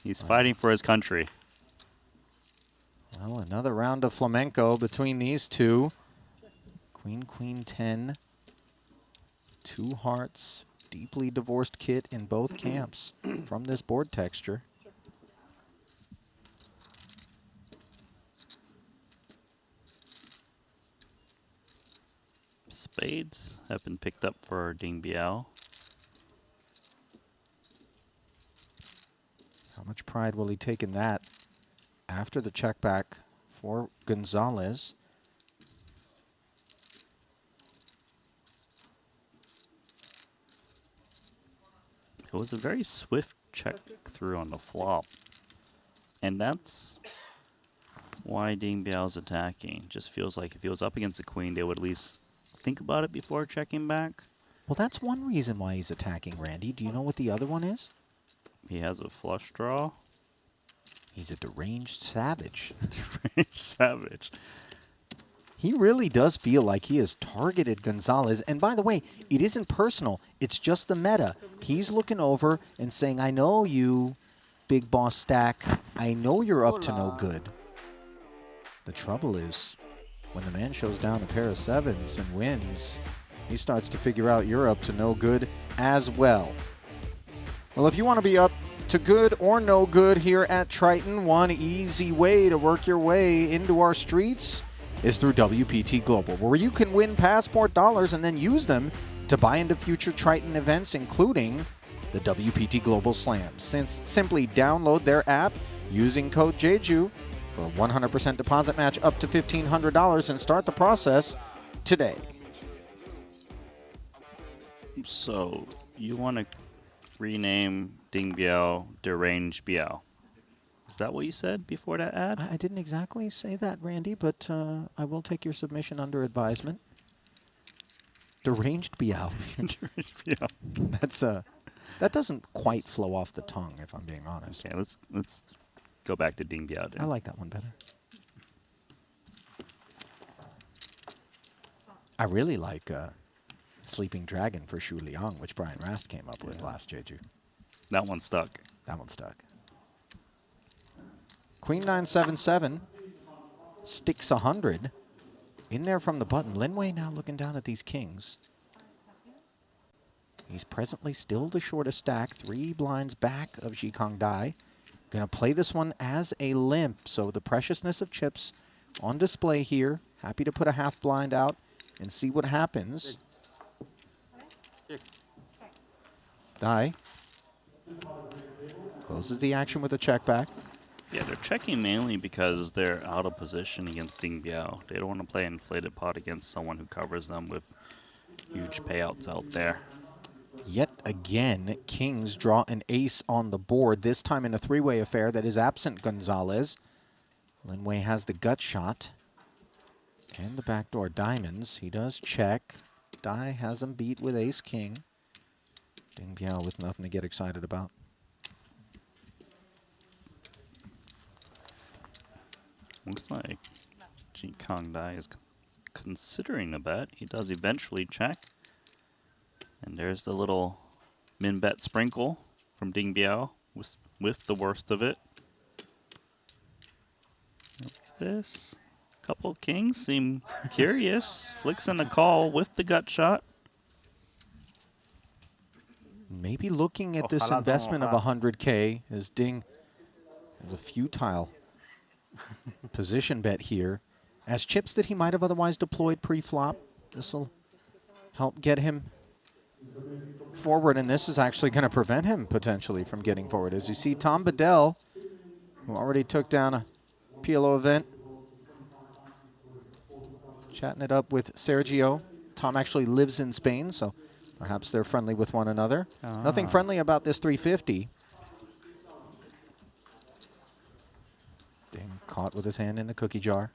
he's fighting for his country. Well, another round of flamenco between these two. Queen, queen, 10. 2 hearts. Deeply divorced kit in both camps from this board texture. Spades have been picked up for Ding Biao. How much pride will he take in that after the check back for Gonzalez? It was a very swift check through on the flop. And that's why Ding Biao's attacking. Just feels like if he was up against the queen, they would at least think about it before checking back. Well, that's one reason why he's attacking, Randy. Do you know what the other one is? He has a flush draw. He's a deranged savage. Deranged savage. He really does feel like he has targeted Gonzalez. And by the way, it isn't personal. It's just the meta. He's looking over and saying, I know you, big boss Stack. I know you're up to no good. The trouble is, when the man shows down a pair of 7s and wins, he starts to figure out you're up to no good as well. Well, if you want to be up to good or no good here at Triton, one easy way to work your way into our streets is through WPT Global, where you can win passport dollars and then use them to buy into future Triton events, including the WPT Global Slams. Simply download their app using code Jeju for a 100% deposit match up to $1,500 and start the process today. So, you want to rename Ding Biao Deranged Biao. Is that what you said before that ad? I didn't exactly say that, Randy, but I will take your submission under advisement. Deranged Biao. Deranged Biao. That's that doesn't quite flow off the tongue, if I'm being honest. Okay, let's go back to Ding Biao. I like that one better. I really like Sleeping Dragon for Shu Liang, which Brian Rast came up with last Jeju. That one stuck. That one stuck. Queen 977 sticks 100 in there from the button. Lin Wei now looking down at these kings. He's presently still the shortest stack, 3 blinds back of Jikong Dai. Gonna play this one as a limp, so the preciousness of chips on display here. Happy to put a half blind out and see what happens. Dai closes the action with a check back. Yeah, they're checking mainly because they're out of position against Ding Biao. They don't want to play inflated pot against someone who covers them with huge payouts out there. Yet again, kings draw an ace on the board, this time in a 3-way affair that is absent Gonzalez. Lin Wei has the gut shot and the backdoor diamonds. He does check. Dai has him beat with ace-king. Ding Biao with nothing to get excited about. Looks like Jikong Dai is considering a bet. He does eventually check. And there's the little min bet sprinkle from Ding Biao with the worst of it. Look at this. Couple kings seem curious. Flicks in a call with the gut shot. Maybe looking at this investment of 100K as Ding has a futile position bet here. As chips that he might have otherwise deployed pre-flop, this will help get him forward, and this is actually going to prevent him potentially from getting forward. As you see, Tom Bedell, who already took down a PLO event, chatting it up with Sergio. Tom actually lives in Spain, so perhaps they're friendly with one another. Nothing friendly about this 350. Ding caught with his hand in the cookie jar.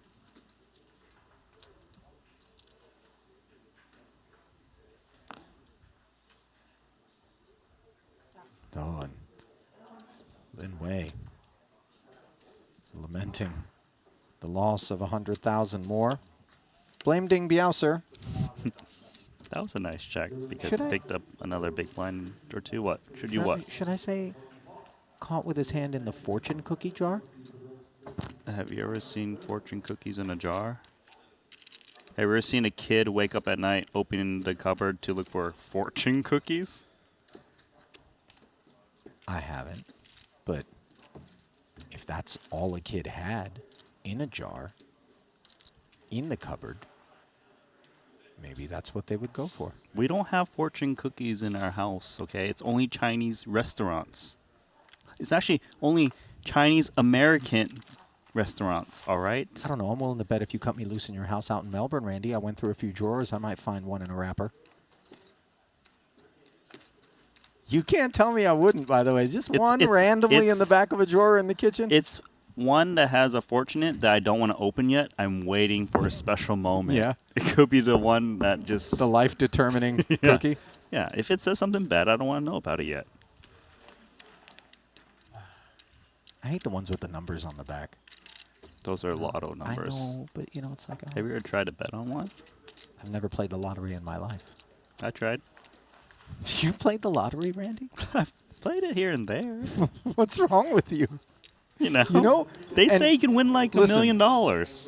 Oh, and Lin Wei lamenting the loss of 100,000 more. Blame Ding Biao, sir. That was a nice check because Should he I- picked up another big blind or two. What? Should you Should I- what? Should I say caught with his hand in the fortune cookie jar? Have you ever seen fortune cookies in a jar? Have you ever seen a kid wake up at night, opening the cupboard to look for fortune cookies? I haven't, but if that's all a kid had in a jar, in the cupboard, maybe that's what they would go for. We don't have fortune cookies in our house, okay? It's only Chinese restaurants. It's actually only Chinese American restaurants, all right? I don't know. I'm willing to bet if you cut me loose in your house out in Melbourne, Randy, I went through a few drawers, I might find one in a wrapper. You can't tell me I wouldn't, by the way. Just one randomly in the back of a drawer in the kitchen? It's one that has a fortunate that I don't want to open yet. I'm waiting for a special moment. Yeah. It could be the one that just... The life-determining cookie? Yeah, if it says something bad, I don't want to know about it yet. I hate the ones with the numbers on the back. Those are lotto numbers. I know, but you know, it's like... Have you ever tried to bet on one? I've never played the lottery in my life. I tried. You played the lottery, Randy? I've played it here and there. What's wrong with you? You know, they say you can win like $1 million.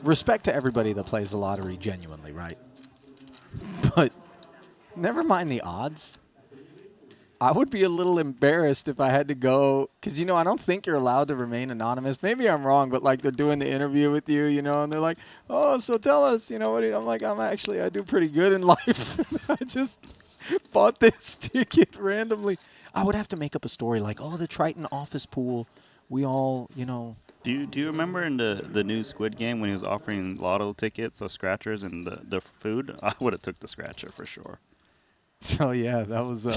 Respect to everybody that plays the lottery genuinely, right? But never mind the odds. I would be a little embarrassed if I had to go, because, you know, I don't think you're allowed to remain anonymous. Maybe I'm wrong, but, like, they're doing the interview with you, you know, and they're like, oh, so tell us, you know, what do you, I'm like, I do pretty good in life. I just bought this ticket randomly. I would have to make up a story like, oh, the Triton office pool, we all, you know. Do you remember in the new Squid Game when he was offering lotto tickets, the scratchers, and the food? I would have took the scratcher for sure. So, yeah, that was...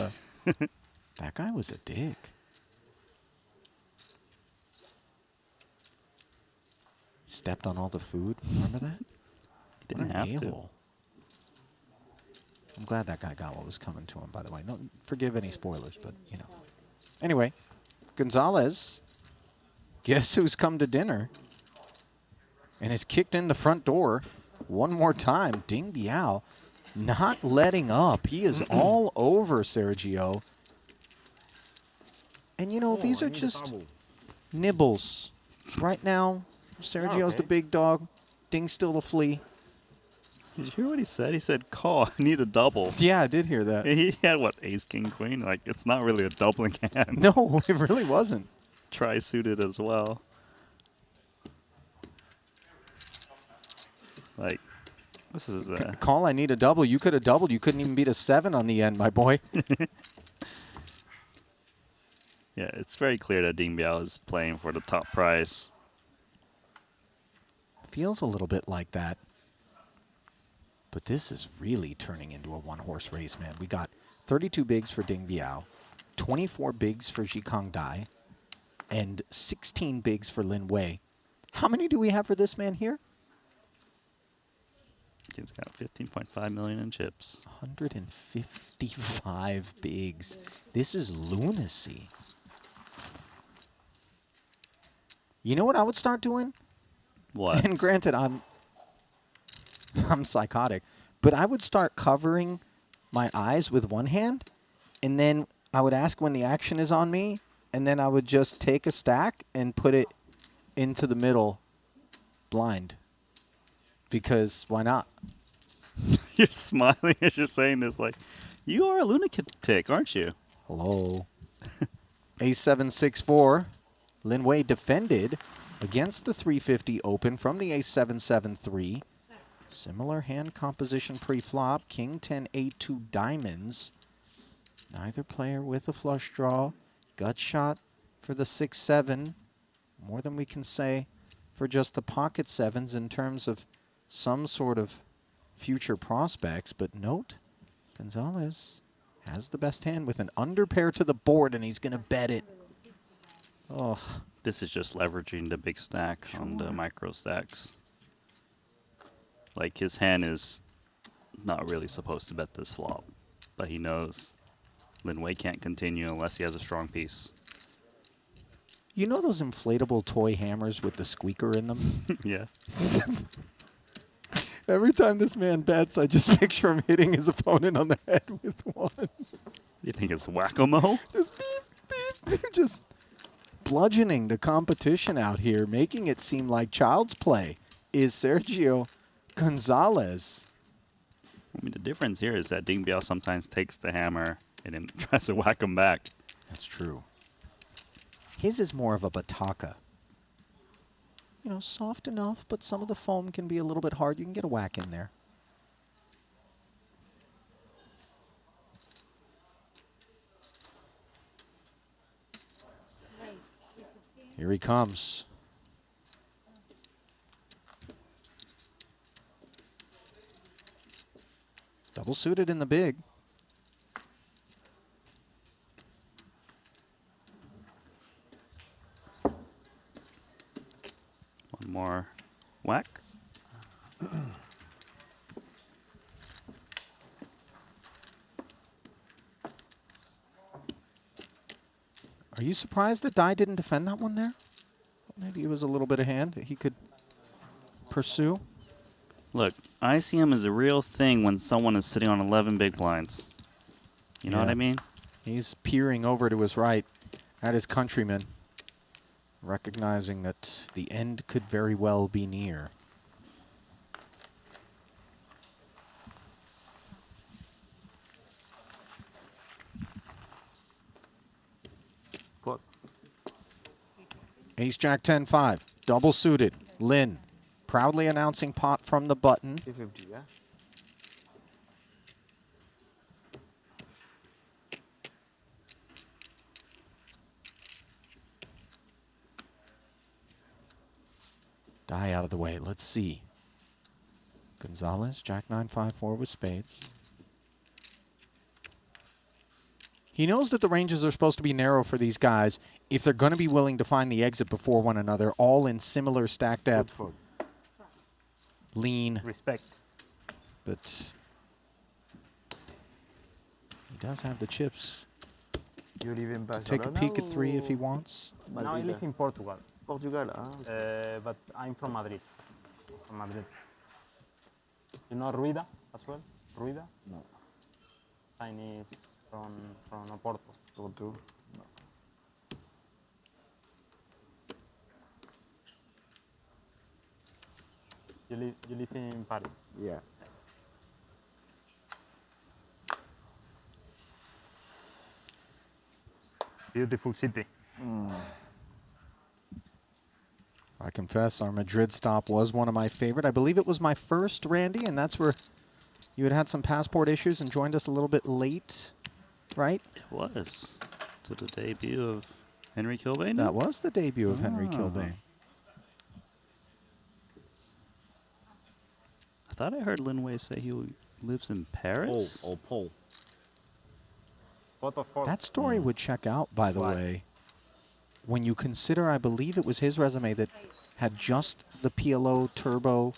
that guy was a dick. Stepped on all the food. Remember that? He didn't have to. I'm glad that guy got what was coming to him, by the way. No, forgive any spoilers, but, you know. Anyway, Gonzalez, guess who's come to dinner? And has kicked in the front door one more time. Ding Biao not letting up. He is all over Sergio. And, you know, these are just nibbles. Right now, Sergio's the big dog. Ding's still the flea. Did you hear what he said? He said, call, I need a double. Yeah, I did hear that. He had, what, ace, king, queen? Like, it's not really a doubling hand. No, it really wasn't. Tri-suited as well. Like, this is... Call, I need a double. You could have doubled. You couldn't even beat a 7 on the end, my boy. Yeah, it's very clear that Ding Biao is playing for the top prize. Feels a little bit like that. But this is really turning into a one-horse race, man. We got 32 bigs for Ding Biao, 24 bigs for Jikang Dai, and 16 bigs for Lin Wei. How many do we have for this man here? He's got 15.5 million in chips. 155 bigs. This is lunacy. You know what I would start doing? What? And granted, I'm psychotic, but I would start covering my eyes with one hand, and then I would ask when the action is on me, and then I would just take a stack and put it into the middle blind. Because why not? You're smiling as you're saying this like, you are a lunatic, aren't you? Hello. A7-6-4. Lin Wei defended against the 350 open from the A7-7-3. Similar hand composition pre-flop. King 10, A2 diamonds. Neither player with a flush draw. Gut shot for the 6-7. More than we can say for just the pocket sevens in terms of some sort of future prospects. But note, Gonzalez has the best hand with an under pair to the board, and he's going to bet it. Oh, this is just leveraging the big stack on the micro stacks. Like, his hand is not really supposed to bet this flop, but he knows Lin Wei can't continue unless he has a strong piece. You know those inflatable toy hammers with the squeaker in them? Yeah. Every time this man bets, I just picture him hitting his opponent on the head with one. You think it's whack-a-mole? Just beep, beep. Just bludgeoning the competition out here, making it seem like child's play, is Sergio Gonzalez. I mean, the difference here is that Ding Biao sometimes takes the hammer and then tries to whack him back. That's true. His is more of a bataka. You know, soft enough, but some of the foam can be a little bit hard. You can get a whack in there. Here he comes. Double suited in the big. One more whack. Are you surprised that Dai didn't defend that one there? Maybe it was a little bit of hand. He could pursue. Look, ICM is a real thing when someone is sitting on 11 big blinds. You know what I mean? He's peering over to his right at his countryman, recognizing that the end could very well be near. Ace Jack 10-5, double suited. Lin proudly announcing pot from the button. 50, yeah? Die out of the way. Let's see. Gonzalez, Jack 9-5-4 with spades. He knows that the ranges are supposed to be narrow for these guys if they're going to be willing to find the exit before one another, all in similar stack depth. Lean. Respect. But he does have the chips You live in to take a peek at 3 if he wants. Now I live in Portugal. Portugal, but I'm from Madrid. From Madrid. You know Ruida as well? Ruida? No. Chinese from Oporto. Porto? No. You live in Paris? Yeah. Beautiful city. I confess, our Madrid stop was one of my favorite. I believe it was my first, Randy, and that's where you had some passport issues and joined us a little bit late, right? It was. To the debut of Henry Kilbane? That was the debut of Henry Kilbane. I thought I heard Lin Wei say he lives in Paris. Pole. That story would check out, by the way, when you consider, I believe it was his resume that had just the PLO Turbo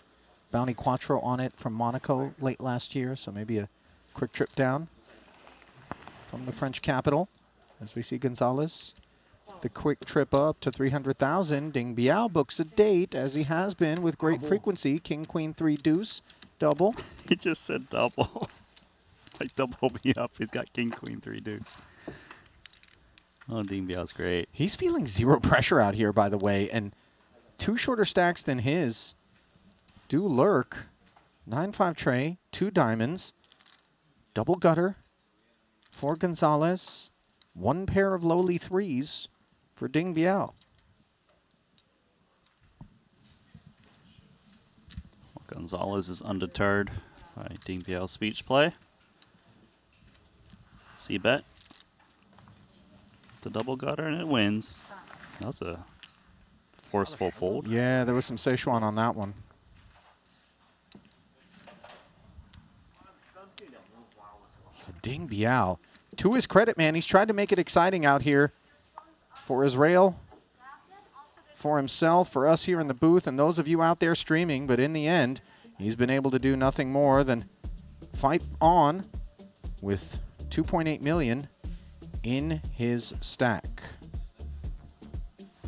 Bounty Quattro on it from Monaco late last year, so maybe a quick trip down from the French capital as we see Gonzalez. The quick trip up to 300,000. Ding Biao books a date, as he has been with great frequency. King, Queen, 3 deuce, double. He just said double. Like double me up. He's got King, Queen, 3 deuce. Oh, Ding Biao's great. He's feeling zero pressure out here, by the way, and 2 shorter stacks than his do lurk. 9-5 tray, 2 diamonds, double gutter for Gonzalez, 1 pair of lowly 3s for Ding Biao. Gonzalez is undeterred by Ding Biao's speech play. C-bet. The double gutter, and it wins. That's a forceful fold. Yeah, there was some Sichuan on that one. So Ding Biao, to his credit, man, he's tried to make it exciting out here for Israel, for himself, for us here in the booth, and those of you out there streaming. But in the end, he's been able to do nothing more than fight on with 2.8 million in his stack.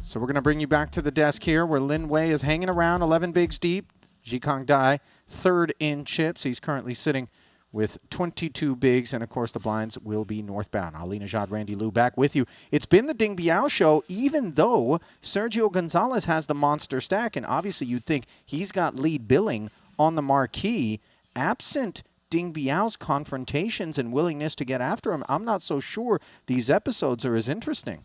So we're going to bring you back to the desk here where Lin Wei is hanging around 11 bigs deep. Jikong Dai, 3rd in chips. He's currently sitting with 22 bigs, and of course the blinds will be northbound. Ali Najad, Randy Liu back with you. It's been the Ding Biao show, even though Sergio Gonzalez has the monster stack, and obviously you'd think he's got lead billing on the marquee. Absent Ding Biao's confrontations and willingness to get after him, I'm not so sure these episodes are as interesting.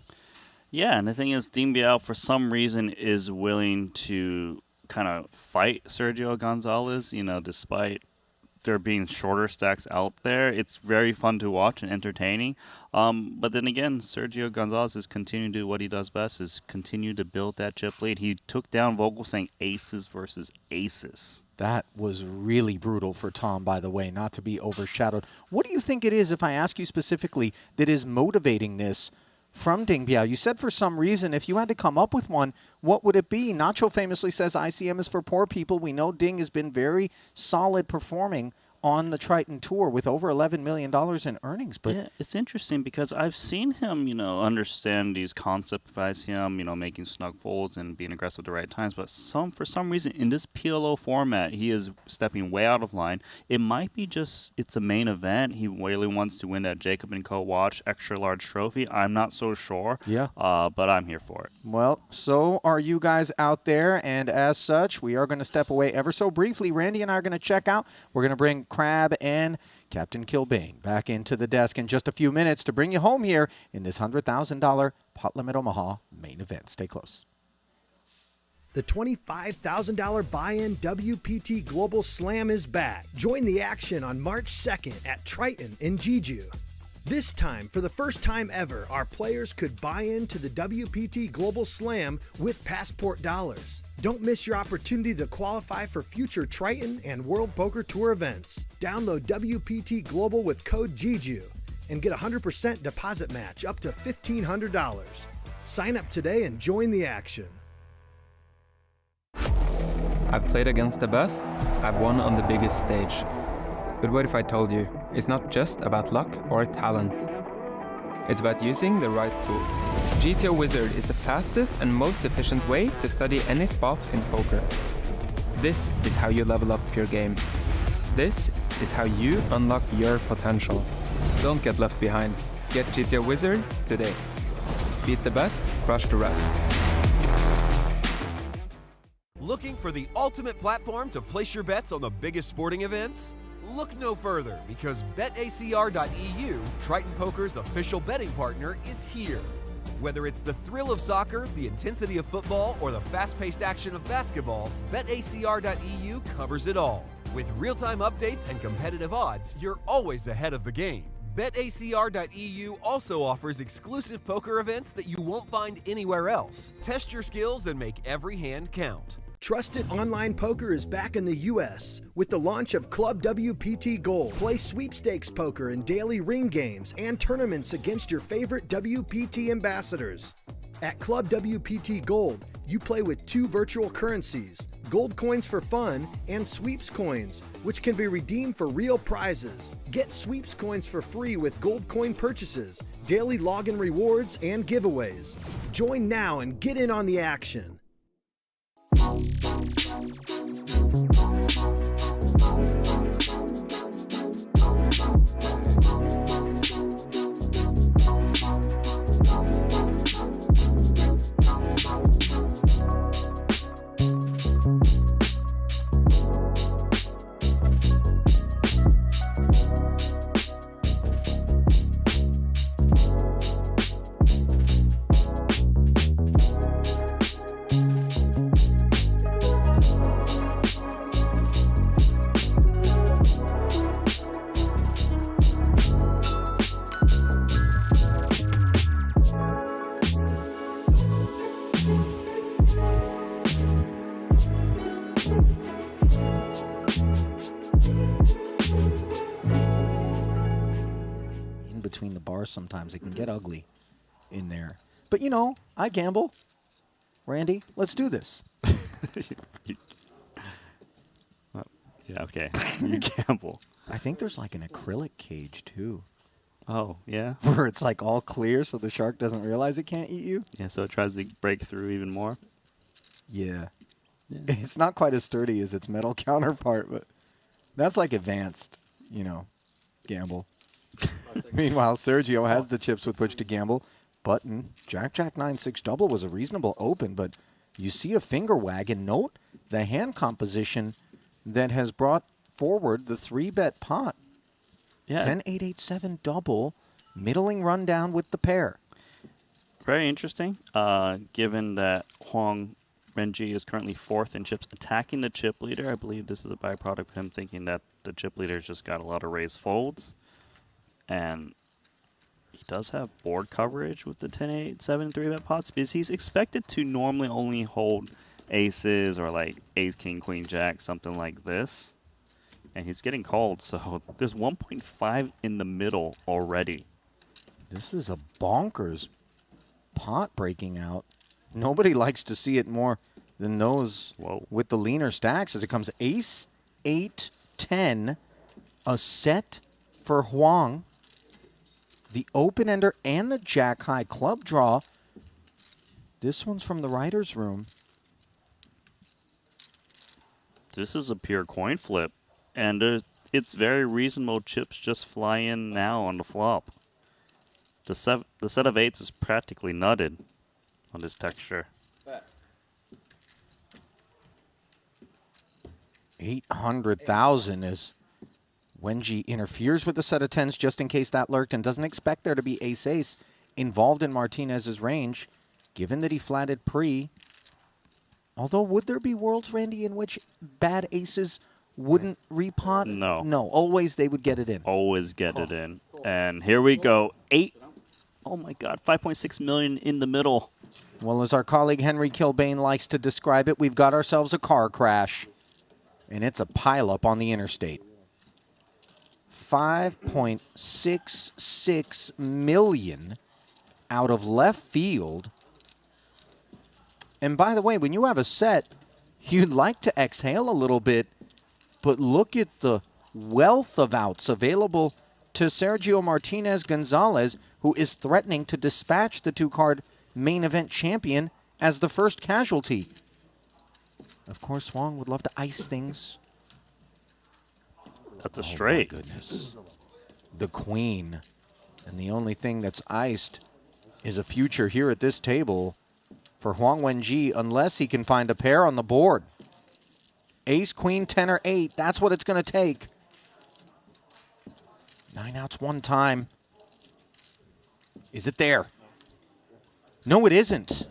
Yeah, and the thing is, Ding Biao, for some reason, is willing to kind of fight Sergio Gonzalez, you know, despite there being shorter stacks out there. It's very fun to watch and entertaining. But then again, Sergio Gonzalez is continuing to do what he does best, is continue to build that chip lead. He took down Vogel saying aces versus aces. That was really brutal for Tom, by the way, not to be overshadowed. What do you think it is, if I ask you specifically, that is motivating this from Ding Biao? You said for some reason, if you had to come up with one, what would it be? Nacho famously says ICM is for poor people. We know Ding has been very solid performing on the Triton Tour with over $11 million in earnings. But yeah, it's interesting because I've seen him, understand these concepts of ICM, making snug folds and being aggressive at the right times. But for some reason, in this PLO format, he is stepping way out of line. It might be just it's a main event. He really wants to win that Jacob & Co. Watch extra large trophy. I'm not so sure. Yeah. But I'm here for it. Well, so are you guys out there. And as such, we are going to step away ever so briefly. Randy and I are going to check out. We're going to bring Crab and Captain Kilbane back into the desk in just a few minutes to bring you home here in this $100,000 Pot Limit Omaha main event. Stay close. The $25,000 buy-in WPT Global Slam is back. Join the action on March 2nd at Triton in Jeju. This time, for the first time ever, our players could buy into the WPT Global Slam with Passport dollars. Don't miss your opportunity to qualify for future Triton and World Poker Tour events. Download WPT Global with code Jeju and get a 100% deposit match up to $1,500. Sign up today and join the action. I've played against the best, I've won on the biggest stage. But what if I told you, it's not just about luck or talent. It's about using the right tools. GTO Wizard is the fastest and most efficient way to study any spot in poker. This is how you level up your game. This is how you unlock your potential. Don't get left behind. Get GTO Wizard today. Beat the best, crush the rest. Looking for the ultimate platform to place your bets on the biggest sporting events? Look no further, because BetACR.eu, Triton Poker's official betting partner, is here. Whether it's the thrill of soccer, the intensity of football, or the fast-paced action of basketball, BetACR.eu covers it all. With real-time updates and competitive odds, you're always ahead of the game. BetACR.eu also offers exclusive poker events that you won't find anywhere else. Test your skills and make every hand count. Trusted online poker is back in the U.S. with the launch of Club WPT Gold. Play sweepstakes poker in daily ring games and tournaments against your favorite WPT ambassadors. At Club WPT Gold, you play with 2 virtual currencies, gold coins for fun and sweeps coins, which can be redeemed for real prizes. Get sweeps coins for free with gold coin purchases, daily login rewards, and giveaways. Join now and get in on the action. Between the bars sometimes it can get ugly in there, but I gamble. Randy, let's do this. Yeah, okay. You gamble. I think there's like an acrylic cage too. Oh, yeah? Where it's like all clear so the shark doesn't realize it can't eat you. Yeah, so it tries to break through even more. Yeah. It's not quite as sturdy as its metal counterpart, but that's like advanced, gamble. Meanwhile, Sergio has the chips with which to gamble. Button, Jack 9-6 double was a reasonable open, but you see a finger wag, and note the hand composition that has brought forward the 3-bet pot. Yeah. 10-8-8-7 double, middling rundown with the pair. Very interesting, given that Huang Renji is currently 4th in chips, attacking the chip leader. I believe this is a byproduct of him thinking that the chip leader's just got a lot of raised folds. And he does have board coverage with the 10-8-7 3-bet pots, because he's expected to normally only hold aces or like ace, king, queen, jack, something like this. And he's getting called, so there's 1.5 in the middle already. This is a bonkers pot breaking out. Nobody likes to see it more than those with the leaner stacks as it comes ace, 8, 10, a set for Huang. The open-ender and the jack-high club draw. This one's from the writer's room. This is a pure coin flip, and it's very reasonable chips just fly in now on the flop. The set of eights is practically nutted on this texture. 800,000 as Wenji interferes with the set of tens just in case that lurked and doesn't expect there to be ace-ace involved in Martinez's range, given that he flatted pre. Although, would there be worlds, Randy, in which bad aces wouldn't repot? No. No, always they would get it in. Always get it in. And here we go. Oh my God, 5.6 million in the middle. Well, as our colleague Henry Kilbane likes to describe it, we've got ourselves a car crash. And it's a pileup on the interstate. 5.66 million out of left field. And by the way, when you have a set, you'd like to exhale a little bit, but look at the wealth of outs available to Sergio Martinez Gonzalez, who is threatening to dispatch the two-card main event champion as the first casualty. Of course, Huang would love to ice things. That's a straight. Oh, my goodness. The queen. And the only thing that's iced is a future here at this table for Huang Wenji, unless he can find a pair on the board. Ace, queen, 10, or 8. That's what it's going to take. 9 outs one time. Is it there? No, it isn't.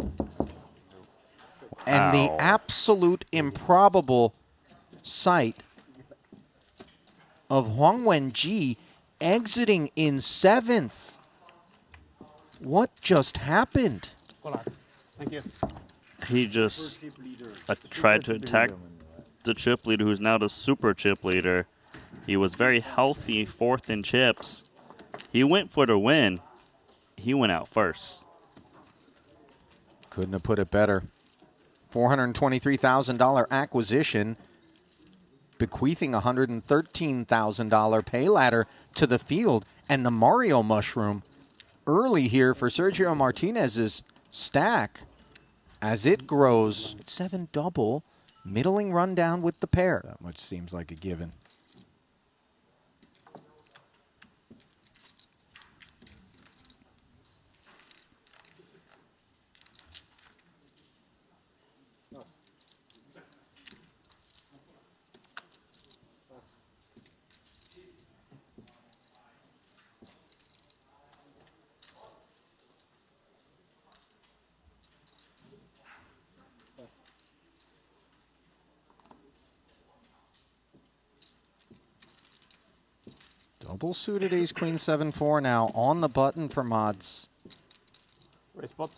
And the absolute improbable sight of Huang Wenji exiting in 7th. What just happened? Thank you. He just tried to attack the chip leader, who's now the super chip leader. He was very healthy, 4th in chips. He went for the win. He went out first. Couldn't have put it better. $423,000 acquisition, bequeathing $113,000 pay ladder to the field, and the Mario mushroom early here for Sergio Martinez's stack as it grows. 7 double, middling rundown with the pair. That much seems like a given. Double suited ace queen 7-4 now on the button for mods. Raise spot.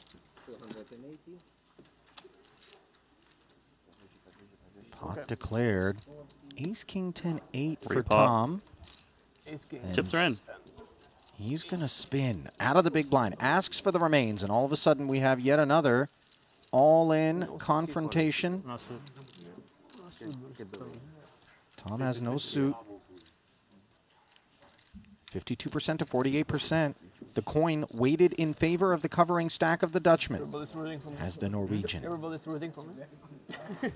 Pot declared. Ace king 10-8 for Repot. Tom. Ace king. And Chips are in. He's going to spin out of the big blind, asks for the remains, and all of a sudden we have yet another all-in confrontation. Tom has no suit. 52% to 48%. The coin weighted in favor of the covering stack of the Dutchman, Everybody's rooting for me. as the Norwegian. Everybody's rooting for me.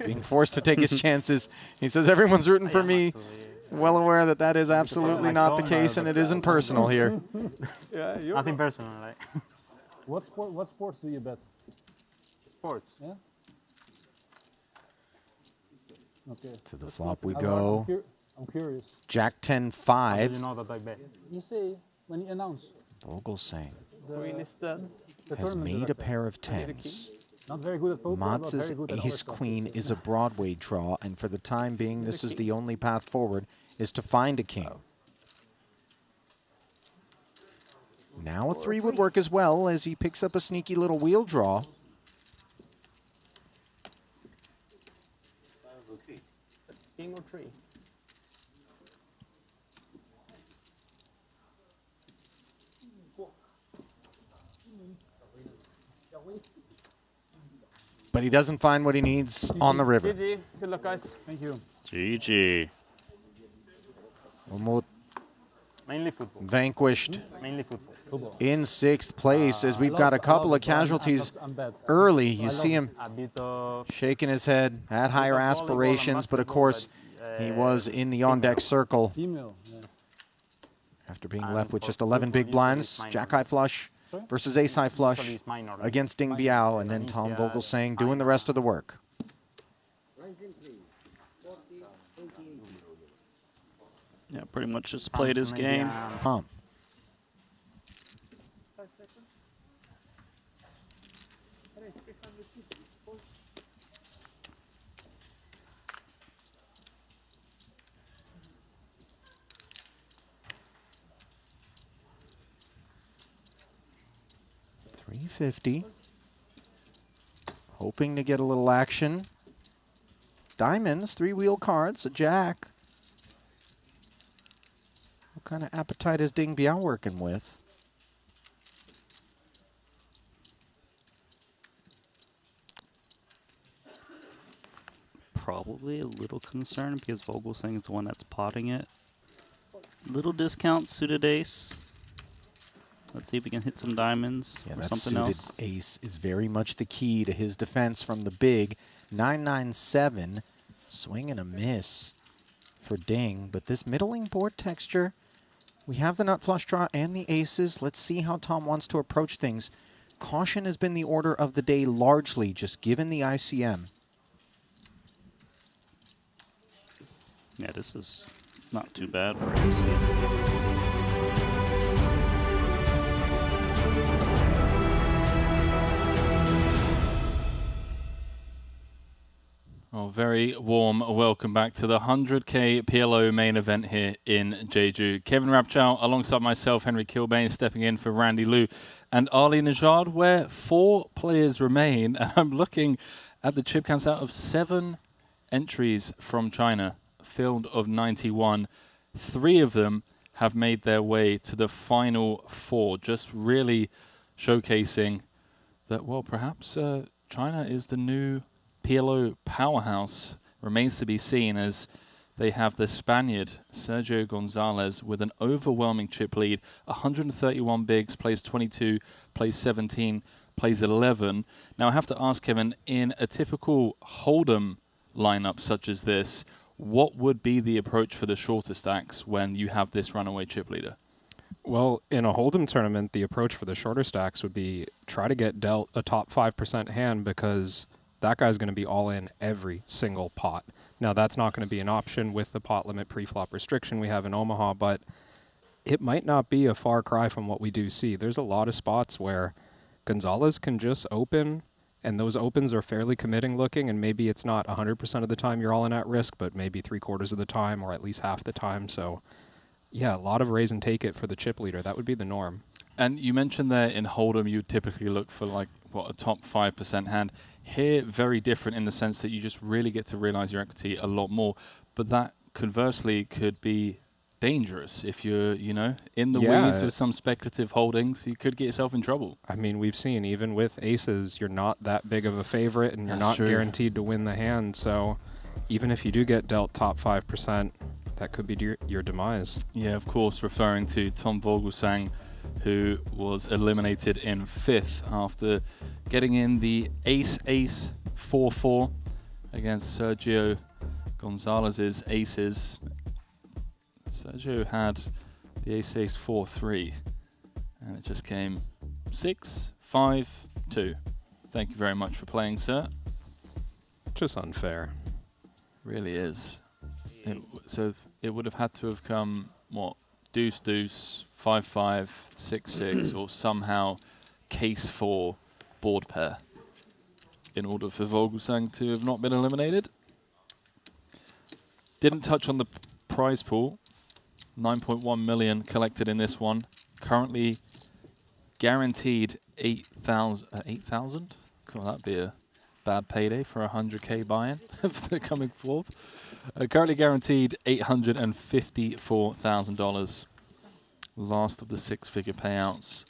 Being forced to take his chances. He says, everyone's rooting for me. Well aware that that is absolutely not the case, and it isn't personal here. Yeah, you're Nothing personal, like. What sports do you bet? Sports. Yeah. Okay. To the flop we go. I'm curious. Jack How do 10-5. you know that I bet? You say when you announce Vogel saying Queen is dead. the has tournament made a director. pair of 10s. Not very good at poker, but Motz's very good at other ace stuff. queen is a Broadway draw, and for the time being, this is the only path forward, is to find a king. Now a 3 would work as well, as he picks up a sneaky little wheel draw. King or tree? But he doesn't find what he needs on the river. GG. Good luck, guys. Thank you. GG. Umut Mainly football. vanquished Mainly football. Football. in 6th place as we've got a couple of casualties early. You see him shaking his head, had higher aspirations, but of course he was in the on-deck circle after being left with just 11 big blinds. Jack-high flush versus ace-high flush against Ding Biao, and then Tom Vogelsang doing the rest of the work. Yeah, pretty much just played his game. Tom. $350. Hoping to get a little action. Diamonds, 3-wheel cards, a jack. What kind of appetite is Ding Biao working with? Probably a little concerned because Vogelsang is the one that's potting it. Little discount suited ace. Let's see if we can hit some diamonds or that something suited else. ace is very much the key to his defense from the big. 997, swing and a miss for Ding. But this middling board texture, we have the nut flush draw and the aces. Let's see how Tom wants to approach things. Caution has been the order of the day largely, just given the ICM. Yeah, this is not too bad for aces. Oh, very warm welcome back to the 100K PLO main event here in Jeju. Kevin Rapchow alongside myself, Henry Kilbane, stepping in for Randy Liu and Ali Najad, where 4 players remain. And I'm looking at the chip counts out of 7 entries from China, field of 91. 3 of them have made their way to the final 4, just really showcasing that, well, perhaps China is the new PLO powerhouse. Remains to be seen as they have the Spaniard Sergio Gonzalez with an overwhelming chip lead. 131 bigs, plays 22, plays 17, plays 11. Now I have to ask Kevin, in a typical Hold'em lineup such as this, what would be the approach for the shorter stacks when you have this runaway chip leader? Well, in a Hold'em tournament, the approach for the shorter stacks would be try to get dealt a top 5% hand, because that guy's going to be all in every single pot. Now, that's not going to be an option with the pot limit pre-flop restriction we have in Omaha, but it might not be a far cry from what we do see. There's a lot of spots where Gonzalez can just open, and those opens are fairly committing looking, and maybe it's not 100% of the time you're all in at risk, but maybe 3/4 of the time, or at least half the time. So, yeah, a lot of raise and take it for the chip leader. That would be the norm. And you mentioned there in Hold'em you typically look for like, what, a top 5% hand. Here, very different in the sense that you just really get to realize your equity a lot more. But that conversely could be dangerous if you're, you know, in the weeds with some speculative holdings. You could get yourself in trouble. I mean, we've seen even with aces, you're not that big of a favorite, and you're not guaranteed to win the hand. So even if you do get dealt top 5%, that could be your demise. Yeah, of course, referring to Tom Vogelsang, who was eliminated in 5th after getting in the ace-ace 4-4 against Sergio Gonzalez's aces. Sergio had the ace-ace 4-3, and it just came 6-5-2. Thank you very much for playing, sir. Just unfair. Really is. So it would have had to have come, what, deuce-deuce, 5-5, 6-6, or somehow case 4 board pair in order for Vogelsang to have not been eliminated. Didn't touch on the prize pool. 9.1 million collected in this one. Currently guaranteed 8,000. 8,000? Could that be a bad payday for a 100K buy-in if they're coming forth? Currently guaranteed $854,000. Last of the 6-figure payouts.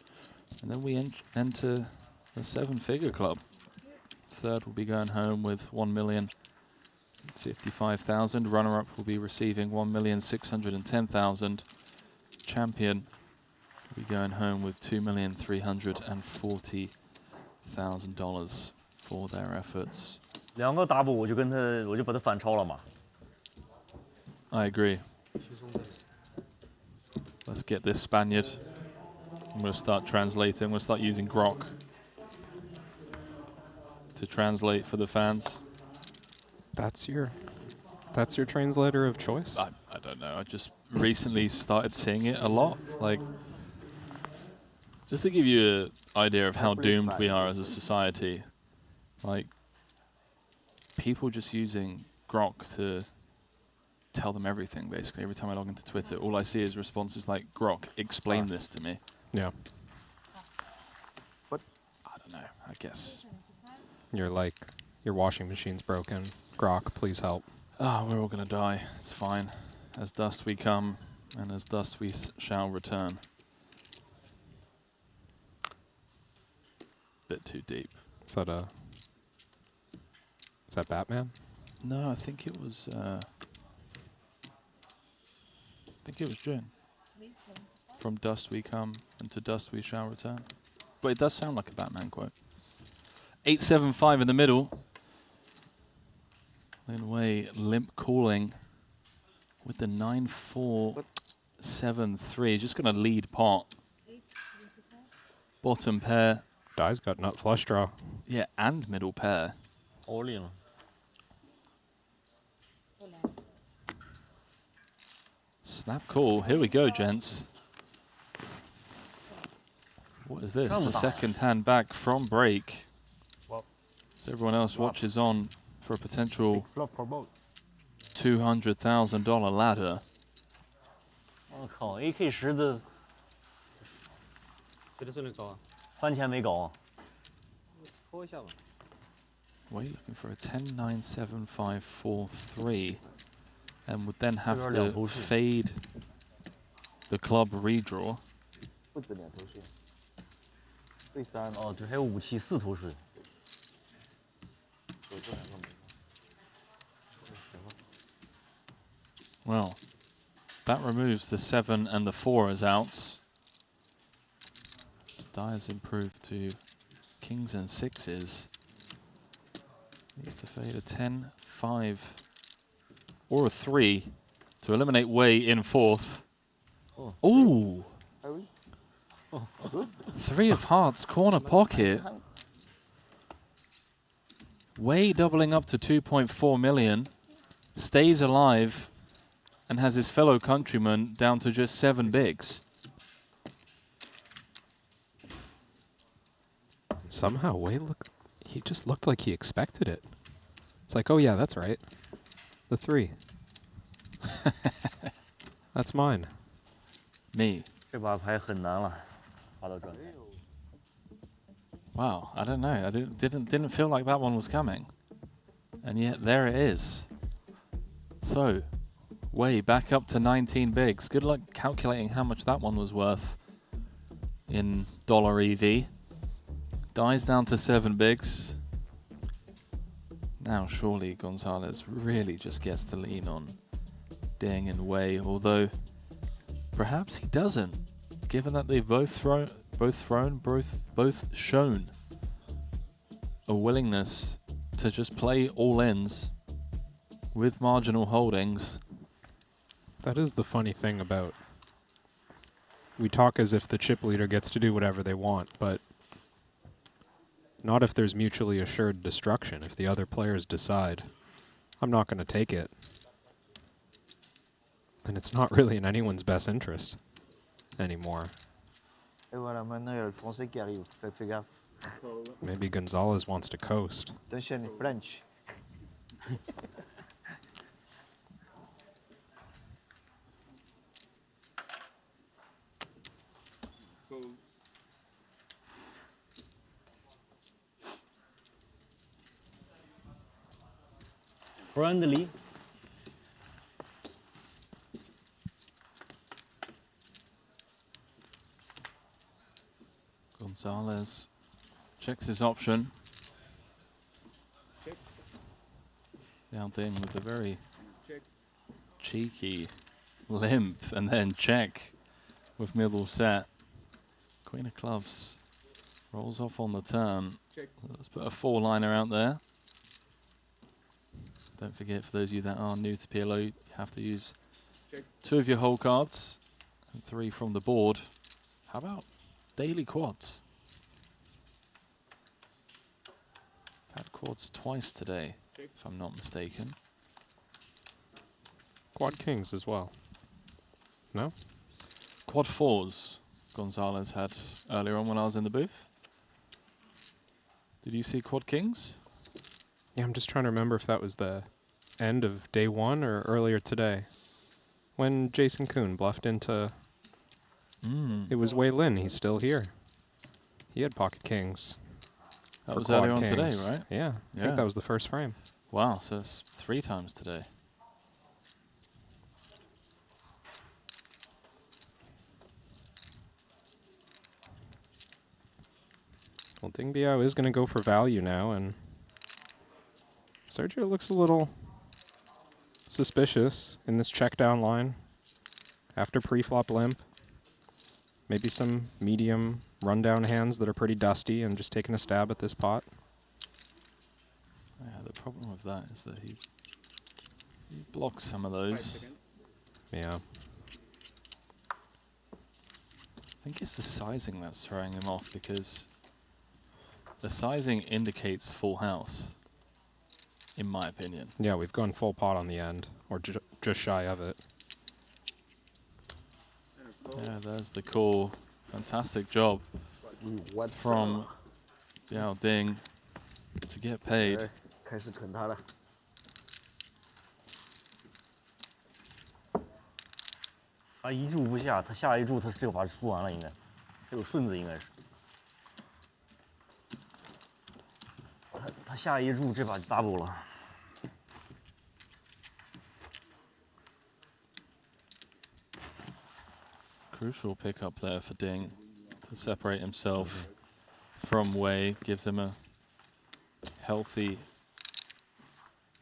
And then we enter the 7-figure club. Third will be going home with 1,055,000. Runner-up will be receiving 1,610,000. champion will be going home with $2,340,000 for their efforts. 2个 double 我就把他反超了嘛。 I agree. Let's get this Spaniard. I'm going to start translating. I'm going to start using Grok to translate for the fans. That's your translator of choice? I don't know. I just recently started seeing it a lot. Like, just to give you an idea of how doomed we are as a society, like, people just using Grok to tell them everything, basically. Every time I log into Twitter, all I see is responses like, Grok, explain this to me. Yeah. But I don't know, I guess. You're like, your washing machine's broken. Grok, please help. Oh, we're all going to die. It's fine. As dust we come, and as dust we shall return. Bit too deep. Is that Batman? No, I think it was Jin. From dust we come, and to dust we shall return. But it does sound like a Batman quote. 8-7-5 in the middle. Lin Wei limp calling with the 9-4-7-3. Just going to lead pot. Bottom pair. Dai's got nut flush draw. Yeah, and middle pair. All in. Snap call. Here we go, gents. What is this? The second hand back from break. So everyone else watches on for a potential $200,000 ladder. 我靠 ，AK 10的，谁的胜率高啊？翻钱没搞啊？拖一下吧。 Wei looking for a 10-9-7-5-4-3, and would then have to fade the club redraw. 不止2头水。对3哦，这还有5、7、4头水。 Well, that removes the 7 and the 4 as outs. Dai has improved to kings and 6s. Needs to fade a 10, 5, or a 3 to eliminate Wei in fourth. Oh. Ooh! Oh, good. 3 of hearts, corner pocket. Wei doubling up to 2.4 million, stays alive, and has his fellow countryman down to just 7 bigs. Somehow Wei he just looked like he expected it. It's like, oh yeah, that's right. The 3. That's mine. Me. 这把牌很难了，滑到转台。 Wow, I don't know. I didn't feel like that one was coming. And yet there it is. So, Wei back up to 19 bigs. Good luck calculating how much that one was worth in dollar EV. Dies down to 7 bigs. Now surely Gonzalez really just gets to lean on Ding and Wei, although perhaps he doesn't, given that they've both shown a willingness to just play all ins with marginal holdings. That is the funny thing about, we talk as if the chip leader gets to do whatever they want, but not if there's mutually assured destruction. If the other players decide, I'm not going to take it, then it's not really in anyone's best interest anymore. Et voilà, maintenant il y a le français qui arrive. Fais gaffe. Maybe Gonzalez wants to coast. Attention, French. Friendly. Gonzalez checks his option. Down Ding with a very cheeky limp and then check with middle set. Queen of clubs rolls off on the turn. Let's put a 4-liner out there. Don't forget, for those of you that are new to PLO, you have to use 2 of your whole cards and 3 from the board. How about daily quads? I've had quads twice today, if I'm not mistaken. Quad kings as well. No? Quad 4s Gonzalez had earlier on when I was in the booth. Did you see quad kings? Yeah, I'm just trying to remember if that was the end of day 1 or earlier today. When Jason Kuhn bluffed into... It was Wei Lin, he's still here. He had pocket kings. That was earlier on today, right? Yeah, I think that was the first frame. Wow, so it's 3 times today. Well, Ding Biao is going to go for value now, and Sergio looks a little suspicious in this check down line after pre-flop limp. Maybe some medium rundown hands that are pretty dusty and just taking a stab at this pot. Yeah, the problem with that is that he blocks some of those. Yeah. I think it's the sizing that's throwing him off, because the sizing indicates full house, in my opinion. Yeah, we've gone full pot on the end, or just shy of it. Yeah, there's the call. Fantastic job from Biao Ding to get paid. 开始啃他了。他一注不下，他下一注他这把出完了，应该，这有顺子应该是。他下一注这把就 double 了。 Crucial pickup there for Ding to separate himself from Wei, gives him a healthy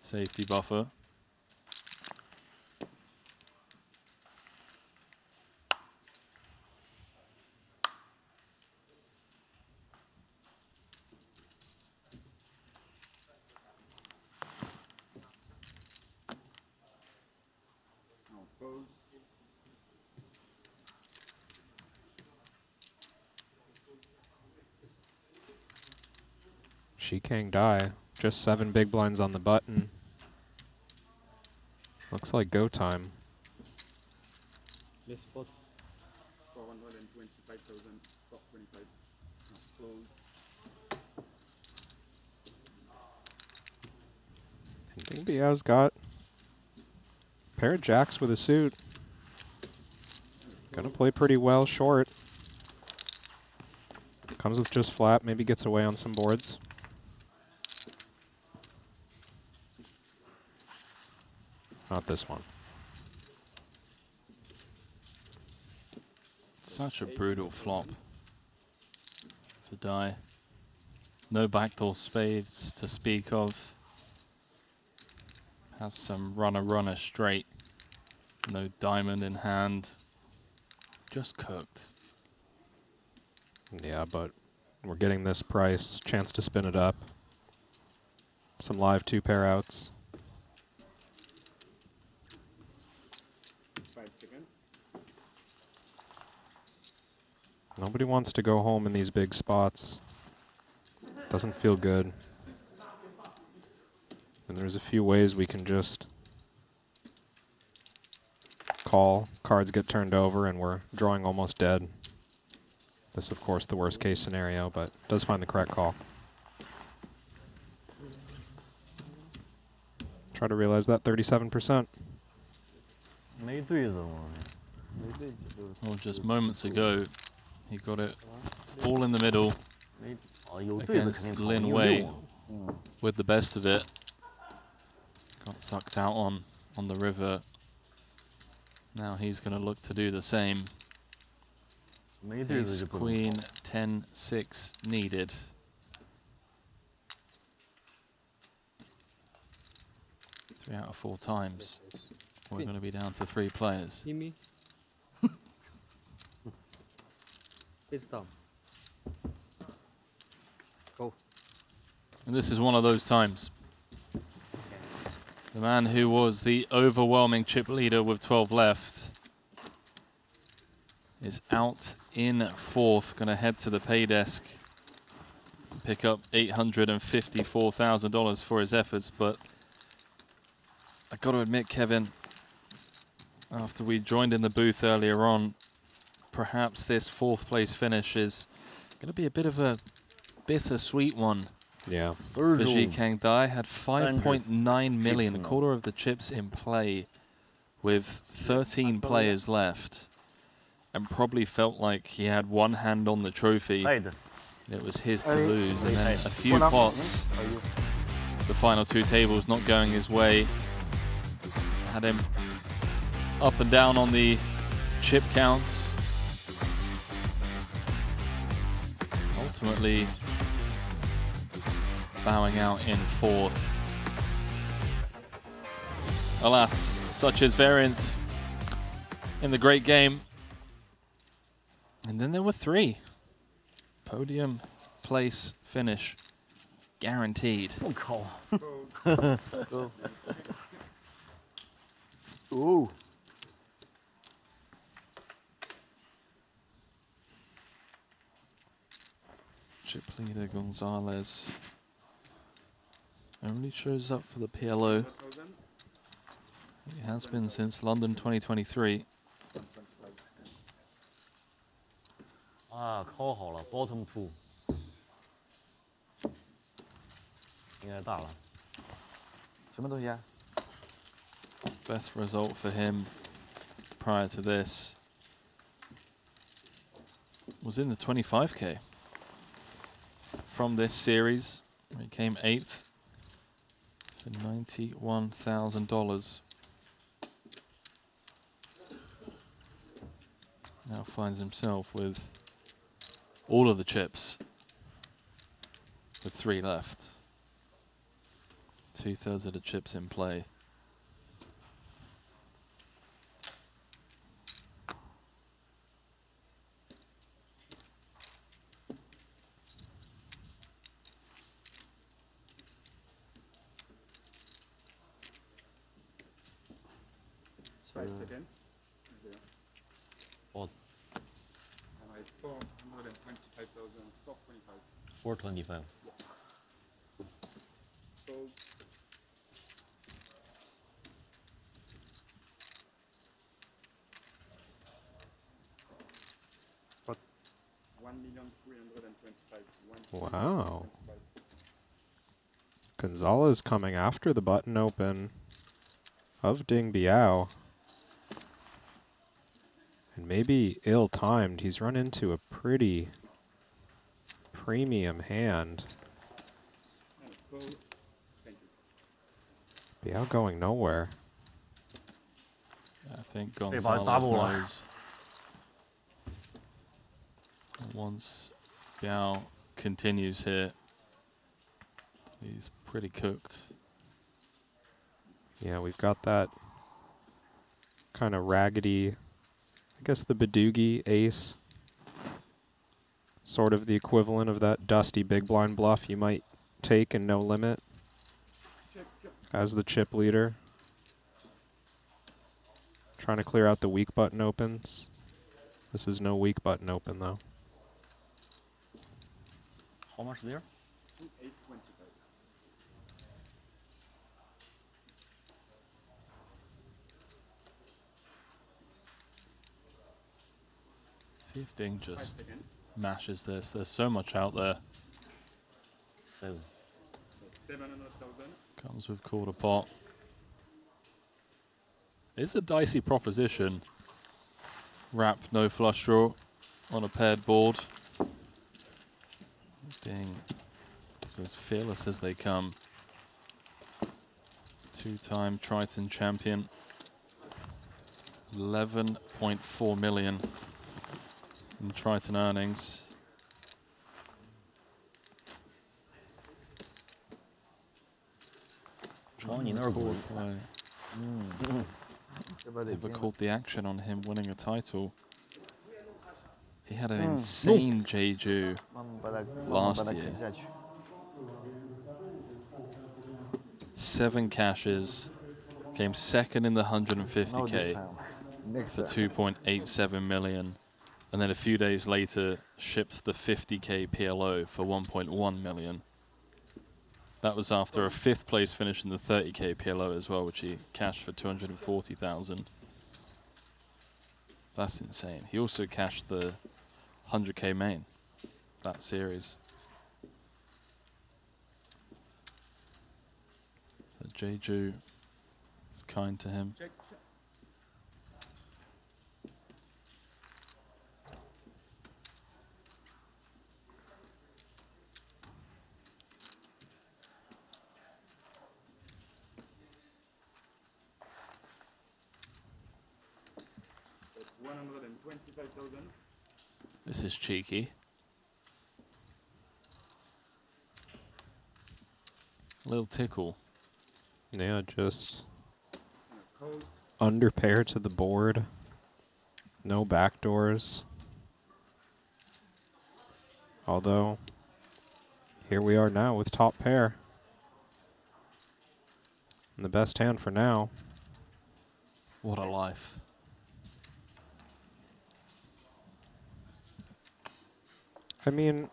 safety buffer. She can't die. Just 7 big blinds on the button. Looks like go time. Let's spot 425,000, 425. Close. I think Biao's got a pair of jacks with a suit. Gonna play pretty well short. Comes with just flat, maybe gets away on some boards. Not this one. Such a brutal flop for die. No backdoor spades to speak of. Has some runner straight. No diamond in hand. Just cooked. Yeah, but we're getting this price. Chance to spin it up. Some live 2-pair outs. 5 seconds. Nobody wants to go home in these big spots. Doesn't feel good. And there's a few ways we can just call. Cards get turned over and we're drawing almost dead. This, of course, the worst case scenario, but does find the correct call. Try to realize that 37%. Well, just moments ago, he got it all in the middle against Lin Wei with the best of it. Got sucked out on the river. Now he's going to look to do the same. Ace, queen, 10-6 needed. Three out of 4 times. We're going to be down to 3 players. Face down. Go. And this is one of those times. The man who was the overwhelming chip leader with 12 left is out in fourth, going to head to the pay desk, pick up $854,000 for his efforts. But I got to admit, Kevin, after we joined in the booth earlier on, perhaps this fourth place finish is going to be a bit of a bittersweet one. Yeah. The Jikang Dai had 5.9 million, a quarter of the chips in play with 13 players left, and probably felt like he had one hand on the trophy. It was his to lose, and then a few pots, the final two tables not going his way, had him up and down on the chip counts. Ultimately bowing out in fourth. Alas, such is variance in the great game. And then there were three. Podium place finish guaranteed. Ooh. Chip leader Gonzalez only shows up for the PLO. He has been since London 2023. 啊，call 好了 ，bottom two， 应该大了。什么东西啊？ Best result for him prior to this was in the 25K. From this series, he came 8th for $91,000. Now finds himself with all of the chips, with 3 left. 2/3 of the chips in play. Seconds. There. What? It's 425,000. 425. 425. So. What? 1,325,000. Wow. Gonzalez coming after the button open of Ding Biao. And maybe ill-timed. He's run into a pretty premium hand. Biao going nowhere. I think Gonzalez knows. Once Biao continues here, he's pretty cooked. Yeah, we've got that kind of raggedy, I guess the Badoogie ace. Sort of the equivalent of that dusty big blind bluff you might take in No Limit as the chip leader. Trying to clear out the weak button opens. This is no weak button open though. How much there? 825. See if Ding just mashes this. There's so much out there. 7. 700,000. Comes with quarter pot. It's a dicey proposition. Wrap, no flush draw on a paired board. Ding is as fearless as they come. 2-time Triton champion. 11.4 million in Triton earnings. Never called the action on him winning a title. He had an insane Jeju last year. 7 cashes, came second in the 150K for 2.87 million, and then a few days later shipped the 50K PLO for 1.1 million. That was after a 5th place finish in the 30K PLO as well, which he cashed for 240,000. That's insane. He also cashed the 100K main, that series. But Jeju is kind to him. This is cheeky. A little tickle. Yeah, just under pair to the board. No backdoors. Although, here we are now with top pair. And the best hand for now. What a life. I mean,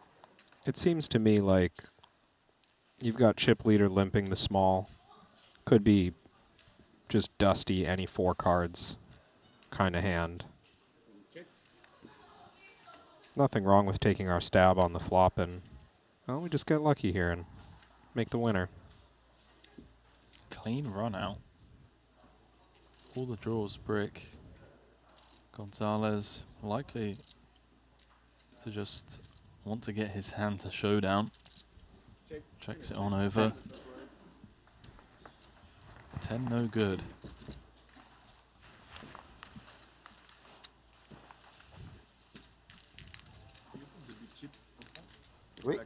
it seems to me like you've got chip leader limping the small. Could be just dusty any 4 cards kind of hand. Nothing wrong with taking our stab on the flop, and well, we just get lucky here and make the winner. Clean run out. All the draws brick. Gonzalez likely to just want to get his hand to showdown. Checks it on over. 10 no good. Wait.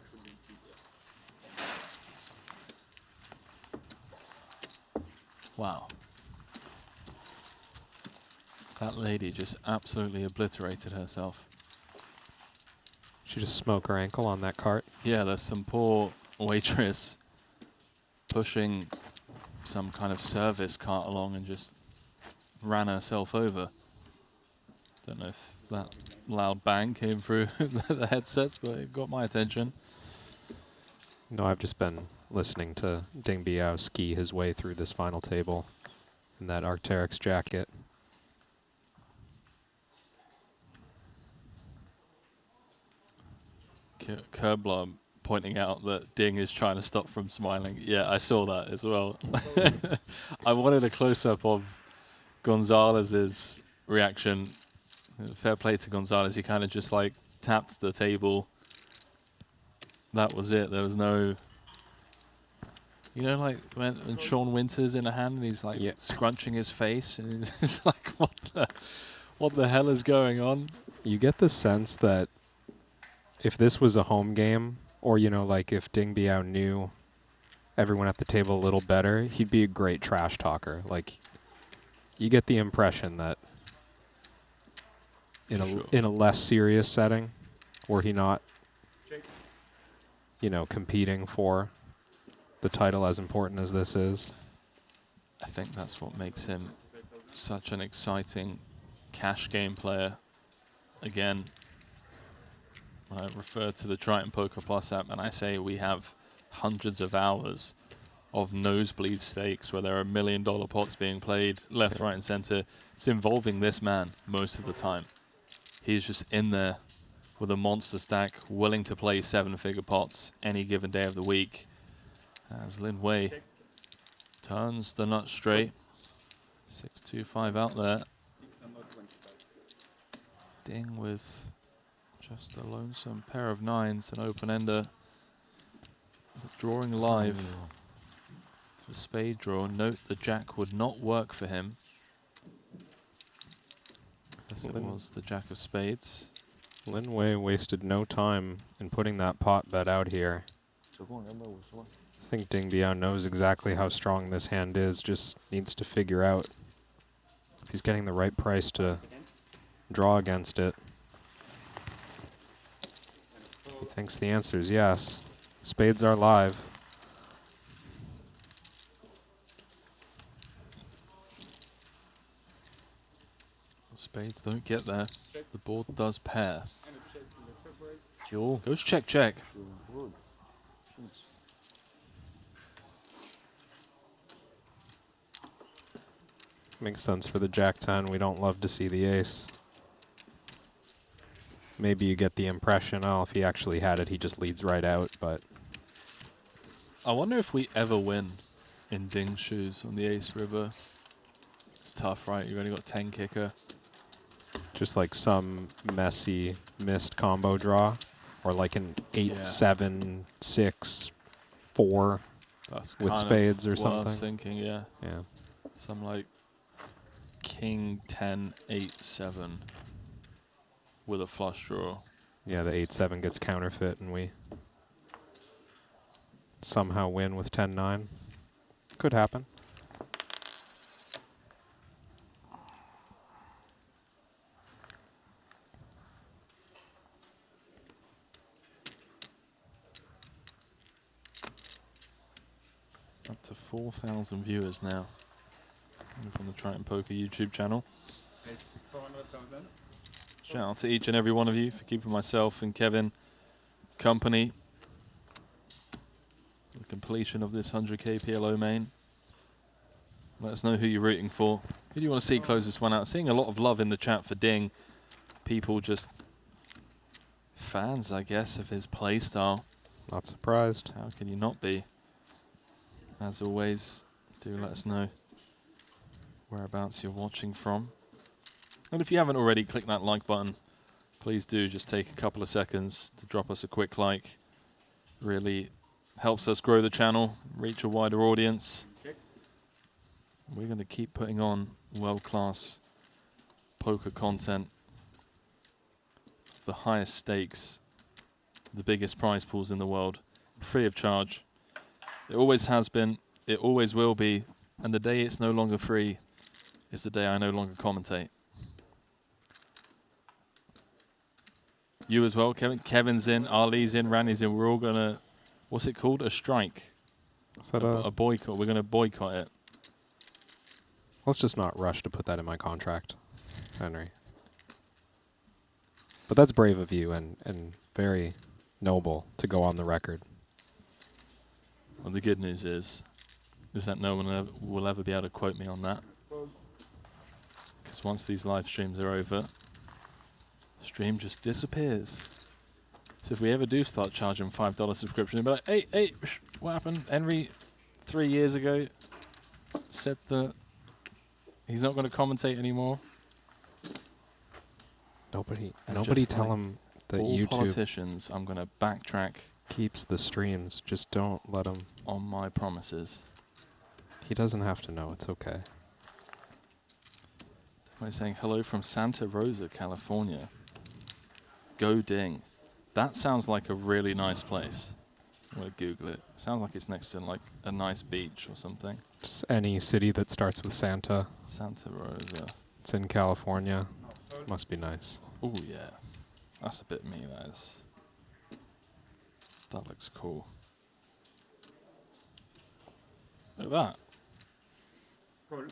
Wow. That lady just absolutely obliterated herself. She just smoked her ankle on that cart. Yeah, there's some poor waitress pushing some kind of service cart along and just ran herself over. Don't know if that loud bang came through the headsets, but it got my attention. No, I've just been listening to Ding Biao ski his way through this final table in that Arc'teryx jacket. Kerblob pointing out that Ding is trying to stop from smiling. Yeah, I saw that as well. I wanted a close-up of Gonzalez's reaction. Fair play to Gonzalez. He kind of just like tapped the table. That was it. There was no... You know, like when Sean Winter's in a hand and he's like scrunching his face and he's like, what the hell is going on? You get the sense that if this was a home game, or, you know, like if Ding Biao knew everyone at the table a little better, he'd be a great trash talker. Like, you get the impression that in a less serious setting, were he not, you know, competing for the title as important as this is. I think that's what makes him such an exciting cash game player. Again, I refer to the Triton Poker Plus app and I say we have hundreds of hours of nosebleed stakes where there are $1 million pots being played left, right and center. It's involving this man most of the time. He's just in there with a monster stack, willing to play 7-figure pots any given day of the week. As Lin Wei turns the nut straight. 6-2-5 out there. Ding with just a lonesome pair of 9s, an open-ender. Drawing live. It's a spade draw. Note the jack would not work for him. Yes, it was the jack of spades. Lin Wei wasted no time in putting that pot bet out here. I think Ding Biao knows exactly how strong this hand is, just needs to figure out if he's getting the right price to draw against it. He thinks the answer is yes. Spades are live. Spades don't get there. The board does pair. Goes check, check. Makes sense for the Jack-10. We don't love to see the ace. Maybe you get the impression, oh, if he actually had it, he just leads right out, but... I wonder if we ever win in Ding's shoes on the ace river. It's tough, right? You've only got 10 kicker. Just like some messy missed combo draw, or like an 8, 7, 6, 4 That's with kind spades of or what something. I was thinking, yeah. Yeah. Some like king 10, 8, 7 with a flush draw. Yeah, the 8-7 gets counterfeit, and we somehow win with 10-9. Could happen. Up to 4,000 viewers now from the Triton Poker YouTube channel. 400,000. Shout out to each and every one of you for keeping myself and Kevin company. The completion of this 100K PLO main. Let us know who you're rooting for. Who do you want to see close this one out? Seeing a lot of love in the chat for Ding. People just fans, I guess, of his play style. Not surprised. How can you not be? As always, do let us know whereabouts you're watching from. And if you haven't already, click that like button. Please do just take a couple of seconds to drop us a quick like. Really helps us grow the channel, reach a wider audience. We're going to keep putting on world-class poker content. The highest stakes, the biggest prize pools in the world, free of charge. It always has been, it always will be, and the day it's no longer free is the day I no longer commentate. You as well, Kevin. Kevin's in, Ali's in, Randy's in. We're all going to, what's it called? A strike. Is that A boycott. We're going to boycott it. Let's just not rush to put that in my contract, Henry. But that's brave of you and very noble to go on the record. Well, the good news is that no one will ever be able to quote me on that. Because once these live streams are over, the stream just disappears. So if we ever do start charging $5 subscription, it'll be like, hey, what happened? Henry, 3 years ago, said that he's not going to commentate anymore. Nobody tell him that all YouTube politicians, I'm going to backtrack. Keeps the streams. Just don't let him. On my promises. He doesn't have to know. It's okay. I'm saying hello from Santa Rosa, California. Go Ding. That sounds like a really nice place. I'm going to Google it. Sounds like it's next to like a nice beach or something. Just any city that starts with Santa. Santa Rosa. It's in California. Must be nice. Oh yeah. That's a bit me, that is. That looks cool. Look at that. Cool.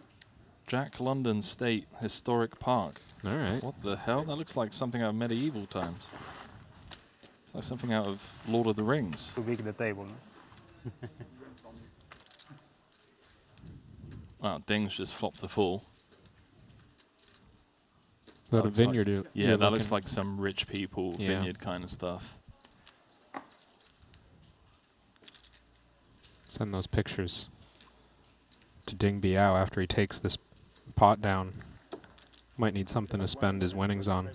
Jack London State Historic Park. All right. What the hell? That looks like something out of medieval times. It's like something out of Lord of the Rings. Too big the table, no? Wow, Ding's just flopped a full. Is that a vineyard? Like, yeah, that looks like some rich people vineyard kind of stuff. Send those pictures to Ding Biao after he takes this pot down. Might need something to spend his winnings on.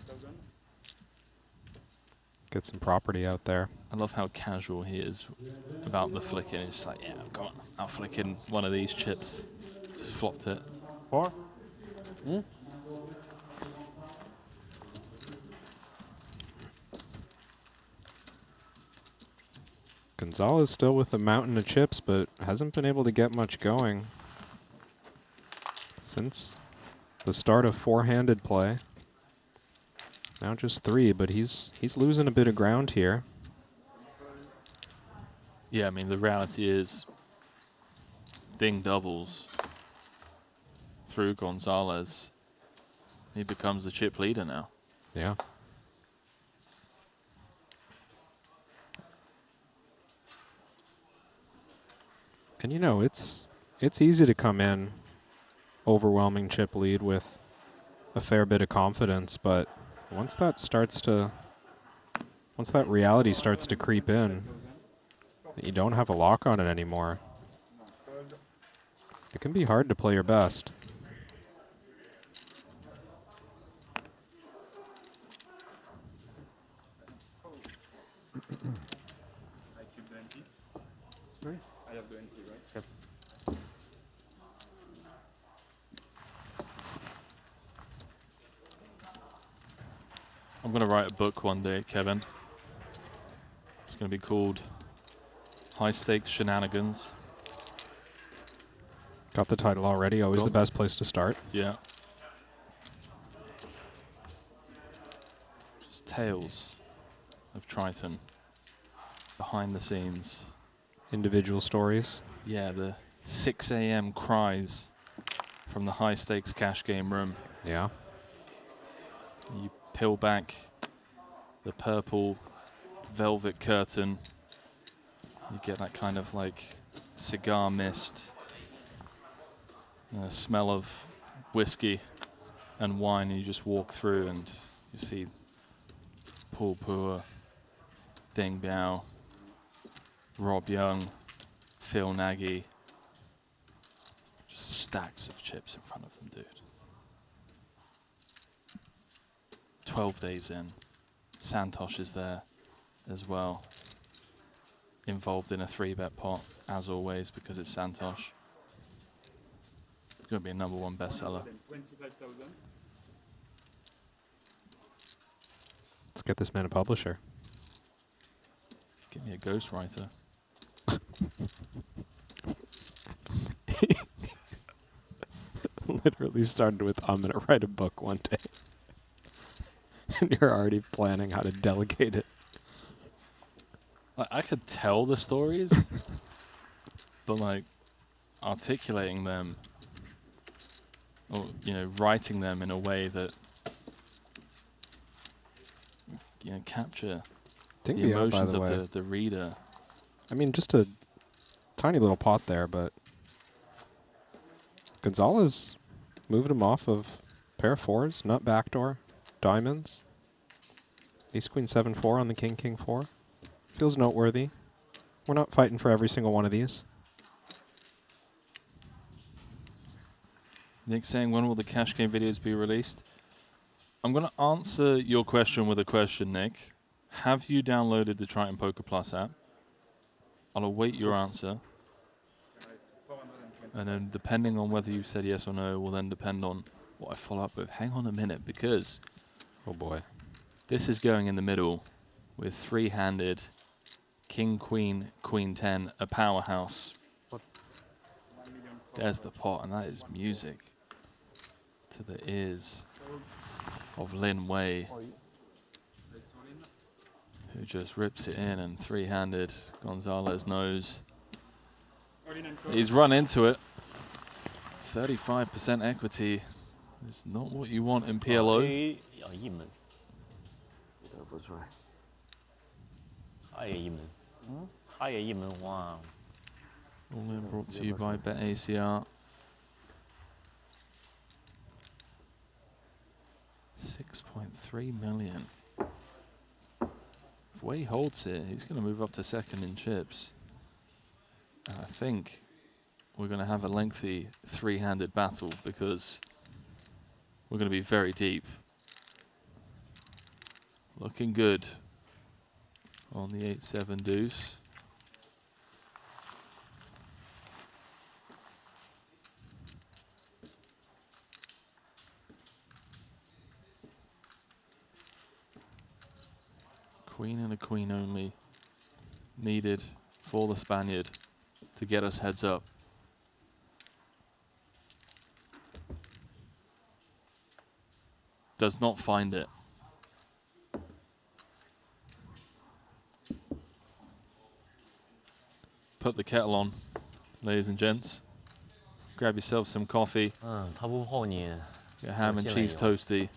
Get some property out there. I love how casual he is about the flicking. He's just like, yeah, come on, I'll flick in one of these chips. Just flopped it. 4? Gonzalez still with a mountain of chips, but hasn't been able to get much going since the start of four-handed play. Now just 3, but he's losing a bit of ground here. Yeah, I mean, the reality is Ding doubles through Gonzalez. He becomes the chip leader now. Yeah. And you know, it's easy to come in overwhelming chip lead with a fair bit of confidence, but once that reality starts to creep in, that you don't have a lock on it anymore, it can be hard to play your best. I keep the NT. Sorry? I have the NT, right? Yep. I'm going to write a book one day, Kevin. It's going to be called High Stakes Shenanigans. Got the title already, always the best place to start. Yeah. Just tales of Triton. Behind the scenes. Individual stories. Yeah, the 6 a.m. cries from the high stakes cash game room. Yeah. You peel back the purple velvet curtain. You get that kind of like cigar mist. Smell of whiskey and wine, and you just walk through and you see Paul Pua, Ding Biao, Rob Young, Phil Nagy. Just stacks of chips in front of them, dude. 12 days in. Santosh is there as well. Involved in a 3-bet pot, as always, because it's Santosh. It's going to be a #1 bestseller. 25,000. Let's get this man a publisher. Give me a ghostwriter. Literally started with, I'm going to write a book one day. And you're already planning how to delegate it. I could tell the stories, but like articulating them, or writing them in a way that capture the Ding Biao, by emotions the way. of the reader. I mean, just a tiny little pot there, but Gonzalez moved him off of pair of fours, nut backdoor, diamonds, ace queen 7-4 on the king king 4. Feels noteworthy. We're not fighting for every single one of these. Nick saying, when will the cash game videos be released? I'm going to answer your question with a question, Nick. Have you downloaded the Triton Poker Plus app? I'll await your answer. And then depending on whether you said yes or no will then depend on what I follow up with. Hang on a minute, because oh boy, this is going in the middle with 3-handed king, queen, queen 10, a powerhouse. There's the pot, and that is music to the ears of Lin Wei, who just rips it in, and 3-handed Gonzalez knows he's run into it. 35% equity is not what you want in PLO. All in brought to you by BetACR. 6.3 million. If Wei holds it, he's going to move up to second in chips. And I think we're going to have a lengthy 3-handed battle because we're going to be very deep. Looking good on the 8-7 deuce. Queen and a queen only needed for the Spaniard to get us heads up. Does not find it. put the kettle on, ladies and gents. Grab yourself some coffee. Get a ham and cheese toasty.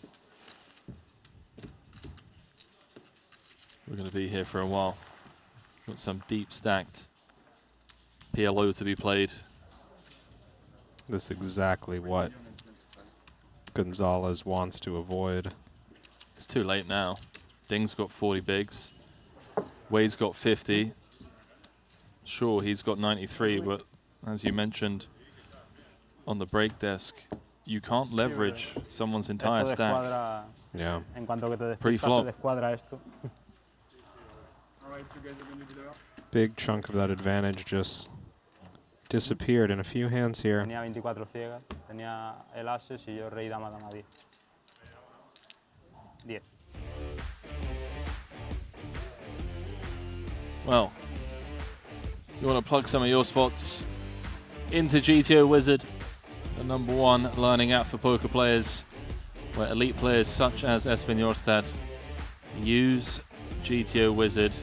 We're going to be here for a while. Got some deep stacked PLO to be played. This is exactly what Gonzalez wants to avoid. It's too late now. Ding's got 40 bigs. Wei's got 50. Sure, he's got 93, but as you mentioned on the break desk, you can't leverage someone's entire stack. Yeah. Pre-flop. Big chunk of that advantage just disappeared in a few hands here. Tenía 24 ciegas, tenía el ases y yo rey dama dama 10. 10. Well, you want to plug some of your spots into GTO Wizard, the #1 learning app for poker players, where elite players such as Espen Jorstad use GTO Wizard,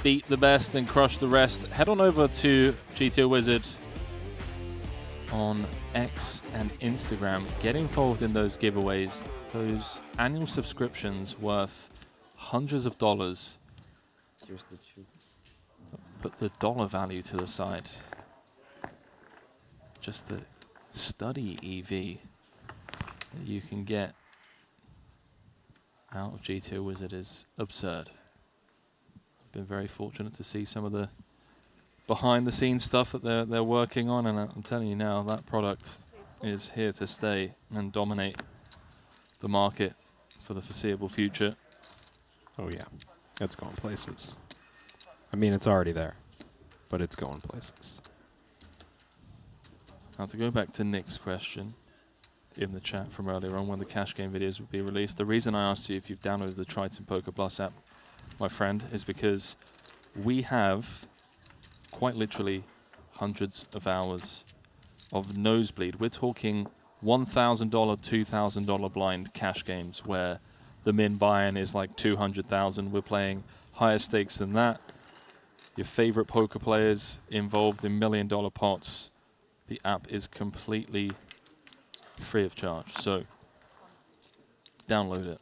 beat the best and crush the rest. Head on over to GTO Wizard on X and Instagram. Get involved in those giveaways, those annual subscriptions worth hundreds of dollars. Put the dollar value to the side. Just the study EV that you can get out of GTO Wizard is absurd. Been very fortunate to see some of the behind the scenes stuff that they're working on, and I'm telling you now, that product is here to stay and dominate the market for the foreseeable future. Oh yeah, it's going places. I mean, it's already there, but it's going places. Now to go back to Nick's question in the chat from earlier on when the cash game videos would be released, the reason I asked you if you've downloaded the Triton Poker Plus app, my friend, is because we have quite literally hundreds of hours of nosebleed. We're talking $1,000, $2,000 blind cash games where the min buy-in is like 200,000. We're playing higher stakes than that. Your favorite poker players involved in $1 million pots. The app is completely free of charge, so download it.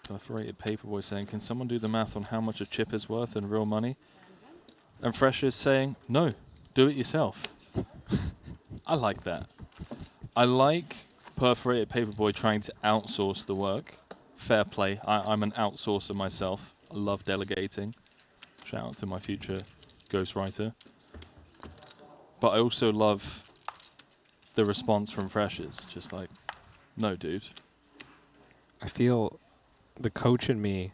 Perforated Paperboy saying, can someone do the math on how much a chip is worth in real money? And Fresh is saying, no, do it yourself. I like that. I like Perforated Paperboy trying to outsource the work. Fair play. I'm an outsourcer myself. I love delegating. Shout out to my future ghostwriter. But I also love the response from Freshers. Just like, no, dude. I feel the coach in me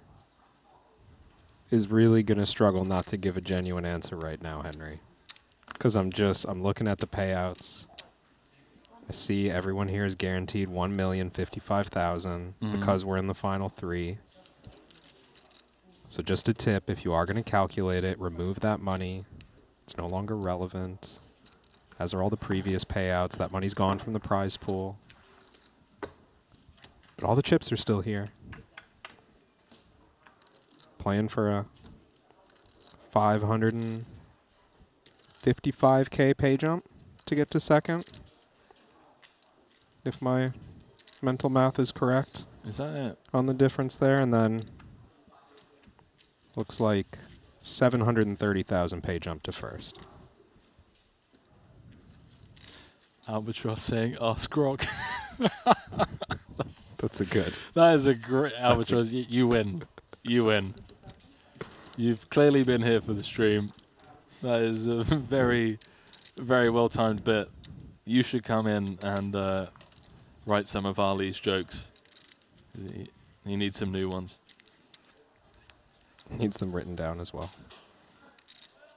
is really going to struggle not to give a genuine answer right now, Henry. Because I'm looking at the payouts. I see everyone here is guaranteed 1,055,000 because we're in the final 3. So just a tip, if you are going to calculate it, remove that money. It's no longer relevant. As are all the previous payouts. That money's gone from the prize pool. But all the chips are still here. Playing for a 555K pay jump to get to second. If my mental math is correct. Is that it? On the difference there, and then looks like 730,000 pay jump to first. Albatross saying, ask Grog. That's a good. That is a great Albatross. You win. You win. You've clearly been here for the stream. That is a very, very well-timed bit. You should come in and write some of Ali's jokes. He needs some new ones. Needs them written down as well.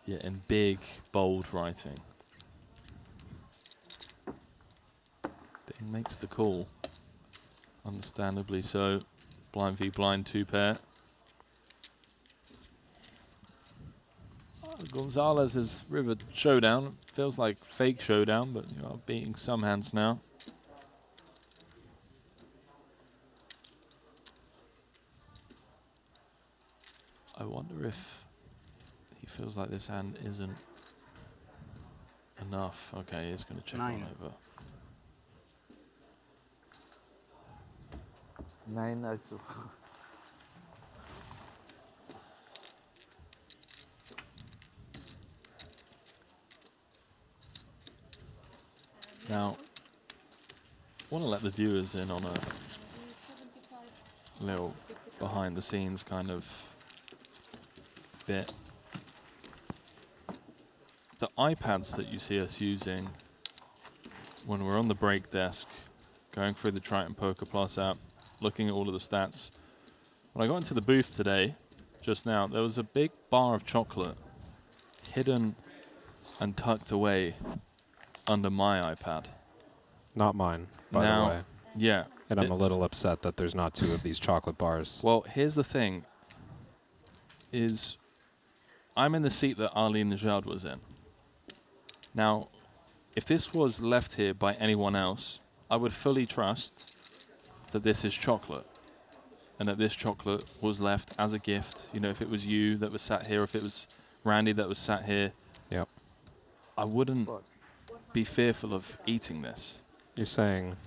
Yeah, in big, bold writing. Ding makes the call. Understandably so. Blind v blind 2-pair. Gonzalez is river showdown. Feels like fake showdown, but you are beating some hands now. I wonder if he feels like this hand isn't enough. Okay, he's going to check on over. 9 also. Now, I want to let the viewers in on a little behind the scenes kind of bit. The iPads that you see us using when we're on the break desk, going through the Triton Poker Plus app, looking at all of the stats. When I got into the booth today, just now, there was a big bar of chocolate hidden and tucked away under my iPad. Not mine, by the way. Yeah. And I'm a little upset that there's not 2 of these chocolate bars. Well, here's the thing, is I'm in the seat that Ali Najad was in. Now, if this was left here by anyone else, I would fully trust that this is chocolate and that this chocolate was left as a gift. You know, if it was you that was sat here, if it was Randy that was sat here, yep, I wouldn't be fearful of eating this. You're saying...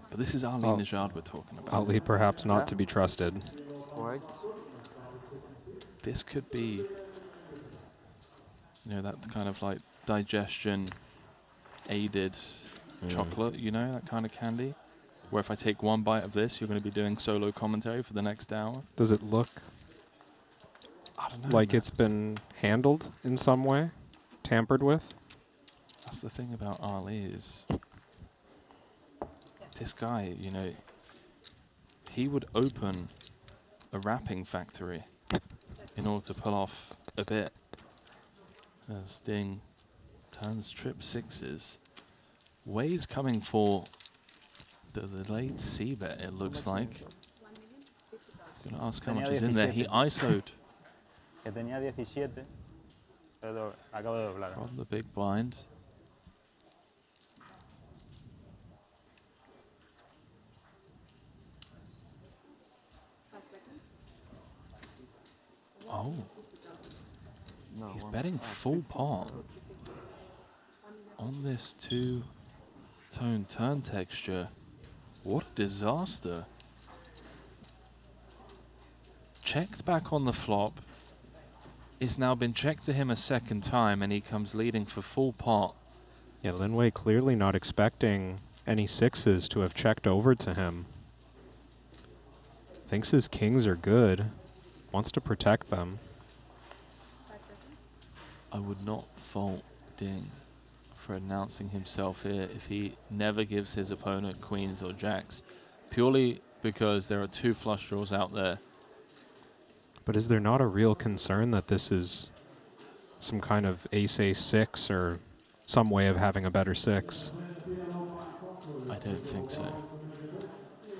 But this is Ali Najad we're talking about. Ali perhaps not to be trusted. Right. This could be, you know, that kind of like digestion aided chocolate, you know, that kind of candy. Where if I take one bite of this, you're going to be doing solo commentary for the next hour. Does it look like it's been handled in some way? Tampered with? That's the thing about Ali is this guy, you know, he would open a wrapping factory in order to pull off a bit. Sting turns trip 6s. Wei's coming for the late C bet, it looks like. He's going to ask how much is in there. He ISO'd from the big blind. Oh, he's betting full pot on this 2-tone turn texture. What a disaster. Checked back on the flop. It's now been checked to him a second time and he comes leading for full pot. Yeah, Lin Wei clearly not expecting any 6s to have checked over to him. Thinks his kings are good. Wants to protect them. I would not fault Ding for announcing himself here if he never gives his opponent queens or jacks, purely because there are 2 flush draws out there. But is there not a real concern that this is some kind of ace-6 or some way of having a better 6? I don't think so.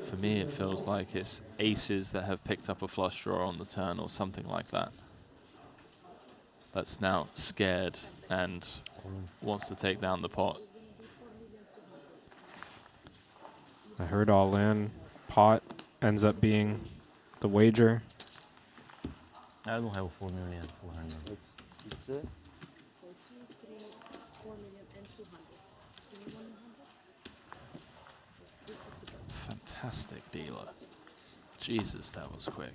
For me, it feels like it's aces that have picked up a flush draw on the turn or something like that. That's now scared and wants to take down the pot. I heard all in. Pot ends up being the wager. I don't have 4,400,000. It's 2, 3, 4 million and 200. Fantastic dealer. Jesus, that was quick.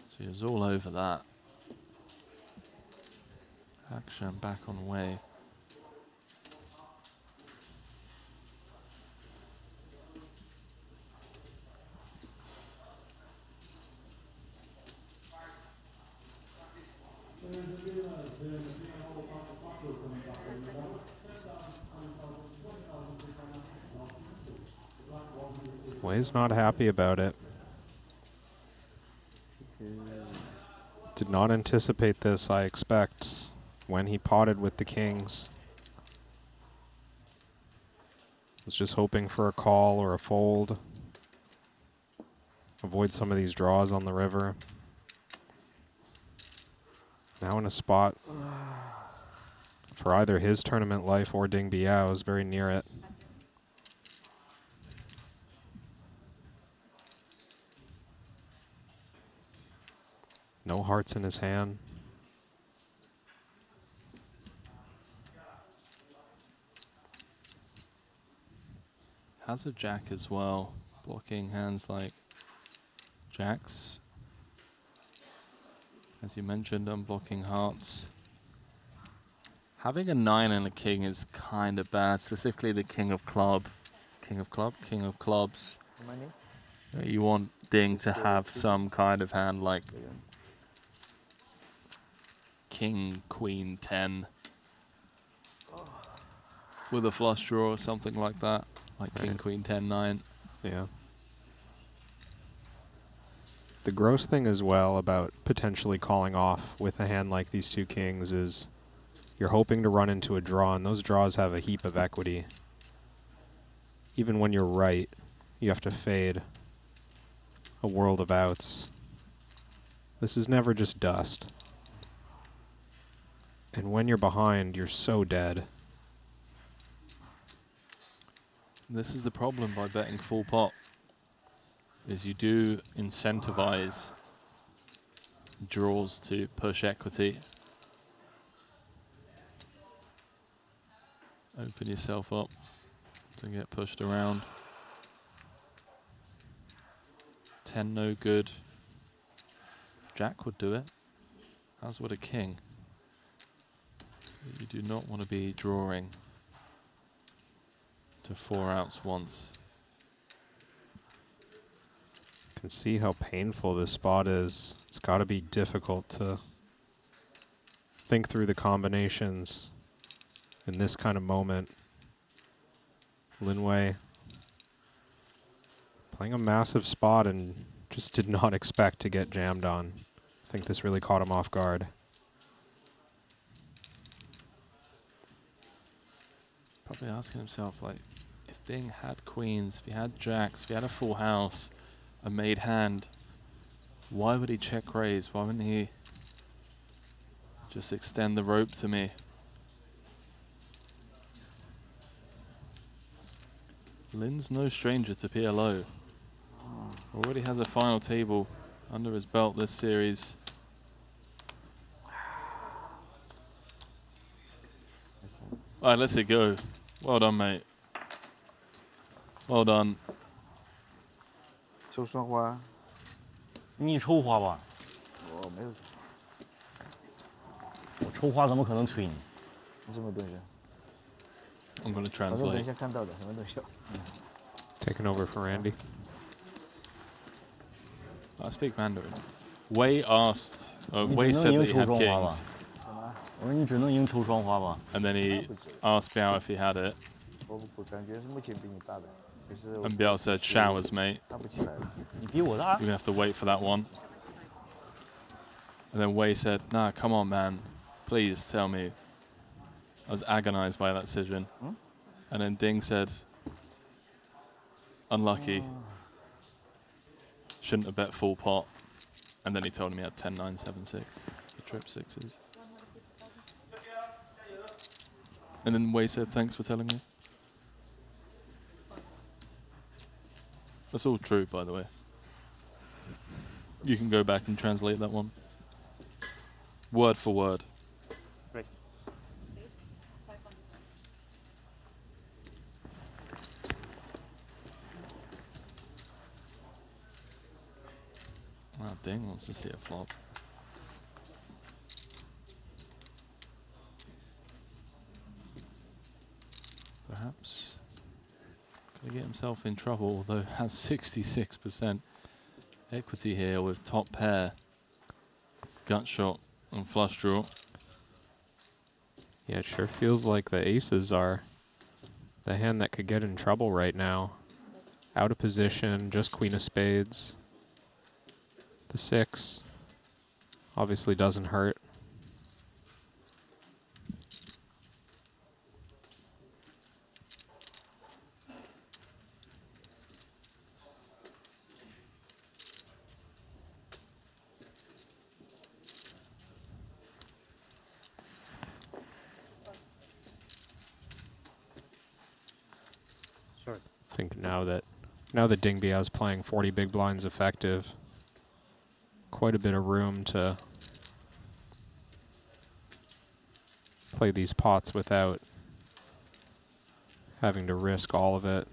So he was all over that. Action back on way. Wei's not happy about it. Did not anticipate this, I expect, when he potted with the kings. Was just hoping for a call or a fold. Avoid some of these draws on the river. Now in a spot for either his tournament life or Ding Biao's, very near it. No hearts in his hand. Has a jack as well, blocking hands like jacks. As you mentioned, unblocking hearts. Having a 9 and a king is kind of bad, specifically the king of clubs. You want Ding to have some kind of hand like king, queen, 10 with a flush draw or something like that, like king, queen, 10, 9. Yeah. The gross thing as well about potentially calling off with a hand like these two kings is you're hoping to run into a draw, and those draws have a heap of equity. Even when you're right, you have to fade a world of outs. This is never just dust. And when you're behind, you're so dead. This is the problem by betting full pot, is you do incentivize draws to push equity. Open yourself up to get pushed around. 10 no good. Jack would do it, as would a king. You do not want to be drawing to 4 outs once. You can see how painful this spot is. It's got to be difficult to think through the combinations in this kind of moment. Linway playing a massive spot and just did not expect to get jammed on. I think this really caught him off guard. Probably asking himself, like, if Ding had queens, if he had jacks, if he had a full house, a made hand, why would he check raise? Why wouldn't he just extend the rope to me? Lin's no stranger to PLO. Already has a final table under his belt this series. All right, let's it go. Well done, mate. Well done. 抽双花，你抽花吧？我没有，我抽花怎么可能催你？你什么东西？ I'm going to 反正等一 translate. 下看到的，什么东西？ Taking over for Randy. I speak Mandarin. Wei asked, You Wei do said not that he had use kings. 我说你只能赢抽双花吧。 And then he asked Biao if he had it. 我感觉是目前比你大的，可是 And Biao said, showers, mate. 打不起来了。你比我大。 You're going to have to wait for that one. And then Wei said, nah, come on, man. Please tell me. I was agonized by that decision. And then Ding said, unlucky. Shouldn't have bet full pot. And then he told him he had 10, 9, 7, 6. The trip sixes. And then Wei said, thanks for telling me. That's all true, by the way. You can go back and translate that one. Word for word. Great. Wow, Ding wants to see a flop. Perhaps going to get himself in trouble, although has 66% equity here with top pair, gut shot and flush draw. Yeah, it sure feels like the aces are the hand that could get in trouble right now. Out of position, just queen of spades. The 6 obviously doesn't hurt. I think now that Ding Biao's playing 40 big blinds effective, quite a bit of room to play these pots without having to risk all of it.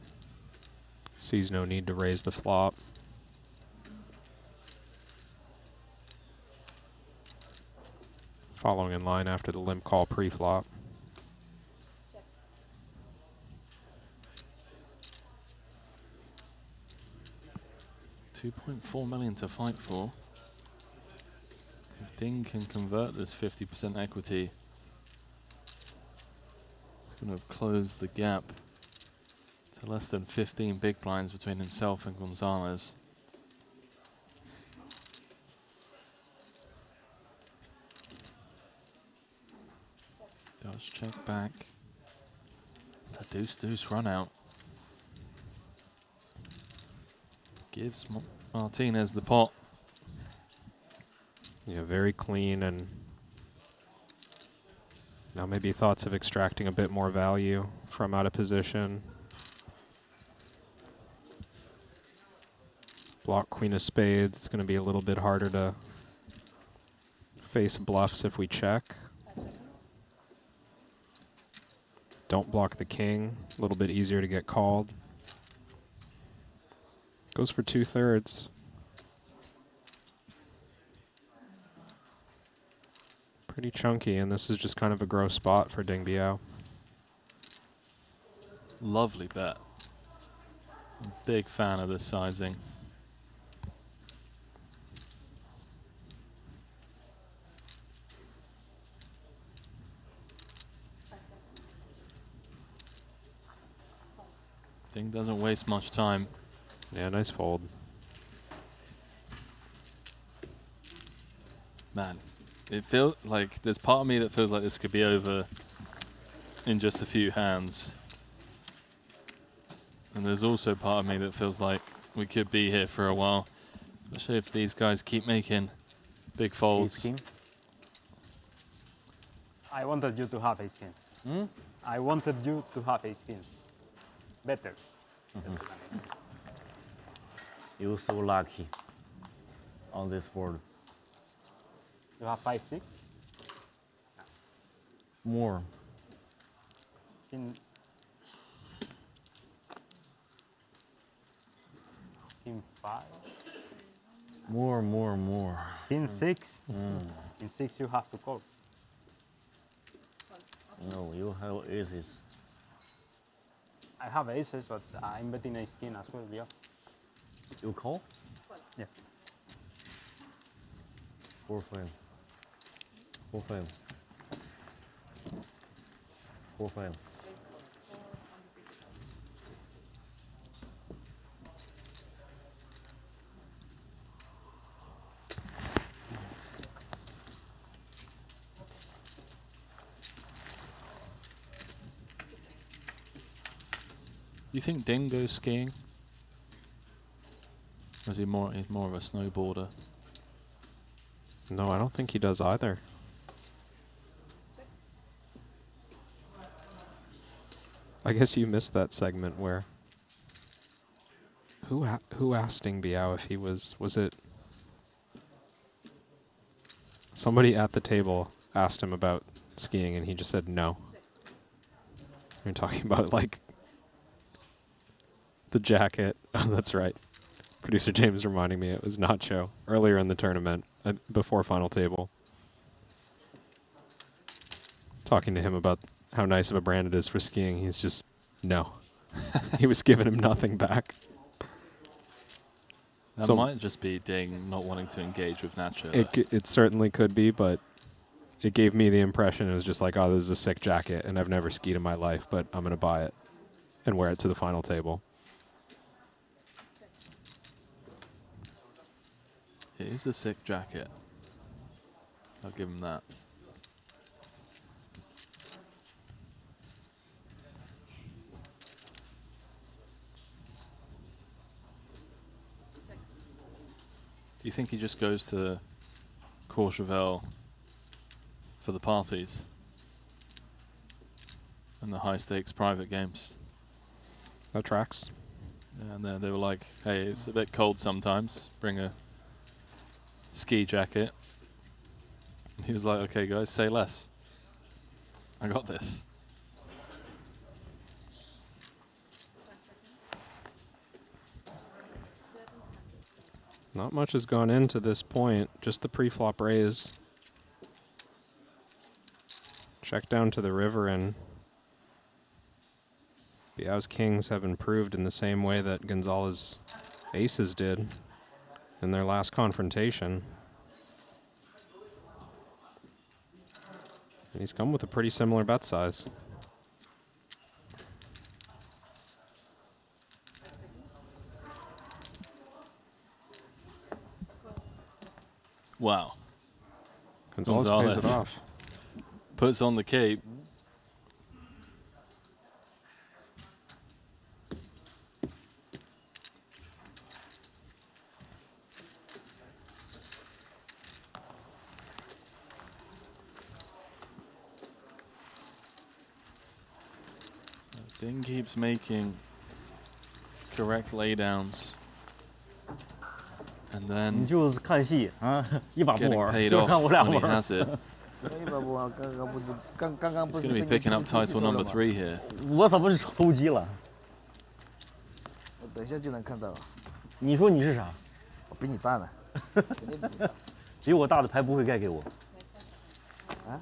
Sees no need to raise the flop. Following in line after the limp call pre-flop. $2.4 million to fight for. If Ding can convert this 50% equity, it's going to have closed the gap to less than 15 big blinds between himself and Gonzalez. Does check back. The deuce-deuce run out. Gives Martinez the pot. Yeah, very clean, and now maybe thoughts of extracting a bit more value from out of position. Block queen of spades. It's going to be a little bit harder to face bluffs if we check. Don't block the king. A little bit easier to get called. Goes for 2/3. Pretty chunky, and this is just kind of a gross spot for Ding Biao. Lovely bet. Big fan of this sizing. Ding doesn't waste much time. Yeah, nice fold. Man, it feels like there's part of me that feels like this could be over in just a few hands. And there's also part of me that feels like we could be here for a while, especially if these guys keep making big folds. I wanted you to have ace king. I wanted you to have ace king. Better. You're so lucky on this board. You have 5-6? More. King 5? More. King 6? In 6 you have to call. No, you have aces. I have aces, but I'm betting ace king as well, yeah. You call? Yeah. 4-5. 4-5. 4-5. You think Ding goes skiing? Or is he more? He's more of a snowboarder. No, I don't think he does either. I guess you missed that segment where who asked Ding Biao if he was it somebody at the table asked him about skiing and he just said no. You're talking about like the jacket. Oh, that's right. Producer James reminding me it was Nacho earlier in the tournament before final table. Talking to him about how nice of a brand it is for skiing. He's just, no. He was giving him nothing back. That might just be Ding not wanting to engage with Nacho. It certainly could be, but it gave me the impression it was just like, oh, this is a sick jacket, and I've never skied in my life, but I'm going to buy it and wear it to the final table. It is a sick jacket. I'll give him that. Do you think he just goes to Courchevel for the parties and the high stakes private games? That tracks. Yeah, and they were like, hey, it's a bit cold sometimes. Bring a ski jacket. He was like, okay, guys, say less. I got this. Not much has gone into this point, just the pre-flop raise. Check down to the river, and Biao's kings have improved in the same way that Gonzalez aces did in their last confrontation. And he's come with a pretty similar bet size. Wow. Gonzalez pays it off. Puts on the cape. Ding keeps making correct laydowns. And then 你就是看戏啊，一把不 getting 玩， paid 就看 off 我俩 when he 玩。 has it. 什么一把不玩？刚刚 He's going to be picking up title number 3 here. 我怎么是偷鸡了？我等一下就能看到了。你说你是啥？我比你大呢。比我大的牌不会盖给我。啊？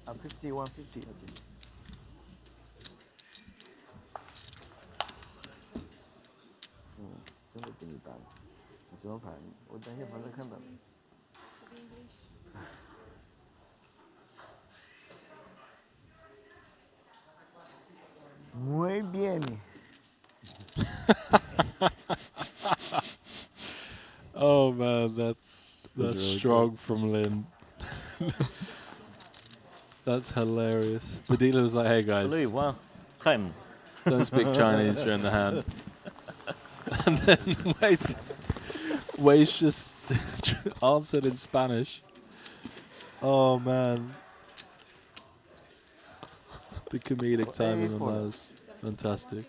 啊，50 150。真的比你大。你什么牌？我等一下反正看到了。Muy bien. Oh man, that's really strong from Lin. That's hilarious. The dealer was like, "Hey guys, don't speak Chinese during the hand." And then Wei's just answered in Spanish. Oh man. The comedic timing on that is fantastic.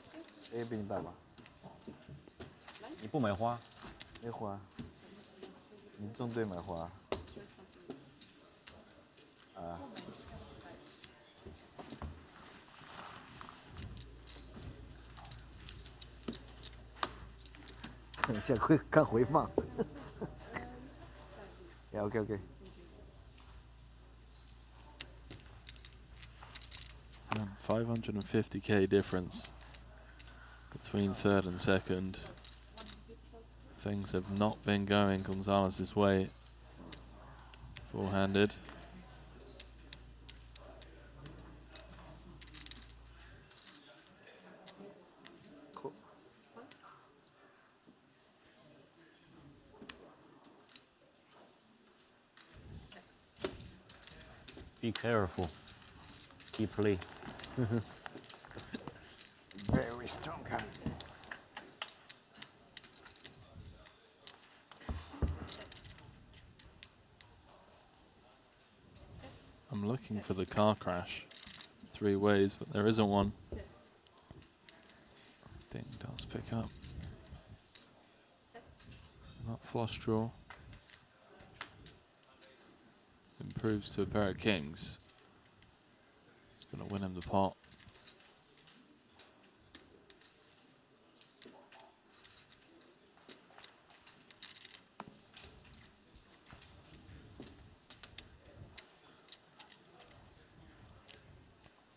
A 比你大吧？你不买花？没花。你中队买花。啊。等一下会看回放。Yeah, OK OK。 550k difference between third and second. Things have not been going Gonzalez's way. Full-handed. Cool. Be careful. Keep play. Very strong hand. I'm looking for the car crash 3 ways, but there isn't one. Ding does pick up. Not flush draw. Improves to a pair of kings. It's going to win him the pot.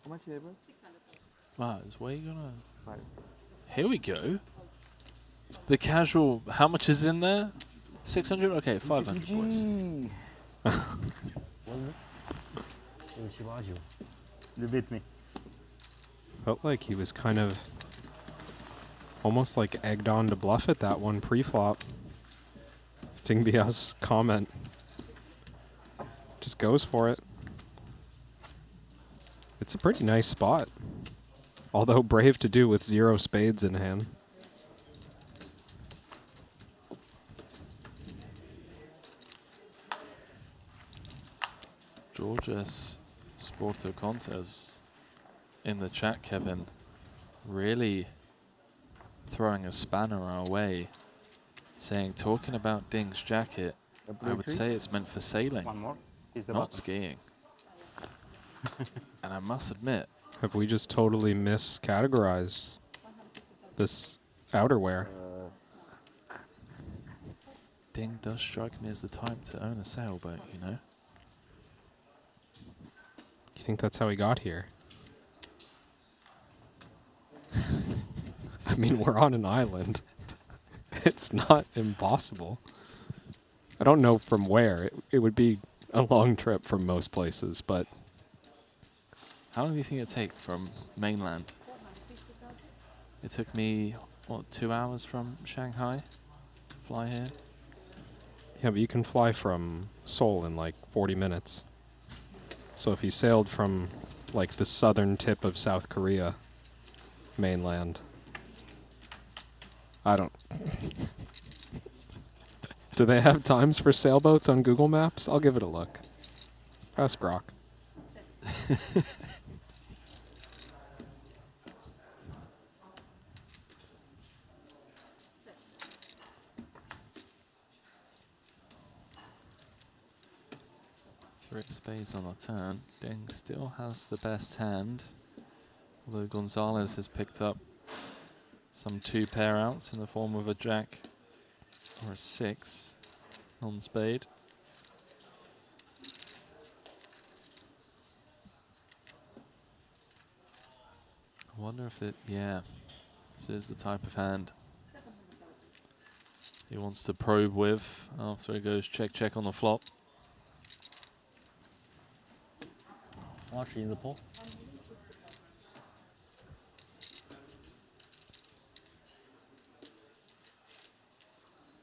How much is it, bro? Wow, is Wei gonna? 5. Here we go. The casual. How much is in there? 600. Okay, 500 boys. You beat me. Felt like he was kind of almost like egged on to bluff at that one pre-flop. Ding Biao's comment. Just goes for it. It's a pretty nice spot. Although brave to do with 0 spades in hand. Georges Sporto Contes in the chat, Kevin, really throwing a spanner our way, Talking about Ding's jacket, I would say it's meant for sailing, One more. Is the not button. skiing. And I must admit, have we just totally miscategorized this outerwear? Ding does strike me as the type to own a sailboat, you know? You think that's how he got here? I mean, we're on an island. It's not impossible. I don't know from where. It would be a long trip from most places, but... How long do you think it'd take from mainland? It took me, what, 2 hours from Shanghai to fly here? Yeah, but you can fly from Seoul in like 40 minutes. So if you sailed from like the southern tip of South Korea, mainland, I don't... Do they have times for sailboats on Google Maps? I'll give it a look. Ask Grok. Three spades on the turn. Ding still has the best hand, although Gonzalez has picked up some 2 pair outs in the form of a jack or a 6 non-spade. I wonder if it, yeah, this is the type of hand he wants to probe with after he goes check on the flop. Archie in the pot.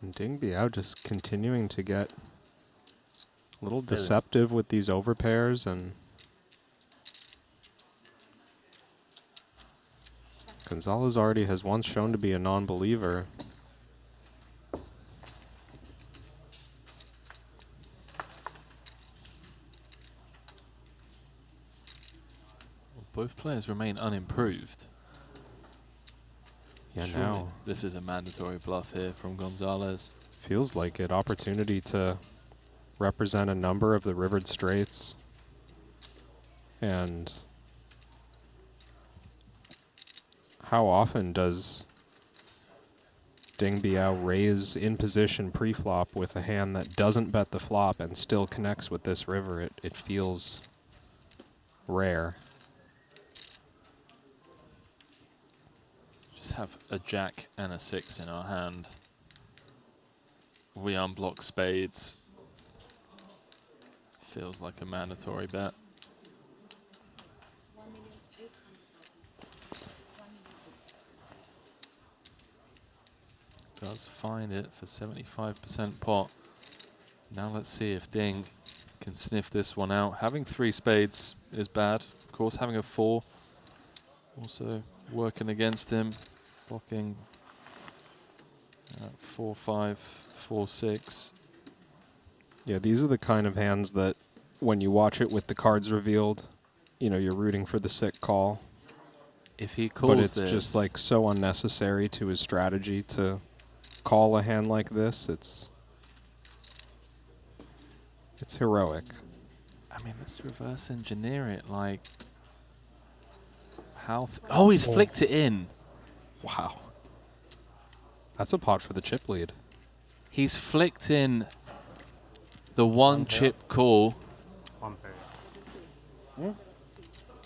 And Ding Biao just continuing to get a little deceptive with these overpairs, and Gonzalez already has once shown to be a non-believer. Both players remain unimproved. Yeah, Surely now this is a mandatory bluff here from Gonzalez. feels like it. Opportunity to represent a number of the rivered straights. And how often does Ding Biao raise in position pre-flop with a hand that doesn't bet the flop and still connects with this river? It feels rare. Just have a jack and a 6 in our hand. We unblock spades. Feels like a mandatory bet. Does find it for 75% pot. Now let's see if Ding can sniff this one out. Having 3 spades is bad. Of course, having a 4 also working against him. Blocking 4, 5, 4, 6. Yeah, these are the kind of hands that when you watch it with the cards revealed, you know, you're rooting for the sick call. If he calls but it's this, just like so unnecessary to his strategy to call a hand like this. It's heroic. I mean, let's reverse engineer it. Like, how? Oh, he's flicked it in. Wow. That's a pot for the chip lead. He's flicked in the one chip call. One pair.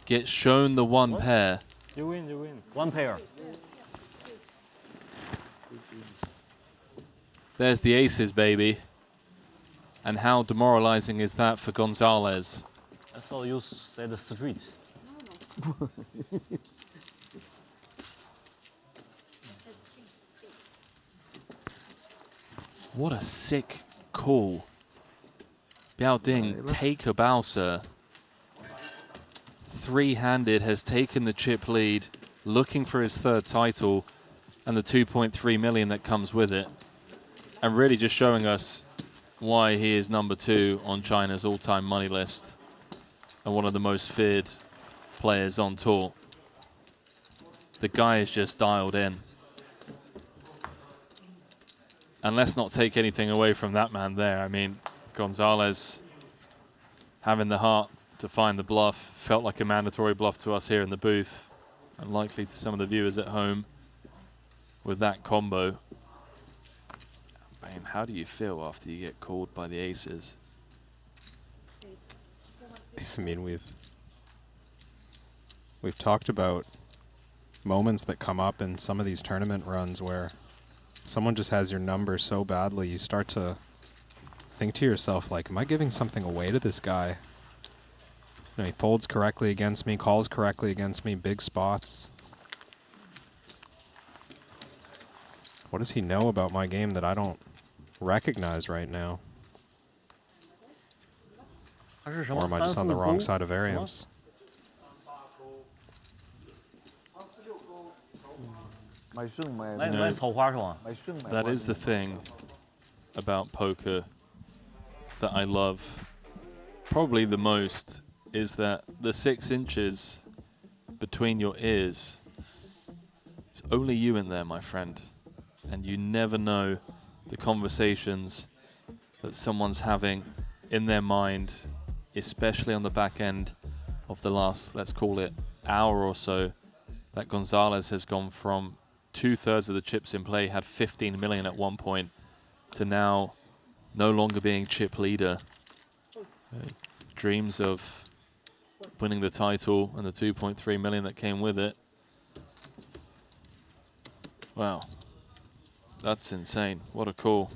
Gets shown the one pair. You win, you win. One pair. There's the aces, baby. And how demoralizing is that for Gonzalez? I saw you say the street. What a sick call. Biao Ding, take a bow, sir. 3-handed, has taken the chip lead, looking for his 3rd title and the 2.3 million that comes with it. And really just showing us why he is number 2 on China's all-time money list and one of the most feared players on tour. The guy is just dialed in. And let's not take anything away from that man there. I mean, Gonzalez having the heart to find the bluff felt like a mandatory bluff to us here in the booth, and likely to some of the viewers at home with that combo. I mean, how do you feel after you get called by the aces? I mean, we've talked about moments that come up in some of these tournament runs where someone just has your number so badly, you start to think to yourself, like, am I giving something away to this guy? You know, he folds correctly against me, calls correctly against me, big spots. What does he know about my game that I don't recognize right now? Or am I just on the wrong side of variance? That is the thing about poker that I love probably the most, is that the 6 inches between your ears, it's only you in there, my friend. And you never know the conversations that someone's having in their mind, especially on the back end of the last, let's call it, hour or so, that Gonzalez has gone from 2/3 of the chips in play, had 15 million at one point, to now no longer being chip leader. Dreams of winning the title and the 2.3 million that came with it. Wow, that's insane. What a call.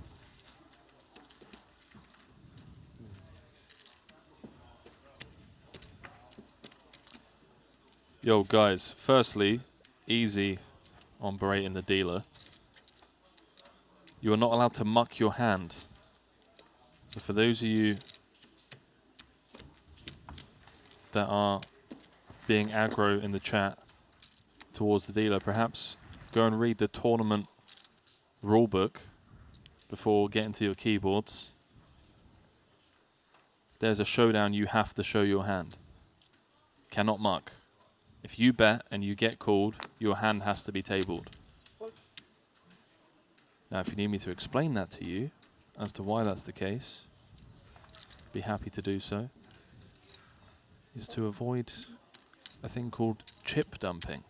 Yo, guys, firstly, easy on berating the dealer. You are not allowed to muck your hand. So for those of you that are being aggro in the chat towards the dealer, perhaps go and read the tournament rulebook before getting to your keyboards. If there's a showdown, you have to show your hand. Cannot muck. If you bet and you get called, your hand has to be tabled. Now, if you need me to explain that to you as to why that's the case, be happy to do so. Is to avoid a thing called chip dumping.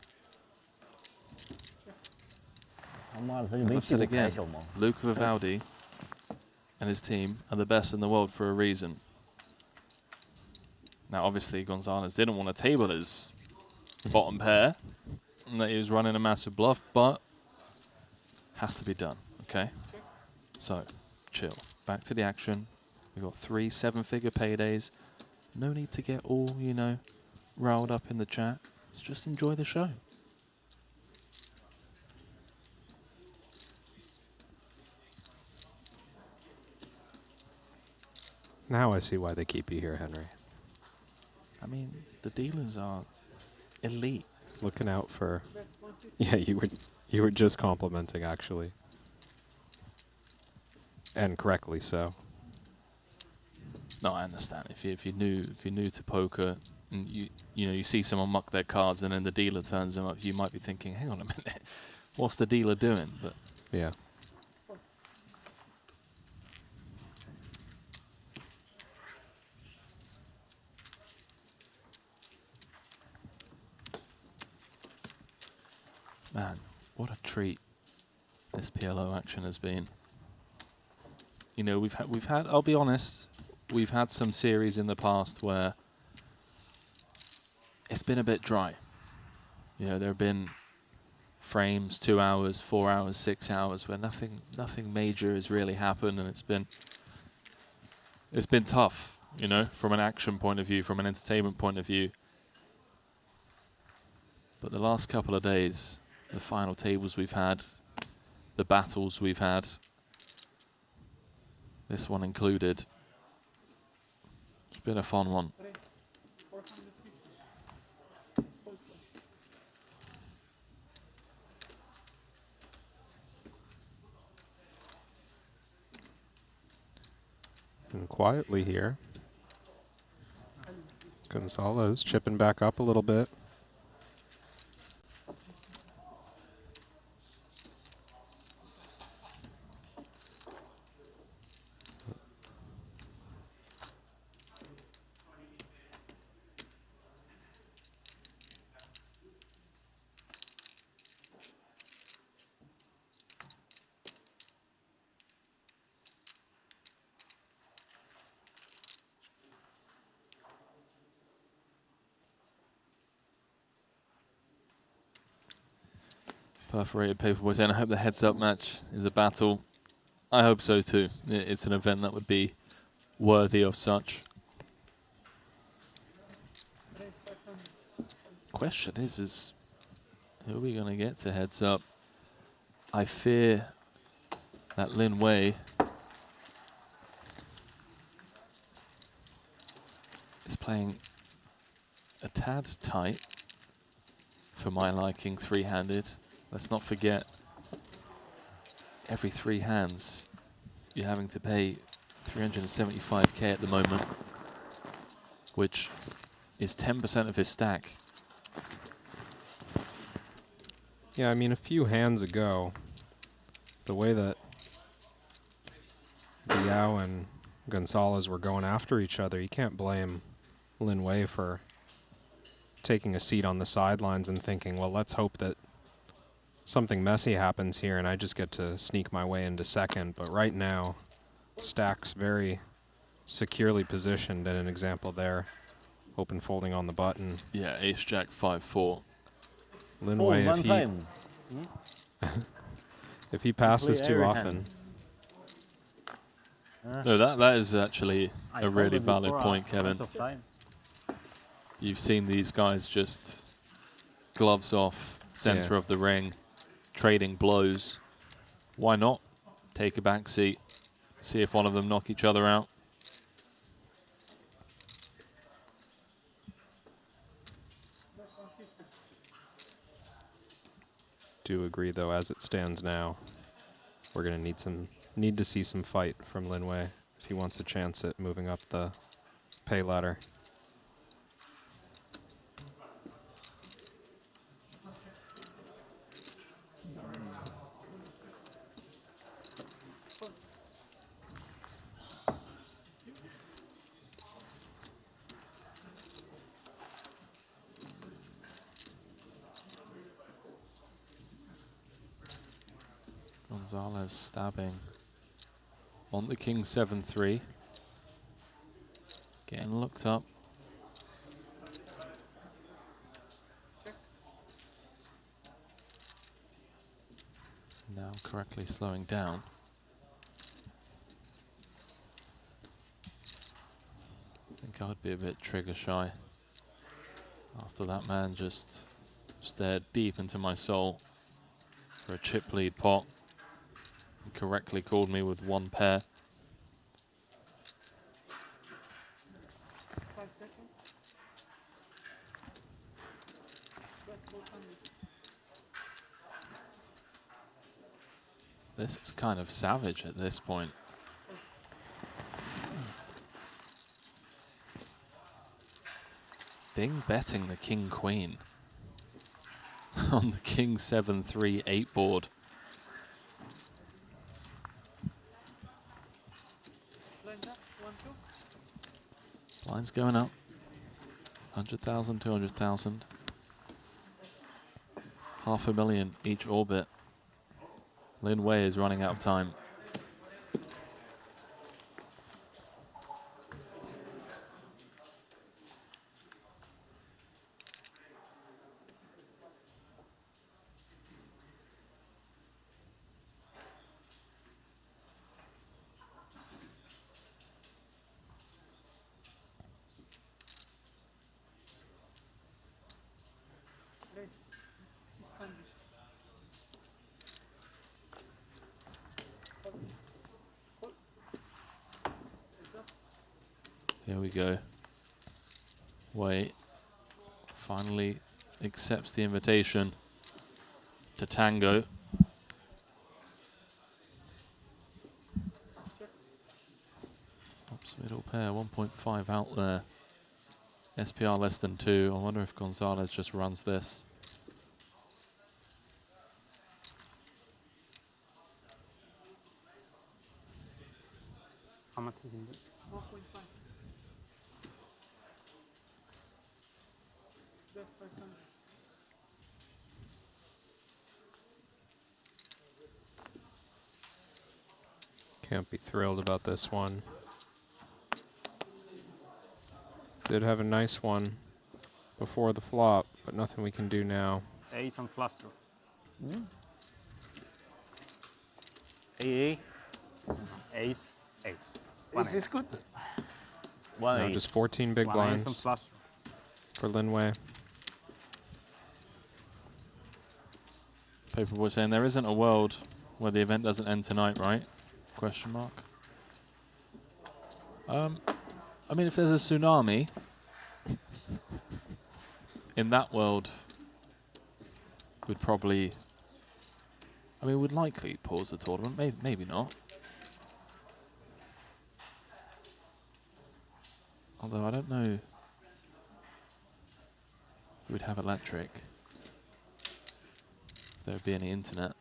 As I've said again, Luca Vivaldi and his team are the best in the world for a reason. Now, obviously, Gonzalez didn't want to table his bottom pair, and that he was running a massive bluff, but has to be done, okay? So, chill. Back to the action. We've got 3 7-figure paydays. No need to get all, you know, riled up in the chat. Let's just enjoy the show. Now I see why they keep you here, Henry. I mean, the dealers are elite. Looking out for... Yeah, you were just complimenting, actually. And correctly so. No, I understand. If you're new to poker, and you see someone muck their cards, and then the dealer turns them up, you might be thinking, "Hang on a minute, what's the dealer doing?" But yeah. Man, what a treat this PLO action has been. You know, we've had. I'll be honest. We've had some series in the past where it's been a bit dry. You know, there have been frames 2 hours, 4 hours, 6 hours where nothing major has really happened, and it's been tough. You know, from an action point of view, from an entertainment point of view. But the last couple of days, the final tables we've had, the battles we've had, this one included. It's been a fun one. And quietly here, Gonzalez chipping back up a little bit. Perforated Paperboy 10. I hope the heads-up match is a battle. I hope so too. It's an event that would be worthy of such. Question is who are we going to get to heads up? I fear that Lin Wei is playing a tad tight for my liking, three-handed. Let's not forget, every 3 hands, you're having to pay 375k at the moment, which is 10% of his stack. Yeah, I mean, a few hands ago, the way that Liao and Gonzalez were going after each other, you can't blame Lin Wei for taking a seat on the sidelines and thinking, well, let's hope that something messy happens here and I just get to sneak my way into second. But right now, stack's very securely positioned. And an example there, open folding on the button. Yeah, ace-jack 5-4. Lin Wei, if he passes too often. No, that is actually a really valid point, Kevin. You've seen these guys just gloves off, center of the ring, trading blows. Why not take a back seat, see if one of them knock each other out? Do agree, though, as it stands now, we're going to need to see some fight from Lin Wei if he wants a chance at moving up the pay ladder. Gonzalez stabbing on the king 7-3. Getting looked up. Now correctly slowing down. I think I would be a bit trigger shy after that man just stared deep into my soul for a chip lead pot. He correctly called me with 1 pair. This is kind of savage at this point. Ding betting the king queen on the king 7-3 8 board. Blinds going up. 100,000, 200,000. $500,000 each orbit. Lin Wei is running out of time. Here we go. Wei finally accepts the invitation to tango. Oops, middle pair, 1.5 out there. SPR less than 2. I wonder if Gonzalez just runs this. How much is in it? 4.5. Can't be thrilled about this one. Did have a nice one before the flop, but nothing we can do now. Ace on flush draw. AA, ace, ace. Ace is good. One Now ace. just 14 big One ace and blinds flush. for Lin Wei. Paperboy saying there isn't a world where the event doesn't end tonight, right? Question mark. I mean, if there's a tsunami in that world, we'd probably, I mean, we'd likely pause the tournament. Maybe not. Although I don't know if we'd have electric, if there would be any internet.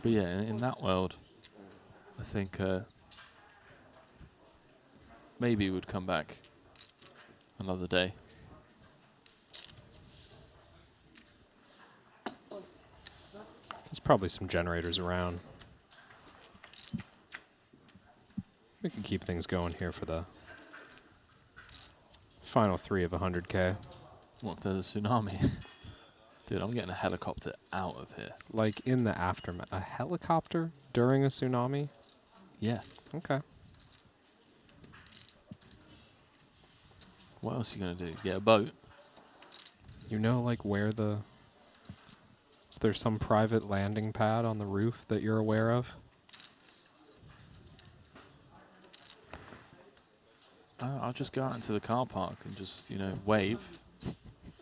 But yeah, in that world, I think maybe we'd come back another day. There's probably some generators around. We can keep things going here for the final 3 of 100K. What if there's a tsunami? Dude, I'm getting a helicopter out of here. Like in the aftermath. A helicopter during a tsunami? Yeah. Okay. What else are you going to do? Get a boat? You know, like where the... Is there some private landing pad on the roof that you're aware of? I'll just go out into the car park and just, you know, wave.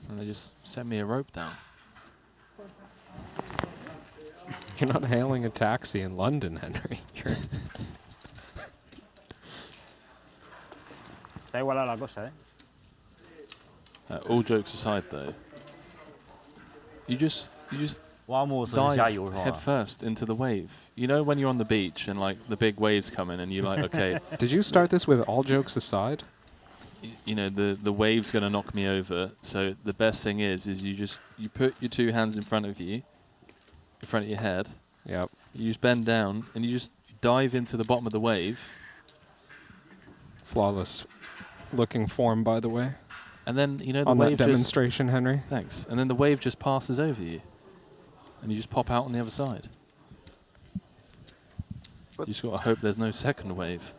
And they just send me a rope down. You're not hailing a taxi in London, Henry. You're Está igual a la cosa, all jokes aside, though, you just Vamos dive a head first into the wave. You know when you're on the beach and like the big waves come in and you're like, okay. Did you start this with all jokes aside? You know the wave's gonna knock me over. So the best thing is you put your 2 hands in front of you, in front of your head. Yep. You just bend down and you just dive into the bottom of the wave. Flawless looking form, by the way. And then, you know, the on wave that demonstration, just, Henry. Thanks. And then the wave just passes over you. And you just pop out on the other side. You just got to hope there's no second wave.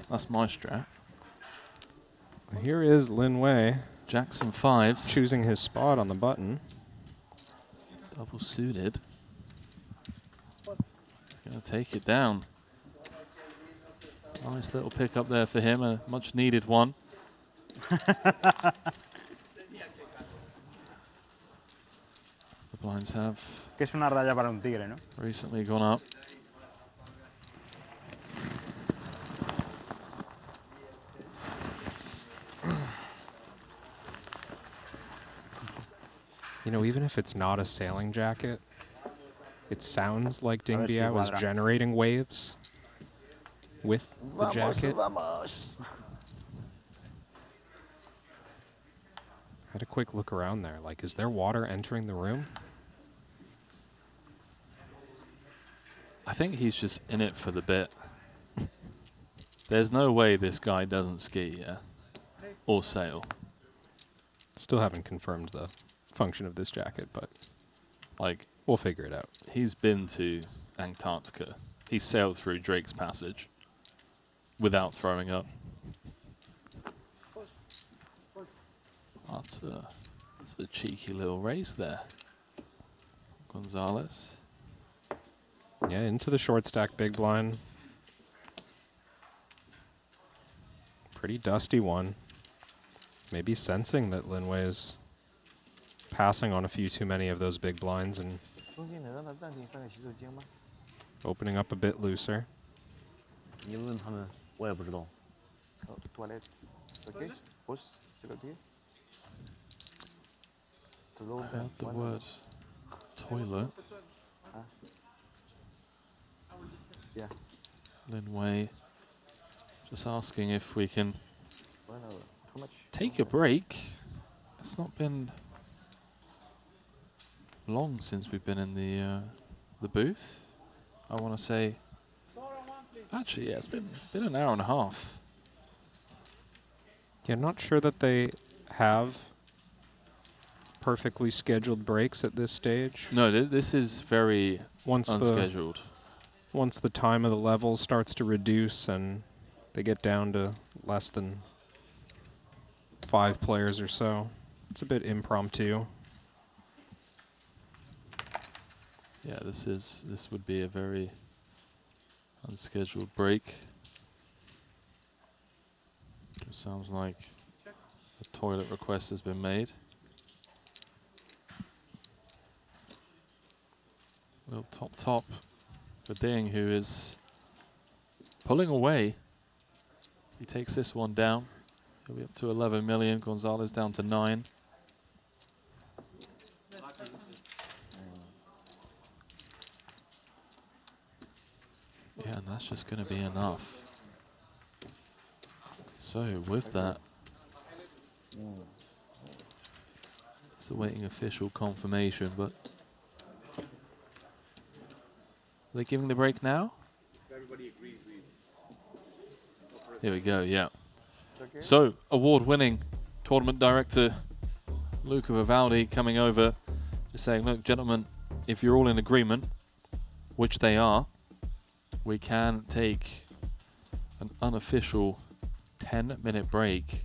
That's my strat. Here is Lin Wei. Jackson 5s. Choosing his spot on the button. Double suited. He's going to take it down. Nice little pick up there for him. A much needed one. The blinds have Que es una raya para un tigre, ¿no? recently gone up. You know, even if it's not a sailing jacket, it sounds like Ding Biao was generating waves with the jacket. Had a quick look around there. Like, is there water entering the room? I think he's just in it for the bit. There's no way this guy doesn't ski, yeah? Or sail. Still haven't confirmed the function of this jacket, but like we'll figure it out. He's been to Antarctica. He sailed through Drake's Passage without throwing up. That's a cheeky little race there. Gonzalez. Yeah, into the short stack big blind. Pretty dusty one. Maybe sensing that Lin Wei is passing on a few too many of those big blinds and opening up a bit looser. About the word toilet. Yeah. Lin Wei just asking if we can take a break. It's not been long since we've been in the booth. I want to say, actually, yeah, it's been an hour and a half. Yeah, I'm not sure that they have perfectly scheduled breaks at this stage. No, this is very unscheduled. Once the time of the level starts to reduce and they get down to less than 5 players or so, it's a bit impromptu. Yeah, this would be a very unscheduled break. It sounds like a toilet request has been made. Little top for Ding, who is pulling away. He takes this one down. He'll be up to 11 million. Gonzalez down to 9. Yeah, and that's just going to be enough. So with that, it's awaiting official confirmation, but are they giving the break now? Everybody agrees with. Here we go, yeah. So, award-winning tournament director Luca Vivaldi coming over, just saying, look, gentlemen, if you're all in agreement, which they are, we can take an unofficial 10-minute break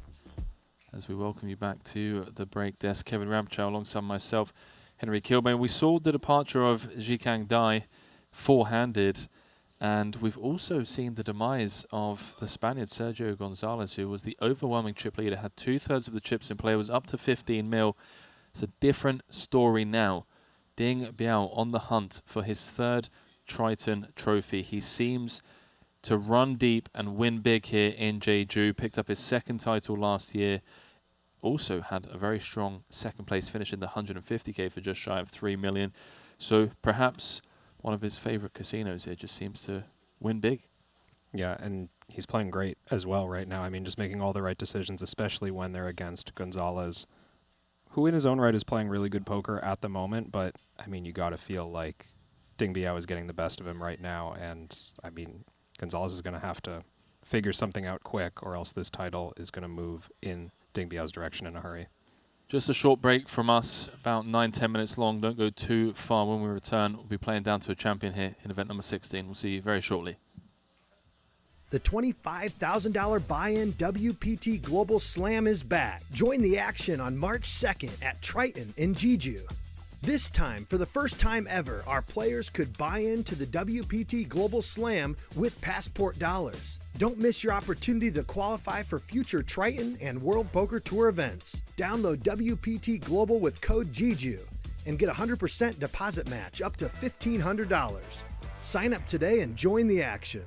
as we welcome you back to the break desk. Kevin Ramchow alongside myself, Henry Kilbane. We saw the departure of Jikang Dai four-handed, and we've also seen the demise of the Spaniard Sergio Gonzalez, who was the overwhelming chip leader, had 2/3 of the chips in play, was up to 15 mil. It's a different story now. Ding Biao on the hunt for his 3rd Triton trophy. He seems to run deep and win big here in Jeju. Picked up his 2nd title last year. Also had a very strong 2nd place finish in the 150K for just shy of 3 million. So perhaps one of his favorite casinos here, just seems to win big. Yeah, and he's playing great as well right now. I mean, just making all the right decisions, especially when they're against Gonzalez, who in his own right is playing really good poker at the moment. But, I mean, you got to feel like Ding Biao is getting the best of him right now. And, I mean, Gonzalez is going to have to figure something out quick, or else this title is going to move in Ding Biao's direction in a hurry. Just a short break from us, about 9-10 minutes long. Don't go too far. When we return, we'll be playing down to a champion here in event number 16. We'll see you very shortly. The $25,000 buy-in WPT Global Slam is back. Join the action on March 2nd at Triton in Jeju. This time, for the first time ever, our players could buy into the WPT Global Slam with passport dollars. Don't miss your opportunity to qualify for future Triton and World Poker Tour events. Download WPT Global with code JEJU and get a 100% deposit match up to $1,500. Sign up today and join the action.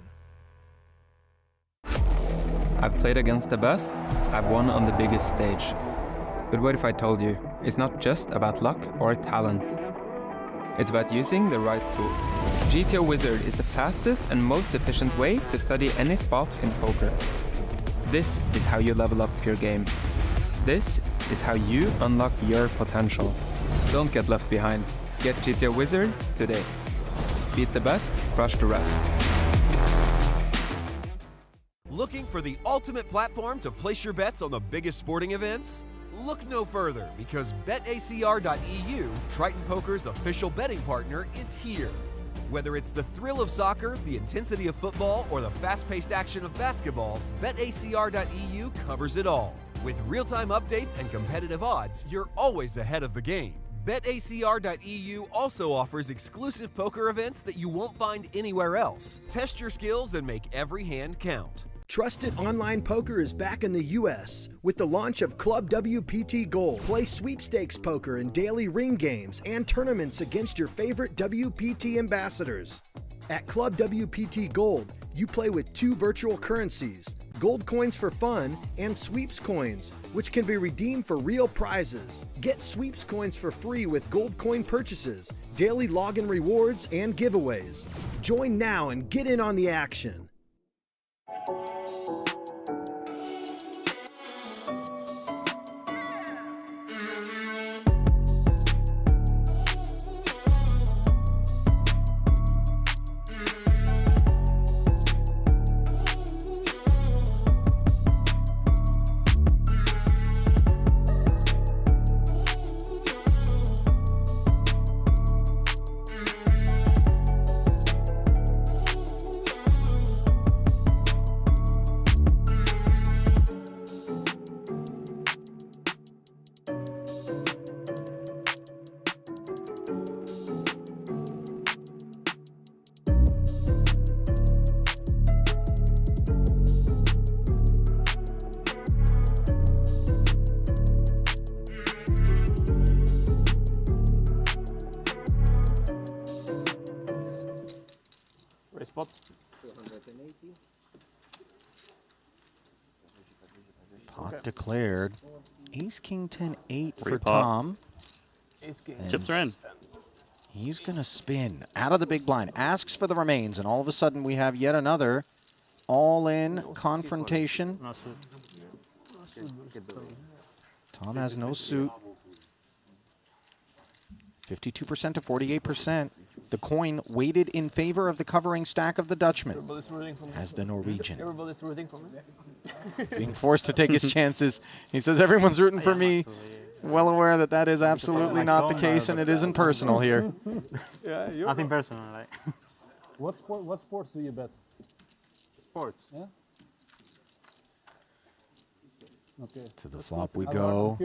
I've played against the best, I've won on the biggest stage. But what if I told you, it's not just about luck or talent. It's about using the right tools. GTO Wizard is the fastest and most efficient way to study any spot in poker. This is how you level up your game. This is how you unlock your potential. Don't get left behind. Get GTO Wizard today. Beat the best, crush the rest. Looking for the ultimate platform to place your bets on the biggest sporting events? Look no further, because BetACR.eu, Triton Poker's official betting partner, is here. Whether it's the thrill of soccer, the intensity of football, or the fast-paced action of basketball, BetACR.eu covers it all. With real-time updates and competitive odds, you're always ahead of the game. BetACR.eu also offers exclusive poker events that you won't find anywhere else. Test your skills and make every hand count. Trusted online poker is back in the U.S. with the launch of Club WPT Gold. Play sweepstakes poker in daily ring games and tournaments against your favorite WPT ambassadors. At Club WPT Gold, you play with 2 virtual currencies, gold coins for fun and sweeps coins, which can be redeemed for real prizes. Get sweeps coins for free with gold coin purchases, daily login rewards, and giveaways. Join now and get in on the action. Pot declared. Ace, king, 10, 8 Free for pot. Tom. Chips are in. He's going to spin out of the big blind. Asks for the remains, and all of a sudden we have yet another all-in confrontation. Tom has no suit. 52% to 48%. The coin weighted in favor of the covering stack of the Dutchman as the Norwegian. Everybody's rooting for me. Being forced to take his chances. He says, everyone's rooting for me. Well aware that that is absolutely not the case, and it isn't personal here. Yeah, Nothing personal, like. What sports do you bet? Sports. Yeah. Okay. To the flop we go.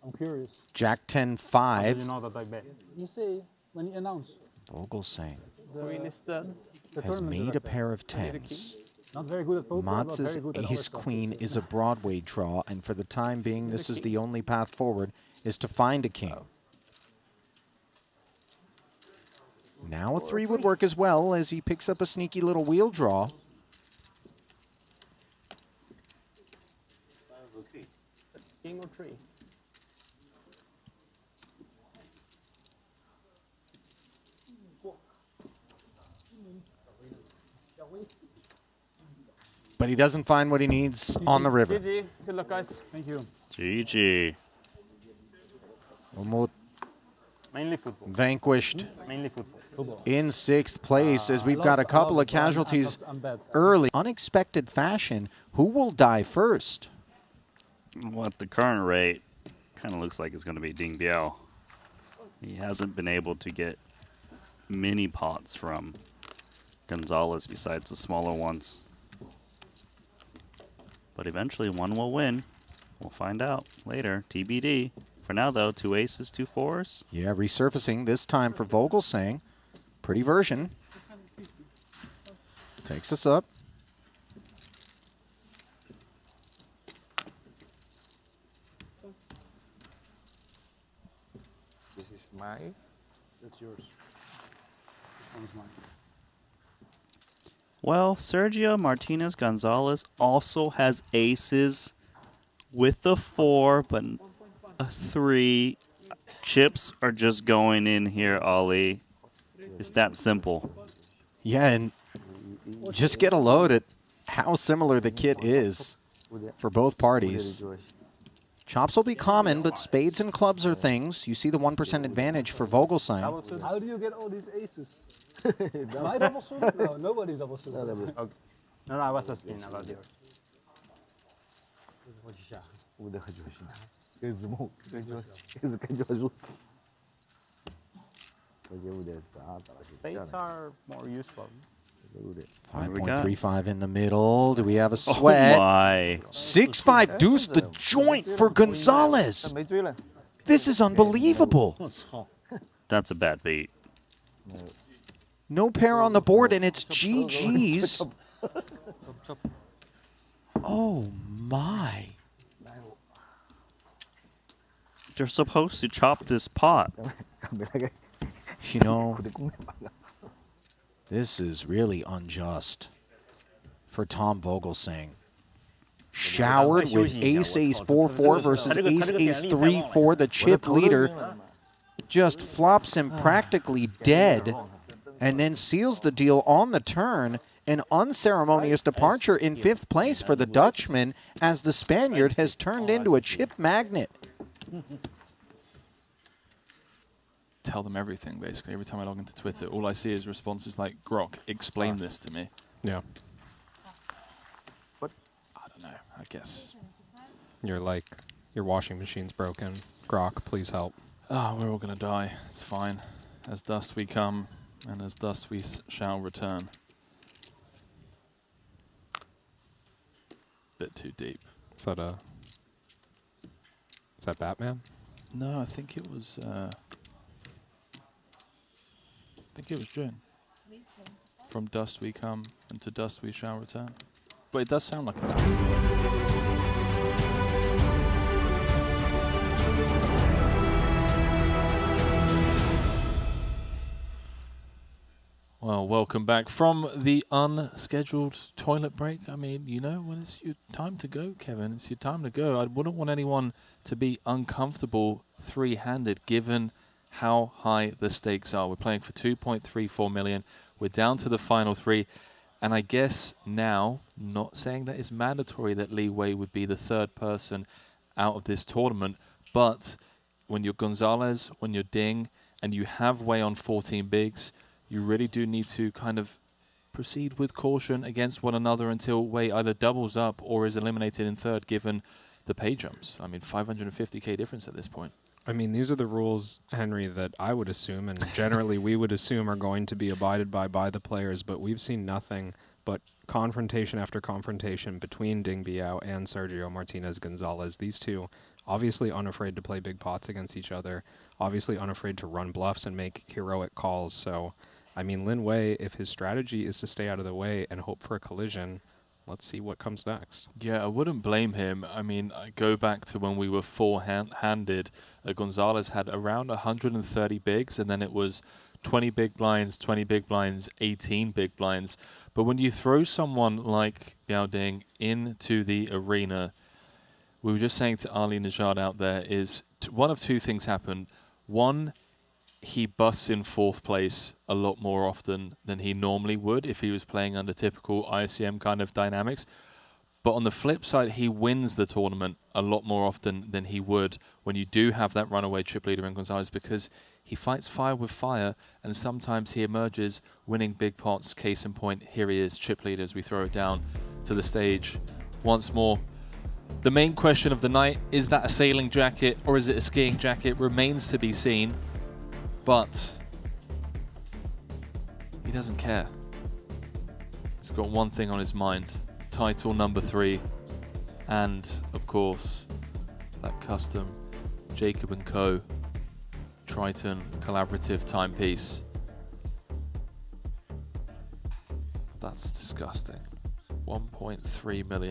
I'm curious. Jack 10, How 5. do you know that I bet? You say when you announce. Vogelsang Queen is dead. has made a pair of 10s. Not very good at poker. Not Matz's very good at other ace stuff. queen is a Broadway draw, and for the time being, this is the only path forward, is to find a king. Now a 3 would work as well, as he picks up a sneaky little wheel draw. King or tree? But he doesn't find what he needs on the river. GG. Good luck, guys. Thank you. GG. Umut Mainly football. vanquished Mainly football. in 6th place, as we've got a couple of casualties early. Unexpected fashion. Who will die first? Well, at the current rate, kind of looks like it's going to be Ding Biao. He hasn't been able to get mini pots from Gonzalez besides the smaller ones. But eventually one will win. We'll find out later. TBD. For now, though, 2 aces, 2 4s. Yeah, resurfacing this time for Vogelsang. Pretty version. Takes us up. This is my. That's yours. This one's mine. Well, Sergio Martinez Gonzalez also has aces with a 4, but a 3. Chips are just going in here, Ollie. It's that simple. Yeah, and just get a load at how similar the kit is for both parties. Chops will be common, but spades and clubs are things. You see the 1% advantage for Vogelsang. How do you get all these aces? Am I double suited? No, nobody's double suited. Okay. No, I was asking about yours. Spades are more useful. 5.35 in the middle. Do we have a sweat? Oh my. 6-5 deuce the joint for Gonzalez. This is unbelievable. That's a bad beat. No pair on the board, and it's GG's. Oh, my. They're supposed to chop this pot. You know, this is really unjust for Tom Vogelsang. Showered with ace-ace 4-4 versus ace-ace 3-4. The chip leader just flops him practically dead and then seals the deal on the turn. An unceremonious departure in 5th place for the Dutchman, as the Spaniard has turned into a chip magnet. Tell them everything, basically. Every time I log into Twitter, all I see is responses like, Grok, explain this to me. Yeah. What? I don't know, I guess. You're like, your washing machine's broken. Grok, please help. Oh, we're all going to die. It's fine. As dust we come, and as dust we shall return. Bit too deep. Is that Batman? No, I think it was, June. From dust we come, and to dust we shall return. But it does sound like a Batman. Well, Well, welcome back from the unscheduled toilet break. I mean, you know, when it's your time to go, Kevin, it's your time to go. I wouldn't want anyone to be uncomfortable three-handed given how high the stakes are. We're playing for 2.34 million. We're down to the final three. And I guess now, not saying that it's mandatory that Li Wei would be the third person out of this tournament, but when you're Gonzalez, when you're Ding, and you have Wei on 14 bigs, you really do need to kind of proceed with caution against one another until Wei either doubles up or is eliminated in third, given the pay jumps. I mean, 550k difference at this point. I mean, these are the rules, Henry, that I would assume, and generally we would assume are going to be abided by the players, but we've seen nothing but confrontation after confrontation between Ding Biao and Sergio Martinez Gonzalez. These two obviously unafraid to play big pots against each other, obviously unafraid to run bluffs and make heroic calls. So, I mean, Lin Wei, if his strategy is to stay out of the way and hope for a collision, let's see what comes next. Yeah, I wouldn't blame him. I mean, I go back to when we were four-handed. Gonzalez had around 130 bigs, and then it was 20 big blinds, 20 big blinds, 18 big blinds. But when you throw someone like Biao Ding into the arena, we were just saying to Ali Najad out there, is one of two things happen. One, he busts in fourth place a lot more often than he normally would if he was playing under typical ICM kind of dynamics. But on the flip side, he wins the tournament a lot more often than he would when you do have that runaway chip leader in Gonzalez, because he fights fire with fire, and sometimes he emerges winning big pots. Case in point, here he is, chip leader, as we throw it down to the stage once more. The main question of the night, is that a sailing jacket or is it a skiing jacket, remains to be seen. But he doesn't care. He's got one thing on his mind. Title number 3. And, of course, that custom Jacob & Co. Triton collaborative timepiece. That's disgusting. 1.3 million.